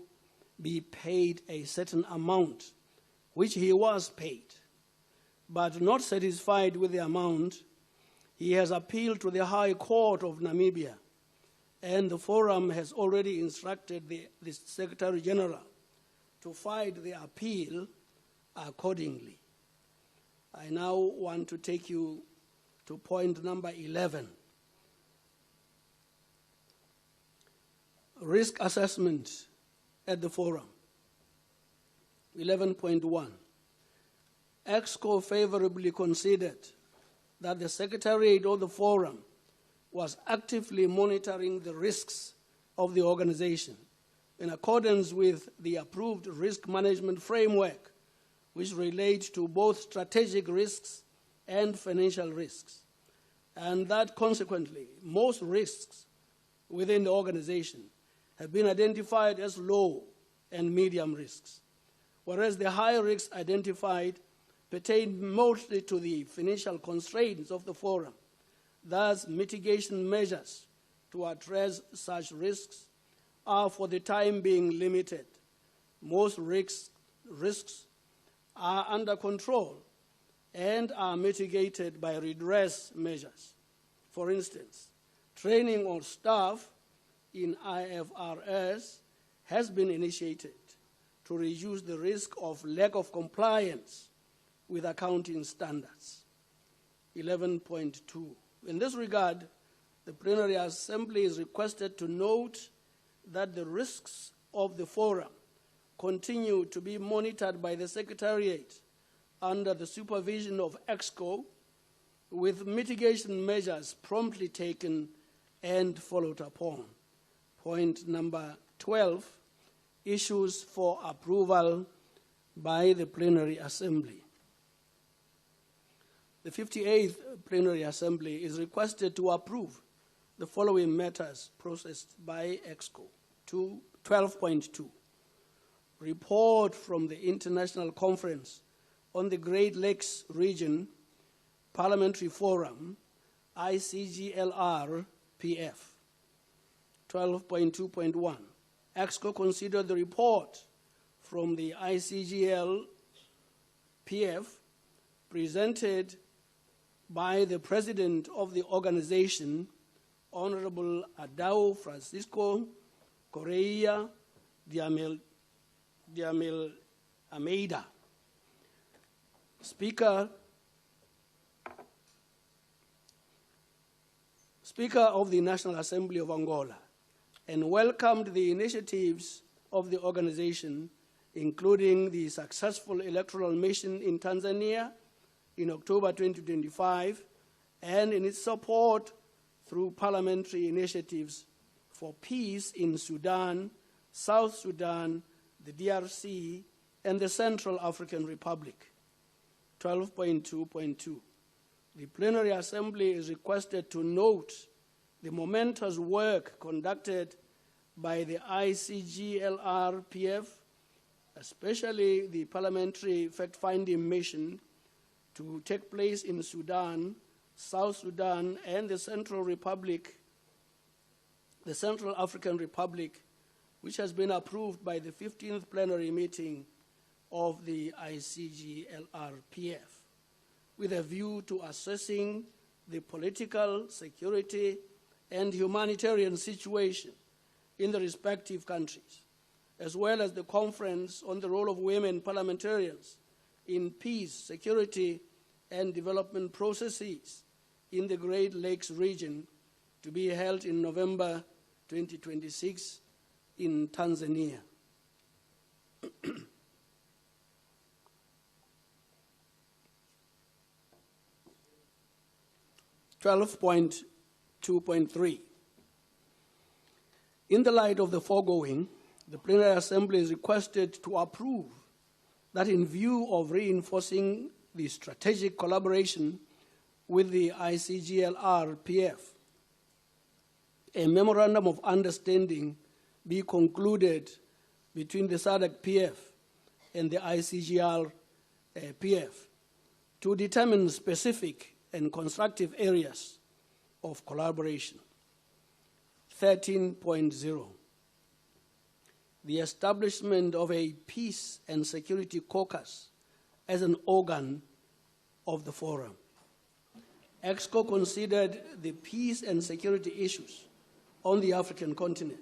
be paid a certain amount, which he was paid. But not satisfied with the amount, he has appealed to the High Court of Namibia, and the forum has already instructed the Secretary General to fight the appeal accordingly. I now want to take you to point number 11. Risk assessment at the forum. 11.1. EXCO favorably considered that the Secretariat of the Forum was actively monitoring the risks of the organization in accordance with the approved risk management framework, which relates to both strategic risks and financial risks, and that consequently most risks within the organization have been identified as low and medium risks, whereas the high risks identified pertain mostly to the financial constraints of the forum. Thus, mitigation measures to address such risks are for the time being limited. Most risks are under control and are mitigated by redress measures. For instance, training of staff in IFRS has been initiated to reduce the risk of lack of compliance with accounting standards. 11.2. In this regard, the Plenary Assembly is requested to note that the risks of the forum continue to be monitored by the Secretariat under the supervision of EXCO, with mitigation measures promptly taken and followed upon. Point number 12, issues for approval by the Plenary Assembly. The 58th Plenary Assembly is requested to approve the following matters processed by EXCO. 12.2, report from the International Conference on the Great Lakes Region Parliamentary Forum, ICGLR-PF. 12.2.1, EXCO considered the report from the ICGL-PF presented by the President of the organization, Honorable Adao Francisco Correa Diamel Almeida, Speaker of the National Assembly of Angola, and welcomed the initiatives of the organization, including the successful electoral mission in Tanzania in October 2025, and in its support through parliamentary initiatives for peace in Sudan, South Sudan, the DRC, and the Central African Republic. 12.2.2. The Plenary Assembly is requested to note the momentous work conducted by the ICGLR-PF, especially the parliamentary fact-finding mission to take place in Sudan, South Sudan, and the Central African Republic, which has been approved by the 15th plenary meeting of the ICGLR-PF, with a view to assessing the political, security, and humanitarian situation in the respective countries, as well as the Conference on the Role of Women Parliamentarians in Peace, Security, and Development Processes in the Great Lakes region, to be held in November 2026 in Tanzania. 12.2.3. In the light of the foregoing, the Plenary Assembly is requested to approve that in view of reinforcing the strategic collaboration with the ICGLR-PF, a memorandum of understanding be concluded between the Sadc-Pf and the ICGLR-PF to determine specific and constructive areas of collaboration. 13.0, the establishment of a Peace and Security Caucus as an organ of the forum. EXCO considered the peace and security issues on the African continent,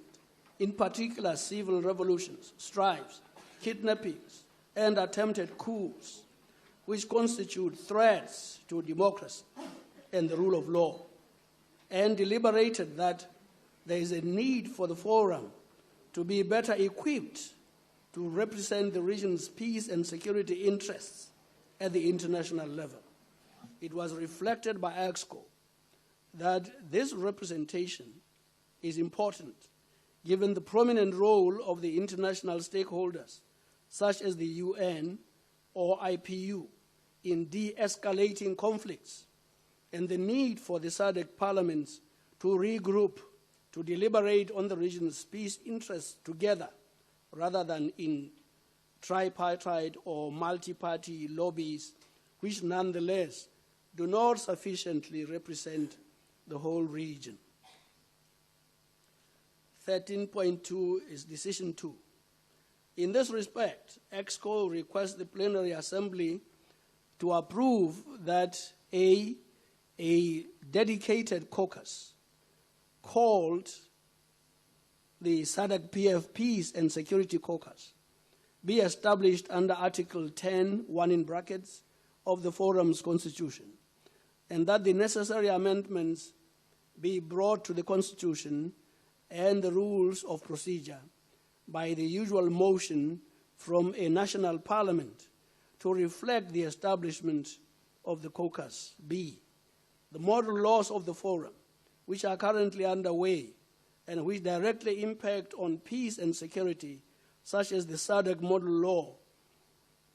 in particular civil revolutions, strikes, kidnappings, and attempted coups, which constitute threats to democracy and the rule of law, and deliberated that there is a need for the forum to be better equipped to represent the region's peace and security interests at the international level. It was reflected by EXCO that this representation is important given the prominent role of the international stakeholders, such as the UN or IPU, in de-escalating conflicts, and the need for the SADC parliaments to regroup to deliberate on the region's peace interests together rather than in tripartite or multi-party lobbies, which nonetheless do not sufficiently represent the whole region. 13.2 is Decision 2. In this respect, EXCO requests the Plenary Assembly to approve that a dedicated caucus called the Sadc-Pf Peace and Security Caucus be established under Article 10, 1 in brackets, of the Forum's Constitution, and that the necessary amendments be brought to the Constitution and the rules of procedure by the usual motion from a national parliament to reflect the establishment of the caucus. B, the model laws of the forum, which are currently underway and which directly impact on peace and security, such as the SADC model law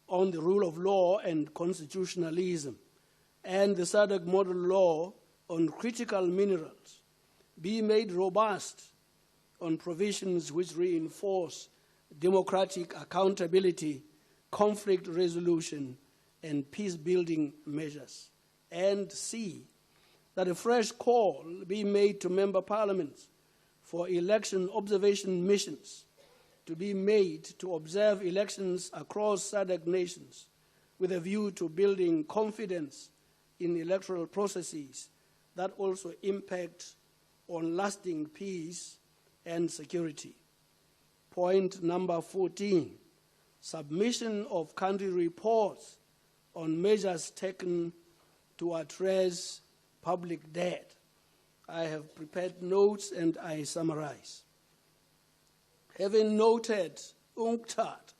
on the rule of law and constitutionalism, and the SADC model law on critical minerals, be made robust on provisions which reinforce democratic accountability, conflict resolution, and peace-building measures. And C, that a fresh call be made to member parliaments for election observation missions to be made to observe elections across SADC nations with a view to building confidence in electoral processes that also impact on lasting peace and security. Point number 14, submission of country reports on measures taken to address public debt. I have prepared notes and I summarize. Having noted UNCTAD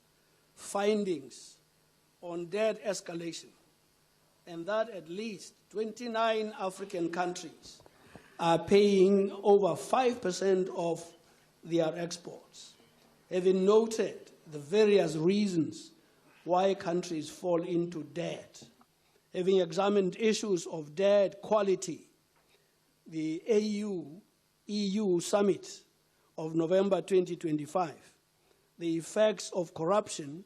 findings on debt escalation, and that at least 29 African countries are paying over 5% of their exports, having noted the various reasons why countries fall into debt, having examined issues of debt quality, the EU Summit of November 2025, the effects of corruption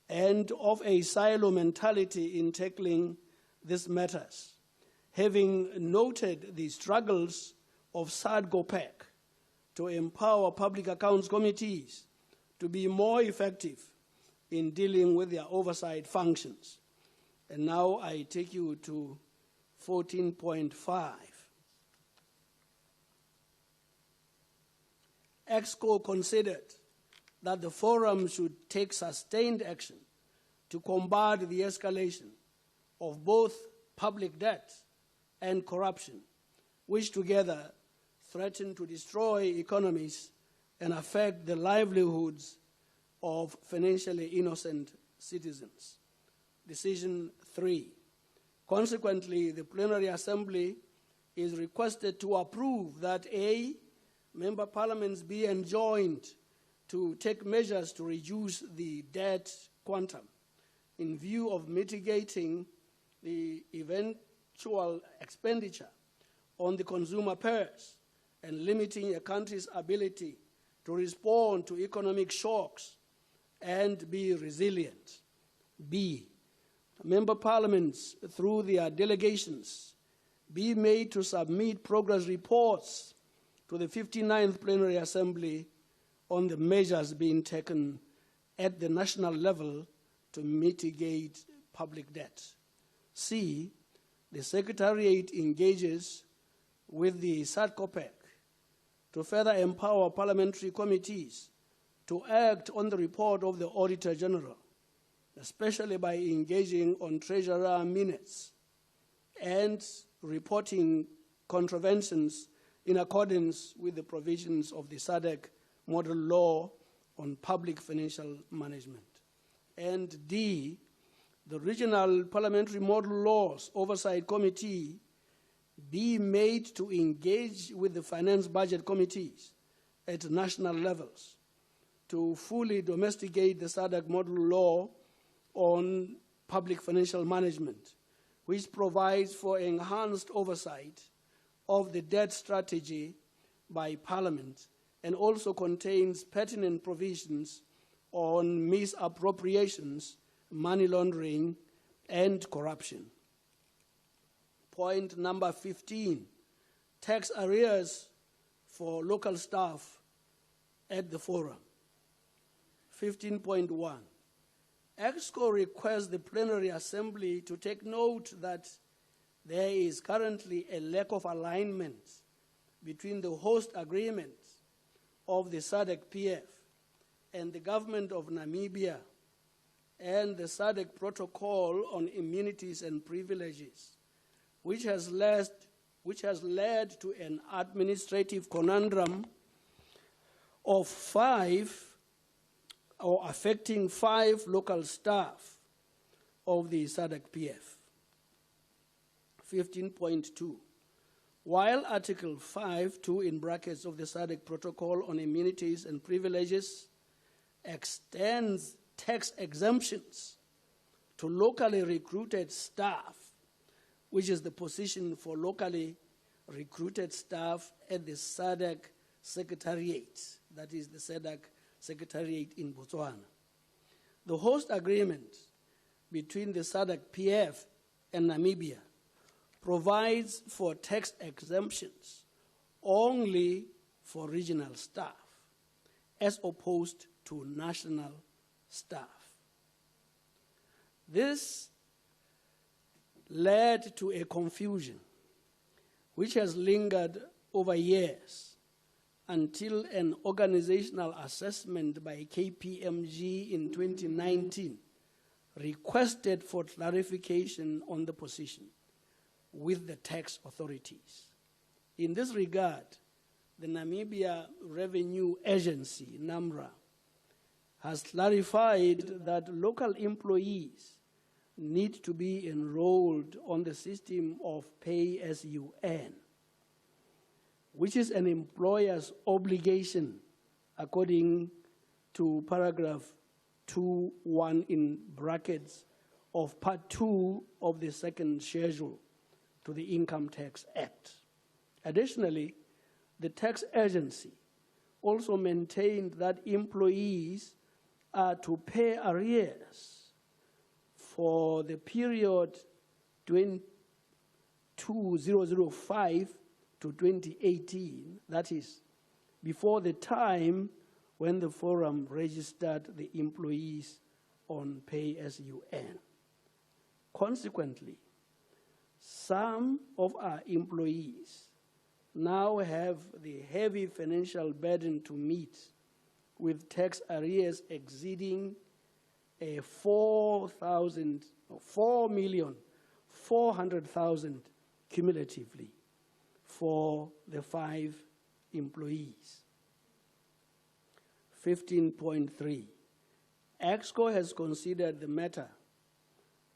and of a silo mentality in tackling these matters, having noted the struggles of Sadc-Pf to empower public accounts committees to be more effective in dealing with their oversight functions. And now I take you to 14.5. EXCO considered that the forum should take sustained action to combat the escalation of both public debt and corruption, which together threaten to destroy economies and affect the livelihoods of financially innocent citizens. Decision 3. Consequently, the Plenary Assembly is requested to approve that A, member parliaments be enjoined to take measures to reduce the debt quantum in view of mitigating the eventual expenditure on the consumer purse and limiting a country's ability to respond to economic shocks and be resilient. B, Member parliaments, through their delegations, be made to submit progress reports to the 59th Plenary Assembly on the measures being taken at the national level to mitigate public debt. C, the Secretariat engages with the Sadc-Pf to further empower parliamentary committees to act on the report of the Auditor General, especially by engaging on Treasurer minutes and reporting contraventions in accordance with the provisions of the SADC Model Law on Public Financial Management. And D, the Regional Parliamentary Model Laws Oversight Committee be made to engage with the Finance Budget Committees at national levels to fully domesticate the SADC Model Law on Public Financial Management, which provides for enhanced oversight of the debt strategy by Parliament and also contains pertinent provisions on misappropriations, money laundering, and corruption. Point number 15, tax arrears for local staff at the forum. 15.1, EXCO requests the Plenary Assembly to take note that there is currently a lack of alignment between the host agreements of the Sadc-Pf and the government of Namibia and the SADC Protocol on Immunities and Privileges, which has led to an administrative conundrum of affecting 5 local staff of the Sadc-Pf. 15.2. While Article 5(2) in brackets of the SADC Protocol on Immunities and Privileges extends tax exemptions to locally recruited staff, which is the position for locally recruited staff at the SADC Secretariat, that is the SADC Secretariat in Botswana. The host agreement between the Sadc-Pf and Namibia provides for tax exemptions only for regional staff, as opposed to national staff. This led to a confusion which has lingered over years until an organizational assessment by KPMG in 2019 requested for clarification on the position with the tax authorities. In this regard, the Namibia Revenue Agency, NAMRA, has clarified that local employees need to be enrolled on the system of pay-as-you-earn, which is an employer's obligation according to paragraph 2(1) in brackets of Part 2 of the second schedule to the Income Tax Act. Additionally, the tax agency also maintained that employees are to pay arrears for the period 2005 to 2018, that is, before the time when the forum registered the employees on pay-as-you-earn. Consequently, some of our employees now have the heavy financial burden to meet, with tax arrears exceeding $4,400,000 cumulatively for the 5 employees. 15.3. EXCO has considered the matter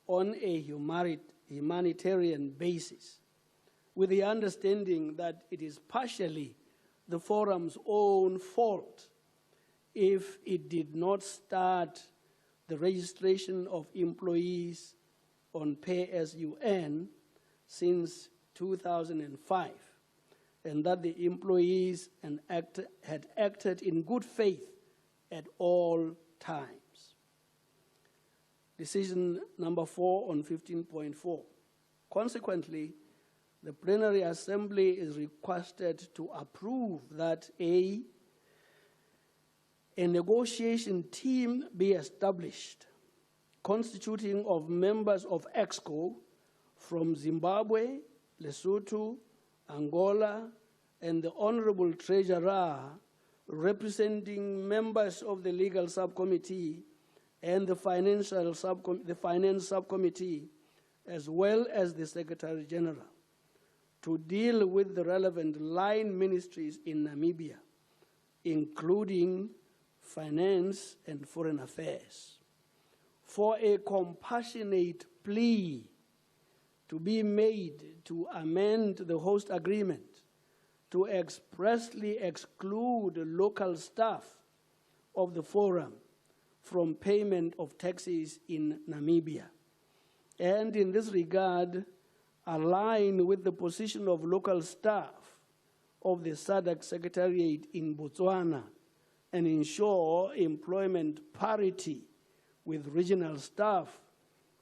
on a humanitarian basis, with the understanding that it is partially the forum's own fault if it did not start the registration of employees on pay-as-you-earn since 2005, and that the employees had acted in good faith at all times. decision number 4 on 15.4. Consequently, the Plenary Assembly is requested to approve that a negotiation team be established constituting of members of EXCO from Zimbabwe, Lesotho, Angola, and the Honorable Treasurer representing members of the Legal Subcommittee and the Finance Subcommittee, as well as the Secretary General, to deal with the relevant line ministries in Namibia, including Finance and Foreign Affairs, for a compassionate plea to be made to amend the host agreement to expressly exclude local staff of the forum from payment of taxes in Namibia, and in this regard, align with the position of local staff of the SADC Secretariat in Botswana and ensure employment parity with regional staff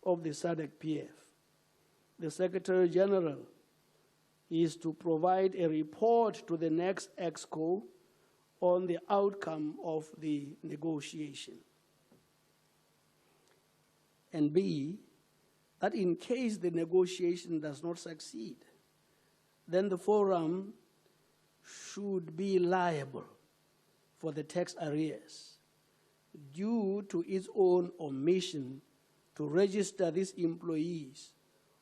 of the Sadc-Pf. The Secretary General is to provide a report to the next EXCO on the outcome of the negotiation. And B, that in case the negotiation does not succeed, then the forum should be liable for the tax arrears due to its own omission to register these employees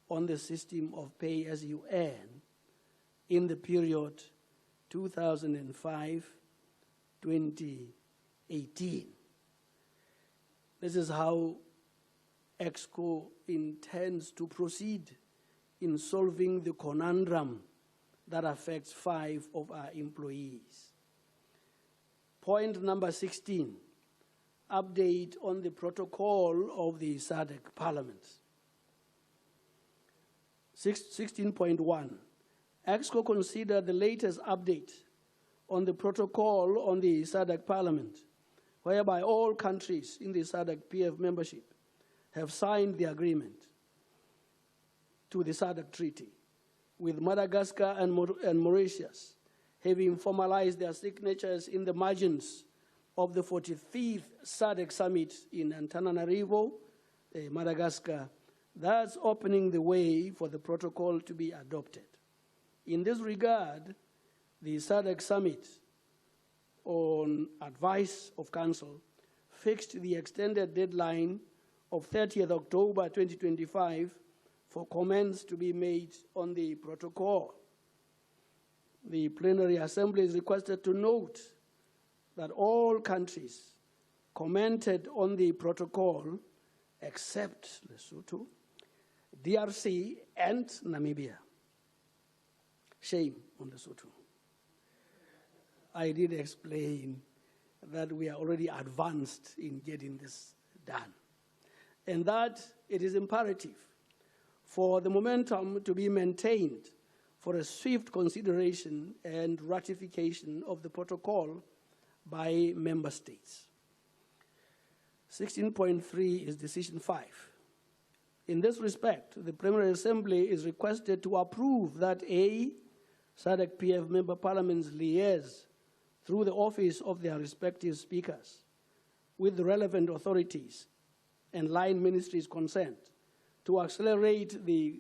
on the system of pay-as-you-earn in the period 2005-2018. This is how EXCO intends to proceed in solving the conundrum that affects 5 of our employees. Point number 16, update on the protocol of the SADC parliaments. 16.1, EXCO consider the latest update on the protocol on the SADC parliament, whereby all countries in the Sadc-Pf membership have signed the agreement to the SADC treaty, with Madagascar and Mauritius having formalized their signatures in the margins of the 45th SADC summit in Antananarivo, Madagascar, thus opening the way for the protocol to be adopted. In this regard, the SADC summit, on advice of Council, fixed the extended deadline of 30th October 2025 for comments to be made on the protocol. The Plenary Assembly is requested to note that all countries commented on the protocol except Lesotho, DRC, and Namibia. Shame on Lesotho. I did explain that we are already advanced in getting this done, and that it is imperative for the momentum to be maintained for a swift consideration and ratification of the protocol by member states. 16.3 is decision 5. In this respect, the Plenary Assembly is requested to approve that a Sadc-Pf member parliaments liaise through the office of their respective speakers with the relevant authorities and line ministries concerned to accelerate the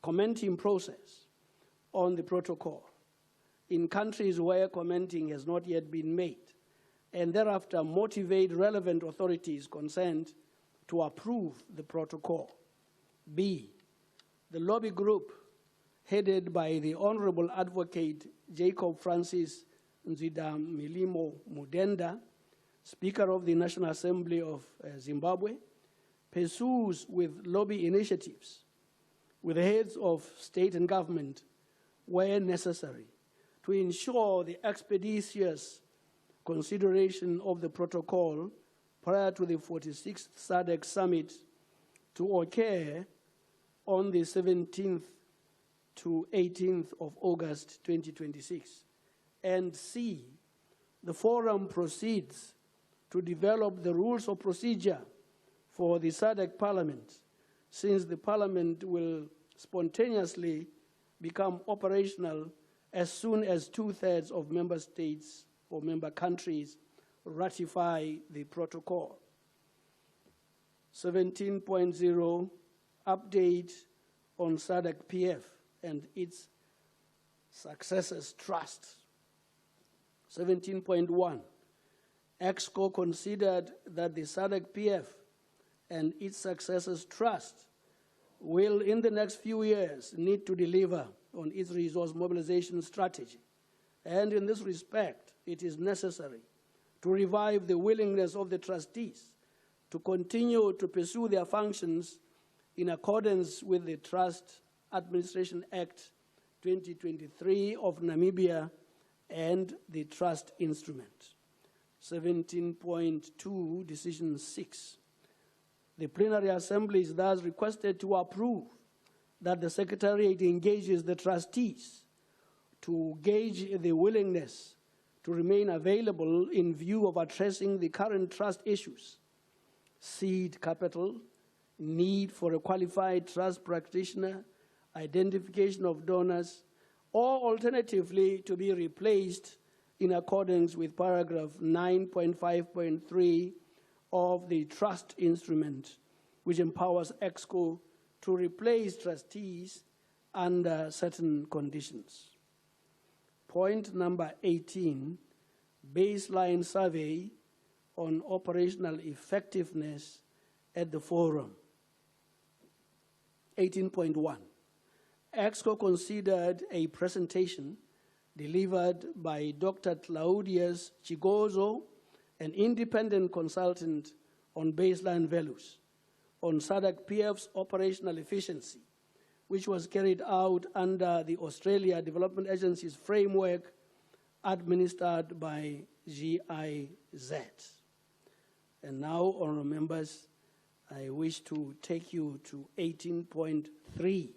commenting process on the protocol in countries where commenting has not yet been made, and thereafter motivate relevant authorities concerned to approve the protocol. B, the lobby group headed by the Honorable Advocate Jacob Francis Nzida-Milimo Mudenda, Speaker of the National Assembly of Zimbabwe, pursues with lobby initiatives with the heads of state and government where necessary to ensure the expeditious consideration of the protocol prior to the 46th SADC summit to occur on the 17th to 18th of August 2026. And C, the forum proceeds to develop the rules of procedure for the SADC Parliament, since the Parliament will spontaneously become operational as soon as 2/3 of member states or member countries ratify the protocol. 17.0, update on Sadc-Pf and its successors trust. 17.1, EXCO considered that the Sadc-Pf and its successors trust will, in the next few years, need to deliver on its resource mobilization strategy. And in this respect, it is necessary to revive the willingness of the trustees to continue to pursue their functions in accordance with the Trust Administration Act 2023 of Namibia and the Trust Instrument. 17.2, Decision 6. The Plenary Assembly is thus requested to approve that the Secretariat engages the trustees to gauge the willingness to remain available in view of addressing the current trust issues: seed capital, need for a qualified trust practitioner, identification of donors, or alternatively to be replaced in accordance with paragraph 9.5.3 of the trust instrument, which empowers EXCO to replace trustees under certain conditions. Point number 18, baseline survey on operational effectiveness at the forum. 18.1, EXCO considered a presentation delivered by Dr. Claudius Chigozo, an independent consultant on baseline values, on Sadc-Pf's operational efficiency, which was carried out under the Australia Development Agency's framework administered by GIZ. And now, honourable members, I wish to take you to 18.3,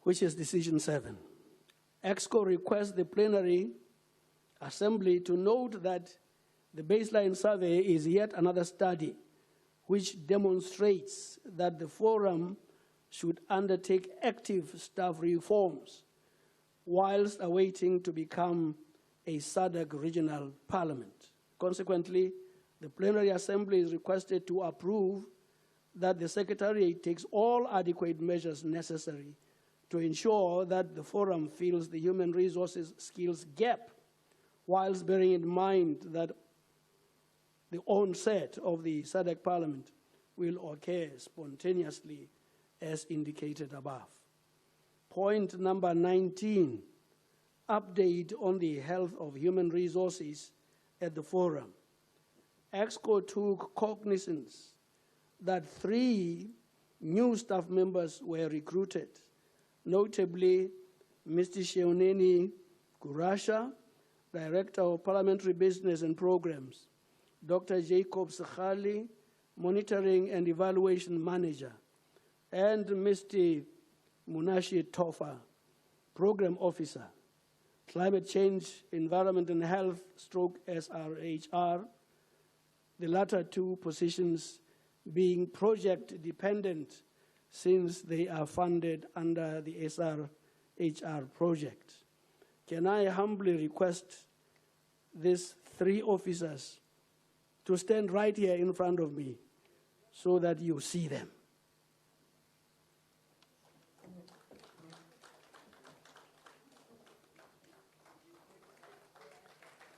which is Decision 7. EXCO requests the Plenary Assembly to note that the baseline survey is yet another study which demonstrates that the Forum should undertake active staff reforms whilst awaiting to become a SADC regional parliament. Consequently, the Plenary Assembly is requested to approve that the Secretariat takes all adequate measures necessary to ensure that the Forum fills the human resources skills gap, whilst bearing in mind that the onset of the SADC Parliament will occur spontaneously as indicated above. Point number 19, update on the health of human resources at the Forum. EXCO took cognizance that 3 new staff members were recruited, notably Mr. Sheuneni Gurasha, Director of Parliamentary Business and Programs, Dr. Jacob Sekhali, Monitoring and Evaluation Manager, and Mr. Munashi Tofa, Program Officer, Climate Change, Environment and Health, /SRHR, the latter 2 positions being project dependent since they are funded under the SRHR project. Can I humbly request these 3 officers to stand right here in front of me so that you see them?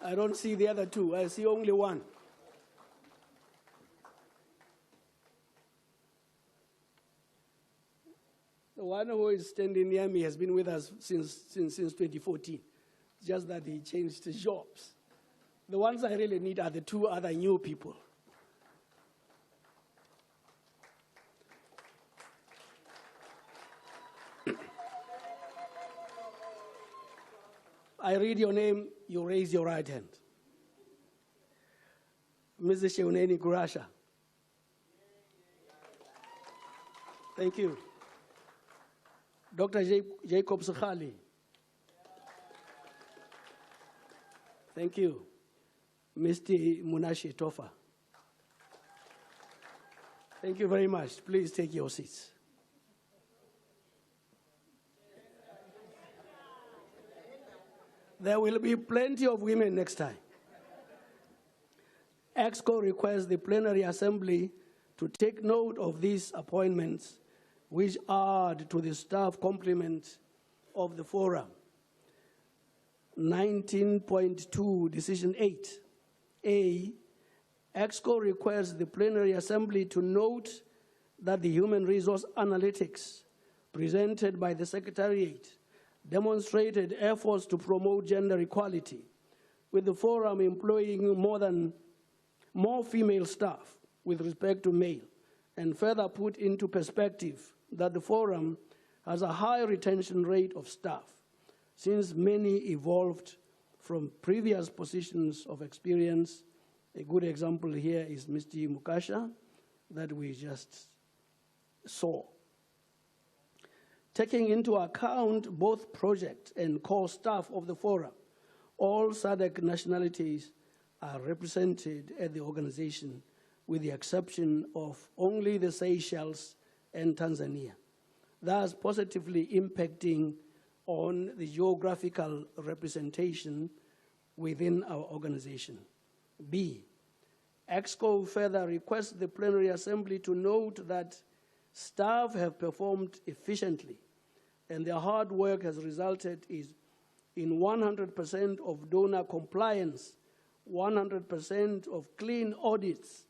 I don't see the other 2. I see only one. The one who is standing near me has been with us since 2014. It's just that he changed his jobs. The ones I really need are the 2 other new people. I read your name, you raise your right hand. Mrs. Sheuneni Gurasha. Thank you. Dr. Jacob Sekhali. Thank you. Mr. Munashi Tofa. Thank you very much. Please take your seats. There will be plenty of women next time. EXCO requests the Plenary Assembly to take note of these appointments, which add to the staff complement of the forum. 19.2, Decision 8. A, EXCO requests the Plenary Assembly to note that the human resource analytics presented by the Secretariat demonstrated efforts to promote gender equality, with the forum employing more female staff with respect to male, and further put into perspective that the forum has a high retention rate of staff, since many evolved from previous positions of experience. A good example here is Mr. Mukasha that we just saw. Taking into account both project and core staff of the forum, all SADC nationalities are represented at the organization, with the exception of only the Seychelles and Tanzania, thus positively impacting on the geographical representation within our organization. B, EXCO further requests the Plenary Assembly to note that staff have performed efficiently, and their hard work has resulted in 100% of donor compliance, 100% of clean audits,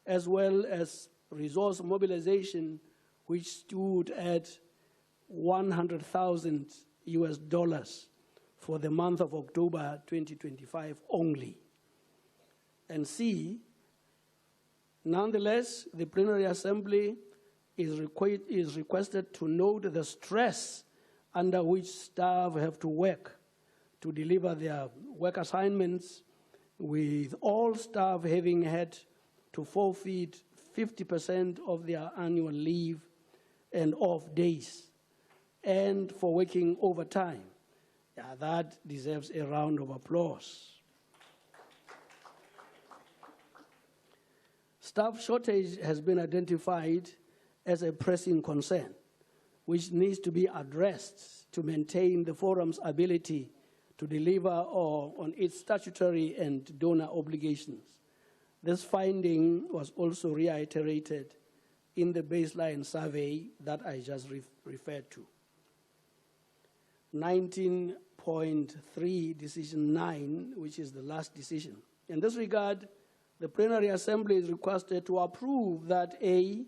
as well as resource mobilization, which stood at $100,000 for the month of October 2025 only. And C, nonetheless, the Plenary Assembly is requested to note the stress under which staff have to work to deliver their work assignments, with all staff having had to forfeit 50% of their annual leave and off days, and for working overtime. Yeah, that deserves a round of applause. Staff shortage has been identified as a pressing concern, which needs to be addressed to maintain the forum's ability to deliver on its statutory and donor obligations. This finding was also reiterated in the baseline survey that I just referred to. 19.3, Decision 9, which is the last decision. In this regard, the Plenary Assembly is requested to approve that A,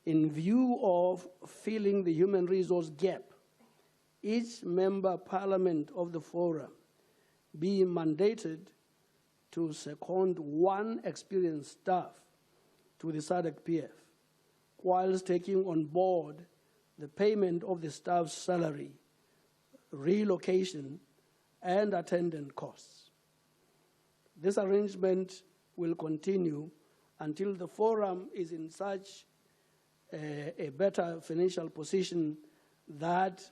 in view of filling the human resource gap, each member parliament of the forum be mandated to second one experienced staff to the Sadc-Pf, whilst taking on board the payment of the staff's salary, relocation, and attendant costs. This arrangement will continue until the forum is in such a better financial position that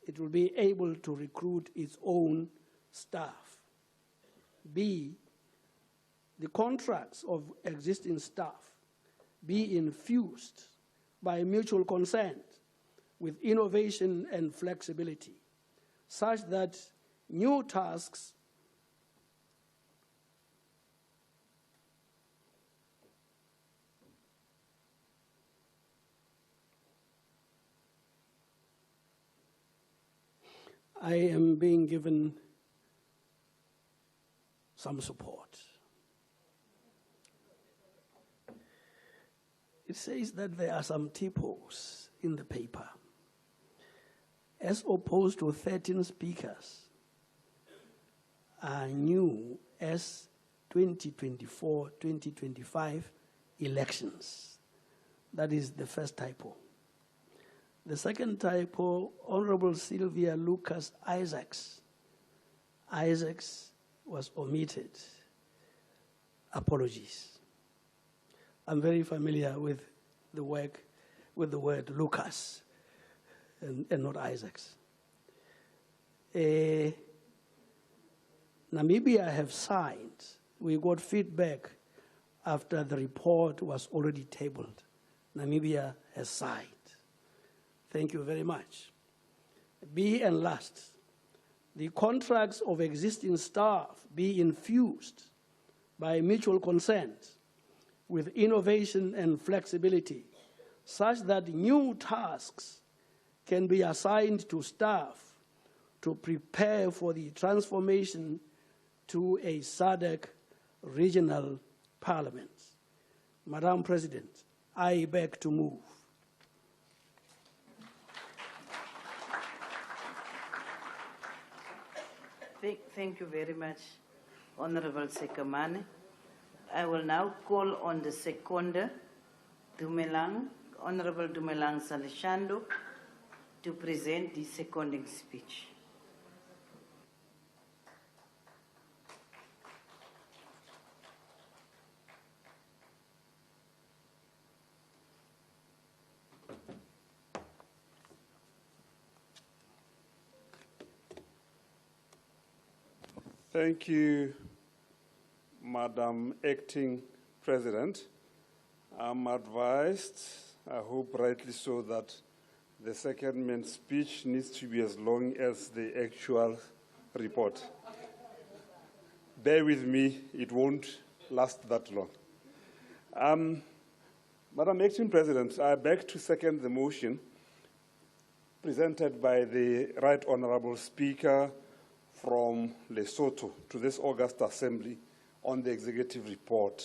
it will be able to recruit its own staff. B, the contracts of existing staff be infused by mutual consent with innovation and flexibility, such that new tasks I am being given some support. It says that there are some typos in the paper. As opposed to 13 speakers are new as 2024-2025 elections. That is the first typo. The second typo, Honorable Sylvia Lucas Isaacs. Isaacs was omitted. Apologies. I'm very familiar with the work, with the word Lucas and not Isaacs. Namibia have signed. We got feedback after the report was already tabled Namibia has signed. Thank you very much. B, and last, the contracts of existing staff be infused by mutual consent with innovation and flexibility, such that new tasks can be assigned to staff to prepare for the transformation to a SADC regional parliament. Madam President, I beg to move. Thank you very much, Honorable Sekamane. I will now call on the seconder, Dumelang, Honorable Dumelang Salishando, to present the seconding speech. Thank you, Madam Acting President. I'm advised, I hope rightly so, that the second speech needs to be as long as the actual report. Bear with me, it won't last that long. Madam Acting President, I beg to second the motion presented by the Right Honourable Speaker from Lesotho to this August Assembly on the executive report.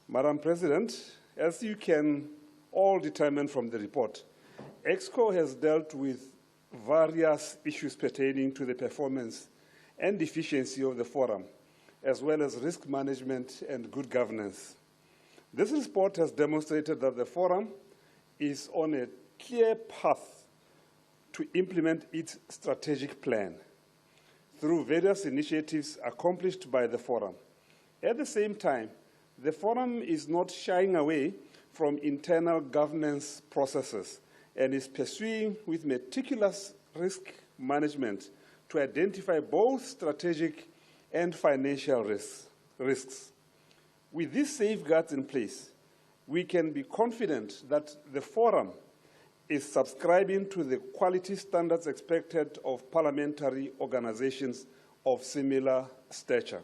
Madam President, as you can all determine from the report, EXCO has dealt with various issues pertaining to the performance and efficiency of the forum, as well as risk management and good governance. This report has demonstrated that the forum is on a clear path to implement its strategic plan through various initiatives accomplished by the forum. At the same time, the forum is not shying away from internal governance processes and is pursuing with meticulous risk management to identify both strategic and financial risks. With these safeguards in place, we can be confident that the forum is subscribing to the quality standards expected of parliamentary organizations of similar stature.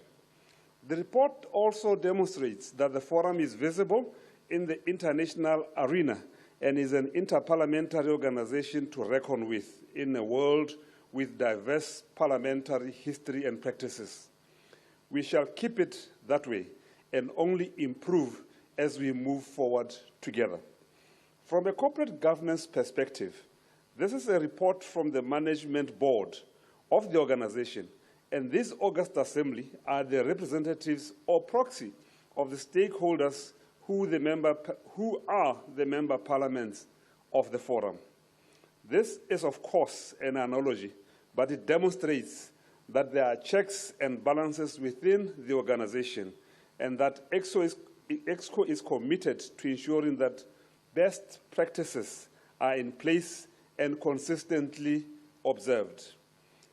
The report also demonstrates that the forum is visible in the international arena and is an interparliamentary organization to reckon with in a world with diverse parliamentary history and practices. We shall keep it that way and only improve as we move forward together. From a corporate governance perspective, this is a report from the management board of the organization, and this August Assembly are the representatives or proxy of the stakeholders who are the member parliaments of the forum. This is, of course, an analogy, but it demonstrates that there are checks and balances within the organization and that EXCO is committed to ensuring that best practices are in place and consistently observed.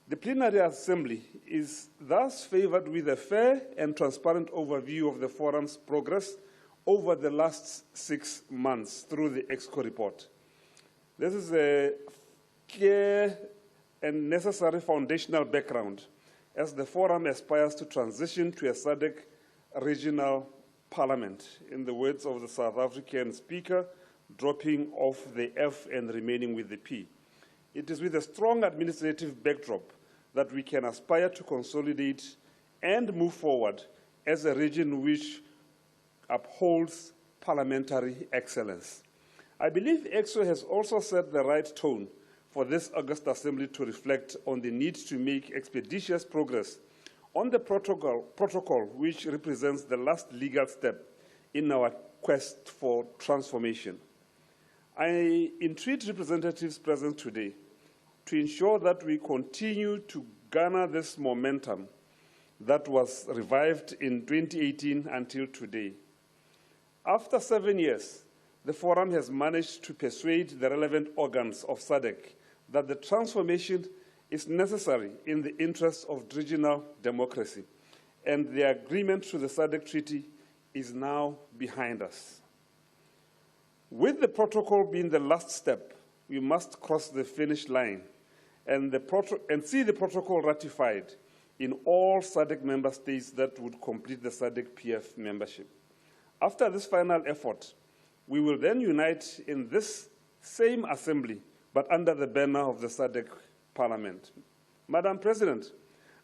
The plenary assembly is thus favored with a fair and transparent overview of the forum's progress over the last 6 months through the EXCO report. This is a clear and necessary foundational background as the forum aspires to transition to a SADC regional parliament, in the words of the South African speaker, dropping off the F and remaining with the P. It is with a strong administrative backdrop that we can aspire to consolidate and move forward as a region which upholds parliamentary excellence. I believe EXCO has also set the right tone for this August Assembly to reflect on the need to make expeditious progress on the protocol which represents the last legal step in our quest for transformation. I entreat representatives present today to ensure that we continue to garner this momentum that was revived in 2018 until today. After 7 years, the forum has managed to persuade the relevant organs of SADC that the transformation is necessary in the interests of regional democracy, and the agreement to the SADC Treaty is now behind us. With the protocol being the last step, we must cross the finish line and see the protocol ratified in all SADC member states that would complete the Sadc-Pf membership. After this final effort, we will then unite in this same assembly, but under the banner of the SADC Parliament. Madam President,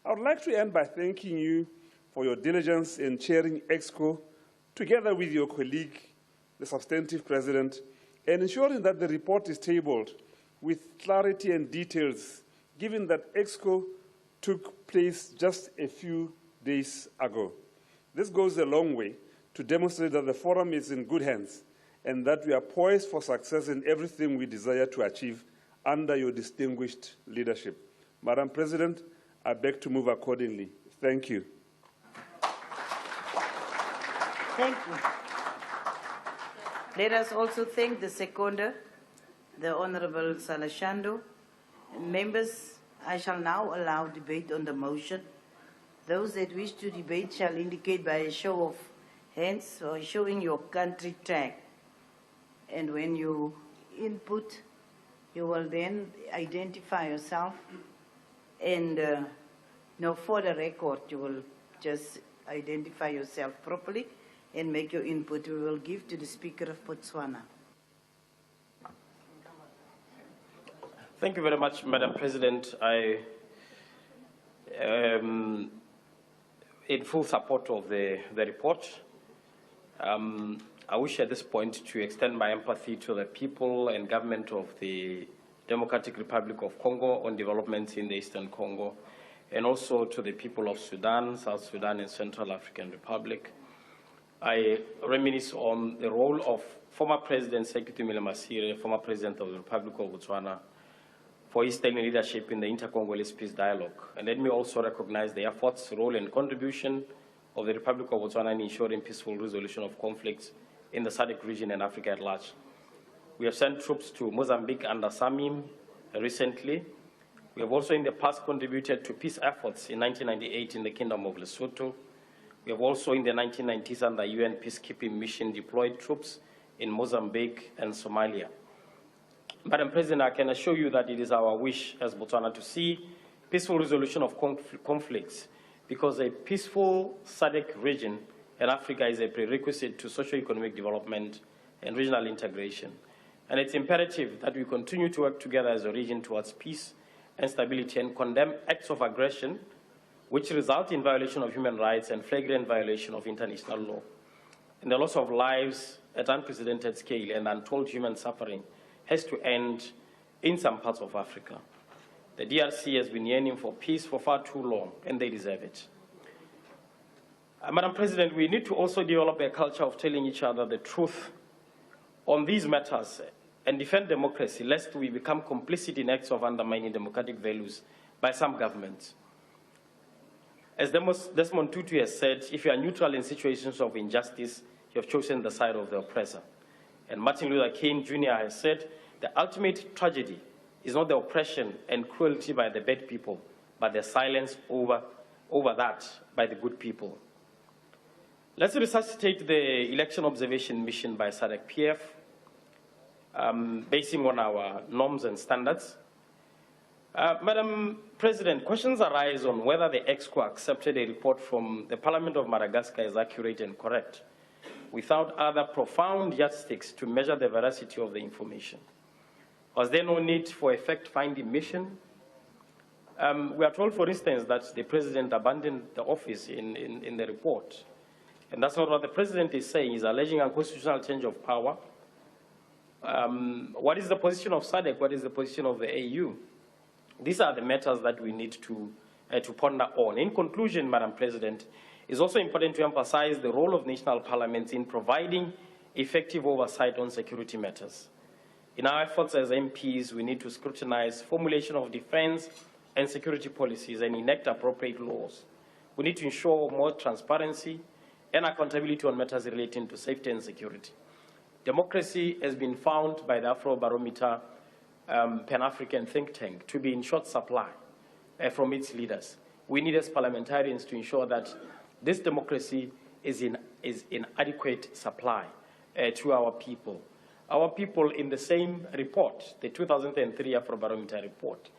I would like to end by thanking you for your diligence in chairing EXCO, together with your colleague, the substantive president, and ensuring that the report is tabled with clarity and details, given that EXCO took place just a few days ago. This goes a long way to demonstrate that the forum is in good hands and that we are poised for success in everything we desire to achieve under your distinguished leadership. Madam President, I beg to move accordingly. Thank you. Thank you. Let us also thank the seconder, the Honorable Salashando. Members, I shall now allow debate on the motion. Those that wish to debate shall indicate by a show of hands or showing your country tag. And when you input, you will then identify yourself. And now for the record, you will just identify yourself properly and make your input. We will give to the Speaker of Botswana. Thank you very much, Madam President. I am in full support of the report. I wish at this point to extend my empathy to the people and government of the Democratic Republic of Congo on developments in the Eastern Congo, and also to the people of Sudan, South Sudan, and Central African Republic. I reminisce on the role of former President Sadc-Pf Masire, former President of the Republic of Botswana, for his timely leadership in the inter-Congolese peace dialogue. And let me also recognize the efforts, role, and contribution of the Republic of Botswana in ensuring peaceful resolution of conflicts in the SADC region and Africa at large. We have sent troops to Mozambique under SAMIM recently. We have also in the past contributed to peace efforts in 1998 in the Kingdom of Lesotho. We have also in the 1990s under UN peacekeeping mission deployed troops in Mozambique and Somalia. Madam President, I can assure you that it is our wish as Botswana to see peaceful resolution of conflicts, because a peaceful SADC region in Africa is a prerequisite to socio-economic development and regional integration. And it's imperative that we continue to work together as a region towards peace and stability and condemn acts of aggression which result in violation of human rights and flagrant violation of international law. And the loss of lives at unprecedented scale and untold human suffering has to end in some parts of Africa. The DRC has been yearning for peace for far too long, and they deserve it. Madam President, we need to also develop a culture of telling each other the truth on these matters and defend democracy, lest we become complicit in acts of undermining democratic values by some governments. As Desmond Tutu has said, if you are neutral in situations of injustice, you have chosen the side of the oppressor. And Martin Luther King Jr. has said, the ultimate tragedy is not the oppression and cruelty by the bad people, but the silence over that by the good people. Let's resuscitate the election observation mission by Sadc-Pf, basing on our norms and standards. Madam President, questions arise on whether the EXCO accepted a report from the Parliament of Madagascar as accurate and correct, without other profound yardsticks to measure the veracity of the information. Was there no need for a fact-finding mission? We are told, for instance, that the President abandoned the office in the report. And that's not what the President is saying. He's alleging unconstitutional change of power. What is the position of SADC? What is the position of the AU? These are the matters that we need to ponder on. In conclusion, Madam President, it's also important to emphasize the role of national parliaments in providing effective oversight on security matters. In our efforts as MPs, we need to scrutinize formulation of defense and security policies and enact appropriate laws. We need to ensure more transparency and accountability on matters relating to safety and security. Democracy has been found by the Afrobarometer Pan-African think tank to be in short supply from its leaders. We need as parliamentarians to ensure that this democracy is in adequate supply to our people. our people in the same report, the 2003 Afrobarometer report,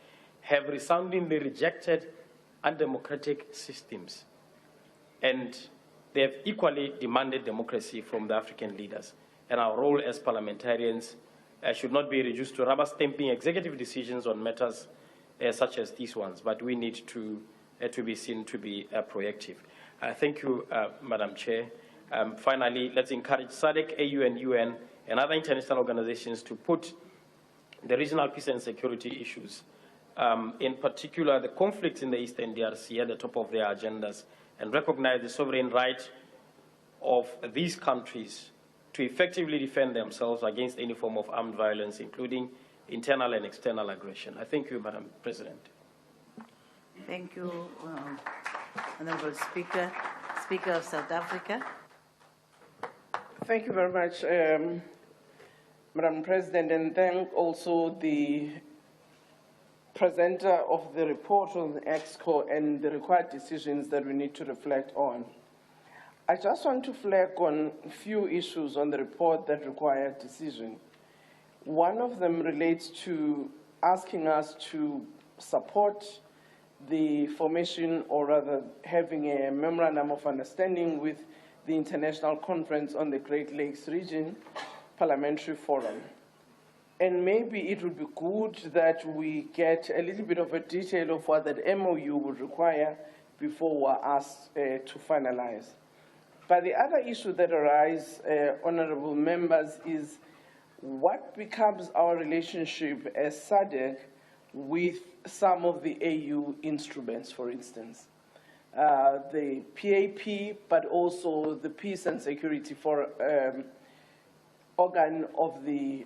have resoundingly rejected undemocratic systems. And they have equally demanded democracy from the African leaders. And our role as parliamentarians should not be reduced to rubber stamping executive decisions on matters such as these ones, but we need to be seen to be proactive. Thank you, Madam Chair. Finally, let's encourage SADC, AU, and UN and other international organizations to put the regional peace and security issues, in particular the conflicts in the Eastern DRC, at the top of their agendas, and recognize the sovereign right of these countries to effectively defend themselves against any form of armed violence, including internal and external aggression. I thank you, Madam President. Thank you, Honorable Speaker. Speaker of South Africa. Thank you very much, Madam President, and thank also the presenter of the report on the EXCO and the required decisions that we need to reflect on. I just want to flag on a few issues on the report that require decision. One of them relates to asking us to support the formation, or rather having a memorandum of understanding with the International Conference on the Great Lakes Region Parliamentary Forum. And maybe it would be good that we get a little bit of a detail of what that MOU would require before we're asked to finalize. But the other issue that arises, honorable members, is what becomes our relationship as SADC with some of the AU instruments, for instance. The PAP, but also the Peace and Security organ of the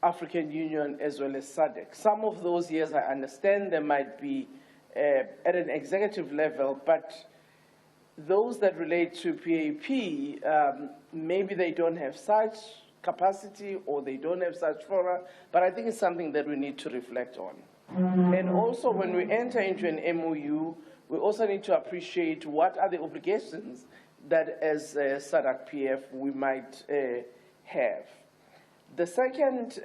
African Union as well as SADC. Some of those, yes, I understand they might be at an executive level, but those that relate to PAP, maybe they don't have such capacity or they don't have such fora, but I think it's something that we need to reflect on. And also, when we enter into an MOU, we also need to appreciate what are the obligations that as Sadc-Pf we might have. The second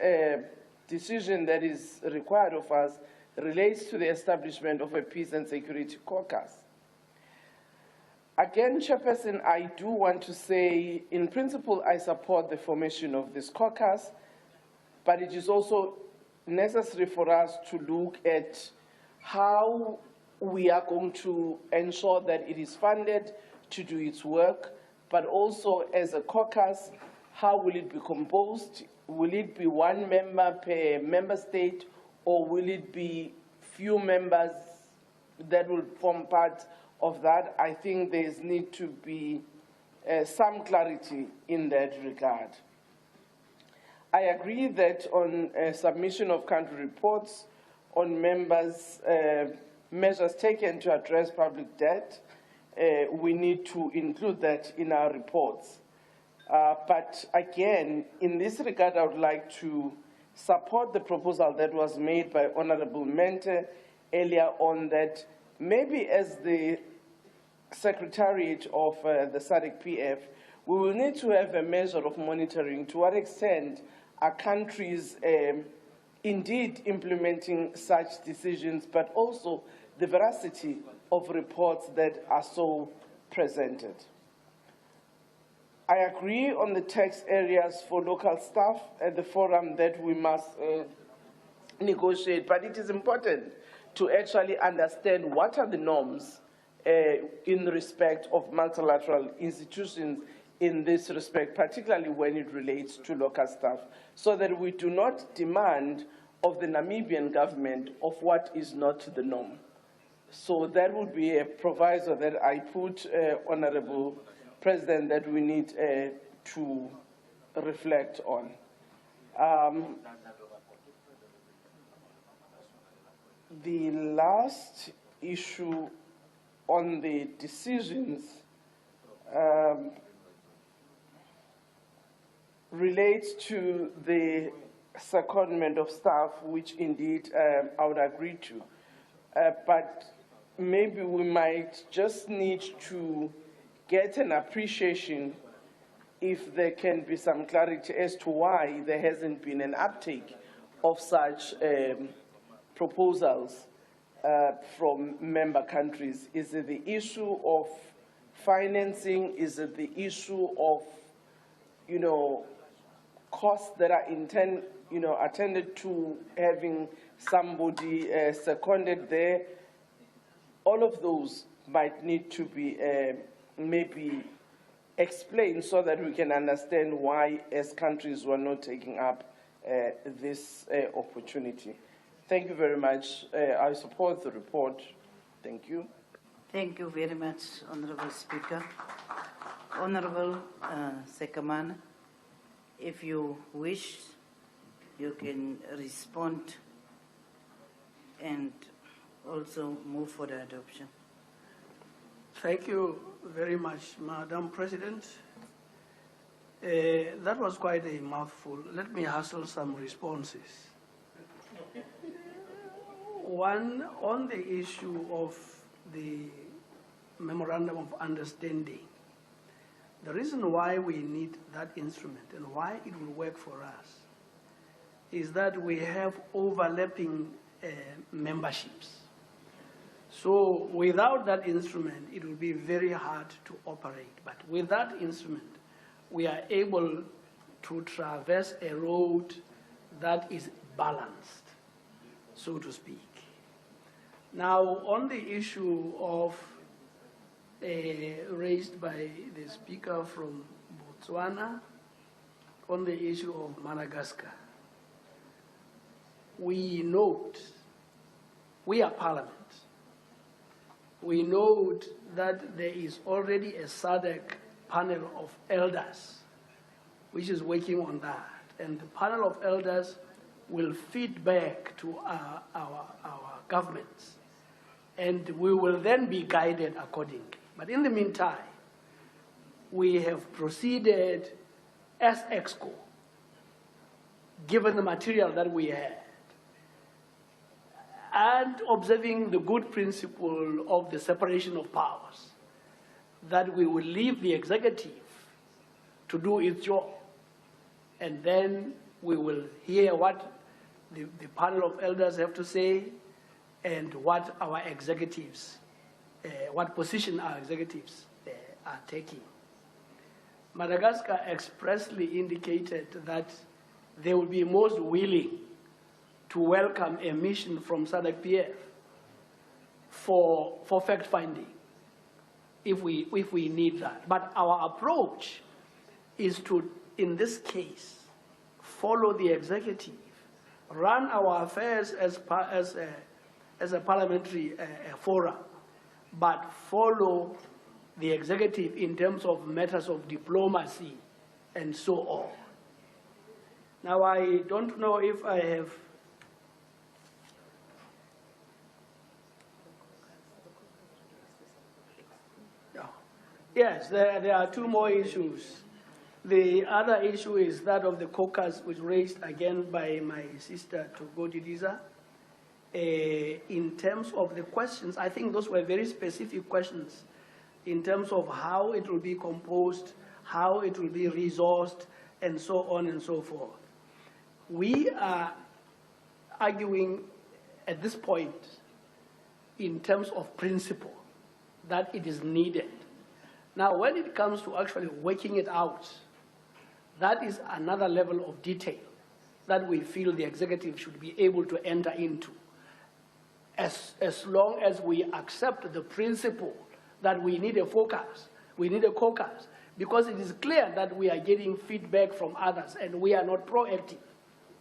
decision that is required of us relates to the establishment of a Peace and Security Caucus. Again, Chairperson, I do want to say, in principle, I support the formation of this caucus, but it is also necessary for us to look at how we are going to ensure that it is funded to do its work, but also as a caucus, how will it be composed? Will it be one member per member state, or will it be few members that will form part of that? I think there needs to be some clarity in that regard. I agree that on submission of country reports on members' measures taken to address public debt, we need to include that in our reports. But again, in this regard, I would like to support the proposal that was made by Honorable Mente earlier on, that maybe as the Secretariat of the Sadc-Pf, we will need to have a measure of monitoring to what extent are countries indeed implementing such decisions, but also the veracity of reports that are so presented. I agree on the tax areas for local staff at the forum that we must negotiate, but it is important to actually understand what are the norms in respect of multilateral institutions in this respect, particularly when it relates to local staff, so that we do not demand of the Namibian government of what is not the norm. So that would be a proviso that I put, Honorable President, that we need to reflect on. The last issue on the decisions relates to the secondment of staff, which indeed I would agree to. But maybe we might just need to get an appreciation if there can be some clarity as to why there hasn't been an uptake of such proposals from member countries. Is it the issue of financing? Is it the issue of, costs that are attended to having somebody seconded there? All of those might need to be maybe explained so that we can understand why, as countries, we're not taking up this opportunity. Thank you very much. I support the report. Thank you. Thank you very much, Honourable Speaker. Honourable Sekamana, if you wish, you can respond and also move for the adoption. Thank you very much, Madam President. That was quite a mouthful. Let me hustle some responses. One, on the issue of the Memorandum of Understanding, the reason why we need that instrument and why it will work for us is that we have overlapping memberships. So without that instrument, it will be very hard to operate. But with that instrument, we are able to traverse a road that is balanced, so to speak. Now, on the issue of raised by the speaker from Botswana, on the issue of Madagascar, we note, we are Parliament, we note that there is already a SADC panel of elders which is working on that. And the panel of elders will feed back to our governments. And we will then be guided accordingly. But in the meantime, we have proceeded as EXCO, given the material that we had, and observing the good principle of the separation of powers, that we will leave the executive to do its job, and then we will hear what the panel of elders have to say and what our executives, what position our executives are taking. Madagascar expressly indicated that they will be most willing to welcome a mission from Sadc-Pf for fact-finding, if we need that. But our approach is to, in this case, follow the executive, run our affairs as a parliamentary forum, but follow the executive in terms of matters of diplomacy and so on. Now, I don't know if I have... Yes, there are two more issues. The other issue is that of the caucus, which raised again by my sister Togodidiza. In terms of the questions, I think those were very specific questions in terms of how it will be composed, how it will be resourced, and so on and so forth. We are arguing at this point in terms of principle that it is needed. Now, when it comes to actually working it out, that is another level of detail that we feel the executive should be able to enter into, as long as we accept the principle that we need a focus, we need a caucus, because it is clear that we are getting feedback from others and we are not proactive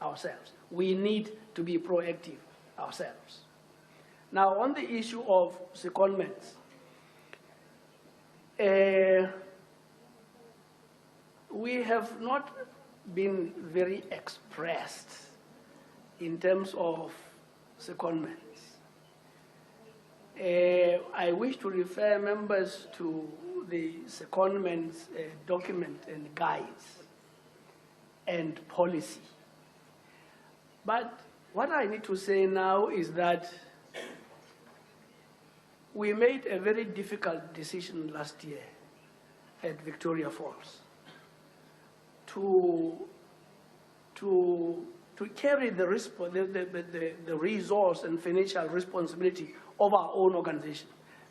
ourselves. We need to be proactive ourselves. Now, on the issue of secondments, we have not been very expressed in terms of secondments. I wish to refer members to the secondments document and guides and policy. But what I need to say now is that we made a very difficult decision last year at Victoria Falls. to carry the resource and financial responsibility of our own organization,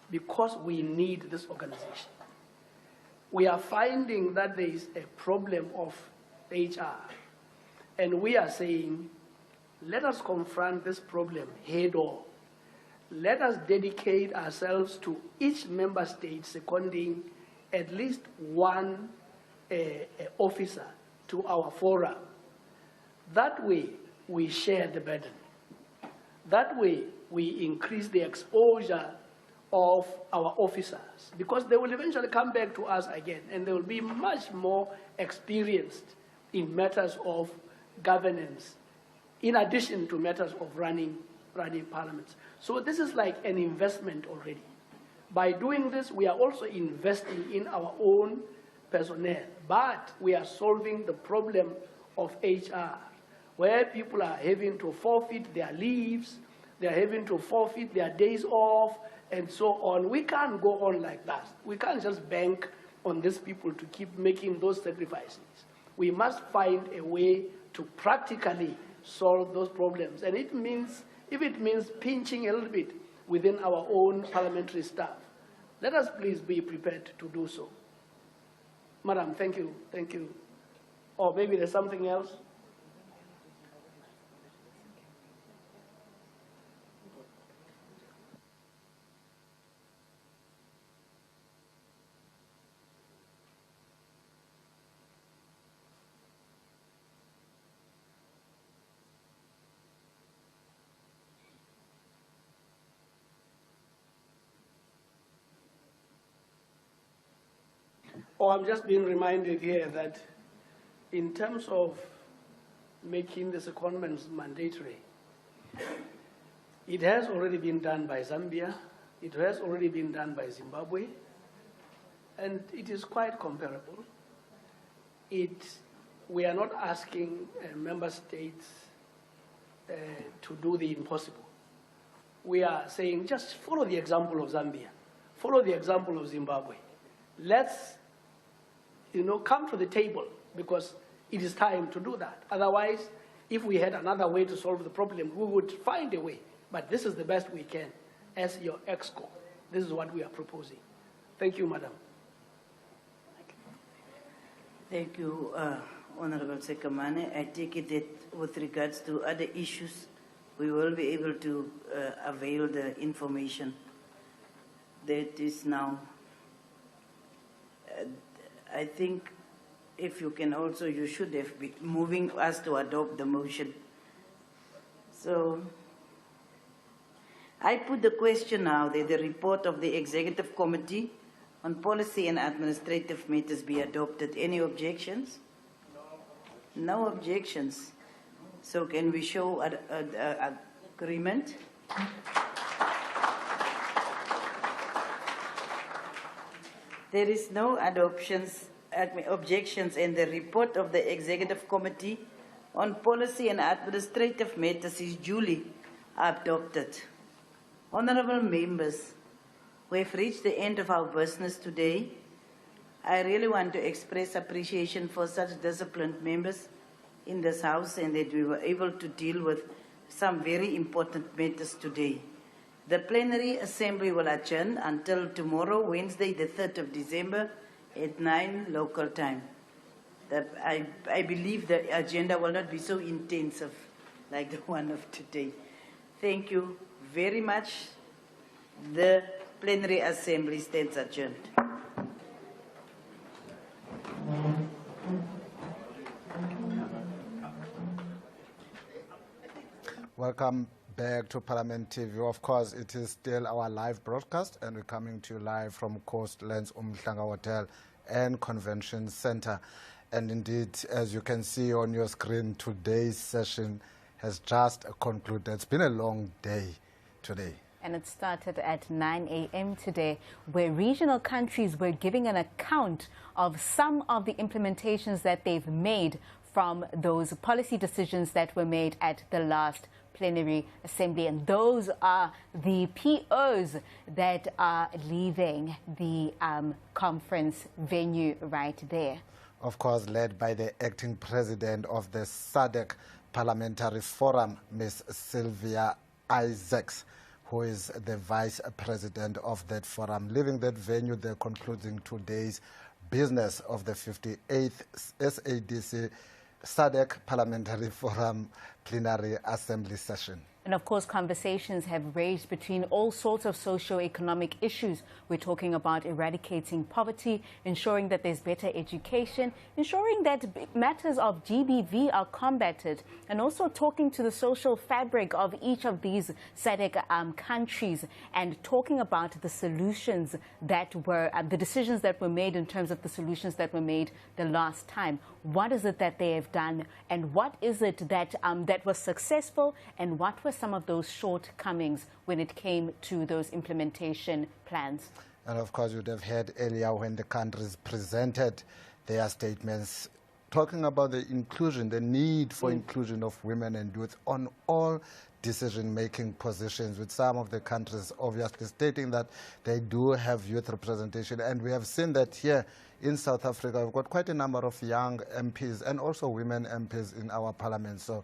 because we need this organization. We are finding that there is a problem of HR, and we are saying, let us confront this problem head on. Let us dedicate ourselves to each member state seconding at least one officer to our forum. That way, we share the burden. That way, we increase the exposure of our officers, because they will eventually come back to us again, and they will be much more experienced in matters of governance, in addition to matters of running parliaments. So this is like an investment already. By doing this, we are also investing in our own personnel, but we are solving the problem of HR, where people are having to forfeit their leaves, they are having to forfeit their days off, and so on. We can't go on like that. We can't just bank on these people to keep making those sacrifices. We must find a way to practically solve those problems. And it means, if it means pinching a little bit within our own parliamentary staff, let us please be prepared to do so. Madam, thank you, thank you. Or maybe there's something else? Oh, I'm just being reminded here that in terms of making the secondments mandatory, it has already been done by Zambia, it has already been done by Zimbabwe, and it is quite comparable. We are not asking member states to do the impossible. We are saying just follow the example of Zambia, follow the example of Zimbabwe. Let's come to the table, because it is time to do that. Otherwise, if we had another way to solve the problem, we would find a way. But this is the best we can as your EXCO. This is what we are proposing. Thank you, Madam. Thank you, Honorable Sekamane. I take it that with regards to other issues, we will be able to avail the information that is now. I think if you can also, you should have been moving us to adopt the motion. So I put the question now that the report of the Executive Committee on Policy and Administrative Matters be adopted. Any objections? No objections. So can we show agreement? There is no objections, and the report of the Executive Committee on Policy and Administrative Matters is duly adopted. Honourable members, we have reached the end of our business today. I really want to express appreciation for such disciplined members in this House, and that we were able to deal with some very important matters today. The plenary assembly will adjourn until tomorrow, Wednesday, the 3rd of December, at 9 local time. I believe the agenda will not be so intensive like the one of today. Thank you very much. The plenary assembly stands adjourned. Welcome back to Parliament TV. Of course, it is still our live broadcast, and we're coming to you live from Coastlands Umhlanga Hotel and Convention Center. And indeed, as you can see on your screen, today's session has just concluded. It's been a long day today. And it started at 9 a.m. today, where regional countries were giving an account of some of the implementations that they've made from those policy decisions that were made at the last plenary assembly. And those are the POs that are leaving the conference venue right there. Of course, led by the acting president of the SADC Parliamentary Forum, Ms. Sylvia Isaacs, who is the vice president of that forum. Leaving that venue, they're concluding today's business of the 58th SADC SADC Parliamentary Forum Plenary Assembly Session. And of course, conversations have raged between all sorts of socio-economic issues. We're talking about eradicating poverty, ensuring that there's better education, ensuring that matters of GBV are combated, and also talking to the social fabric of each of these SADC countries, and talking about the solutions that were, the decisions that were made in terms of the solutions that were made the last time. What is it that they have done, and what is it that, that was successful, and what were some of those shortcomings when it came to those implementation plans? And of course, you'd have heard earlier when the countries presented their statements talking about the inclusion, the need for inclusion of women and youth on all decision-making positions, with some of the countries obviously stating that they do have youth representation. And we have seen that here in South Africa, we've got quite a number of young MPs and also women MPs in our parliament. So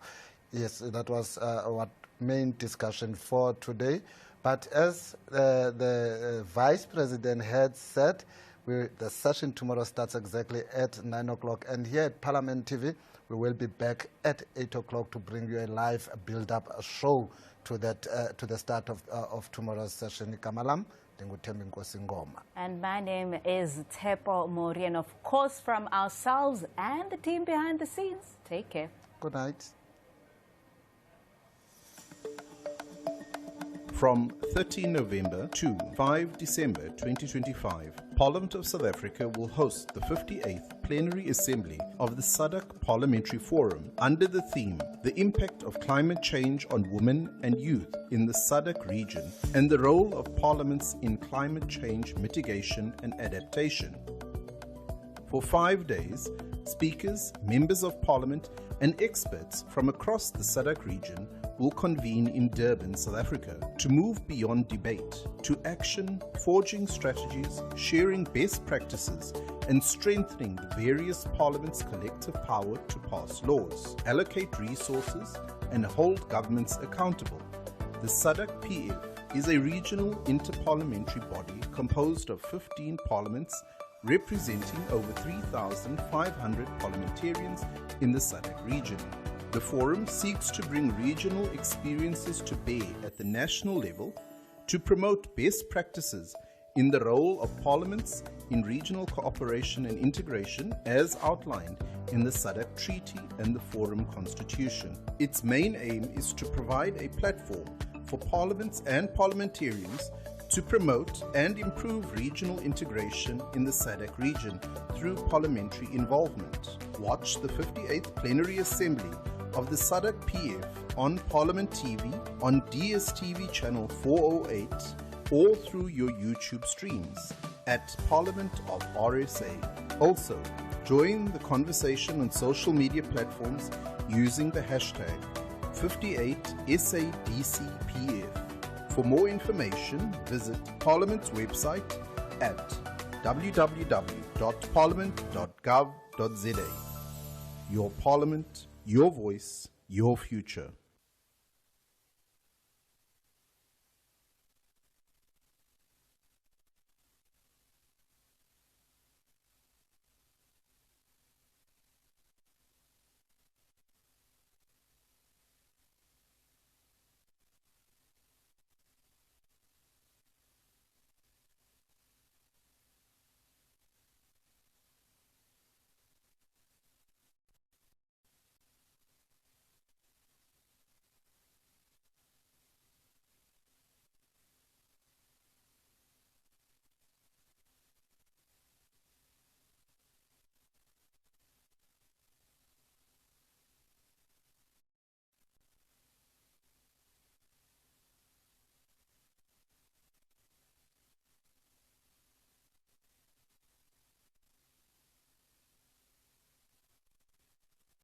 yes, that was what main discussion for today. But as the Vice President had said, the session tomorrow starts exactly at 9 o'clock. And here at Parliament TV, we will be back at 8 o'clock to bring you a live build-up show to that to the start of tomorrow's session. Kamalam, and my name is Tepo Mori, and of course from ourselves and the team behind the scenes, take care. Good night. From 13 November to 5 December 2025, Parliament of South Africa will host the 58th Plenary Assembly of the SADC Parliamentary Forum under the theme, The Impact of Climate Change on Women and Youth in the SADC region and the Role of Parliaments in Climate Change Mitigation and Adaptation. For 5 days, speakers, members of Parliament and experts from across the SADC region will convene in Durban, South Africa, to move beyond debate to action, forging strategies, sharing best practices, and strengthening the various parliaments' collective power to pass laws, allocate resources, and hold governments accountable. The Sadc-Pf is a regional interparliamentary body composed of 15 parliaments representing over 3,500 parliamentarians in the SADC region. The forum seeks to bring regional experiences to bear at the national level to promote best practices in the role of parliaments in regional cooperation and integration as outlined in the SADC Treaty and the Forum Constitution. Its main aim is to provide a platform for parliaments and parliamentarians to promote and improve regional integration in the SADC region through parliamentary involvement. Watch the 58th Plenary Assembly of the Sadc-Pf on Parliament TV, on DSTV channel 408, or through your YouTube streams at Parliament of RSA. Also, join the conversation on social media platforms using the hashtag 58SADCPF. For more information, visit Parliament's website at www.parliament.gov.za. Your Parliament, your voice, your future.